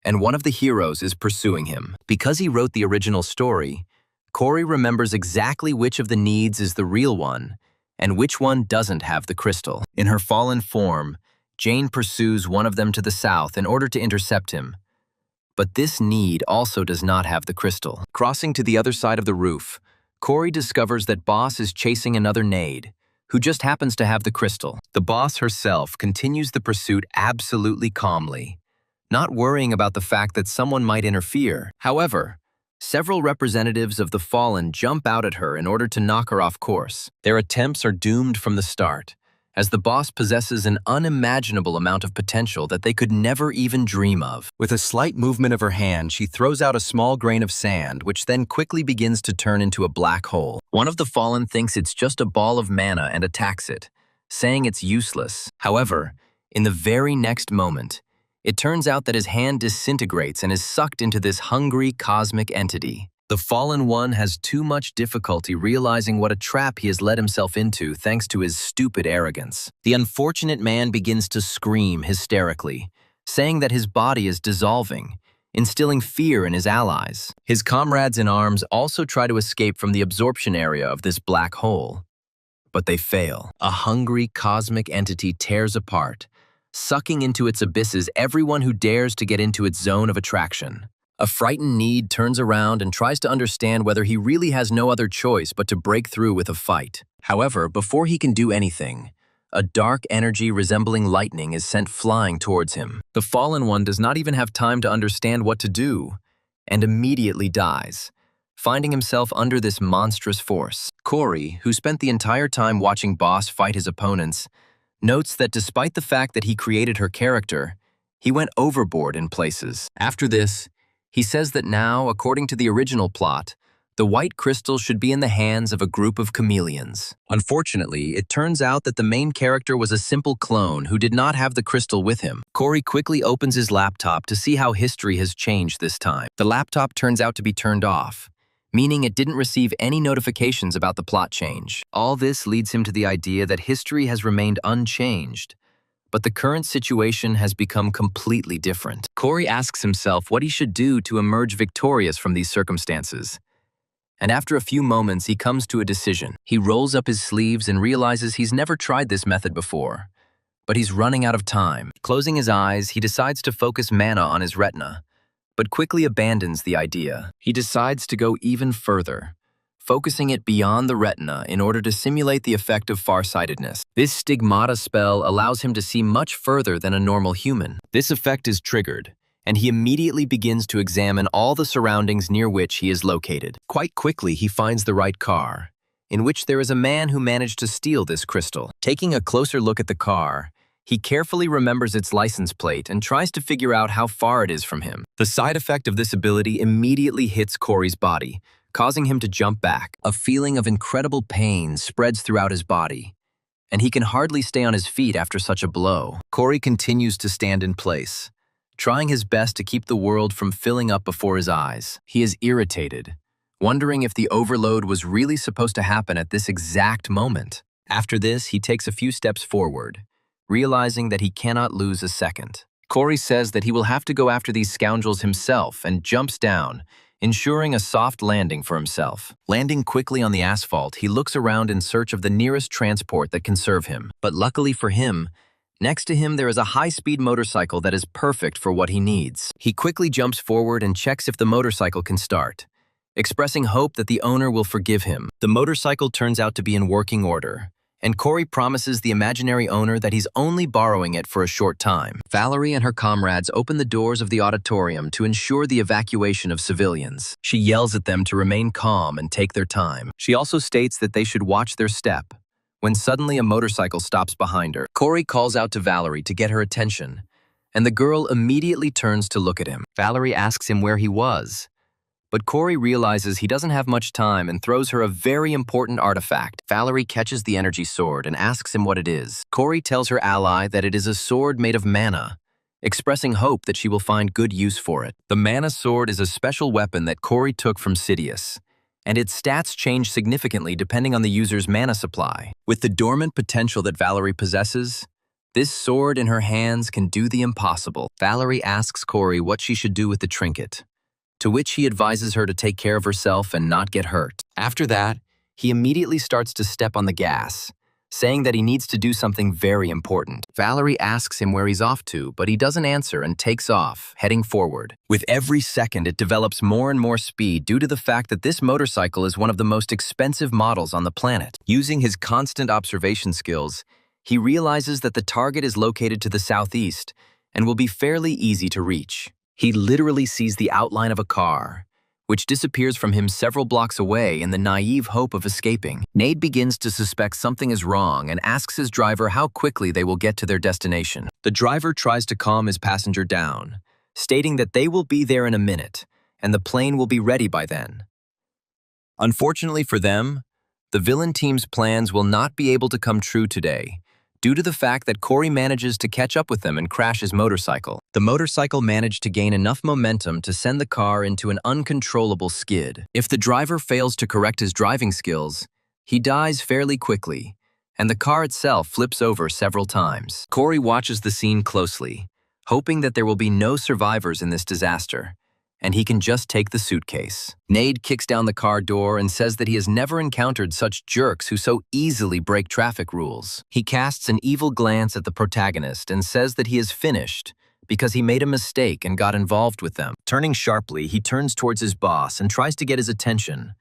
Speaker 1: and one of the heroes is pursuing him. Because he wrote the original story, Corey remembers exactly which of the Needs is the real one, and which one doesn't have the crystal. In her fallen form, Jane pursues one of them to the south in order to intercept him. But this Need also does not have the crystal. Crossing to the other side of the roof, Corey discovers that Boss is chasing another Nade, who just happens to have the crystal. The Boss herself continues the pursuit absolutely calmly, not worrying about the fact that someone might interfere. However, several representatives of the Fallen jump out at her in order to knock her off course. Their attempts are doomed from the start, as the boss possesses an unimaginable amount of potential that they could never even dream of. With a slight movement of her hand, she throws out a small grain of sand, which then quickly begins to turn into a black hole. One of the fallen thinks it's just a ball of mana and attacks it, saying it's useless. However, in the very next moment, it turns out that his hand disintegrates and is sucked into this hungry cosmic entity. The fallen one has too much difficulty realizing what a trap he has led himself into thanks to his stupid arrogance. The unfortunate man begins to scream hysterically, saying that his body is dissolving, instilling fear in his allies. His comrades in arms also try to escape from the absorption area of this black hole, but they fail. A hungry cosmic entity tears apart, sucking into its abysses everyone who dares to get into its zone of attraction. A frightened Need turns around and tries to understand whether he really has no other choice but to break through with a fight. However, before he can do anything, a dark energy resembling lightning is sent flying towards him. The fallen one does not even have time to understand what to do, and immediately dies, finding himself under this monstrous force. Corey, who spent the entire time watching Boss fight his opponents, notes that despite the fact that he created her character, he went overboard in places. After this, he says that now, according to the original plot, the white crystal should be in the hands of a group of chameleons. Unfortunately, it turns out that the main character was a simple clone who did not have the crystal with him. Corey quickly opens his laptop to see how history has changed this time. The laptop turns out to be turned off, meaning it didn't receive any notifications about the plot change. All this leads him to the idea that history has remained unchanged, but the current situation has become completely different. Corey asks himself what he should do to emerge victorious from these circumstances. And after a few moments, he comes to a decision. He rolls up his sleeves and realizes he's never tried this method before, but he's running out of time. Closing his eyes, he decides to focus mana on his retina, but quickly abandons the idea. He decides to go even further, focusing it beyond the retina in order to simulate the effect of farsightedness. This stigmata spell allows him to see much further than a normal human. This effect is triggered, and he immediately begins to examine all the surroundings near which he is located. Quite quickly, he finds the right car, in which there is a man who managed to steal this crystal. Taking a closer look at the car, he carefully remembers its license plate and tries to figure out how far it is from him. The side effect of this ability immediately hits Corey's body, causing him to jump back. A feeling of incredible pain spreads throughout his body, and he can hardly stay on his feet after such a blow. Corey continues to stand in place, trying his best to keep the world from filling up before his eyes. He is irritated, wondering if the overload was really supposed to happen at this exact moment. After this, he takes a few steps forward, realizing that he cannot lose a second. Corey says that he will have to go after these scoundrels himself and jumps down, ensuring a soft landing for himself. Landing quickly on the asphalt, he looks around in search of the nearest transport that can serve him. But luckily for him, next to him there is a high-speed motorcycle that is perfect for what he needs. He quickly jumps forward and checks if the motorcycle can start, expressing hope that the owner will forgive him. The motorcycle turns out to be in working order, and Corey promises the imaginary owner that he's only borrowing it for a short time. Valerie and her comrades open the doors of the auditorium to ensure the evacuation of civilians. She yells at them to remain calm and take their time. She also states that they should watch their step, when suddenly a motorcycle stops behind her. Corey calls out to Valerie to get her attention, and the girl immediately turns to look at him. Valerie asks him where he was, but Corey realizes he doesn't have much time and throws her a very important artifact. Valerie catches the energy sword and asks him what it is. Corey tells her ally that it is a sword made of mana, expressing hope that she will find good use for it. The mana sword is a special weapon that Corey took from Sidious, and its stats change significantly depending on the user's mana supply. With the dormant potential that Valerie possesses, this sword in her hands can do the impossible. Valerie asks Corey what she should do with the trinket, to which he advises her to take care of herself and not get hurt. After that, he immediately starts to step on the gas, saying that he needs to do something very important. Valerie asks him where he's off to, but he doesn't answer and takes off, heading forward. With every second, it develops more and more speed due to the fact that this motorcycle is one of the most expensive models on the planet. Using his constant observation skills, he realizes that the target is located to the southeast and will be fairly easy to reach. He literally sees the outline of a car, which disappears from him several blocks away in the naive hope of escaping. Nade begins to suspect something is wrong and asks his driver how quickly they will get to their destination. The driver tries to calm his passenger down, stating that they will be there in a minute, and the plane will be ready by then. Unfortunately for them, the villain team's plans will not be able to come true today, due to the fact that Corey manages to catch up with them and crash his motorcycle. The motorcycle managed to gain enough momentum to send the car into an uncontrollable skid. If the driver fails to correct his driving skills, he dies fairly quickly, and the car itself flips over several times. Corey watches the scene closely, hoping that there will be no survivors in this disaster, and he can just take the suitcase. Nade kicks down the car door and says that he has never encountered such jerks who so easily break traffic rules. He casts an evil glance at the protagonist and says that he is finished because he made a mistake and got involved with them. Turning sharply, he turns towards his boss and tries to get his attention,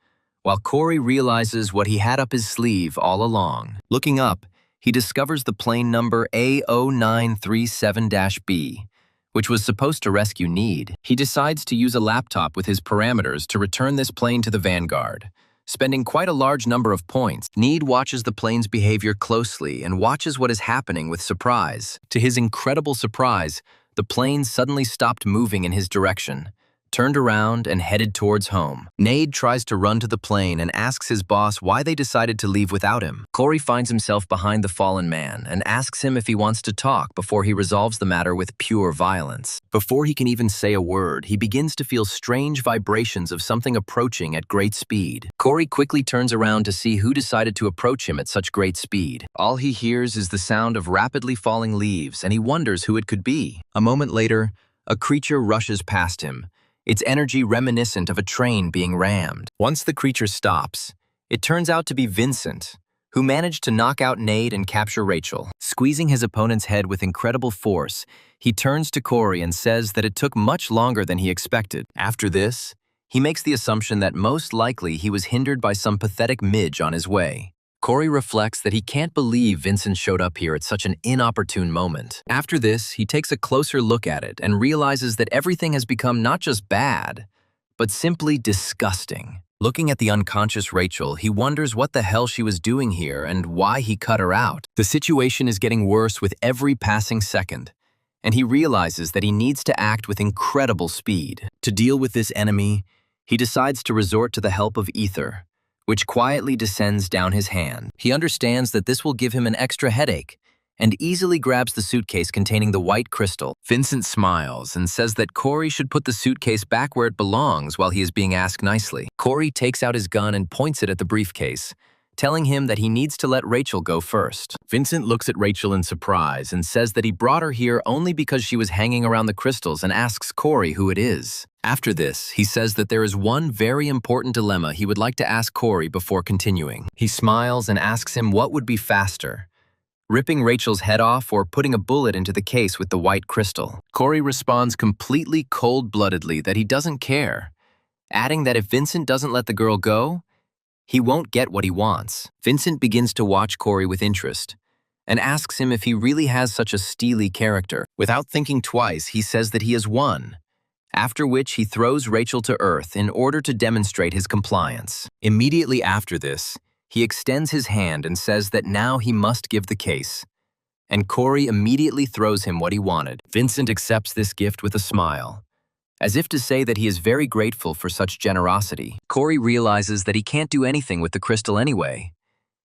Speaker 1: while Corey realizes what he had up his sleeve all along. Looking up, he discovers the plane number A0937-B, which was supposed to rescue Nade. He decides to use a laptop with his parameters to return this plane to the Vanguard, spending quite a large number of points. Nade watches the plane's behavior closely and watches what is happening with surprise. To his incredible surprise, the plane suddenly stopped moving in his direction, turned around and headed towards home. Nade tries to run to the plane and asks his boss why they decided to leave without him. Corey finds himself behind the fallen man and asks him if he wants to talk before he resolves the matter with pure violence. Before he can even say a word, he begins to feel strange vibrations of something approaching at great speed. Corey quickly turns around to see who decided to approach him at such great speed. All he hears is the sound of rapidly falling leaves, and he wonders who it could be. A moment later, a creature rushes past him, its energy reminiscent of a train being rammed. Once the creature stops, it turns out to be Vincent, who managed to knock out Nade and capture Rachel. Squeezing his opponent's head with incredible force, he turns to Corey and says that it took much longer than he expected. After this, he makes the assumption that most likely he was hindered by some pathetic midge on his way. Corey reflects that he can't believe Vincent showed up here at such an inopportune moment. After this, he takes a closer look at it and realizes that everything has become not just bad, but simply disgusting. Looking at the unconscious Rachel, he wonders what the hell she was doing here and why he cut her out. The situation is getting worse with every passing second, and he realizes that he needs to act with incredible speed. To deal with this enemy, he decides to resort to the help of ether, which quietly descends down his hand. He understands that this will give him an extra headache and easily grabs the suitcase containing the white crystal. Vincent smiles and says that Corey should put the suitcase back where it belongs while he is being asked nicely. Corey takes out his gun and points it at the briefcase, telling him that he needs to let Rachel go first. Vincent looks at Rachel in surprise and says that he brought her here only because she was hanging around the crystals and asks Corey who it is. After this, he says that there is one very important dilemma he would like to ask Corey before continuing. He smiles and asks him what would be faster, ripping Rachel's head off or putting a bullet into the case with the white crystal. Corey responds completely cold-bloodedly that he doesn't care, adding that if Vincent doesn't let the girl go, he won't get what he wants. Vincent begins to watch Corey with interest and asks him if he really has such a steely character. Without thinking twice, he says that he has won, after which he throws Rachel to earth in order to demonstrate his compliance. Immediately after this, he extends his hand and says that now he must give the case, and Corey immediately throws him what he wanted. Vincent accepts this gift with a smile, as if to say that he is very grateful for such generosity. Corey realizes that he can't do anything with the crystal anyway,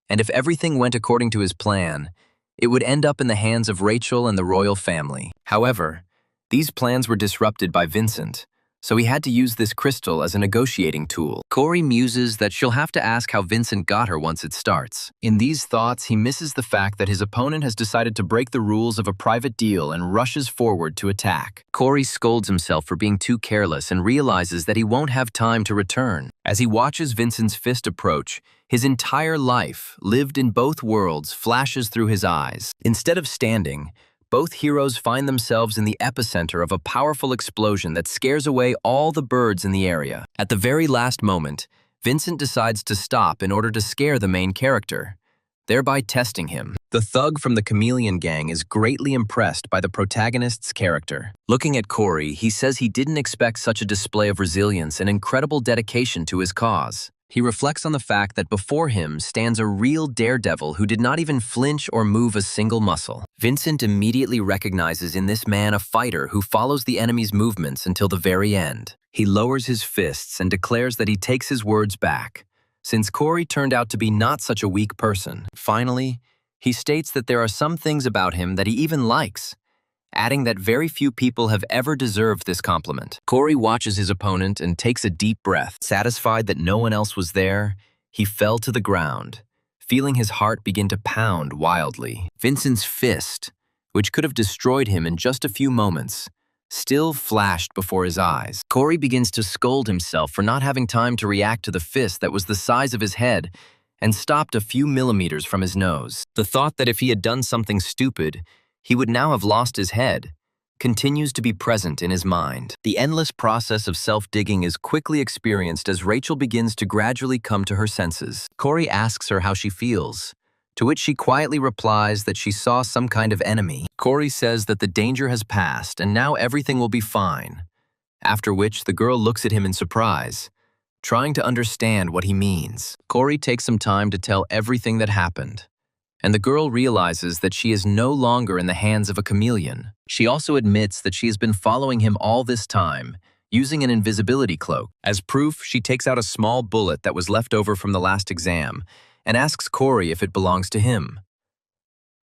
Speaker 1: and if everything went according to his plan, it would end up in the hands of Rachel and the royal family. However, these plans were disrupted by Vincent, so he had to use this crystal as a negotiating tool. Corey muses that she'll have to ask how Vincent got her once it starts. In these thoughts, he misses the fact that his opponent has decided to break the rules of a private deal and rushes forward to attack. Corey scolds himself for being too careless and realizes that he won't have time to return. As he watches Vincent's fist approach, his entire life, lived in both worlds, flashes through his eyes. Instead of standing, both heroes find themselves in the epicenter of a powerful explosion that scares away all the birds in the area. At the very last moment, Vincent decides to stop in order to scare the main character. thereby testing him. The thug from the Chameleon Gang is greatly impressed by the protagonist's character. Looking at Corey, he says he didn't expect such a display of resilience and incredible dedication to his cause. He reflects on the fact that before him stands a real daredevil who did not even flinch or move a single muscle. Vincent immediately recognizes in this man a fighter who follows the enemy's movements until the very end. He lowers his fists and declares that he takes his words back, since Corey turned out to be not such a weak person. Finally, he states that there are some things about him that he even likes, adding that very few people have ever deserved this compliment. Corey watches his opponent and takes a deep breath. Satisfied that no one else was there, he fell to the ground, feeling his heart begin to pound wildly. Vincent's fist, which could have destroyed him in just a few moments, still flashed before his eyes. Corey begins to scold himself for not having time to react to the fist that was the size of his head and stopped a few millimeters from his nose. The thought that if he had done something stupid, he would now have lost his head, continues to be present in his mind. The endless process of self-digging is quickly experienced as Rachel begins to gradually come to her senses. Corey asks her how she feels, to which she quietly replies that she saw some kind of enemy. Corey says that the danger has passed and now everything will be fine, after which the girl looks at him in surprise, trying to understand what he means. Corey takes some time to tell everything that happened, and the girl realizes that she is no longer in the hands of a chameleon. She also admits that she has been following him all this time, using an invisibility cloak. As proof, she takes out a small bullet that was left over from the last exam and asks Corey if it belongs to him.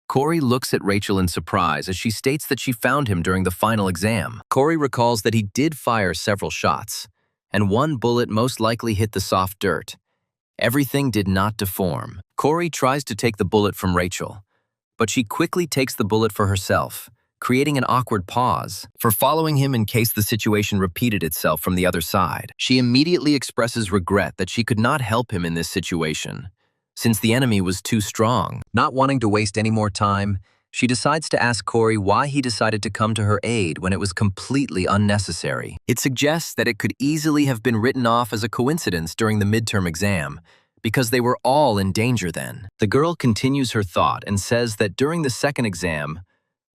Speaker 1: Corey looks at Rachel in surprise as she states that she found him during the final exam. Corey recalls that he did fire several shots, and one bullet most likely hit the soft dirt. Everything did not deform. Corey tries to take the bullet from Rachel, but she quickly takes the bullet for herself, creating an awkward pause for following him in case the situation repeated itself from the other side. She immediately expresses regret that she could not help him in this situation, since the enemy was too strong. Not wanting to waste any more time, she decides to ask Corey why he decided to come to her aid when it was completely unnecessary. It suggests that it could easily have been written off as a coincidence during the midterm exam, because they were all in danger then. The girl continues her thought and says that during the second exam,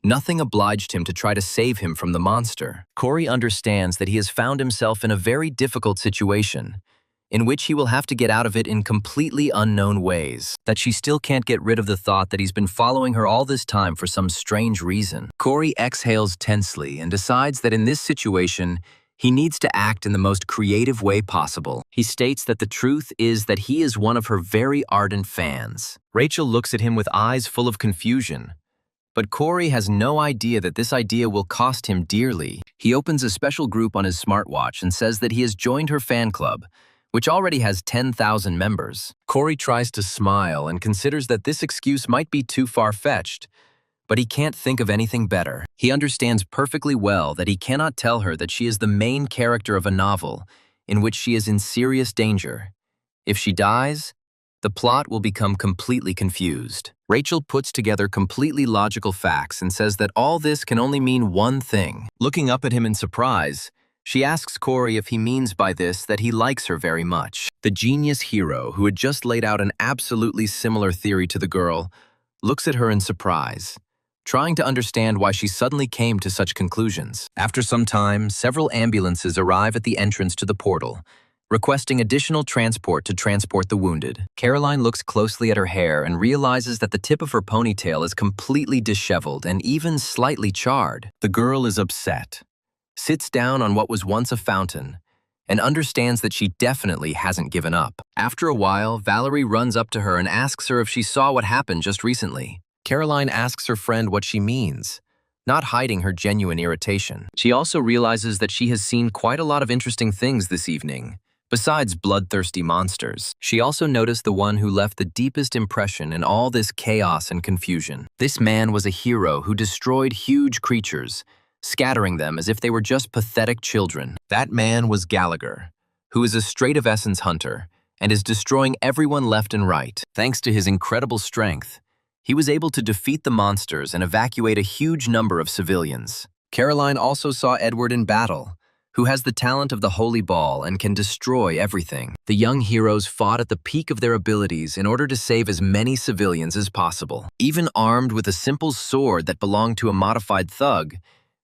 Speaker 1: nothing obliged him to try to save him from the monster. Corey understands that he has found himself in a very difficult situation, in which he will have to get out of it in completely unknown ways, that she still can't get rid of the thought that he's been following her all this time for some strange reason. Corey exhales tensely and decides that in this situation, he needs to act in the most creative way possible. He states that the truth is that he is one of her very ardent fans. Rachel looks at him with eyes full of confusion, but Corey has no idea that this idea will cost him dearly. He opens a special group on his smartwatch and says that he has joined her fan club, which already has 10,000 members. Corey tries to smile and considers that this excuse might be too far-fetched, but he can't think of anything better. He understands perfectly well that he cannot tell her that she is the main character of a novel in which she is in serious danger. If she dies, the plot will become completely confused. Rachel puts together completely logical facts and says that all this can only mean one thing. Looking up at him in surprise, she asks Corey if he means by this that he likes her very much. The genius hero, who had just laid out an absolutely similar theory to the girl, looks at her in surprise, trying to understand why she suddenly came to such conclusions. After some time, several ambulances arrive at the entrance to the portal, requesting additional transport to transport the wounded. Caroline looks closely at her hair and realizes that the tip of her ponytail is completely disheveled and even slightly charred. The girl is upset, sits down on what was once a fountain, and understands that she definitely hasn't given up. After a while, Valerie runs up to her and asks her if she saw what happened just recently. Caroline asks her friend what she means, not hiding her genuine irritation. She also realizes that she has seen quite a lot of interesting things this evening, besides bloodthirsty monsters. She also noticed the one who left the deepest impression in all this chaos and confusion. This man was a hero who destroyed huge creatures, scattering them as if they were just pathetic children. That man was Gallagher, who is a straight-of-essence hunter and is destroying everyone left and right. Thanks to his incredible strength, he was able to defeat the monsters and evacuate a huge number of civilians. Caroline also saw Edward in battle, who has the talent of the holy ball and can destroy everything. The young heroes fought at the peak of their abilities in order to save as many civilians as possible. Even armed with a simple sword that belonged to a modified thug,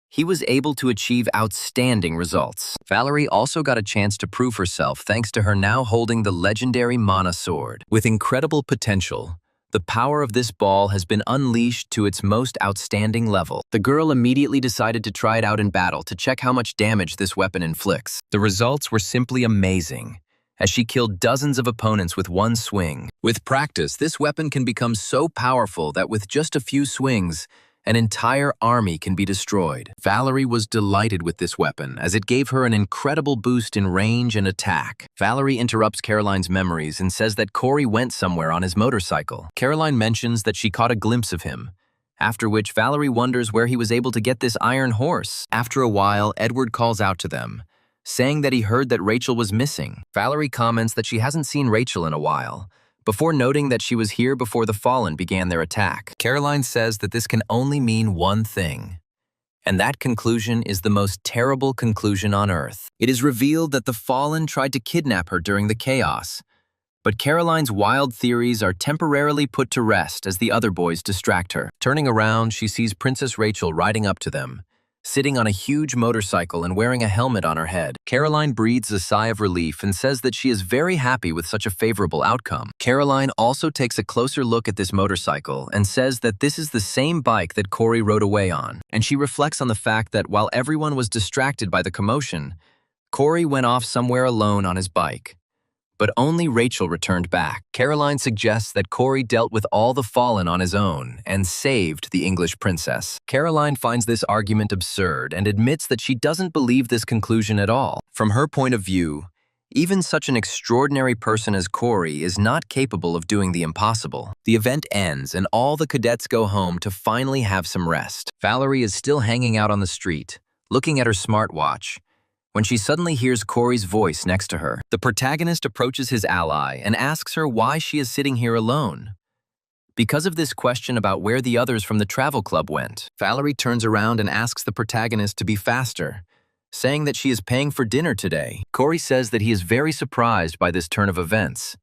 Speaker 1: he was able to achieve outstanding results. Valerie also got a chance to prove herself thanks to her now holding the legendary Mana sword. With incredible potential, the power of this ball has been unleashed to its most outstanding level. The girl immediately decided to try it out in battle to check how much damage this weapon inflicts. The results were simply amazing, as she killed dozens of opponents with one swing. With practice, this weapon can become so powerful that with just a few swings, an entire army can be destroyed. Valerie was delighted with this weapon, as it gave her an incredible boost in range and attack. Valerie interrupts Caroline's memories and says that Corey went somewhere on his motorcycle. Caroline mentions that she caught a glimpse of him, after which Valerie wonders where he was able to get this iron horse. After a while, Edward calls out to them, saying that he heard that Rachel was missing. Valerie comments that she hasn't seen Rachel in a while, before noting that she was here before the Fallen began their attack. Caroline says that this can only mean one thing, and that conclusion is the most terrible conclusion on Earth. It is revealed that the Fallen tried to kidnap her during the chaos, but Caroline's wild theories are temporarily put to rest as the other boys distract her. Turning around, she sees Princess Rachel riding up to them, sitting on a huge motorcycle and wearing a helmet on her head. Caroline breathes a sigh of relief and says that she is very happy with such a favorable outcome. Caroline also takes a closer look at this motorcycle and says that this is the same bike that Corey rode away on, and she reflects on the fact that while everyone was distracted by the commotion, Corey went off somewhere alone on his bike. But only Rachel returned back. Caroline suggests that Corey dealt with all the Fallen on his own and saved the English princess. Caroline finds this argument absurd and admits that she doesn't believe this conclusion at all. From her point of view, even such an extraordinary person as Corey is not capable of doing the impossible. The event ends and all the cadets go home to finally have some rest. Valerie is still hanging out on the street, looking at her smartwatch, when she suddenly hears Corey's voice next to her. The protagonist approaches his ally and asks her why she is sitting here alone. Because of this question about where the others from the travel club went, Valerie turns around and asks the protagonist to be faster, saying that she is paying for dinner today. Corey says that he is very surprised by this turn of events,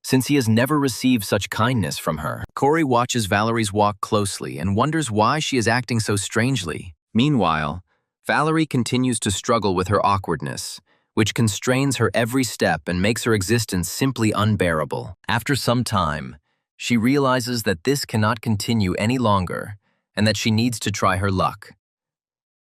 Speaker 1: since he has never received such kindness from her. Corey watches Valerie's walk closely and wonders why she is acting so strangely. Meanwhile, Valerie continues to struggle with her awkwardness, which constrains her every step and makes her existence simply unbearable. After some time, she realizes that this cannot continue any longer and that she needs to try her luck.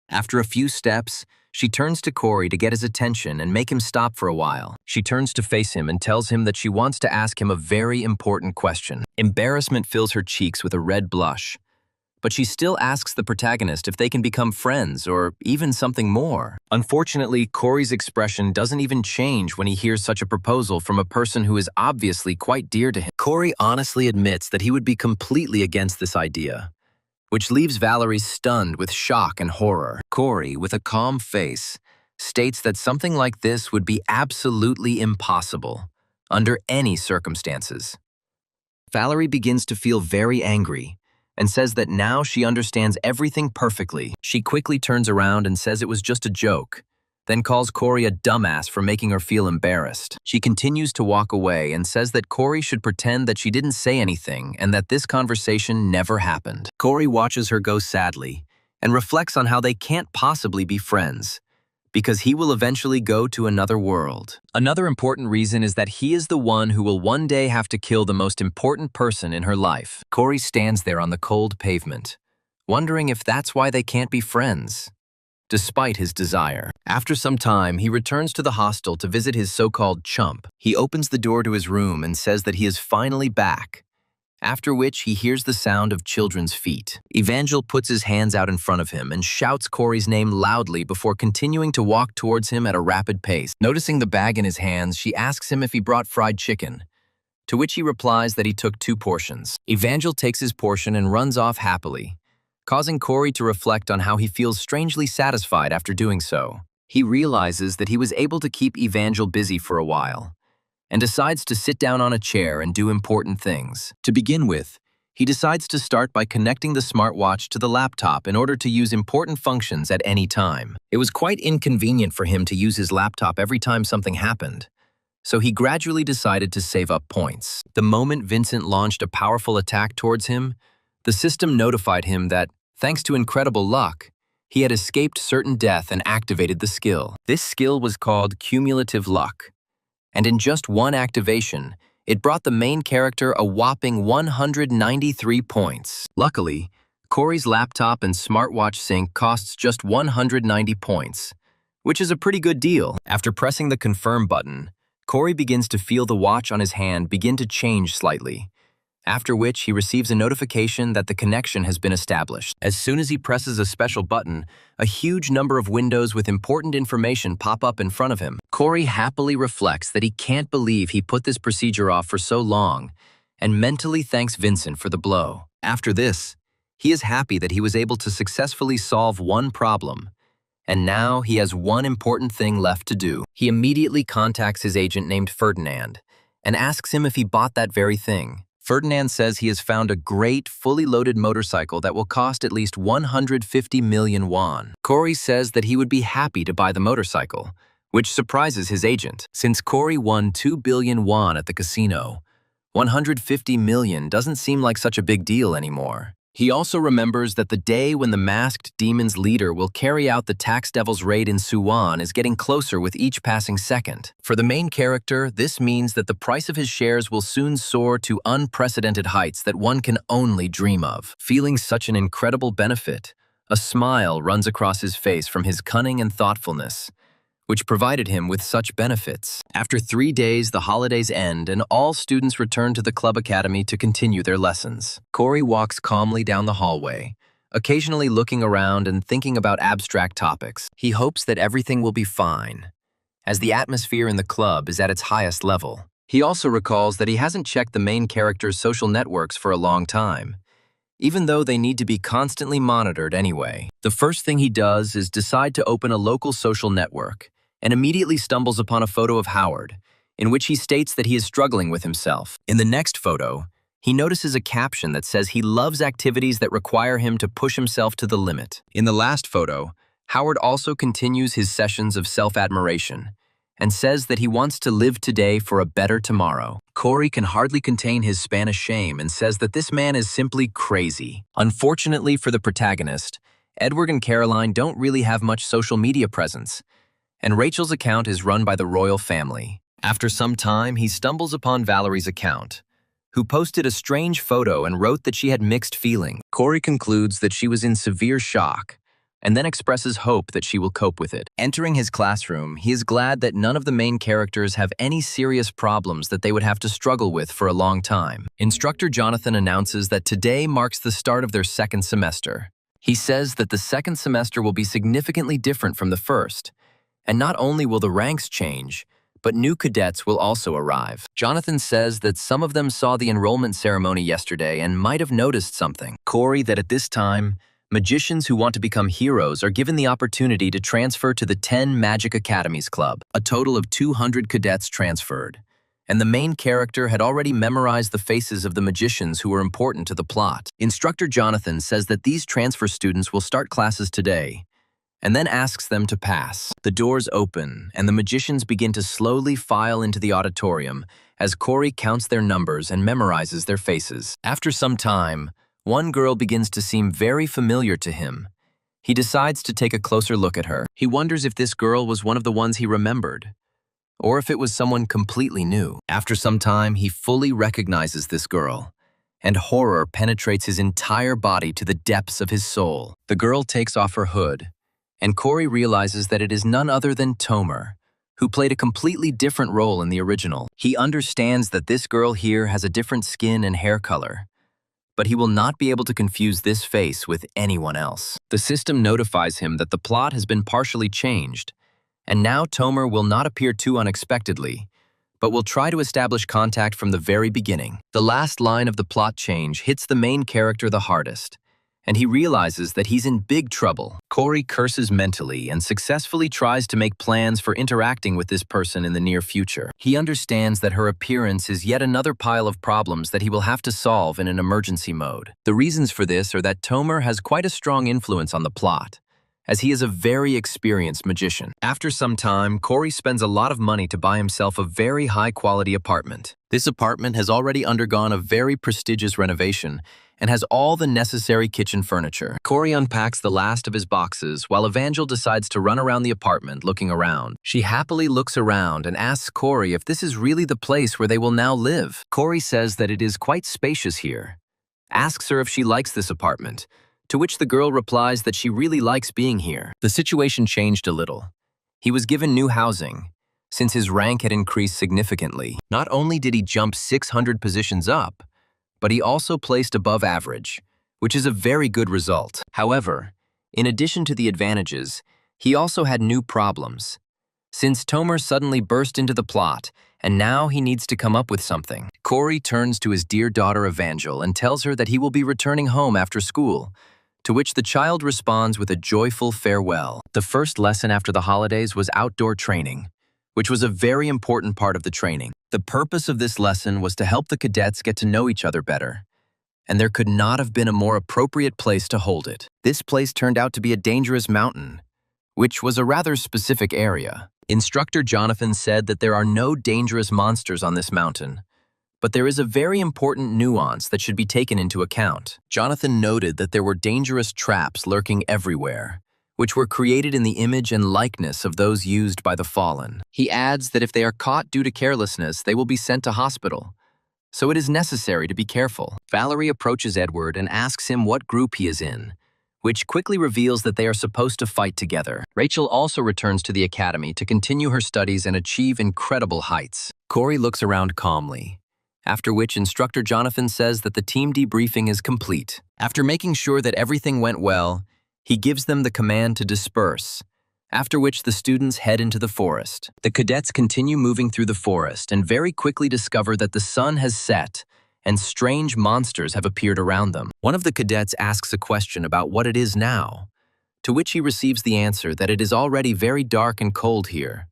Speaker 1: After a few steps, she turns to Corey to get his attention and make him stop for a while. She turns to face him and tells him that she wants to ask him a very important question. Embarrassment fills her cheeks with a red blush, but she still asks the protagonist if they can become friends or even something more. Unfortunately, Corey's expression doesn't even change when he hears such a proposal from a person who is obviously quite dear to him. Corey honestly admits that he would be completely against this idea, which leaves Valerie stunned with shock and horror. Corey, with a calm face, states that something like this would be absolutely impossible under any circumstances. Valerie begins to feel very angry and says that now she understands everything perfectly. She quickly turns around and says it was just a joke, then calls Corey a dumbass for making her feel embarrassed. She continues to walk away and says that Corey should pretend that she didn't say anything and that this conversation never happened. Corey watches her go sadly and reflects on how they can't possibly be friends, because he will eventually go to another world. Another important reason is that he is the one who will one day have to kill the most important person in her life. Corey stands there on the cold pavement, wondering if that's why they can't be friends, despite his desire. After some time, he returns to the hostel to visit his so-called chump. He opens the door to his room and says that he is finally back, after which he hears the sound of children's feet. Evangel puts his hands out in front of him and shouts Corey's name loudly before continuing to walk towards him at a rapid pace. Noticing the bag in his hands, she asks him if he brought fried chicken, to which he replies that he took 2 portions. Evangel takes his portion and runs off happily, causing Corey to reflect on how he feels strangely satisfied after doing so. He realizes that he was able to keep Evangel busy for a while, and decides to sit down on a chair and do important things. To begin with, He decides to start by connecting the smartwatch to the laptop in order to use important functions at any time. It was quite inconvenient for him to use his laptop every time something happened, so he gradually decided to save up points. The moment Vincent launched a powerful attack towards him, the system notified him that, thanks to incredible luck, he had escaped certain death and activated the skill. This skill was called cumulative luck, and in just one activation, it brought the main character a whopping 193 points. Luckily, Corey's laptop and smartwatch sync costs just 190 points, which is a pretty good deal. After pressing the confirm button, Corey begins to feel the watch on his hand begin to change slightly, after which he receives a notification that the connection has been established. As soon as he presses a special button, a huge number of windows with important information pop up in front of him. Corey happily reflects that he can't believe he put this procedure off for so long and mentally thanks Vincent for the blow. After this, he is happy that he was able to successfully solve one problem, and now he has one important thing left to do. He immediately contacts his agent named Ferdinand and asks him if he bought that very thing. Ferdinand says he has found a great, fully loaded motorcycle that will cost at least 150 million won. Corey says that he would be happy to buy the motorcycle, which surprises his agent. Since Corey won 2 billion won at the casino, 150 million doesn't seem like such a big deal anymore. He also remembers that the day when the masked demon's leader will carry out the tax devil's raid in Suwon is getting closer with each passing second. For the main character, this means that the price of his shares will soon soar to unprecedented heights that one can only dream of. Feeling such an incredible benefit, a smile runs across his face from his cunning and thoughtfulness, which provided him with such benefits. After 3 days, the holidays end and all students return to the club academy to continue their lessons. Corey walks calmly down the hallway, occasionally looking around and thinking about abstract topics. He hopes that everything will be fine, as the atmosphere in the club is at its highest level. He also recalls that he hasn't checked the main character's social networks for a long time, even though they need to be constantly monitored anyway. The first thing he does is decide to open a local social network, and immediately stumbles upon a photo of Howard, in which he states that he is struggling with himself. In the next photo, he notices a caption that says he loves activities that require him to push himself to the limit. In the last photo, Howard also continues his sessions of self-admiration and says that he wants to live today for a better tomorrow. Corey can hardly contain his Spanish shame and says that this man is simply crazy. Unfortunately for the protagonist, Edward and Caroline don't really have much social media presence, and Rachel's account is run by the royal family. After some time, he stumbles upon Valerie's account, who posted a strange photo and wrote that she had mixed feelings. Corey concludes that she was in severe shock, and then expresses hope that she will cope with it. Entering his classroom, he is glad that none of the main characters have any serious problems that they would have to struggle with for a long time. Instructor Jonathan announces that today marks the start of their second semester. He says that the second semester will be significantly different from the first, and not only will the ranks change, but new cadets will also arrive. Jonathan says that some of them saw the enrollment ceremony yesterday and might have noticed something. Corey that at this time, magicians who want to become heroes are given the opportunity to transfer to the 10 Magic Academies Club. A total of 200 cadets transferred, and the main character had already memorized the faces of the magicians who were important to the plot. Instructor Jonathan says that these transfer students will start classes today, and then asks them to pass. The doors open, and the magicians begin to slowly file into the auditorium as Corey counts their numbers and memorizes their faces. After some time, one girl begins to seem very familiar to him. He decides to take a closer look at her. He wonders if this girl was one of the ones he remembered, or if it was someone completely new. After some time, he fully recognizes this girl, and horror penetrates his entire body to the depths of his soul. The girl takes off her hood, and Corey realizes that it is none other than Tomer, who played a completely different role in the original. He understands that this girl here has a different skin and hair color, but he will not be able to confuse this face with anyone else. The system notifies him that the plot has been partially changed, and now Tomer will not appear too unexpectedly, but will try to establish contact from the very beginning. The last line of the plot change hits the main character the hardest, and he realizes that he's in big trouble. Corey curses mentally and successfully tries to make plans for interacting with this person in the near future. He understands that her appearance is yet another pile of problems that he will have to solve in an emergency mode. The reasons for this are that Tomer has quite a strong influence on the plot, as he is a very experienced magician. After some time, Corey spends a lot of money to buy himself a very high-quality apartment. This apartment has already undergone a very prestigious renovation and has all the necessary kitchen furniture. Corey unpacks the last of his boxes while Evangel decides to run around the apartment looking around. She happily looks around and asks Corey if this is really the place where they will now live. Corey says that it is quite spacious here, asks her if she likes this apartment, to which the girl replies that she really likes being here. The situation changed a little. He was given new housing, since his rank had increased significantly. Not only did he jump 600 positions up, but he also placed above average, which is a very good result. However, in addition to the advantages, he also had new problems, since Tomer suddenly burst into the plot, and now he needs to come up with something. Corey turns to his dear daughter Evangel and tells her that he will be returning home after school, to which the child responds with a joyful farewell. The first lesson after the holidays was outdoor training, which was a very important part of the training. The purpose of this lesson was to help the cadets get to know each other better, and there could not have been a more appropriate place to hold it. This place turned out to be a dangerous mountain, which was a rather specific area. Instructor Jonathan said that there are no dangerous monsters on this mountain, but there is a very important nuance that should be taken into account. Jonathan noted that there were dangerous traps lurking everywhere, which were created in the image and likeness of those used by the fallen. He adds that if they are caught due to carelessness, they will be sent to hospital, so it is necessary to be careful. Valerie approaches Edward and asks him what group he is in, which quickly reveals that they are supposed to fight together. Rachel also returns to the academy to continue her studies and achieve incredible heights. Corey looks around calmly, after which Instructor Jonathan says that the team debriefing is complete. After making sure that everything went well, he gives them the command to disperse, after which the students head into the forest. The cadets continue moving through the forest and very quickly discover that the sun has set and strange monsters have appeared around them. One of the cadets asks a question about what it is now, to which he receives the answer that it is already very dark and cold here,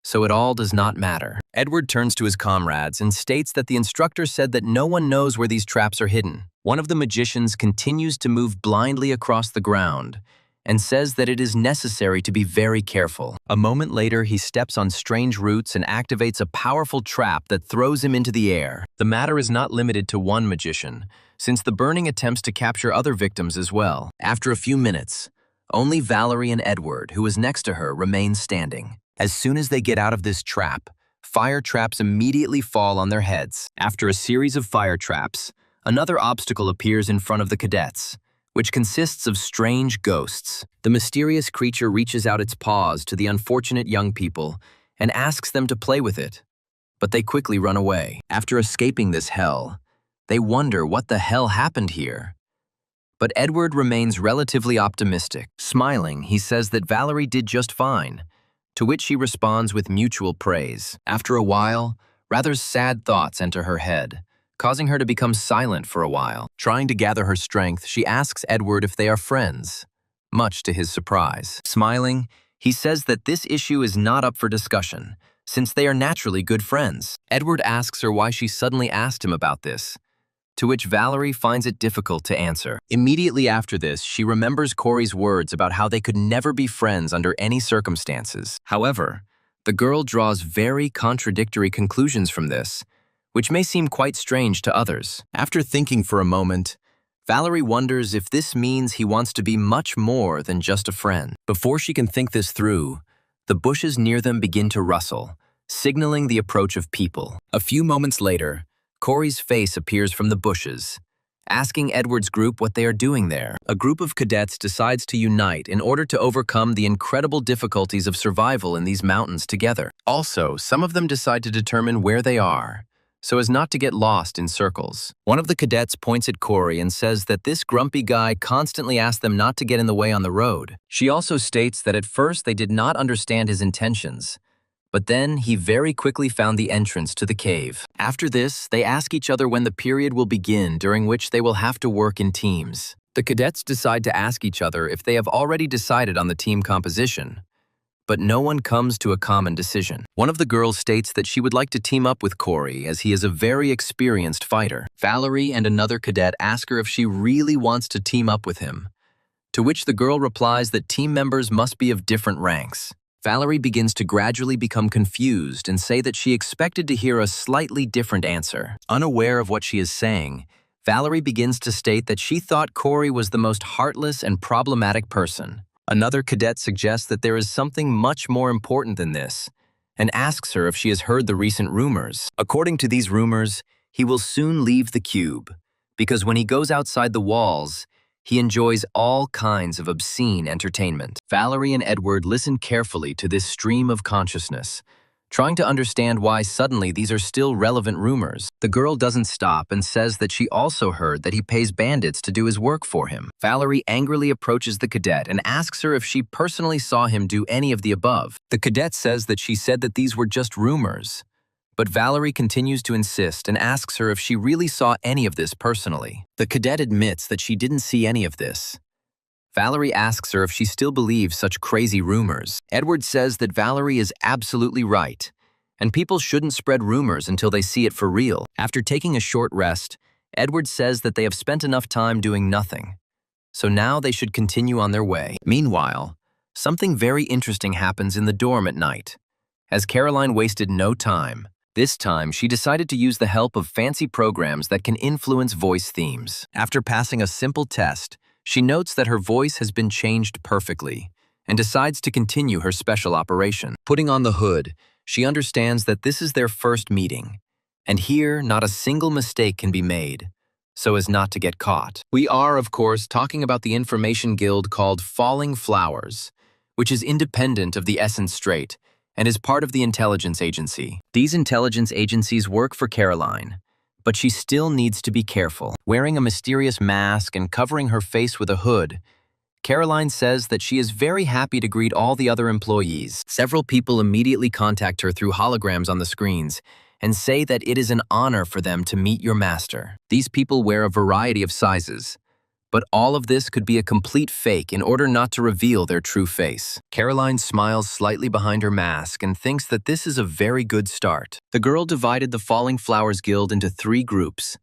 Speaker 1: so it all does not matter. Edward turns to his comrades and states that the instructor said that no one knows where these traps are hidden. One of the magicians continues to move blindly across the ground and says that it is necessary to be very careful. A moment later, he steps on strange roots and activates a powerful trap that throws him into the air. The matter is not limited to one magician, since the burning attempts to capture other victims as well. After a few minutes, only Valerie and Edward, who is next to her, remain standing. As soon as they get out of this trap, fire traps immediately fall on their heads. After a series of fire traps, another obstacle appears in front of the cadets, which consists of strange ghosts. The mysterious creature reaches out its paws to the unfortunate young people and asks them to play with it, but they quickly run away. After escaping this hell, they wonder what the hell happened here. But Edward remains relatively optimistic. Smiling, he says that Valerie did just fine, to which she responds with mutual praise. After a while, rather sad thoughts enter her head, causing her to become silent for a while. Trying to gather her strength, she asks Edward if they are friends, much to his surprise. Smiling, he says that this issue is not up for discussion, since they are naturally good friends. Edward asks her why she suddenly asked him about this, to which Valerie finds it difficult to answer. Immediately after this, she remembers Corey's words about how they could never be friends under any circumstances. However, the girl draws very contradictory conclusions from this, which may seem quite strange to others. After thinking for a moment, Valerie wonders if this means he wants to be much more than just a friend. Before she can think this through, the bushes near them begin to rustle, signaling the approach of people. A few moments later, Corey's face appears from the bushes, asking Edward's group what they are doing there. A group of cadets decides to unite in order to overcome the incredible difficulties of survival in these mountains together. Also, some of them decide to determine where they are, so as not to get lost in circles. One of the cadets points at Corey and says that this grumpy guy constantly asks them not to get in the way on the road. She also states that at first they did not understand his intentions, but then he very quickly found the entrance to the cave. After this, they ask each other when the period will begin during which they will have to work in teams. The cadets decide to ask each other if they have already decided on the team composition, but no one comes to a common decision. One of the girls states that she would like to team up with Corey as he is a very experienced fighter. Valerie and another cadet ask her if she really wants to team up with him, to which the girl replies that team members must be of different ranks. Valerie begins to gradually become confused and say that she expected to hear a slightly different answer. Unaware of what she is saying, Valerie begins to state that she thought Corey was the most heartless and problematic person. Another cadet suggests that there is something much more important than this and asks her if she has heard the recent rumors. According to these rumors, he will soon leave the cube because when he goes outside the walls, he enjoys all kinds of obscene entertainment. Valerie and Edward listen carefully to this stream of consciousness, trying to understand why suddenly these are still relevant rumors. The girl doesn't stop and says that she also heard that he pays bandits to do his work for him. Valerie angrily approaches the cadet and asks her if she personally saw him do any of the above. The cadet says that she said that these were just rumors, but Valerie continues to insist and asks her if she really saw any of this personally. The cadet admits that she didn't see any of this. Valerie asks her if she still believes such crazy rumors. Edward says that Valerie is absolutely right, and people shouldn't spread rumors until they see it for real. After taking a short rest, Edward says that they have spent enough time doing nothing, so now they should continue on their way. Meanwhile, something very interesting happens in the dorm at night. As Caroline wasted no time, this time she decided to use the help of fancy programs that can influence voice themes. After passing a simple test, she notes that her voice has been changed perfectly and decides to continue her special operation. Putting on the hood, she understands that this is their first meeting, and here not a single mistake can be made, so as not to get caught. We are, of course, talking about the information guild called Falling Flowers, which is independent of the Essence Strait and is part of the intelligence agency. These intelligence agencies work for Caroline, but she still needs to be careful. Wearing a mysterious mask and covering her face with a hood, Caroline says that she is very happy to greet all the other employees. Several people immediately contact her through holograms on the screens and say that it is an honor for them to meet your master. These people wear a variety of sizes, but all of this could be a complete fake in order not to reveal their true face. Caroline smiles slightly behind her mask and thinks that this is a very good start. The girl divided the Falling Flowers Guild into 3 groups,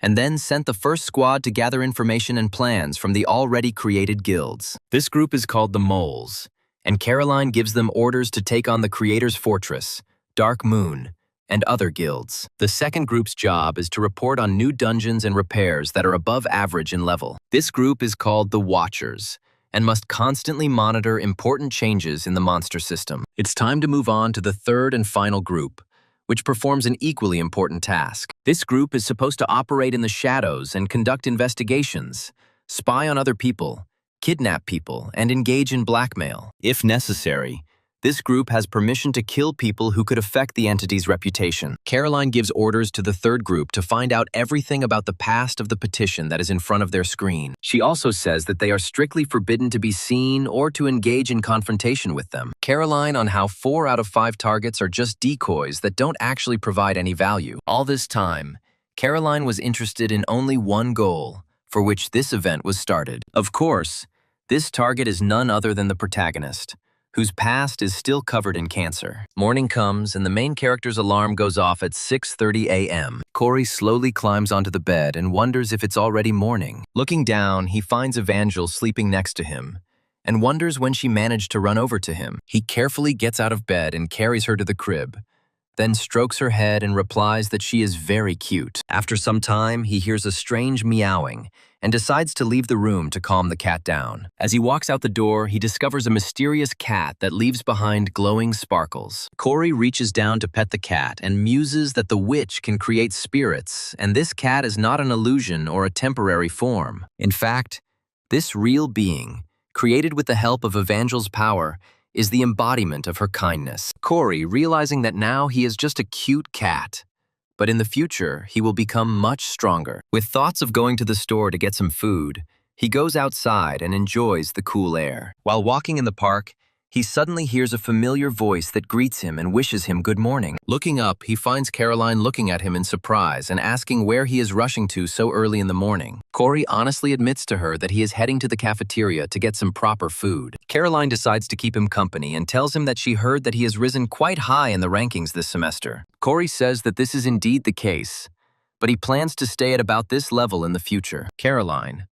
Speaker 1: and then sent the first squad to gather information and plans from the already created guilds. This group is called the Moles, and Caroline gives them orders to take on the Creator's Fortress, Dark Moon, and other guilds. The second group's job is to report on new dungeons and repairs that are above average in level. This group is called the Watchers and must constantly monitor important changes in the monster system. It's time to move on to the third and final group, which performs an equally important task. This group is supposed to operate in the shadows and conduct investigations, spy on other people, kidnap people, and engage in blackmail. If necessary, this group has permission to kill people who could affect the entity's reputation. Caroline gives orders to the third group to find out everything about the past of the petition that is in front of their screen. She also says that they are strictly forbidden to be seen or to engage in confrontation with them. Caroline on how 4 out of 5 targets are just decoys that don't actually provide any value. All this time, Caroline was interested in only one goal, for which this event was started. Of course, this target is none other than the protagonist, whose past is still covered in cancer. Morning comes and the main character's alarm goes off at 6:30 a.m. Corey slowly climbs onto the bed and wonders if it's already morning. Looking down, he finds Evangel sleeping next to him and wonders when she managed to run over to him. He carefully gets out of bed and carries her to the crib, then strokes her head and replies that she is very cute. After some time, he hears a strange meowing and decides to leave the room to calm the cat down. As he walks out the door, he discovers a mysterious cat that leaves behind glowing sparkles. Corey reaches down to pet the cat and muses that the witch can create spirits, and this cat is not an illusion or a temporary form. In fact, this real being, created with the help of Evangel's power, is the embodiment of her kindness. Corey, realizing that now he is just a cute cat, but in the future, he will become much stronger. With thoughts of going to the store to get some food, he goes outside and enjoys the cool air. While walking in the park, he suddenly hears a familiar voice that greets him and wishes him good morning. Looking up, he finds Caroline looking at him in surprise and asking where he is rushing to so early in the morning. Corey honestly admits to her that he is heading to the cafeteria to get some proper food. Caroline decides to keep him company and tells him that she heard that he has risen quite high in the rankings this semester. Corey says that this is indeed the case, but he plans to stay at about this level in the future. Caroline,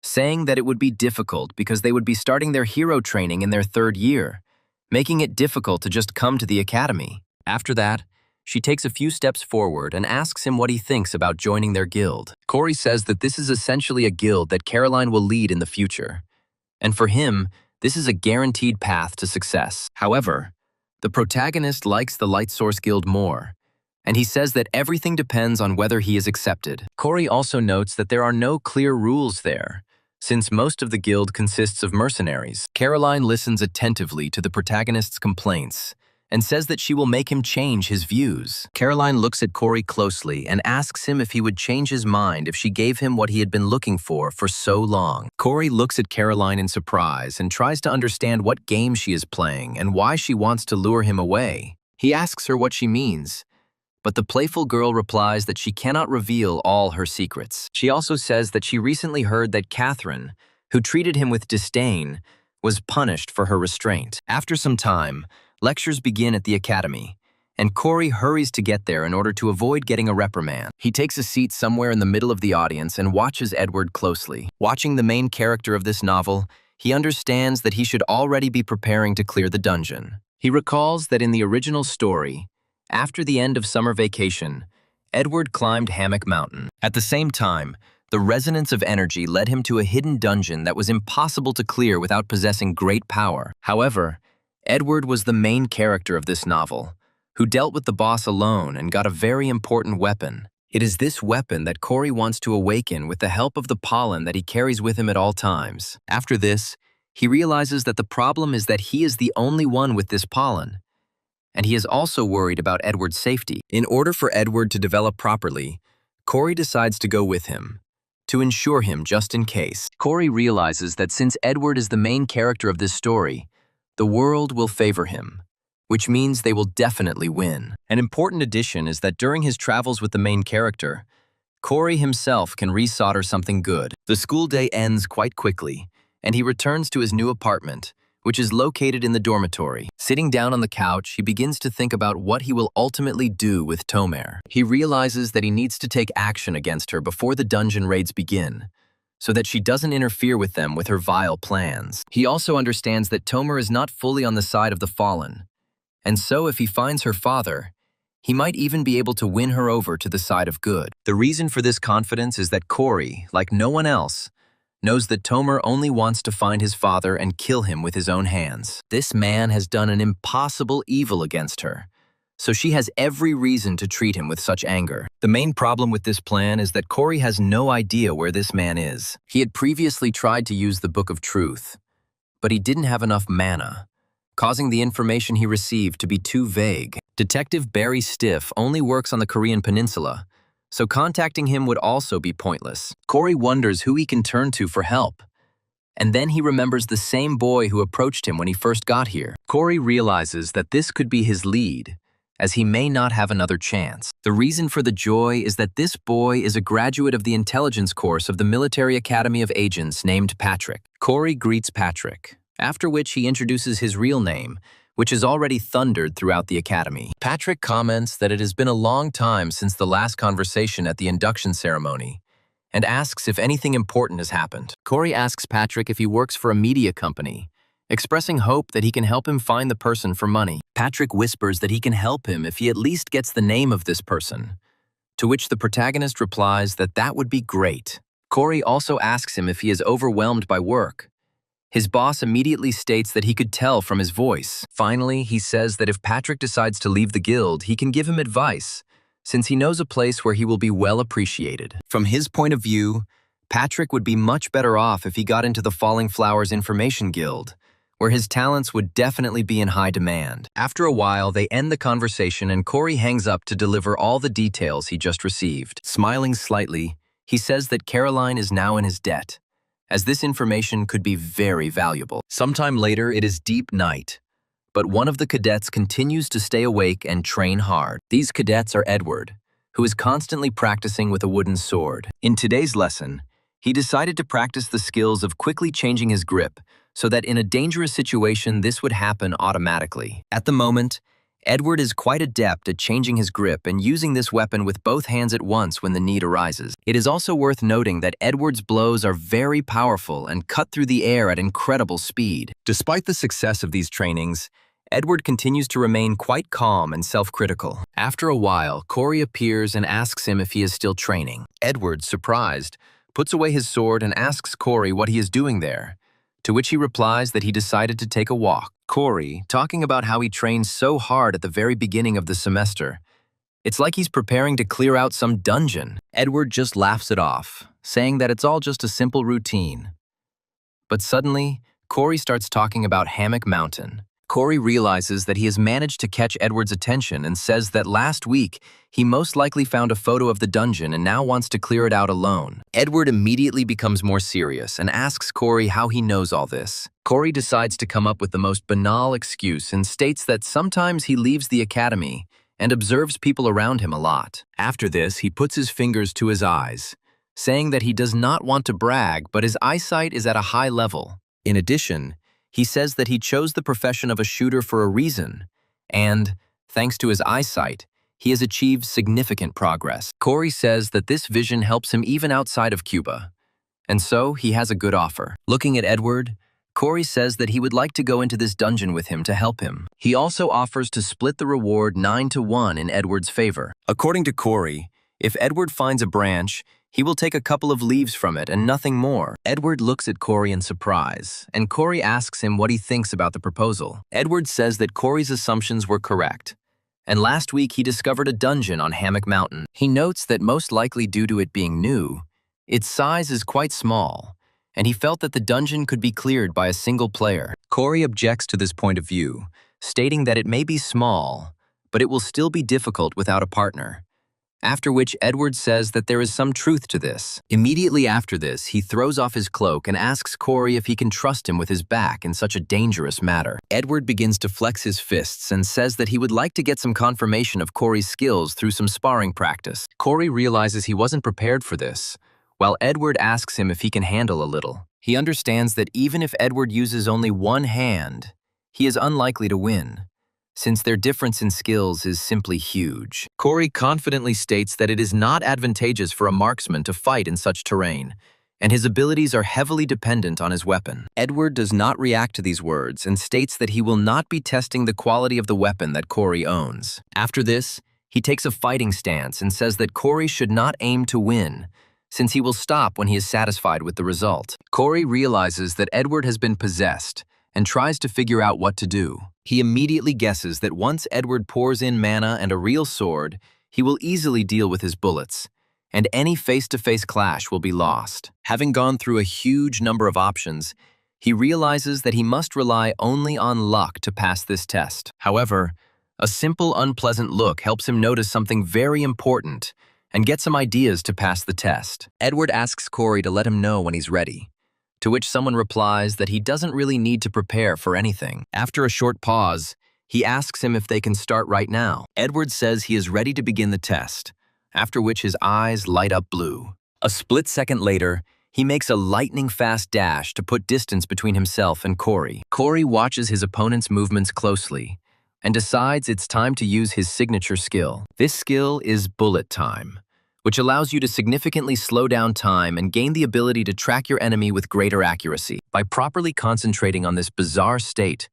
Speaker 1: saying that it would be difficult because they would be starting their hero training in their 3rd year, making it difficult to just come to the academy. After that, she takes a few steps forward and asks him what he thinks about joining their guild. Corey says that this is essentially a guild that Caroline will lead in the future, and for him, this is a guaranteed path to success. However, the protagonist likes the Light Source Guild more, and he says that everything depends on whether he is accepted. Corey also notes that there are no clear rules there, since most of the guild consists of mercenaries. Caroline listens attentively to the protagonist's complaints and says that she will make him change his views. Caroline looks at Corey closely and asks him if he would change his mind if she gave him what he had been looking for so long. Corey looks at Caroline in surprise and tries to understand what game she is playing and why she wants to lure him away. He asks her what she means, but the playful girl replies that she cannot reveal all her secrets. She also says that she recently heard that Catherine, who treated him with disdain, was punished for her restraint. After some time, lectures begin at the academy, and Corey hurries to get there in order to avoid getting a reprimand. He takes a seat somewhere in the middle of the audience and watches Edward closely. Watching the main character of this novel, he understands that he should already be preparing to clear the dungeon. He recalls that in the original story, after the end of summer vacation, Edward climbed Hammock Mountain. At the same time, the resonance of energy led him to a hidden dungeon that was impossible to clear without possessing great power. However, Edward was the main character of this novel, who dealt with the boss alone and got a very important weapon. It is this weapon that Corey wants to awaken with the help of the pollen that he carries with him at all times. After this, he realizes that the problem is that he is the only one with this pollen, and he is also worried about Edward's safety. In order for Edward to develop properly, Corey decides to go with him, to ensure him just in case. Corey realizes that since Edward is the main character of this story, the world will favor him, which means they will definitely win. An important addition is that during his travels with the main character, Corey himself can resolder something good. The school day ends quite quickly, and he returns to his new apartment, which is located in the dormitory. Sitting down on the couch, he begins to think about what he will ultimately do with Tomer. He realizes that he needs to take action against her before the dungeon raids begin, so that she doesn't interfere with them with her vile plans. He also understands that Tomer is not fully on the side of the fallen, and so if he finds her father, he might even be able to win her over to the side of good. The reason for this confidence is that Corey, like no one else, knows that Tomer only wants to find his father and kill him with his own hands. This man has done an impossible evil against her, so she has every reason to treat him with such anger. The main problem with this plan is that Corey has no idea where this man is. He had previously tried to use the Book of Truth, but he didn't have enough mana, causing the information he received to be too vague. Detective Barry Stiff only works on the Korean peninsula, so contacting him would also be pointless. Corey wonders who he can turn to for help, and then he remembers the same boy who approached him when he first got here. Corey realizes that this could be his lead, as he may not have another chance. The reason for the joy is that this boy is a graduate of the intelligence course of the Military Academy of Agents named Patrick. Corey greets Patrick, after which he introduces his real name, which has already thundered throughout the academy. Patrick comments that it has been a long time since the last conversation at the induction ceremony, and asks if anything important has happened. Corey asks Patrick if he works for a media company, expressing hope that he can help him find the person for money. Patrick whispers that he can help him if he at least gets the name of this person, to which the protagonist replies that that would be great. Corey also asks him if he is overwhelmed by work. His boss immediately states that he could tell from his voice. Finally, he says that if Patrick decides to leave the guild, he can give him advice, since he knows a place where he will be well appreciated. From his point of view, Patrick would be much better off if he got into the Falling Flowers Information Guild, where his talents would definitely be in high demand. After a while, they end the conversation and Corey hangs up to deliver all the details he just received. Smiling slightly, he says that Caroline is now in his debt, as this information could be very valuable. Sometime later, it is deep night, but one of the cadets continues to stay awake and train hard. These cadets are Edward, who is constantly practicing with a wooden sword. In today's lesson, he decided to practice the skills of quickly changing his grip so that in a dangerous situation this would happen automatically. At the moment, Edward is quite adept at changing his grip and using this weapon with both hands at once when the need arises. It is also worth noting that Edward's blows are very powerful and cut through the air at incredible speed. Despite the success of these trainings, Edward continues to remain quite calm and self-critical. After a while, Corey appears and asks him if he is still training. Edward, surprised, puts away his sword and asks Corey what he is doing there, to which he replies that he decided to take a walk. Corey, talking about how he trained so hard at the very beginning of the semester. It's like he's preparing to clear out some dungeon. Edward just laughs it off, saying that it's all just a simple routine. But suddenly, Corey starts talking about Hammock Mountain. Corey realizes that he has managed to catch Edward's attention and says that last week, he most likely found a photo of the dungeon and now wants to clear it out alone. Edward immediately becomes more serious and asks Corey how he knows all this. Corey decides to come up with the most banal excuse and states that sometimes he leaves the academy and observes people around him a lot. After this, he puts his fingers to his eyes, saying that he does not want to brag, but his eyesight is at a high level. In addition, he says that he chose the profession of a shooter for a reason, and, thanks to his eyesight, he has achieved significant progress. Corey says that this vision helps him even outside of Cuba, and so he has a good offer. Looking at Edward, Corey says that he would like to go into this dungeon with him to help him. He also offers to split the reward 9-1 in Edward's favor. According to Corey, if Edward finds a branch, he will take a couple of leaves from it and nothing more. Edward looks at Corey in surprise, and Corey asks him what he thinks about the proposal. Edward says that Corey's assumptions were correct, and last week he discovered a dungeon on Hammock Mountain. He notes that most likely due to it being new, its size is quite small, and he felt that the dungeon could be cleared by a single player. Corey objects to this point of view, stating that it may be small, but it will still be difficult without a partner. After which Edward says that there is some truth to this. Immediately after this, he throws off his cloak and asks Corey if he can trust him with his back in such a dangerous matter. Edward begins to flex his fists and says that he would like to get some confirmation of Corey's skills through some sparring practice. Corey realizes he wasn't prepared for this, while Edward asks him if he can handle a little. He understands that even if Edward uses only one hand, he is unlikely to win, since their difference in skills is simply huge. Corey confidently states that it is not advantageous for a marksman to fight in such terrain, and his abilities are heavily dependent on his weapon. Edward does not react to these words and states that he will not be testing the quality of the weapon that Corey owns. After this, he takes a fighting stance and says that Corey should not aim to win, since he will stop when he is satisfied with the result. Corey realizes that Edward has been possessed and tries to figure out what to do. He immediately guesses that once Edward pours in mana and a real sword, he will easily deal with his bullets, and any face-to-face clash will be lost. Having gone through a huge number of options, he realizes that he must rely only on luck to pass this test. However, a simple, unpleasant look helps him notice something very important and get some ideas to pass the test. Edward asks Corey to let him know when he's ready, to which someone replies that he doesn't really need to prepare for anything. After a short pause, he asks him if they can start right now. Edward says he is ready to begin the test, after which his eyes light up blue. A split second later, he makes a lightning-fast dash to put distance between himself and Corey. Corey watches his opponent's movements closely and decides it's time to use his signature skill. This skill is bullet time, which allows you to significantly slow down time and gain the ability to track your enemy with greater accuracy. By properly concentrating on this bizarre state,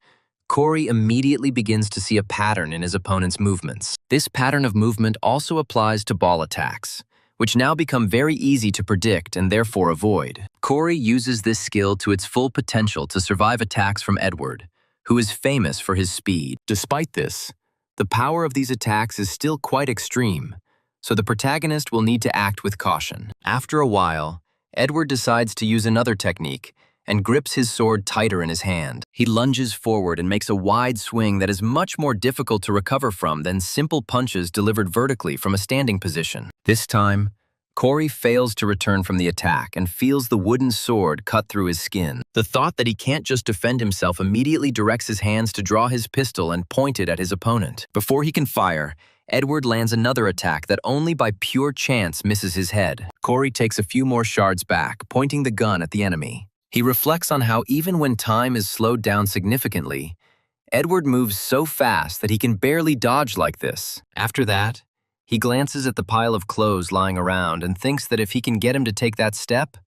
Speaker 1: Corey immediately begins to see a pattern in his opponent's movements. This pattern of movement also applies to ball attacks, which now become very easy to predict and therefore avoid. Corey uses this skill to its full potential to survive attacks from Edward, who is famous for his speed. Despite this, the power of these attacks is still quite extreme, so the protagonist will need to act with caution. After a while, Edward decides to use another technique and grips his sword tighter in his hand. He lunges forward and makes a wide swing that is much more difficult to recover from than simple punches delivered vertically from a standing position. This time, Corey fails to return from the attack and feels the wooden sword cut through his skin. The thought that he can't just defend himself immediately directs his hands to draw his pistol and point it at his opponent. Before he can fire, Edward lands another attack that only by pure chance misses his head. Corey takes a few more shards back, pointing the gun at the enemy. He reflects on how even when time is slowed down significantly, Edward moves so fast that he can barely dodge like this. After that, he glances at the pile of clothes lying around and thinks that if he can get him to take that step,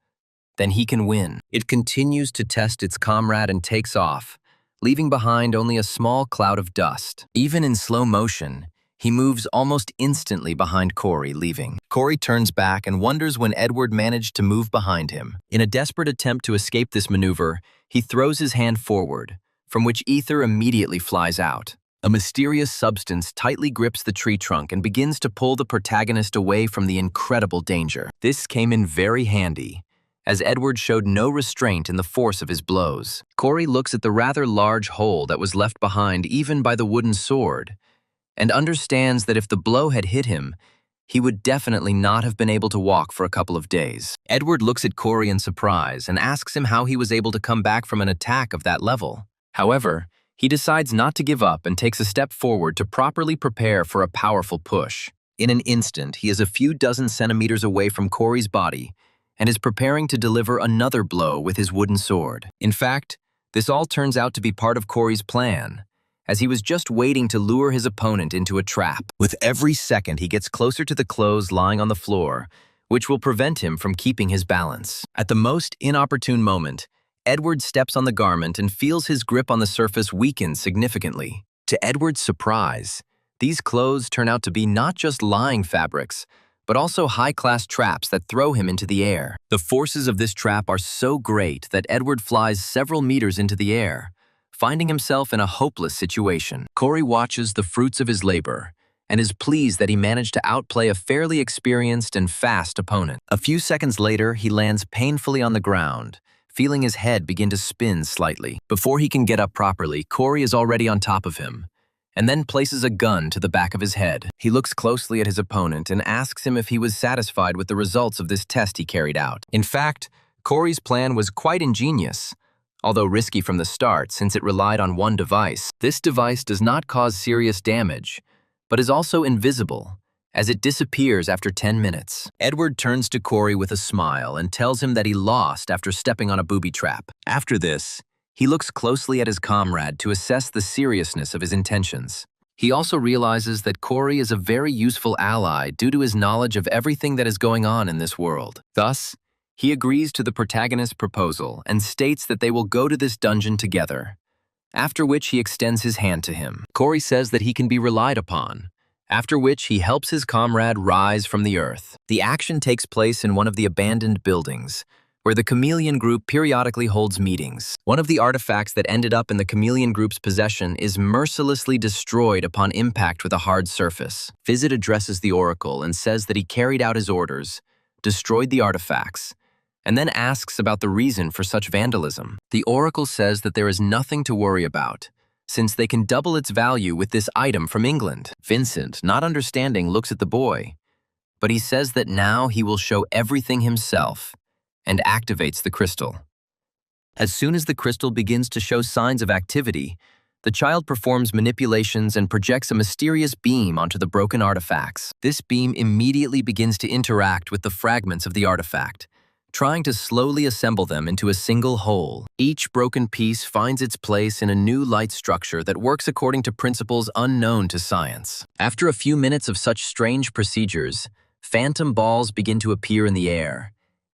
Speaker 1: then he can win. It continues to test its comrade and takes off, leaving behind only a small cloud of dust. Even in slow motion, he moves almost instantly behind Corey, leaving. Corey turns back and wonders when Edward managed to move behind him. In a desperate attempt to escape this maneuver, he throws his hand forward, from which ether immediately flies out. A mysterious substance tightly grips the tree trunk and begins to pull the protagonist away from the incredible danger. This came in very handy, as Edward showed no restraint in the force of his blows. Corey looks at the rather large hole that was left behind even by the wooden sword, and understands that if the blow had hit him, he would definitely not have been able to walk for a couple of days. Edward looks at Corey in surprise and asks him how he was able to come back from an attack of that level. However, he decides not to give up and takes a step forward to properly prepare for a powerful push. In an instant, he is a few dozen centimeters away from Corey's body and is preparing to deliver another blow with his wooden sword. In fact, this all turns out to be part of Corey's plan, as he was just waiting to lure his opponent into a trap. With every second, he gets closer to the clothes lying on the floor, which will prevent him from keeping his balance. At the most inopportune moment, Edward steps on the garment and feels his grip on the surface weaken significantly. To Edward's surprise, these clothes turn out to be not just lying fabrics, but also high-class traps that throw him into the air. The forces of this trap are so great that Edward flies several meters into the air, finding himself in a hopeless situation. Corey watches the fruits of his labor and is pleased that he managed to outplay a fairly experienced and fast opponent. A few seconds later, he lands painfully on the ground, feeling his head begin to spin slightly. Before he can get up properly, Corey is already on top of him, and then places a gun to the back of his head. He looks closely at his opponent and asks him if he was satisfied with the results of this test he carried out. In fact, Corey's plan was quite ingenious, although risky from the start since it relied on one device. This device does not cause serious damage, but is also invisible, as it disappears after 10 minutes. Edward turns to Corey with a smile and tells him that he lost after stepping on a booby trap. After this, he looks closely at his comrade to assess the seriousness of his intentions. He also realizes that Corey is a very useful ally due to his knowledge of everything that is going on in this world. Thus, he agrees to the protagonist's proposal and states that they will go to this dungeon together, after which he extends his hand to him. Corey says that he can be relied upon, after which he helps his comrade rise from the earth. The action takes place in one of the abandoned buildings, where the Chameleon Group periodically holds meetings. One of the artifacts that ended up in the Chameleon Group's possession is mercilessly destroyed upon impact with a hard surface. Fizit addresses the Oracle and says that he carried out his orders, destroyed the artifacts, and then asks about the reason for such vandalism. The Oracle says that there is nothing to worry about, since they can double its value with this item from England. Vincent, not understanding, looks at the boy, but he says that now he will show everything himself and activates the crystal. As soon as the crystal begins to show signs of activity, the child performs manipulations and projects a mysterious beam onto the broken artifacts. This beam immediately begins to interact with the fragments of the artifact, trying to slowly assemble them into a single whole. Each broken piece finds its place in a new light structure that works according to principles unknown to science. After a few minutes of such strange procedures, phantom balls begin to appear in the air,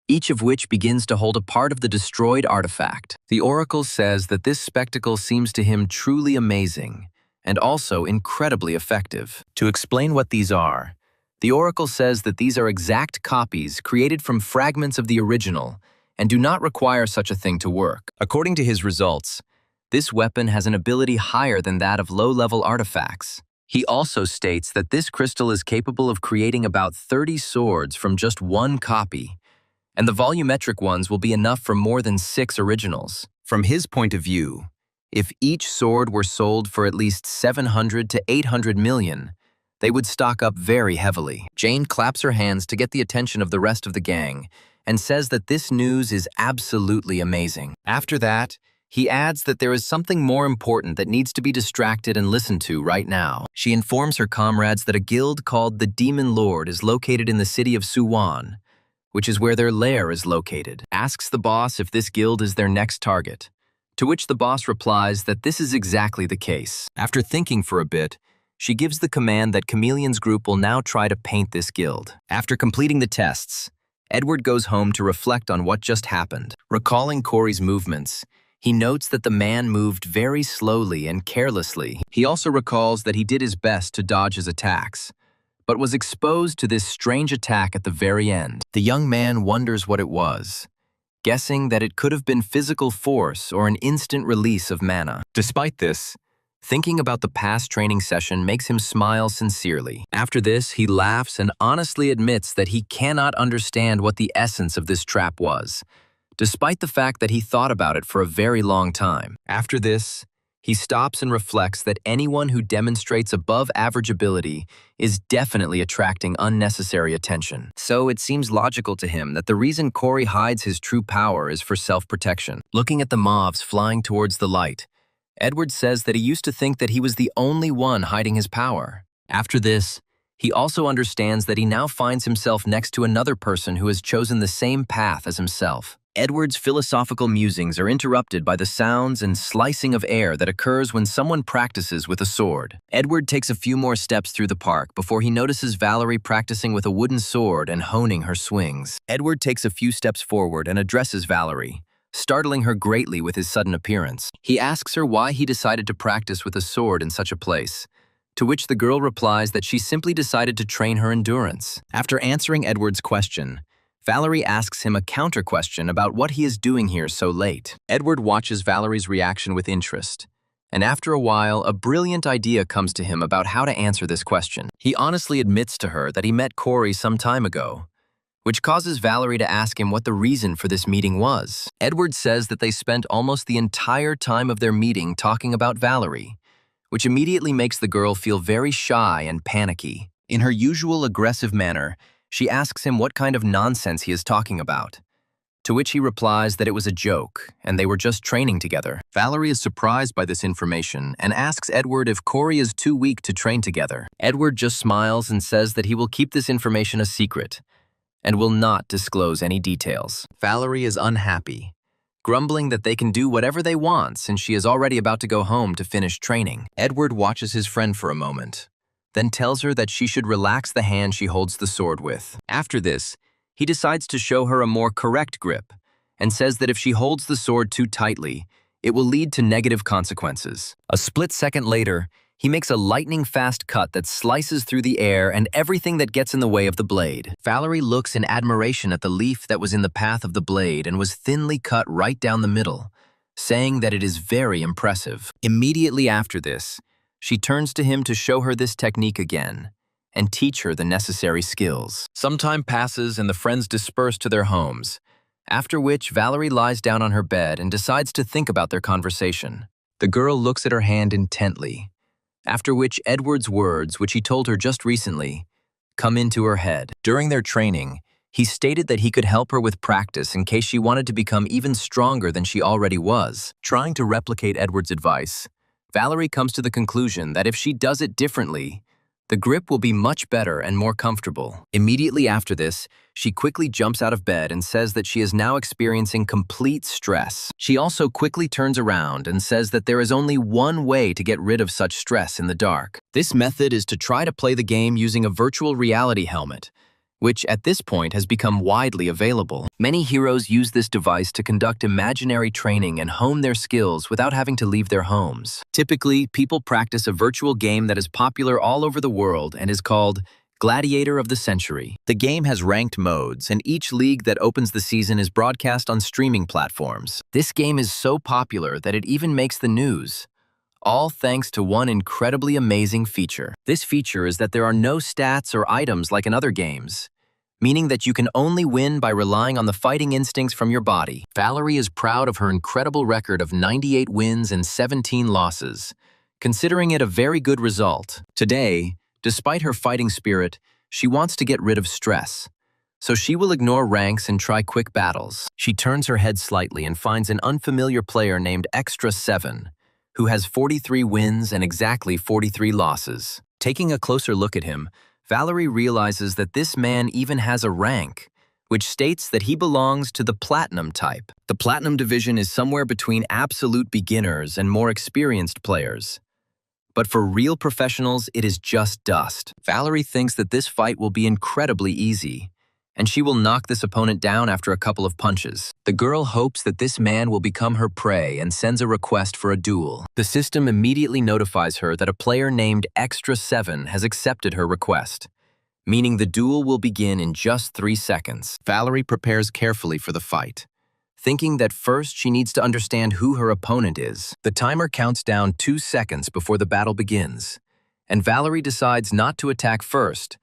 Speaker 1: each of which begins to hold a part of the destroyed artifact. The Oracle says that this spectacle seems to him truly amazing and also incredibly effective. To explain what these are, the Oracle says that these are exact copies created from fragments of the original and do not require such a thing to work. According to his results, this weapon has an ability higher than that of low-level artifacts. He also states that this crystal is capable of creating about 30 swords from just one copy, and the volumetric ones will be enough for more than 6 originals. From his point of view, if each sword were sold for at least 700 to 800 million, they would stock up very heavily. Jane claps her hands to get the attention of the rest of the gang and says that this news is absolutely amazing. After that, he adds that there is something more important that needs to be distracted and listened to right now. She informs her comrades that a guild called the Demon Lord is located in the city of Suwon, which is where their lair is located. Asks the boss if this guild is their next target, to which the boss replies that this is exactly the case. After thinking for a bit, she gives the command that Chameleon's group will now try to paint this guild. After completing the tests, Edward goes home to reflect on what just happened. Recalling Corey's movements, he notes that the man moved very slowly and carelessly. He also recalls that he did his best to dodge his attacks, but was exposed to this strange attack at the very end. The young man wonders what it was, guessing that it could have been physical force or an instant release of mana. Despite this, thinking about the past training session makes him smile sincerely. After this, he laughs and honestly admits that he cannot understand what the essence of this trap was, despite the fact that he thought about it for a very long time. After this, he stops and reflects that anyone who demonstrates above-average ability is definitely attracting unnecessary attention. So it seems logical to him that the reason Corey hides his true power is for self-protection. Looking at the mobs flying towards the light, Edward says that he used to think that he was the only one hiding his power. After this, he also understands that he now finds himself next to another person who has chosen the same path as himself. Edward's philosophical musings are interrupted by the sounds and slicing of air that occurs when someone practices with a sword. Edward takes a few more steps through the park before he notices Valerie practicing with a wooden sword and honing her swings. Edward takes a few steps forward and addresses Valerie, startling her greatly with his sudden appearance. He asks her why he decided to practice with a sword in such a place, to which the girl replies that she simply decided to train her endurance. After answering Edward's question, Valerie asks him a counter-question about what he is doing here so late. Edward watches Valerie's reaction with interest, and after a while, a brilliant idea comes to him about how to answer this question. He honestly admits to her that he met Corey some time ago, which causes Valerie to ask him what the reason for this meeting was. Edward says that they spent almost the entire time of their meeting talking about Valerie, which immediately makes the girl feel very shy and panicky. In her usual aggressive manner, she asks him what kind of nonsense he is talking about, to which he replies that it was a joke and they were just training together. Valerie is surprised by this information and asks Edward if Corey is too weak to train together. Edward just smiles and says that he will keep this information a secret and will not disclose any details. Valerie is unhappy, grumbling that they can do whatever they want since she is already about to go home to finish training. Edward watches his friend for a moment, then tells her that she should relax the hand she holds the sword with. After this, he decides to show her a more correct grip and says that if she holds the sword too tightly, it will lead to negative consequences. A split second later, he makes a lightning-fast cut that slices through the air and everything that gets in the way of the blade. Valerie looks in admiration at the leaf that was in the path of the blade and was thinly cut right down the middle, saying that it is very impressive. Immediately after this, she turns to him to show her this technique again and teach her the necessary skills. Some time passes and the friends disperse to their homes, after which Valerie lies down on her bed and decides to think about their conversation. The girl looks at her hand intently, after which Edward's words, which he told her just recently, come into her head. During their training, he stated that he could help her with practice in case she wanted to become even stronger than she already was. Trying to replicate Edward's advice, Valerie comes to the conclusion that if she does it differently, the grip will be much better and more comfortable. Immediately after this, she quickly jumps out of bed and says that she is now experiencing complete stress. She also quickly turns around and says that there is only one way to get rid of such stress in the dark. This method is to try to play the game using a virtual reality helmet, which at this point has become widely available. Many heroes use this device to conduct imaginary training and hone their skills without having to leave their homes. Typically, people practice a virtual game that is popular all over the world and is called Gladiator of the Century. The game has ranked modes, and each league that opens the season is broadcast on streaming platforms. This game is so popular that it even makes the news, all thanks to one incredibly amazing feature. This feature is that there are no stats or items like in other games, meaning that you can only win by relying on the fighting instincts from your body. Valerie is proud of her incredible record of 98 wins and 17 losses, considering it a very good result. Today, Despite her fighting spirit, she wants to get rid of stress. So she will ignore ranks and try quick battles. She turns her head slightly and finds an unfamiliar player named Extra 7, who has 43 wins and exactly 43 losses. Taking a closer look at him, Valerie realizes that this man even has a rank, which states that he belongs to the Platinum type. The Platinum division is somewhere between absolute beginners and more experienced players. But for real professionals, it is just dust. Valerie thinks that this fight will be incredibly easy, and she will knock this opponent down after a couple of punches. The girl hopes that this man will become her prey and sends a request for a duel. The system immediately notifies her that a player named Extra 7 has accepted her request, meaning the duel will begin in just 3 seconds. Valerie prepares carefully for the fight, thinking that first she needs to understand who her opponent is. The timer counts down 2 seconds before the battle begins, and Valerie decides not to attack first,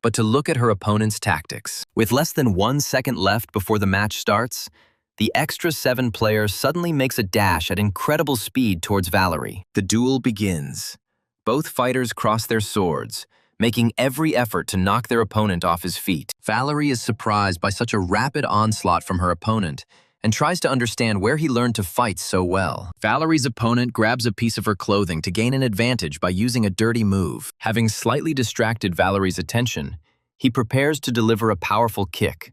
Speaker 1: but to look at her opponent's tactics. With less than 1 second left before the match starts, the Extra 7 player suddenly makes a dash at incredible speed towards Valerie. The duel begins. Both fighters cross their swords, making every effort to knock their opponent off his feet. Valerie is surprised by such a rapid onslaught from her opponent and tries to understand where he learned to fight so well. Valerie's opponent grabs a piece of her clothing to gain an advantage by using a dirty move. Having slightly distracted Valerie's attention, he prepares to deliver a powerful kick,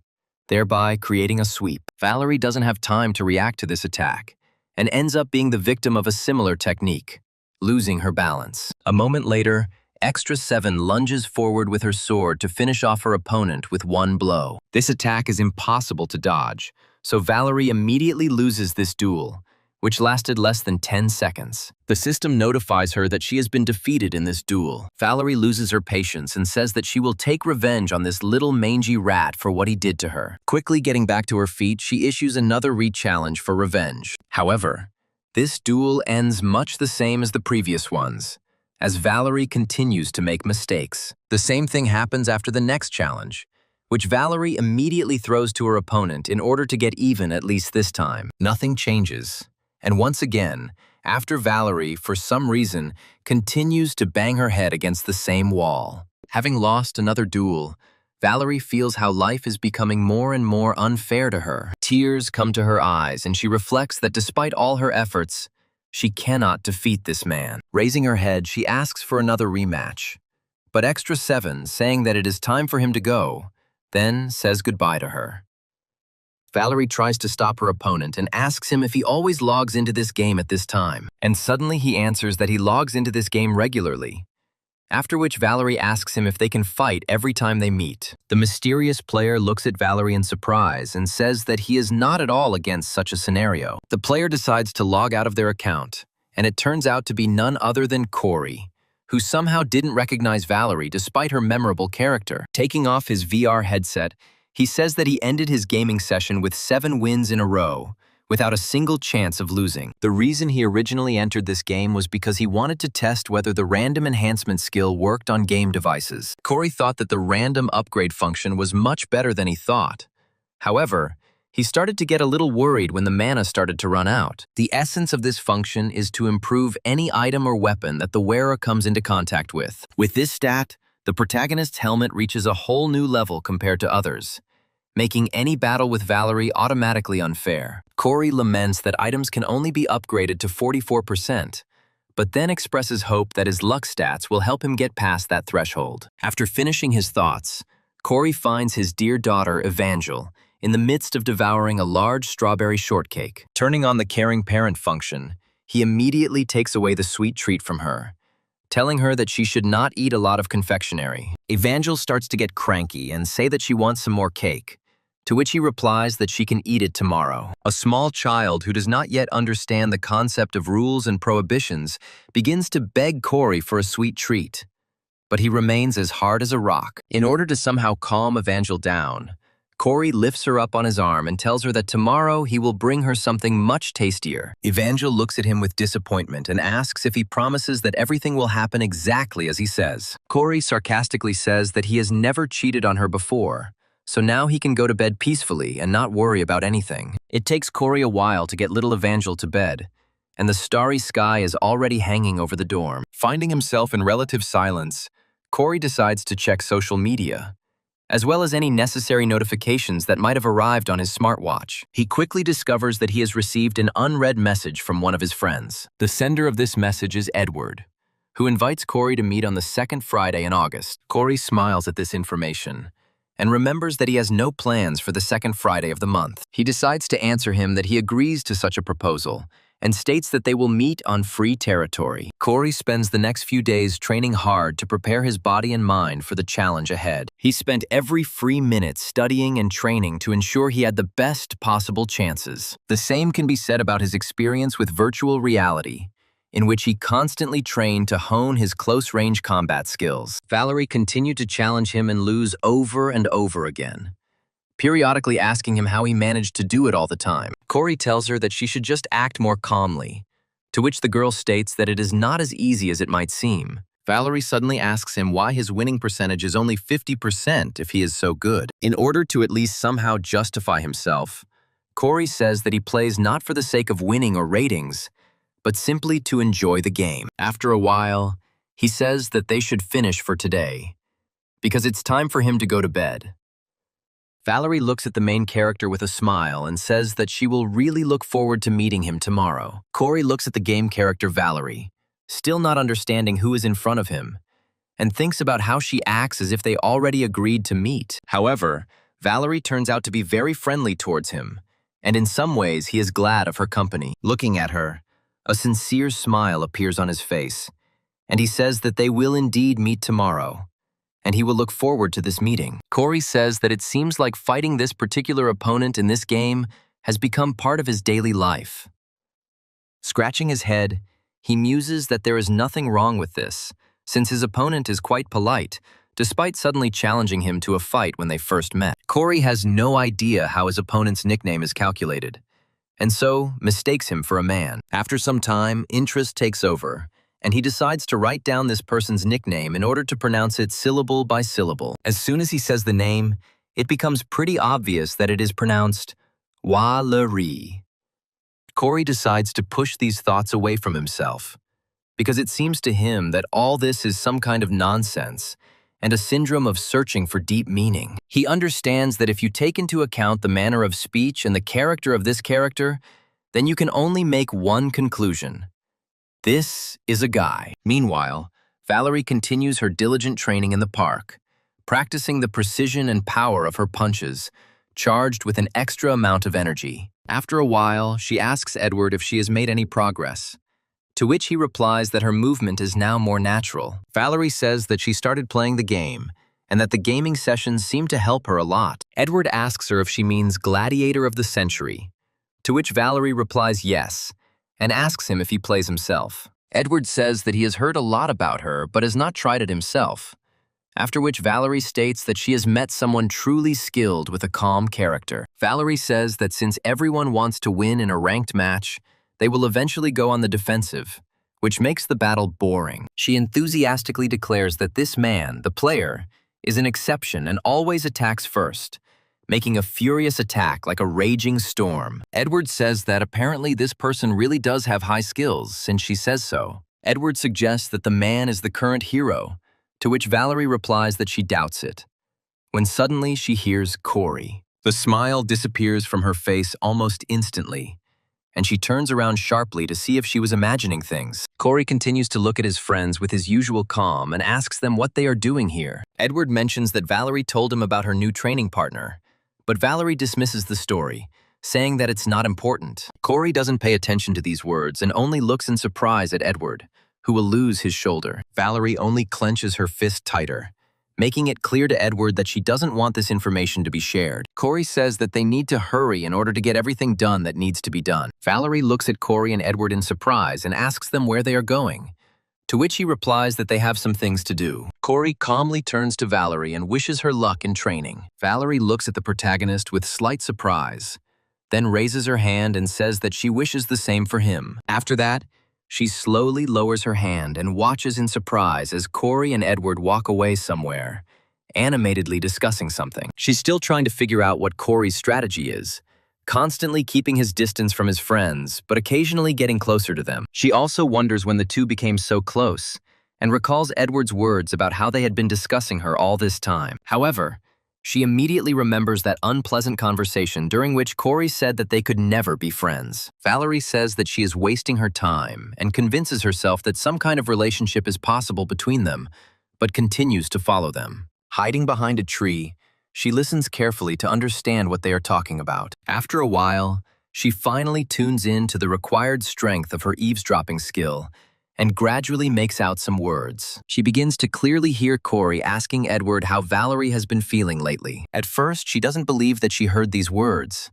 Speaker 1: thereby creating a sweep. Valerie doesn't have time to react to this attack and ends up being the victim of a similar technique, losing her balance. A moment later, Extra 7 lunges forward with her sword to finish off her opponent with one blow. This attack is impossible to dodge, so Valerie immediately loses this duel, which lasted less than 10 seconds. The system notifies her that she has been defeated in this duel. Valerie loses her patience and says that she will take revenge on this little mangy rat for what he did to her. Quickly getting back to her feet, she issues another re-challenge for revenge. However, this duel ends much the same as the previous ones, as Valerie continues to make mistakes. The same thing happens after the next challenge, which Valerie immediately throws to her opponent in order to get even at least this time. Nothing changes. And once again, after Valerie, for some reason, continues to bang her head against the same wall. Having lost another duel, Valerie feels how life is becoming more and more unfair to her. Tears come to her eyes, and she reflects that despite all her efforts, she cannot defeat this man. Raising her head, she asks for another rematch. But Extra 7, saying that it is time for him to go, then says goodbye to her. Valerie tries to stop her opponent and asks him if he always logs into this game at this time. And suddenly he answers that he logs into this game regularly. After which Valerie asks him if they can fight every time they meet. The mysterious player looks at Valerie in surprise and says that he is not at all against such a scenario. The player decides to log out of their account, and it turns out to be none other than Corey, who somehow didn't recognize Valerie despite her memorable character. Taking off his VR headset, he says that he ended his gaming session with 7 wins in a row, without a single chance of losing. The reason he originally entered this game was because he wanted to test whether the random enhancement skill worked on game devices. Corey thought that the random upgrade function was much better than he thought. However, he started to get a little worried when the mana started to run out. The essence of this function is to improve any item or weapon that the wearer comes into contact with. With this stat, the protagonist's helmet reaches a whole new level compared to others, making any battle with Valerie automatically unfair. Corey laments that items can only be upgraded to 44%, but then expresses hope that his luck stats will help him get past that threshold. After finishing his thoughts, Corey finds his dear daughter, Evangel, in the midst of devouring a large strawberry shortcake. Turning on the caring parent function, he immediately takes away the sweet treat from her, telling her that she should not eat a lot of confectionery. Evangel starts to get cranky and say that she wants some more cake, to which he replies that she can eat it tomorrow. A small child who does not yet understand the concept of rules and prohibitions begins to beg Corey for a sweet treat, but he remains as hard as a rock. In order to somehow calm Evangel down, Corey lifts her up on his arm and tells her that tomorrow he will bring her something much tastier. Evangel looks at him with disappointment and asks if he promises that everything will happen exactly as he says. Corey sarcastically says that he has never cheated on her before, so now he can go to bed peacefully and not worry about anything. It takes Corey a while to get little Evangel to bed, and the starry sky is already hanging over the dorm. Finding himself in relative silence, Corey decides to check social media, as well as any necessary notifications that might have arrived on his smartwatch. He quickly discovers that he has received an unread message from one of his friends. The sender of this message is Edward, who invites Corey to meet on the second Friday in August. Corey smiles at this information and remembers that he has no plans for the second Friday of the month. He decides to answer him that he agrees to such a proposal and states that they will meet on free territory. Corey spends the next few days training hard to prepare his body and mind for the challenge ahead. He spent every free minute studying and training to ensure he had the best possible chances. The same can be said about his experience with virtual reality, in which he constantly trained to hone his close-range combat skills. Valerie continued to challenge him and lose over and over again, periodically asking him how he managed to do it all the time. Corey tells her that she should just act more calmly, to which the girl states that it is not as easy as it might seem. Valerie suddenly asks him why his winning percentage is only 50% if he is so good. In order to at least somehow justify himself, Corey says that he plays not for the sake of winning or ratings, but simply to enjoy the game. After a while, he says that they should finish for today, because it's time for him to go to bed. Valerie looks at the main character with a smile and says that she will really look forward to meeting him tomorrow. Corey looks at the game character Valerie, still not understanding who is in front of him, and thinks about how she acts as if they already agreed to meet. However, Valerie turns out to be very friendly towards him, and in some ways he is glad of her company. Looking at her, a sincere smile appears on his face, and he says that they will indeed meet tomorrow, and he will look forward to this meeting. Corey says that it seems like fighting this particular opponent in this game has become part of his daily life. Scratching his head, he muses that there is nothing wrong with this, since his opponent is quite polite, despite suddenly challenging him to a fight when they first met. Corey has no idea how his opponent's nickname is calculated, and so mistakes him for a man. After some time, interest takes over, and he decides to write down this person's nickname in order to pronounce it syllable by syllable. As soon as he says the name, it becomes pretty obvious that it is pronounced Wa-le-ri. Corey decides to push these thoughts away from himself, because it seems to him that all this is some kind of nonsense and a syndrome of searching for deep meaning. He understands that if you take into account the manner of speech and the character of this character, then you can only make one conclusion. This is a guy. Meanwhile, Valerie continues her diligent training in the park, practicing the precision and power of her punches, charged with an extra amount of energy. After a while, she asks Edward if she has made any progress, to which he replies that her movement is now more natural. Valerie says that she started playing the game, and that the gaming sessions seem to help her a lot. Edward asks her if she means Gladiator of the Century, to which Valerie replies yes, and asks him if he plays himself. Edward says that he has heard a lot about her, but has not tried it himself, after which Valerie states that she has met someone truly skilled with a calm character. Valerie says that since everyone wants to win in a ranked match, they will eventually go on the defensive, which makes the battle boring. She enthusiastically declares that this man, the player, is an exception and always attacks first, making a furious attack like a raging storm. Edward says that apparently this person really does have high skills, since she says so. Edward suggests that the man is the current hero, to which Valerie replies that she doubts it, when suddenly she hears Corey. The smile disappears from her face almost instantly, and she turns around sharply to see if she was imagining things. Corey continues to look at his friends with his usual calm and asks them what they are doing here. Edward mentions that Valerie told him about her new training partner, but Valerie dismisses the story, saying that it's not important. Corey doesn't pay attention to these words and only looks in surprise at Edward, who will lose his shoulder. Valerie only clenches her fist tighter, making it clear to Edward that she doesn't want this information to be shared. Corey says that they need to hurry in order to get everything done that needs to be done. Valerie looks at Corey and Edward in surprise and asks them where they are going, to which he replies that they have some things to do. Corey calmly turns to Valerie and wishes her luck in training. Valerie looks at the protagonist with slight surprise, then raises her hand and says that she wishes the same for him. After that, she slowly lowers her hand and watches in surprise as Corey and Edward walk away somewhere, animatedly discussing something. She's still trying to figure out what Corey's strategy is, constantly keeping his distance from his friends, but occasionally getting closer to them. She also wonders when the two became so close, and recalls Edward's words about how they had been discussing her all this time. However, she immediately remembers that unpleasant conversation during which Corey said that they could never be friends. Valerie says that she is wasting her time and convinces herself that some kind of relationship is possible between them, but continues to follow them. Hiding behind a tree, she listens carefully to understand what they are talking about. After a while, she finally tunes in to the required strength of her eavesdropping skill and gradually makes out some words. She begins to clearly hear Corey asking Edward how Valerie has been feeling lately. At first, she doesn't believe that she heard these words,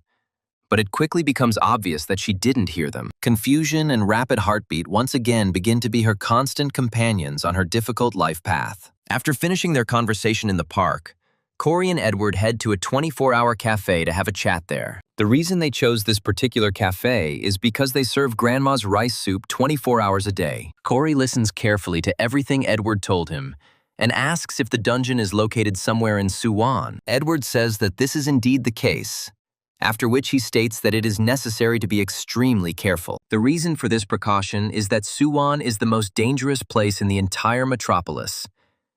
Speaker 1: but it quickly becomes obvious that she didn't hear them. Confusion and rapid heartbeat once again begin to be her constant companions on her difficult life path. After finishing their conversation in the park, Corey and Edward head to a 24-hour cafe to have a chat there. The reason they chose this particular cafe is because they serve Grandma's rice soup 24 hours a day. Corey listens carefully to everything Edward told him and asks if the dungeon is located somewhere in Suwon. Edward says that this is indeed the case, after which he states that it is necessary to be extremely careful. The reason for this precaution is that Suwon is the most dangerous place in the entire metropolis,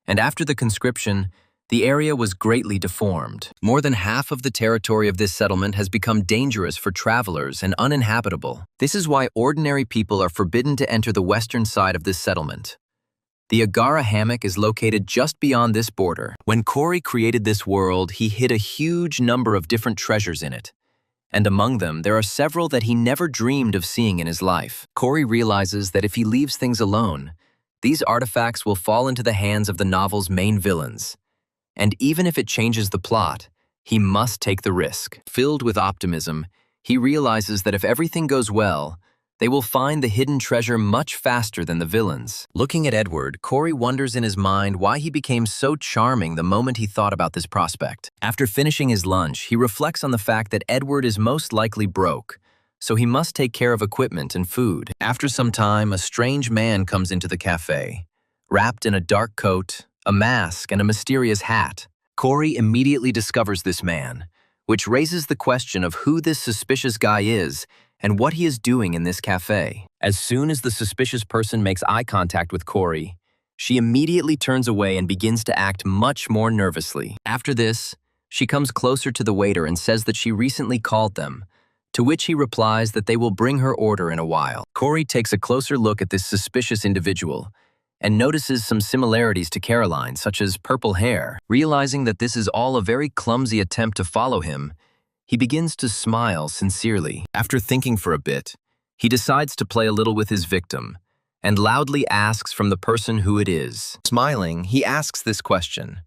Speaker 1: and after the conscription, the area was greatly deformed. More than half of the territory of this settlement has become dangerous for travelers and uninhabitable. This is why ordinary people are forbidden to enter the western side of this settlement. The Agara hammock is located just beyond this border. When Corey created this world, he hid a huge number of different treasures in it, and among them there are several that he never dreamed of seeing in his life. Corey realizes that if he leaves things alone, these artifacts will fall into the hands of the novel's main villains. And even if it changes the plot, he must take the risk. Filled with optimism, he realizes that if everything goes well, they will find the hidden treasure much faster than the villains. Looking at Edward, Corey wonders in his mind why he became so charming the moment he thought about this prospect. After finishing his lunch, he reflects on the fact that Edward is most likely broke, so he must take care of equipment and food. After some time, a strange man comes into the cafe, wrapped in a dark coat, a mask, and a mysterious hat. Corey immediately discovers this man, which raises the question of who this suspicious guy is and what he is doing in this cafe. As soon as the suspicious person makes eye contact with Corey, she immediately turns away and begins to act much more nervously. After this, she comes closer to the waiter and says that she recently called them, to which he replies that they will bring her order in a while. Corey takes a closer look at this suspicious individual and notices some similarities to Caroline, such as purple hair. Realizing that this is all a very clumsy attempt to follow him, he begins to smile sincerely. After thinking for a bit, he decides to play a little with his victim and loudly asks from the person who it is. Smiling, he asks this question: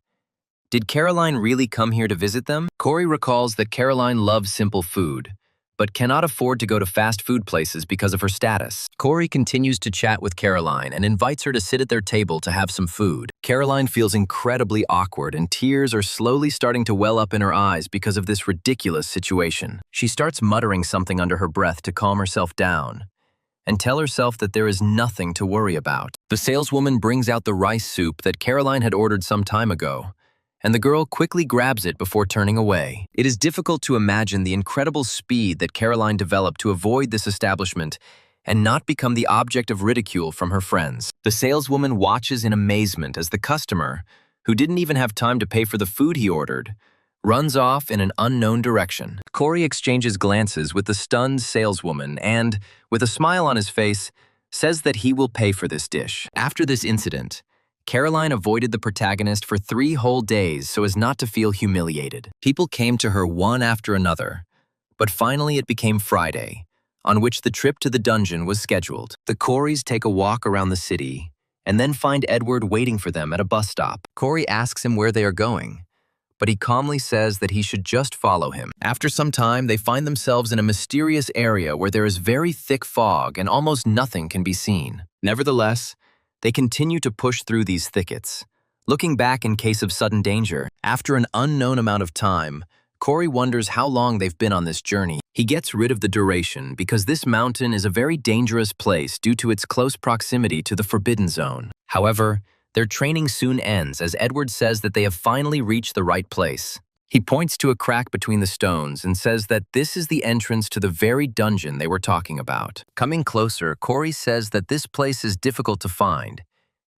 Speaker 1: "Did Caroline really come here to visit them?" Corey recalls that Caroline loves simple food, but cannot afford to go to fast food places because of her status. Corey continues to chat with Caroline and invites her to sit at their table to have some food. Caroline feels incredibly awkward and tears are slowly starting to well up in her eyes because of this ridiculous situation. She starts muttering something under her breath to calm herself down and tell herself that there is nothing to worry about. The saleswoman brings out the rice soup that Caroline had ordered some time ago, and the girl quickly grabs it before turning away. It is difficult to imagine the incredible speed that Caroline developed to avoid this establishment and not become the object of ridicule from her friends. The saleswoman watches in amazement as the customer, who didn't even have time to pay for the food he ordered, runs off in an unknown direction. Corey exchanges glances with the stunned saleswoman and, with a smile on his face, says that he will pay for this dish. After this incident, Caroline avoided the protagonist for 3 whole days so as not to feel humiliated. People came to her one after another, but finally it became Friday, on which the trip to the dungeon was scheduled. The Coreys take a walk around the city and then find Edward waiting for them at a bus stop. Corey asks him where they are going, but he calmly says that he should just follow him. After some time, they find themselves in a mysterious area where there is very thick fog and almost nothing can be seen. Nevertheless, they continue to push through these thickets, looking back in case of sudden danger. After an unknown amount of time, Corey wonders how long they've been on this journey. He gets rid of the duration because this mountain is a very dangerous place due to its close proximity to the Forbidden Zone. However, their training soon ends as Edward says that they have finally reached the right place. He points to a crack between the stones and says that this is the entrance to the very dungeon they were talking about. Coming closer, Corey says that this place is difficult to find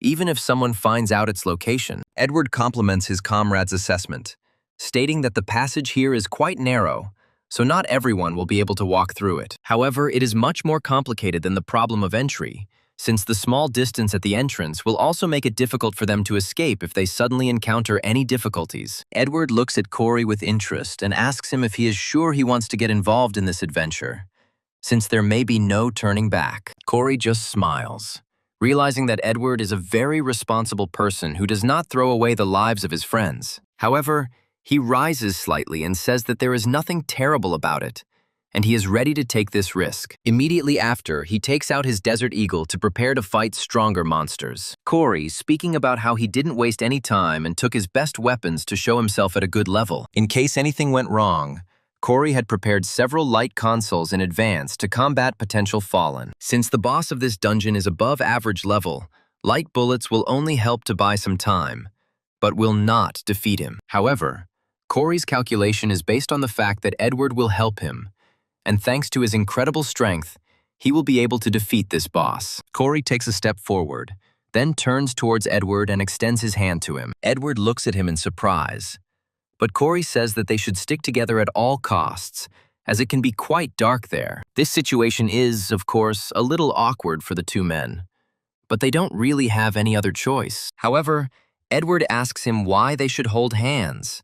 Speaker 1: even if someone finds out its location. Edward compliments his comrade's assessment, stating that the passage here is quite narrow, so not everyone will be able to walk through it. However, it is much more complicated than the problem of entry, since the small distance at the entrance will also make it difficult for them to escape if they suddenly encounter any difficulties. Edward looks at Corey with interest and asks him if he is sure he wants to get involved in this adventure, since there may be no turning back. Corey just smiles, realizing that Edward is a very responsible person who does not throw away the lives of his friends. However, he rises slightly and says that there is nothing terrible about it, and he is ready to take this risk. Immediately after, he takes out his Desert Eagle to prepare to fight stronger monsters. Corey, speaking about how he didn't waste any time and took his best weapons to show himself at a good level. In case anything went wrong, Corey had prepared several light consoles in advance to combat potential fallen. Since the boss of this dungeon is above average level, light bullets will only help to buy some time, but will not defeat him. However, Corey's calculation is based on the fact that Edward will help him, and thanks to his incredible strength, he will be able to defeat this boss. Corey takes a step forward, then turns towards Edward and extends his hand to him. Edward looks at him in surprise, but Corey says that they should stick together at all costs, as it can be quite dark there. This situation is, of course, a little awkward for the two men, but they don't really have any other choice. However, Edward asks him why they should hold hands,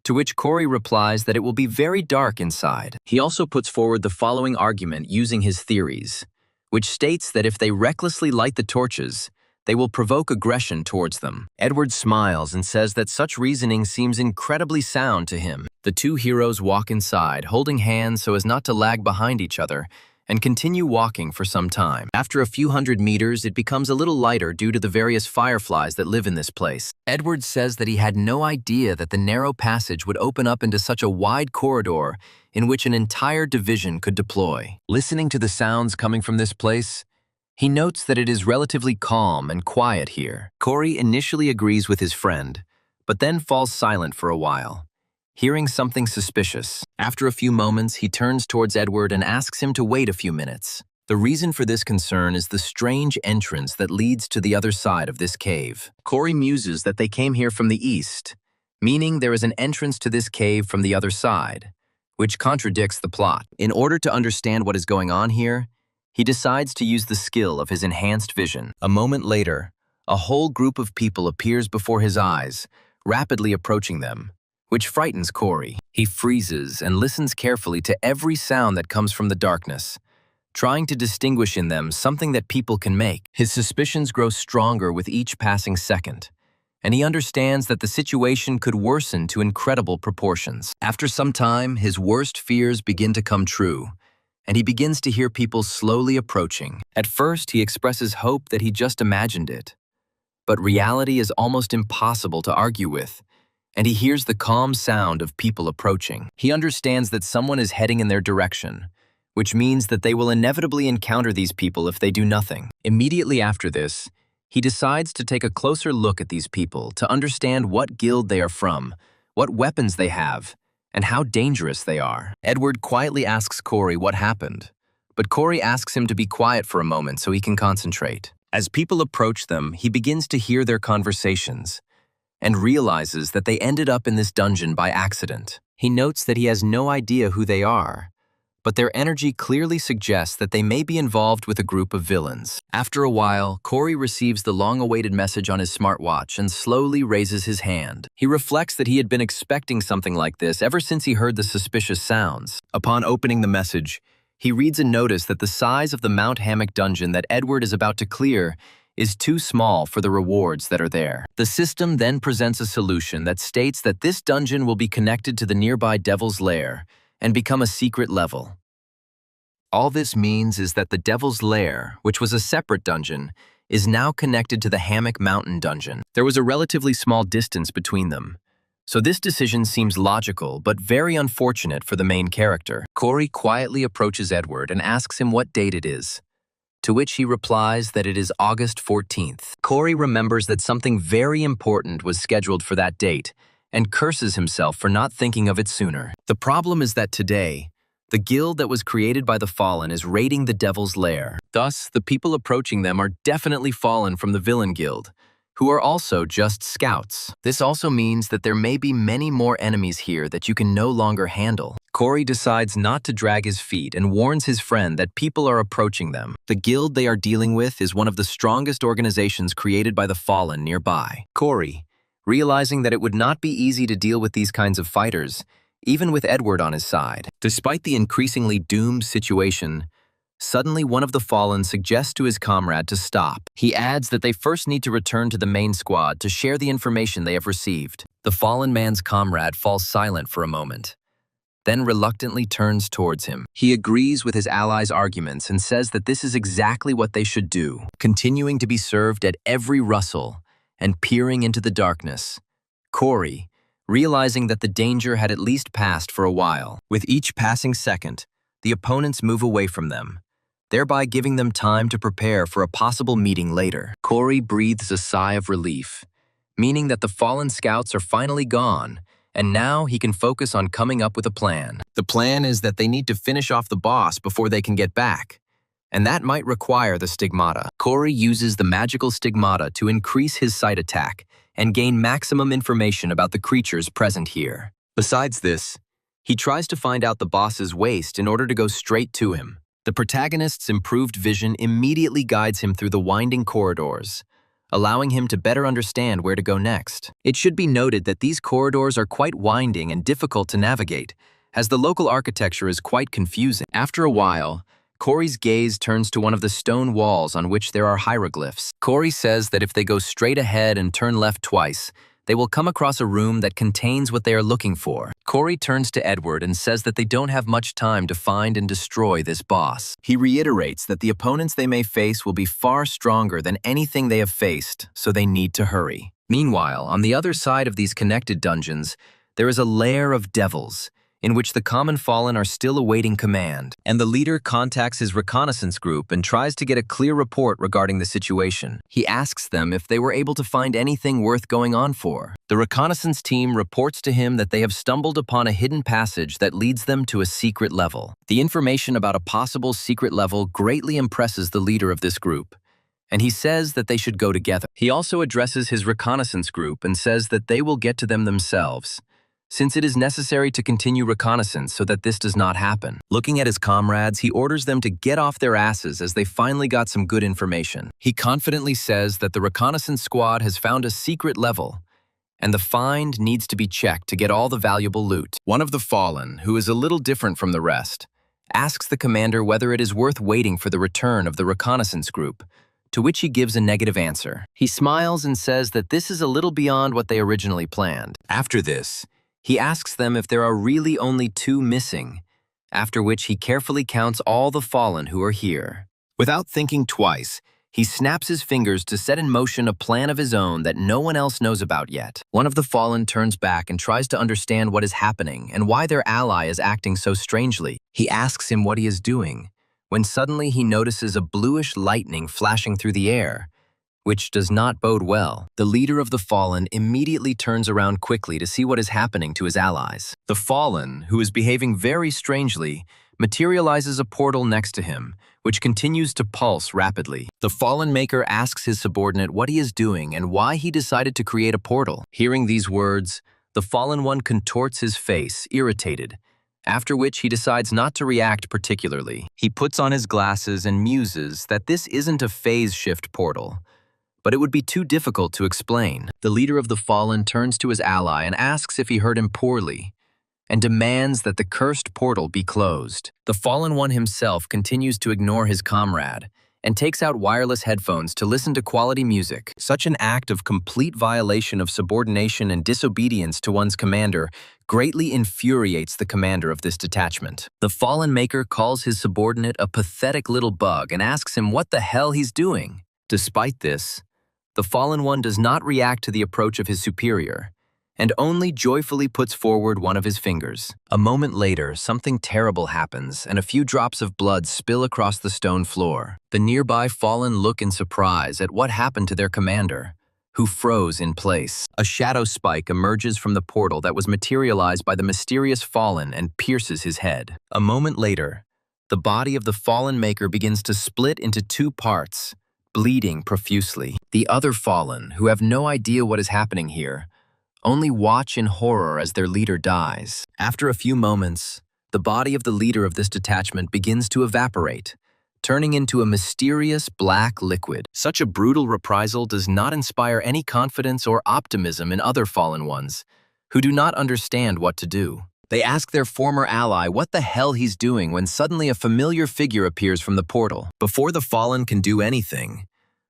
Speaker 1: to which Corey replies that it will be very dark inside. He also puts forward the following argument using his theories, which states that if they recklessly light the torches, they will provoke aggression towards them. Edward smiles and says that such reasoning seems incredibly sound to him. The two heroes walk inside, holding hands so as not to lag behind each other, and continue walking for some time. After a few hundred meters, it becomes a little lighter due to the various fireflies that live in this place. Edward says that he had no idea that the narrow passage would open up into such a wide corridor in which an entire division could deploy. Listening to the sounds coming from this place, he notes that it is relatively calm and quiet here. Corey initially agrees with his friend, but then falls silent for a while, hearing something suspicious. After a few moments, he turns towards Edward and asks him to wait a few minutes. The reason for this concern is the strange entrance that leads to the other side of this cave. Corey muses that they came here from the east, meaning there is an entrance to this cave from the other side, which contradicts the plot. In order to understand what is going on here, he decides to use the skill of his enhanced vision. A moment later, a whole group of people appears before his eyes, rapidly approaching them, which frightens Corey. He freezes and listens carefully to every sound that comes from the darkness, trying to distinguish in them something that people can make. His suspicions grow stronger with each passing second, and he understands that the situation could worsen to incredible proportions. After some time, his worst fears begin to come true, and he begins to hear people slowly approaching. At first, he expresses hope that he just imagined it, but reality is almost impossible to argue with, and he hears the calm sound of people approaching. He understands that someone is heading in their direction, which means that they will inevitably encounter these people if they do nothing. Immediately after this, he decides to take a closer look at these people to understand what guild they are from, what weapons they have, and how dangerous they are. Edward quietly asks Corey what happened, but Corey asks him to be quiet for a moment so he can concentrate. As people approach them, he begins to hear their conversations, and realizes that they ended up in this dungeon by accident. He notes that he has no idea who they are, but their energy clearly suggests that they may be involved with a group of villains. After a while, Corey receives the long-awaited message on his smartwatch and slowly raises his hand. He reflects that he had been expecting something like this ever since he heard the suspicious sounds. Upon opening the message, he reads a notice that the size of the Mount Hammock dungeon that Edward is about to clear is too small for the rewards that are there. The system then presents a solution that states that this dungeon will be connected to the nearby Devil's Lair and become a secret level. All this means is that the Devil's Lair, which was a separate dungeon, is now connected to the Hammock Mountain dungeon. There was a relatively small distance between them, so this decision seems logical but very unfortunate for the main character. Corey quietly approaches Edward and asks him what date it is, to which he replies that it is August 14th. Corey remembers that something very important was scheduled for that date and curses himself for not thinking of it sooner. The problem is that today, The guild that was created by the Fallen is raiding the Devil's Lair. Thus, the people approaching them are definitely fallen from the Villain Guild, who are also just scouts. This also means that there may be many more enemies here that you can no longer handle. Corey decides not to drag his feet and warns his friend that people are approaching them. The guild they are dealing with is one of the strongest organizations created by the Fallen nearby. Corey, realizing that it would not be easy to deal with these kinds of fighters, even with Edward on his side. Despite the increasingly doomed situation, suddenly one of the Fallen suggests to his comrade to stop. He adds that they first need to return to the main squad to share the information they have received. The fallen man's comrade falls silent for a moment, then reluctantly turns towards him. He agrees with his ally's arguments and says that this is exactly what they should do, continuing to be served at every rustle and peering into the darkness. Corey, realizing that the danger had at least passed for a while. With each passing second, the opponents move away from them, thereby giving them time to prepare for a possible meeting later. Corey breathes a sigh of relief, meaning that the fallen scouts are finally gone, and now he can focus on coming up with a plan. The plan is that they need to finish off the boss before they can get back, and that might require the stigmata. Corey uses the magical stigmata to increase his sight attack and gain maximum information about the creatures present here. Besides this, he tries to find out the boss's waist in order to go straight to him. The protagonist's improved vision immediately guides him through the winding corridors, allowing him to better understand where to go next. It should be noted that these corridors are quite winding and difficult to navigate, as the local architecture is quite confusing. After a while, Corey's gaze turns to one of the stone walls on which there are hieroglyphs. Corey says that if they go straight ahead and turn left twice, they will come across a room that contains what they are looking for. Corey turns to Edward and says that they don't have much time to find and destroy this boss. He reiterates that the opponents they may face will be far stronger than anything they have faced, so they need to hurry. Meanwhile, on the other side of these connected dungeons, there is a lair of devils, in which the common fallen are still awaiting command, and the leader contacts his reconnaissance group and tries to get a clear report regarding the situation. He asks them if they were able to find anything worth going on for. The reconnaissance team reports to him that they have stumbled upon a hidden passage that leads them to a secret level. The information about a possible secret level greatly impresses the leader of this group, and he says that they should go together. He also addresses his reconnaissance group and says that they will get to them themselves, since it is necessary to continue reconnaissance so that this does not happen. Looking at his comrades, he orders them to get off their asses as they finally got some good information. He confidently says that the reconnaissance squad has found a secret level, and the find needs to be checked to get all the valuable loot. One of the fallen, who is a little different from the rest, asks the commander whether it is worth waiting for the return of the reconnaissance group, to which he gives a negative answer. He smiles and says that this is a little beyond what they originally planned. After this, he asks them if there are really only 2 missing, after which he carefully counts all the fallen who are here. Without thinking twice, he snaps his fingers to set in motion a plan of his own that no one else knows about yet. One of the fallen turns back and tries to understand what is happening and why their ally is acting so strangely. He asks him what he is doing, when suddenly he notices a bluish lightning flashing through the air, which does not bode well. The leader of the fallen immediately turns around quickly to see what is happening to his allies. The fallen, who is behaving very strangely, materializes a portal next to him, which continues to pulse rapidly. The fallen maker asks his subordinate what he is doing and why he decided to create a portal. Hearing these words, the fallen one contorts his face, irritated, after which he decides not to react particularly. He puts on his glasses and muses that this isn't a phase shift portal, but it would be too difficult to explain. The leader of the fallen turns to his ally and asks if he heard him poorly, and demands that the cursed portal be closed. The fallen one himself continues to ignore his comrade and takes out wireless headphones to listen to quality music. Such an act of complete violation of subordination and disobedience to one's commander greatly infuriates the commander of this detachment. The fallen maker calls his subordinate a pathetic little bug and asks him what the hell he's doing. Despite this, the fallen one does not react to the approach of his superior, and only joyfully puts forward one of his fingers. A moment later, something terrible happens, and a few drops of blood spill across the stone floor. The nearby fallen look in surprise at what happened to their commander, who froze in place. A shadow spike emerges from the portal that was materialized by the mysterious fallen and pierces his head. A moment later, the body of the fallen maker begins to split into two parts, bleeding profusely. The other fallen, who have no idea what is happening here, only watch in horror as their leader dies. After a few moments, the body of the leader of this detachment begins to evaporate, turning into a mysterious black liquid. Such a brutal reprisal does not inspire any confidence or optimism in other fallen ones, who do not understand what to do. They ask their former ally what the hell he's doing when suddenly a familiar figure appears from the portal. Before the fallen can do anything,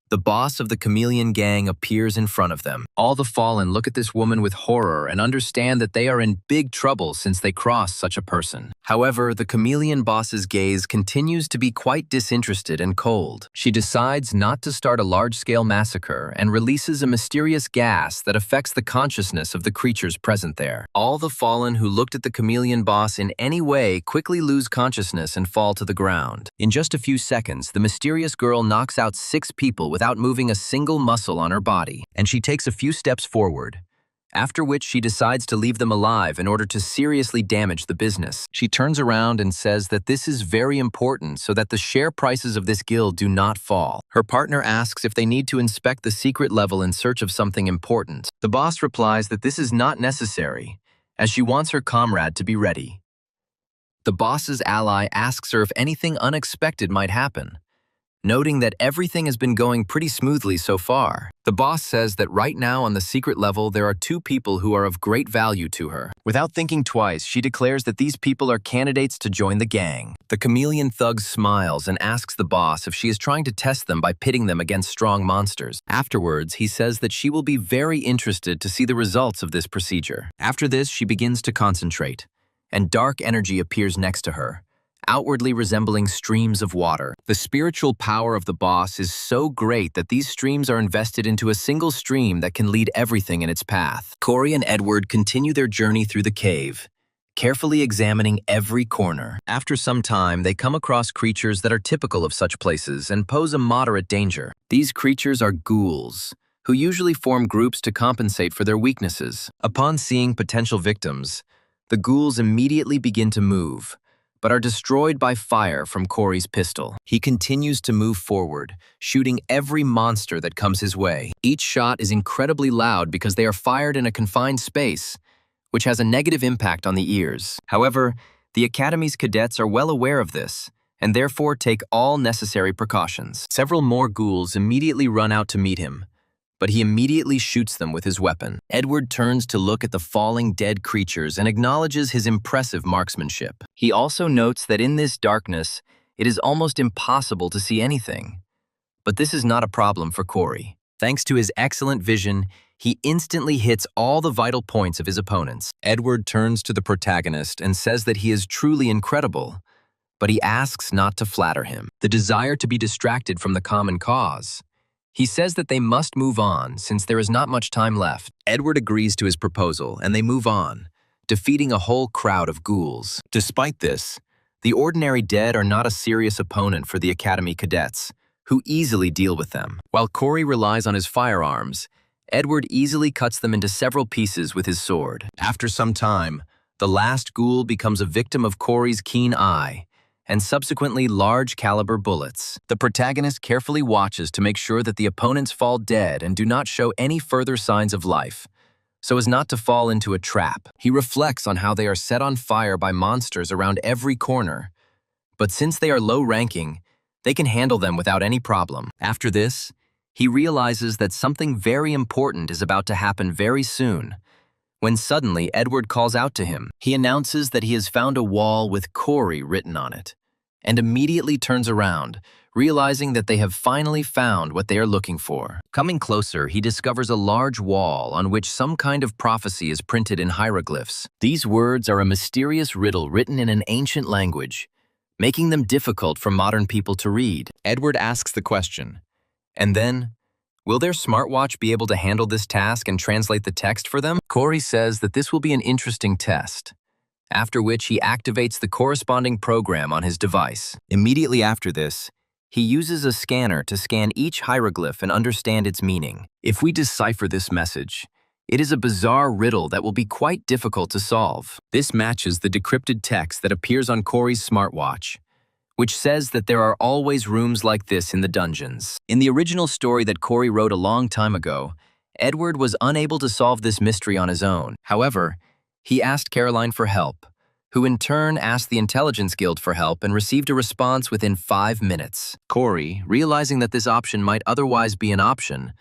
Speaker 1: the boss of the chameleon gang appears in front of them. All the fallen look at this woman with horror and understand that they are in big trouble since they crossed such a person. However, the chameleon boss's gaze continues to be quite disinterested and cold. She decides not to start a large-scale massacre and releases a mysterious gas that affects the consciousness of the creatures present there. All the fallen who looked at the chameleon boss in any way quickly lose consciousness and fall to the ground. In just a few seconds, the mysterious girl knocks out 6 people without moving a single muscle on her body, and she takes a few steps forward, after which she decides to leave them alive in order to seriously damage the business. She turns around and says that this is very important so that the share prices of this guild do not fall. Her partner asks if they need to inspect the secret level in search of something important. The boss replies that this is not necessary, as she wants her comrade to be ready. The boss's ally asks her if anything unexpected might happen, noting that everything has been going pretty smoothly so far. The boss says that right now on the secret level there are 2 people who are of great value to her. Without thinking twice, she declares that these people are candidates to join the gang. The chameleon thug smiles and asks the boss if she is trying to test them by pitting them against strong monsters. Afterwards, he says that she will be very interested to see the results of this procedure. After this, she begins to concentrate, and dark energy appears next to her, outwardly resembling streams of water. The spiritual power of the boss is so great that these streams are invested into a single stream that can lead everything in its path. Corey and Edward continue their journey through the cave, carefully examining every corner. After some time, they come across creatures that are typical of such places and pose a moderate danger. These creatures are ghouls, who usually form groups to compensate for their weaknesses. Upon seeing potential victims, the ghouls immediately begin to move, but are destroyed by fire from Corey's pistol. He continues to move forward, shooting every monster that comes his way. Each shot is incredibly loud because they are fired in a confined space, which has a negative impact on the ears. However, the Academy's cadets are well aware of this, and therefore take all necessary precautions. Several more ghouls immediately run out to meet him, but he immediately shoots them with his weapon. Edward turns to look at the falling dead creatures and acknowledges his impressive marksmanship. He also notes that in this darkness, it is almost impossible to see anything. But this is not a problem for Corey. Thanks to his excellent vision, he instantly hits all the vital points of his opponents. Edward turns to the protagonist and says that he is truly incredible, but he asks not to flatter him. The desire to be distracted from the common cause. He says that they must move on since there is not much time left. Edward agrees to his proposal and they move on, defeating a whole crowd of ghouls. Despite this, the ordinary dead are not a serious opponent for the Academy cadets, who easily deal with them. While Corey relies on his firearms, Edward easily cuts them into several pieces with his sword. After some time, the last ghoul becomes a victim of Corey's keen eye, and subsequently large-caliber bullets. The protagonist carefully watches to make sure that the opponents fall dead and do not show any further signs of life, so as not to fall into a trap. He reflects on how they are set on fire by monsters around every corner, but since they are low-ranking, they can handle them without any problem. After this, he realizes that something very important is about to happen very soon, when suddenly Edward calls out to him. He announces that he has found a wall with Corey written on it, and immediately turns around, realizing that they have finally found what they are looking for. Coming closer, he discovers a large wall on which some kind of prophecy is printed in hieroglyphs. These words are a mysterious riddle written in an ancient language, making them difficult for modern people to read. Edward asks the question, and then, will their smartwatch be able to handle this task and translate the text for them? Corey says that this will be an interesting test, after which he activates the corresponding program on his device. Immediately after this, He uses a scanner to scan each hieroglyph and understand its meaning. If we decipher this message, it is a bizarre riddle that will be quite difficult to solve. This matches the decrypted text that appears on Corey's smartwatch, which says that there are always rooms like this in the dungeons. In the original story that Corey wrote a long time ago, Edward was unable to solve this mystery on his own. However, he asked Caroline for help, who in turn asked the Intelligence Guild for help and received a response within 5 minutes. Corey, realizing that this option might otherwise be an option,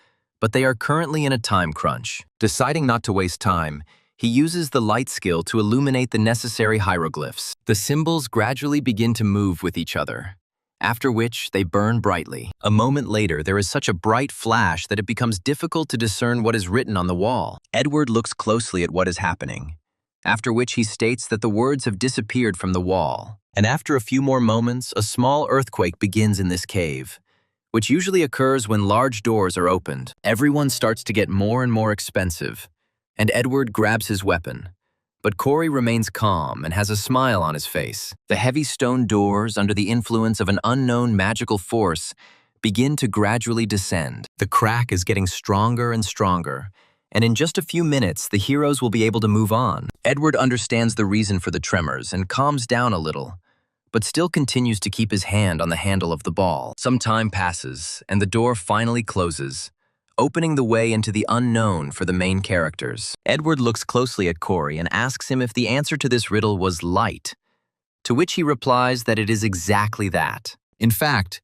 Speaker 1: but they are currently in a time crunch. Deciding not to waste time, he uses the light skill to illuminate the necessary hieroglyphs. The symbols gradually begin to move with each other, after which they burn brightly. A moment later, there is such a bright flash that it becomes difficult to discern what is written on the wall. Edward looks closely at what is happening, after which he states that the words have disappeared from the wall. And after a few more moments, a small earthquake begins in this cave, which usually occurs when large doors are opened. Everyone starts to get more and more expensive, and Edward grabs his weapon. But Corey remains calm and has a smile on his face. The heavy stone doors, under the influence of an unknown magical force, begin to gradually descend. The crack is getting stronger and stronger, and in just a few minutes, the heroes will be able to move on. Edward understands the reason for the tremors and calms down a little, but still continues to keep his hand on the handle of the ball. Some time passes, and the door finally closes, opening the way into the unknown for the main characters. Edward looks closely at Corey and asks him if the answer to this riddle was light, to which he replies that it is exactly that. In fact,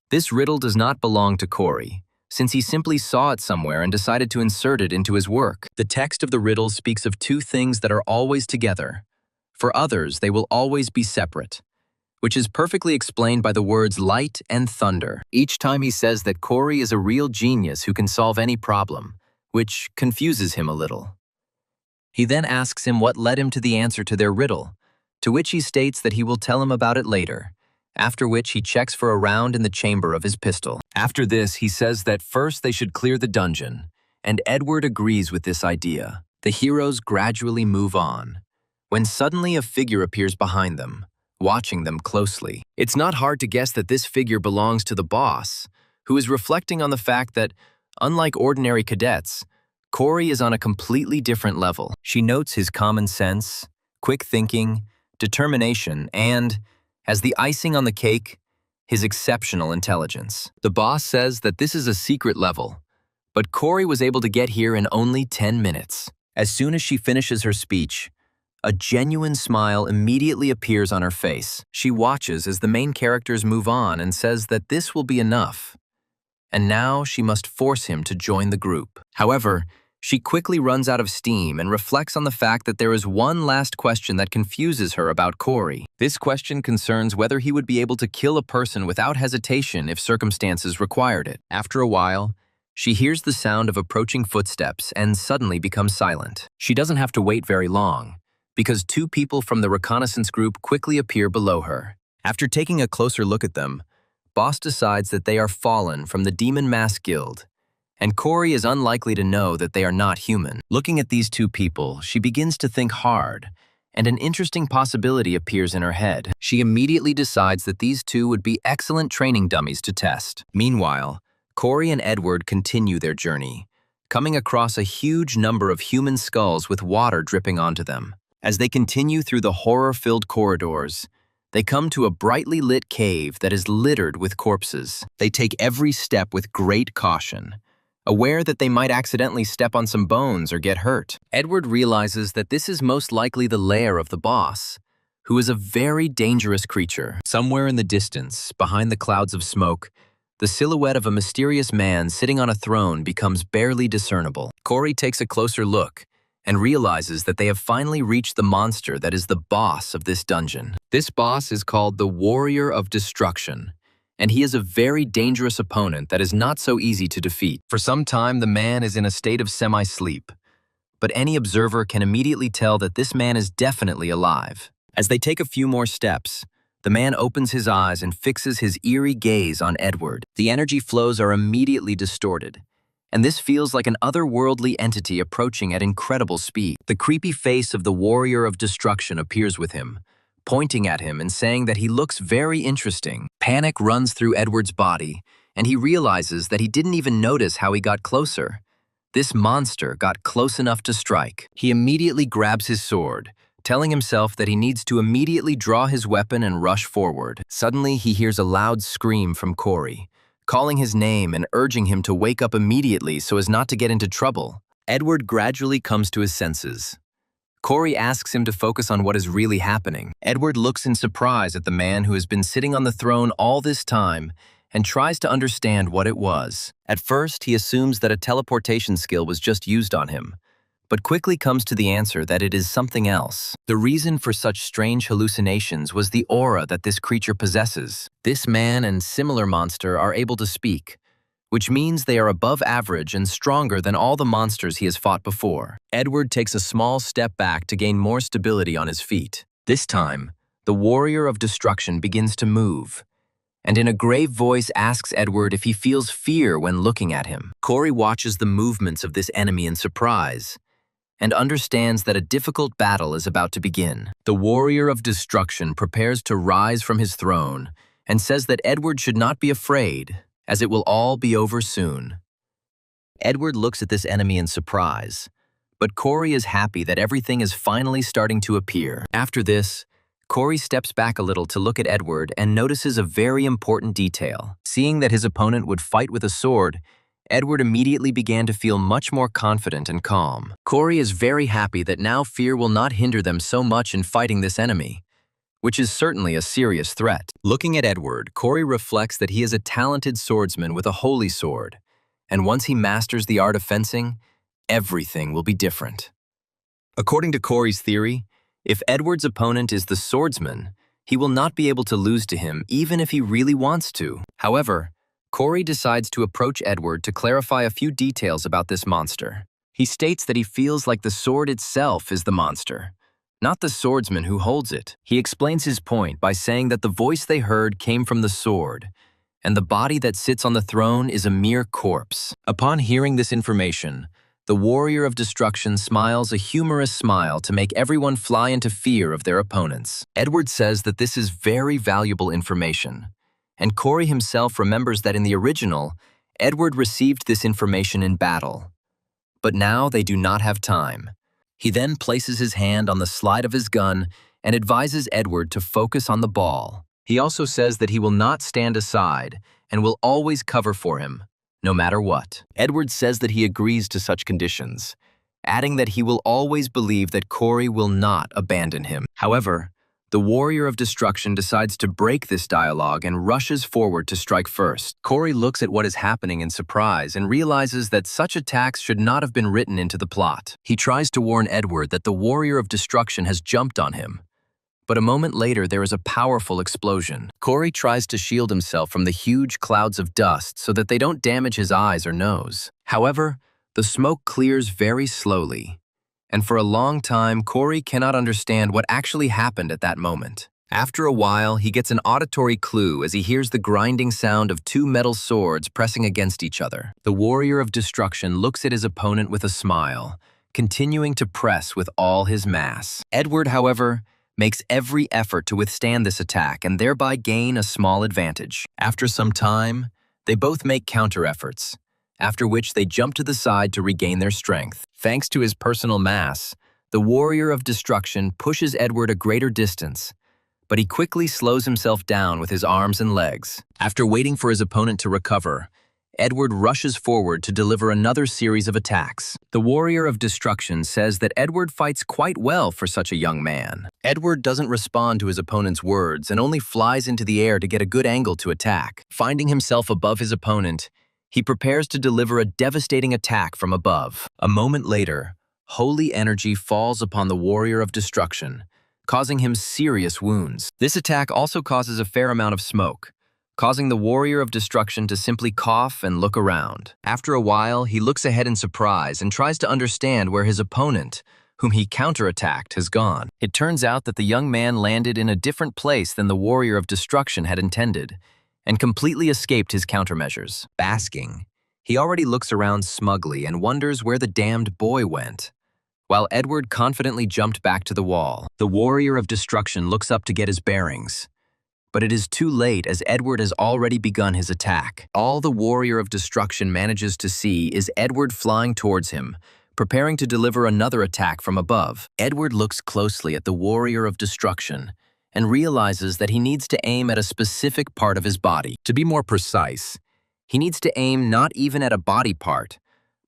Speaker 1: this riddle does not belong to Corey, since he simply saw it somewhere and decided to insert it into his work. The text of the riddle speaks of two things that are always together. For others, they will always be separate, which is perfectly explained by the words light and thunder. Each time he says that Corey is a real genius who can solve any problem, which confuses him a little. He then asks him what led him to the answer to their riddle, to which he states that he will tell him about it later, after which he checks for a round in the chamber of his pistol. After this, he says that first they should clear the dungeon, and Edward agrees with this idea. The heroes gradually move on, when suddenly a figure appears behind them, watching them closely. It's not hard to guess that this figure belongs to the boss, who is reflecting on the fact that, unlike ordinary cadets, Corey is on a completely different level. She notes his common sense, quick thinking, determination, and, as the icing on the cake, his exceptional intelligence. The boss says that this is a secret level, but Corey was able to get here in only 10 minutes. As soon as she finishes her speech, a genuine smile immediately appears on her face. She watches as the main characters move on and says that this will be enough, and now she must force him to join the group. However, she quickly runs out of steam and reflects on the fact that there is one last question that confuses her about Corey. This question concerns whether he would be able to kill a person without hesitation if circumstances required it. After a while, she hears the sound of approaching footsteps and suddenly becomes silent. She doesn't have to wait very long, because two people from the reconnaissance group quickly appear below her. After taking a closer look at them, Boss decides that they are fallen from the Demon Mask Guild, and Corey is unlikely to know that they are not human. Looking at these two people, she begins to think hard, and an interesting possibility appears in her head. She immediately decides that these two would be excellent training dummies to test. Meanwhile, Corey and Edward continue their journey, coming across a huge number of human skulls with water dripping onto them. As they continue through the horror-filled corridors, they come to a brightly lit cave that is littered with corpses. They take every step with great caution, aware that they might accidentally step on some bones or get hurt. Edward realizes that this is most likely the lair of the boss, who is a very dangerous creature. Somewhere in the distance, behind the clouds of smoke, the silhouette of a mysterious man sitting on a throne becomes barely discernible. Corey takes a closer look and realizes that they have finally reached the monster that is the boss of this dungeon. This boss is called the Warrior of Destruction, and he is a very dangerous opponent that is not so easy to defeat. For some time, the man is in a state of semi-sleep, but any observer can immediately tell that this man is definitely alive. As they take a few more steps, the man opens his eyes and fixes his eerie gaze on Edward. The energy flows are immediately distorted, and this feels like an otherworldly entity approaching at incredible speed. The creepy face of the Warrior of Destruction appears with him, pointing at him and saying that he looks very interesting. Panic runs through Edward's body, and he realizes that he didn't even notice how he got closer. This monster got close enough to strike. He immediately grabs his sword, telling himself that he needs to immediately draw his weapon and rush forward. Suddenly, he hears a loud scream from Corey, calling his name and urging him to wake up immediately so as not to get into trouble. Edward gradually comes to his senses. Corey asks him to focus on what is really happening. Edward looks in surprise at the man who has been sitting on the throne all this time and tries to understand what it was. At first, he assumes that a teleportation skill was just used on him, but quickly comes to the answer that it is something else. The reason for such strange hallucinations was the aura that this creature possesses. This man and similar monster are able to speak, which means they are above average and stronger than all the monsters he has fought before. Edward takes a small step back to gain more stability on his feet. This time, the warrior of destruction begins to move, and in a grave voice asks Edward if he feels fear when looking at him. Corey watches the movements of this enemy in surprise, and understands that a difficult battle is about to begin. The warrior of destruction prepares to rise from his throne, and says that Edward should not be afraid, as it will all be over soon. Edward looks at this enemy in surprise, but Corey is happy that everything is finally starting to appear. After this, Corey steps back a little to look at Edward and notices a very important detail. Seeing that his opponent would fight with a sword, Edward immediately began to feel much more confident and calm. Corey is very happy that now fear will not hinder them so much in fighting this enemy, which is certainly a serious threat. Looking at Edward, Corey reflects that he is a talented swordsman with a holy sword, and once he masters the art of fencing, everything will be different. According to Corey's theory, if Edward's opponent is the swordsman, he will not be able to lose to him even if he really wants to. However, Corey decides to approach Edward to clarify a few details about this monster. He states that he feels like the sword itself is the monster, not the swordsman who holds it. He explains his point by saying that the voice they heard came from the sword, and the body that sits on the throne is a mere corpse. Upon hearing this information, the warrior of destruction smiles a humorous smile to make everyone fly into fear of their opponents. Edward says that this is very valuable information, and Corey himself remembers that in the original, Edward received this information in battle. But now they do not have time. He then places his hand on the slide of his gun and advises Edward to focus on the ball. He also says that he will not stand aside and will always cover for him, no matter what. Edward says that he agrees to such conditions, adding that he will always believe that Corey will not abandon him. However, the warrior of destruction decides to break this dialogue and rushes forward to strike first. Corey looks at what is happening in surprise and realizes that such attacks should not have been written into the plot. He tries to warn Edward that the warrior of destruction has jumped on him, but a moment later there is a powerful explosion. Corey tries to shield himself from the huge clouds of dust so that they don't damage his eyes or nose. However, the smoke clears very slowly, and for a long time, Corey cannot understand what actually happened at that moment. After a while, he gets an auditory clue as he hears the grinding sound of two metal swords pressing against each other. The warrior of destruction looks at his opponent with a smile, continuing to press with all his mass. Edward, however, makes every effort to withstand this attack and thereby gain a small advantage. After some time, they both make counter efforts, after which they jump to the side to regain their strength. Thanks to his personal mass, the warrior of destruction pushes Edward a greater distance, but he quickly slows himself down with his arms and legs. After waiting for his opponent to recover, Edward rushes forward to deliver another series of attacks. The warrior of destruction says that Edward fights quite well for such a young man. Edward doesn't respond to his opponent's words and only flies into the air to get a good angle to attack. Finding himself above his opponent, he prepares to deliver a devastating attack from above. A moment later, holy energy falls upon the warrior of destruction, causing him serious wounds. This attack also causes a fair amount of smoke, causing the warrior of destruction to simply cough and look around. After a while, he looks ahead in surprise and tries to understand where his opponent, whom he counterattacked, has gone. It turns out that the young man landed in a different place than the warrior of destruction had intended, and completely escaped his countermeasures. Basking, he already looks around smugly and wonders where the damned boy went, while Edward confidently jumped back to the wall. The warrior of destruction looks up to get his bearings, But it is too late as Edward has already begun his attack. All the warrior of destruction manages to see is Edward flying towards him, preparing to deliver another attack from above. Edward looks closely at the warrior of destruction and realizes that he needs to aim at a specific part of his body. To be more precise, he needs to aim not even at a body part,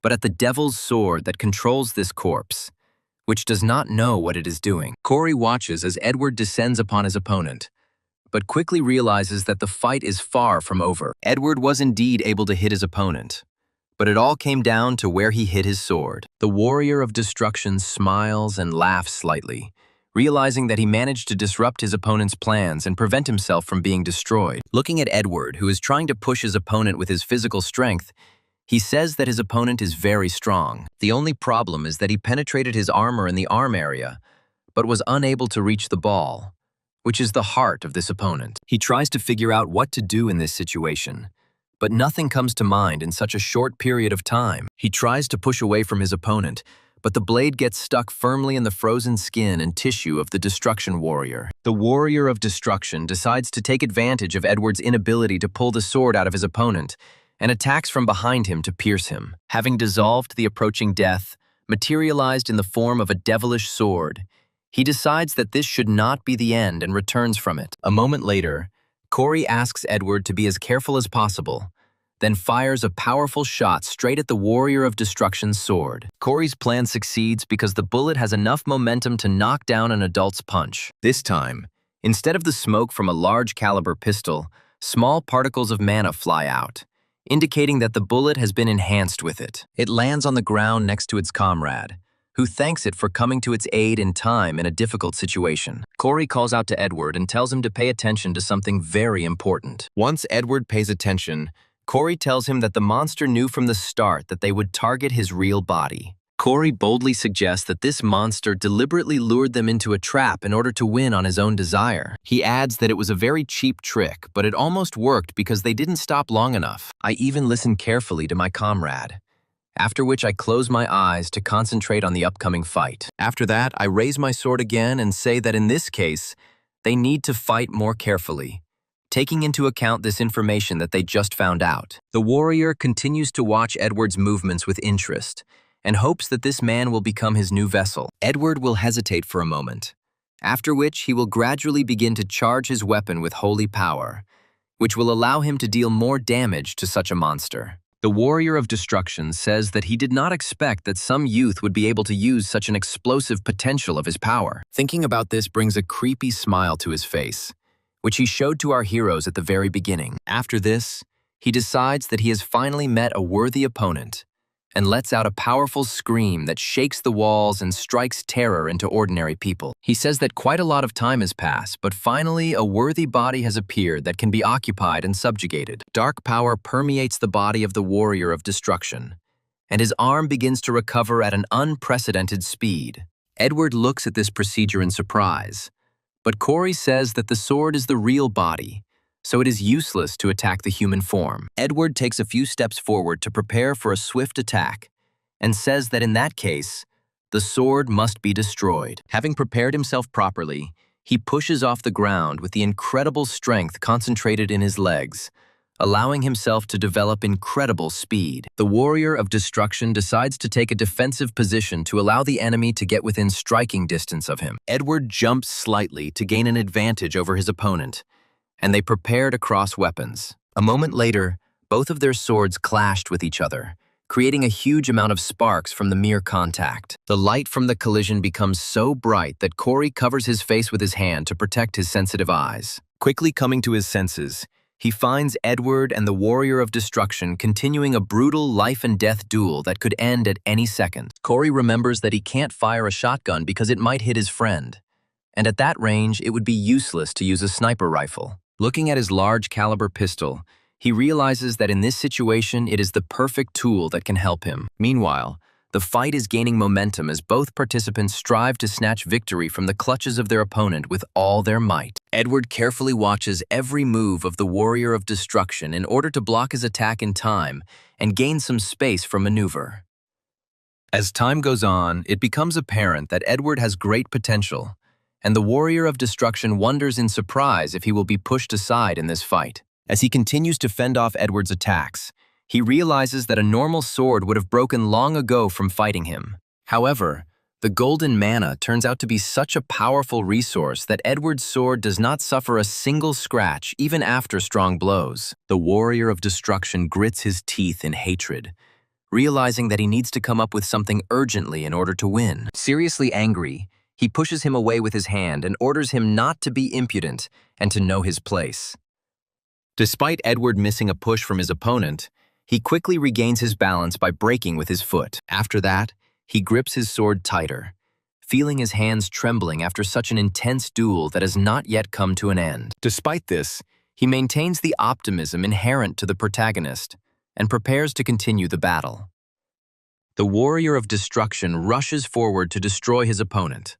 Speaker 1: but at the devil's sword that controls this corpse, which does not know what it is doing. Corey watches as Edward descends upon his opponent, but quickly realizes that the fight is far from over. Edward was indeed able to hit his opponent, but it all came down to where he hit his sword. The warrior of destruction smiles and laughs slightly, realizing that he managed to disrupt his opponent's plans and prevent himself from being destroyed. Looking at Edward, who is trying to push his opponent with his physical strength, he says that his opponent is very strong. The only problem is that he penetrated his armor in the arm area, but was unable to reach the ball, which is the heart of this opponent. He tries to figure out what to do in this situation, but nothing comes to mind in such a short period of time. He tries to push away from his opponent, but the blade gets stuck firmly in the frozen skin and tissue of the destruction warrior. The warrior of destruction decides to take advantage of Edward's inability to pull the sword out of his opponent and attacks from behind him to pierce him. Having dissolved the approaching death, materialized in the form of a devilish sword, he decides that this should not be the end and returns from it. A moment later, Corey asks Edward to be as careful as possible, then fires a powerful shot straight at the warrior of destruction's sword. Corey's plan succeeds because the bullet has enough momentum to knock down an adult's punch. This time, instead of the smoke from a large caliber pistol, small particles of mana fly out, indicating that the bullet has been enhanced with it. It lands on the ground next to its comrade, who thanks it for coming to its aid in time in a difficult situation. Corey calls out to Edward and tells him to pay attention to something very important. Once Edward pays attention, Corey tells him that the monster knew from the start that they would target his real body. Corey boldly suggests that this monster deliberately lured them into a trap in order to win on his own desire. He adds that it was a very cheap trick, but it almost worked because they didn't stop long enough. I even listened carefully to my comrade, after which I close my eyes to concentrate on the upcoming fight. After that, I raise my sword again and say that in this case, they need to fight more carefully, taking into account this information that they just found out. The warrior continues to watch Edward's movements with interest and hopes that this man will become his new vessel. Edward will hesitate for a moment, after which he will gradually begin to charge his weapon with holy power, which will allow him to deal more damage to such a monster. The warrior of destruction says that he did not expect that some youth would be able to use such an explosive potential of his power. Thinking about this brings a creepy smile to his face, which he showed to our heroes at the very beginning. After this, he decides that he has finally met a worthy opponent and lets out a powerful scream that shakes the walls and strikes terror into ordinary people. He says that quite a lot of time has passed, but finally a worthy body has appeared that can be occupied and subjugated. Dark power permeates the body of the warrior of destruction, and his arm begins to recover at an unprecedented speed. Edward looks at this procedure in surprise, but Corey says that the sword is the real body, so it is useless to attack the human form. Edward takes a few steps forward to prepare for a swift attack and says that in that case, the sword must be destroyed. Having prepared himself properly, he pushes off the ground with the incredible strength concentrated in his legs, allowing himself to develop incredible speed. The warrior of destruction decides to take a defensive position to allow the enemy to get within striking distance of him. Edward jumps slightly to gain an advantage over his opponent, and they prepare to cross weapons. A moment later, both of their swords clashed with each other, creating a huge amount of sparks from the mere contact. The light from the collision becomes so bright that Corey covers his face with his hand to protect his sensitive eyes. Quickly coming to his senses, he finds Edward and the warrior of destruction continuing a brutal life-and-death duel that could end at any second. Corey remembers that he can't fire a shotgun because it might hit his friend, and at that range, it would be useless to use a sniper rifle. Looking at his large caliber pistol, he realizes that in this situation, it is the perfect tool that can help him. Meanwhile, the fight is gaining momentum as both participants strive to snatch victory from the clutches of their opponent with all their might. Edward carefully watches every move of the warrior of destruction in order to block his attack in time and gain some space for maneuver. As time goes on, it becomes apparent that Edward has great potential, and the warrior of destruction wonders in surprise if he will be pushed aside in this fight. As he continues to fend off Edward's attacks, he realizes that a normal sword would have broken long ago from fighting him. However, the golden mana turns out to be such a powerful resource that Edward's sword does not suffer a single scratch even after strong blows. The warrior of destruction grits his teeth in hatred, realizing that he needs to come up with something urgently in order to win. Seriously angry, he pushes him away with his hand and orders him not to be impudent and to know his place. Despite Edward missing a push from his opponent, he quickly regains his balance by breaking with his foot. After that, he grips his sword tighter, feeling his hands trembling after such an intense duel that has not yet come to an end. Despite this, he maintains the optimism inherent to the protagonist and prepares to continue the battle. The warrior of destruction rushes forward to destroy his opponent,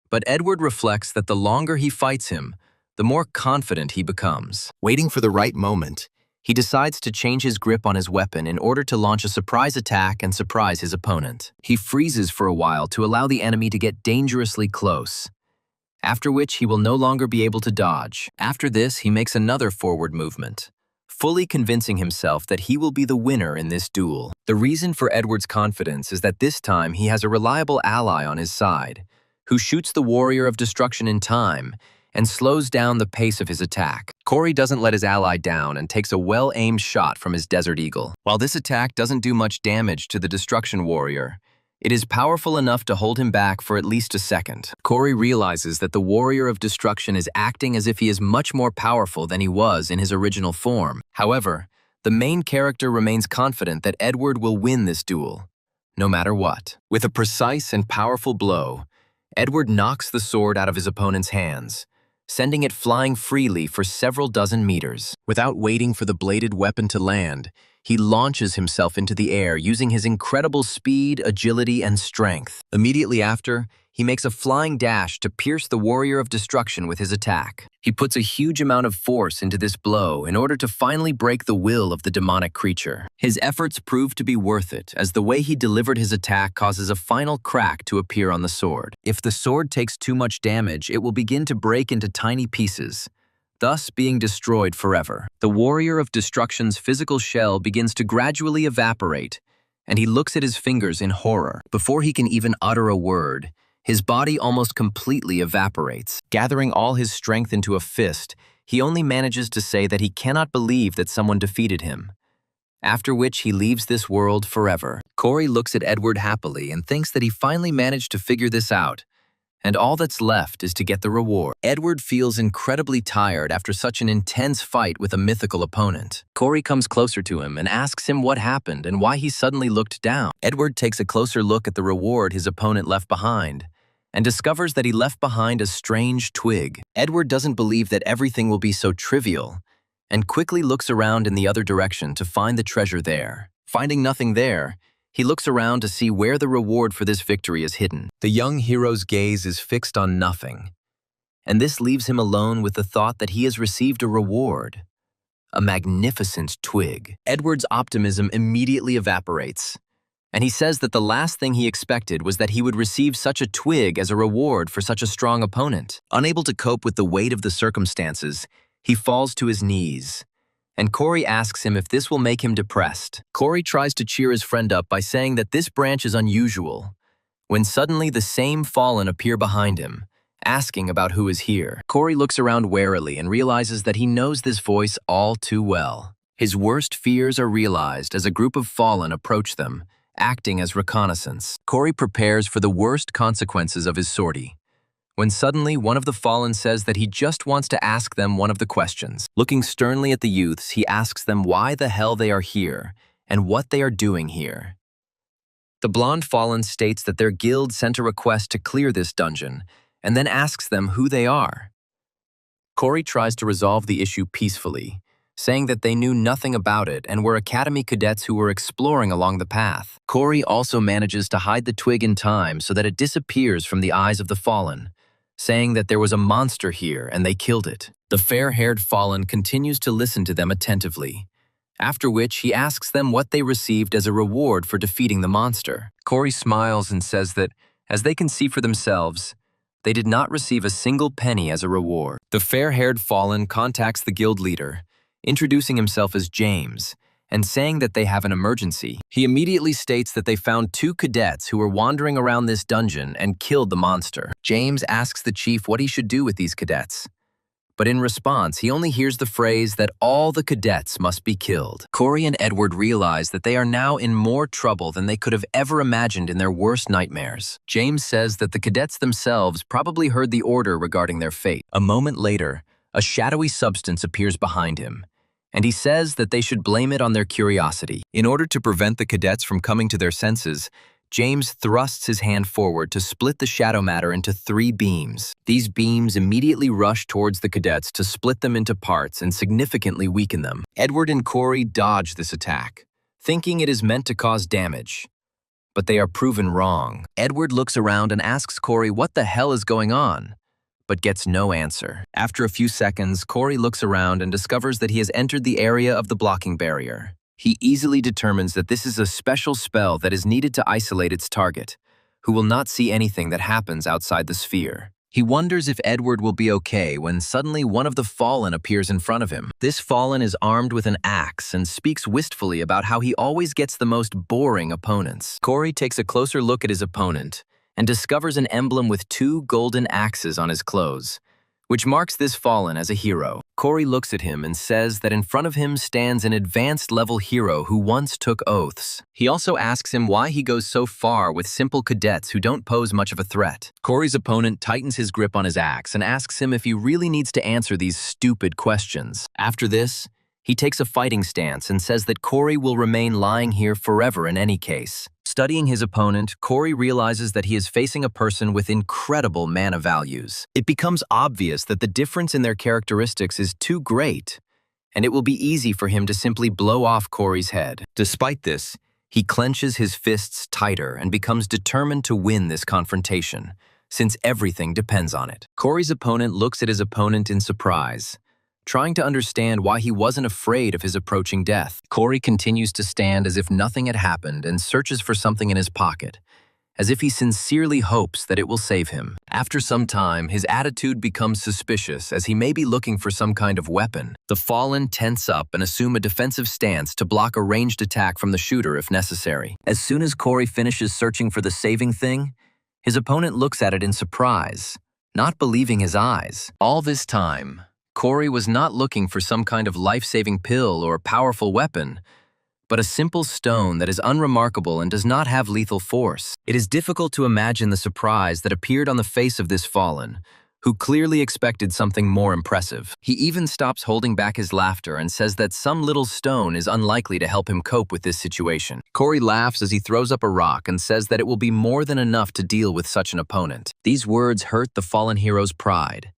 Speaker 1: but Edward reflects that the longer he fights him, the more confident he becomes. Waiting for the right moment, he decides to change his grip on his weapon in order to launch a surprise attack and surprise his opponent. He freezes for a while to allow the enemy to get dangerously close, after which he will no longer be able to dodge. After this, he makes another forward movement, fully convincing himself that he will be the winner in this duel. The reason for Edward's confidence is that this time he has a reliable ally on his side, who shoots the warrior of destruction in time and slows down the pace of his attack. Corey doesn't let his ally down and takes a well-aimed shot from his Desert Eagle. While this attack doesn't do much damage to the destruction warrior, it is powerful enough to hold him back for at least a second. Corey realizes that the warrior of destruction is acting as if he is much more powerful than he was in his original form. However, the main character remains confident that Edward will win this duel, no matter what. With a precise and powerful blow, Edward knocks the sword out of his opponent's hands, sending it flying freely for several dozen meters. Without waiting for the bladed weapon to land, he launches himself into the air using his incredible speed, agility, and strength. Immediately after, he makes a flying dash to pierce the warrior of destruction with his attack. He puts a huge amount of force into this blow in order to finally break the will of the demonic creature. His efforts prove to be worth it, as the way he delivered his attack causes a final crack to appear on the sword. If the sword takes too much damage, it will begin to break into tiny pieces, thus being destroyed forever. The warrior of destruction's physical shell begins to gradually evaporate, and he looks at his fingers in horror. Before he can even utter a word, his body almost completely evaporates. Gathering all his strength into a fist, he only manages to say that he cannot believe that someone defeated him, after which he leaves this world forever. Corey looks at Edward happily and thinks that he finally managed to figure this out, and all that's left is to get the reward. Edward feels incredibly tired after such an intense fight with a mythical opponent. Corey comes closer to him and asks him what happened and why he suddenly looked down. Edward takes a closer look at the reward his opponent left behind, and discovers that he left behind a strange twig. Edward doesn't believe that everything will be so trivial, and quickly looks around in the other direction to find the treasure there. Finding nothing there, he looks around to see where the reward for this victory is hidden. The young hero's gaze is fixed on nothing, and this leaves him alone with the thought that he has received a reward, a magnificent twig. Edward's optimism immediately evaporates, and he says that the last thing he expected was that he would receive such a twig as a reward for such a strong opponent. Unable to cope with the weight of the circumstances, he falls to his knees, and Corey asks him if this will make him depressed. Corey tries to cheer his friend up by saying that this branch is unusual, when suddenly the same fallen appear behind him, asking about who is here. Corey looks around warily and realizes that he knows this voice all too well. His worst fears are realized as a group of fallen approach them, acting as reconnaissance. Corey prepares for the worst consequences of his sortie, when suddenly one of the fallen says that he just wants to ask them one of the questions. Looking sternly at the youths, he asks them why the hell they are here and what they are doing here. The blonde fallen states that their guild sent a request to clear this dungeon, and then asks them who they are. Corey tries to resolve the issue peacefully, saying that they knew nothing about it and were academy cadets who were exploring along the path. Corey also manages to hide the twig in time so that it disappears from the eyes of the fallen, saying that there was a monster here and they killed it. The fair-haired fallen continues to listen to them attentively, after which he asks them what they received as a reward for defeating the monster. Corey smiles and says that, as they can see for themselves, They did not receive a single penny as a reward. The fair-haired fallen contacts the guild leader, introducing himself as James, and saying that they have an emergency. He immediately states that they found 2 cadets who were wandering around this dungeon and killed the monster. James asks the chief what he should do with these cadets. But in response, he only hears the phrase that all the cadets must be killed. Corey and Edward realize that they are now in more trouble than they could have ever imagined in their worst nightmares. James says that the cadets themselves probably heard the order regarding their fate. A moment later, a shadowy substance appears behind him, and he says that they should blame it on their curiosity. In order to prevent the cadets from coming to their senses, James thrusts his hand forward to split the shadow matter into 3 beams. These beams immediately rush towards the cadets to split them into parts and significantly weaken them. Edward and Corey dodge this attack, thinking it is meant to cause damage. But they are proven wrong. Edward looks around and asks Corey what the hell is going on, but gets no answer. After a few seconds, Corey looks around and discovers that he has entered the area of the blocking barrier. He easily determines that this is a special spell that is needed to isolate its target, who will not see anything that happens outside the sphere. He wonders if Edward will be okay when suddenly one of the Fallen appears in front of him. This Fallen is armed with an axe and speaks wistfully about how he always gets the most boring opponents. Corey takes a closer look at his opponent and discovers an emblem with 2 golden axes on his clothes, which marks this Fallen as a hero. Corey looks at him and says that in front of him stands an advanced-level hero who once took oaths. He also asks him why he goes so far with simple cadets who don't pose much of a threat. Corey's opponent tightens his grip on his axe and asks him if he really needs to answer these stupid questions. After this, he takes a fighting stance and says that Corey will remain lying here forever in any case. Studying his opponent, Corey realizes that he is facing a person with incredible mana values. It becomes obvious that the difference in their characteristics is too great, and it will be easy for him to simply blow off Corey's head. Despite this, he clenches his fists tighter and becomes determined to win this confrontation, since everything depends on it. Corey's opponent looks at his opponent in surprise, trying to understand why he wasn't afraid of his approaching death. Corey continues to stand as if nothing had happened and searches for something in his pocket, as if he sincerely hopes that it will save him. After some time, his attitude becomes suspicious as he may be looking for some kind of weapon. The Fallen tense up and assume a defensive stance to block a ranged attack from the shooter if necessary. As soon as Corey finishes searching for the saving thing, his opponent looks at it in surprise, not believing his eyes. All this time, Corey was not looking for some kind of life-saving pill or powerful weapon, but a simple stone that is unremarkable and does not have lethal force. It is difficult to imagine the surprise that appeared on the face of this Fallen, who clearly expected something more impressive. He even stops holding back his laughter and says that some little stone is unlikely to help him cope with this situation. Corey laughs as he throws up a rock and says that it will be more than enough to deal with such an opponent. These words hurt the fallen hero's pride,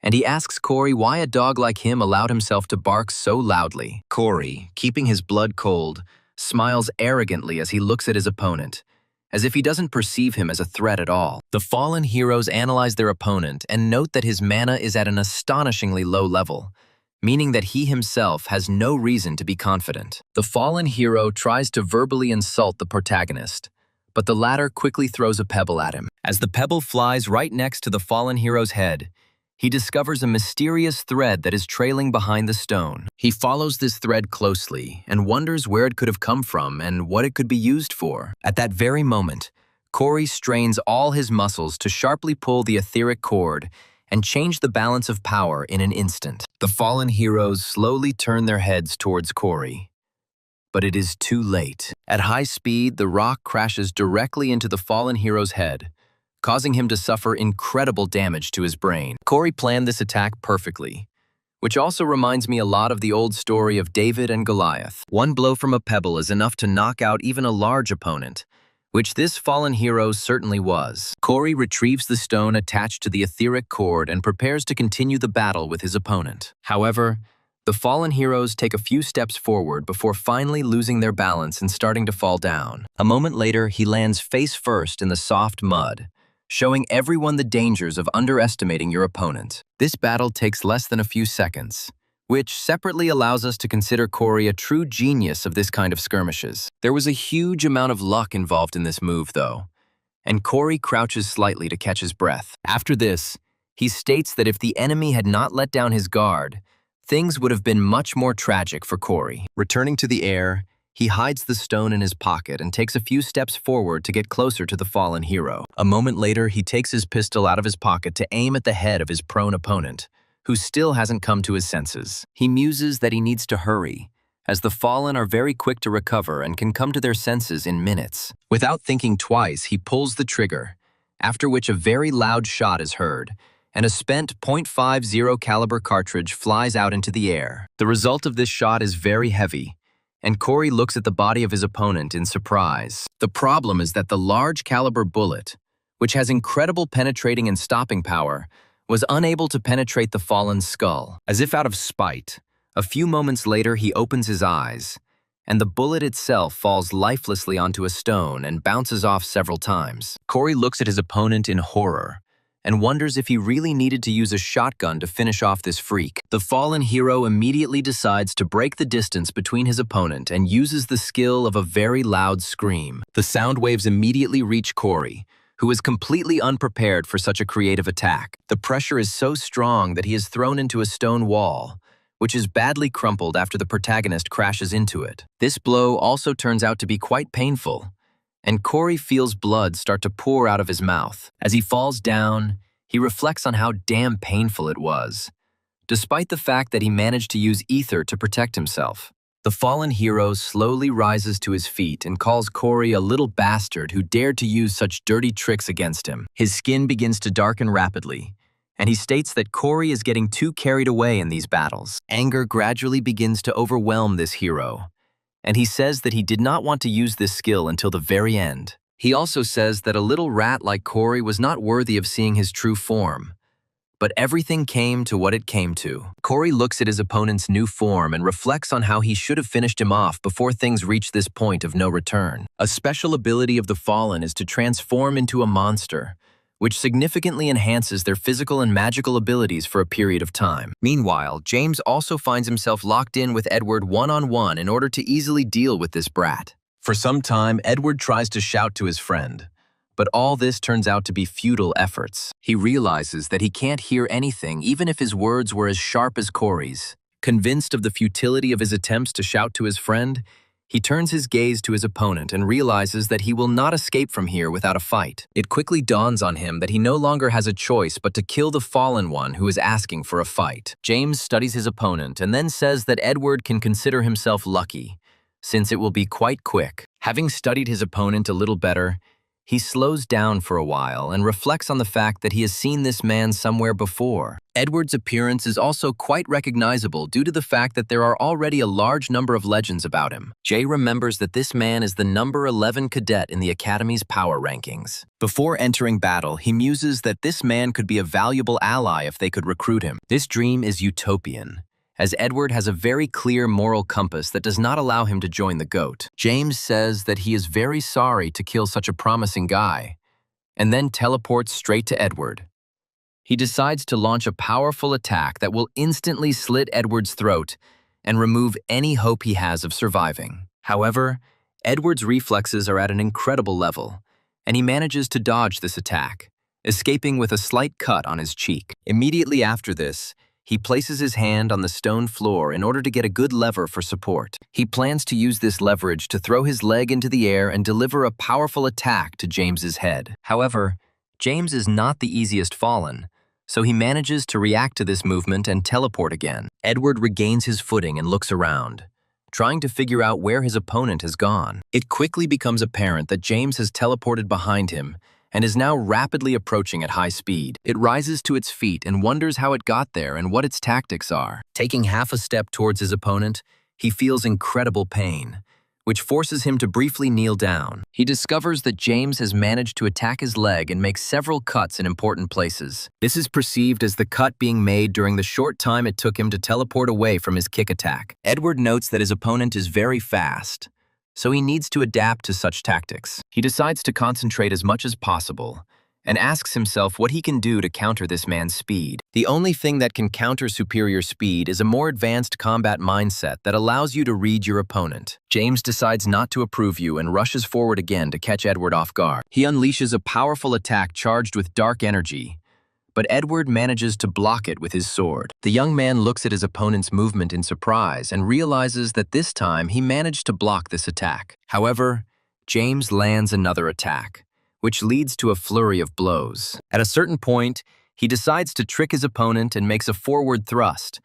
Speaker 1: and he asks Corey why a dog like him allowed himself to bark so loudly. Corey, keeping his blood cold, smiles arrogantly as he looks at his opponent, as if he doesn't perceive him as a threat at all. The fallen heroes analyze their opponent and note that his mana is at an astonishingly low level, meaning that he himself has no reason to be confident. The fallen hero tries to verbally insult the protagonist, but the latter quickly throws a pebble at him. As the pebble flies right next to the fallen hero's head, he discovers a mysterious thread that is trailing behind the stone. He follows this thread closely and wonders where it could have come from and what it could be used for. At that very moment, Corey strains all his muscles to sharply pull the etheric cord and change the balance of power in an instant. The fallen heroes slowly turn their heads towards Corey, but it is too late. At high speed, the rock crashes directly into the fallen hero's head, causing him to suffer incredible damage to his brain. Corey planned this attack perfectly, which also reminds me a lot of the old story of David and Goliath. One blow from a pebble is enough to knock out even a large opponent, which this fallen hero certainly was. Corey retrieves the stone attached to the etheric cord and prepares to continue the battle with his opponent. However, the fallen heroes take a few steps forward before finally losing their balance and starting to fall down. A moment later, he lands face first in the soft mud, showing everyone the dangers of underestimating your opponent. This battle takes less than a few seconds, which separately allows us to consider Corey a true genius of this kind of skirmishes. There was a huge amount of luck involved in this move, though, and Corey crouches slightly to catch his breath. After this, he states that if the enemy had not let down his guard, things would have been much more tragic for Corey. Returning to the air, he hides the stone in his pocket and takes a few steps forward to get closer to the fallen hero. A moment later, he takes his pistol out of his pocket to aim at the head of his prone opponent, who still hasn't come to his senses. He muses that he needs to hurry, as the fallen are very quick to recover and can come to their senses in minutes. Without thinking twice, he pulls the trigger, after which a very loud shot is heard, and a spent .50 caliber cartridge flies out into the air. The result of this shot is very heavy, and Corey looks at the body of his opponent in surprise. The problem is that the large caliber bullet, which has incredible penetrating and stopping power, was unable to penetrate the fallen's skull. As if out of spite, a few moments later he opens his eyes, and the bullet itself falls lifelessly onto a stone and bounces off several times. Corey looks at his opponent in horror and wonders if he really needed to use a shotgun to finish off this freak. The fallen hero immediately decides to break the distance between his opponent and uses the skill of a very loud scream. The sound waves immediately reach Corey, who is completely unprepared for such a creative attack. The pressure is so strong that he is thrown into a stone wall, which is badly crumpled after the protagonist crashes into it. This blow also turns out to be quite painful, and Corey feels blood start to pour out of his mouth. As he falls down, he reflects on how damn painful it was, despite the fact that he managed to use ether to protect himself. The fallen hero slowly rises to his feet and calls Corey a little bastard who dared to use such dirty tricks against him. His skin begins to darken rapidly, and he states that Corey is getting too carried away in these battles. Anger gradually begins to overwhelm this hero, and he says that he did not want to use this skill until the very end. He also says that a little rat like Corey was not worthy of seeing his true form. But everything came to what it came to. Corey looks at his opponent's new form and reflects on how he should have finished him off before things reach this point of no return. A special ability of the Fallen is to transform into a monster, which significantly enhances their physical and magical abilities for a period of time. Meanwhile, James also finds himself locked in with Edward one-on-one in order to easily deal with this brat. For some time, Edward tries to shout to his friend, but all this turns out to be futile efforts. He realizes that he can't hear anything even if his words were as sharp as Corey's. Convinced of the futility of his attempts to shout to his friend, he turns his gaze to his opponent and realizes that he will not escape from here without a fight. It quickly dawns on him that he no longer has a choice but to kill the fallen one who is asking for a fight. James studies his opponent and then says that Edward can consider himself lucky, since it will be quite quick. Having studied his opponent a little better, he slows down for a while and reflects on the fact that he has seen this man somewhere before. Edward's appearance is also quite recognizable due to the fact that there are already a large number of legends about him. Jay remembers that this man is the number 11 cadet in the Academy's power rankings. Before entering battle, he muses that this man could be a valuable ally if they could recruit him. This dream is utopian, as Edward has a very clear moral compass that does not allow him to join the GOAT. James says that he is very sorry to kill such a promising guy, and then teleports straight to Edward. He decides to launch a powerful attack that will instantly slit Edward's throat and remove any hope he has of surviving. However, Edward's reflexes are at an incredible level, and he manages to dodge this attack, escaping with a slight cut on his cheek. Immediately after this, he places his hand on the stone floor in order to get a good lever for support. He plans to use this leverage to throw his leg into the air and deliver a powerful attack to James's head. However, James is not the easiest fallen, so he manages to react to this movement and teleport again. Edward regains his footing and looks around, trying to figure out where his opponent has gone. It quickly becomes apparent that James has teleported behind him and is now rapidly approaching at high speed. It rises to its feet and wonders how it got there and what its tactics are. Taking half a step towards his opponent, he feels incredible pain, which forces him to briefly kneel down. He discovers that James has managed to attack his leg and make several cuts in important places. This is perceived as the cut being made during the short time it took him to teleport away from his kick attack. Edward notes that his opponent is very fast, so he needs to adapt to such tactics. He decides to concentrate as much as possible and asks himself what he can do to counter this man's speed. The only thing that can counter superior speed is a more advanced combat mindset that allows you to read your opponent. James decides not to approve you and rushes forward again to catch Edward off guard. He unleashes a powerful attack charged with dark energy, but Edward manages to block it with his sword. The young man looks at his opponent's movement in surprise and realizes that this time he managed to block this attack. However, James lands another attack, which leads to a flurry of blows. At a certain point, he decides to trick his opponent and makes a forward thrust,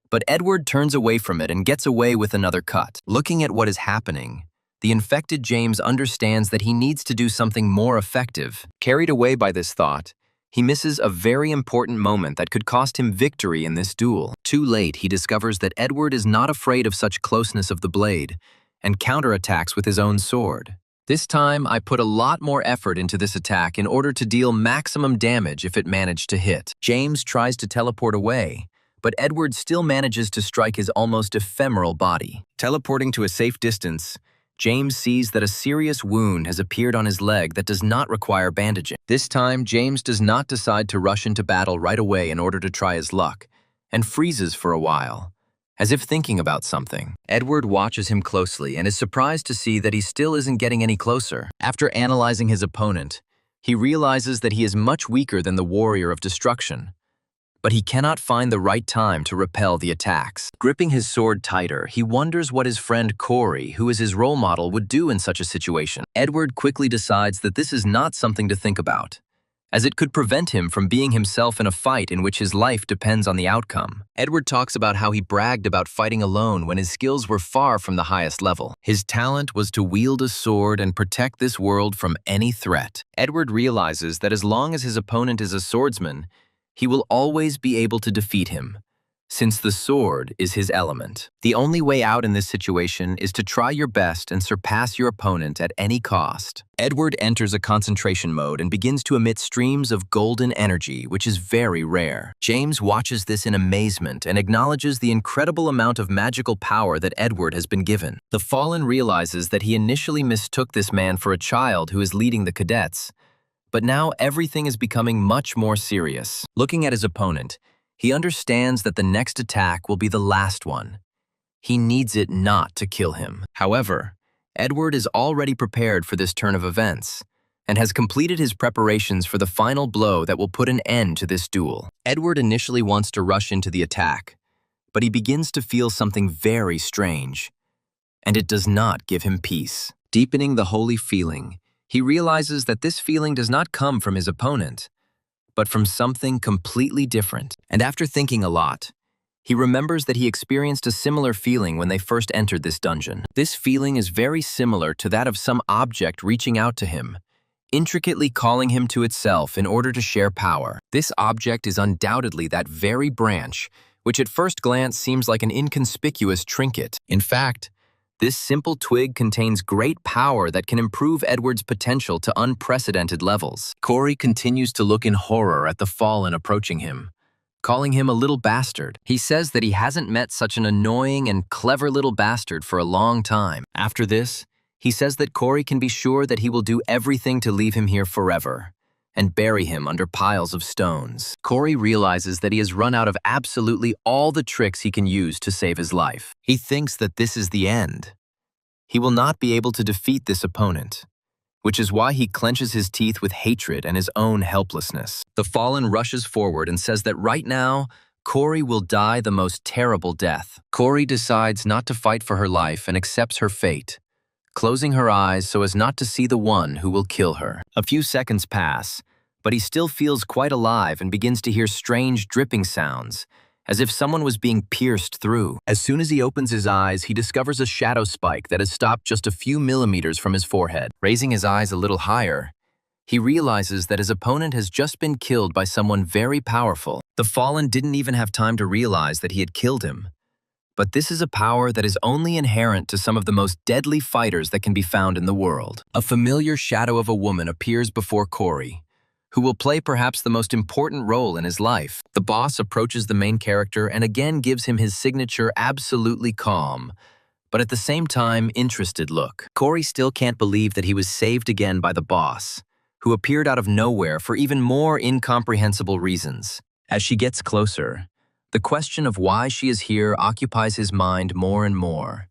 Speaker 1: but Edward turns away from it and gets away with another cut. Looking at what is happening, the infected James understands that he needs to do something more effective. Carried away by this thought, he misses a very important moment that could cost him victory in this duel. Too late, he discovers that Edward is not afraid of such closeness of the blade and counterattacks with his own sword. This time, I put a lot more effort into this attack in order to deal maximum damage if it managed to hit. James tries to teleport away, but Edward still manages to strike his almost ephemeral body. Teleporting to a safe distance, James sees that a serious wound has appeared on his leg that does not require bandaging. This time, James does not decide to rush into battle right away in order to try his luck, and freezes for a while, as if thinking about something. Edward watches him closely and is surprised to see that he still isn't getting any closer. After analyzing his opponent, he realizes that he is much weaker than the warrior of destruction, but he cannot find the right time to repel the attacks. Gripping his sword tighter, he wonders what his friend Corey, who is his role model, would do in such a situation. Edward quickly decides that this is not something to think about, as it could prevent him from being himself in a fight in which his life depends on the outcome. Edward talks about how he bragged about fighting alone when his skills were far from the highest level. His talent was to wield a sword and protect this world from any threat. Edward realizes that as long as his opponent is a swordsman, he will always be able to defeat him, since the sword is his element. The only way out in this situation is to try your best and surpass your opponent at any cost. Edward enters a concentration mode and begins to emit streams of golden energy, which is very rare. James watches this in amazement and acknowledges the incredible amount of magical power that Edward has been given. The Fallen realizes that he initially mistook this man for a child who is leading the cadets, but now everything is becoming much more serious. Looking at his opponent, he understands that the next attack will be the last one. He needs it not to kill him. However, Edward is already prepared for this turn of events and has completed his preparations for the final blow that will put an end to this duel. Edward initially wants to rush into the attack, but he begins to feel something very strange, and it does not give him peace. Deepening the holy feeling, he realizes that this feeling does not come from his opponent, but from something completely different. And after thinking a lot, he remembers that he experienced a similar feeling when they first entered this dungeon. This feeling is very similar to that of some object reaching out to him, intricately calling him to itself in order to share power. This object is undoubtedly that very branch, which at first glance seems like an inconspicuous trinket. In fact, this simple twig contains great power that can improve Edward's potential to unprecedented levels. Corey continues to look in horror at the Fallen approaching him, calling him a little bastard. He says that he hasn't met such an annoying and clever little bastard for a long time. After this, he says that Corey can be sure that he will do everything to leave him here forever and bury him under piles of stones. Corey realizes that he has run out of absolutely all the tricks he can use to save his life. He thinks that this is the end. He will not be able to defeat this opponent, which is why he clenches his teeth with hatred and his own helplessness. The Fallen rushes forward and says that right now, Corey will die the most terrible death. Corey decides not to fight for her life and accepts her fate, closing her eyes so as not to see the one who will kill her. A few seconds pass, but he still feels quite alive and begins to hear strange dripping sounds, as if someone was being pierced through. As soon as he opens his eyes, he discovers a shadow spike that has stopped just a few millimeters from his forehead. Raising his eyes a little higher, he realizes that his opponent has just been killed by someone very powerful. The Fallen didn't even have time to realize that he had killed him. But this is a power that is only inherent to some of the most deadly fighters that can be found in the world. A familiar shadow of a woman appears before Corey, who will play perhaps the most important role in his life. The boss approaches the main character and again gives him his signature absolutely calm, but at the same time interested look. Corey still can't believe that he was saved again by the boss, who appeared out of nowhere for even more incomprehensible reasons. As she gets closer, the question of why she is here occupies his mind more and more,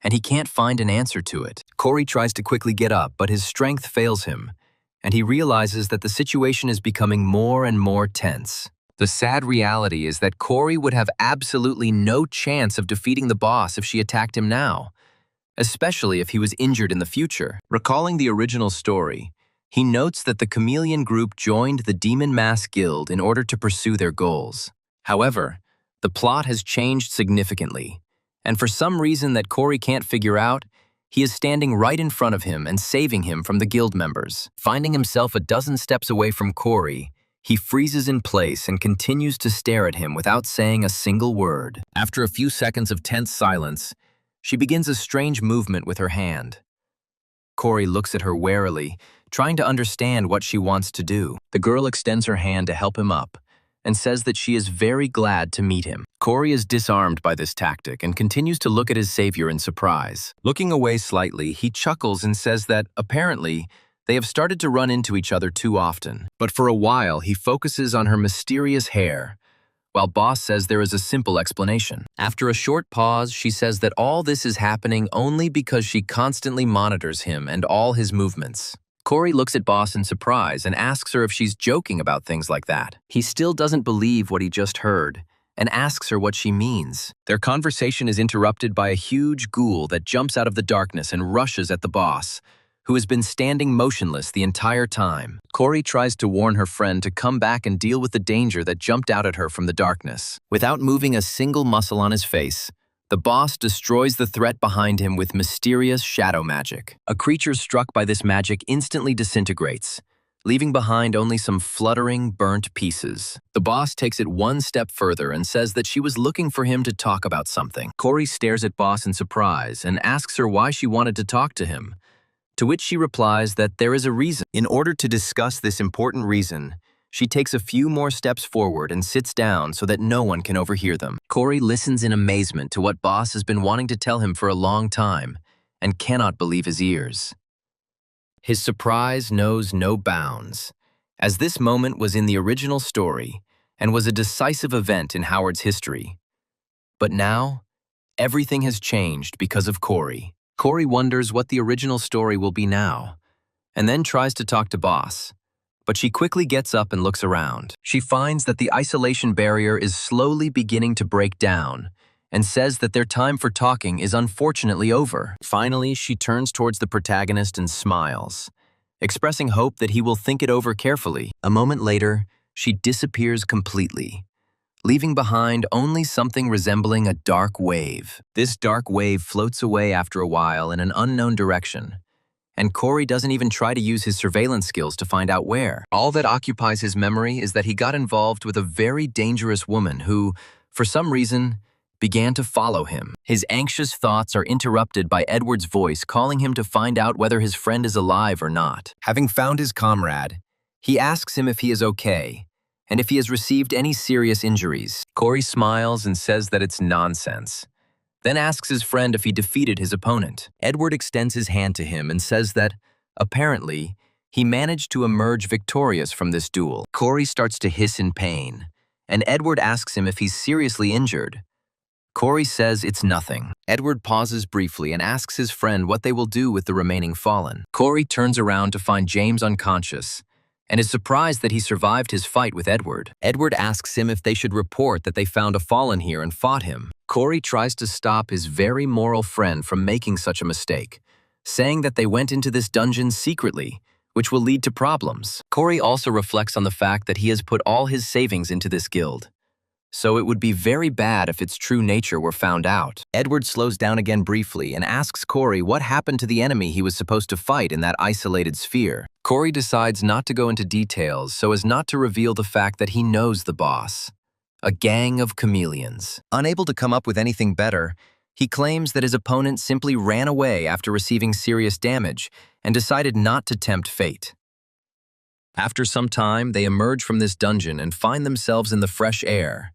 Speaker 1: and he can't find an answer to it. Corey tries to quickly get up, but his strength fails him, and he realizes that the situation is becoming more and more tense. The sad reality is that Corey would have absolutely no chance of defeating the boss if she attacked him now, especially if he was injured in the future. Recalling the original story, he notes that the chameleon group joined the Demon Mask Guild in order to pursue their goals. However, the plot has changed significantly, and for some reason that Corey can't figure out, he is standing right in front of him and saving him from the guild members. Finding himself a dozen steps away from Corey, he freezes in place and continues to stare at him without saying a single word. After a few seconds of tense silence, she begins a strange movement with her hand. Corey looks at her warily, trying to understand what she wants to do. The girl extends her hand to help him up and says that she is very glad to meet him. Corey is disarmed by this tactic and continues to look at his savior in surprise. Looking away slightly, he chuckles and says that, apparently, they have started to run into each other too often. But for a while, he focuses on her mysterious hair, while Boss says there is a simple explanation. After a short pause, she says that all this is happening only because she constantly monitors him and all his movements. Corey looks at Boss in surprise and asks her if she's joking about things like that. He still doesn't believe what he just heard and asks her what she means. Their conversation is interrupted by a huge ghoul that jumps out of the darkness and rushes at the boss, who has been standing motionless the entire time. Corey tries to warn her friend to come back and deal with the danger that jumped out at her from the darkness. Without moving a single muscle on his face, the boss destroys the threat behind him with mysterious shadow magic. A creature struck by this magic instantly disintegrates, leaving behind only some fluttering, burnt pieces. The boss takes it one step further and says that she was looking for him to talk about something. Corey stares at Boss in surprise and asks her why she wanted to talk to him, to which she replies that there is a reason. In order to discuss this important reason, she takes a few more steps forward and sits down so that no one can overhear them. Corey listens in amazement to what Boss has been wanting to tell him for a long time and cannot believe his ears. His surprise knows no bounds, as this moment was in the original story and was a decisive event in Howard's history. But now, everything has changed because of Corey. Corey wonders what the original story will be now, and then tries to talk to Boss. But she quickly gets up and looks around. She finds that the isolation barrier is slowly beginning to break down, and says that their time for talking is unfortunately over. Finally, she turns towards the protagonist and smiles, expressing hope that he will think it over carefully. A moment later, she disappears completely, leaving behind only something resembling a dark wave. This dark wave floats away after a while in an unknown direction, and Corey doesn't even try to use his surveillance skills to find out where. All that occupies his memory is that he got involved with a very dangerous woman who, for some reason, began to follow him. His anxious thoughts are interrupted by Edward's voice calling him to find out whether his friend is alive or not. Having found his comrade, he asks him if he is okay, and if he has received any serious injuries. Corey smiles and says that it's nonsense, then asks his friend if he defeated his opponent. Edward extends his hand to him and says that, apparently, he managed to emerge victorious from this duel. Corey starts to hiss in pain, and Edward asks him if he's seriously injured. Corey says it's nothing. Edward pauses briefly and asks his friend what they will do with the remaining fallen. Corey turns around to find James unconscious, and is surprised that he survived his fight with Edward. Edward asks him if they should report that they found a fallen here and fought him. Corey tries to stop his very moral friend from making such a mistake, saying that they went into this dungeon secretly, which will lead to problems. Corey also reflects on the fact that he has put all his savings into this guild, so it would be very bad if its true nature were found out. Edward slows down again briefly and asks Corey what happened to the enemy he was supposed to fight in that isolated sphere. Corey decides not to go into details so as not to reveal the fact that he knows the boss. A gang of chameleons. Unable to come up with anything better, he claims that his opponent simply ran away after receiving serious damage and decided not to tempt fate. After some time, they emerge from this dungeon and find themselves in the fresh air,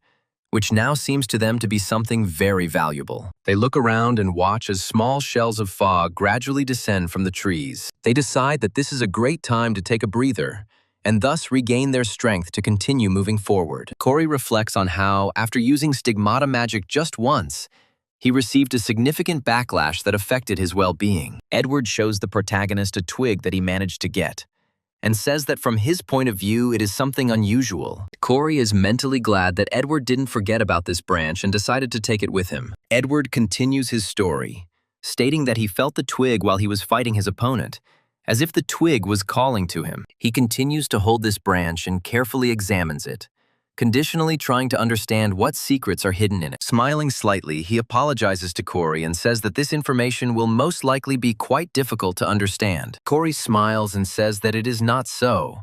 Speaker 1: which now seems to them to be something very valuable. They look around and watch as small shells of fog gradually descend from the trees. They decide that this is a great time to take a breather, and thus regain their strength to continue moving forward. Corey reflects on how, after using stigmata magic just once, he received a significant backlash that affected his well-being. Edward shows the protagonist a twig that he managed to get, and says that from his point of view, it is something unusual. Corey is mentally glad that Edward didn't forget about this branch and decided to take it with him. Edward continues his story, stating that he felt the twig while he was fighting his opponent, as if the twig was calling to him. He continues to hold this branch and carefully examines it, conditionally trying to understand what secrets are hidden in it. Smiling slightly, he apologizes to Corey and says that this information will most likely be quite difficult to understand. Corey smiles and says that it is not so,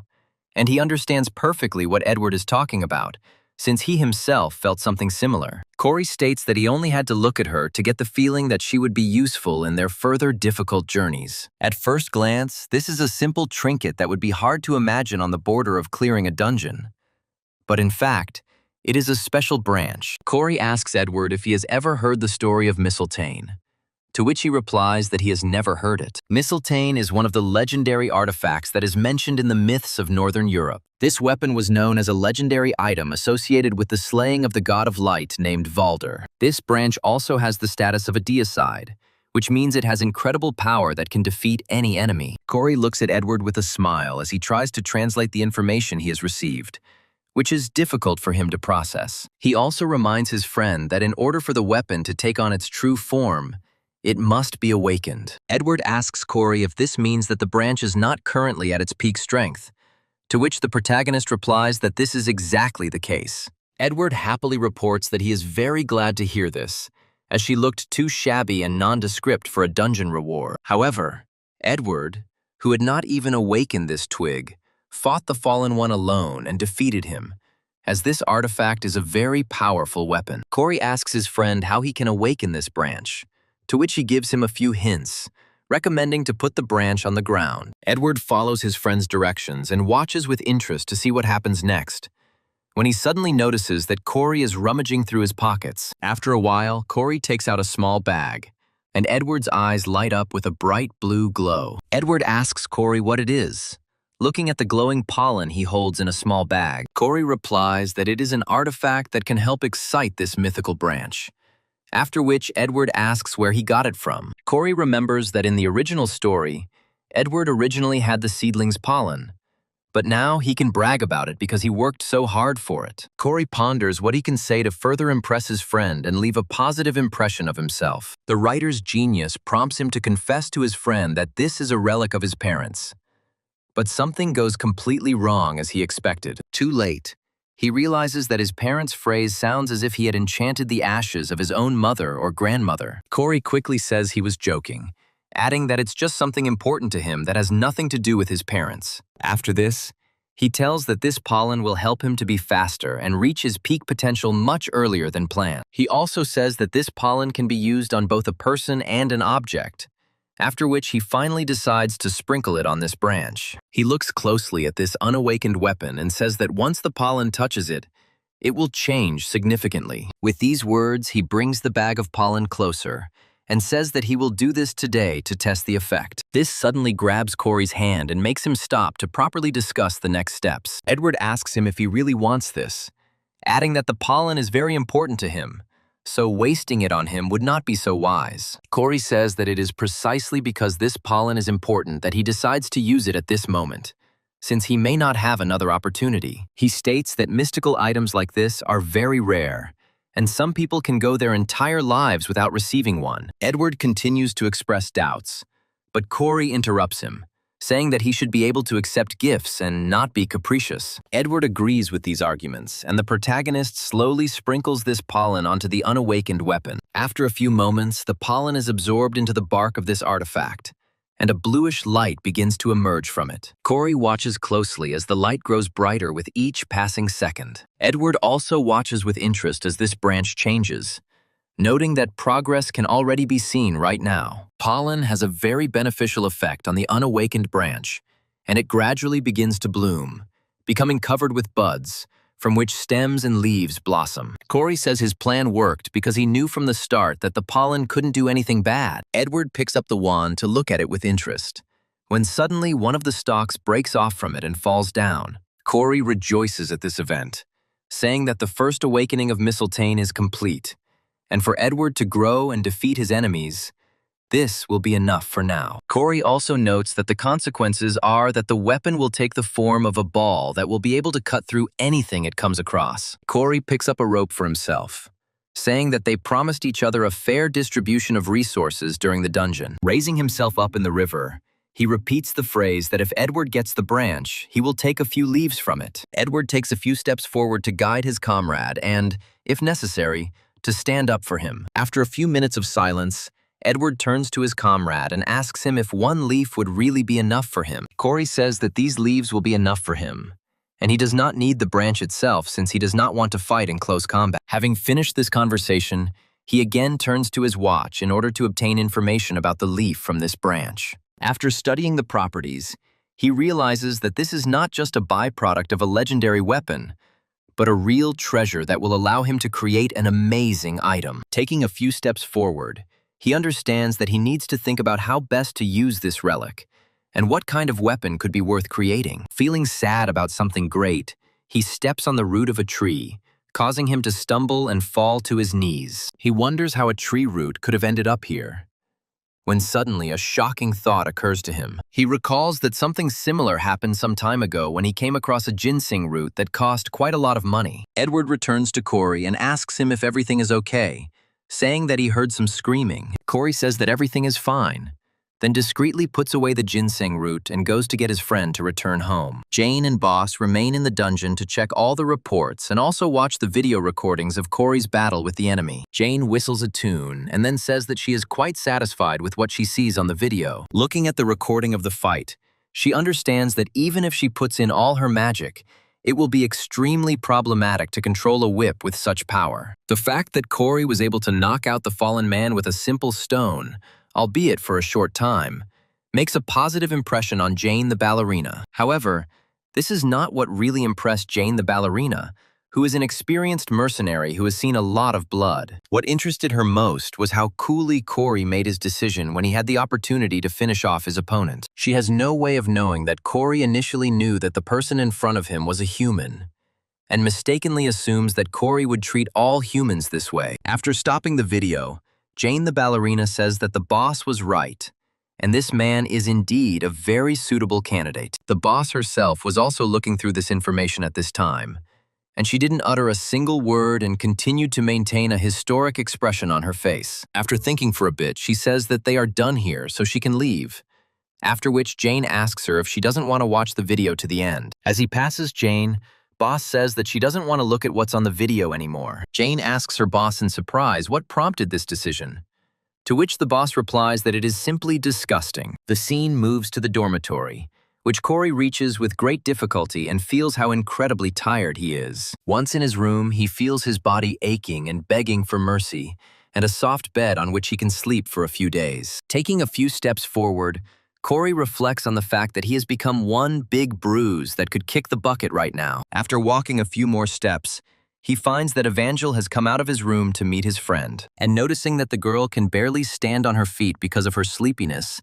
Speaker 1: and he understands perfectly what Edward is talking about, since he himself felt something similar. Corey states that he only had to look at her to get the feeling that she would be useful in their further difficult journeys. At first glance, this is a simple trinket that would be hard to imagine on the border of clearing a dungeon. But in fact, it is a special branch. Corey asks Edward if he has ever heard the story of Mistletoe, to which he replies that he has never heard it. Mistletoe is one of the legendary artifacts that is mentioned in the myths of Northern Europe. This weapon was known as a legendary item associated with the slaying of the god of light named Valder. This branch also has the status of a deicide, which means it has incredible power that can defeat any enemy. Corey looks at Edward with a smile as he tries to translate the information he has received, which is difficult for him to process. He also reminds his friend that in order for the weapon to take on its true form, it must be awakened. Edward asks Corey if this means that the branch is not currently at its peak strength, to which the protagonist replies that this is exactly the case. Edward happily reports that he is very glad to hear this, as she looked too shabby and nondescript for a dungeon reward. However, Edward, who had not even awakened this twig, fought the Fallen One alone and defeated him, as this artifact is a very powerful weapon. Corey asks his friend how he can awaken this branch, to which he gives him a few hints, recommending to put the branch on the ground. Edward follows his friend's directions and watches with interest to see what happens next, when he suddenly notices that Corey is rummaging through his pockets. After a while, Corey takes out a small bag, and Edward's eyes light up with a bright blue glow. Edward asks Corey what it is, looking at the glowing pollen he holds in a small bag. Corey replies that it is an artifact that can help excite this mythical branch, after which Edward asks where he got it from. Corey remembers that in the original story, Edward originally had the seedling's pollen, but now he can brag about it because he worked so hard for it. Corey ponders what he can say to further impress his friend and leave a positive impression of himself. The writer's genius prompts him to confess to his friend that this is a relic of his parents. But something goes completely wrong as he expected. Too late, he realizes that his parents' phrase sounds as if he had enchanted the ashes of his own mother or grandmother. Corey quickly says he was joking, adding that it's just something important to him that has nothing to do with his parents. After this, he tells that this pollen will help him to be faster and reach his peak potential much earlier than planned. He also says that this pollen can be used on both a person and an object, after which he finally decides to sprinkle it on this branch. He looks closely at this unawakened weapon and says that once the pollen touches it, it will change significantly. With these words, he brings the bag of pollen closer and says that he will do this today to test the effect. This suddenly grabs Corey's hand and makes him stop to properly discuss the next steps. Edward asks him if he really wants this, adding that the pollen is very important to him, so wasting it on him would not be so wise. Corey says that it is precisely because this pollen is important that he decides to use it at this moment, since he may not have another opportunity. He states that mystical items like this are very rare, and some people can go their entire lives without receiving one. Edward continues to express doubts, but Corey interrupts him, saying that he should be able to accept gifts and not be capricious. Edward agrees with these arguments, and the protagonist slowly sprinkles this pollen onto the unawakened weapon. After a few moments, the pollen is absorbed into the bark of this artifact, and a bluish light begins to emerge from it. Corey watches closely as the light grows brighter with each passing second. Edward also watches with interest as this branch changes, noting that progress can already be seen right now. Pollen has a very beneficial effect on the unawakened branch, and it gradually begins to bloom, becoming covered with buds, from which stems and leaves blossom. Corey says his plan worked because he knew from the start that the pollen couldn't do anything bad. Edward picks up the wand to look at it with interest, when suddenly one of the stalks breaks off from it and falls down. Corey rejoices at this event, saying that the first awakening of Mistletoe is complete, and for Edward to grow and defeat his enemies, this will be enough for now. Corey also notes that the consequences are that the weapon will take the form of a ball that will be able to cut through anything it comes across. Corey picks up a rope for himself, saying that they promised each other a fair distribution of resources during the dungeon. Raising himself up in the river, he repeats the phrase that if Edward gets the branch, he will take a few leaves from it. Edward takes a few steps forward to guide his comrade and, if necessary, to stand up for him. After a few minutes of silence, Edward turns to his comrade and asks him if one leaf would really be enough for him. Corey says that these leaves will be enough for him, and he does not need the branch itself since he does not want to fight in close combat. Having finished this conversation, he again turns to his watch in order to obtain information about the leaf from this branch. After studying the properties, he realizes that this is not just a byproduct of a legendary weapon, but a real treasure that will allow him to create an amazing item. Taking a few steps forward, he understands that he needs to think about how best to use this relic, and what kind of weapon could be worth creating. Feeling sad about something great, he steps on the root of a tree, causing him to stumble and fall to his knees. He wonders how a tree root could have ended up here, when suddenly a shocking thought occurs to him. He recalls that something similar happened some time ago when he came across a ginseng root that cost quite a lot of money. Edward returns to Corey and asks him if everything is okay, saying that he heard some screaming. Corey says that everything is fine, then discreetly puts away the ginseng root and goes to get his friend to return home. Jane and Boss remain in the dungeon to check all the reports and also watch the video recordings of Corey's battle with the enemy. Jane whistles a tune and then says that she is quite satisfied with what she sees on the video. Looking at the recording of the fight, she understands that even if she puts in all her magic, it will be extremely problematic to control a whip with such power. The fact that Corey was able to knock out the fallen man with a simple stone, albeit for a short time, makes a positive impression on Jane the ballerina. However, this is not what really impressed Jane the ballerina, who is an experienced mercenary who has seen a lot of blood. What interested her most was how coolly Corey made his decision when he had the opportunity to finish off his opponent. She has no way of knowing that Corey initially knew that the person in front of him was a human, and mistakenly assumes that Corey would treat all humans this way. After stopping the video, Jane the ballerina says that the boss was right, and this man is indeed a very suitable candidate. The boss herself was also looking through this information at this time, and she didn't utter a single word and continued to maintain a historic expression on her face. After thinking for a bit, she says that they are done here so she can leave, after which Jane asks her if she doesn't want to watch the video to the end. As he passes Jane, Boss says that she doesn't want to look at what's on the video anymore. Jane asks her boss in surprise what prompted this decision, to which the boss replies that it is simply disgusting. The scene moves to the dormitory, which Corey reaches with great difficulty and feels how incredibly tired he is. Once in his room, he feels his body aching and begging for mercy, and a soft bed on which he can sleep for a few days. Taking a few steps forward, Corey reflects on the fact that he has become one big bruise that could kick the bucket right now. After walking a few more steps, he finds that Evangel has come out of his room to meet his friend, and noticing that the girl can barely stand on her feet because of her sleepiness,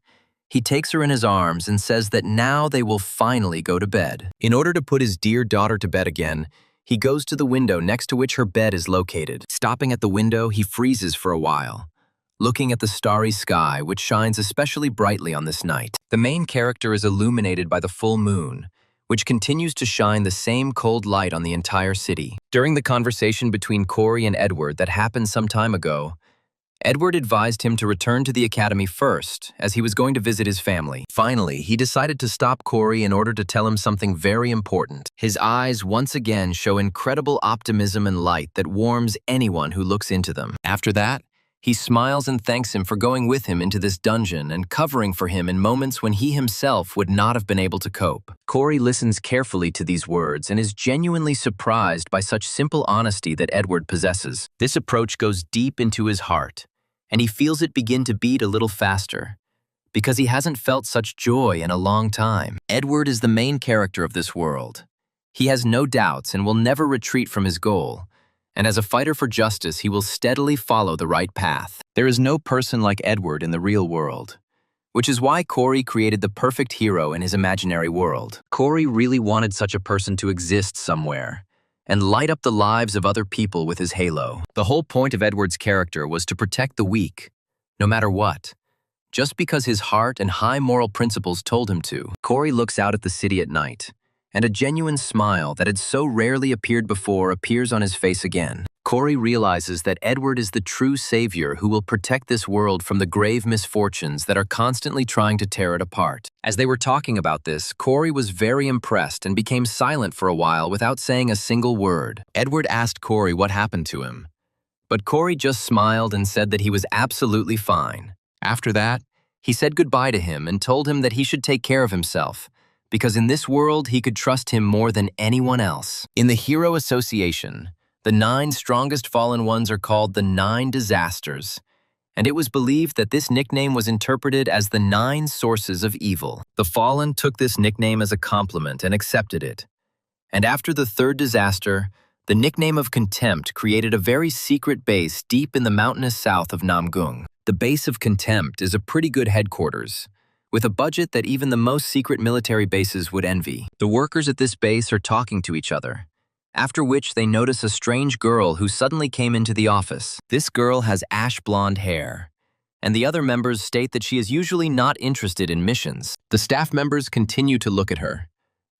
Speaker 1: he takes her in his arms and says that now they will finally go to bed. In order to put his dear daughter to bed again, he goes to the window next to which her bed is located. Stopping at the window, he freezes for a while, looking at the starry sky, which shines especially brightly on this night. The main character is illuminated by the full moon, which continues to shine the same cold light on the entire city. During the conversation between Corey and Edward that happened some time ago, Edward advised him to return to the academy first, as he was going to visit his family. Finally, he decided to stop Corey in order to tell him something very important. His eyes once again show incredible optimism and light that warms anyone who looks into them. After that, he smiles and thanks him for going with him into this dungeon and covering for him in moments when he himself would not have been able to cope. Corey listens carefully to these words and is genuinely surprised by such simple honesty that Edward possesses. This approach goes deep into his heart, and he feels it begin to beat a little faster, because he hasn't felt such joy in a long time. Edward is the main character of this world. He has no doubts and will never retreat from his goal, and as a fighter for justice, he will steadily follow the right path. There is no person like Edward in the real world, which is why Corey created the perfect hero in his imaginary world. Corey really wanted such a person to exist somewhere and light up the lives of other people with his halo. The whole point of Edward's character was to protect the weak, no matter what, just because his heart and high moral principles told him to. Corey looks out at the city at night, and a genuine smile that had so rarely appeared before appears on his face again. Corey realizes that Edward is the true savior who will protect this world from the grave misfortunes that are constantly trying to tear it apart. As they were talking about this, Corey was very impressed and became silent for a while without saying a single word. Edward asked Corey what happened to him, but Corey just smiled and said that he was absolutely fine. After that, he said goodbye to him and told him that he should take care of himself, because in this world he could trust him more than anyone else. In the Hero Association, the 9 strongest fallen ones are called the 9 disasters, and it was believed that this nickname was interpreted as the 9 sources of evil. The fallen took this nickname as a compliment and accepted it. And after the 3rd disaster, the nickname of Contempt created a very secret base deep in the mountainous south of Namgung. The base of Contempt is a pretty good headquarters, with a budget that even the most secret military bases would envy. The workers at this base are talking to each other, after which they notice a strange girl who suddenly came into the office. This girl has ash blonde hair, and the other members state that she is usually not interested in missions. The staff members continue to look at her,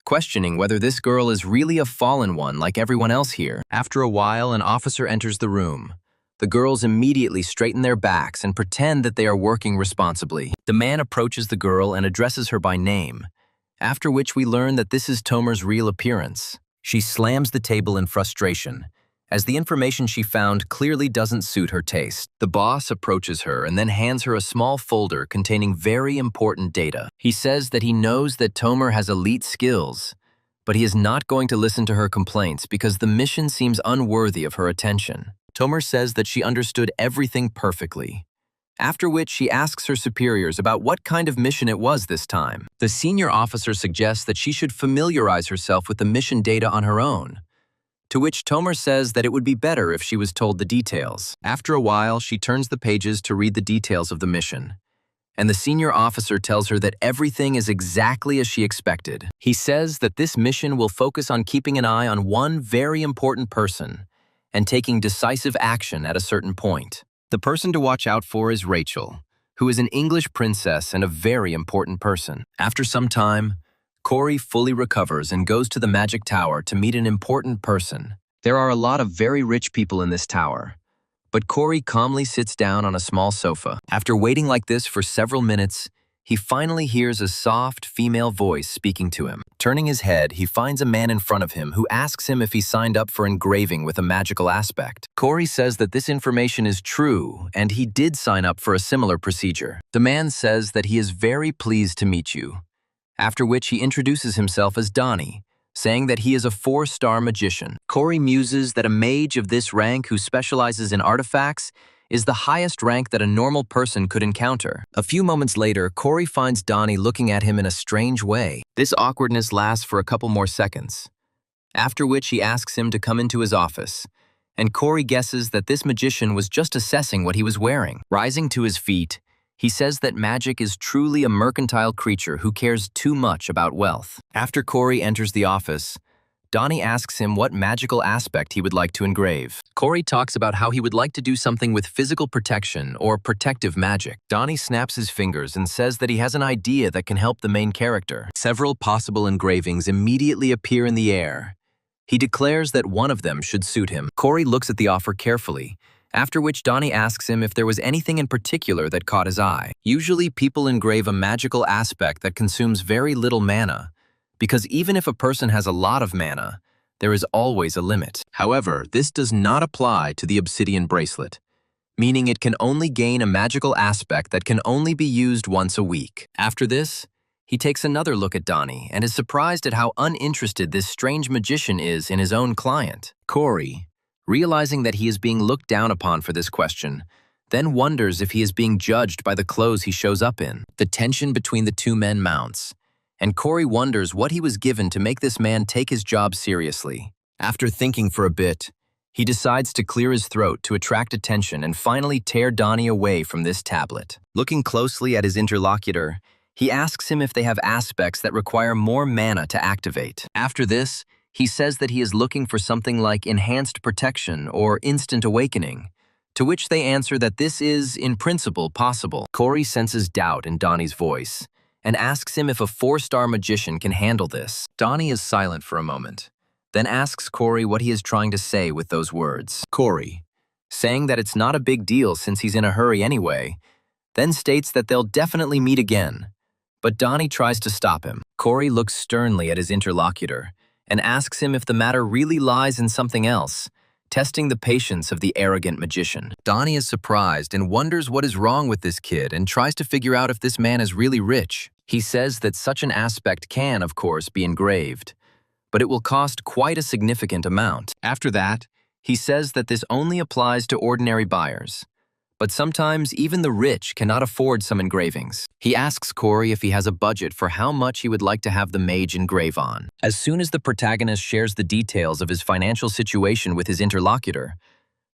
Speaker 1: questioning whether this girl is really a fallen one like everyone else here. After a while, an officer enters the room. The girls immediately straighten their backs and pretend that they are working responsibly. The man approaches the girl and addresses her by name, after which we learn that this is Tomer's real appearance. She slams the table in frustration, as the information she found clearly doesn't suit her taste. The boss approaches her and then hands her a small folder containing very important data. He says that he knows that Tomer has elite skills, but he is not going to listen to her complaints because the mission seems unworthy of her attention. Tomer says that she understood everything perfectly, after which she asks her superiors about what kind of mission it was this time. The senior officer suggests that she should familiarize herself with the mission data on her own, to which Tomer says that it would be better if she was told the details. After a while, she turns the pages to read the details of the mission, and the senior officer tells her that everything is exactly as she expected. He says that this mission will focus on keeping an eye on one very important person and taking decisive action at a certain point. The person to watch out for is Rachel, who is an English princess and a very important person. After some time, Corey fully recovers and goes to the magic tower to meet an important person. There are a lot of very rich people in this tower, but Corey calmly sits down on a small sofa. After waiting like this for several minutes, he finally hears a soft female voice speaking to him. Turning his head, he finds a man in front of him who asks him if he signed up for engraving with a magical aspect. Corey says that this information is true, and he did sign up for a similar procedure. The man says that he is very pleased to meet you, after which he introduces himself as Donnie, saying that he is a 4-star magician. Corey muses that a mage of this rank who specializes in artifacts is the highest rank that a normal person could encounter. A few moments later, Corey finds Donnie looking at him in a strange way. This awkwardness lasts for a couple more seconds, after which he asks him to come into his office, and Corey guesses that this magician was just assessing what he was wearing. Rising to his feet, he says that magic is truly a mercantile creature who cares too much about wealth. After Corey enters the office, Donnie asks him what magical aspect he would like to engrave. Corey talks about how he would like to do something with physical protection or protective magic. Donnie snaps his fingers and says that he has an idea that can help the main character. Several possible engravings immediately appear in the air. He declares that one of them should suit him. Corey looks at the offer carefully, after which Donnie asks him if there was anything in particular that caught his eye. Usually people engrave a magical aspect that consumes very little mana, because even if a person has a lot of mana, there is always a limit. However, this does not apply to the obsidian bracelet, meaning it can only gain a magical aspect that can only be used once a week. After this, he takes another look at Donnie and is surprised at how uninterested this strange magician is in his own client. Corey, realizing that he is being looked down upon for this question, then wonders if he is being judged by the clothes he shows up in. The tension between the two men mounts, and Corey wonders what he was given to make this man take his job seriously. After thinking for a bit, he decides to clear his throat to attract attention and finally tear Donnie away from this tablet. Looking closely at his interlocutor, he asks him if they have aspects that require more mana to activate. After this, he says that he is looking for something like enhanced protection or instant awakening, to which they answer that this is, in principle, possible. Corey senses doubt in Donnie's voice and asks him if a 4-star magician can handle this. Donnie is silent for a moment, then asks Corey what he is trying to say with those words. Corey, saying that it's not a big deal since he's in a hurry anyway, then states that they'll definitely meet again, but Donnie tries to stop him. Corey looks sternly at his interlocutor and asks him if the matter really lies in something else, testing the patience of the arrogant magician. Donnie is surprised and wonders what is wrong with this kid and tries to figure out if this man is really rich. He says that such an aspect can, of course, be engraved, but it will cost quite a significant amount. After that, he says that this only applies to ordinary buyers, but sometimes even the rich cannot afford some engravings. He asks Corey if he has a budget for how much he would like to have the mage engrave on. As soon as the protagonist shares the details of his financial situation with his interlocutor,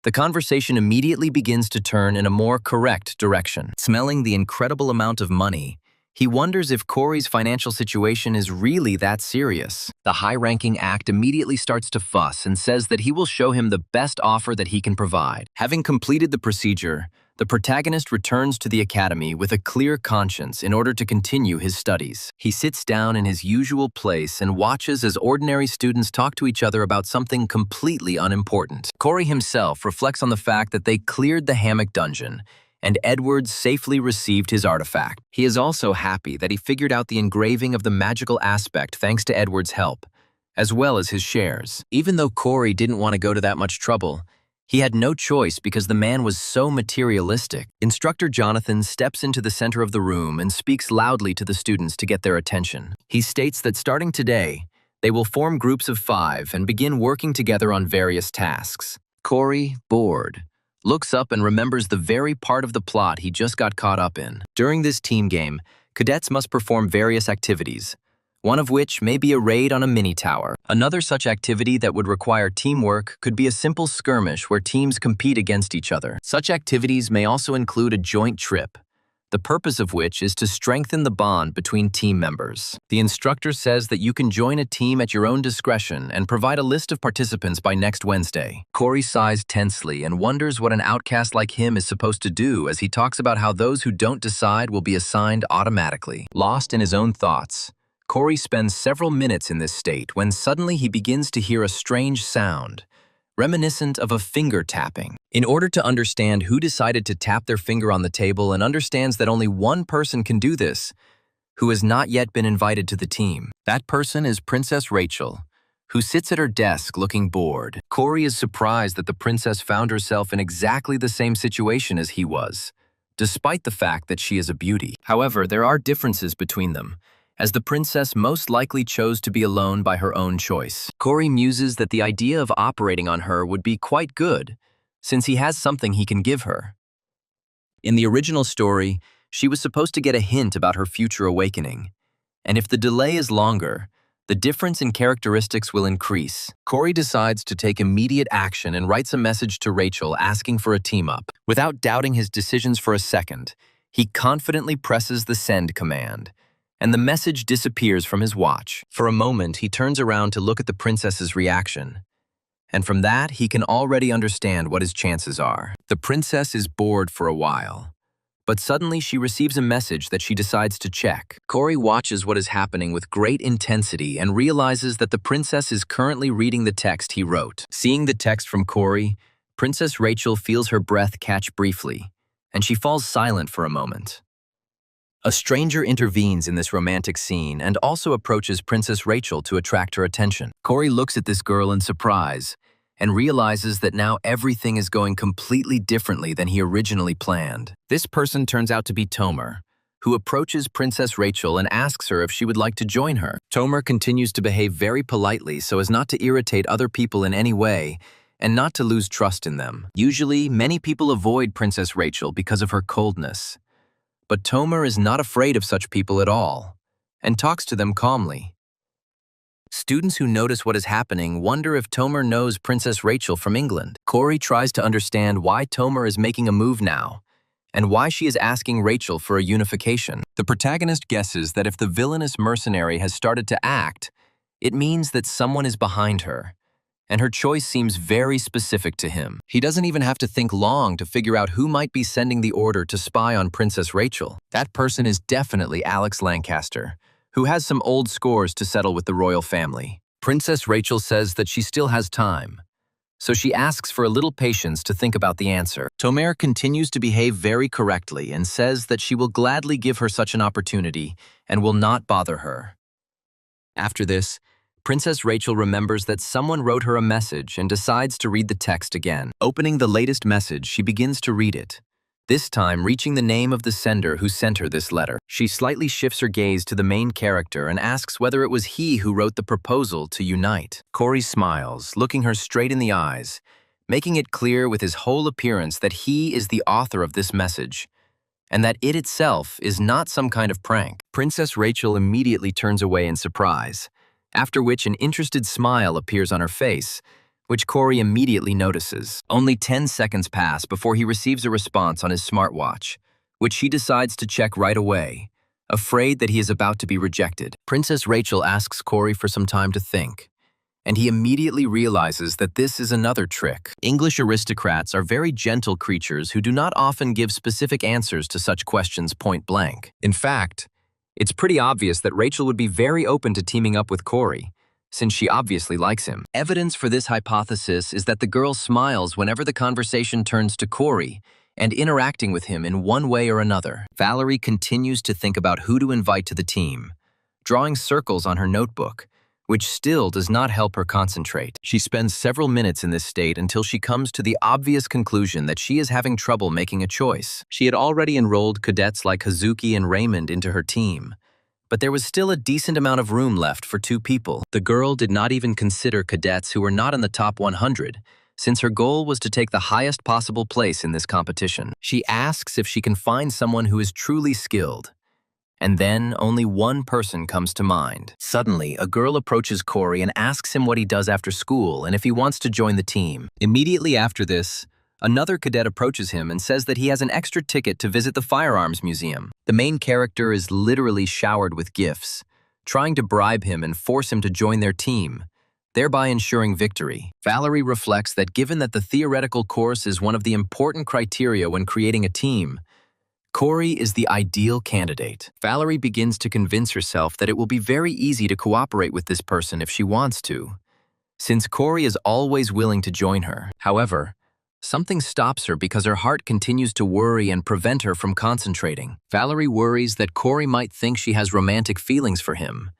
Speaker 1: the conversation immediately begins to turn in a more correct direction. Smelling the incredible amount of money, he wonders if Corey's financial situation is really that serious. The high-ranking act immediately starts to fuss and says that he will show him the best offer that he can provide. Having completed the procedure, the protagonist returns to the academy with a clear conscience in order to continue his studies. He sits down in his usual place and watches as ordinary students talk to each other about something completely unimportant. Corey himself reflects on the fact that they cleared the hammock dungeon and Edward safely received his artifact. He is also happy that he figured out the engraving of the magical aspect thanks to Edward's help, as well as his shares. Even though Corey didn't want to go to that much trouble, he had no choice because the man was so materialistic. Instructor Jonathan steps into the center of the room and speaks loudly to the students to get their attention. He states that starting today, they will form groups of 5 and begin working together on various tasks. Corey, bored, looks up and remembers the very part of the plot he just got caught up in. During this team game, cadets must perform various activities, one of which may be a raid on a mini-tower. Another such activity that would require teamwork could be a simple skirmish where teams compete against each other. Such activities may also include a joint trip, the purpose of which is to strengthen the bond between team members. The instructor says that you can join a team at your own discretion and provide a list of participants by next Wednesday. Corey sighs tensely and wonders what an outcast like him is supposed to do as he talks about how those who don't decide will be assigned automatically. Lost in his own thoughts, Corey spends several minutes in this state when suddenly he begins to hear a strange sound, reminiscent of a finger tapping. In order to understand who decided to tap their finger on the table and understands that only one person can do this, who has not yet been invited to the team. That person is Princess Rachel, who sits at her desk looking bored. Corey is surprised that the princess found herself in exactly the same situation as he was, despite the fact that she is a beauty. However, there are differences between them, as the princess most likely chose to be alone by her own choice. Corey muses that the idea of operating on her would be quite good, since he has something he can give her. In the original story, she was supposed to get a hint about her future awakening, and if the delay is longer, the difference in characteristics will increase. Corey decides to take immediate action and writes a message to Rachel asking for a team-up. Without doubting his decisions for a second, he confidently presses the send command, and the message disappears from his watch. For a moment, he turns around to look at the princess's reaction, and from that, he can already understand what his chances are. The princess is bored for a while, but suddenly she receives a message that she decides to check. Corey watches what is happening with great intensity and realizes that the princess is currently reading the text he wrote. Seeing the text from Corey, Princess Rachel feels her breath catch briefly, and she falls silent for a moment. A stranger intervenes in this romantic scene and also approaches Princess Rachel to attract her attention. Corey looks at this girl in surprise and realizes that now everything is going completely differently than he originally planned. This person turns out to be Tomer, who approaches Princess Rachel and asks her if she would like to join her. Tomer continues to behave very politely so as not to irritate other people in any way and not to lose trust in them. Usually, many people avoid Princess Rachel because of her coldness. But Tomer is not afraid of such people at all, and talks to them calmly. Students who notice what is happening wonder if Tomer knows Princess Rachel from England. Corey tries to understand why Tomer is making a move now, and why she is asking Rachel for a unification. The protagonist guesses that if the villainous mercenary has started to act, it means that someone is behind her, and her choice seems very specific to him. He doesn't even have to think long to figure out who might be sending the order to spy on Princess Rachel. That person is definitely Alex Lancaster, who has some old scores to settle with the royal family. Princess Rachel says that she still has time, so she asks for a little patience to think about the answer. Tomer continues to behave very correctly and says that she will gladly give her such an opportunity and will not bother her. After this, Princess Rachel remembers that someone wrote her a message and decides to read the text again. Opening the latest message, she begins to read it, this time reaching the name of the sender who sent her this letter. She slightly shifts her gaze to the main character and asks whether it was he who wrote the proposal to unite. Corey smiles, looking her straight in the eyes, making it clear with his whole appearance that he is the author of this message, and that it itself is not some kind of prank. Princess Rachel immediately turns away in surprise, after which an interested smile appears on her face, which Corey immediately notices. Only 10 seconds pass before he receives a response on his smartwatch, which he decides to check right away, afraid that he is about to be rejected. Princess Rachel asks Corey for some time to think, and he immediately realizes that this is another trick. English aristocrats are very gentle creatures who do not often give specific answers to such questions point blank. In fact, it's pretty obvious that Rachel would be very open to teaming up with Corey, since she obviously likes him. Evidence for this hypothesis is that the girl smiles whenever the conversation turns to Corey and interacting with him in one way or another. Valerie continues to think about who to invite to the team, drawing circles on her notebook, which still does not help her concentrate. She spends several minutes in this state until she comes to the obvious conclusion that she is having trouble making a choice. She had already enrolled cadets like Hazuki and Raymond into her team, but there was still a decent amount of room left for 2 people. The girl did not even consider cadets who were not in the top 100, since her goal was to take the highest possible place in this competition. She asks if she can find someone who is truly skilled, and then only one person comes to mind. Suddenly, a girl approaches Corey and asks him what he does after school and if he wants to join the team. Immediately after this, another cadet approaches him and says that he has an extra ticket to visit the Firearms Museum. The main character is literally showered with gifts, trying to bribe him and force him to join their team, thereby ensuring victory. Valerie reflects that given that the theoretical course is one of the important criteria when creating a team, Corey is the ideal candidate. Valerie begins to convince herself that it will be very easy to cooperate with this person if she wants to, since Corey is always willing to join her. However, something stops her because her heart continues to worry and prevent her from concentrating. Valerie worries that Corey might think she has romantic feelings for him,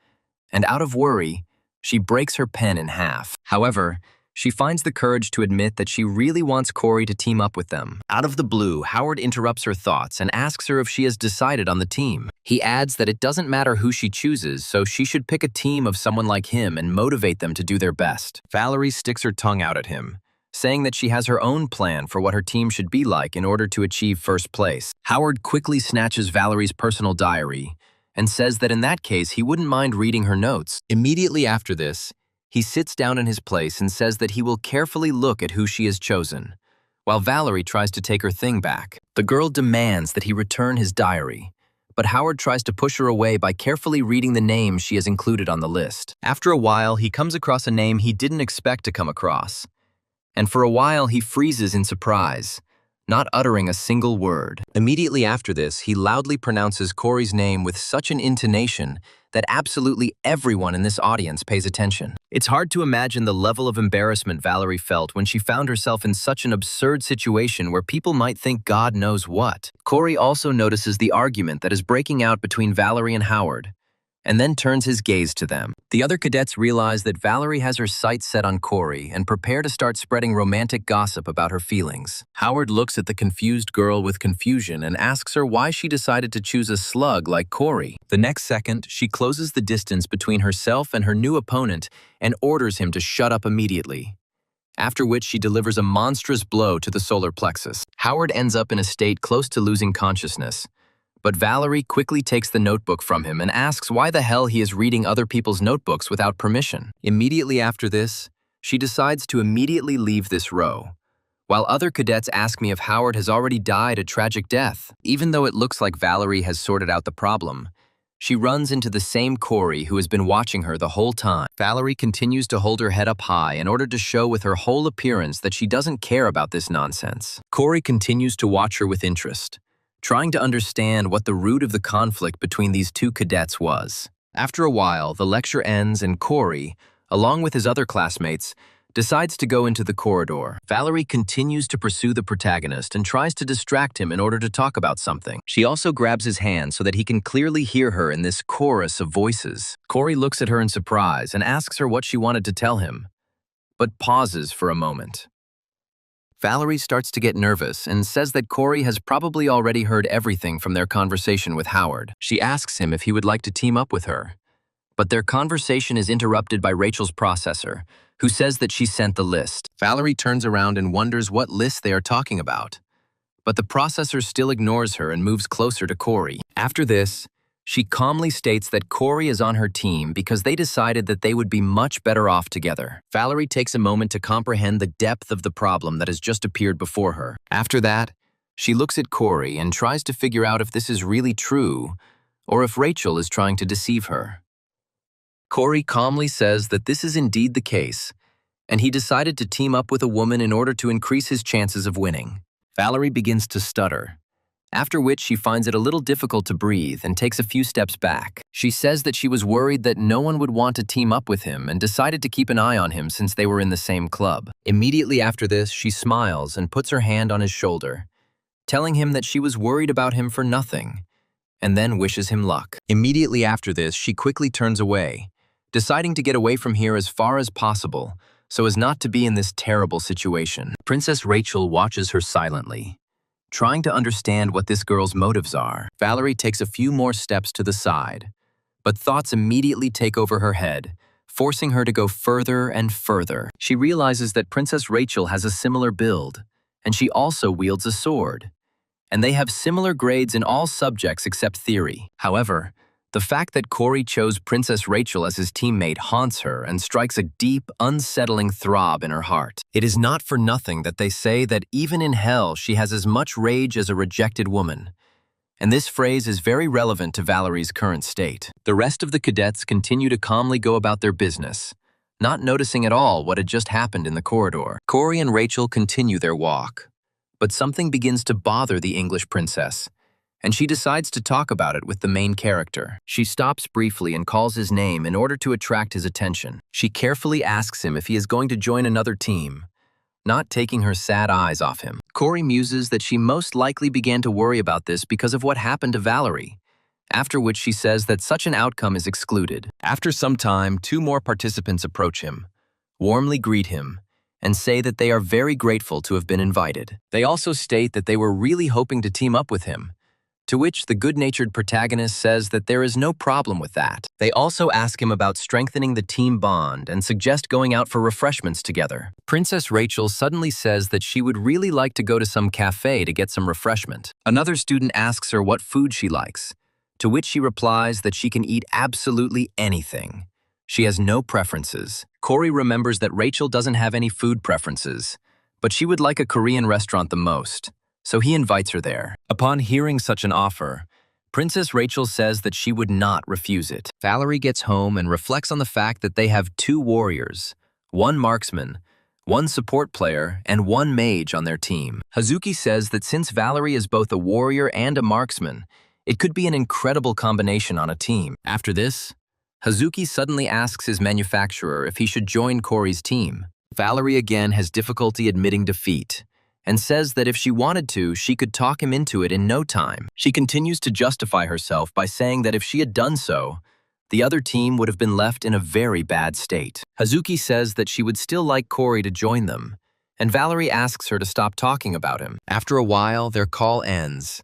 Speaker 1: and out of worry, she breaks her pen in half. However, she finds the courage to admit that she really wants Corey to team up with them. Out of the blue, Howard interrupts her thoughts and asks her if she has decided on the team. He adds that it doesn't matter who she chooses, so she should pick a team of someone like him and motivate them to do their best. Valerie sticks her tongue out at him, saying that she has her own plan for what her team should be like in order to achieve first place. Howard quickly snatches Valerie's personal diary and says that in that case he wouldn't mind reading her notes. Immediately after this, he sits down in his place and says that he will carefully look at who she has chosen, while Valerie tries to take her thing back. The girl demands that he return his diary, but Howard tries to push her away by carefully reading the names she has included on the list. After a while, he comes across a name he didn't expect to come across, and for a while he freezes in surprise, not uttering a single word. Immediately after this, he loudly pronounces Corey's name with such an intonation that absolutely everyone in this audience pays attention. It's hard to imagine the level of embarrassment Valerie felt when she found herself in such an absurd situation where people might think God knows what. Corey also notices the argument that is breaking out between Valerie and Howard, and then turns his gaze to them. The other cadets realize that Valerie has her sights set on Corey and prepare to start spreading romantic gossip about her feelings. Howard looks at the confused girl with confusion and asks her why she decided to choose a slug like Corey. The next second, she closes the distance between herself and her new opponent and orders him to shut up immediately, after which she delivers a monstrous blow to the solar plexus. Howard ends up in a state close to losing consciousness, But Valerie quickly takes the notebook from him and asks why the hell he is reading other people's notebooks without permission. Immediately after this, she decides to immediately leave this row, while other cadets ask me if Howard has already died a tragic death. Even though it looks like Valerie has sorted out the problem, she runs into the same Corey who has been watching her the whole time. Valerie continues to hold her head up high in order to show with her whole appearance that she doesn't care about this nonsense. Corey continues to watch her with interest, trying to understand what the root of the conflict between these two cadets was. After a while, the lecture ends and Corey, along with his other classmates, decides to go into the corridor. Valerie continues to pursue the protagonist and tries to distract him in order to talk about something. She also grabs his hand so that he can clearly hear her in this chorus of voices. Corey looks at her in surprise and asks her what she wanted to tell him, but pauses for a moment. Valerie starts to get nervous and says that Corey has probably already heard everything from their conversation with Howard. She asks him if he would like to team up with her, but their conversation is interrupted by Rachel's processor, who says that she sent the list. Valerie turns around and wonders what list they are talking about, but the processor still ignores her and moves closer to Corey. After this, she calmly states that Corey is on her team because they decided that they would be much better off together. Valerie takes a moment to comprehend the depth of the problem that has just appeared before her. After that, she looks at Corey and tries to figure out if this is really true or if Rachel is trying to deceive her. Corey calmly says that this is indeed the case, and he decided to team up with a woman in order to increase his chances of winning. Valerie begins to stutter, after which she finds it a little difficult to breathe and takes a few steps back. She says that she was worried that no one would want to team up with him and decided to keep an eye on him since they were in the same club. Immediately after this, she smiles and puts her hand on his shoulder, telling him that she was worried about him for nothing, and then wishes him luck. Immediately after this, she quickly turns away, deciding to get away from here as far as possible so as not to be in this terrible situation. Princess Rachel watches her silently, trying to understand what this girl's motives are. Valerie takes a few more steps to the side, but thoughts immediately take over her head, forcing her to go further and further. She realizes that Princess Rachel has a similar build, and she also wields a sword, and they have similar grades in all subjects except theory. However, the fact that Corey chose Princess Rachel as his teammate haunts her and strikes a deep, unsettling throb in her heart. It is not for nothing that they say that even in hell she has as much rage as a rejected woman, and this phrase is very relevant to Valerie's current state. The rest of the cadets continue to calmly go about their business, not noticing at all what had just happened in the corridor. Corey and Rachel continue their walk, but something begins to bother the English princess, and she decides to talk about it with the main character. She stops briefly and calls his name in order to attract his attention. She carefully asks him if he is going to join another team, not taking her sad eyes off him. Corey muses that she most likely began to worry about this because of what happened to Valerie, after which she says that such an outcome is excluded. After some time, two more participants approach him, warmly greet him, and say that they are very grateful to have been invited. They also state that they were really hoping to team up with him, to which the good-natured protagonist says that there is no problem with that. They also ask him about strengthening the team bond and suggest going out for refreshments together. Princess Rachel suddenly says that she would really like to go to some cafe to get some refreshment. Another student asks her what food she likes, to which she replies that she can eat absolutely anything. She has no preferences. Corey remembers that Rachel doesn't have any food preferences, but she would like a Korean restaurant the most, so he invites her there. Upon hearing such an offer, Princess Rachel says that she would not refuse it. Valerie gets home and reflects on the fact that they have two warriors, one marksman, one support player, and one mage on their team. Hazuki says that since Valerie is both a warrior and a marksman, it could be an incredible combination on a team. After this, Hazuki suddenly asks his manufacturer if he should join Corey's team. Valerie again has difficulty admitting defeat, and says that if she wanted to, she could talk him into it in no time. She continues to justify herself by saying that if she had done so, the other team would have been left in a very bad state. Hazuki says that she would still like Corey to join them, and Valerie asks her to stop talking about him. After a while, their call ends,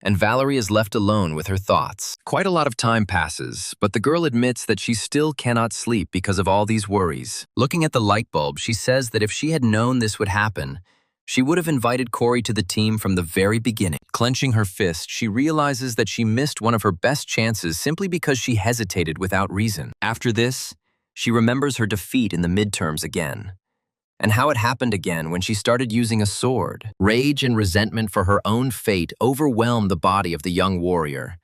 Speaker 1: and Valerie is left alone with her thoughts. Quite a lot of time passes, but the girl admits that she still cannot sleep because of all these worries. Looking at the light bulb, she says that if she had known this would happen, She would have invited Corey to the team from the very beginning. Clenching her fist, she realizes that she missed one of her best chances simply because she hesitated without reason. After this, she remembers her defeat in the midterms again, and how it happened again when she started using a sword. Rage and resentment for her own fate overwhelm the body of the young warrior,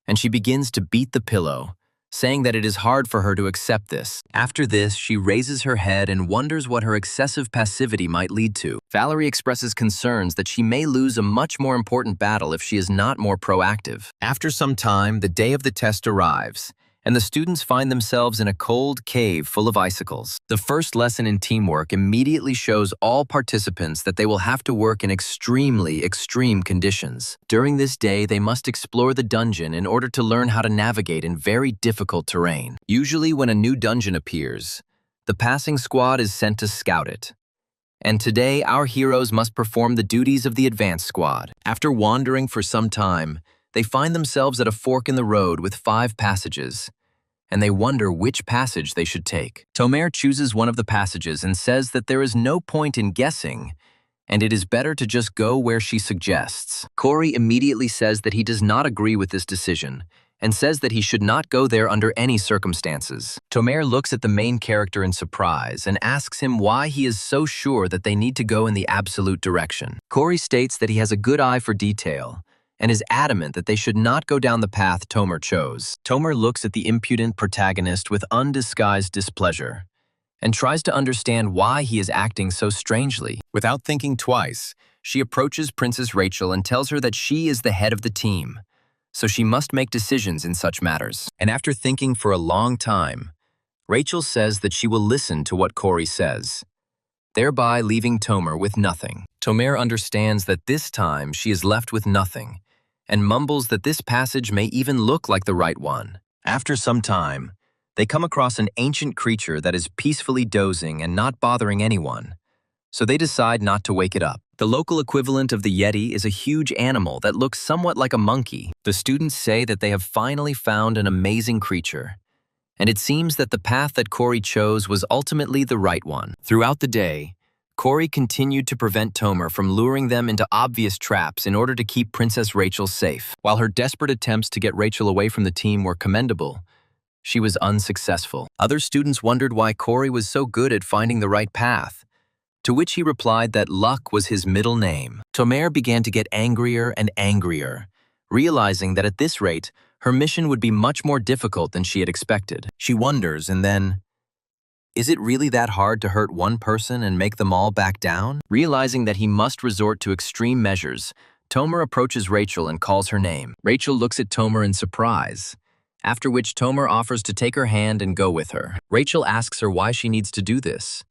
Speaker 1: and she begins to beat the pillow, saying that it is hard for her to accept this. After this, she raises her head and wonders what her excessive passivity might lead to. Valerie expresses concerns that she may lose a much more important battle if she is not more proactive. After some time, the day of the test arrives, and the students find themselves in a cold cave full of icicles. The first lesson in teamwork immediately shows all participants that they will have to work in extremely extreme conditions. During this day, they must explore the dungeon in order to learn how to navigate in very difficult terrain. Usually when a new dungeon appears, the passing squad is sent to scout it. And today, our heroes must perform the duties of the advanced squad. After wandering for some time, they find themselves at a fork in the road with 5 passages, and they wonder which passage they should take. Tomer chooses one of the passages and says that there is no point in guessing, and it is better to just go where she suggests. Corey immediately says that he does not agree with this decision, and says that he should not go there under any circumstances. Tomer looks at the main character in surprise and asks him why he is so sure that they need to go in the absolute direction. Corey states that he has a good eye for detail, and is adamant that they should not go down the path Tomer chose. Tomer looks at the impudent protagonist with undisguised displeasure, and tries to understand why he is acting so strangely. Without thinking twice, she approaches Princess Rachel and tells her that she is the head of the team, so she must make decisions in such matters. And after thinking for a long time, Rachel says that she will listen to what Corey says, thereby leaving Tomer with nothing. Tomer understands that this time she is left with nothing, and mumbles that this passage may even look like the right one. After some time, they come across an ancient creature that is peacefully dozing and not bothering anyone, so they decide not to wake it up. The local equivalent of the Yeti is a huge animal that looks somewhat like a monkey. The students say that they have finally found an amazing creature, and it seems that the path that Corey chose was ultimately the right one. Throughout the day, Corey continued to prevent Tomer from luring them into obvious traps in order to keep Princess Rachel safe. While her desperate attempts to get Rachel away from the team were commendable, she was unsuccessful. Other students wondered why Corey was so good at finding the right path, to which he replied that luck was his middle name. Tomer began to get angrier and angrier, realizing that at this rate, her mission would be much more difficult than she had expected. She wonders, and then, is it really that hard to hurt one person and make them all back down? Realizing that he must resort to extreme measures, Tomer approaches Rachel and calls her name. Rachel looks at Tomer in surprise, after which Tomer offers to take her hand and go with her. Rachel asks her why she needs to do this,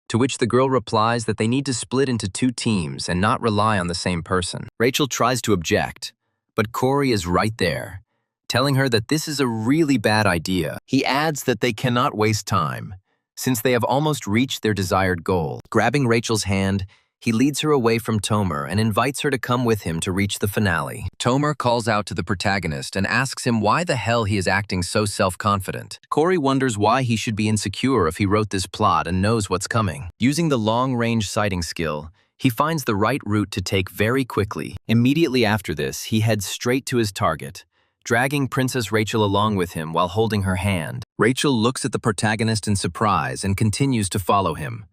Speaker 1: to which the girl replies that they need to split into 2 teams and not rely on the same person. Rachel tries to object, but Corey is right there, telling her that this is a really bad idea. He adds that they cannot waste time, since they have almost reached their desired goal. Grabbing Rachel's hand, he leads her away from Tomer and invites her to come with him to reach the finale. Tomer calls out to the protagonist and asks him why the hell he is acting so self-confident. Corey wonders why he should be insecure if he wrote this plot and knows what's coming. Using the long-range sighting skill, he finds the right route to take very quickly. Immediately after this, he heads straight to his target, dragging Princess Rachel along with him while holding her hand. Rachel looks at the protagonist in surprise and continues to follow him,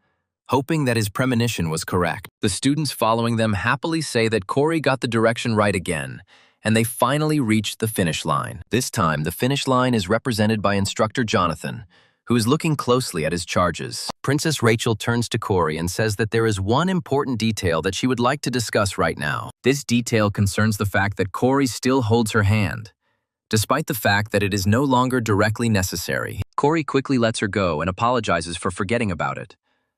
Speaker 1: hoping that his premonition was correct. The students following them happily say that Corey got the direction right again, and they finally reached the finish line. This time, the finish line is represented by instructor Jonathan, who is looking closely at his charges. Princess Rachel turns to Corey and says that there is one important detail that she would like to discuss right now. This detail concerns the fact that Corey still holds her hand, despite the fact that it is no longer directly necessary. Corey quickly lets her go and apologizes for forgetting about it,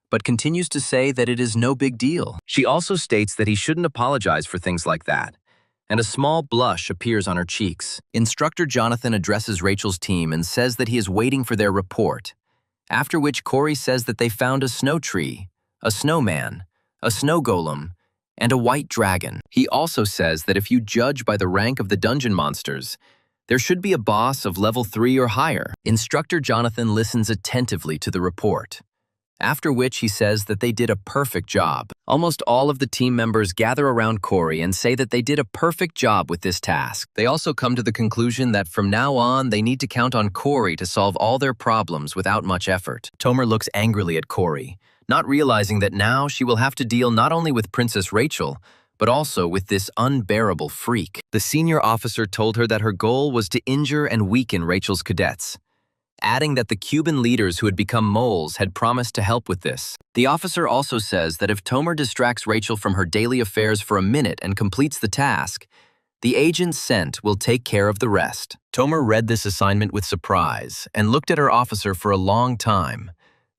Speaker 1: but continues to say that it is no big deal. She also states that he shouldn't apologize for things like that, and a small blush appears on her cheeks. Instructor Jonathan addresses Rachel's team and says that he is waiting for their report, after which Corey says that they found a snow tree, a snowman, a snow golem, and a white dragon. He also says that if you judge by the rank of the dungeon monsters, there should be a boss of level 3 or higher. Instructor Jonathan listens attentively to the report, after which he says that they did a perfect job. Almost all of the team members gather around Corey and say that they did a perfect job with this task. They also come to the conclusion that from now on, they need to count on Corey to solve all their problems without much effort. Tomer looks angrily at Corey, not realizing that now she will have to deal not only with Princess Rachel, but also with this unbearable freak. The senior officer told her that her goal was to injure and weaken Rachel's cadets, adding that the Cuban leaders who had become moles had promised to help with this. The officer also says that if Tomer distracts Rachel from her daily affairs for a minute and completes the task, the agent sent will take care of the rest. Tomer read this assignment with surprise and looked at her officer for a long time,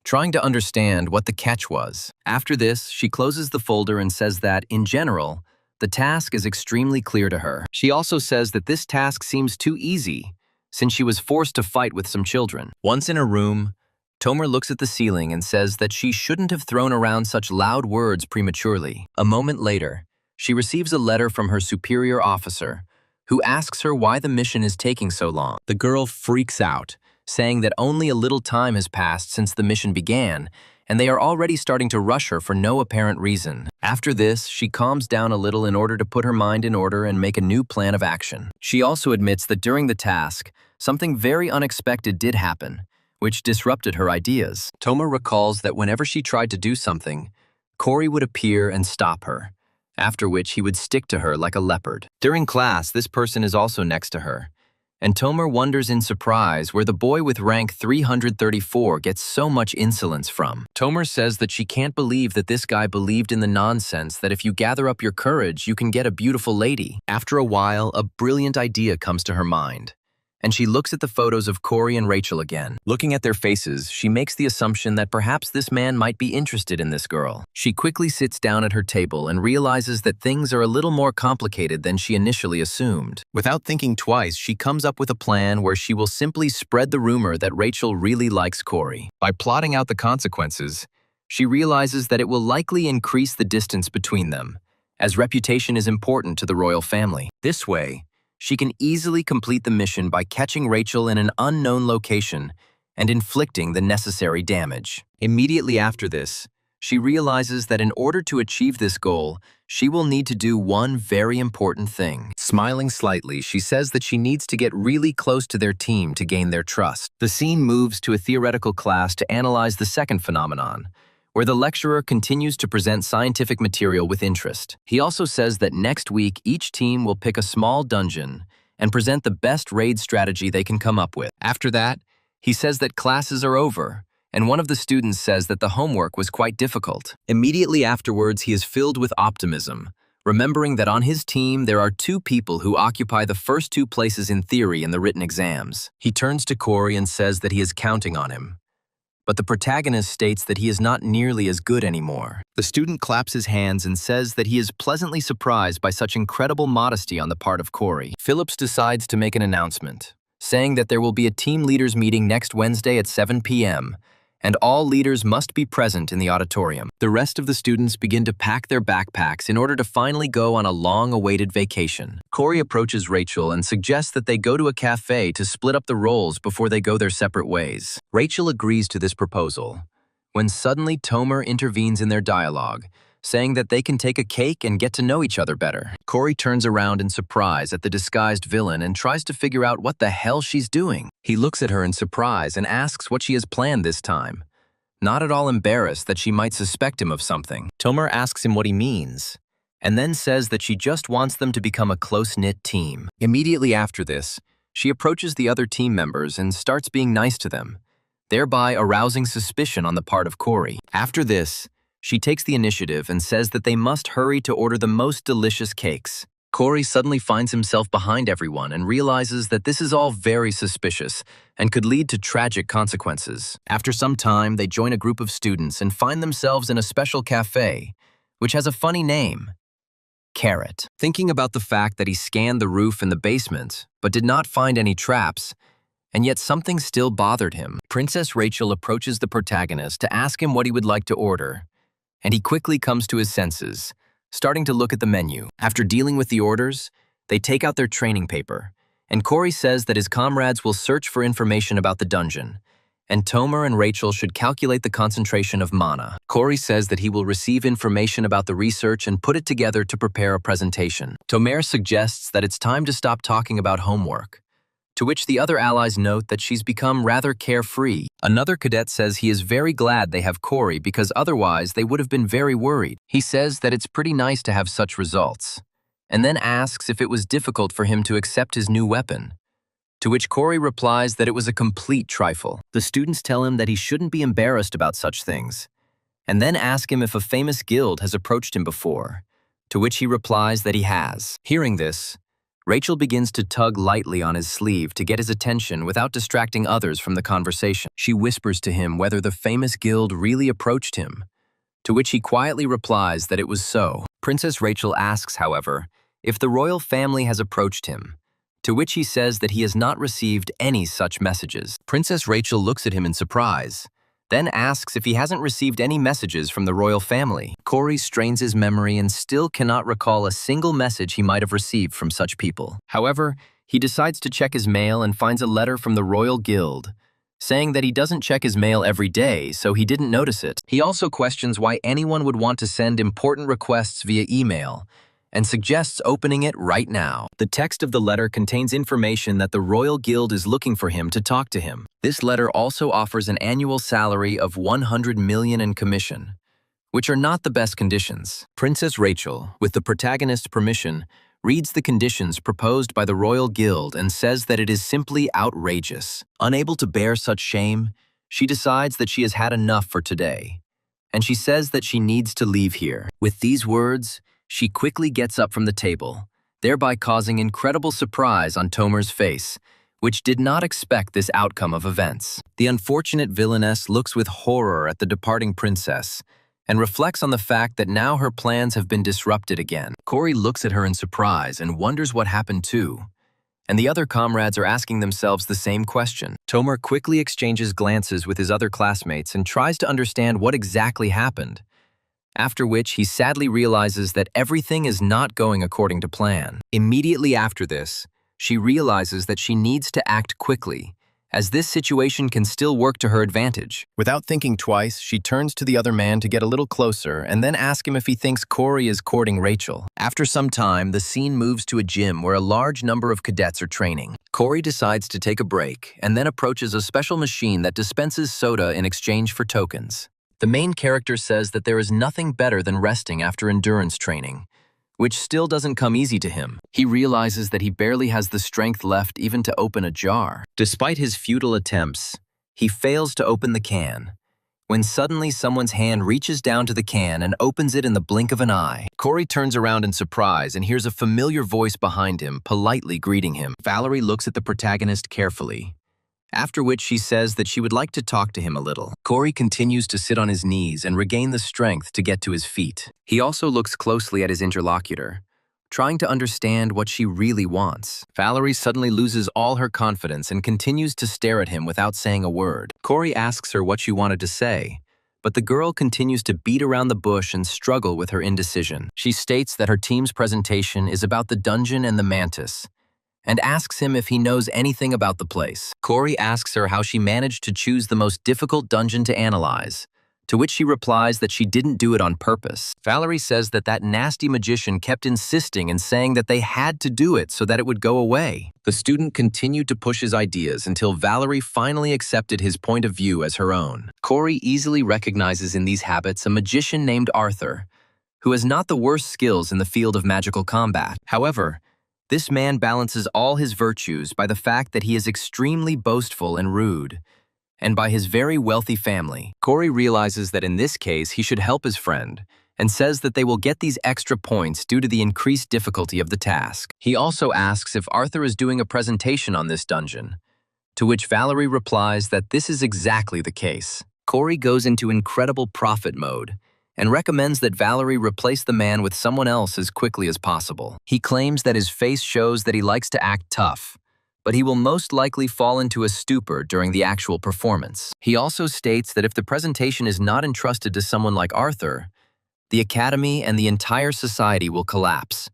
Speaker 1: trying to understand what the catch was. After this, she closes the folder and says that, in general, the task is extremely clear to her. She also says that this task seems too easy, since she was forced to fight with some children. Once in her room, Tomer looks at the ceiling and says that she shouldn't have thrown around such loud words prematurely. A moment later, she receives a letter from her superior officer, who asks her why the mission is taking so long. The girl freaks out, saying that only a little time has passed since the mission began, and they are already starting to rush her for no apparent reason. After this, she calms down a little in order to put her mind in order and make a new plan of action. She also admits that during the task, something very unexpected did happen, which disrupted her ideas. Tomer recalls that whenever she tried to do something, Corey would appear and stop her, after which he would stick to her like a leopard. During class, this person is also next to her, and Tomer wonders in surprise where the boy with rank 334 gets so much insolence from. Tomer says that she can't believe that this guy believed in the nonsense that if you gather up your courage, you can get a beautiful lady. After a while, a brilliant idea comes to her mind, and she looks at the photos of Corey and Rachel again. Looking at their faces, she makes the assumption that perhaps this man might be interested in this girl. She quickly sits down at her table and realizes that things are a little more complicated than she initially assumed. Without thinking twice, she comes up with a plan where she will simply spread the rumor that Rachel really likes Corey. By plotting out the consequences, she realizes that it will likely increase the distance between them, as reputation is important to the royal family. This way, she can easily complete the mission by catching Rachel in an unknown location and inflicting the necessary damage. Immediately after this, she realizes that in order to achieve this goal, she will need to do one very important thing. Smiling slightly, she says that she needs to get really close to their team to gain their trust. The scene moves to a theoretical class to analyze the second phenomenon, where the lecturer continues to present scientific material with interest. He also says that next week, each team will pick a small dungeon and present the best raid strategy they can come up with. After that, he says that classes are over, and one of the students says that the homework was quite difficult. Immediately afterwards, he is filled with optimism, remembering that on his team there are 2 people who occupy the first 2 places in theory in the written exams. He turns to Corey and says that he is counting on him, but the protagonist states that he is not nearly as good anymore. The student claps his hands and says that he is pleasantly surprised by such incredible modesty on the part of Corey. Phillips decides to make an announcement, saying that there will be a team leaders meeting next Wednesday at 7 p.m., and all leaders must be present in the auditorium. The rest of the students begin to pack their backpacks in order to finally go on a long-awaited vacation. Corey approaches Rachel and suggests that they go to a cafe to split up the roles before they go their separate ways. Rachel agrees to this proposal, when suddenly Tomer intervenes in their dialogue, saying that they can take a cake and get to know each other better. Corey turns around in surprise at the disguised villain and tries to figure out what the hell she's doing. He looks at her in surprise and asks what she has planned this time, not at all embarrassed that she might suspect him of something. Tomer asks him what he means, and then says that she just wants them to become a close-knit team. Immediately after this, she approaches the other team members and starts being nice to them, thereby arousing suspicion on the part of Corey. After this, she takes the initiative and says that they must hurry to order the most delicious cakes. Corey suddenly finds himself behind everyone and realizes that this is all very suspicious and could lead to tragic consequences. After some time, they join a group of students and find themselves in a special cafe, which has a funny name, Carrot. Thinking about the fact that he scanned the roof in the basement, but did not find any traps, and yet something still bothered him, Princess Rachel approaches the protagonist to ask him what he would like to order, and he quickly comes to his senses, starting to look at the menu. After dealing with the orders, they take out their training paper, and Corey says that his comrades will search for information about the dungeon, and Tomer and Rachel should calculate the concentration of mana. Corey says that he will receive information about the research and put it together to prepare a presentation. Tomer suggests that it's time to stop talking about homework, to which the other allies note that she's become rather carefree. Another cadet says he is very glad they have Corey because otherwise they would have been very worried. He says that it's pretty nice to have such results, and then asks if it was difficult for him to accept his new weapon, to which Corey replies that it was a complete trifle. The students tell him that he shouldn't be embarrassed about such things, and then ask him if a famous guild has approached him before, to which he replies that he has. Hearing this, Rachel begins to tug lightly on his sleeve to get his attention without distracting others from the conversation. She whispers to him whether the famous guild really approached him, to which he quietly replies that it was so. Princess Rachel asks, however, if the royal family has approached him, to which he says that he has not received any such messages. Princess Rachel looks at him in surprise, then asks if he hasn't received any messages from the royal family. Corey strains his memory and still cannot recall a single message he might have received from such people. However, he decides to check his mail and finds a letter from the Royal Guild, saying that he doesn't check his mail every day, so he didn't notice it. He also questions why anyone would want to send important requests via email, and suggests opening it right now. The text of the letter contains information that the Royal Guild is looking for him to talk to him. This letter also offers an annual salary of 100 million in commission, which are not the best conditions. Princess Rachel, with the protagonist's permission, reads the conditions proposed by the Royal Guild and says that it is simply outrageous. Unable to bear such shame, she decides that she has had enough for today, and she says that she needs to leave here. With these words, she quickly gets up from the table, thereby causing incredible surprise on Tomer's face, which did not expect this outcome of events. The unfortunate villainess looks with horror at the departing princess and reflects on the fact that now her plans have been disrupted again. Corey looks at her in surprise and wonders what happened too, and the other comrades are asking themselves the same question. Tomer quickly exchanges glances with his other classmates and tries to understand what exactly happened, after which he sadly realizes that everything is not going according to plan. Immediately after this, she realizes that she needs to act quickly, as this situation can still work to her advantage. Without thinking twice, she turns to the other man to get a little closer and then ask him if he thinks Corey is courting Rachel. After some time, the scene moves to a gym where a large number of cadets are training. Corey decides to take a break and then approaches a special machine that dispenses soda in exchange for tokens. The main character says that there is nothing better than resting after endurance training, which still doesn't come easy to him. He realizes that he barely has the strength left even to open a jar. Despite his futile attempts, he fails to open the can, when suddenly someone's hand reaches down to the can and opens it in the blink of an eye. Corey turns around in surprise and hears a familiar voice behind him, politely greeting him. Valerie looks at the protagonist carefully, after which she says that she would like to talk to him a little. Corey continues to sit on his knees and regain the strength to get to his feet. He also looks closely at his interlocutor, trying to understand what she really wants. Valerie suddenly loses all her confidence and continues to stare at him without saying a word. Corey asks her what she wanted to say, but the girl continues to beat around the bush and struggle with her indecision. She states that her team's presentation is about the dungeon and the mantis, and asks him if he knows anything about the place. Corey asks her how she managed to choose the most difficult dungeon to analyze, to which she replies that she didn't do it on purpose. Valerie says that that nasty magician kept insisting and saying that they had to do it so that it would go away. The student continued to push his ideas until Valerie finally accepted his point of view as her own. Corey easily recognizes in these habits a magician named Arthur, who has not the worst skills in the field of magical combat. However, this man balances all his virtues by the fact that he is extremely boastful and rude, and by his very wealthy family. Corey realizes that in this case he should help his friend, and says that they will get these extra points due to the increased difficulty of the task. He also asks if Arthur is doing a presentation on this dungeon, to which Valerie replies that this is exactly the case. Corey goes into incredible profit mode, and recommends that Valerie replace the man with someone else as quickly as possible. He claims that his face shows that he likes to act tough, but he will most likely fall into a stupor during the actual performance. He also states that if the presentation is not entrusted to someone like Arthur, the academy and the entire society will collapse,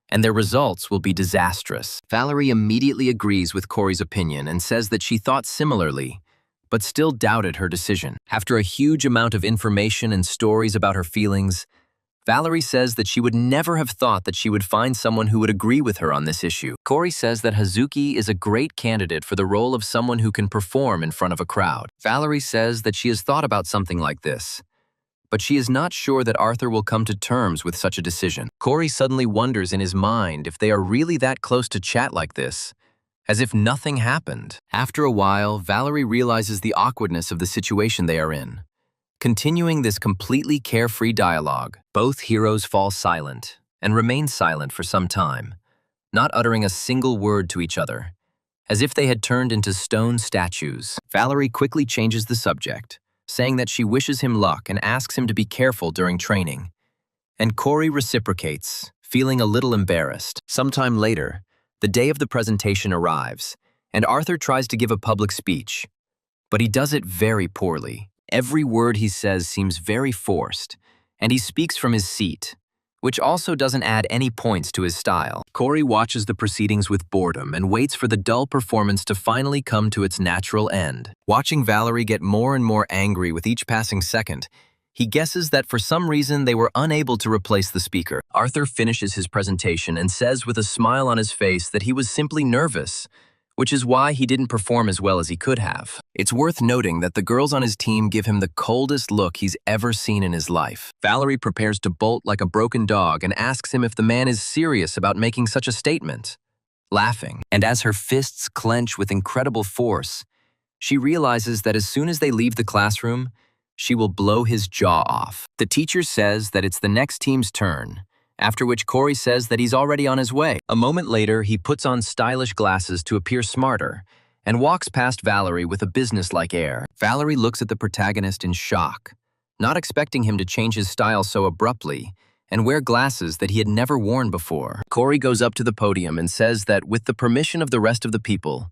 Speaker 1: and their results will be disastrous. Valerie immediately agrees with Corey's opinion and says that she thought similarly, but still doubted her decision. After a huge amount of information and stories about her feelings, Valerie says that she would never have thought that she would find someone who would agree with her on this issue. Corey says that Hazuki is a great candidate for the role of someone who can perform in front of a crowd. Valerie says that she has thought about something like this, but she is not sure that Arthur will come to terms with such a decision. Corey suddenly wonders in his mind if they are really that close to chat like this, as if nothing happened. After a while, Valerie realizes the awkwardness of the situation they are in. Continuing this completely carefree dialogue, both heroes fall silent and remain silent for some time, not uttering a single word to each other, as if they had turned into stone statues. Valerie quickly changes the subject, saying that she wishes him luck and asks him to be careful during training. And Corey reciprocates, feeling a little embarrassed. Sometime later, the day of the presentation arrives, and Arthur tries to give a public speech, but he does it very poorly. Every word he says seems very forced, and he speaks from his seat, which also doesn't add any points to his style. Corey watches the proceedings with boredom and waits for the dull performance to finally come to its natural end. Watching Valerie get more and more angry with each passing second, he guesses that for some reason they were unable to replace the speaker. Arthur finishes his presentation and says with a smile on his face that he was simply nervous, which is why he didn't perform as well as he could have. It's worth noting that the girls on his team give him the coldest look he's ever seen in his life. Valerie prepares to bolt like a broken dog and asks him if the man is serious about making such a statement, laughing. And as her fists clench with incredible force, she realizes that as soon as they leave the classroom, she will blow his jaw off. The teacher says that it's the next team's turn, after which Corey says that he's already on his way. A moment later, he puts on stylish glasses to appear smarter and walks past Valerie with a businesslike air. Valerie looks at the protagonist in shock, not expecting him to change his style so abruptly and wear glasses that he had never worn before. Corey goes up to the podium and says that with the permission of the rest of the people,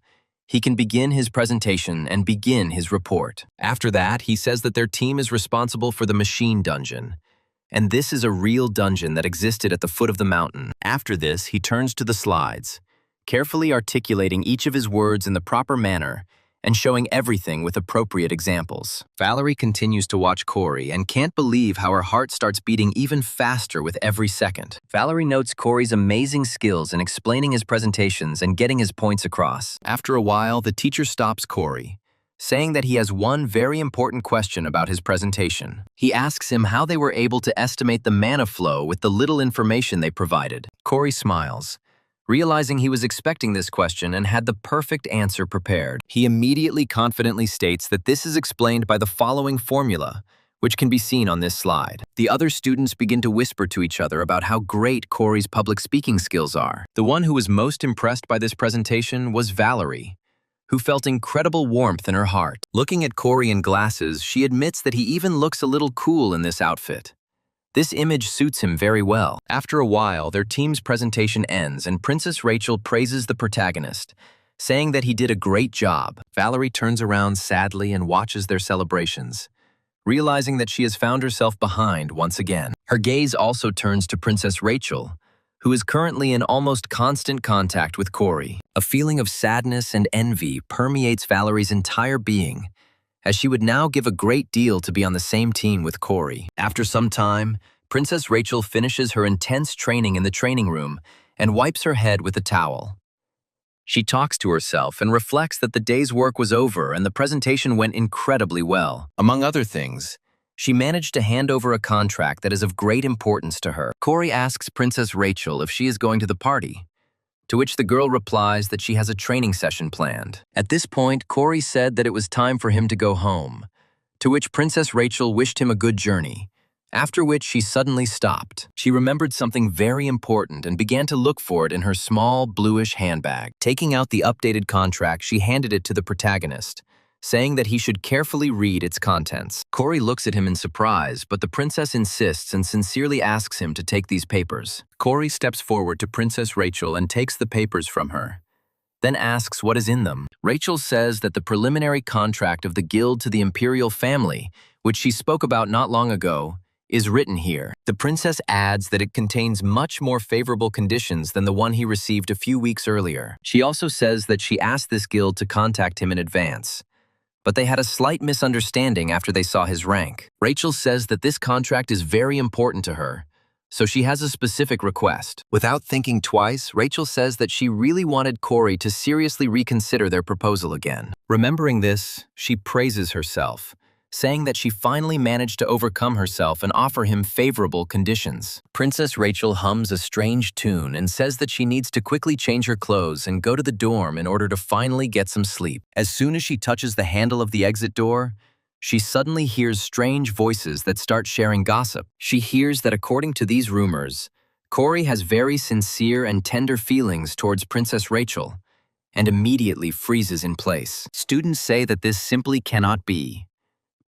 Speaker 1: he can begin his presentation and begin his report. After that, he says that their team is responsible for the machine dungeon, and this is a real dungeon that existed at the foot of the mountain. After this, he turns to the slides, carefully articulating each of his words in the proper manner and showing everything with appropriate examples. Valerie continues to watch Corey and can't believe how her heart starts beating even faster with every second. Valerie notes Corey's amazing skills in explaining his presentations and getting his points across. After a while, the teacher stops Corey, saying that he has one very important question about his presentation. He asks him how they were able to estimate the mana flow with the little information they provided. Corey smiles, realizing he was expecting this question and had the perfect answer prepared. He immediately confidently states that this is explained by the following formula, which can be seen on this slide. The other students begin to whisper to each other about how great Corey's public speaking skills are. The one who was most impressed by this presentation was Valerie, who felt incredible warmth in her heart. Looking at Corey in glasses, she admits that he even looks a little cool in this outfit. This image suits him very well. After a while, their team's presentation ends and Princess Rachel praises the protagonist, saying that he did a great job. Valerie turns around sadly and watches their celebrations, realizing that she has found herself behind once again. Her gaze also turns to Princess Rachel, who is currently in almost constant contact with Corey. A feeling of sadness and envy permeates Valerie's entire being, as she would now give a great deal to be on the same team with Corey. After some time, Princess Rachel finishes her intense training in the training room and wipes her head with a towel. She talks to herself and reflects that the day's work was over and the presentation went incredibly well. Among other things, she managed to hand over a contract that is of great importance to her. Corey asks Princess Rachel if she is going to the party, to which the girl replies that she has a training session planned. At this point, Corey said that it was time for him to go home, to which Princess Rachel wished him a good journey, after which she suddenly stopped. She remembered something very important and began to look for it in her small, bluish handbag. Taking out the updated contract, she handed it to the protagonist, saying that he should carefully read its contents. Corey looks at him in surprise, but the princess insists and sincerely asks him to take these papers. Corey steps forward to Princess Rachel and takes the papers from her, then asks what is in them. Rachel says that the preliminary contract of the guild to the imperial family, which she spoke about not long ago, is written here. The princess adds that it contains much more favorable conditions than the one he received a few weeks earlier. She also says that she asked this guild to contact him in advance, but they had a slight misunderstanding after they saw his rank. Rachel says that this contract is very important to her, so she has a specific request. Without thinking twice, Rachel says that she really wanted Corey to seriously reconsider their proposal again. Remembering this, she praises herself, saying that she finally managed to overcome herself and offer him favorable conditions. Princess Rachel hums a strange tune and says that she needs to quickly change her clothes and go to the dorm in order to finally get some sleep. As soon as she touches the handle of the exit door, she suddenly hears strange voices that start sharing gossip. She hears that according to these rumors, Corey has very sincere and tender feelings towards Princess Rachel and immediately freezes in place. Students say that this simply cannot be,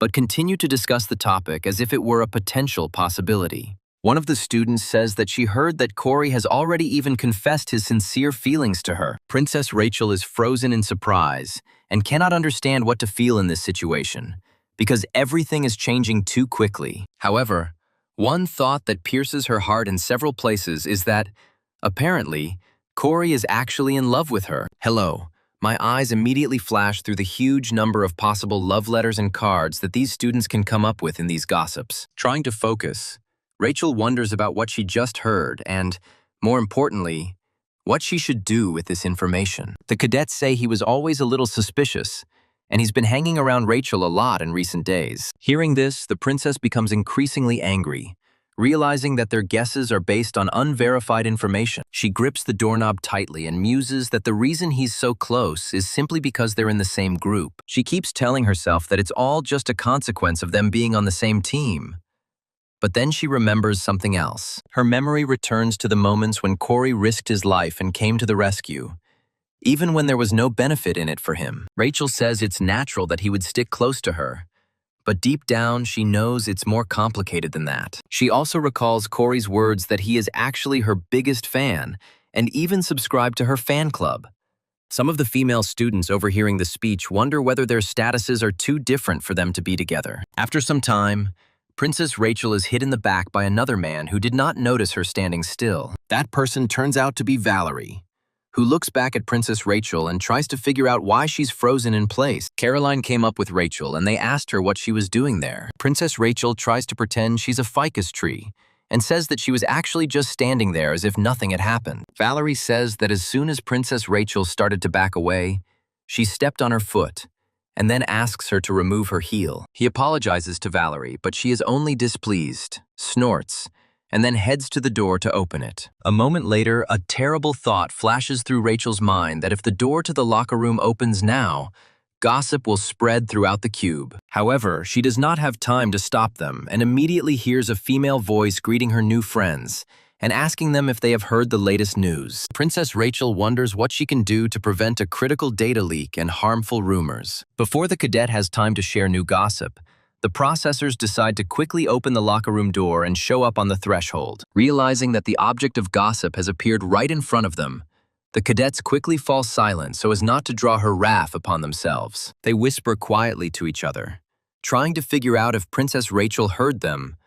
Speaker 1: but continue to discuss the topic as if it were a potential possibility. One of the students says that she heard that Corey has already even confessed his sincere feelings to her. Princess Rachel is frozen in surprise and cannot understand what to feel in this situation, because everything is changing too quickly. However, one thought that pierces her heart in several places is that, apparently, Corey is actually in love with her. Hello. My eyes immediately flash through the huge number of possible love letters and cards that these students can come up with in these gossips. Trying to focus, Rachel wonders about what she just heard and, more importantly, what she should do with this information. The cadets say he was always a little suspicious, and he's been hanging around Rachel a lot in recent days. Hearing this, the princess becomes increasingly angry, realizing that their guesses are based on unverified information. She grips the doorknob tightly and muses that the reason he's so close is simply because they're in the same group. She keeps telling herself that it's all just a consequence of them being on the same team. But then she remembers something else. Her memory returns to the moments when Corey risked his life and came to the rescue, even when there was no benefit in it for him. Rachel says it's natural that he would stick close to her, but deep down she knows it's more complicated than that. She also recalls Corey's words that he is actually her biggest fan and even subscribed to her fan club. Some of the female students overhearing the speech wonder whether their statuses are too different for them to be together. After some time, Princess Rachel is hit in the back by another man who did not notice her standing still. That person turns out to be Valerie, who looks back at Princess Rachel and tries to figure out why she's frozen in place. Caroline came up with Rachel and they asked her what she was doing there. Princess Rachel tries to pretend she's a ficus tree and says that she was actually just standing there as if nothing had happened. Valerie says that as soon as Princess Rachel started to back away, she stepped on her foot and then asks her to remove her heel. He apologizes to Valerie, but she is only displeased, snorts, and then heads to the door to open it. A moment later, a terrible thought flashes through Rachel's mind that if the door to the locker room opens now, gossip will spread throughout the cube. However, she does not have time to stop them and immediately hears a female voice greeting her new friends and asking them if they have heard the latest news. Princess Rachel wonders what she can do to prevent a critical data leak and harmful rumors. Before the cadet has time to share new gossip, the processors decide to quickly open the locker room door and show up on the threshold. Realizing that the object of gossip has appeared right in front of them, the cadets quickly fall silent so as not to draw her wrath upon themselves. They whisper quietly to each other, trying to figure out if Princess Rachel heard them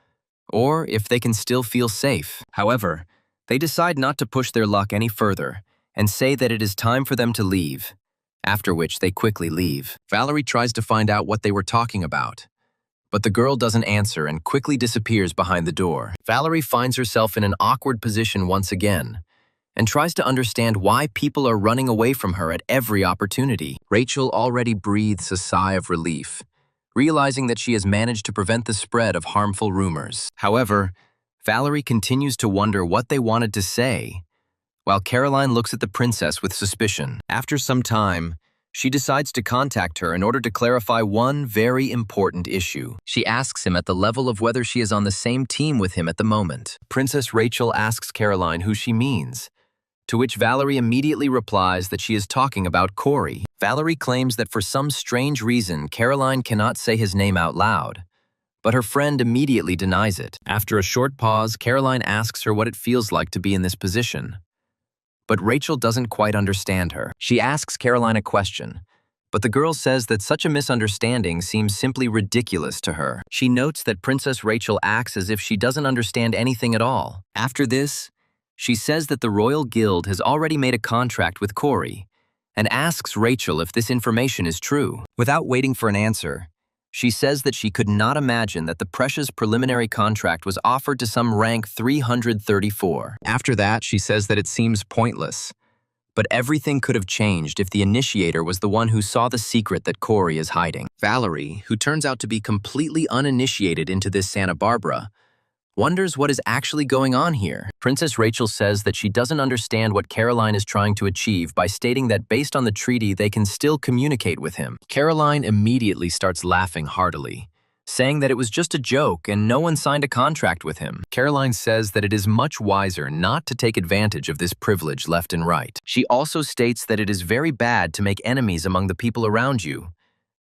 Speaker 1: or if they can still feel safe. However, they decide not to push their luck any further and say that it is time for them to leave, after which they quickly leave. Valerie tries to find out what they were talking about, but the girl doesn't answer and quickly disappears behind the door. Valerie finds herself in an awkward position once again and tries to understand why people are running away from her at every opportunity. Rachel already breathes a sigh of relief, realizing that she has managed to prevent the spread of harmful rumors. However, Valerie continues to wonder what they wanted to say, while Caroline looks at the princess with suspicion. After some time, she decides to contact her in order to clarify one very important issue. She asks him at the level of whether she is on the same team with him at the moment. Princess Rachel asks Caroline who she means, to which Valerie immediately replies that she is talking about Corey. Valerie claims that for some strange reason, Caroline cannot say his name out loud, but her friend immediately denies it. After a short pause, Caroline asks her what it feels like to be in this position. But Rachel doesn't quite understand her. She asks Caroline a question, but the girl says that such a misunderstanding seems simply ridiculous to her. She notes that Princess Rachel acts as if she doesn't understand anything at all. After this, she says that the Royal Guild has already made a contract with Corey, and asks Rachel if this information is true. Without waiting for an answer, she says that she could not imagine that the precious preliminary contract was offered to some rank 334. After that, she says that it seems pointless. But everything could have changed if the initiator was the one who saw the secret that Corey is hiding. Valerie, who turns out to be completely uninitiated into this Santa Barbara, wonders what is actually going on here. Princess Rachel says that she doesn't understand what Caroline is trying to achieve by stating that based on the treaty they can still communicate with him. Caroline immediately starts laughing heartily, saying that it was just a joke and no one signed a contract with him. Caroline says that it is much wiser not to take advantage of this privilege left and right. She also states that it is very bad to make enemies among the people around you,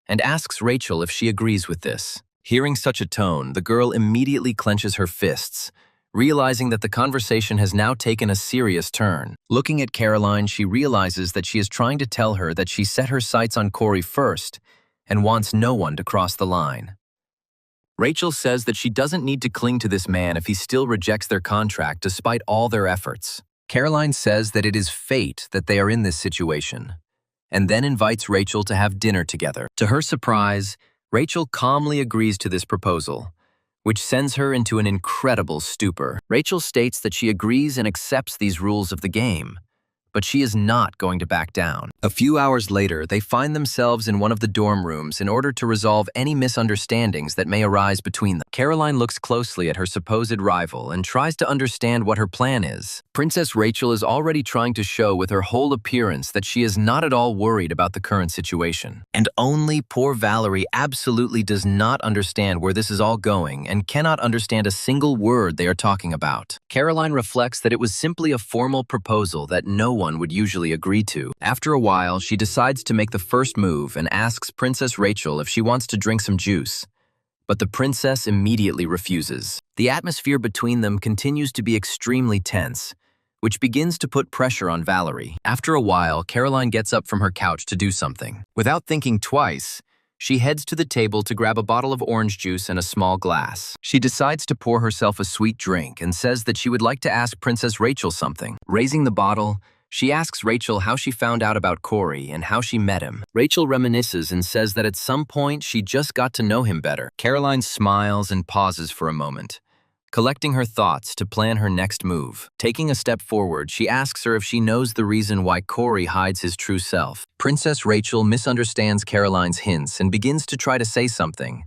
Speaker 1: and asks Rachel if she agrees with this. Hearing such a tone, the girl immediately clenches her fists, realizing that the conversation has now taken a serious turn. Looking at Caroline, she realizes that she is trying to tell her that she set her sights on Corey first and wants no one to cross the line. Rachel says that she doesn't need to cling to this man if he still rejects their contract despite all their efforts. Caroline says that it is fate that they are in this situation, and then invites Rachel to have dinner together. To her surprise, Rachel calmly agrees to this proposal, which sends her into an incredible stupor. Rachel states that she agrees and accepts these rules of the game, but she is not going to back down. A few hours later, they find themselves in one of the dorm rooms in order to resolve any misunderstandings that may arise between them. Caroline looks closely at her supposed rival and tries to understand what her plan is. Princess Rachel is already trying to show with her whole appearance that she is not at all worried about the current situation. And only poor Valerie absolutely does not understand where this is all going and cannot understand a single word they are talking about. Caroline reflects that it was simply a formal proposal that no one would usually agree to. After a while, she decides to make the first move and asks Princess Rachel if she wants to drink some juice. But the princess immediately refuses. The atmosphere between them continues to be extremely tense, which begins to put pressure on Valerie. After a while, Caroline gets up from her couch to do something. Without thinking twice, she heads to the table to grab a bottle of orange juice and a small glass. She decides to pour herself a sweet drink and says that she would like to ask Princess Rachel something. Raising the bottle, she asks Rachel how she found out about Corey and how she met him. Rachel reminisces and says that at some point she just got to know him better. Caroline smiles and pauses for a moment, collecting her thoughts to plan her next move. Taking a step forward, she asks her if she knows the reason why Corey hides his true self. Princess Rachel misunderstands Caroline's hints and begins to try to say something,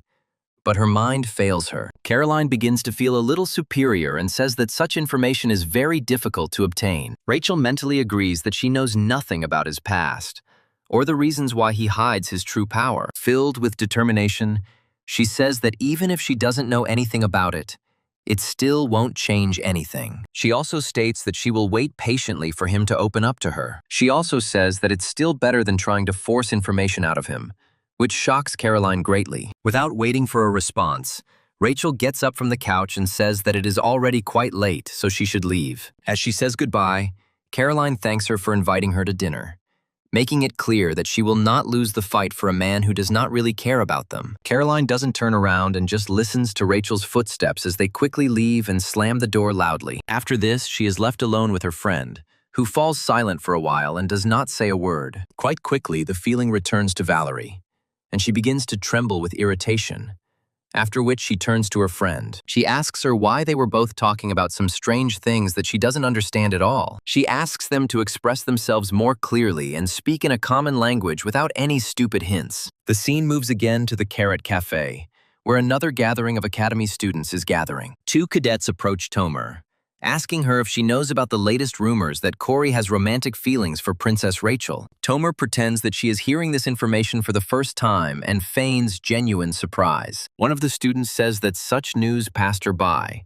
Speaker 1: but her mind fails her. Caroline begins to feel a little superior and says that such information is very difficult to obtain. Rachel mentally agrees that she knows nothing about his past, or the reasons why he hides his true power. Filled with determination, she says that even if she doesn't know anything about it, it still won't change anything. She also states that she will wait patiently for him to open up to her. She also says that it's still better than trying to force information out of him, which shocks Caroline greatly. Without waiting for a response, Rachel gets up from the couch and says that it is already quite late, so she should leave. As she says goodbye, Caroline thanks her for inviting her to dinner, making it clear that she will not lose the fight for a man who does not really care about them. Caroline doesn't turn around and just listens to Rachel's footsteps as they quickly leave and slam the door loudly. After this, she is left alone with her friend, who falls silent for a while and does not say a word. Quite quickly, the feeling returns to Valerie, and she begins to tremble with irritation, after which she turns to her friend. She asks her why they were both talking about some strange things that she doesn't understand at all. She asks them to express themselves more clearly and speak in a common language without any stupid hints. The scene moves again to the Carrot Cafe, where another gathering of Academy students is gathering. Two cadets approach Tomer, asking her if she knows about the latest rumors that Corey has romantic feelings for Princess Rachel. Tomer pretends that she is hearing this information for the first time and feigns genuine surprise. One of the students says that such news passed her by,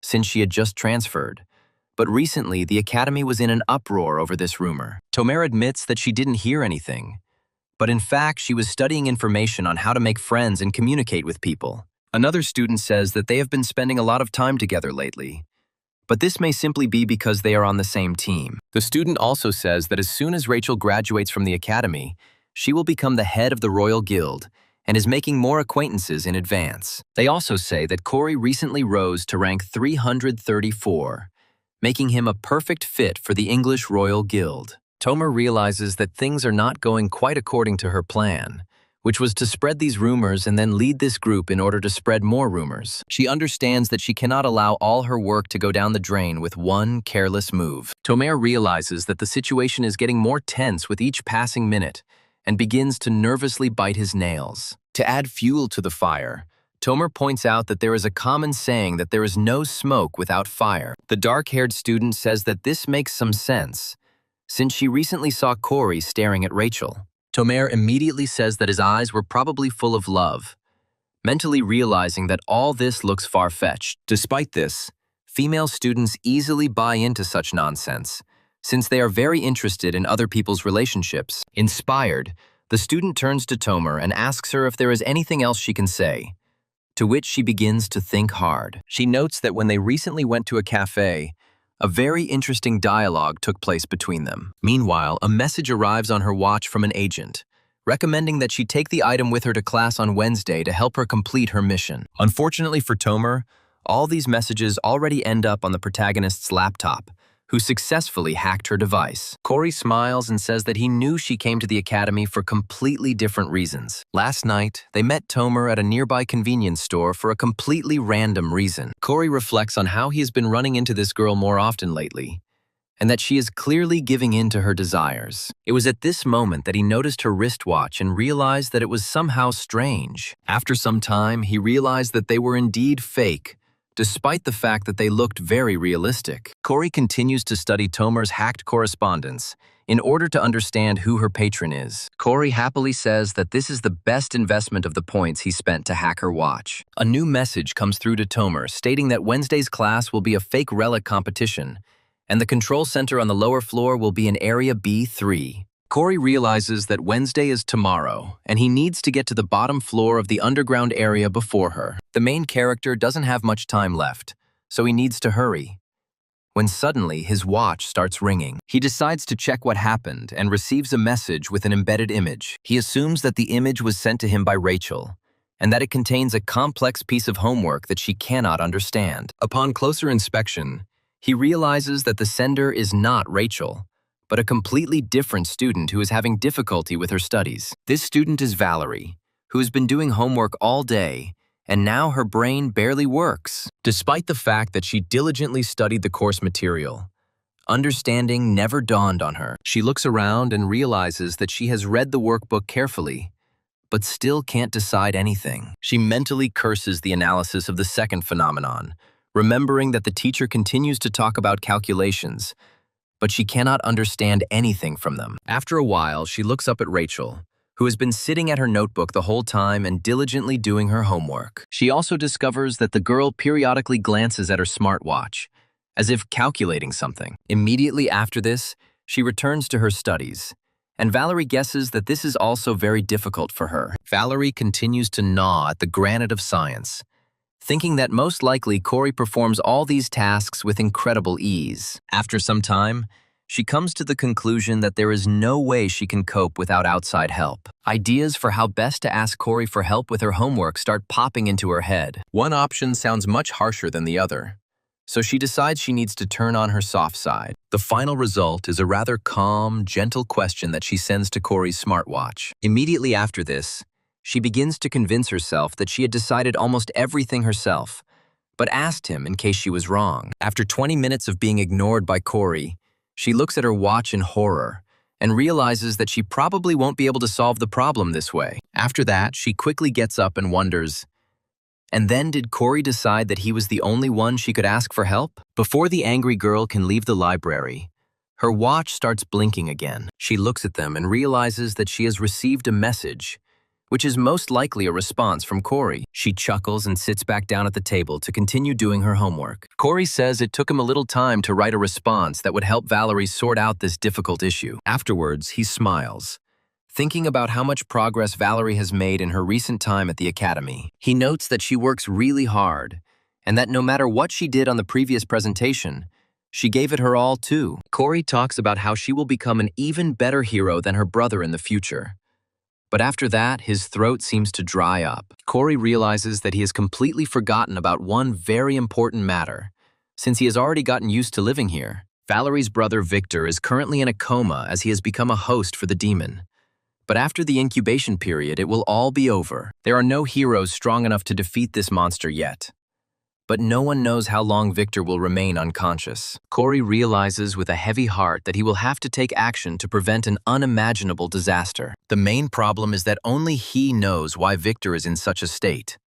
Speaker 1: since she had just transferred. But recently, the Academy was in an uproar over this rumor. Tomer admits that she didn't hear anything, but in fact, she was studying information on how to make friends and communicate with people. Another student says that they have been spending a lot of time together lately, but this may simply be because they are on the same team. The student also says that as soon as Rachel graduates from the academy, she will become the head of the Royal Guild and is making more acquaintances in advance. They also say that Corey recently rose to rank 334, making him a perfect fit for the English Royal Guild. Tomer realizes that things are not going quite according to her plan, which was to spread these rumors and then lead this group in order to spread more rumors. She understands that she cannot allow all her work to go down the drain with one careless move. Tomer realizes that the situation is getting more tense with each passing minute and begins to nervously bite his nails. To add fuel to the fire, Tomer points out that there is a common saying that there is no smoke without fire. The dark-haired student says that this makes some sense, since she recently saw Corey staring at Rachel. Tomer immediately says that his eyes were probably full of love, mentally realizing that all this looks far-fetched. Despite this, female students easily buy into such nonsense, since they are very interested in other people's relationships. Inspired, the student turns to Tomer and asks her if there is anything else she can say, to which she begins to think hard. She notes that when they recently went to a cafe, a very interesting dialogue took place between them. Meanwhile, a message arrives on her watch from an agent, recommending that she take the item with her to class on Wednesday to help her complete her mission. Unfortunately for Tomer, all these messages already end up on the protagonist's laptop, who successfully hacked her device. Corey smiles and says that he knew she came to the academy for completely different reasons. Last night, they met Tomer at a nearby convenience store for a completely random reason. Corey reflects on how he has been running into this girl more often lately, and that she is clearly giving in to her desires. It was at this moment that he noticed her wristwatch and realized that it was somehow strange. After some time, he realized that they were indeed fake, despite the fact that they looked very realistic. Corey continues to study Tomer's hacked correspondence in order to understand who her patron is. Corey happily says that this is the best investment of the points he spent to hack her watch. A new message comes through to Tomer stating that Wednesday's class will be a fake relic competition, and the control center on the lower floor will be in Area B3. Corey realizes that Wednesday is tomorrow, and he needs to get to the bottom floor of the underground area before her. The main character doesn't have much time left, so he needs to hurry. When suddenly his watch starts ringing. He decides to check what happened and receives a message with an embedded image. He assumes that the image was sent to him by Rachel, and that it contains a complex piece of homework that she cannot understand. Upon closer inspection, he realizes that the sender is not Rachel, but a completely different student who is having difficulty with her studies. This student is Valerie, who has been doing homework all day, and now her brain barely works. Despite the fact that she diligently studied the course material, understanding never dawned on her. She looks around and realizes that she has read the workbook carefully, but still can't decide anything. She mentally curses the analysis of the second phenomenon, remembering that the teacher continues to talk about calculations, but she cannot understand anything from them. After a while, she looks up at Rachel, who has been sitting at her notebook the whole time and diligently doing her homework. She also discovers that the girl periodically glances at her smartwatch, as if calculating something. Immediately after this, she returns to her studies, and Valerie guesses that this is also very difficult for her. Valerie continues to gnaw at the granite of science, thinking that most likely Corey performs all these tasks with incredible ease. After some time, she comes to the conclusion that there is no way she can cope without outside help. Ideas for how best to ask Corey for help with her homework start popping into her head. One option sounds much harsher than the other, so she decides she needs to turn on her soft side. The final result is a rather calm, gentle question that she sends to Corey's smartwatch. Immediately after this, she begins to convince herself that she had decided almost everything herself, but asked him in case she was wrong. After 20 minutes of being ignored by Corey, she looks at her watch in horror and realizes that she probably won't be able to solve the problem this way. After that, she quickly gets up and wonders, and then did Corey decide that he was the only one she could ask for help? Before the angry girl can leave the library, her watch starts blinking again. She looks at them and realizes that she has received a message, which is most likely a response from Corey. She chuckles and sits back down at the table to continue doing her homework. Corey says it took him a little time to write a response that would help Valerie sort out this difficult issue. Afterwards, he smiles, thinking about how much progress Valerie has made in her recent time at the academy. He notes that she works really hard, and that no matter what she did on the previous presentation, she gave it her all too. Corey talks about how she will become an even better hero than her brother in the future. But after that, his throat seems to dry up. Corey realizes that he has completely forgotten about one very important matter, since he has already gotten used to living here. Valerie's brother Victor is currently in a coma as he has become a host for the demon. But after the incubation period, it will all be over. There are no heroes strong enough to defeat this monster yet. But no one knows how long Victor will remain unconscious. Corey realizes with a heavy heart that he will have to take action to prevent an unimaginable disaster. The main problem is that only he knows why Victor is in such a state,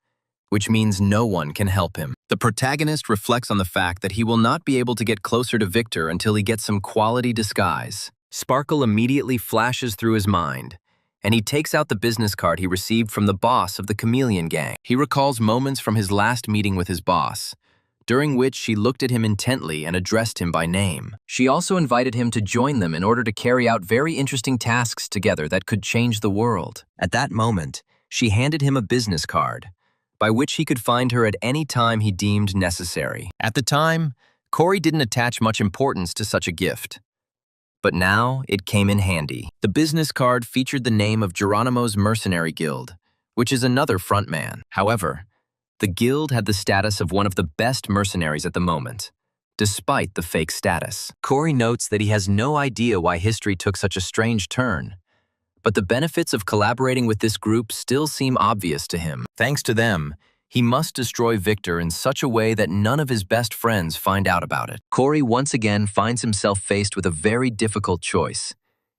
Speaker 1: which means no one can help him. The protagonist reflects on the fact that he will not be able to get closer to Victor until he gets some quality disguise. Sparkle immediately flashes through his mind, and he takes out the business card he received from the boss of the Chameleon Gang. He recalls moments from his last meeting with his boss, during which she looked at him intently and addressed him by name. She also invited him to join them in order to carry out very interesting tasks together that could change the world. At that moment, she handed him a business card, by which he could find her at any time he deemed necessary. At the time, Corey didn't attach much importance to such a gift. But now, it came in handy. The business card featured the name of Geronimo's Mercenary Guild, which is another frontman. However, the guild had the status of one of the best mercenaries at the moment, despite the fake status. Corey notes that he has no idea why history took such a strange turn, but the benefits of collaborating with this group still seem obvious to him. Thanks to them, he must destroy Victor in such a way that none of his best friends find out about it. Corey once again finds himself faced with a very difficult choice,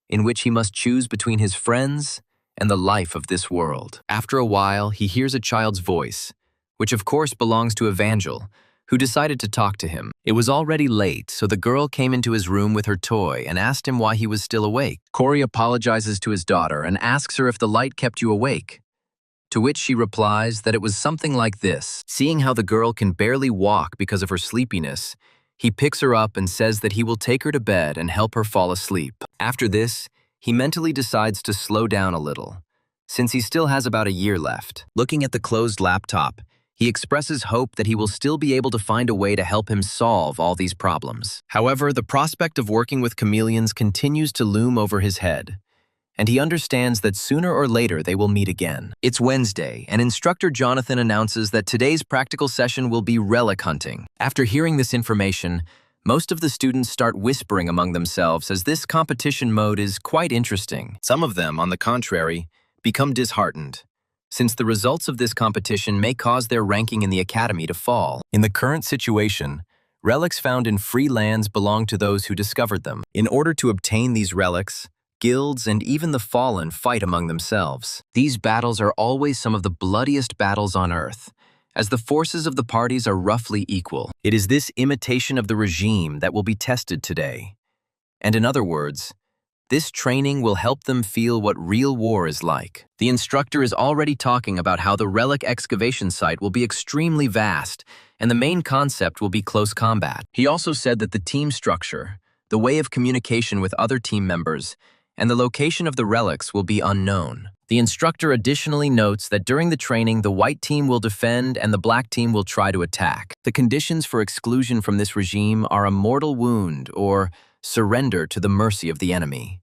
Speaker 1: in which he must choose between his friends and the life of this world. After a while, he hears a child's voice, which of course belongs to Evangel, who decided to talk to him. It was already late, so the girl came into his room with her toy and asked him why he was still awake. Corey apologizes to his daughter and asks her if the light kept you awake, to which she replies that it was something like this. Seeing how the girl can barely walk because of her sleepiness, he picks her up and says that he will take her to bed and help her fall asleep. After this, he mentally decides to slow down a little, since he still has about a year left. Looking at the closed laptop, he expresses hope that he will still be able to find a way to help him solve all these problems. However, the prospect of working with chameleons continues to loom over his head, and he understands that sooner or later they will meet again. It's Wednesday, and instructor Jonathan announces that today's practical session will be relic hunting. After hearing this information, most of the students start whispering among themselves as this competition mode is quite interesting. Some of them, on the contrary, become disheartened, since the results of this competition may cause their ranking in the academy to fall. In the current situation, relics found in free lands belong to those who discovered them. In order to obtain these relics, guilds and even the fallen fight among themselves. These battles are always some of the bloodiest battles on Earth, as the forces of the parties are roughly equal. It is this imitation of the regime that will be tested today. And in other words, this training will help them feel what real war is like. The instructor is already talking about how the relic excavation site will be extremely vast, and the main concept will be close combat. He also said that the team structure, the way of communication with other team members, and the location of the relics will be unknown. The instructor additionally notes that during the training, the white team will defend and the black team will try to attack. The conditions for exclusion from this regime are a mortal wound or surrender to the mercy of the enemy.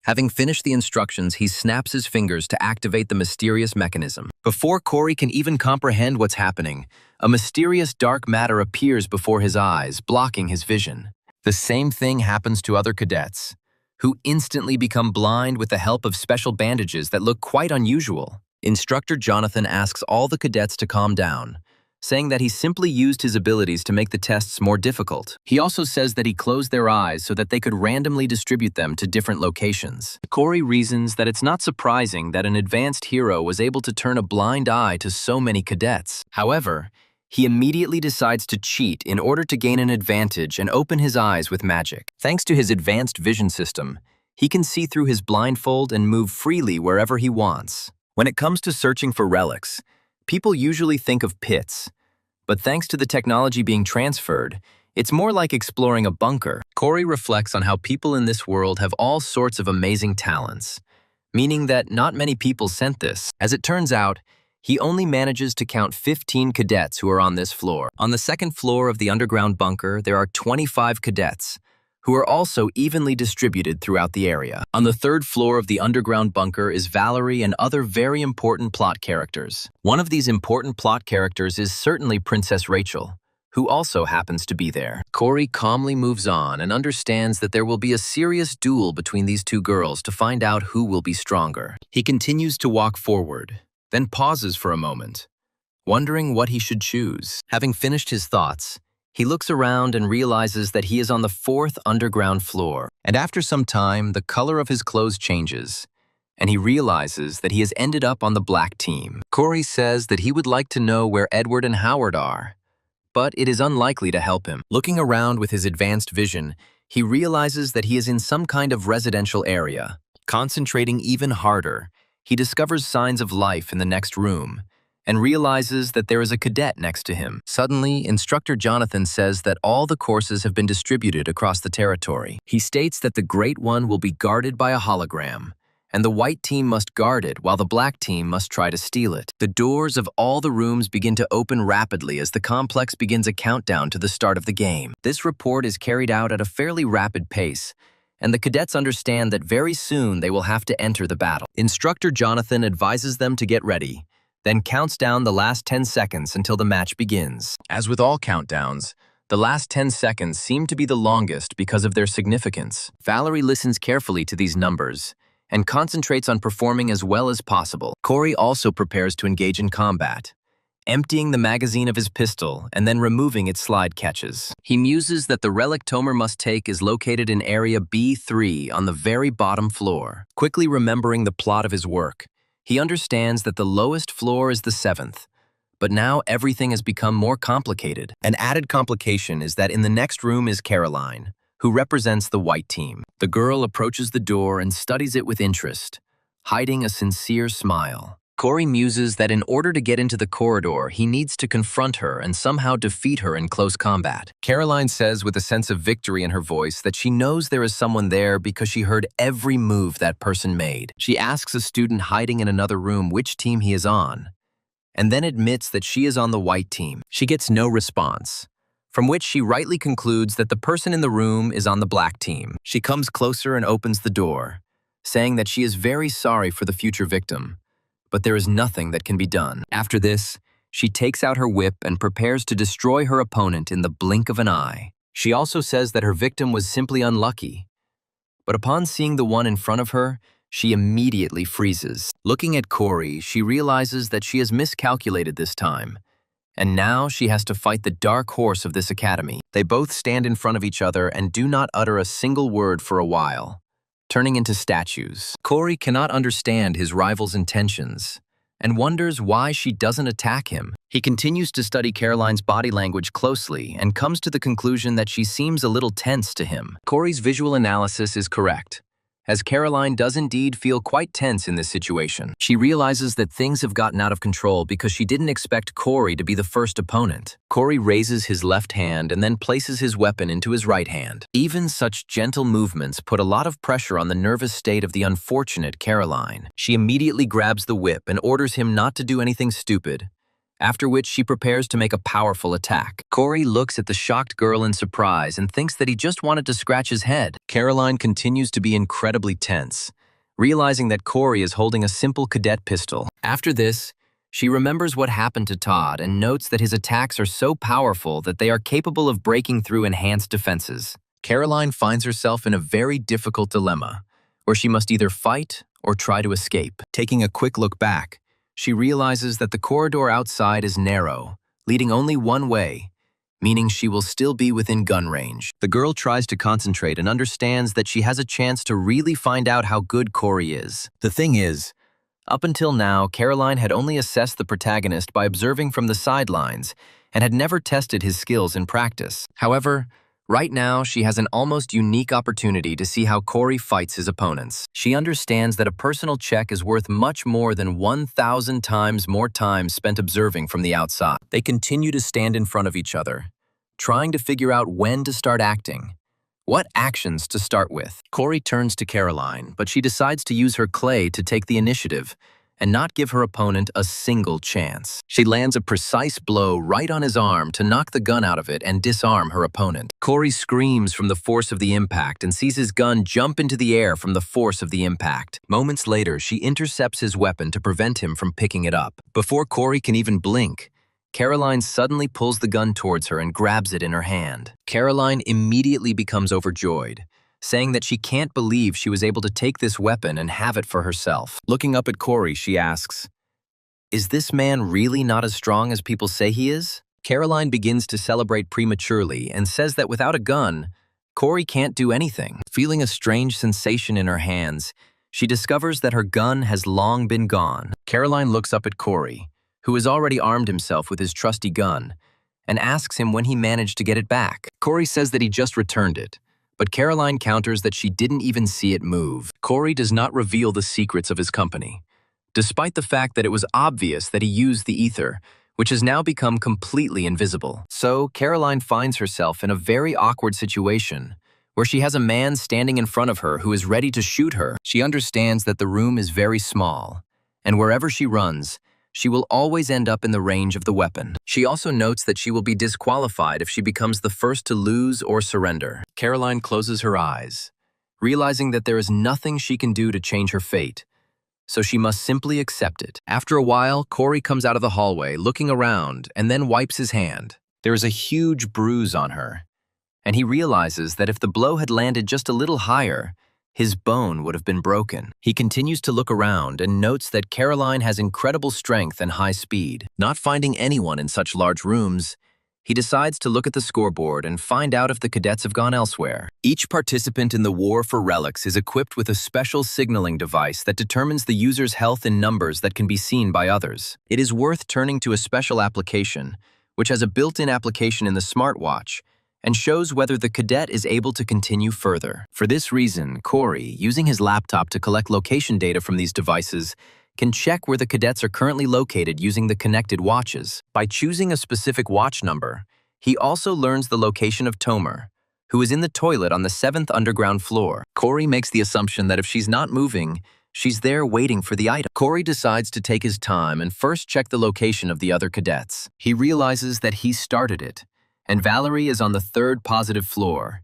Speaker 1: Having finished the instructions, he snaps his fingers to activate the mysterious mechanism. Before Corey can even comprehend what's happening, a mysterious dark matter appears before his eyes, blocking his vision. The same thing happens to other cadets, who instantly become blind with the help of special bandages that look quite unusual. Instructor Jonathan asks all the cadets to calm down, saying that he simply used his abilities to make the tests more difficult. He also says that he closed their eyes so that they could randomly distribute them to different locations. Corey reasons that it's not surprising that an advanced hero was able to turn a blind eye to so many cadets. However, he immediately decides to cheat in order to gain an advantage and open his eyes with magic. Thanks to his advanced vision system, he can see through his blindfold and move freely wherever he wants. When it comes to searching for relics, people usually think of pits, but thanks to the technology being transferred, it's more like exploring a bunker. Corey reflects on how people in this world have all sorts of amazing talents, meaning that not many people sent this. As it turns out, he only manages to count 15 cadets who are on this floor. On the second floor of the underground bunker, there are 25 cadets, who are also evenly distributed throughout the area. On the third floor of the underground bunker is Valerie and other very important plot characters. One of these important plot characters is certainly Princess Rachel, who also happens to be there. Corey calmly moves on and understands that there will be a serious duel between these two girls to find out who will be stronger. He continues to walk forward, then pauses for a moment, wondering what he should choose. Having finished his thoughts, he looks around and realizes that he is on the 4th underground floor. And after some time, the color of his clothes changes, and he realizes that he has ended up on the black team. Corey says that he would like to know where Edward and Howard are, but it is unlikely to help him. Looking around with his advanced vision, he realizes that he is in some kind of residential area. Concentrating even harder, he discovers signs of life in the next room and realizes that there is a cadet next to him. Suddenly, Instructor Jonathan says that all the courses have been distributed across the territory. He states that the Great One will be guarded by a hologram, and the white team must guard it while the black team must try to steal it. The doors of all the rooms begin to open rapidly as the complex begins a countdown to the start of the game. This report is carried out at a fairly rapid pace, and the cadets understand that very soon they will have to enter the battle. Instructor Jonathan advises them to get ready, then counts down the last 10 seconds until the match begins. As with all countdowns, the last 10 seconds seem to be the longest because of their significance. Valerie listens carefully to these numbers and concentrates on performing as well as possible. Corey also prepares to engage in combat, emptying the magazine of his pistol and then removing its slide catches. He muses that the relic Tomer must take is located in area B3 on the very bottom floor. Quickly remembering the plot of his work, he understands that the lowest floor is the 7th, but now everything has become more complicated. An added complication is that in the next room is Caroline, who represents the white team. The girl approaches the door and studies it with interest, hiding a sincere smile. Corey muses that in order to get into the corridor, he needs to confront her and somehow defeat her in close combat. Caroline says with a sense of victory in her voice that she knows there is someone there because she heard every move that person made. She asks a student hiding in another room which team he is on, and then admits that she is on the white team. She gets no response, from which she rightly concludes that the person in the room is on the black team. She comes closer and opens the door, saying that she is very sorry for the future victim, but there is nothing that can be done. After this, she takes out her whip and prepares to destroy her opponent in the blink of an eye. She also says that her victim was simply unlucky, but upon seeing the one in front of her, she immediately freezes. Looking at Corey, she realizes that she has miscalculated this time, and now she has to fight the dark horse of this academy. They both stand in front of each other and do not utter a single word for a while, turning into statues. Corey cannot understand his rival's intentions and wonders why she doesn't attack him. He continues to study Caroline's body language closely and comes to the conclusion that she seems a little tense to him. Corey's visual analysis is correct, as Caroline does indeed feel quite tense in this situation. She realizes that things have gotten out of control because she didn't expect Corey to be the first opponent. Corey raises his left hand and then places his weapon into his right hand. Even such gentle movements put a lot of pressure on the nervous state of the unfortunate Caroline. She immediately grabs the whip and orders him not to do anything stupid, after which she prepares to make a powerful attack. Corey looks at the shocked girl in surprise and thinks that he just wanted to scratch his head. Caroline continues to be incredibly tense, realizing that Corey is holding a simple cadet pistol. After this, she remembers what happened to Todd and notes that his attacks are so powerful that they are capable of breaking through enhanced defenses. Caroline finds herself in a very difficult dilemma, where she must either fight or try to escape. Taking a quick look back, she realizes that the corridor outside is narrow, leading only one way, meaning she will still be within gun range. The girl tries to concentrate and understands that she has a chance to really find out how good Corey is. The thing is, up until now, Caroline had only assessed the protagonist by observing from the sidelines and had never tested his skills in practice. However, right now, she has an almost unique opportunity to see how Corey fights his opponents. She understands that a personal check is worth much more than 1,000 times more time spent observing from the outside. They continue to stand in front of each other, trying to figure out when to start acting, what actions to start with. Corey turns to Caroline, but she decides to use her clay to take the initiative and not give her opponent a single chance. She lands a precise blow right on his arm to knock the gun out of it and disarm her opponent. Corey screams from the force of the impact and sees his gun jump into the air from the force of the impact. Moments later, she intercepts his weapon to prevent him from picking it up. Before Corey can even blink, Caroline suddenly pulls the gun towards her and grabs it in her hand. Caroline immediately becomes overjoyed, saying that she can't believe she was able to take this weapon and have it for herself. Looking up at Corey, she asks, "Is this man really not as strong as people say he is?" Caroline begins to celebrate prematurely and says that without a gun, Corey can't do anything. Feeling a strange sensation in her hands, she discovers that her gun has long been gone. Caroline looks up at Corey, who has already armed himself with his trusty gun, and asks him when he managed to get it back. Corey says that he just returned it, but Caroline counters that she didn't even see it move. Corey does not reveal the secrets of his company, despite the fact that it was obvious that he used the ether, which has now become completely invisible. So Caroline finds herself in a very awkward situation, where she has a man standing in front of her who is ready to shoot her. She understands that the room is very small, and wherever she runs, she will always end up in the range of the weapon. She also notes that she will be disqualified if she becomes the first to lose or surrender. Caroline closes her eyes, realizing that there is nothing she can do to change her fate, so she must simply accept it. After a while, Corey comes out of the hallway, looking around, and then wipes his hand. There is a huge bruise on her, and he realizes that if the blow had landed just a little higher, his bone would have been broken. He continues to look around and notes that Caroline has incredible strength and high speed. Not finding anyone in such large rooms, he decides to look at the scoreboard and find out if the cadets have gone elsewhere. Each participant in the War for Relics is equipped with a special signaling device that determines the user's health in numbers that can be seen by others. It is worth turning to a special application, which has a built-in application in the smartwatch, and shows whether the cadet is able to continue further. For this reason, Corey, using his laptop to collect location data from these devices, can check where the cadets are currently located using the connected watches. By choosing a specific watch number, he also learns the location of Tomer, who is in the toilet on the 7th underground floor. Corey makes the assumption that if she's not moving, she's there waiting for the item. Corey decides to take his time and first check the location of the other cadets. He realizes that he started it, and Valerie is on the 3rd positive floor,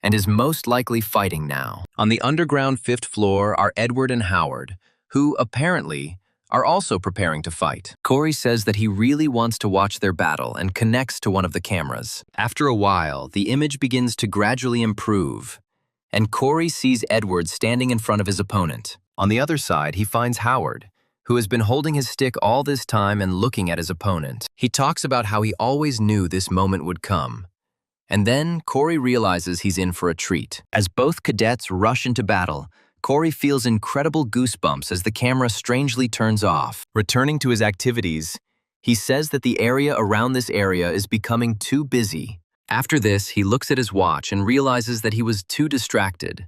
Speaker 1: and is most likely fighting now. On the underground 5th floor are Edward and Howard, who, apparently, are also preparing to fight. Corey says that he really wants to watch their battle and connects to one of the cameras. After a while, the image begins to gradually improve, and Corey sees Edward standing in front of his opponent. On the other side, he finds Howard, who has been holding his stick all this time and looking at his opponent. He talks about how he always knew this moment would come. And then Corey realizes he's in for a treat. As both cadets rush into battle, Corey feels incredible goosebumps as the camera strangely turns off. Returning to his activities, he says that the area around this area is becoming too busy. After this, he looks at his watch and realizes that he was too distracted,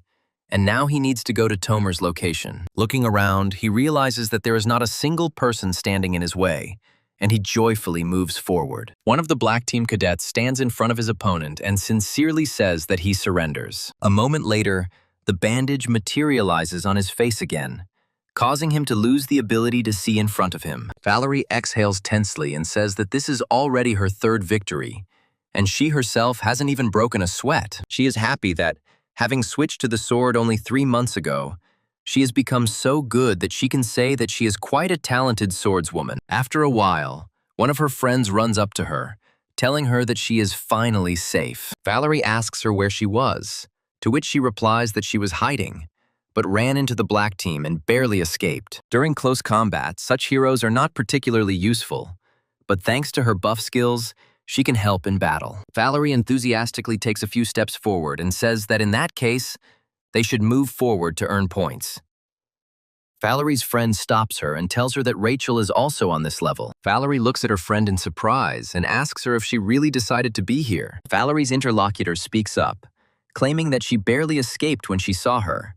Speaker 1: and now he needs to go to Tomer's location. Looking around, he realizes that there is not a single person standing in his way, and he joyfully moves forward. One of the black team cadets stands in front of his opponent and sincerely says that he surrenders. A moment later, the bandage materializes on his face again, causing him to lose the ability to see in front of him. Valerie exhales tensely and says that this is already her 3rd victory, and she herself hasn't even broken a sweat. She is happy that, having switched to the sword only 3 months ago, she has become so good that she can say that she is quite a talented swordswoman. After a while, one of her friends runs up to her, telling her that she is finally safe. Valerie asks her where she was, to which she replies that she was hiding, but ran into the black team and barely escaped. During close combat, such heroes are not particularly useful, but thanks to her buff skills, she can help in battle. Valerie enthusiastically takes a few steps forward and says that in that case, they should move forward to earn points. Valerie's friend stops her and tells her that Rachel is also on this level. Valerie looks at her friend in surprise and asks her if she really decided to be here. Valerie's interlocutor speaks up, claiming that she barely escaped when she saw her,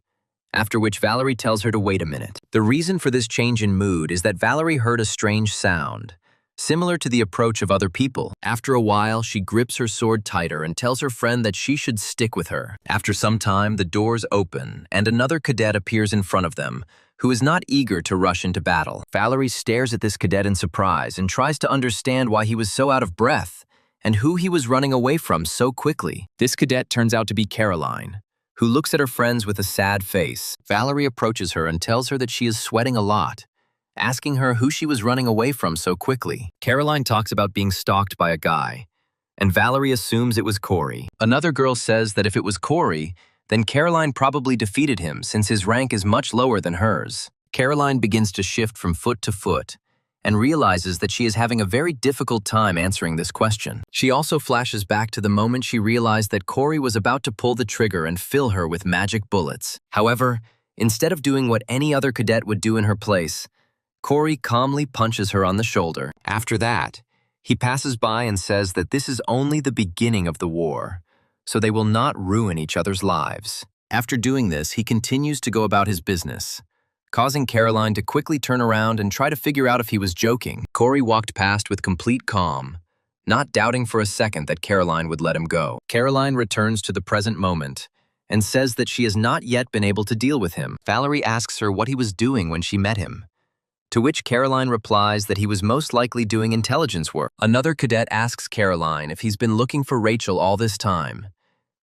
Speaker 1: after which Valerie tells her to wait a minute. The reason for this change in mood is that Valerie heard a strange sound, similar to the approach of other people. After a while, she grips her sword tighter and tells her friend that she should stick with her. After some time, the doors open, and another cadet appears in front of them, who is not eager to rush into battle. Valerie stares at this cadet in surprise and tries to understand why he was so out of breath, and who he was running away from so quickly. This cadet turns out to be Caroline, who looks at her friends with a sad face. Valerie approaches her and tells her that she is sweating a lot, asking her who she was running away from so quickly. Caroline talks about being stalked by a guy, and Valerie assumes it was Corey. Another girl says that if it was Corey, then Caroline probably defeated him since his rank is much lower than hers. Caroline begins to shift from foot to foot and realizes that she is having a very difficult time answering this question. She also flashes back to the moment she realized that Corey was about to pull the trigger and fill her with magic bullets. However, instead of doing what any other cadet would do in her place, Corey calmly punches her on the shoulder. After that, he passes by and says that this is only the beginning of the war, so they will not ruin each other's lives. After doing this, he continues to go about his business, causing Caroline to quickly turn around and try to figure out if he was joking. Corey walked past with complete calm, not doubting for a second that Caroline would let him go. Caroline returns to the present moment and says that she has not yet been able to deal with him. Valerie asks her what he was doing when she met him, to which Caroline replies that he was most likely doing intelligence work. Another cadet asks Caroline if he's been looking for Rachel all this time,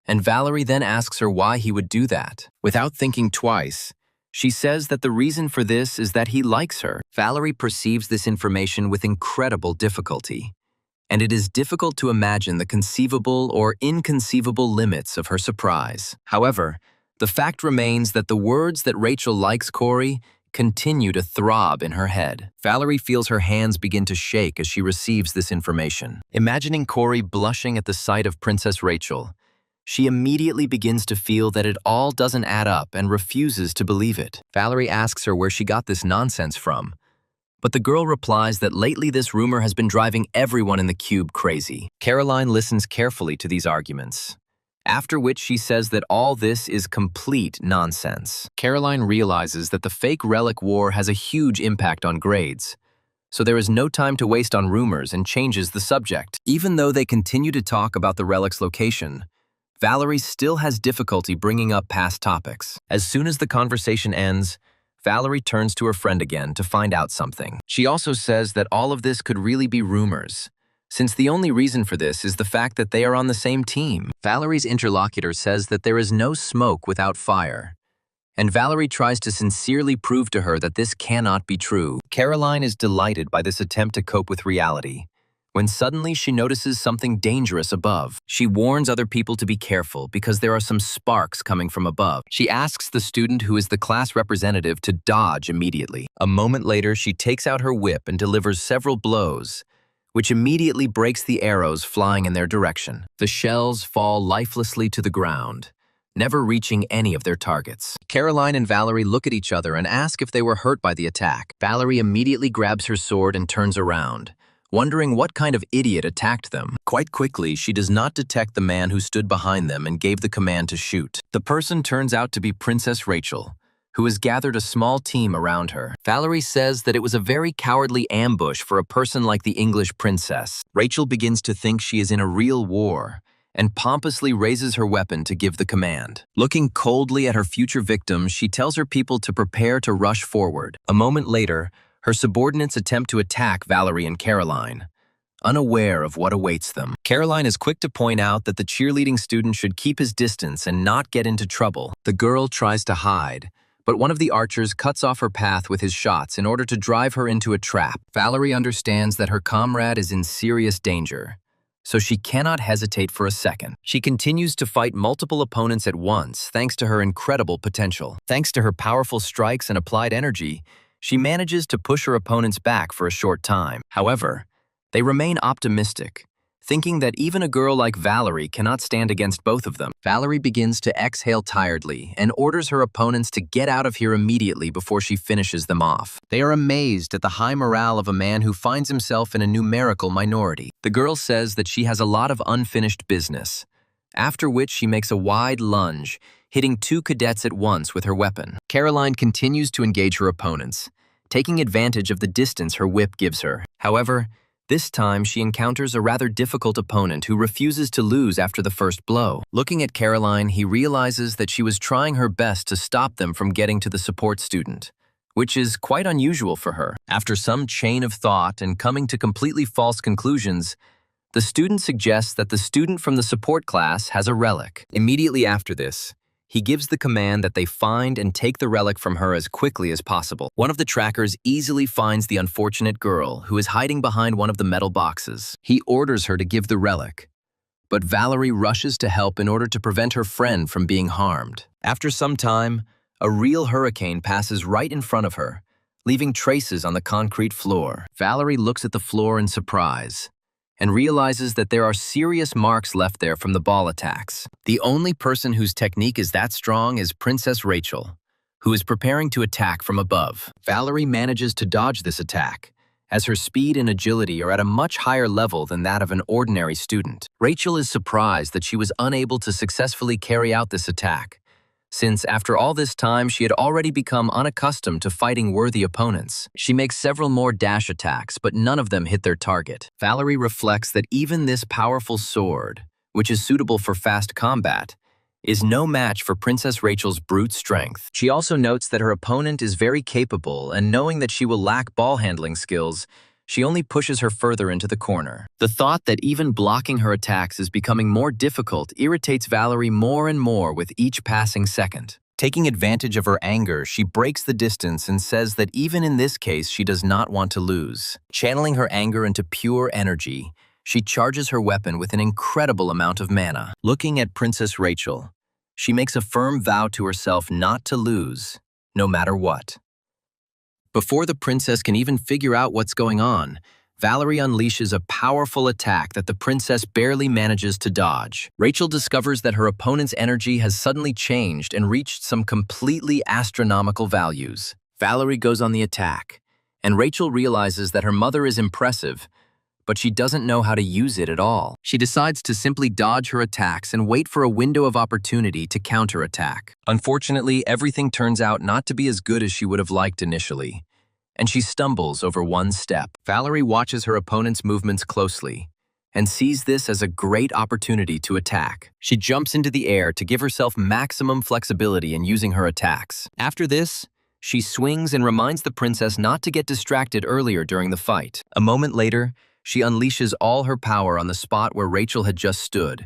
Speaker 1: and Valerie then asks her why he would do that. Without thinking twice, she says that the reason for this is that he likes her. Valerie perceives this information with incredible difficulty, and it is difficult to imagine the conceivable or inconceivable limits of her surprise. However, the fact remains that the words that Rachel likes Corey continue to throb in her head. Valerie feels her hands begin to shake as she receives this information. Imagining Corey blushing at the sight of Princess Rachel, she immediately begins to feel that it all doesn't add up and refuses to believe it. Valerie asks her where she got this nonsense from, but the girl replies that lately this rumor has been driving everyone in the cube crazy. Caroline listens carefully to these arguments, after which she says that all this is complete nonsense. Caroline realizes that the fake relic war has a huge impact on grades, so there is no time to waste on rumors and changes the subject. Even though they continue to talk about the relic's location, Valerie still has difficulty bringing up past topics. As soon as the conversation ends, Valerie turns to her friend again to find out something. She also says that all of this could really be rumors, since the only reason for this is the fact that they are on the same team. Valerie's interlocutor says that there is no smoke without fire, and Valerie tries to sincerely prove to her that this cannot be true. Caroline is delighted by this attempt to cope with reality, when suddenly she notices something dangerous above. She warns other people to be careful because there are some sparks coming from above. She asks the student who is the class representative to dodge immediately. A moment later, she takes out her whip and delivers several blows, which immediately breaks the arrows flying in their direction. The shells fall lifelessly to the ground, never reaching any of their targets. Caroline and Valerie look at each other and ask if they were hurt by the attack. Valerie immediately grabs her sword and turns around, wondering what kind of idiot attacked them. Quite quickly, she does not detect the man who stood behind them and gave the command to shoot. The person turns out to be Princess Rachel, who has gathered a small team around her. Valerie says that it was a very cowardly ambush for a person like the English princess. Rachel begins to think she is in a real war and pompously raises her weapon to give the command. Looking coldly at her future victims, she tells her people to prepare to rush forward. A moment later, her subordinates attempt to attack Valerie and Caroline, unaware of what awaits them. Caroline is quick to point out that the cheerleading student should keep his distance and not get into trouble. The girl tries to hide, but one of the archers cuts off her path with his shots in order to drive her into a trap. Valerie understands that her comrade is in serious danger, so she cannot hesitate for a second. She continues to fight multiple opponents at once thanks to her incredible potential. Thanks to her powerful strikes and applied energy, she manages to push her opponents back for a short time. However, they remain optimistic, thinking that even a girl like Valerie cannot stand against both of them. Valerie begins to exhale tiredly and orders her opponents to get out of here immediately before she finishes them off. They are amazed at the high morale of a man who finds himself in a numerical minority. The girl says that she has a lot of unfinished business, after which she makes a wide lunge, hitting two cadets at once with her weapon. Caroline continues to engage her opponents, taking advantage of the distance her whip gives her. However, this time she encounters a rather difficult opponent who refuses to lose after the first blow. Looking at Caroline, he realizes that she was trying her best to stop them from getting to the support student, which is quite unusual for her. After some chain of thought and coming to completely false conclusions, the student suggests that the student from the support class has a relic. Immediately after this, He gives the command that they find and take the relic from her as quickly as possible. One of the trackers easily finds the unfortunate girl, who is hiding behind one of the metal boxes. He orders her to give the relic, but Valerie rushes to help in order to prevent her friend from being harmed. After some time, a real hurricane passes right in front of her, leaving traces on the concrete floor. Valerie looks at the floor in surprise and realizes that there are serious marks left there from the ball attacks. The only person whose technique is that strong is Princess Rachel, who is preparing to attack from above. Valerie manages to dodge this attack, as her speed and agility are at a much higher level than that of an ordinary student. Rachel is surprised that she was unable to successfully carry out this attack, since after all this time she had already become unaccustomed to fighting worthy opponents. She makes several more dash attacks, but none of them hit their target. Valerie reflects that even this powerful sword, which is suitable for fast combat, is no match for Princess Rachel's brute strength. She also notes that her opponent is very capable, and knowing that she will lack ball handling skills, she only pushes her further into the corner. The thought that even blocking her attacks is becoming more difficult irritates Valerie more and more with each passing second. Taking advantage of her anger, she breaks the distance and says that even in this case, she does not want to lose. Channeling her anger into pure energy, she charges her weapon with an incredible amount of mana. Looking at Princess Rachel, she makes a firm vow to herself not to lose, no matter what. Before the princess can even figure out what's going on, Valerie unleashes a powerful attack that the princess barely manages to dodge. Rachel discovers that her opponent's energy has suddenly changed and reached some completely astronomical values. Valerie goes on the attack, and Rachel realizes that her mother is impressive, but she doesn't know how to use it at all. She decides to simply dodge her attacks and wait for a window of opportunity to counterattack. Unfortunately, everything turns out not to be as good as she would have liked initially, and she stumbles over one step. Valerie watches her opponent's movements closely and sees this as a great opportunity to attack. She jumps into the air to give herself maximum flexibility in using her attacks. After this, she swings and reminds the princess not to get distracted earlier during the fight. A moment later, she unleashes all her power on the spot where Rachel had just stood,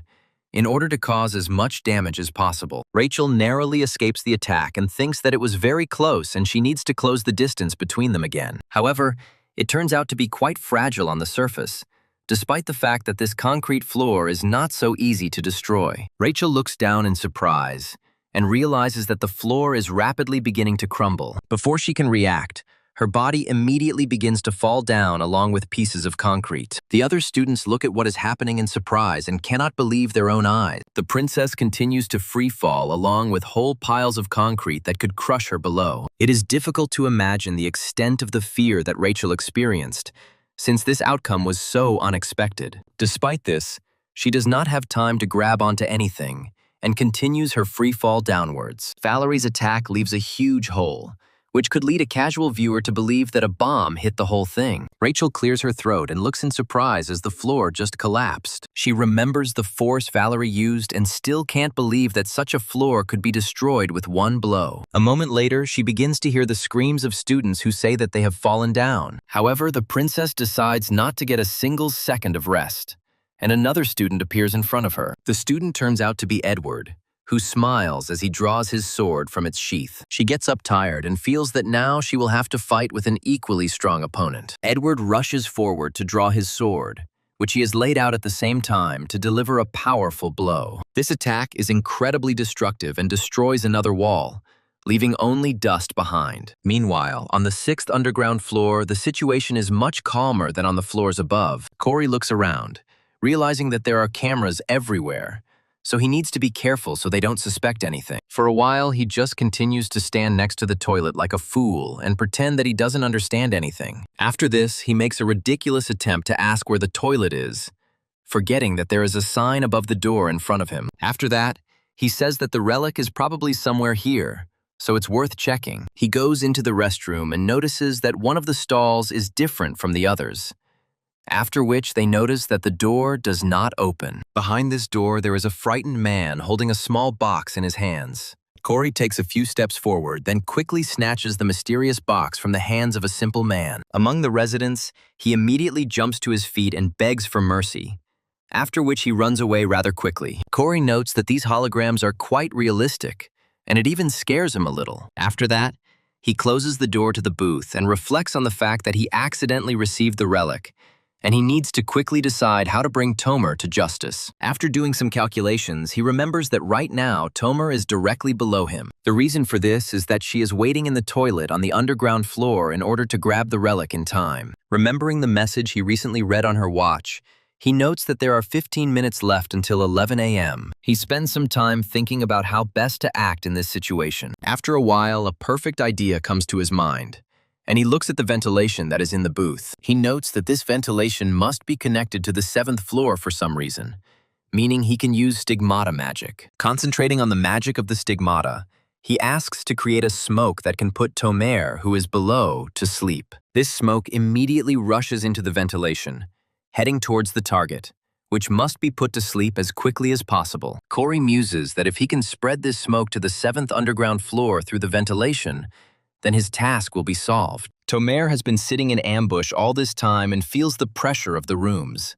Speaker 1: in order to cause as much damage as possible. Rachel narrowly escapes the attack and thinks that it was very close and she needs to close the distance between them again. However, it turns out to be quite fragile on the surface, despite the fact that this concrete floor is not so easy to destroy. Rachel looks down in surprise and realizes that the floor is rapidly beginning to crumble. Before she can react, her body immediately begins to fall down along with pieces of concrete. The other students look at what is happening in surprise and cannot believe their own eyes. The princess continues to free fall along with whole piles of concrete that could crush her below. It is difficult to imagine the extent of the fear that Rachel experienced, since this outcome was so unexpected. Despite this, she does not have time to grab onto anything and continues her free fall downwards. Valerie's attack leaves a huge hole, which could lead a casual viewer to believe that a bomb hit the whole thing. Rachel clears her throat and looks in surprise as the floor just collapsed. She remembers the force Valerie used and still can't believe that such a floor could be destroyed with one blow. A moment later, she begins to hear the screams of students who say that they have fallen down. However, the princess decides not to get a single second of rest, and another student appears in front of her. The student turns out to be Edward, who smiles as he draws his sword from its sheath. She gets up tired and feels that now she will have to fight with an equally strong opponent. Edward rushes forward to draw his sword, which he has laid out at the same time to deliver a powerful blow. This attack is incredibly destructive and destroys another wall, leaving only dust behind. Meanwhile, on the 6th underground floor, the situation is much calmer than on the floors above. Corey looks around, realizing that there are cameras everywhere, so he needs to be careful so they don't suspect anything. For a while, he just continues to stand next to the toilet like a fool and pretend that he doesn't understand anything. After this, he makes a ridiculous attempt to ask where the toilet is, forgetting that there is a sign above the door in front of him. After that, he says that the relic is probably somewhere here, so it's worth checking. He goes into the restroom and notices that one of the stalls is different from the others, after which they notice that the door does not open. Behind this door, there is a frightened man holding a small box in his hands. Corey takes a few steps forward, then quickly snatches the mysterious box from the hands of a simple man. Among the residents, he immediately jumps to his feet and begs for mercy, after which he runs away rather quickly. Corey notes that these holograms are quite realistic, and it even scares him a little. After that, he closes the door to the booth and reflects on the fact that he accidentally received the relic, and he needs to quickly decide how to bring Tomer to justice. After doing some calculations, he remembers that right now, Tomer is directly below him. The reason for this is that she is waiting in the toilet on the underground floor in order to grab the relic in time. Remembering the message he recently read on her watch, he notes that there are 15 minutes left until 11 a.m. He spends some time thinking about how best to act in this situation. After a while, a perfect idea comes to his mind, and he looks at the ventilation that is in the booth. He notes that this ventilation must be connected to the 7th floor for some reason, meaning he can use stigmata magic. Concentrating on the magic of the stigmata, he asks to create a smoke that can put Tomer, who is below, to sleep. This smoke immediately rushes into the ventilation, heading towards the target, which must be put to sleep as quickly as possible. Corey muses that if he can spread this smoke to the 7th underground floor through the ventilation, then his task will be solved. Tomer has been sitting in ambush all this time and feels the pressure of the rooms,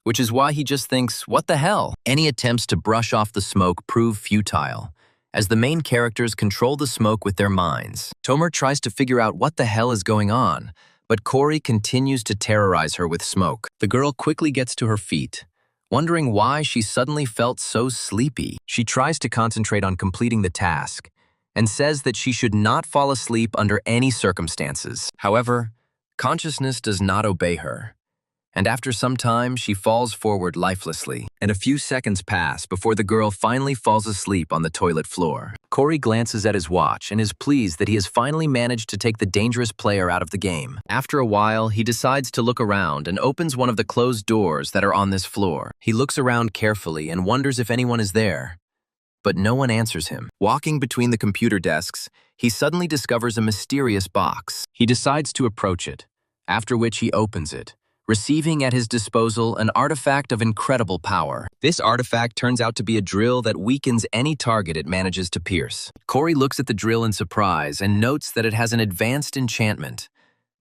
Speaker 1: which is why he just thinks, what the hell? Any attempts to brush off the smoke prove futile, as the main characters control the smoke with their minds. Tomer tries to figure out what the hell is going on, but Corey continues to terrorize her with smoke. The girl quickly gets to her feet, wondering why she suddenly felt so sleepy. She tries to concentrate on completing the task, and says that she should not fall asleep under any circumstances. However, consciousness does not obey her, and after some time she falls forward lifelessly, and a few seconds pass before the girl finally falls asleep on the toilet floor. Corey glances at his watch and is pleased that he has finally managed to take the dangerous player out of the game. After a while, he decides to look around and opens one of the closed doors that are on this floor. He looks around carefully and wonders if anyone is there, but no one answers him. Walking between the computer desks, he suddenly discovers a mysterious box. He decides to approach it, after which he opens it, receiving at his disposal an artifact of incredible power. This artifact turns out to be a drill that weakens any target it manages to pierce. Corey looks at the drill in surprise and notes that it has an advanced enchantment,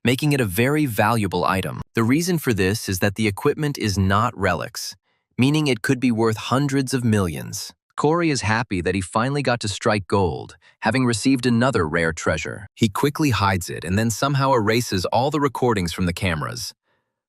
Speaker 1: making it a very valuable item. The reason for this is that the equipment is not relics, meaning it could be worth hundreds of millions. Corey is happy that he finally got to strike gold, having received another rare treasure. He quickly hides it and then somehow erases all the recordings from the cameras,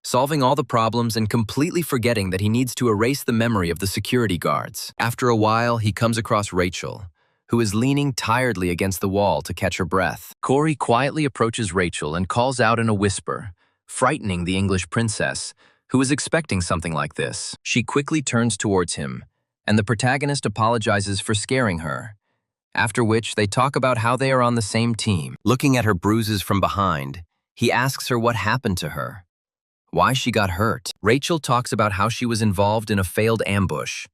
Speaker 1: solving all the problems and completely forgetting that he needs to erase the memory of the security guards. After a while, he comes across Rachel, who is leaning tiredly against the wall to catch her breath. Corey quietly approaches Rachel and calls out in a whisper, frightening the English princess, who is expecting something like this. She quickly turns towards him, and the protagonist apologizes for scaring her, after which they talk about how they are on the same team. Looking at her bruises from behind, he asks her what happened to her, why she got hurt. Rachel talks about how she was involved in a failed ambush,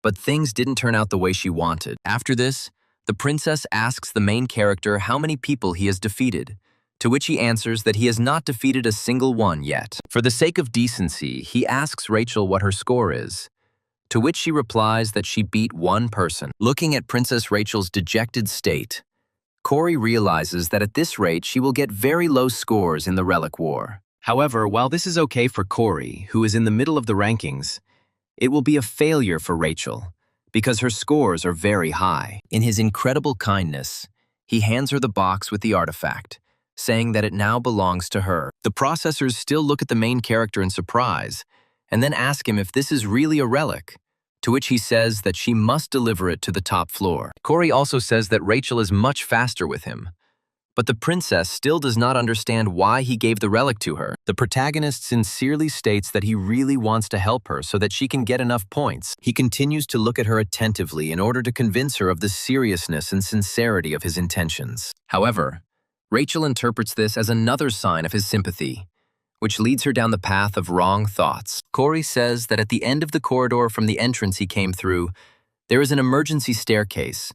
Speaker 1: but things didn't turn out the way she wanted. After this, the princess asks the main character how many people he has defeated, to which he answers that he has not defeated a single one yet. For the sake of decency, he asks Rachel what her score is, to which she replies that she beat one person. Looking at Princess Rachel's dejected state, Corey realizes that at this rate she will get very low scores in the Relic War. However, while this is okay for Corey, who is in the middle of the rankings, it will be a failure for Rachel, because her scores are very high. In his incredible kindness, he hands her the box with the artifact, saying that it now belongs to her. The processors still look at the main character in surprise, and then ask him if this is really a relic, to which he says that she must deliver it to the top floor. Corey also says that Rachel is much faster with him, but the princess still does not understand why he gave the relic to her. The protagonist sincerely states that he really wants to help her so that she can get enough points. He continues to look at her attentively in order to convince her of the seriousness and sincerity of his intentions. However, Rachel interprets this as another sign of his sympathy, which leads her down the path of wrong thoughts. Corey says that at the end of the corridor from the entrance he came through, there is an emergency staircase,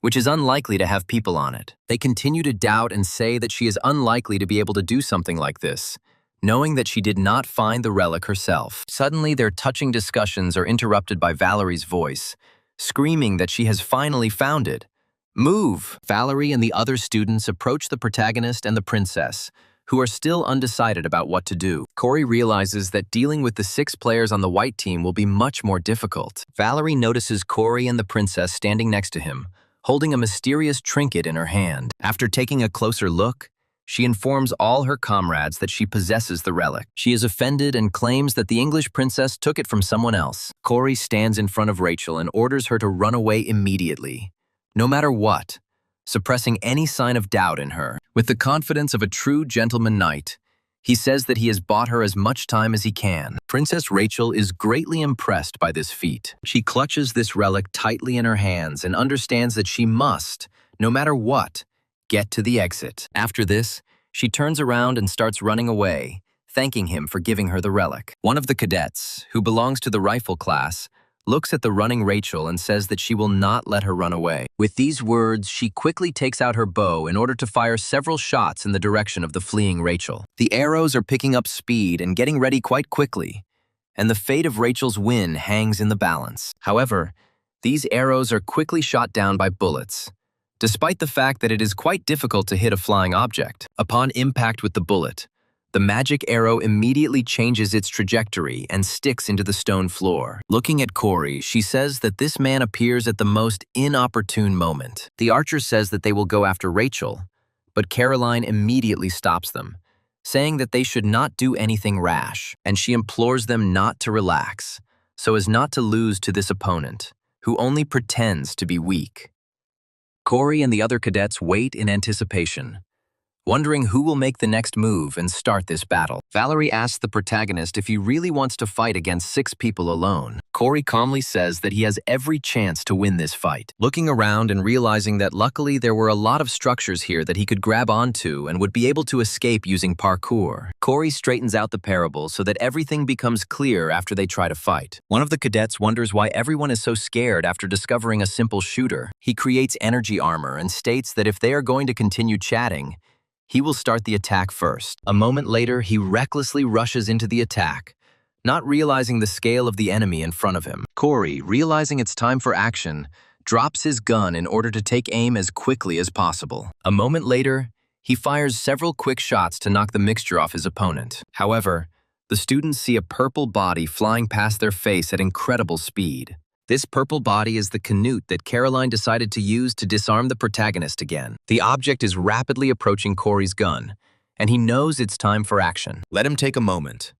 Speaker 1: which is unlikely to have people on it. They continue to doubt and say that she is unlikely to be able to do something like this, knowing that she did not find the relic herself. Suddenly, their touching discussions are interrupted by Valerie's voice, screaming that she has finally found it. Move! Valerie and the other students approach the protagonist and the princess, who are still undecided about what to do. Corey realizes that dealing with the 6 players on the white team will be much more difficult. Valerie notices Corey and the princess standing next to him, holding a mysterious trinket in her hand. After taking a closer look, she informs all her comrades that she possesses the relic. She is offended and claims that the English princess took it from someone else. Corey stands in front of Rachel and orders her to run away immediately, no matter what, suppressing any sign of doubt in her. With the confidence of a true gentleman knight, he says that he has bought her as much time as he can. Princess Rachel is greatly impressed by this feat. She clutches this relic tightly in her hands and understands that she must, no matter what, get to the exit. After this, she turns around and starts running away, thanking him for giving her the relic. One of the cadets, who belongs to the rifle class, looks at the running Rachel and says that she will not let her run away. With these words, she quickly takes out her bow in order to fire several shots in the direction of the fleeing Rachel. The arrows are picking up speed and getting ready quite quickly, and the fate of Rachel's win hangs in the balance. However, these arrows are quickly shot down by bullets, despite the fact that it is quite difficult to hit a flying object. Upon impact with the bullet, the magic arrow immediately changes its trajectory and sticks into the stone floor. Looking at Corey, she says that this man appears at the most inopportune moment. The archer says that they will go after Rachel, but Caroline immediately stops them, saying that they should not do anything rash, and she implores them not to relax, so as not to lose to this opponent, who only pretends to be weak. Corey and the other cadets wait in anticipation, wondering who will make the next move and start this battle. Valerie asks the protagonist if he really wants to fight against 6 people alone. Corey calmly says that he has every chance to win this fight. Looking around and realizing that luckily there were a lot of structures here that he could grab onto and would be able to escape using parkour, Corey straightens out the parable so that everything becomes clear after they try to fight. One of the cadets wonders why everyone is so scared after discovering a simple shooter. He creates energy armor and states that if they are going to continue chatting, he will start the attack first. A moment later, he recklessly rushes into the attack, not realizing the scale of the enemy in front of him. Corey, realizing it's time for action, drops his gun in order to take aim as quickly as possible. A moment later, he fires several quick shots to knock the mixture off his opponent. However, the students see a purple body flying past their face at incredible speed. This purple body is the canute that Caroline decided to use to disarm the protagonist again. The object is rapidly approaching Corey's gun, and he knows it's time for action. Let him take a moment.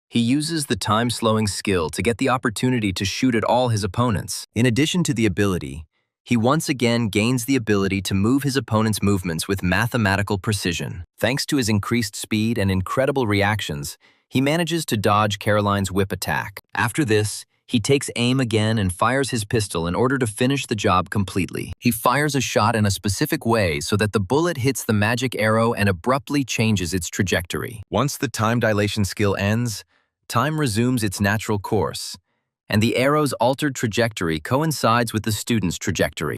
Speaker 1: He uses the time-slowing skill to get the opportunity to shoot at all his opponents. In addition to the ability, he once again gains the ability to move his opponent's movements with mathematical precision. Thanks to his increased speed and incredible reactions, he manages to dodge Caroline's whip attack. After this, he takes aim again and fires his pistol in order to finish the job completely. He fires a shot in a specific way so that the bullet hits the magic arrow and abruptly changes its trajectory. Once the time dilation skill ends, time resumes its natural course, and the arrow's altered trajectory coincides with the student's trajectory.